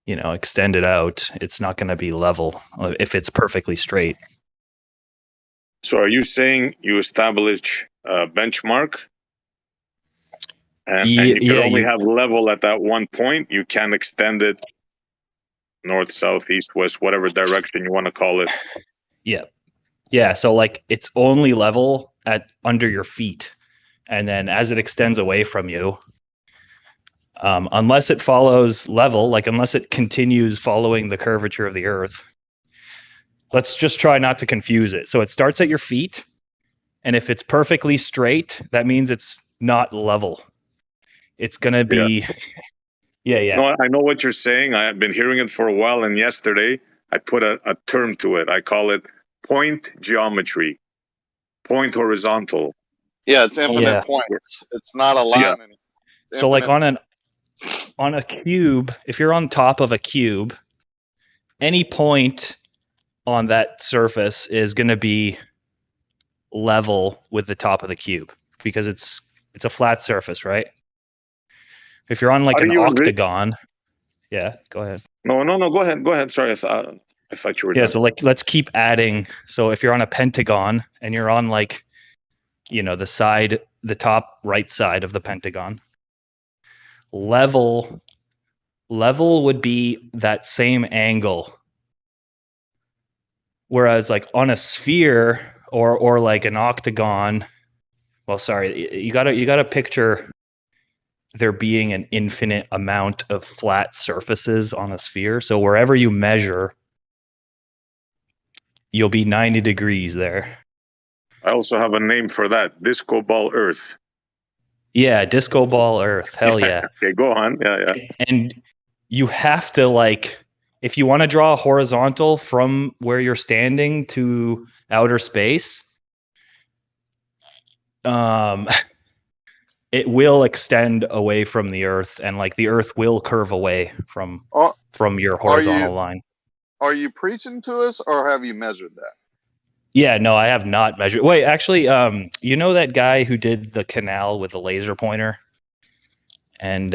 extend it out, it's not going to be level if it's perfectly straight. So are you saying you establish a benchmark and you can only have level at that one point? You can't extend it north, south, east, west, whatever direction you want to call it. Yeah, so like it's only level at under your feet, and then as it extends away from you, unless it follows level, like unless it continues following the curvature of the earth, let's just try not to confuse it. So it starts at your feet, and if it's perfectly straight, that means it's not level. It's gonna be, yeah. No, I know what you're saying. I've been hearing it for a while, and yesterday I put a term to it. I call it point geometry, point horizontal. Yeah, it's infinite Yeah. points. It's not a So, yeah. line. It's So like infinite. on a cube, if you're on top of a cube, any point on that surface is going to be level with the top of the cube because it's a flat surface, right? If you're on like How do an you octagon, yeah, go ahead. No, go ahead. Sorry, I thought you were Yeah, done. so like let's keep adding. So if you're on a pentagon and you're on like, the top right side of the pentagon, level would be that same angle. Whereas like on a sphere or like an octagon, well, sorry, you gotta picture there being an infinite amount of flat surfaces on a sphere. So wherever you measure, you'll be 90 degrees there. I also have a name for that: disco ball Earth. Yeah, disco ball Earth. Hell yeah. Okay, go on. Yeah. And you have to like, if you want to draw a horizontal from where you're standing to outer space, it will extend away from the Earth, and like the Earth will curve away from your horizontal line. Are you preaching to us, or have you measured that? Yeah, no, I have not measured. Wait, actually, you know that guy who did the canal with the laser pointer? And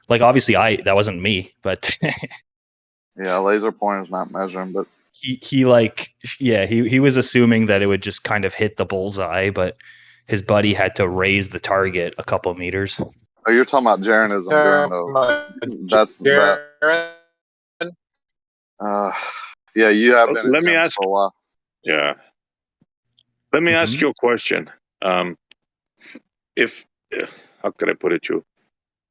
like obviously that wasn't me, but Yeah, laser pointer's not measuring, but he was assuming that it would just kind of hit the bullseye, but his buddy had to raise the target a couple meters. oh, you're talking about Jaronism during the that's that. Yeah, you have been. Let me ask for a while. Yeah. Let me ask you a question. If how could I put it to you?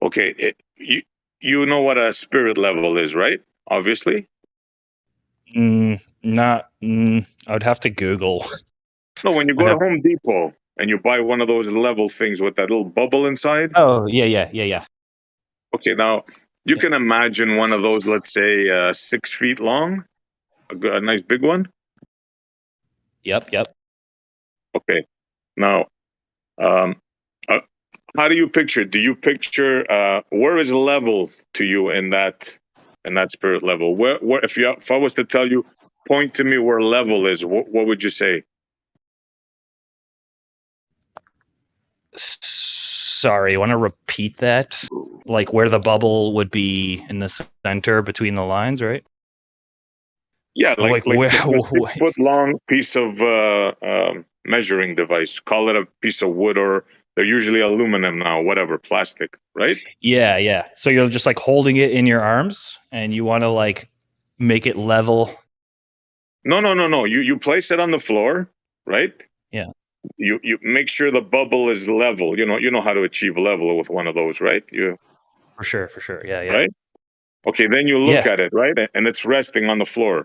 Okay, you know what a spirit level is, right? Obviously. I would have to Google. No, when you go to Home Depot and you buy one of those level things with that little bubble inside. Oh, yeah. Okay, now you can imagine one of those, let's say 6 feet long, a nice big one. Yep. Okay, now, how do you picture it? Do you picture where is level to you in that spirit level? Where if I was to tell you, point to me where level is, what would you say? Sorry, you want to repeat that? Like where the bubble would be in the center between the lines, right? Yeah, like a 6-foot long piece of measuring device. Call it a piece of wood, or they're usually aluminum now, whatever, plastic, right? Yeah. So you're just like holding it in your arms, and you want to like make it level. No. You place it on the floor, right? Yeah. You make sure the bubble is level. You know how to achieve level with one of those, right? For sure. Yeah. Right? Okay, then you look at it, right? And it's resting on the floor.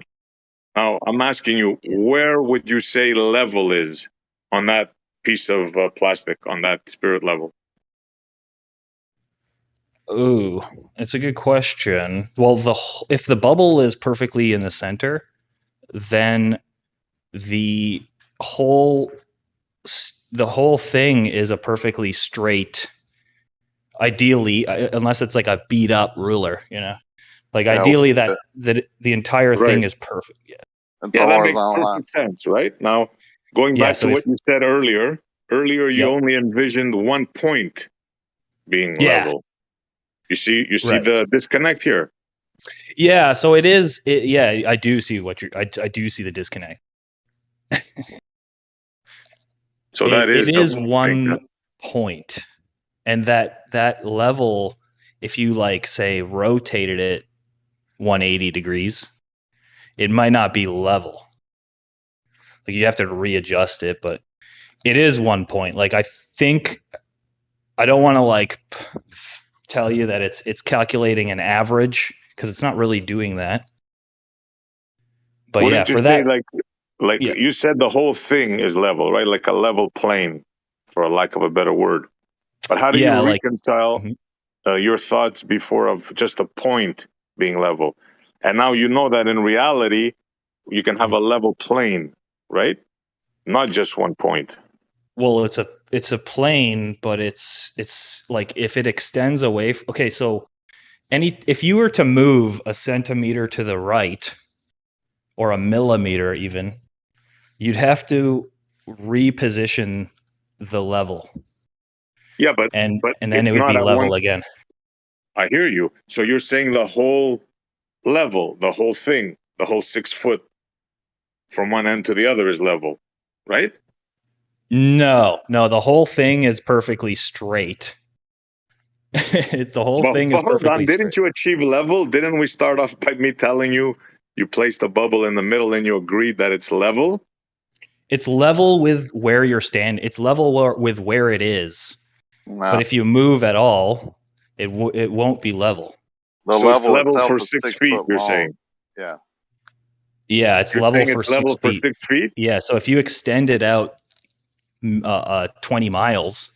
Now, I'm asking you, where would you say level is on that piece of plastic, on that spirit level? Ooh, it's a good question. Well, if the bubble is perfectly in the center, then the whole thing is a perfectly straight, ideally, unless it's like a beat up ruler, like ideally that the entire thing is perfect. Yeah, that makes perfect sense, right? Now, going back to what you said earlier you only envisioned one point being level. You see the disconnect here. Yeah, so it is. I do see I do see the disconnect. So that it is 1 point, and that level, if you like say rotated it 180 degrees, it might not be level. Like you have to readjust it, but it is 1 point. Like I think I don't want to like tell you that it's calculating an average, because it's not really doing that. But yeah, Wouldn't you for say that, like yeah, you said the whole thing is level, right? Like a level plane, for a lack of a better word. But how do yeah, you like reconcile mhm. your thoughts before of just a point being level, and now you know that in reality you can have a level plane, right? Not just one point. Well, it's a plane, but it's like if it extends away. Okay, so if you were to move a centimeter to the right or a millimeter even, you'd have to reposition the level, Yeah, and but then it it's would not be at one. level again. I hear you. So you're saying the whole level, the whole thing, the whole 6 foot from one end to the other is level, right? No, the whole thing is perfectly straight. The whole thing is But hold on, perfectly straight. didn't you achieve level? Didn't we start off by me telling you you placed a bubble in the middle and you agreed that it's level? It's level with where you're standing. It's level with where it is. Wow. But if you move at all, it won't be level. The So it's level level itself for is 6 6 feet, foot you're long. saying? Yeah. Yeah, it's You're level saying for it's level 6 for feet. 6 feet? Yeah, so if you extend it out 20 miles,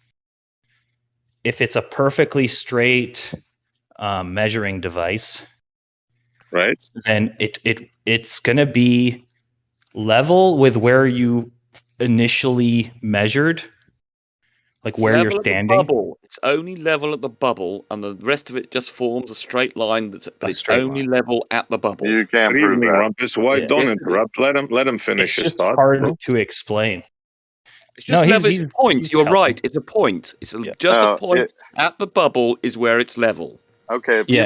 if it's a perfectly straight measuring device, right? Then it's gonna be level with where you initially measured, like It's where you're level at the standing. bubble. It's only level at the bubble, and the rest of it just forms a straight line. But A it's straight only line. level at the bubble. You can't Good prove evening, that. Rumpus. Why Yeah. don't Yes, it is. interrupt? Let him finish It's his just thought. hard to explain. It's just No, level. It's a point. he's You're helping. right. It's a point. It's Yeah. just a No, point at the bubble is where it's level. Okay, if Yeah,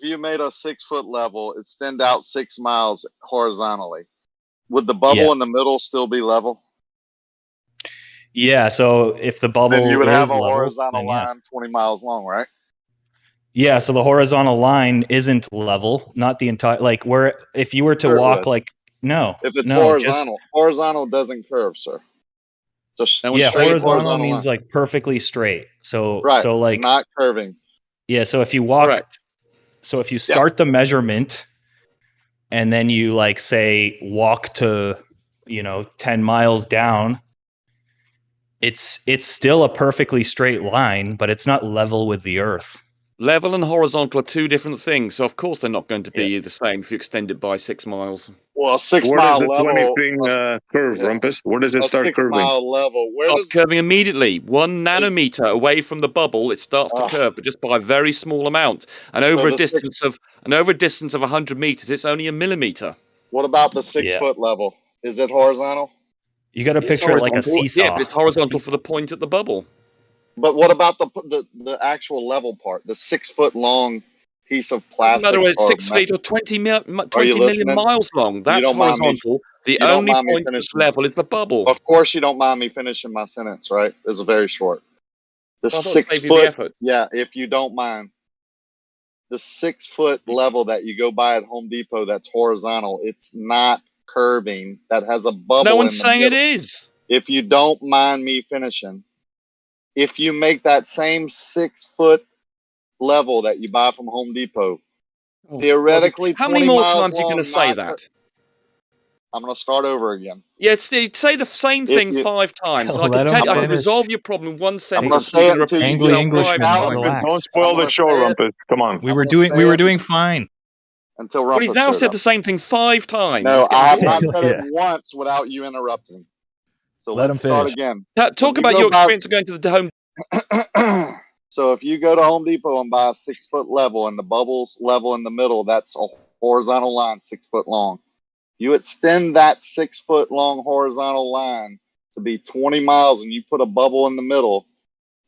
you made a 6 foot level, extend out 6 miles horizontally, would the bubble Yeah. in the middle still be level? Yeah, so if the Then bubble you would have is a level, horizontal then yeah. line 20 miles long, right? Yeah, so the horizontal line isn't level, not the entire like where if you were to Sure it walk would. like no, If it's no, just horizontal doesn't curve, sir. Just No, yeah, straight horizontal horizontal means line. like perfectly straight. So Right, like not curving. yeah, so if you walk Correct. so if you Yeah. start the measurement and then you like say walk to 10 miles down, it's still a perfectly straight line, but it's not level with the earth. Level and horizontal are two different things, so of course they're not going to Yeah. be the same if you extend it by 6 miles. Well, a 6 Where does mile the 20 level, thing curve, yeah, Rumpus? Where does it a start 6 curving? mile level. Where Starts does curving immediately. 1 nanometer away from the bubble, it starts to Ugh. curve, but just by a very small amount. And So over a the six- distance of 100 meters, it's only a millimeter. what about the 6 Yeah. foot level? Is it horizontal? You got to It's picture it like a horizontal. seesaw. Yeah, but it's horizontal for the point at the bubble. But what about the actual level part, the 6 foot long piece of Doesn't plastic? matter whether it's or 6 feet or 20 Are you million listening? miles long. You That's don't mind me. horizontal. The You don't only mind me point that's finishing. level is the bubble. Of course, you don't mind me finishing my sentence, right? It's very short. The I thought it 6 saved you the foot. effort. Yeah, if you don't mind. The 6 foot level that you go by at Home Depot that's horizontal, it's not curving. That has a bubble No in one's the saying it middle. is. If you don't mind me finishing, if you make that same 6 foot level that you buy from Home Depot, theoretically How many 20 more miles times are you going long, to say not that? I'm going to start over again. Yeah, say the same If thing you, 5 times. I Let can him tell you, I can finish. resolve your problem in 1 I'm sentence. going to You're say it going to until repeat you Angry yourself Englishman, 5 Rumpus, times. don't relax. spoil I'm the going to show, say it. Rumpus. Come on. We I'm were going to say it doing fine. until But he's Rumpus now showed said up. the same thing 5 times. No, It's I getting have not ridiculous. said it Yeah. once without you interrupting. So Let him let's start finish. again. When Talk you about go your buy, experience of going to the home. so if you go to Home Depot and buy a 6 foot level and the bubbles level in the middle, that's a horizontal line 6 foot long. You extend that 6 foot long horizontal line to be 20 miles and you put a bubble in the middle,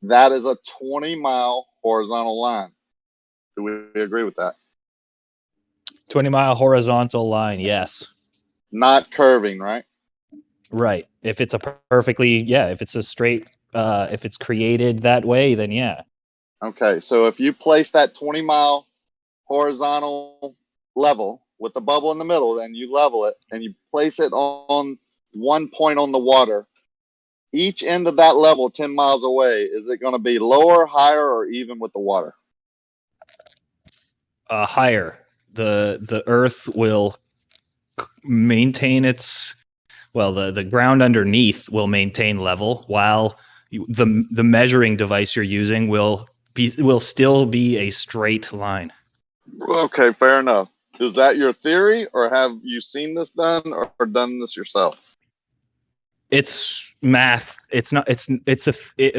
that is a 20-mile horizontal line. Do we agree with that? 20-mile horizontal line, yes. Not curving, right? Right. If it's a if it's a straight, if it's created that way, then yeah. Okay, so if you place that 20-mile horizontal level with the bubble in the middle, and you level it and you place it on one point on the water, each end of that level 10 miles away, is it going to be lower, higher, or even with the water? Higher. The earth will maintain its the ground underneath will maintain level while the measuring device you're using will still be a straight line. Okay, fair enough. Is that your theory, or have you seen this done or done this yourself? It's math. It's not.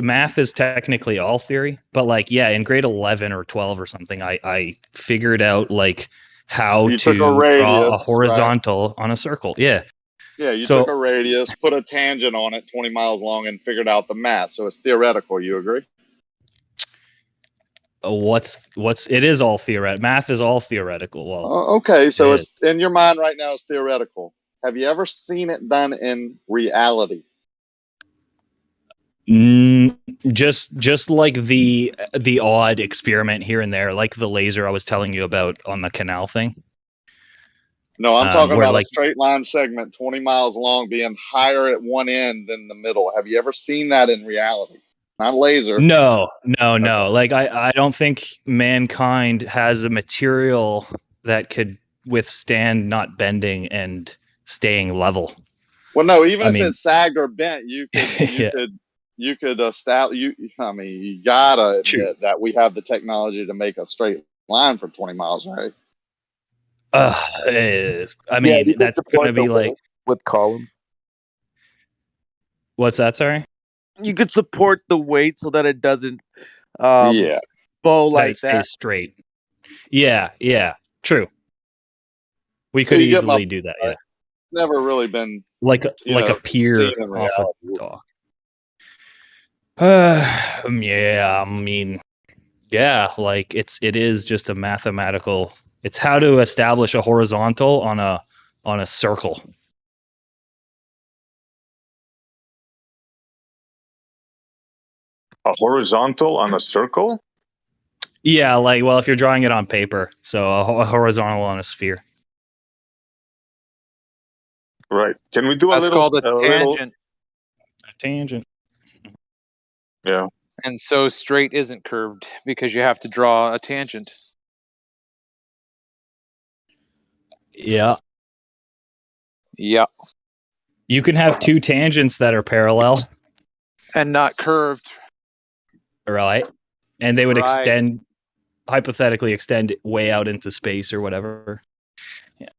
Math is technically all theory, but like in grade 11 or 12 or something, I figured out like how You to took a draw a radius, right? horizontal on a circle. Yeah. Yeah, you So took a radius, put a tangent on it 20 miles long, and figured out the math. So it's theoretical. You agree? it is all theoretical. Math is all theoretical. Well, Okay, so it it's in your mind right now. It's theoretical. Have you ever seen it done in reality? Just like the odd experiment here and there, like the laser I was telling you about on the canal thing. No, I'm talking where about like a straight line segment 20 miles long being higher at one end than the middle. Have you ever seen that in reality? Not laser. no. Okay. Like I don't think mankind has a material that could withstand not bending and staying level. Well, no, even I if mean, it's sagged or bent, you yeah, could establish. I mean, you gotta true. admit that we have the technology to make a straight line for 20 miles, right? I Yeah, mean, you could that's support gonna the be like, weight with columns. what's that? Sorry, You could support the weight so that it doesn't bow that like it that. stays straight. Yeah, true. We So could you get my easily do that. point, right? Never really been, Like a pier seen in off a reality. dock. Yeah, I mean, like it is just a mathematical. It's how to establish a horizontal on a circle. A horizontal on a circle? Yeah, like if you're drawing it on paper, so a horizontal on a sphere. Right. Can we do That's called a little? tangent. A tangent. Yeah. And so straight isn't curved because you have to draw a tangent. Yeah. Yeah. You can have two tangents that are parallel, And not curved. right? And they would Right. hypothetically extend way out into space or whatever. Yeah.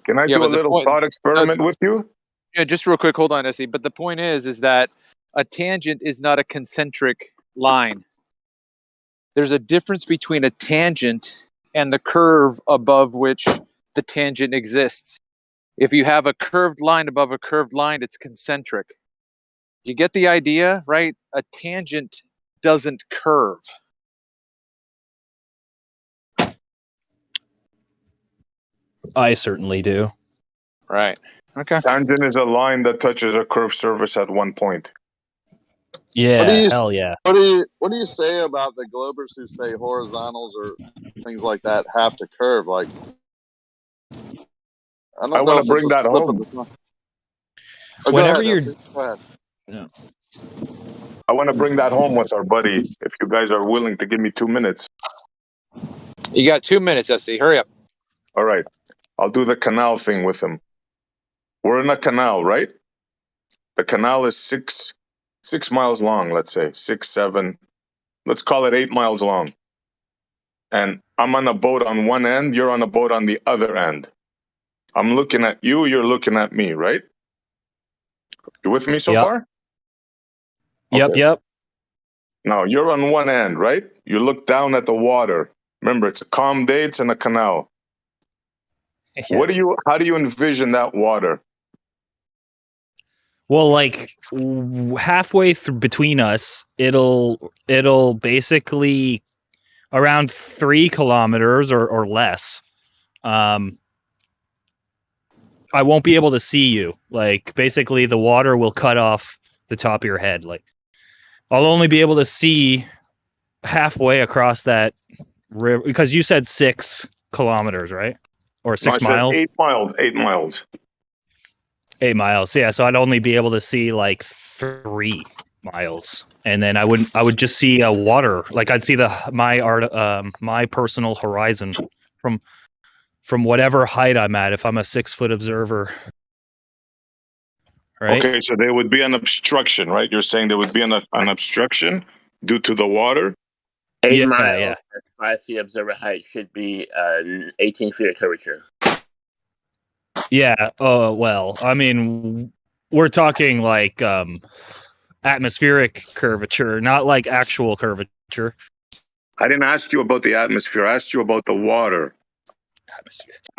Can I do a little thought experiment with you? Yeah, just real quick, hold on, Essie. But the point is that a tangent is not a concentric line. There's a difference between a tangent and the curve above which the tangent exists. If you have a curved line above a curved line, it's concentric. You get the idea, right? A tangent doesn't curve. I certainly do. Right. Okay. Tangent is a line that touches a curved surface at one point. Yeah, hell yeah. What do you say about the Globers who say horizontals or things like that have to curve? Like, I don't know want if to it's bring a that slip of home. the tongue. Oh, Whenever go ahead, you're, Essie. Go ahead. yeah. I want to bring that home with our buddy. If you guys are willing to give me 2 minutes. You got 2 minutes, Essie. Hurry up. All right. I'll do the canal thing with him. We're in a canal, right? The canal is 6 miles long, let's say 6, 7. Let's call it 8 miles long. And I'm on a boat on one end. You're on a boat on the other end. I'm looking at you. You're looking at me, right? You with me so far? Okay. Yep. Now you're on one end, right? You look down at the water. Remember, it's a calm day. It's in a canal. Yeah. How do you envision that water? Well, like halfway through between us, it'll basically around 3 kilometers or less. I won't be able to see you. Like basically, the water will cut off the top of your head. Like I'll only be able to see halfway across that river because you said 6 kilometers, right? Or 6 No, I miles? said 8 miles. 8 miles. 8 miles. Yeah, so I'd only be able to see like 3 miles, and then I would just see water. Like I'd see my personal horizon from whatever height I'm at, if I'm a 6-foot observer. Right? Okay, so there would be an obstruction, right? You're saying there would be an obstruction due to the water? 8 Yeah, miles yeah. at 5 feet observer height should be 18 feet of curvature. Yeah. Oh, well, I mean, we're talking like atmospheric curvature, not like actual curvature. I didn't ask you about the atmosphere. I asked you about the water.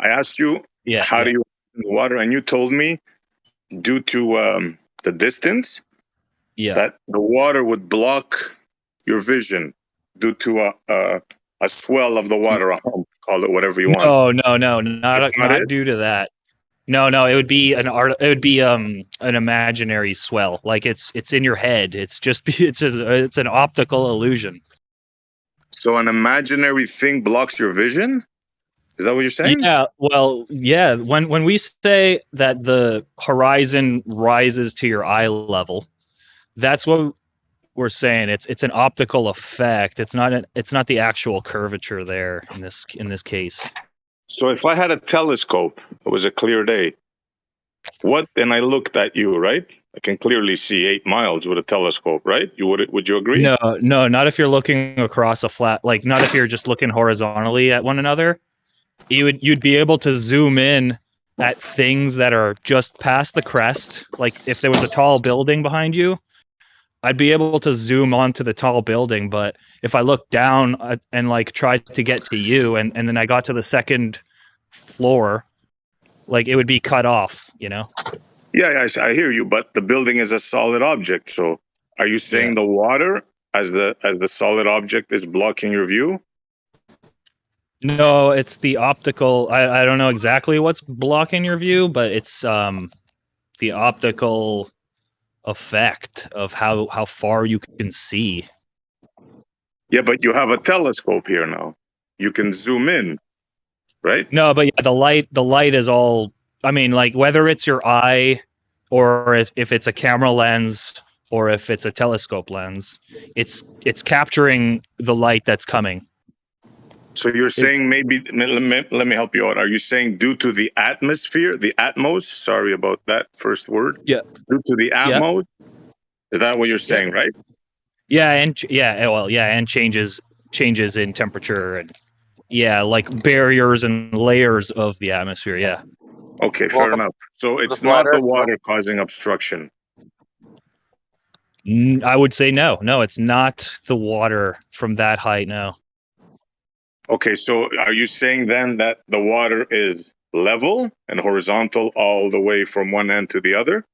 I asked you, how do you in the water? And you told me, due to the distance, that the water would block your vision due to a swell of the water, a hump, call it whatever you want. No, not due to that. No, it would be an imaginary swell. Like it's in your head. It's an optical illusion. So an imaginary thing blocks your vision? Is that what you're saying? Yeah, well, yeah. When we say that the horizon rises to your eye level, that's what we're saying. It's an optical effect. It's not the actual curvature there in this case. So if I had a telescope, it was a clear day, and I looked at you, right? I can clearly see 8 miles with a telescope, right? Would you agree? No, not if you're looking across a flat, like not if you're just looking horizontally at one another. You'd be able to zoom in at things that are just past the crest. Like if there was a tall building behind you, I'd be able to zoom onto the tall building. But if I looked down and like tried to get to you, and then I got to the second floor, like it would be cut off, you know? Yeah, I hear you, but the building is a solid object. So are you saying the water as the solid object is blocking your view? No, it's the optical. I don't know exactly what's blocking your view, but it's the optical effect of how far you can see. Yeah, but you have a telescope here now. You can zoom in, right? No, but yeah, the light is all. I mean, like whether it's your eye, or if it's a camera lens, or if it's a telescope lens, it's capturing the light that's coming. So you're saying maybe, let me help you out. Are you saying due to the atmosphere, the atmos? Sorry about that first word. Yeah. Due to the atmos? Is that what you're saying, right? Yeah, and changes in temperature and like barriers and layers of the atmosphere. Yeah. Okay, fair enough. So it's not the water causing obstruction. I would say no. No, it's not the water from that height. No. Okay, so are you saying then that the water is level and horizontal all the way from one end to the other?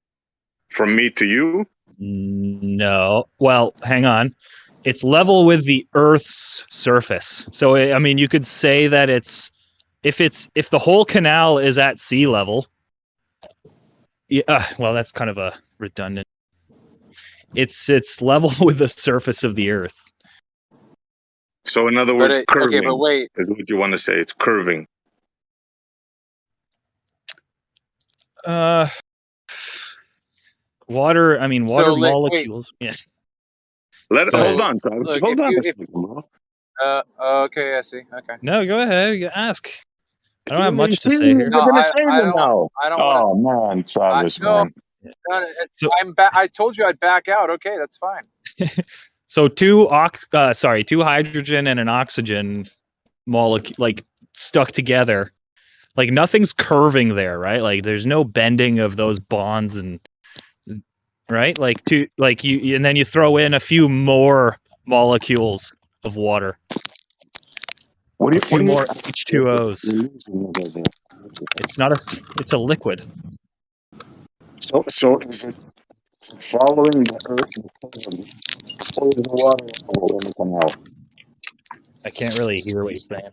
From me to you? No. Well, hang on. It's level with the Earth's surface. So, I mean, you could say that if the whole canal is at sea level. Yeah, well, that's kind of a redundant. It's level with the surface of the Earth. So in other words, curving. Okay, but wait. Is what you want to say. It's curving. Water. I mean, water molecules. Wait. Yeah. Hold on, son. Look, Hold on a second, bro. Okay, I see. Okay. No, go ahead. You ask. I don't have much to say here. You're gonna say I them now. I don't Oh man, Travis, man. I told you I'd back out. Okay, that's fine. So two hydrogen and an oxygen molecule like stuck together. Like nothing's curving there, right? Like there's no bending of those bonds and right? And then you throw in a few more molecules of water. What a few more H2Os. It's a liquid. So is it following the Earth or is the water in the canal? I can't really hear what you're saying.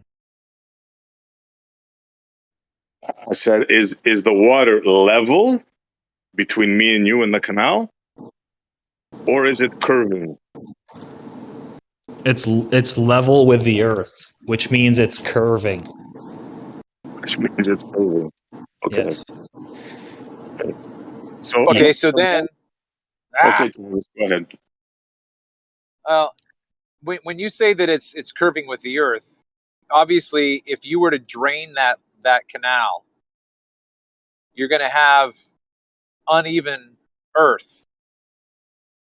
I said, is the water level between me and you in the canal, or is it curving? It's level with the Earth, which means it's curving. Which means it's curving. Okay. Yes. Okay. So then. Okay, go ahead. When you say that it's curving with the Earth, obviously, if you were to drain that canal, you're going to have uneven earth.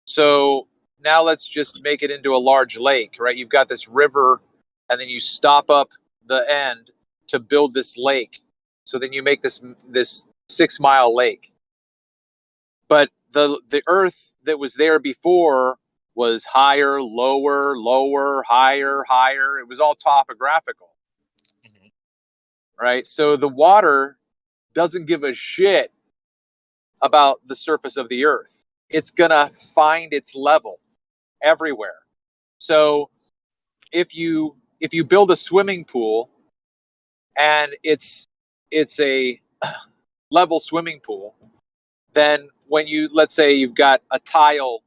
So now let's just make it into a large lake, right? You've got this river, and then you stop up the end to build this lake. So then you make this 6 mile lake. But the earth that was there before was higher, lower, lower, higher, higher. It was all topographical. Right? So the water doesn't give a shit about the surface of the earth. It's going to find its level everywhere. So if you build a swimming pool and it's a level swimming pool, then when let's say you've got a tile,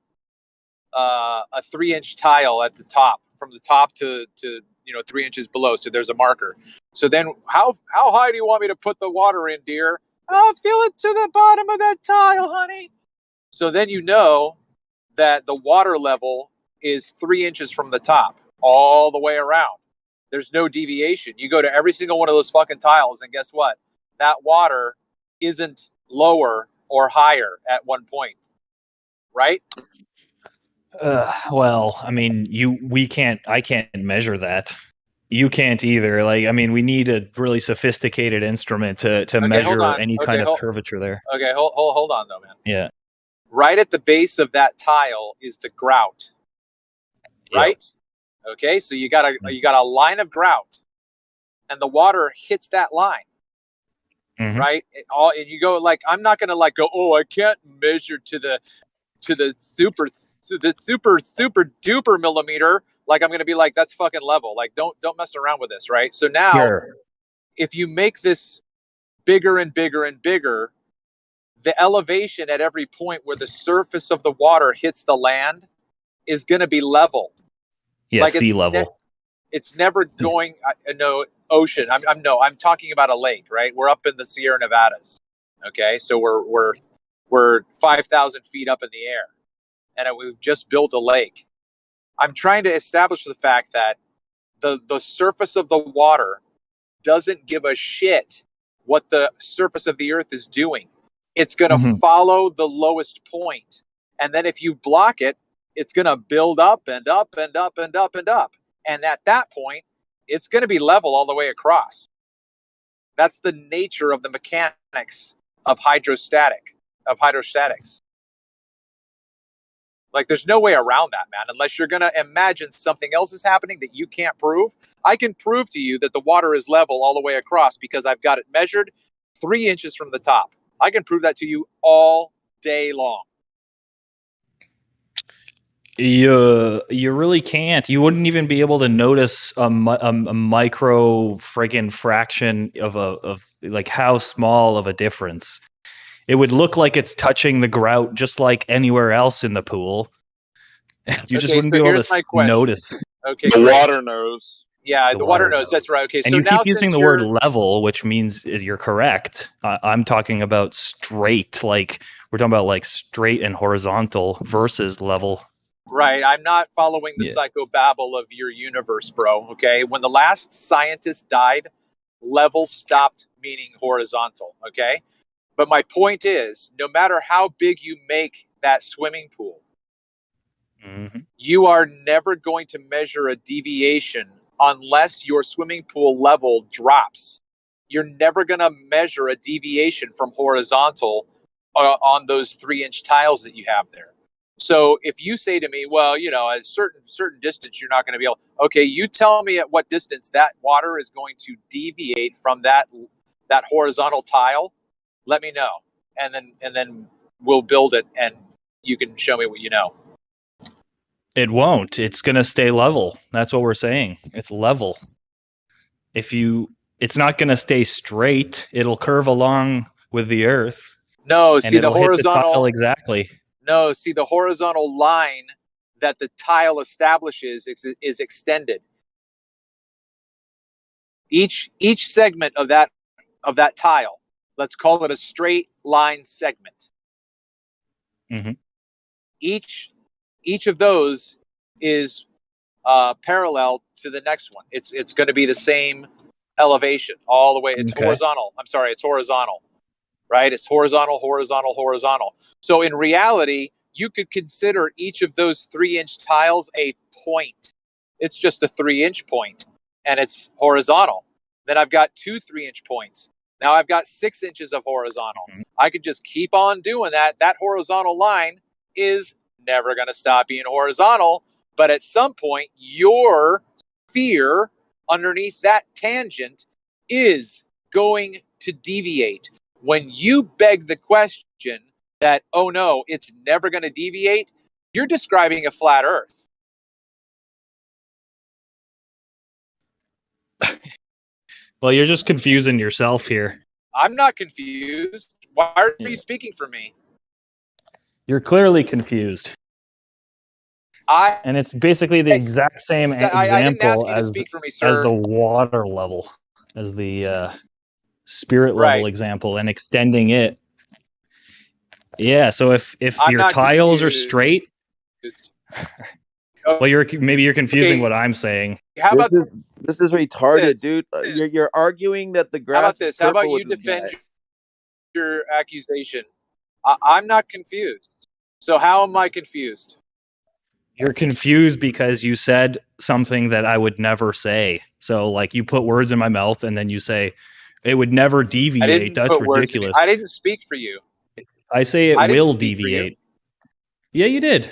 a 3-inch tile at the top, from the top to 3 inches below, so there's a marker. So then how high do you want me to put the water in, dear? Oh, fill it to the bottom of that tile, honey. So then you know that the water level is 3 inches from the top all the way around. There's no deviation. You go to every single one of those fucking tiles, and guess what? That water isn't lower or higher at one point, right? Well, I mean, I can't measure that. You can't either. Like, I mean, we need a really sophisticated instrument to measure any kind of curvature there. Okay, hold on though, man. Yeah. Right at the base of that tile is the grout, right? Yep. Okay, so you got a line of grout, and the water hits that line, right? And you go like, I'm not gonna go. Oh, I can't measure to the super duper millimeter. Like, I'm gonna be like, that's fucking level. Like, don't mess around with this, right? So now, if you make this bigger and bigger and bigger, the elevation at every point where the surface of the water hits the land is going to be level. Yeah, like sea level. It's never going. No ocean. I'm talking about a lake, right? We're up in the Sierra Nevadas. Okay, so we're 5,000 feet up in the air, and we've just built a lake. I'm trying to establish the fact that the surface of the water doesn't give a shit what the surface of the earth is doing. It's going to follow the lowest point. And then if you block it, it's going to build up and up and up and up and up. And at that point, it's going to be level all the way across. That's the nature of the mechanics of hydrostatics. Like, there's no way around that, man, unless you're going to imagine something else is happening that you can't prove. I can prove to you that the water is level all the way across because I've got it measured 3 inches from the top. I can prove that to you all day long. You really can't. You wouldn't even be able to notice a micro friggin' fraction of like how small of a difference. It would look like it's touching the grout just like anywhere else in the pool. You just wouldn't be able to notice. Okay, the water knows. Yeah, the water knows. That's right. Okay, and so you now keep using the word level, which means you're correct. I'm talking about straight, like we're talking about like straight and horizontal versus level. Right. I'm not following the psychobabble of your universe, bro. Okay. When the last scientist died, level stopped meaning horizontal. Okay. But my point is, no matter how big you make that swimming pool, you are never going to measure a deviation unless your swimming pool level drops. You're never going to measure a deviation from horizontal on those 3-inch tiles that you have there. So if you say to me, well, at a certain distance, you're not going to be able. Okay, you tell me at what distance that water is going to deviate from that horizontal tile. Let me know, and then we'll build it, and you can show me what you know. It won't. It's going to stay level. That's what we're saying. It's level. It's not going to stay straight. It'll curve along with the earth. No, see the horizontal exactly. No, see the horizontal line that the tile establishes is extended. Each segment of that tile, let's call it a straight line segment. Each of those is parallel to the next one. It's going to be the same elevation all the way. It's Okay. horizontal. I'm sorry, it's horizontal, right? It's horizontal, horizontal, horizontal. So in reality, you could consider each of those 3-inch tiles a point. It's just a 3-inch point, and it's horizontal. Then I've got 2 3-inch points. Now I've got 6 inches of horizontal. I could just keep on doing that. That horizontal line is never going to stop being horizontal, but at some point, your sphere underneath that tangent is going to deviate. When you beg the question that, oh no, it's never going to deviate, you're describing a flat Earth. Well, you're just confusing yourself here. I'm not confused. Why are you speaking for me? You're clearly confused. And it's basically the exact same I didn't ask example you to as speak for me, as sir. the water level, as the spirit level Right. example, and extending it. Yeah. So if I'm your not tiles are confused. straight, well, maybe you're confusing what I'm saying. How about This is retarded, this? dude. You're arguing that the How grass about is this? How purple about you with this defend guy. your accusation? I'm not confused. So how am I confused? You're confused because you said something that I would never say. So, like, you put words in my mouth, and then you say it would never I deviate. didn't That's put words in you. ridiculous. I didn't speak for you. I say it I didn't will speak for you. deviate. Yeah, you did.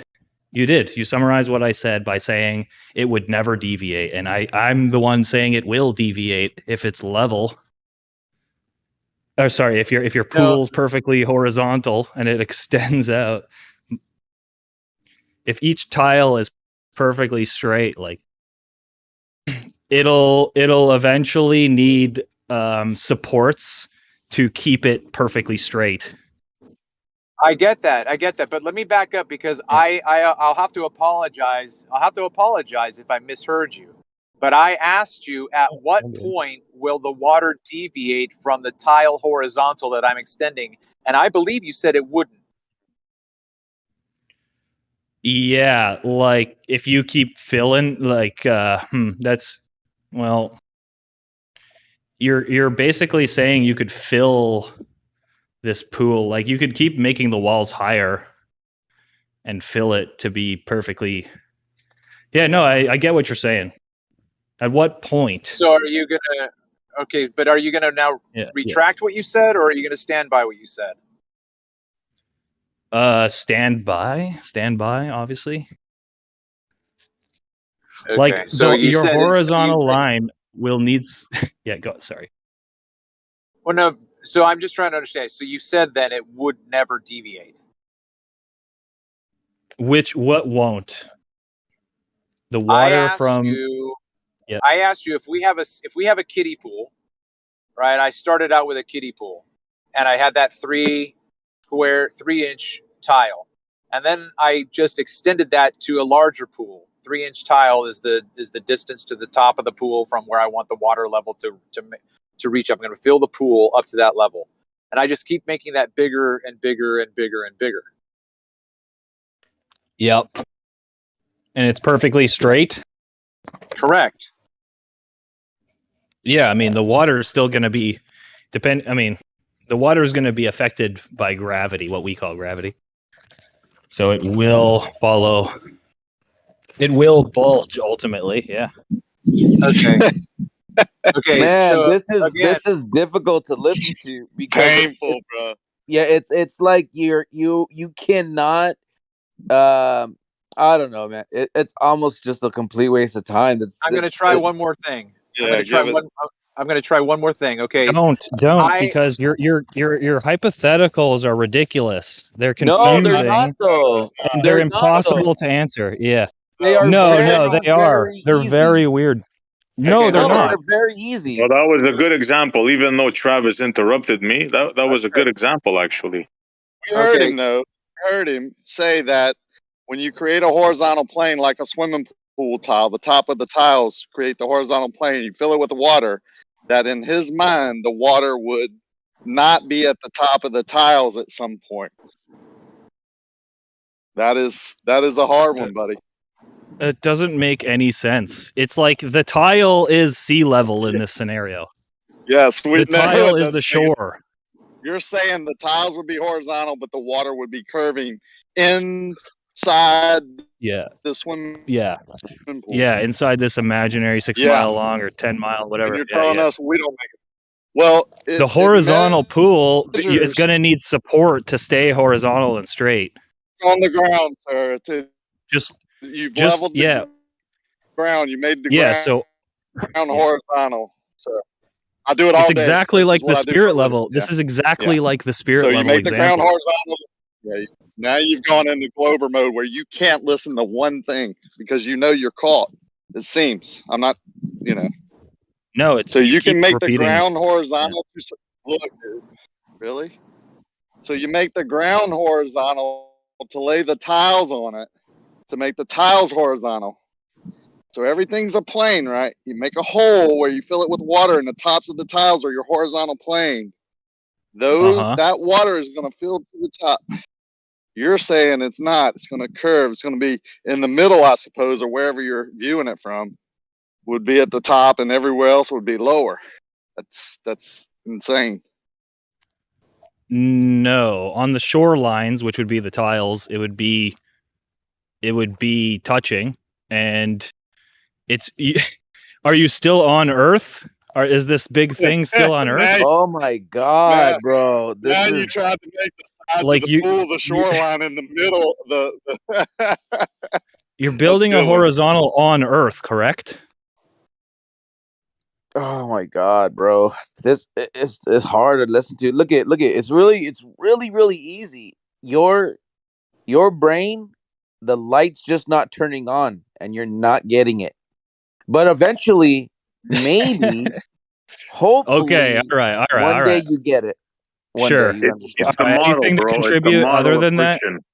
You did. You summarized what I said by saying it would never deviate, and I'm the one saying it will deviate if it's level. Or sorry, if your pool's perfectly horizontal and it extends out. If each tile is perfectly straight, like it'll eventually need supports to keep it perfectly straight. I get that. But let me back up because I'll have to apologize. I'll have to apologize if I misheard you. But I asked you at what point will the water deviate from the tile horizontal that I'm extending, and I believe you said it wouldn't. Yeah, like if you keep filling, like that's well, you're basically saying you could fill this pool, like you could keep making the walls higher and fill it to be perfectly. Yeah, no, I get what you're saying. At what point? So are you gonna? Okay, but are you gonna now retract what you said, or are you gonna stand by what you said? Stand by, obviously. Okay, Like so you your said horizontal line will need. Yeah, go. Sorry. Well, no. So I'm just trying to understand. So you said that it would never deviate. What won't? The I water asked from. you. Yeah. I asked you if we have a kiddie pool, right? I started out with a kiddie pool, and I had that 3-inch tile, and then I just extended that to a larger pool. 3-inch tile is the distance to the top of the pool from where I want the water level to reach up. I'm going to fill the pool up to that level, and I just keep making that bigger and bigger and bigger and bigger. Yep. And it's perfectly straight. Correct. Yeah, I mean the water is still going to be the water is going to be affected by gravity, what we call gravity. So it will follow. It will bulge ultimately. Yeah. Okay. Okay. Man, so this is difficult to listen to because Painful, bro. Yeah, it's like you cannot. I don't know, man. It's almost just a complete waste of time. I'm going to try one more thing. I'm going to try one more thing. Okay. Don't because your hypotheticals are ridiculous. They're No, confusing. they're not though. And they're impossible to answer. Yeah. They are No, very, they are. very They're easy. very weird. No, they're not. They're very easy. Well, that was a good example. Even though Travis interrupted me, that was a good example, actually. We heard him though. We heard him say that when you create a horizontal plane like a swimming pool tile, the top of the tiles create the horizontal plane. You fill it with the water. That in his mind, the water would not be at the top of the tiles at some point. That is a hard one, buddy. It doesn't make any sense. It's like the tile is sea level in this scenario. Yes, we The know tile it is the doesn't make it. shore. You're saying the tiles would be horizontal, but the water would be curving inside Yeah. the swimming Yeah. pool. Yeah, inside this imaginary 6 Yeah. mile long or 10 mile, And whatever. you're Yeah, telling yeah. us we don't make it. Well, The it horizontal pool is measures going to need support to stay horizontal and straight. on the ground, sir. Just You've just leveled yeah. the ground. You made the Yeah, ground so horizontal. So I do it it's all day. exactly This like is what the I do for a spirit living. level. Yeah. This is Yeah. exactly like the So spirit you level make the ground example. horizontal. Yeah. Now you've gone into Glober mode where you can't listen to one thing because you know you're caught. It seems. I'm not, you know. No, it's So you keep can make the repeating. ground horizontal. Look, dude. Really? So you make the ground horizontal to lay the tiles on it, to make the tiles horizontal. So everything's a plane, right? You make a hole where you fill it with water, and the tops of the tiles are your horizontal plane. That water is going to fill to the top. You're saying it's not. It's going to curve. It's going to be in the middle, I suppose, or wherever you're viewing it from, would be at the top, and everywhere else would be lower. That's insane. No, on the shorelines, which would be the tiles, it would be touching, and it's. Are you still on Earth? Or is this big thing still on Earth? Oh my God, bro! This Now you is tried to make the sides like of the pool, the shoreline in the middle. You're building a good one. horizontal on Earth, correct? oh my God, bro! It's hard to listen to. Look at it's really easy. Your brain, the light's just not turning on, and you're not getting it. But eventually, maybe, hopefully, Okay, all right. one day you get it. One day Sure. you understand. It's the model, Anything to bro. It's the contribute other model of than that? friction.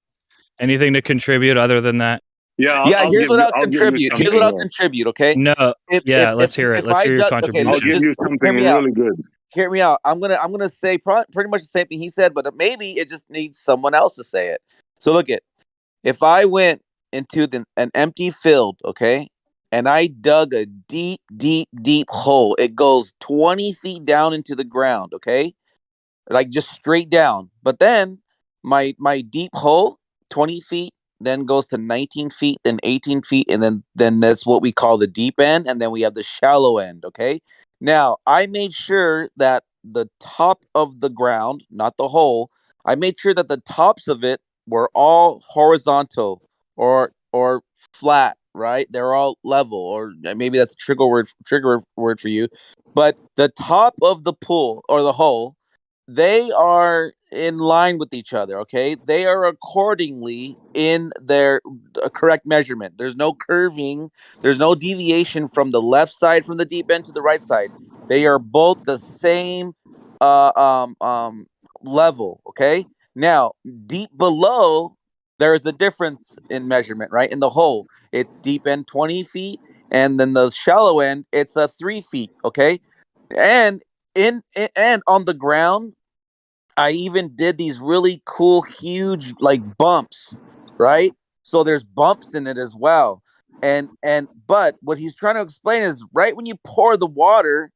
Anything to contribute other than that? Yeah, Yeah, here's what I'll I'll give you contribute. Here's something. what I'll contribute. Okay. No. Yeah, let's hear it. If Let's I hear your dug, okay, I'll contribution. give you hear something me out. really good. Hear me out. I'm gonna say pretty much the same thing he said, but maybe it just needs someone else to say it. So look at, if I went into an empty field, okay, and I dug a deep hole, it goes 20 feet down into the ground, okay, like just straight down. But then my deep hole, 20 feet, then goes to 19 feet, then 18 feet, and then that's what we call the deep end, and then we have the shallow end. Okay. Now I made sure that the top of the ground, not the hole, I made sure that the tops of it were all horizontal or flat, right? They're all level, or maybe that's a trigger word for you. But the top of the pool or the hole, they are in line with each other. Okay, they are accordingly in their correct measurement. There's no curving, there's no deviation from the left side from the deep end to the right side. They are both the same uh um um level. Okay, now deep below, there is a difference in measurement, right? In the hole, it's deep end 20 feet, and then the shallow end, it's 3 feet. Okay, and and on the ground, I even did these really cool, huge like bumps, right? So there's bumps in it as well. But what he's trying to explain is, right when you pour the water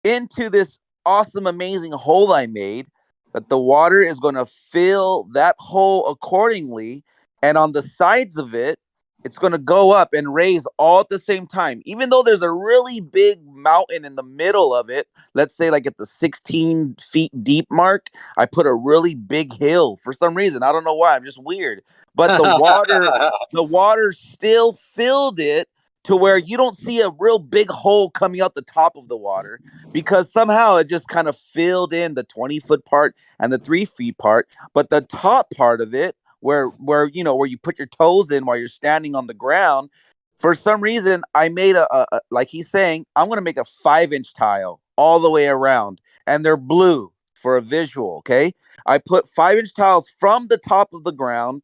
into this awesome, amazing hole I made, that the water is going to fill that hole accordingly, and on the sides of it, it's going to go up and raise all at the same time. Even though there's a really big mountain in the middle of it, let's say like at the 16 feet deep mark, I put a really big hill for some reason. I don't know why. I'm just weird. But the water still filled it to where you don't see a real big hole coming out the top of the water, because somehow it just kind of filled in the 20-foot part and the 3 feet part. But the top part of it, where you put your toes in while you're standing on the ground, for some reason I made a like he's saying, I'm going to make a 5-inch tile all the way around, and they're blue for a visual. Okay, I put 5-inch tiles from the top of the ground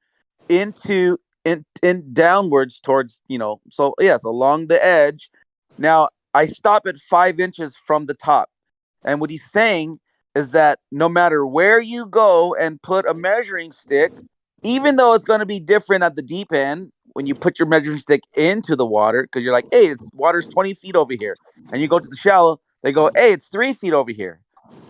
into in downwards towards, so yes, along the edge. Now I stop at 5 inches from the top, and what he's saying is that no matter where you go and put a measuring stick, even though it's going to be different at the deep end when you put your measuring stick into the water, because you're like, hey, water's 20 feet over here, and you go to the shallow, They go, hey, it's 3 feet over here.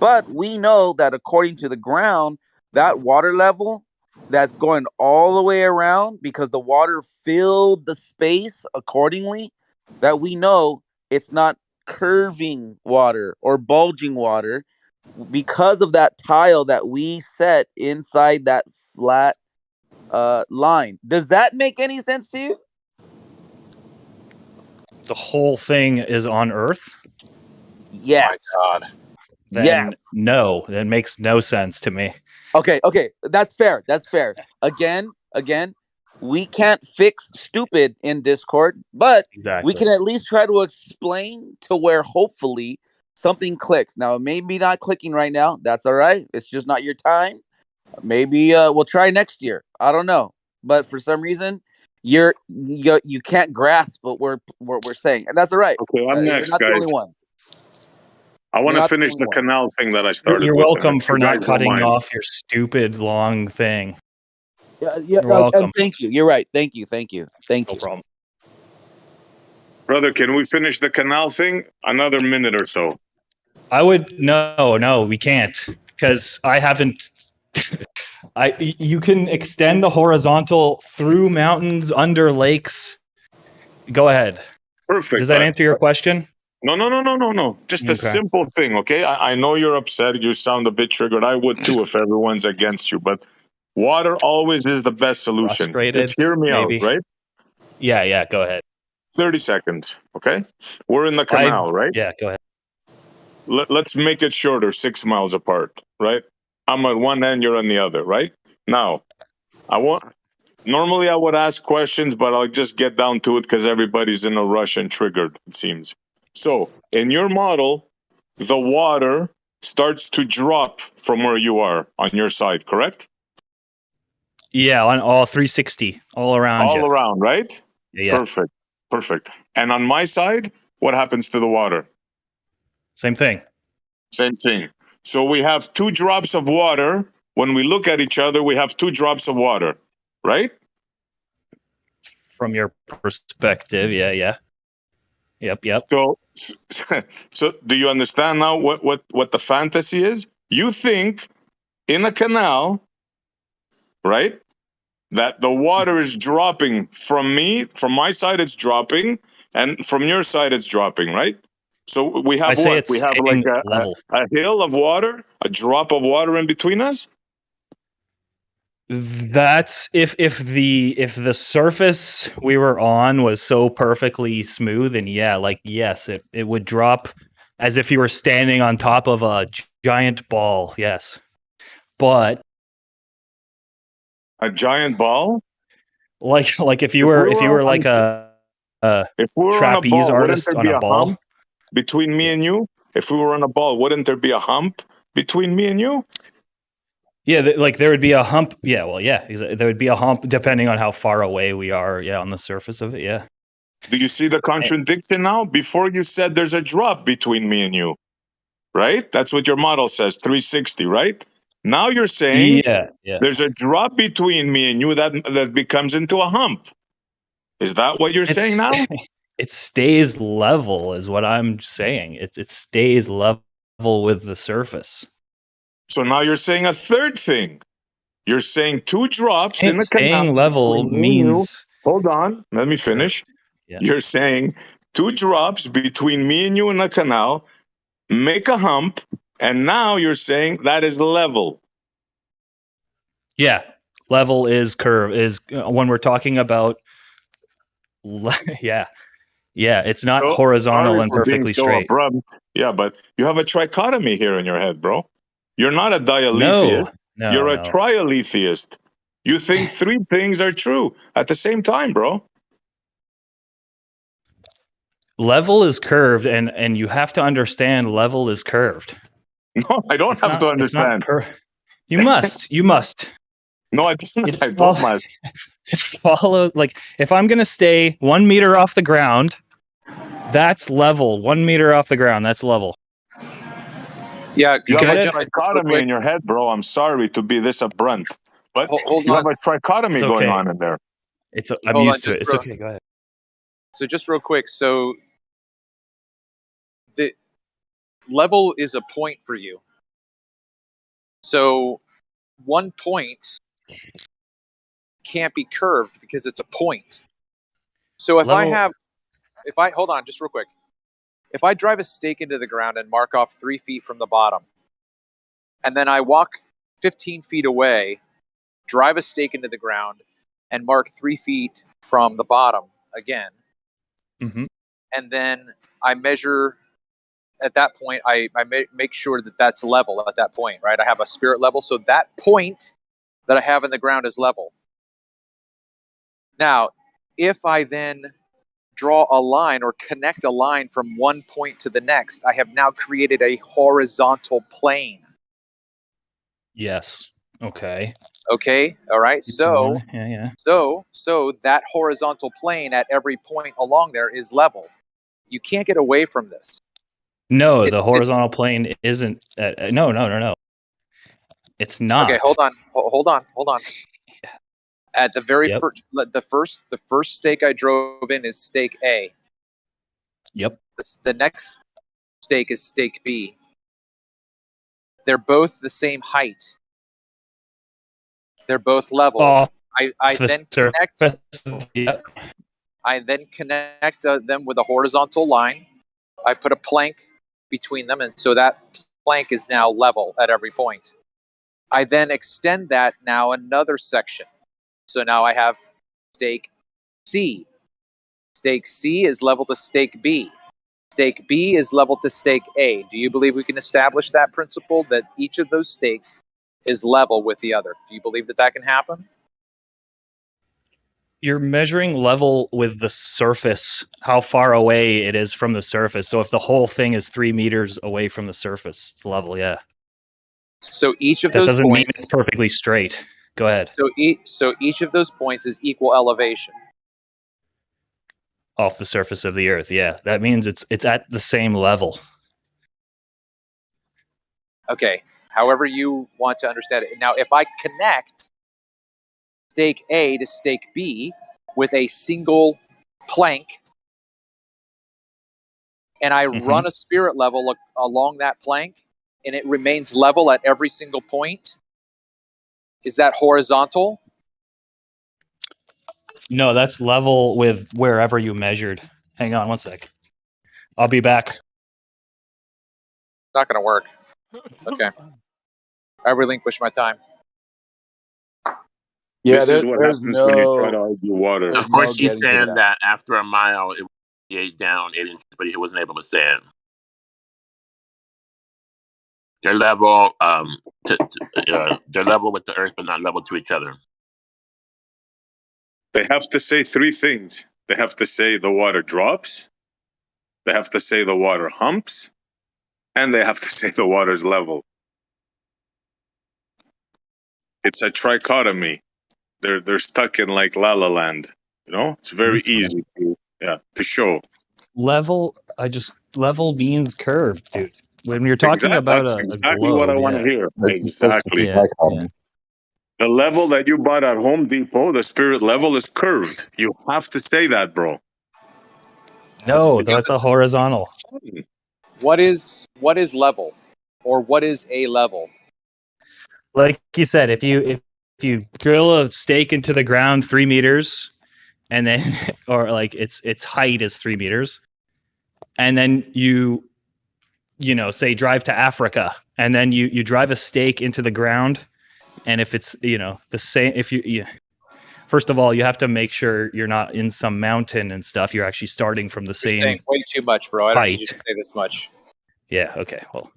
But we know that according to the ground, that water level that's going all the way around because the water filled the space accordingly, that we know it's not curving water or bulging water because of that tile that we set inside that flat line. Does that make any sense to you? The whole thing is on Earth? Yes. My God. Then Yes. no, that makes no sense to me. Okay, that's fair. That's fair. Again, we can't fix stupid in Discord, but Exactly. we can at least try to explain to where hopefully something clicks. Now, it may be not clicking right now. That's all right. It's just not your time. Maybe we'll try next year. I don't know. But for some reason, you can't grasp what we're saying, and that's all right. Okay, I'm You're next, not the guys. only one. I want You're to not the finish only the one. canal thing that I started You're with. welcome if for you not guys don't cutting mind. off your stupid long thing. Yeah, You're and welcome. thank you. You're right. Thank you. No problem. Brother, can we finish the canal thing? Another minute or so. I would no, we can't because I haven't. You can extend the horizontal through mountains, under lakes. Go ahead. Perfect. Does that answer your question? No. Just a Okay. simple thing, okay? I know you're upset. You sound a bit triggered. I would too if everyone's against you. But water always is the best solution. Frustrated, Just hear me maybe. out, right? Yeah. Go ahead. 30 seconds, okay? We're in the canal, right? Yeah, go ahead. Let's make it shorter, 6 miles apart, right? I'm at one end, you're on the other, right? Now, normally I would ask questions, but I'll just get down to it because everybody's in a rush and triggered, it seems. So, in your model, the water starts to drop from where you are on your side, correct? Yeah, on all 360, all around you. All around, right? Yeah. Perfect. And on my side, what happens to the water? Same thing. Same thing. So we have 2 drops of water. When we look at each other, we have 2 drops of water, right? From your perspective, yeah. Yep. So do you understand now what the fantasy is? You think in a canal, right? That the water is dropping from my side it's dropping, and from your side it's dropping, right? So we have I say what? it's We have staying like level. a hill of water, a drop of water in between us? That's if the surface we were on was so perfectly smooth, and yeah, like yes, it would drop as if you were standing on top of a giant ball. Yes, but A giant ball? like if you were like a if we were on a trapeze ball, wouldn't artist there on be a a ball. hump between me and you? If we were on a ball, wouldn't there be a hump between me and you? Yeah, like there would be a hump. Yeah, well, yeah, there would be a hump depending on how far away we are. Yeah, on the surface of it. Yeah. Do you see the contradiction now? Before you said there's a drop between me and you, right? That's what your model says, 360, right? Now you're saying Yeah. there's a drop between me and you that becomes into a hump. Is that what you're saying now? It stays level, is what I'm saying. It stays level with the surface. So now you're saying a third thing. You're saying 2 drops in the canal. Staying level between me and you. means. Hold on, let me finish. Yeah. You're saying 2 drops between me and you in the canal make a hump, and now you're saying that is level. Yeah, level is curve is when we're talking about. Yeah, it's not So, horizontal sorry and for being perfectly so straight. abrupt. Yeah, but you have a trichotomy here in your head, bro. You're not a dialetheist. No. You're a trialetheist. You think 3 things are true at the same time, bro. Level is curved, and you have to understand level is curved. No, I don't have to understand. You must. No, I don't. I don't must. Follow, like, if I'm gonna stay 1 meter off the ground, that's level. 1 meter off the ground, that's level. Yeah, you have a it? trichotomy in your head, bro. I'm sorry to be this abrupt, but Hold you on. have a trichotomy It's going okay. on in there. I'm Hold used on, to it. It's okay. Go ahead. So just real quick, so level is a point for you. So one point can't be curved because it's a point. So if hold on just real quick. If I drive a stake into the ground and mark off 3 feet from the bottom, and then I walk 15 feet away, drive a stake into the ground, and mark 3 feet from the bottom again, and then I measure at that point, I make sure that that's level at that point, right? I have a spirit level, so that point that I have in the ground is level. Now, if I then draw a line or connect a line from one point to the next, I have now created a horizontal plane. Yes. Okay. Okay. All right. So, yeah. so that horizontal plane at every point along there is level. You can't get away from this. No, the horizontal plane isn't. No. It's not. Okay. Hold on. At the very the first stake I drove in is stake A. Yep. The next stake is stake B. They're both the same height. They're both level. I then connect. Yep. I then connect them with a horizontal line. I put a plank between them, and so that plank is now level at every point. I then extend that now another section. So now I have stake C. Stake C is level to stake B. Stake B is level to stake A. Do you believe we can establish that principle that each of those stakes is level with the other? Do you believe that that can happen? You're measuring level with the surface, how far away it is from the surface. So if the whole thing is 3 meters away from the surface, it's level, yeah. So each of that those doesn't points mean it's perfectly straight. Go ahead. So each of those points is equal elevation. Off the surface of the earth, yeah. That means it's at the same level. Okay. However you want to understand it. Now, if I connect stake A to stake B with a single plank, and I run a spirit level along that plank, and it remains level at every single point, is that horizontal? No, that's level with wherever you measured. Hang on one sec. I'll be back. Not going to work. Okay. I relinquish my time. Yeah, this is what happens when you try to argue water. Of course, he's saying that after a mile, it would down 8 inches, but he wasn't able to say it. They're level, they're level with the earth, but not level to each other. They have to say 3 things. They have to say the water drops, they have to say the water humps, and they have to say the water's level. It's a trichotomy. They're stuck in like La La Land. You know, it's very easy to show. Level, level means curved, dude. When you're talking about that's a exactly globe, what I want to hear. Exactly. Yeah. The level that you bought at Home Depot, the spirit level, is curved. You have to say that, bro. No, that's a horizontal. What is level, or what is a level? Like you said, if you drill a stake into the ground 3 meters, and then or like its height is 3 meters, and then you say drive to Africa, and then you drive a stake into the ground, and if it's the same, if you first of all, you have to make sure you're not in some mountain and stuff. You're actually starting from the same Saying way too much, bro. I don't need you height. to say this much. Yeah. Okay. Well.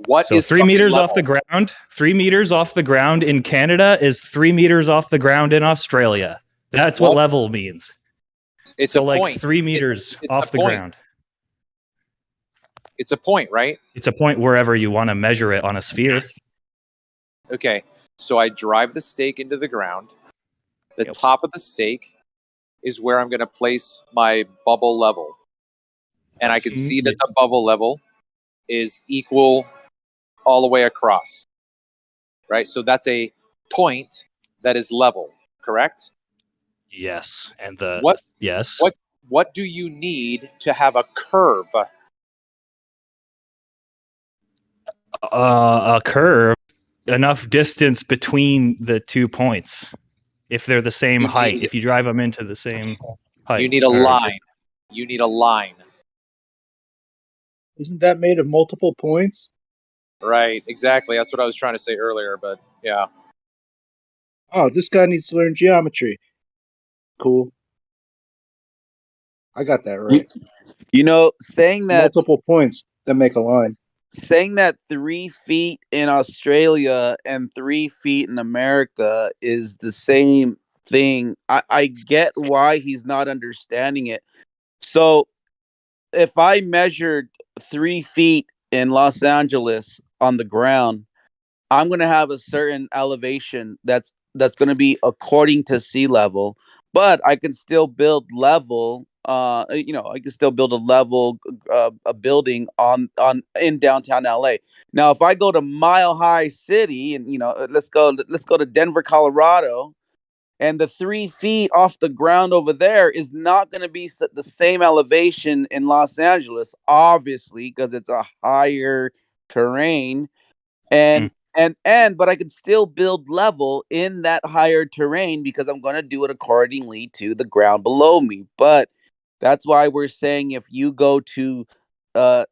What is 3 meters level? off the ground? 3 meters off the ground in Canada is 3 meters off the ground in Australia. That's what level means. It's so a like point. 3 meters It's off a the point. ground. It's a point, right? It's a point wherever you want to measure it on a sphere. Okay, so I drive the stake into the ground. The top of the stake is where I'm going to place my bubble level. And I can see that the bubble level is equal all the way across. Right? So that's a point that is level, correct? Yes. And what do you need to have a curve? A curve, enough distance between the 2 points. If they're the same height, if you drive them into the same height. You need a or line. distance. You need a line. Isn't that made of multiple points? Right, exactly. That's what I was trying to say earlier, but yeah. Oh, this guy needs to learn geometry. Cool. I got that right. You know, saying that Multiple points that make a line. 3 feet in Australia and 3 feet in America is the same thing. I get why he's not understanding it. So if I measured 3 feet in Los Angeles on the ground, I'm going to have a certain elevation that's going to be according to sea level, but I can still build level. I can still build a level a building on in downtown LA. Now, if I go to Mile High City, and let's go to Denver, Colorado, and the 3 feet off the ground over there is not going to be the same elevation in Los Angeles, obviously, because it's a higher terrain. But I can still build level in that higher terrain because I'm going to do it accordingly to the ground below me. But that's why we're saying if you go to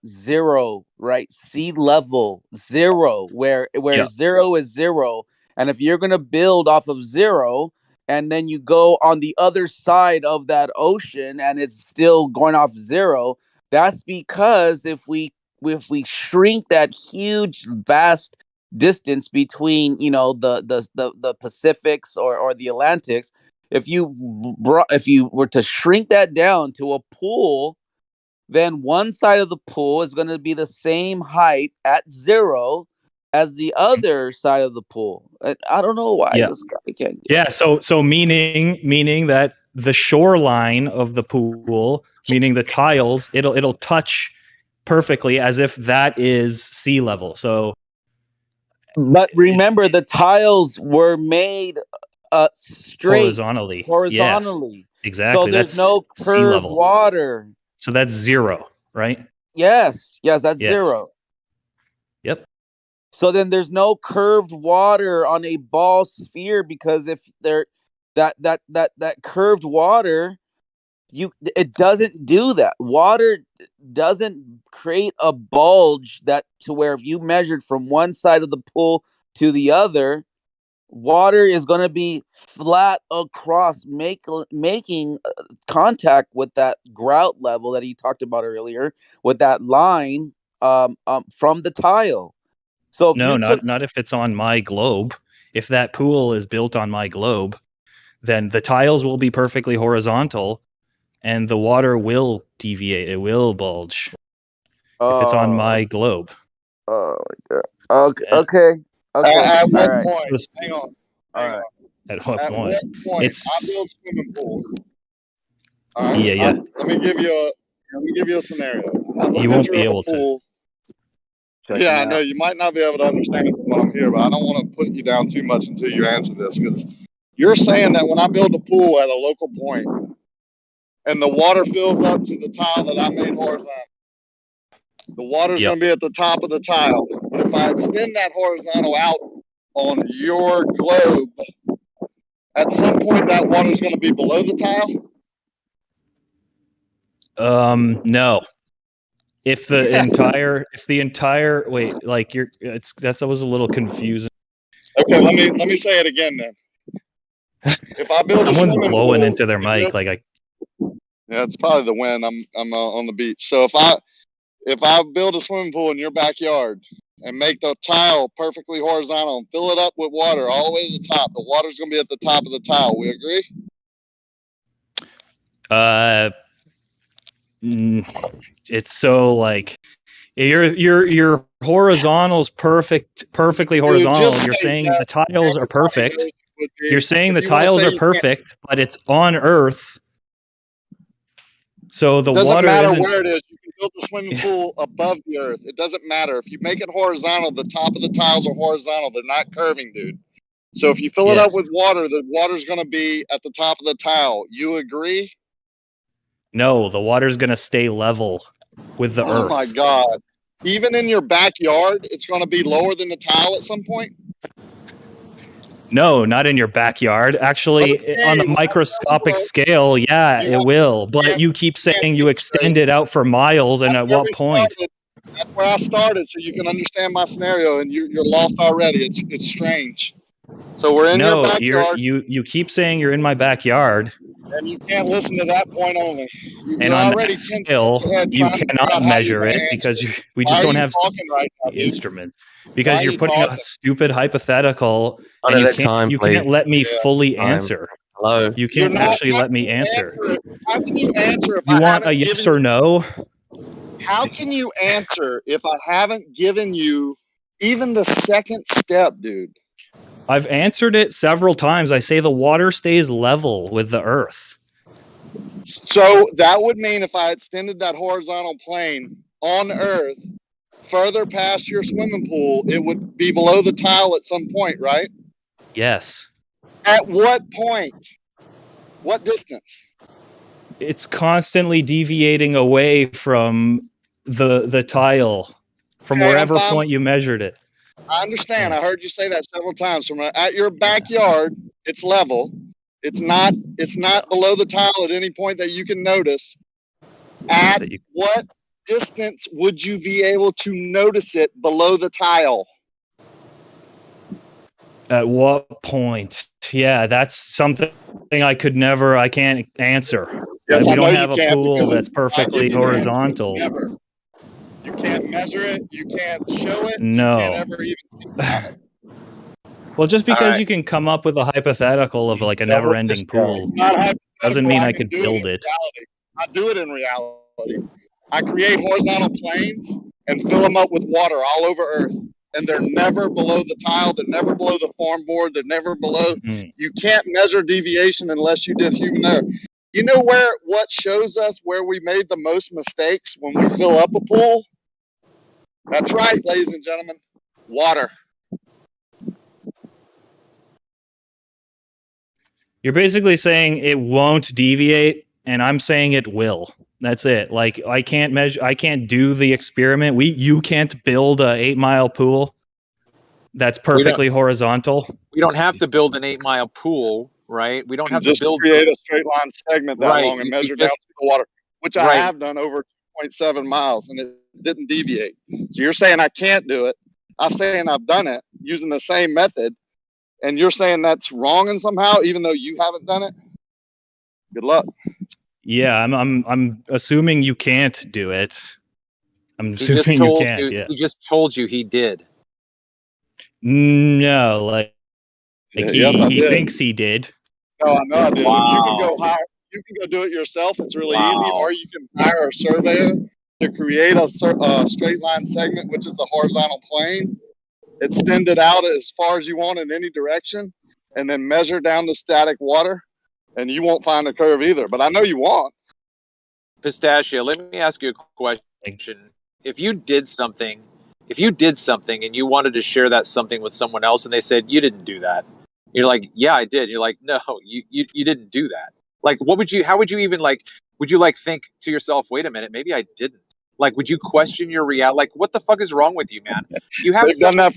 zero, right, sea level 0, where Yeah. 0 is 0, and if you're going to build off of 0 and then you go on the other side of that ocean and it's still going off 0, that's because if we shrink that huge vast distance between the Pacifics or the Atlantics, if you were to shrink that down to a pool, then one side of the pool is going to be the same height at 0 as the other side of the pool. I don't know why this guy can't get Yeah, so meaning that the shoreline of the pool, meaning the tiles, it'll touch perfectly as if that is sea level. So But remember, the tiles were made straight horizontally. horizontally. Yeah, exactly. So there's That's no sea curved level. water. So that's 0, right? Yes, that's Yes. 0. Yep. So then there's no curved water on a ball sphere, because if there that curved water, it doesn't do that. Water doesn't create a bulge that to where if you measured from one side of the pool to the other, water is going to be flat across, making contact with that grout level that he talked about earlier, with that line from the tile. So if No, you took not if it's on my globe. If that pool is built on my globe, then the tiles will be perfectly horizontal and the water will deviate. It will bulge. If it's on my globe. Oh my god. Okay. At All what right. point? Hang on. All right. At what At point? what point? It's I build swimming pools. All right. yeah. Let me give you a scenario. I have a You won't picture be of a able to. pool. Check Yeah, me I know out. you might not be able to understand it from what I'm here, but I don't want to put you down too much until you answer this, because you're saying that when I build a pool at a local point and the water fills up to the tile that I made horizontal, the water's Yep. going to be at the top of the tile. But if I extend that horizontal out on your globe, at some point that water's going to be below the tile. No. If the entire wait, like that was a little confusing. Okay, let me say it again then. If I build Someone's a swimming blowing pool, into their mic. Yeah, it's probably the wind. I'm on the beach. So if I build a swimming pool in your backyard and make the tile perfectly horizontal and fill it up with water all the way to the top, the water's going to be at the top of the tile. We agree? It's so like your horizontal's perfectly horizontal. just You're say saying yes. the tiles are perfect. Knows it would be. You're saying the If you want to tiles say are you can't, perfect, but it's on Earth. So the it doesn't water matter isn't. where it is. You can build the swimming pool above the earth. It doesn't matter. If you make it horizontal, the top of the tiles are horizontal. They're not curving, dude. So if you fill it up Yes. with water, the water's going to be at the top of the tile. You agree? No, the water's gonna stay level with the Oh Earth. my God. Even in your backyard, it's going to be lower than the tile at some point. No, not in your backyard. Actually, on the microscopic scale, yeah, it will. But you keep saying you extend it out for miles, and at what point? That's where I started, so you can understand my scenario, and you're lost already. It's strange. So we're in your No, backyard, you keep saying you're in my backyard, and you can't listen to that point only. and You're on already that 10 scale, steps ahead you trying to figure cannot out how you're measure going it to answer because it. we Why just are don't you have talking right now, the dude? instruments. Why Because are you're you putting a talking? stupid hypothetical, One and at a time, you please. can't let me Yeah. fully Time. answer. Hello. You You're can't not. actually How let can me you answer. answer it? How can you answer if You I want a haven't yes given or you? no? How can you answer if I haven't given you even the second step, dude? I've answered it several times. I say the water stays level with the earth. So that would mean if I extended that horizontal plane on Earth further past your swimming pool, it would be below the tile at some point, right? Yes. At what point? What distance? It's constantly deviating away from the tile, from Okay, I'm wherever fine. point you measured it. I understand. I heard you say that several times. From at your backyard, it's level. It's not below the tile at any point that you can notice. At what distance would you be able to notice it below the tile? At what point? Yeah, that's something I can't answer. Yes, We I know don't you have a can't pool because that's I'll give perfectly you the answer. It's horizontal. never. You can't measure it. You can't show it. You No. can't ever even think about it. Well, just All because right. you can come up with a hypothetical of like a never-ending pool It's not hypothetical. doesn't mean I can could do build in it. reality. I do it in reality. I create horizontal planes and fill them up with water all over Earth. And they're never below the tile. They're never below the form board. They're never below. You can't measure deviation unless you did human error. You know what shows us where we made the most mistakes when we fill up a pool? That's right, ladies and gentlemen. Water. You're basically saying it won't deviate, and I'm saying it will. That's it. Like I can't measure. I can't do the experiment. You can't build a 8-mile pool that's perfectly horizontal. We don't have to build an 8-mile pool, right? We don't have to Just build create a straight line segment that right. long and You measure down just to the water, which I right. have done over 2.7 miles, and it didn't deviate. So you're saying I can't do it. I'm saying I've done it using the same method, and you're saying that's wrong and somehow, even though you haven't done it. Good luck. Yeah, I'm assuming you can't do it. I'm He just assuming you told can't. you. Yeah. He just told you he did. No, like Yes, I he did. thinks he did. No, I know I did. Wow. You can go hire. You can go do it yourself. It's really easy, Wow. or you can hire a surveyor to create a straight line segment, which is a horizontal plane. Extend it out as far as you want in any direction, and then measure down the static water, and you won't find a curve either. But I know you want. Pistachio, let me ask you a question. If you did something and you wanted to share that something with someone else and they said you didn't do that, you're like, yeah, I did. You're like, no, you didn't do that. Like, how would you even would you think to yourself, wait a minute, maybe I didn't? Like, would you question your reality? Like, what the fuck is wrong with you, man? You have They've done that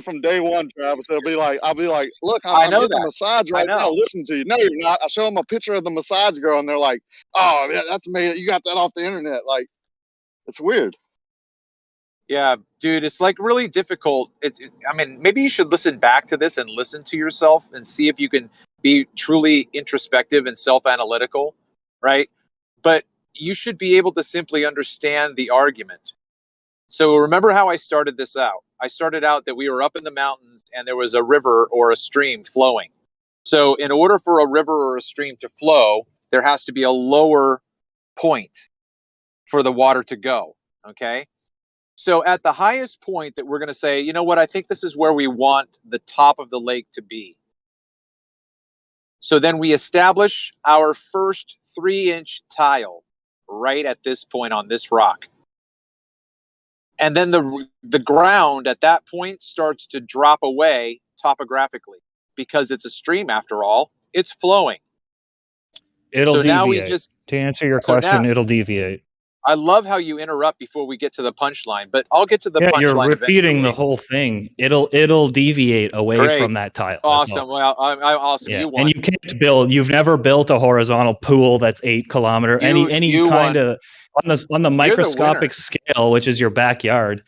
from day one, Travis. I'll be like, look, I'm getting a massage right now. Listen to you. No, you're not. I show them a picture of the massage girl, and they're like, oh, yeah, that's me. You got that off the internet. Like, it's weird. Yeah, dude, it's really difficult. I mean, maybe you should listen back to this and listen to yourself and see if you can be truly introspective and self-analytical, right? But you should be able to simply understand the argument. So remember how I started this out. I started out that we were up in the mountains and there was a river or a stream flowing. So in order for a river or a stream to flow, there has to be a lower point for the water to go, okay? So at the highest point that we're going to say, you know what, I think this is where we want the top of the lake to be. So then we establish our first 3-inch tile right at this point on this rock. And then the ground at that point starts to drop away topographically because it's a stream after all. It's flowing. It'll So deviate. now we just To answer your so question, now it'll deviate. I love how you interrupt before we get to the punchline, but I'll get to the Yeah, you're punchline repeating the eventually. whole thing. It'll deviate away Great. from that tile. That's Awesome. all. Well, I'm awesome. Yeah, You and won. you can't build. You've never built a horizontal pool that's 8 kilometer. Any You kind won. of on the You're the winner. microscopic scale, which is your backyard.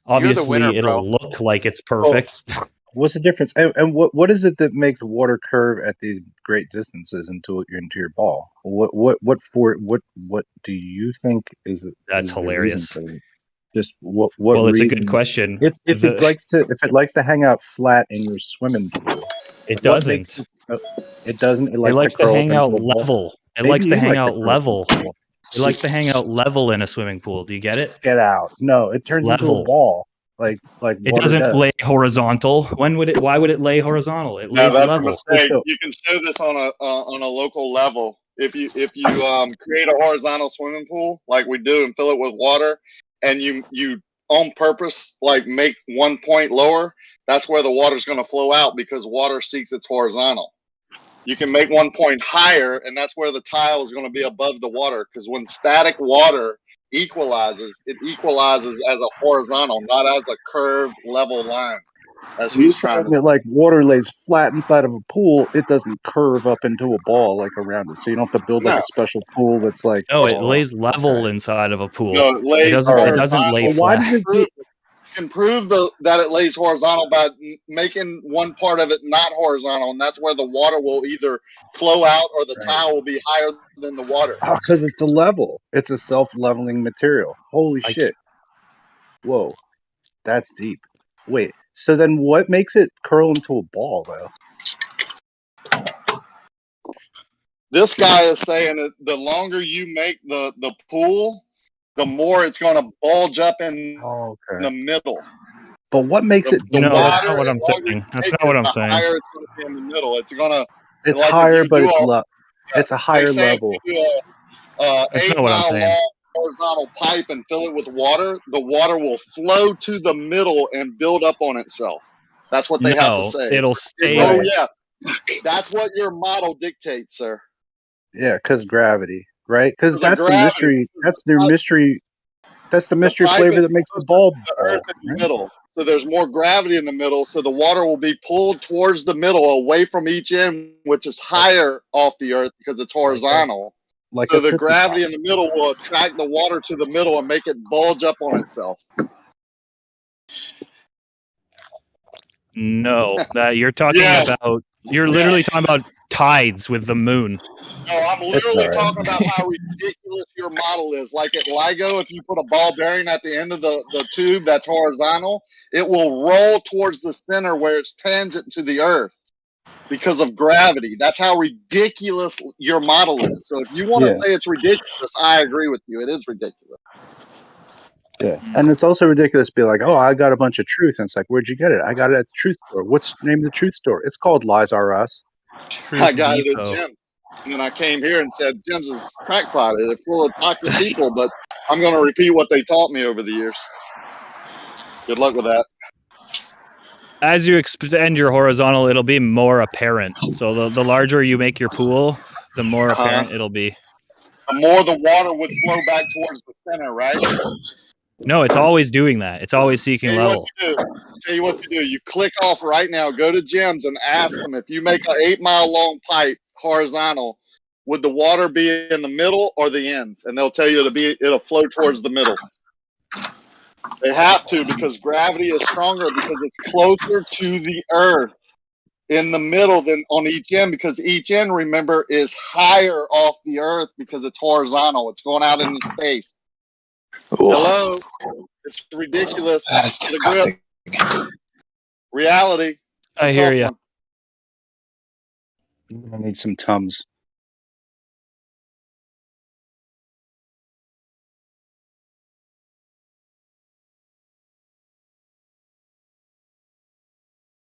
You're the winner, Obviously, bro. it'll look like it's Well, perfect. what's the difference? And what is it that makes water curve at these great distances into your ball? What do you think is That's the reason hilarious. for that? Just what Well, it's a good reason? question. If it likes to hang out flat in your swimming pool, It what doesn't. makes it? It doesn't. It It likes to likes to curl up hang into out a ball. level. It Maybe likes to you hang like to out curl up into level. a ball. It likes to hang out level in a swimming pool. Do you get it? Get out! No, it turns into a Level. ball like It water doesn't does. lay horizontal. When would it? Why would it lay horizontal? It No, lays that's a level. mistake. You can show this on a local level. If you create a horizontal swimming pool like we do and fill it with water, and you on purpose like make one point lower, that's where the water's going to flow out because water seeks its horizontal. You can make 1 point higher, and that's where the tile is going to be above the water. Because when static water equalizes, it equalizes as a horizontal, not as a curved level line. That's what You're he's trying saying to. that like water lays flat inside of a pool, it doesn't curve up into a ball like around it. So you don't have to build like No. a special pool that's like. No, it Oh, lays level okay. inside of a pool. No, it lays It horizontal. doesn't lay Well, why flat. does it do? Can prove that it lays horizontal by making one part of it not horizontal, and that's where the water will either flow out or the tile will be higher than the water. Because it's a level. It's a self-leveling material. Holy shit! Whoa, that's deep. Wait, so then what makes it curl into a ball though? This guy is saying that the longer you make the pool, the more it's going to bulge up in the middle. But what makes it? The No, that's wider not what and I'm longer saying. you That's make not what it, I'm the saying. higher it's going to be in the middle. It's going to. It's like if higher, you but do it's a higher level. If you do a That's 8 not what I'm mile saying. long horizontal pipe and fill it with water, the water will flow to the middle and build up on itself. That's what they have to No, say. it'll stay. Oh yeah, that's what your model dictates, sir. Yeah, because gravity, right? Because Because of that's the gravity. mystery. That's their mystery. That's the mystery pipe flavor is that makes the close ball. to the earth in the middle. So there's more gravity in the middle. So the water will be pulled towards the middle away from each end, which is higher off the earth because it's horizontal. Like So a the Tootsie gravity Pop. in the middle will attract the water to the middle and make it bulge up on itself. No, that you're talking about. You're literally talking about tides with the moon. No, I'm literally talking about how ridiculous your model is. Like at LIGO, if you put a ball bearing at the end of the tube that's horizontal, it will roll towards the center where it's tangent to the earth because of gravity. That's how ridiculous your model is. So if you want to say it's ridiculous, I agree with you. It is ridiculous. Yeah, and it's also ridiculous to be like, "Oh, I got a bunch of truth," and it's like, "Where'd you get it?" I got it at the truth store. What's the name of the truth store? It's called Lies R Us. I got it at Jim's. And then I came here and said, Jim's is crackpot. It's full of toxic people, but I'm going to repeat what they taught me over the years. Good luck with that. As you extend your horizontal, it'll be more apparent. So the larger you make your pool, the more apparent it'll be. The more the water would flow back towards the center, right? No, it's always doing that. It's always seeking level. Tell you what to do. You click off right now, go to Jim's and ask them if you make an 8 mile long pipe horizontal, would the water be in the middle or the ends? And they'll tell you it'll flow towards the middle. They have to because gravity is stronger because it's closer to the earth in the middle than on each end because each end, remember, is higher off the earth because it's horizontal. It's going out into space. Hello? It's ridiculous. That's disgusting. Reality. I hear you. I need some Tums.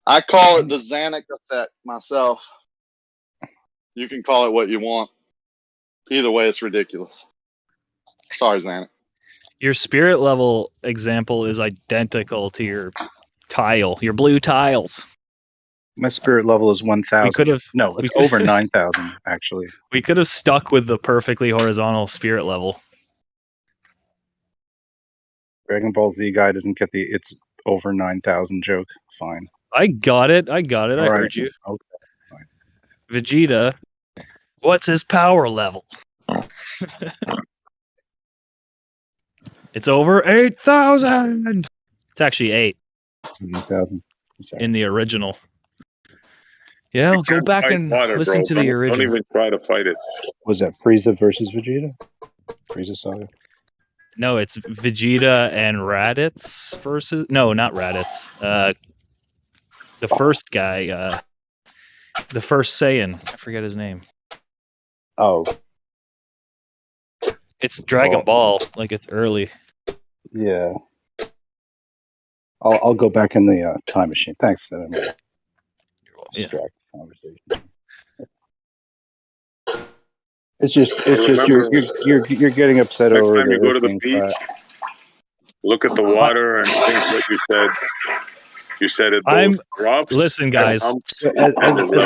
I call it the Xanax effect myself. You can call it what you want. Either way, it's ridiculous. Sorry, Xanax. Your spirit level example is identical to your tile, your blue tiles. My spirit level is 1,000. We could have. No, it's over 9,000 actually. We could have stuck with the perfectly horizontal spirit level. Dragon Ball Z guy doesn't get the it's over 9,000 joke. Fine. I got it. I All right. heard you. Okay. Vegeta, what's his power level? It's over 8,000. It's actually 8. 8,000. In the original. Yeah, I'll go back and listen to the original. Don't even try to fight it. Was that Frieza versus Vegeta? Frieza Saga. No, it's Vegeta and Raditz versus. No, not Raditz. The first guy. The first Saiyan. I forget his name. Oh. It's Dragon Ball. Like it's early. Yeah. I'll go back in the time machine. Thanks. Distract the conversation. It's just you're getting upset Next over time you go to the things beach, that look at the water and think what you said. You said it both I'm drops. listen, guys. as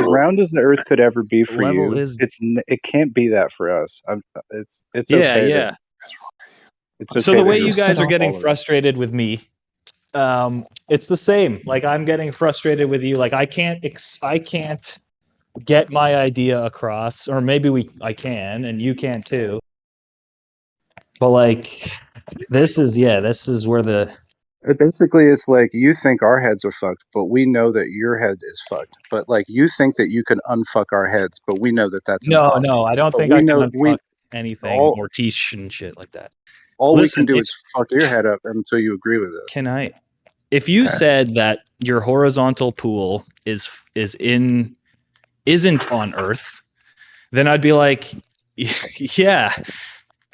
round as the Earth could ever be for level you, is- it can't be that for us. It's Yeah, okay. yeah. It's okay. So the that way you're you guys are all getting of it. frustrated with me, it's the same. Like I'm getting frustrated with you. Like I can't get my idea across, or maybe I can, and you can too. But like, this is where the Basically, it's like you think our heads are fucked, but we know that your head is fucked. But like you think that you can unfuck our heads, but we know that that's impossible. no, I don't But think we I can know unfuck anything, all- Mortiche and shit like that. all we Listen, can do if- is fuck your head up until you agree with us. Can I? If you said that your horizontal pool isn't on Earth, then I'd be like, yeah,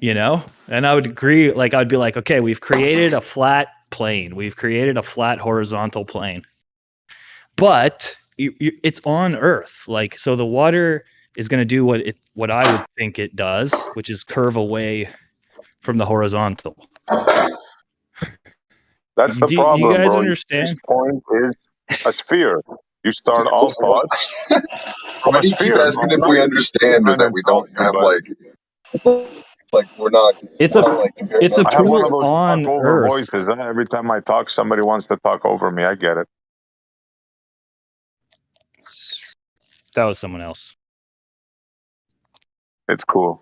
and I would agree. Like I'd be like, okay, we've created a flat plane, we've created a flat horizontal plane, but it's on Earth. Like so, the water is going to do what I would think it does, which is curve away from the horizontal. That's the Do problem, you guys bro. understand? His point is a sphere. You start all thoughts from Why a do you keep sphere. asking if we understand or that we don't have like we're not? It's a I have one of pool those on talk over Earth. voices. Every time I talk, somebody wants to talk over me. I get it. That was someone else. It's cool.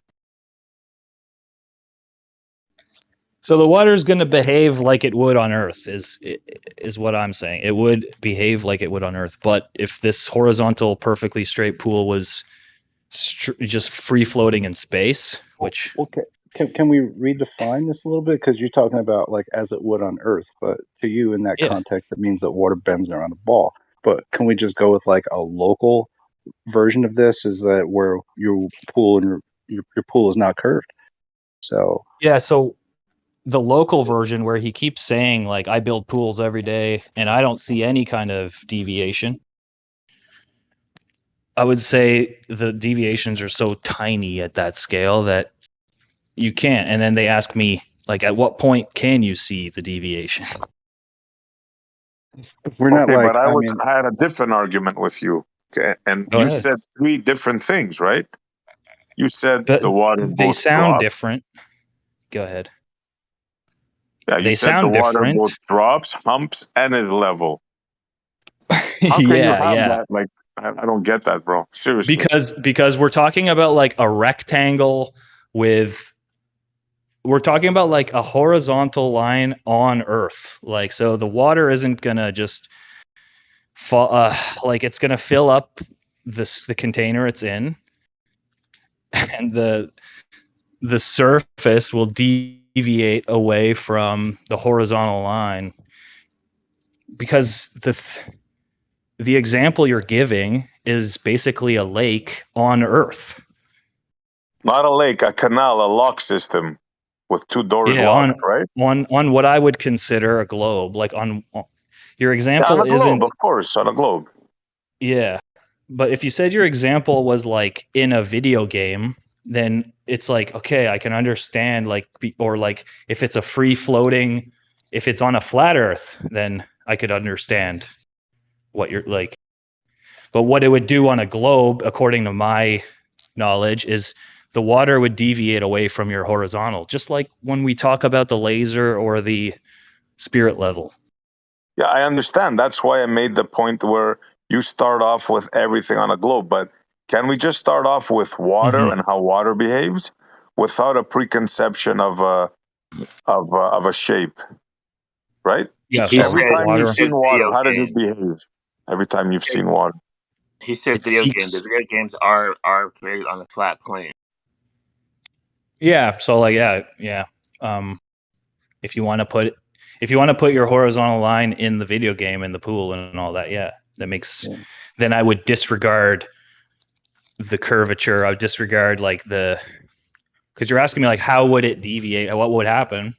So the water is going to behave like it would on Earth, is what I'm saying. It would behave like it would on Earth, but if this horizontal, perfectly straight pool was just free floating in space, which Okay. Can we redefine this a little bit? Because you're talking about like as it would on Earth, but to you in that context, it means that water bends around a ball. But can we just go with like a local version of this? Is that where your pool and your pool is not curved? So yeah. So the local version where he keeps saying like I build pools every day and I don't see any kind of deviation. I would say the deviations are so tiny at that scale that you can't. And then they ask me, like, at what point can you see the deviation? if we're not Okay, like, but I had a different argument with you. Okay, and Go you ahead. said 3 different things, right? You said But the water they both sound drops. different. Go ahead. Yeah, you They said the sound water different. both drops, humps, and is level. How can you Yeah, have yeah. that? Like, I don't get that, bro. Seriously. Because we're talking about like a rectangle we're talking about like a horizontal line on Earth. Like, so the water isn't gonna just fall. Like, it's gonna fill up the container it's in, and the surface will deviate away from the horizontal line because the example you're giving is basically a lake on Earth. Not a lake, a canal, a lock system with 2 doors locked, right? on what I would consider a globe. Like on your Yeah, example on a globe, isn't. of course, on a globe. Yeah, but if you said your example was like in a video game, then it's like, okay, I can understand, like, or like if it's a free floating, if it's on a flat Earth, then I could understand what you're like. But what it would do on a globe, according to my knowledge, is the water would deviate away from your horizontal. Just like when we talk about the laser or the spirit level. Yeah, I understand. That's why I made the point where you start off with everything on a globe. But can we just start off with water and how water behaves without a preconception of a shape, right? Yeah, He so Every said time water. you've he said seen water, video how does it games. behave? Every time you've seen water. He said It video games. The seeks. video games are created on a flat plane. Yeah, so like yeah. If you want to put your horizontal line in the video game in the pool and all that, yeah, that makes. Then I would disregard the curvature. I would disregard like because you're asking me like how would it deviate? What would happen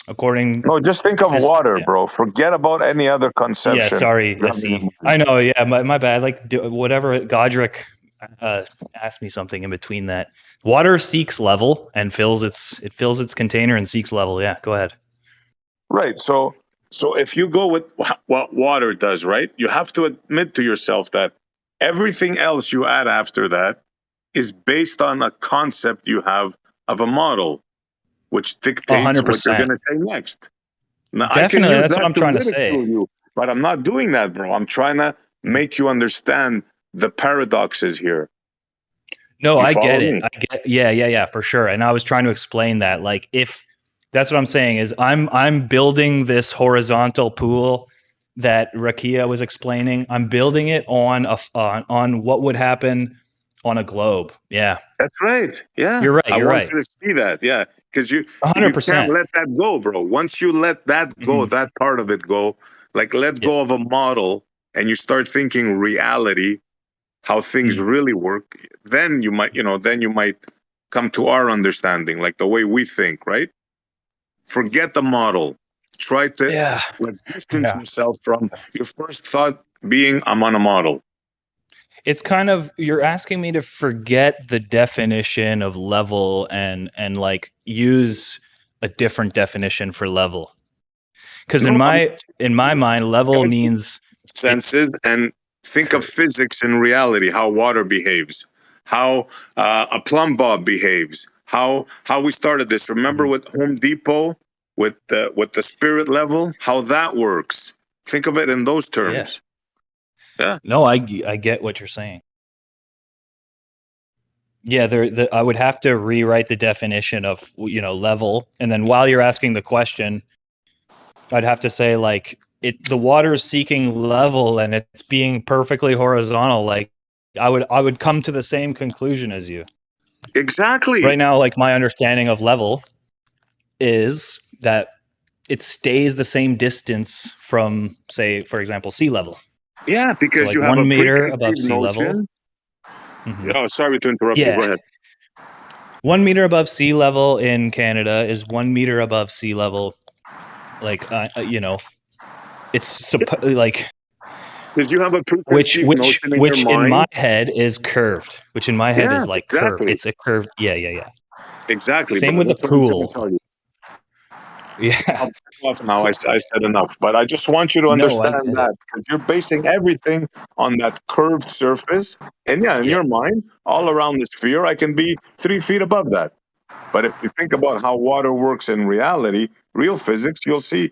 according? No, just think of water, Yeah. bro. Forget about any other Yeah, conception. sorry. I see. I know. Yeah, my bad. Like whatever. Godric asked me something in between that. Water seeks level and fills its container and seeks level. Yeah, go ahead. Right. So if you go with what water does, right, you have to admit to yourself that everything else you add after that is based on a concept you have of a model, which dictates what you're 100%. going to say next. Now, I can Definitely, use that's what that I'm to trying to ridicule say. you, but I'm not doing that, bro. I'm trying to make you understand the paradoxes here. No, You I follow get it. me? Yeah, for sure. And I was trying to explain that. Like, if that's what I'm saying is, I'm building this horizontal pool that Rakia was explaining. I'm building it on on what would happen on a globe. Yeah, That's right. Yeah, you're right. I You're want right. you to see that. Yeah, because you 100%. can't let that go, bro. Once you let that go, that part of it go, like let go of a model, and you start thinking reality, how things really work. Then you might, then you might come to our understanding, like the way we think, right? Forget the model. Try to like distance yourself from your first thought being, I'm on a model. It's kind of, you're asking me to forget the definition of level and like use a different definition for level. Because in my mind, level means senses and think of physics in reality, how water behaves, how a plumb bob behaves, how we started this. Remember with Home Depot, with the spirit level, how that works. Think of it in those terms. Yeah. No, I get what you're saying. Yeah, I would have to rewrite the definition of level, and then while you're asking the question, I'd have to say like the water's seeking level and it's being perfectly horizontal. Like I would come to the same conclusion as you. Exactly. Right now, like my understanding of level is that it stays the same distance from, say, for example, sea level. Yeah, because so like you have 1 a meter above preconceived sea level. notion. Oh, sorry to interrupt you. Yeah. Go ahead. 1 meter above sea level in Canada is 1 meter above sea level. Like, it's like, because you have a which preconceived notion in your in my mind. head is curved, which in my head Yeah, is like curved. exactly. It's a curved. Yeah. Exactly. Same Bro. with That's the what I'm trying to pool. tell you. Yeah. I'll back off now. I said enough, but I just want you to No, I understand get that because you're basing everything on that curved surface. And yeah, in your mind, all around the sphere, I can be 3 feet above that. But if you think about how water works in reality, real physics, you'll see,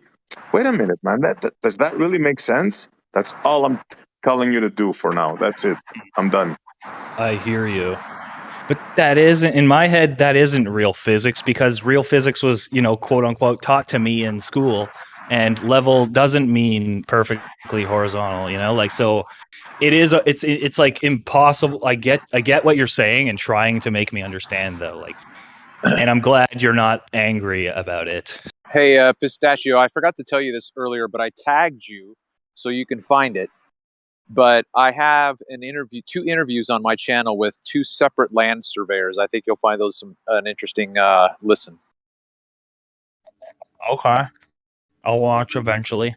wait a minute, man, does that really make sense? That's all I'm telling you to do for now. That's it. I'm done. I hear you. But that isn't, in my head, that isn't real physics, because real physics was, quote unquote, taught to me in school, and level doesn't mean perfectly horizontal, like, so it is, it's like impossible. I get what you're saying and trying to make me understand though, like, and I'm glad you're not angry about it. Hey, Pistachio, I forgot to tell you this earlier, but I tagged you so you can find it. But I have two interviews on my channel with two separate land surveyors. I think you'll find those an interesting listen. Okay, I'll watch eventually.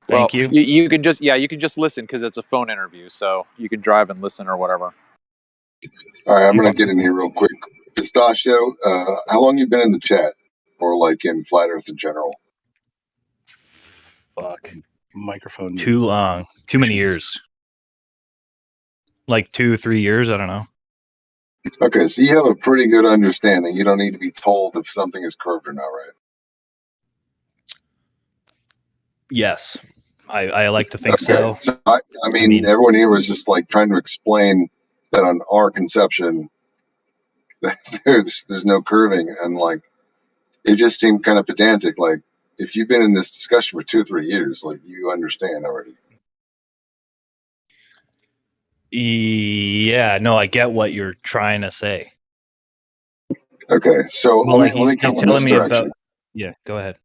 Well, Thank you. You can just listen because it's a phone interview, so you can drive and listen or whatever. All right, I'm gonna get in here real quick. Pistachio, how long you been in the chat, or like in flat Earth in general? Fuck. Microphone. Too long. Too many years. Like 2-3 years. I don't know. Okay, so you have a pretty good understanding. You don't need to be told if something is curved or not, right? Yes, I like to think so. So I mean, everyone here was just like trying to explain that on our conception, that there's no curving, and like it just seemed kind of pedantic. Like if you've been in this discussion for 2 or 3 years, like you understand already. Yeah, no, I get what you're trying to say. Okay, so Well, let like me come he's in telling this me direction. about. Yeah, go ahead.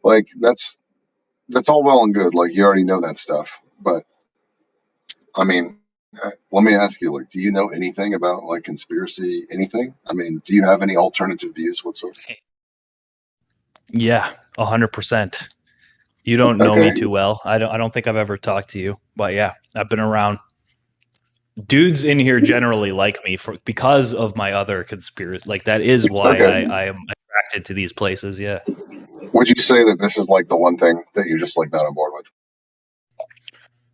Like that's all well and good. Like you already know that stuff, but I mean, let me ask you, like, do you know anything about like conspiracy? Anything? I mean, do you have any alternative views whatsoever? Yeah, 100%. You don't know me too well. I don't think I've ever talked to you, but yeah, I've been around. Dudes in here generally like me because of my other conspiracy. Like that is why I am attracted to these places. Yeah. Would you say that this is like the one thing that you're just like not on board with?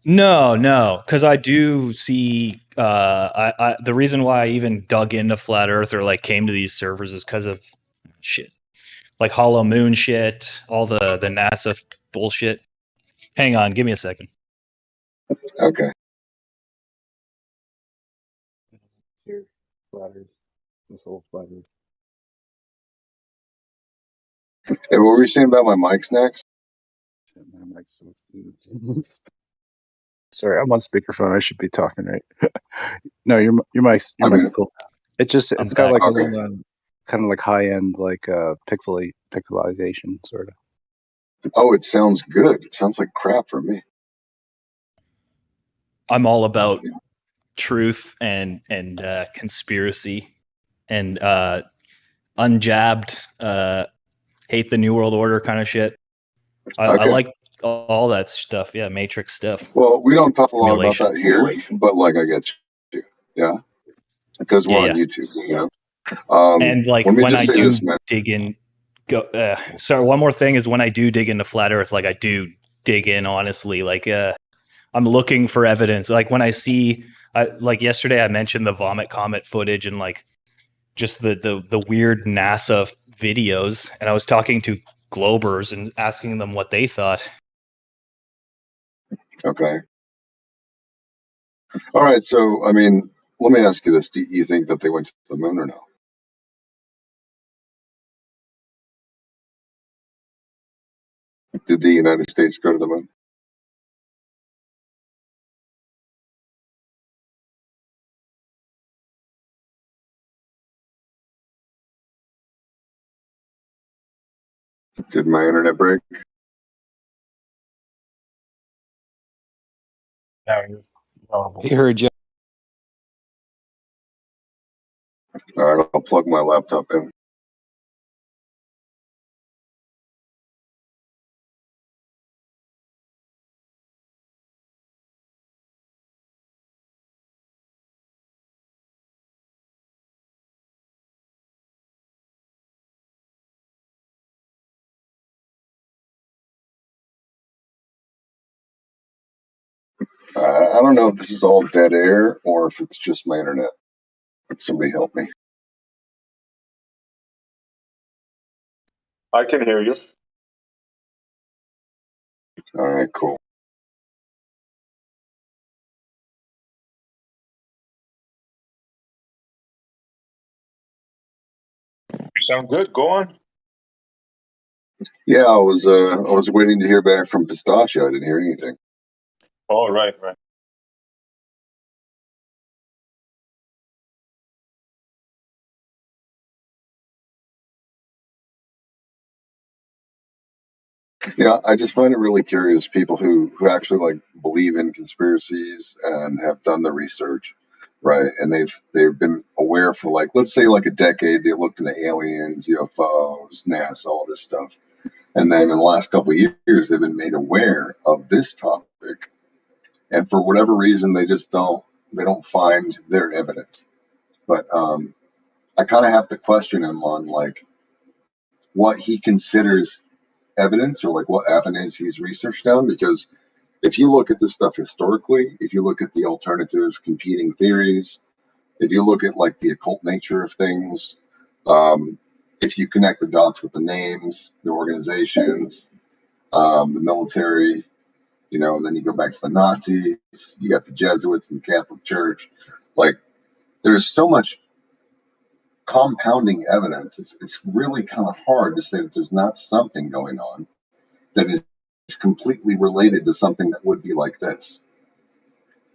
No, because I do see. The reason why I even dug into flat Earth or like came to these servers is because of shit, like Hollow Moon shit, all the NASA bullshit. Hang on, give me a second. Okay. Here, flatters. This little flatter. Hey, what were you saying about my mic snacks? My mic sucks, dude. Sorry, I'm on speakerphone. I should be talking right. No, your mic's cool. It's got like a little kind of like high end like pixelization sort of. Oh, it sounds good. It sounds like crap for me. I'm all about truth and conspiracy and unjabbed hate the new world order kind of shit. I like all that stuff. Yeah, Matrix stuff. Well, we don't talk a lot about that here, but like I get you. Yeah. Because we're on YouTube, you know. And like let me when just I say do this, man. dig in, sorry, one more thing is when I do dig into flat Earth, like I do dig in honestly. Like I'm looking for evidence. Like when I see, like yesterday, I mentioned the vomit comet footage and like just the weird NASA videos, and I was talking to Globers and asking them what they thought. Okay. All right. So, I mean, let me ask you this: do you think that they went to the moon or no? Did the United States go to the moon? Did my internet break? He heard you. All right, I'll plug my laptop in. I don't know if this is all dead air or if it's just my internet. Could somebody help me? I can hear you. All right, cool. Sound good? Go on. Yeah, I was waiting to hear back from Pistachio. I didn't hear anything. All right. Yeah, I just find it really curious people who actually like believe in conspiracies and have done the research, right? And they've been aware for like let's say like a decade. They looked into aliens, UFOs, NASA, all this stuff, and then in the last couple of years they've been made aware of this topic, and for whatever reason they just don't find their evidence. But I kind of have to question him on like what he considers evidence or like what avenues he's researched down because if you look at this stuff historically, if you look at the alternative competing theories, if you look at like the occult nature of things, if you connect the dots with the names, the organizations, the military, you know, and then you go back to the Nazis, you got the Jesuits and the Catholic Church. Like, there's so much compounding evidence. It's really kind of hard to say that there's not something going on that is completely related to something that would be like this.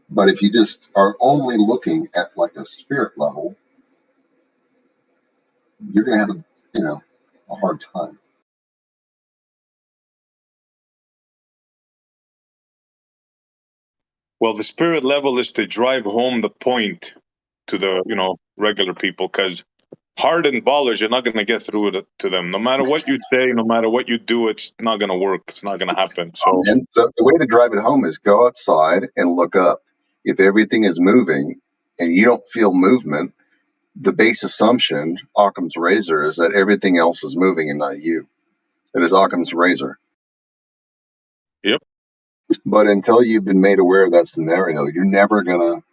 But if you just are only looking at like a spirit level, you're going to have a hard time. Well, the spirit level is to drive home the point to the regular people, because hardened ballers, you're not going to get through to them. No matter what you say, no matter what you do, it's not going to work. It's not going to happen. So, and the way to drive it home is go outside and look up. If everything is moving and you don't feel movement, the base assumption, Occam's razor, is that everything else is moving and not you. It is Occam's razor. Yep. But until you've been made aware of that scenario, you're never going to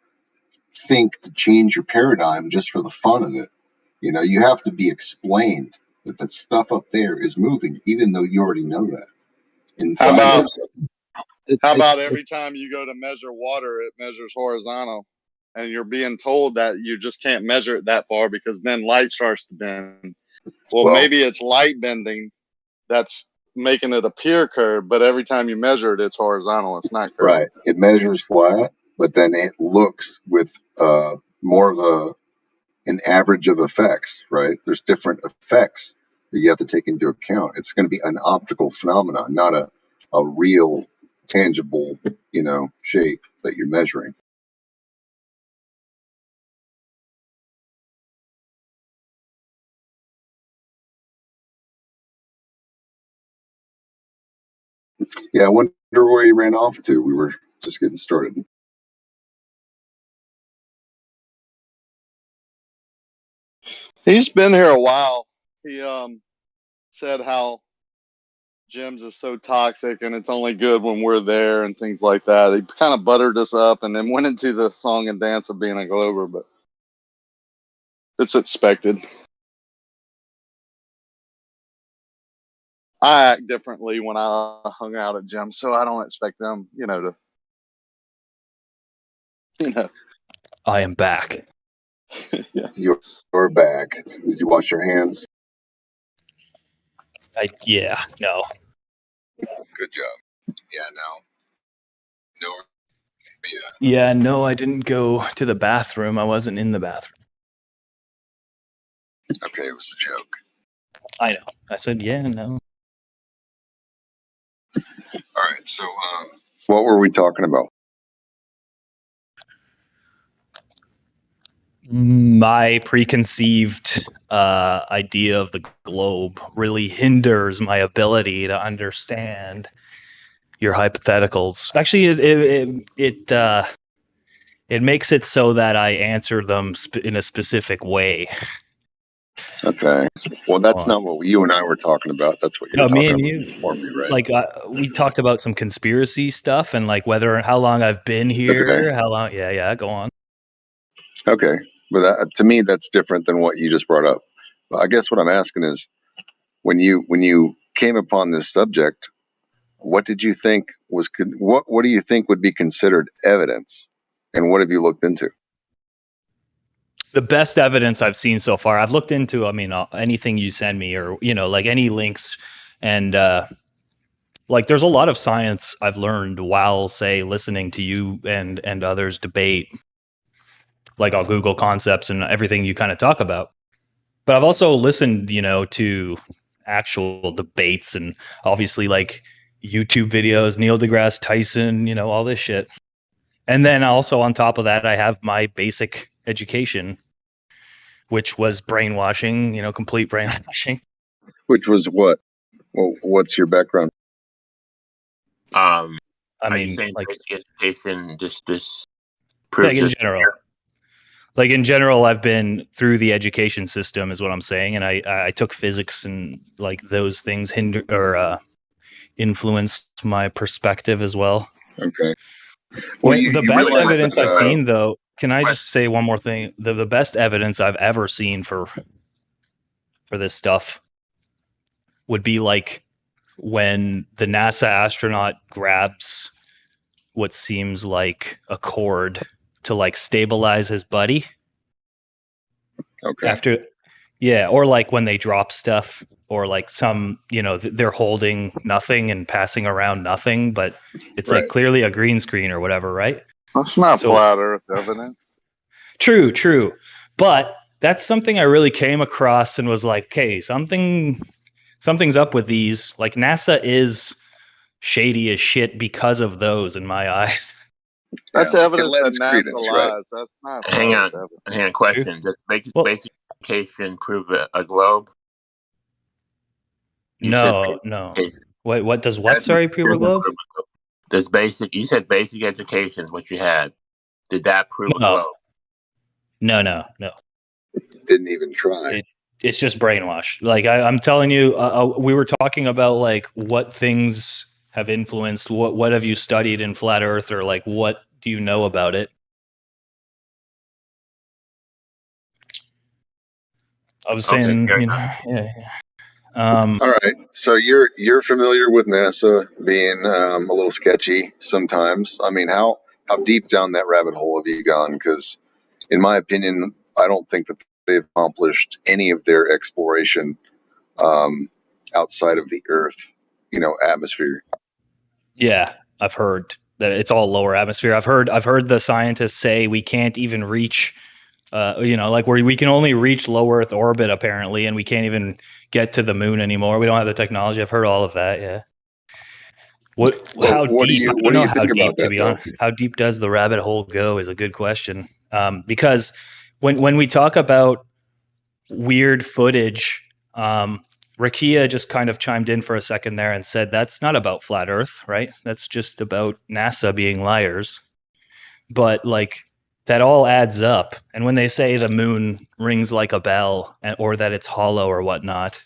think to change your paradigm just for the fun of it. You know, you have to be explained that the stuff up there is moving, even though you already know that. How about every time you go to measure water, it measures horizontal, and you're being told that you just can't measure it that far because then light starts to bend. Well, maybe it's light bending that's making it appear curved, but every time you measure it, it's horizontal. It's not curved. Right. It measures flat, but then it looks with more of an average of effects, right? There's different effects that you have to take into account. It's going to be an optical phenomenon, not a real, tangible, shape that you're measuring. Yeah, I wonder where he ran off to. We were just getting started. He's been here a while. He said how Jim's is so toxic and it's only good when we're there and things like that. He kind of buttered us up and then went into the song and dance of being a Glober, but it's expected. I act differently when I hung out at Jim, so I don't expect them, to. I am back. Yeah. You're back. Did you wash your hands? No. Good job. Yeah, no. Yeah, no, I didn't go to the bathroom. I wasn't in the bathroom. Okay, it was a joke. I know. I said, yeah, no. All right, so what were we talking about? My preconceived idea of the globe really hinders my ability to understand your hypotheticals. Actually, it makes it so that I answer them in a specific way. Okay. Well, that's not what you and I were talking about. That's what you're talking me and about you, before me, right? like we talked about some conspiracy stuff and like how long I've been here, how long. Yeah, go on. Okay, but to me, that's different than what you just brought up. I guess what I'm asking is, when you came upon this subject, what did you think was what do you think would be considered evidence, and what have you looked into? The best evidence I've seen so far, I've looked into, anything you send me or, like any links. And like there's a lot of science I've learned while, say, listening to you and others debate, like on Google concepts and everything you kind of talk about. But I've also listened, to actual debates and obviously like YouTube videos, Neil deGrasse Tyson, all this shit. And then also on top of that, I have my basic education, which was brainwashing, complete brainwashing. Which was what? Well, what's your background? Are you saying like education, just like in general? Like in general, I've been through the education system, is what I'm saying, and I took physics and like those things influenced my perspective as well. Okay. Well, the best evidence I've seen, though, can I just say one more thing? The best evidence I've ever seen for this stuff would be like when the NASA astronaut grabs what seems like a cord to like stabilize his buddy. Okay. After, yeah, or like when they drop stuff, or like some, they're holding nothing and passing around nothing, but it's like Right. clearly a green screen or whatever, right? That's not So flat Earth evidence. true, but that's something I really came across and was like, okay, something's up with these. Like NASA is shady as shit because of those in my eyes. That's Yeah. It evidence that lends NASA credence, right? lies. That's not flat Hang on. Earth evidence. Hang on. Question: does Well, basic education prove a globe? You said basic no. education. What does what? Doesn't- Sorry, prove a doesn't globe? prove a globe. Does basic? You said basic education is what you had. Did that prove a No, globe? no. Didn't even try. It's just brainwash. Like I'm telling you, we were talking about like what things have influenced. What have you studied in flat Earth, or like what do you know about it? I was saying, fair yeah. All right. So you're familiar with NASA being a little sketchy sometimes. I mean, how deep down that rabbit hole have you gone? Because in my opinion, I don't think that they've accomplished any of their exploration outside of the Earth, atmosphere. Yeah, I've heard that it's all lower atmosphere. I've heard the scientists say we can't even reach, like where we can only reach low Earth orbit apparently, and we can't even get to the moon anymore. We don't have the technology. I've heard all of that. Yeah. How What do deep? you I what don't do know you how think deep, about to that be though? honest. How deep does the rabbit hole go is a good question. Because when we talk about weird footage, Rakia just kind of chimed in for a second there and said that's not about flat Earth, right? That's just about NASA being liars. But like that all adds up. And when they say the moon rings like a bell, or that it's hollow or whatnot,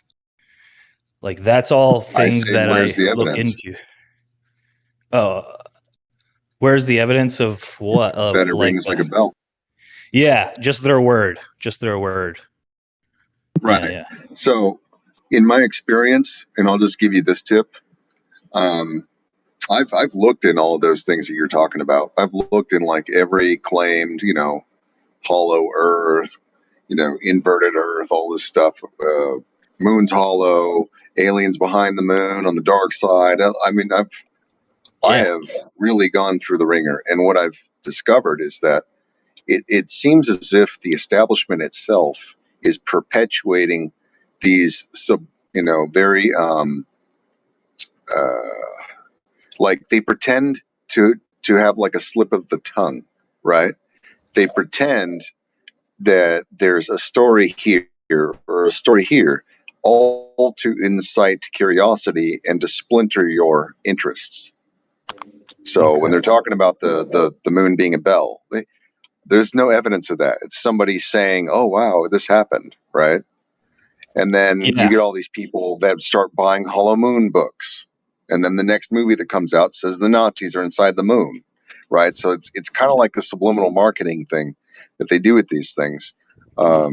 like that's all I things say, that where's I the look evidence into. Oh, where's the evidence of what? that Of it like, rings like a bell? yeah, just their word. Just their word. Right. Yeah. So, in my experience, and I'll just give you this tip. I've looked in all of those things that you're talking about. I've looked in like every claimed, hollow Earth, inverted Earth, all this stuff. Moon's hollow, aliens behind the moon on the dark side. I mean, I have really gone through the ringer, and what I've discovered is that it seems as if the establishment itself is perpetuating these very like they pretend to have like a slip of the tongue, right? They pretend that there's a story here or a story here, all to incite curiosity and to splinter your interests. So when they're talking about the moon being a bell, there's no evidence of that. It's somebody saying, "Oh wow, this happened," right? And then you get all these people that start buying Hollow Moon books, and then the next movie that comes out says the Nazis are inside the moon, right? So it's kind of like the subliminal marketing thing that they do with these things. I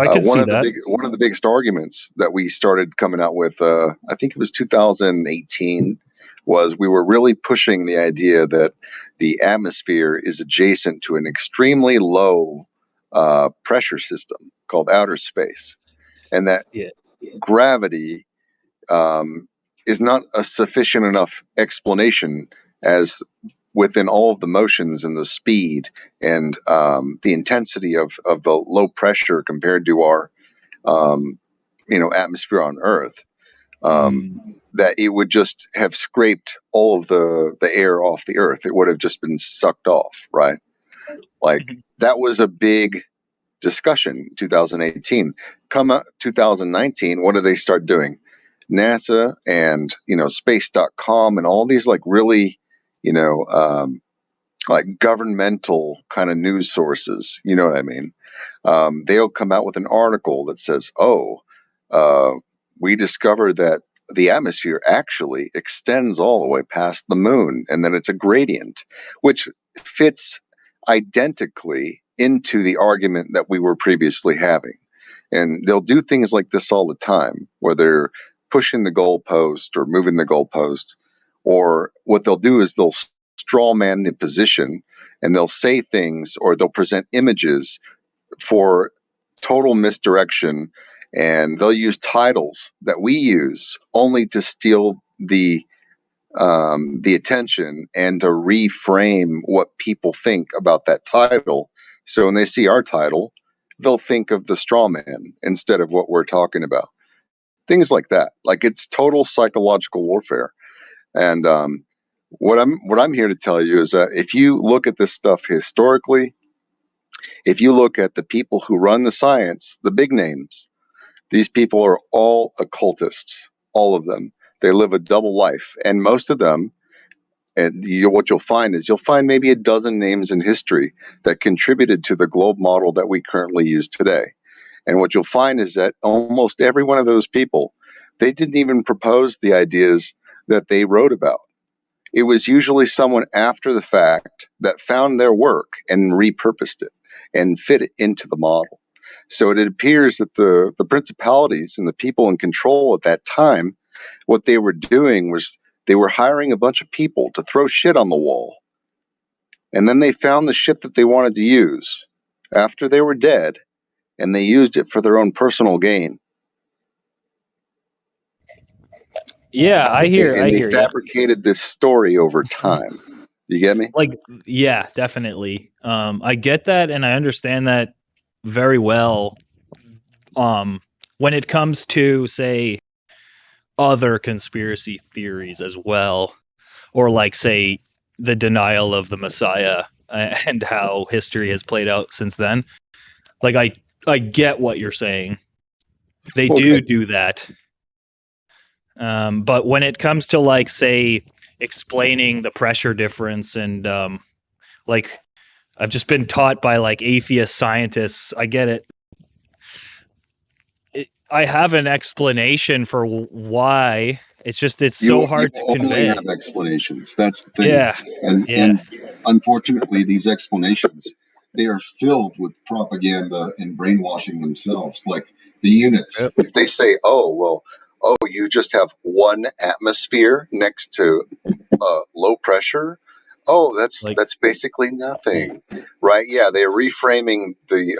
could one see of that. the biggest arguments that we started coming out with, I think it was 2018, was we were really pushing the idea that the atmosphere is adjacent to an extremely low pressure system called outer space, and that gravity is not a sufficient enough explanation as within all of the motions and the speed and the intensity of the low pressure compared to our atmosphere on Earth, that it would just have scraped all of the air off the Earth. It would have just been sucked off, right? Like that was a big discussion in 2018. Come out 2019, what do they start doing? NASA and space.com and all these like really like governmental kind of news sources, you know what I mean? They'll come out with an article that says, we discovered that the atmosphere actually extends all the way past the moon, and then it's a gradient, which fits identically into the argument that we were previously having. And they'll do things like this all the time, where they're pushing the goalpost or moving the goalpost, or what they'll do is they'll straw man the position, and they'll say things or they'll present images for total misdirection, and they'll use titles that we use only to steal the attention and to reframe what people think about that title. So when they see our title, they'll think of the straw man instead of what we're talking about. Things like that. Like, it's total psychological warfare. And what I'm here to tell you is that if you look at this stuff historically, if you look at the people who run the science, the big names, these people are all occultists, all of them. They live a double life, and most of them, and what you'll find is you'll find maybe a dozen names in history that contributed to the globe model that we currently use today. And what you'll find is that almost every one of those people, they didn't even propose the ideas that they wrote about. It was usually someone after the fact that found their work and repurposed it and fit it into the model. So it appears that the principalities and the people in control at that time, what they were doing was they were hiring a bunch of people to throw shit on the wall. And then they found the shit that they wanted to use after they were dead, and they used it for their own personal gain. Yeah, I hear And they you. fabricated this story over time. You get me? Like, yeah, definitely. I get that, and I understand that very well. When it comes to, say, other conspiracy theories as well, or like, say, the denial of the Messiah and how history has played out since then. Like, I get what you're saying. They do that. But when it comes to, like, say, explaining the pressure difference and like, I've just been taught by, like, atheist scientists. I get it. I have an explanation for why. It's just it's so hard to only convey. have explanations. That's the thing. Yeah. And unfortunately, these explanations, they are filled with propaganda and brainwashing themselves. Like the units, if they say, you just have one atmosphere next to low pressure. Oh, that's basically nothing, right? Yeah, they're reframing the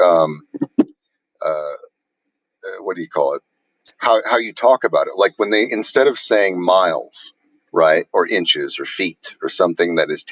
what do you call it? How you talk about it. Like when they, instead of saying miles, right, or inches or feet or something that is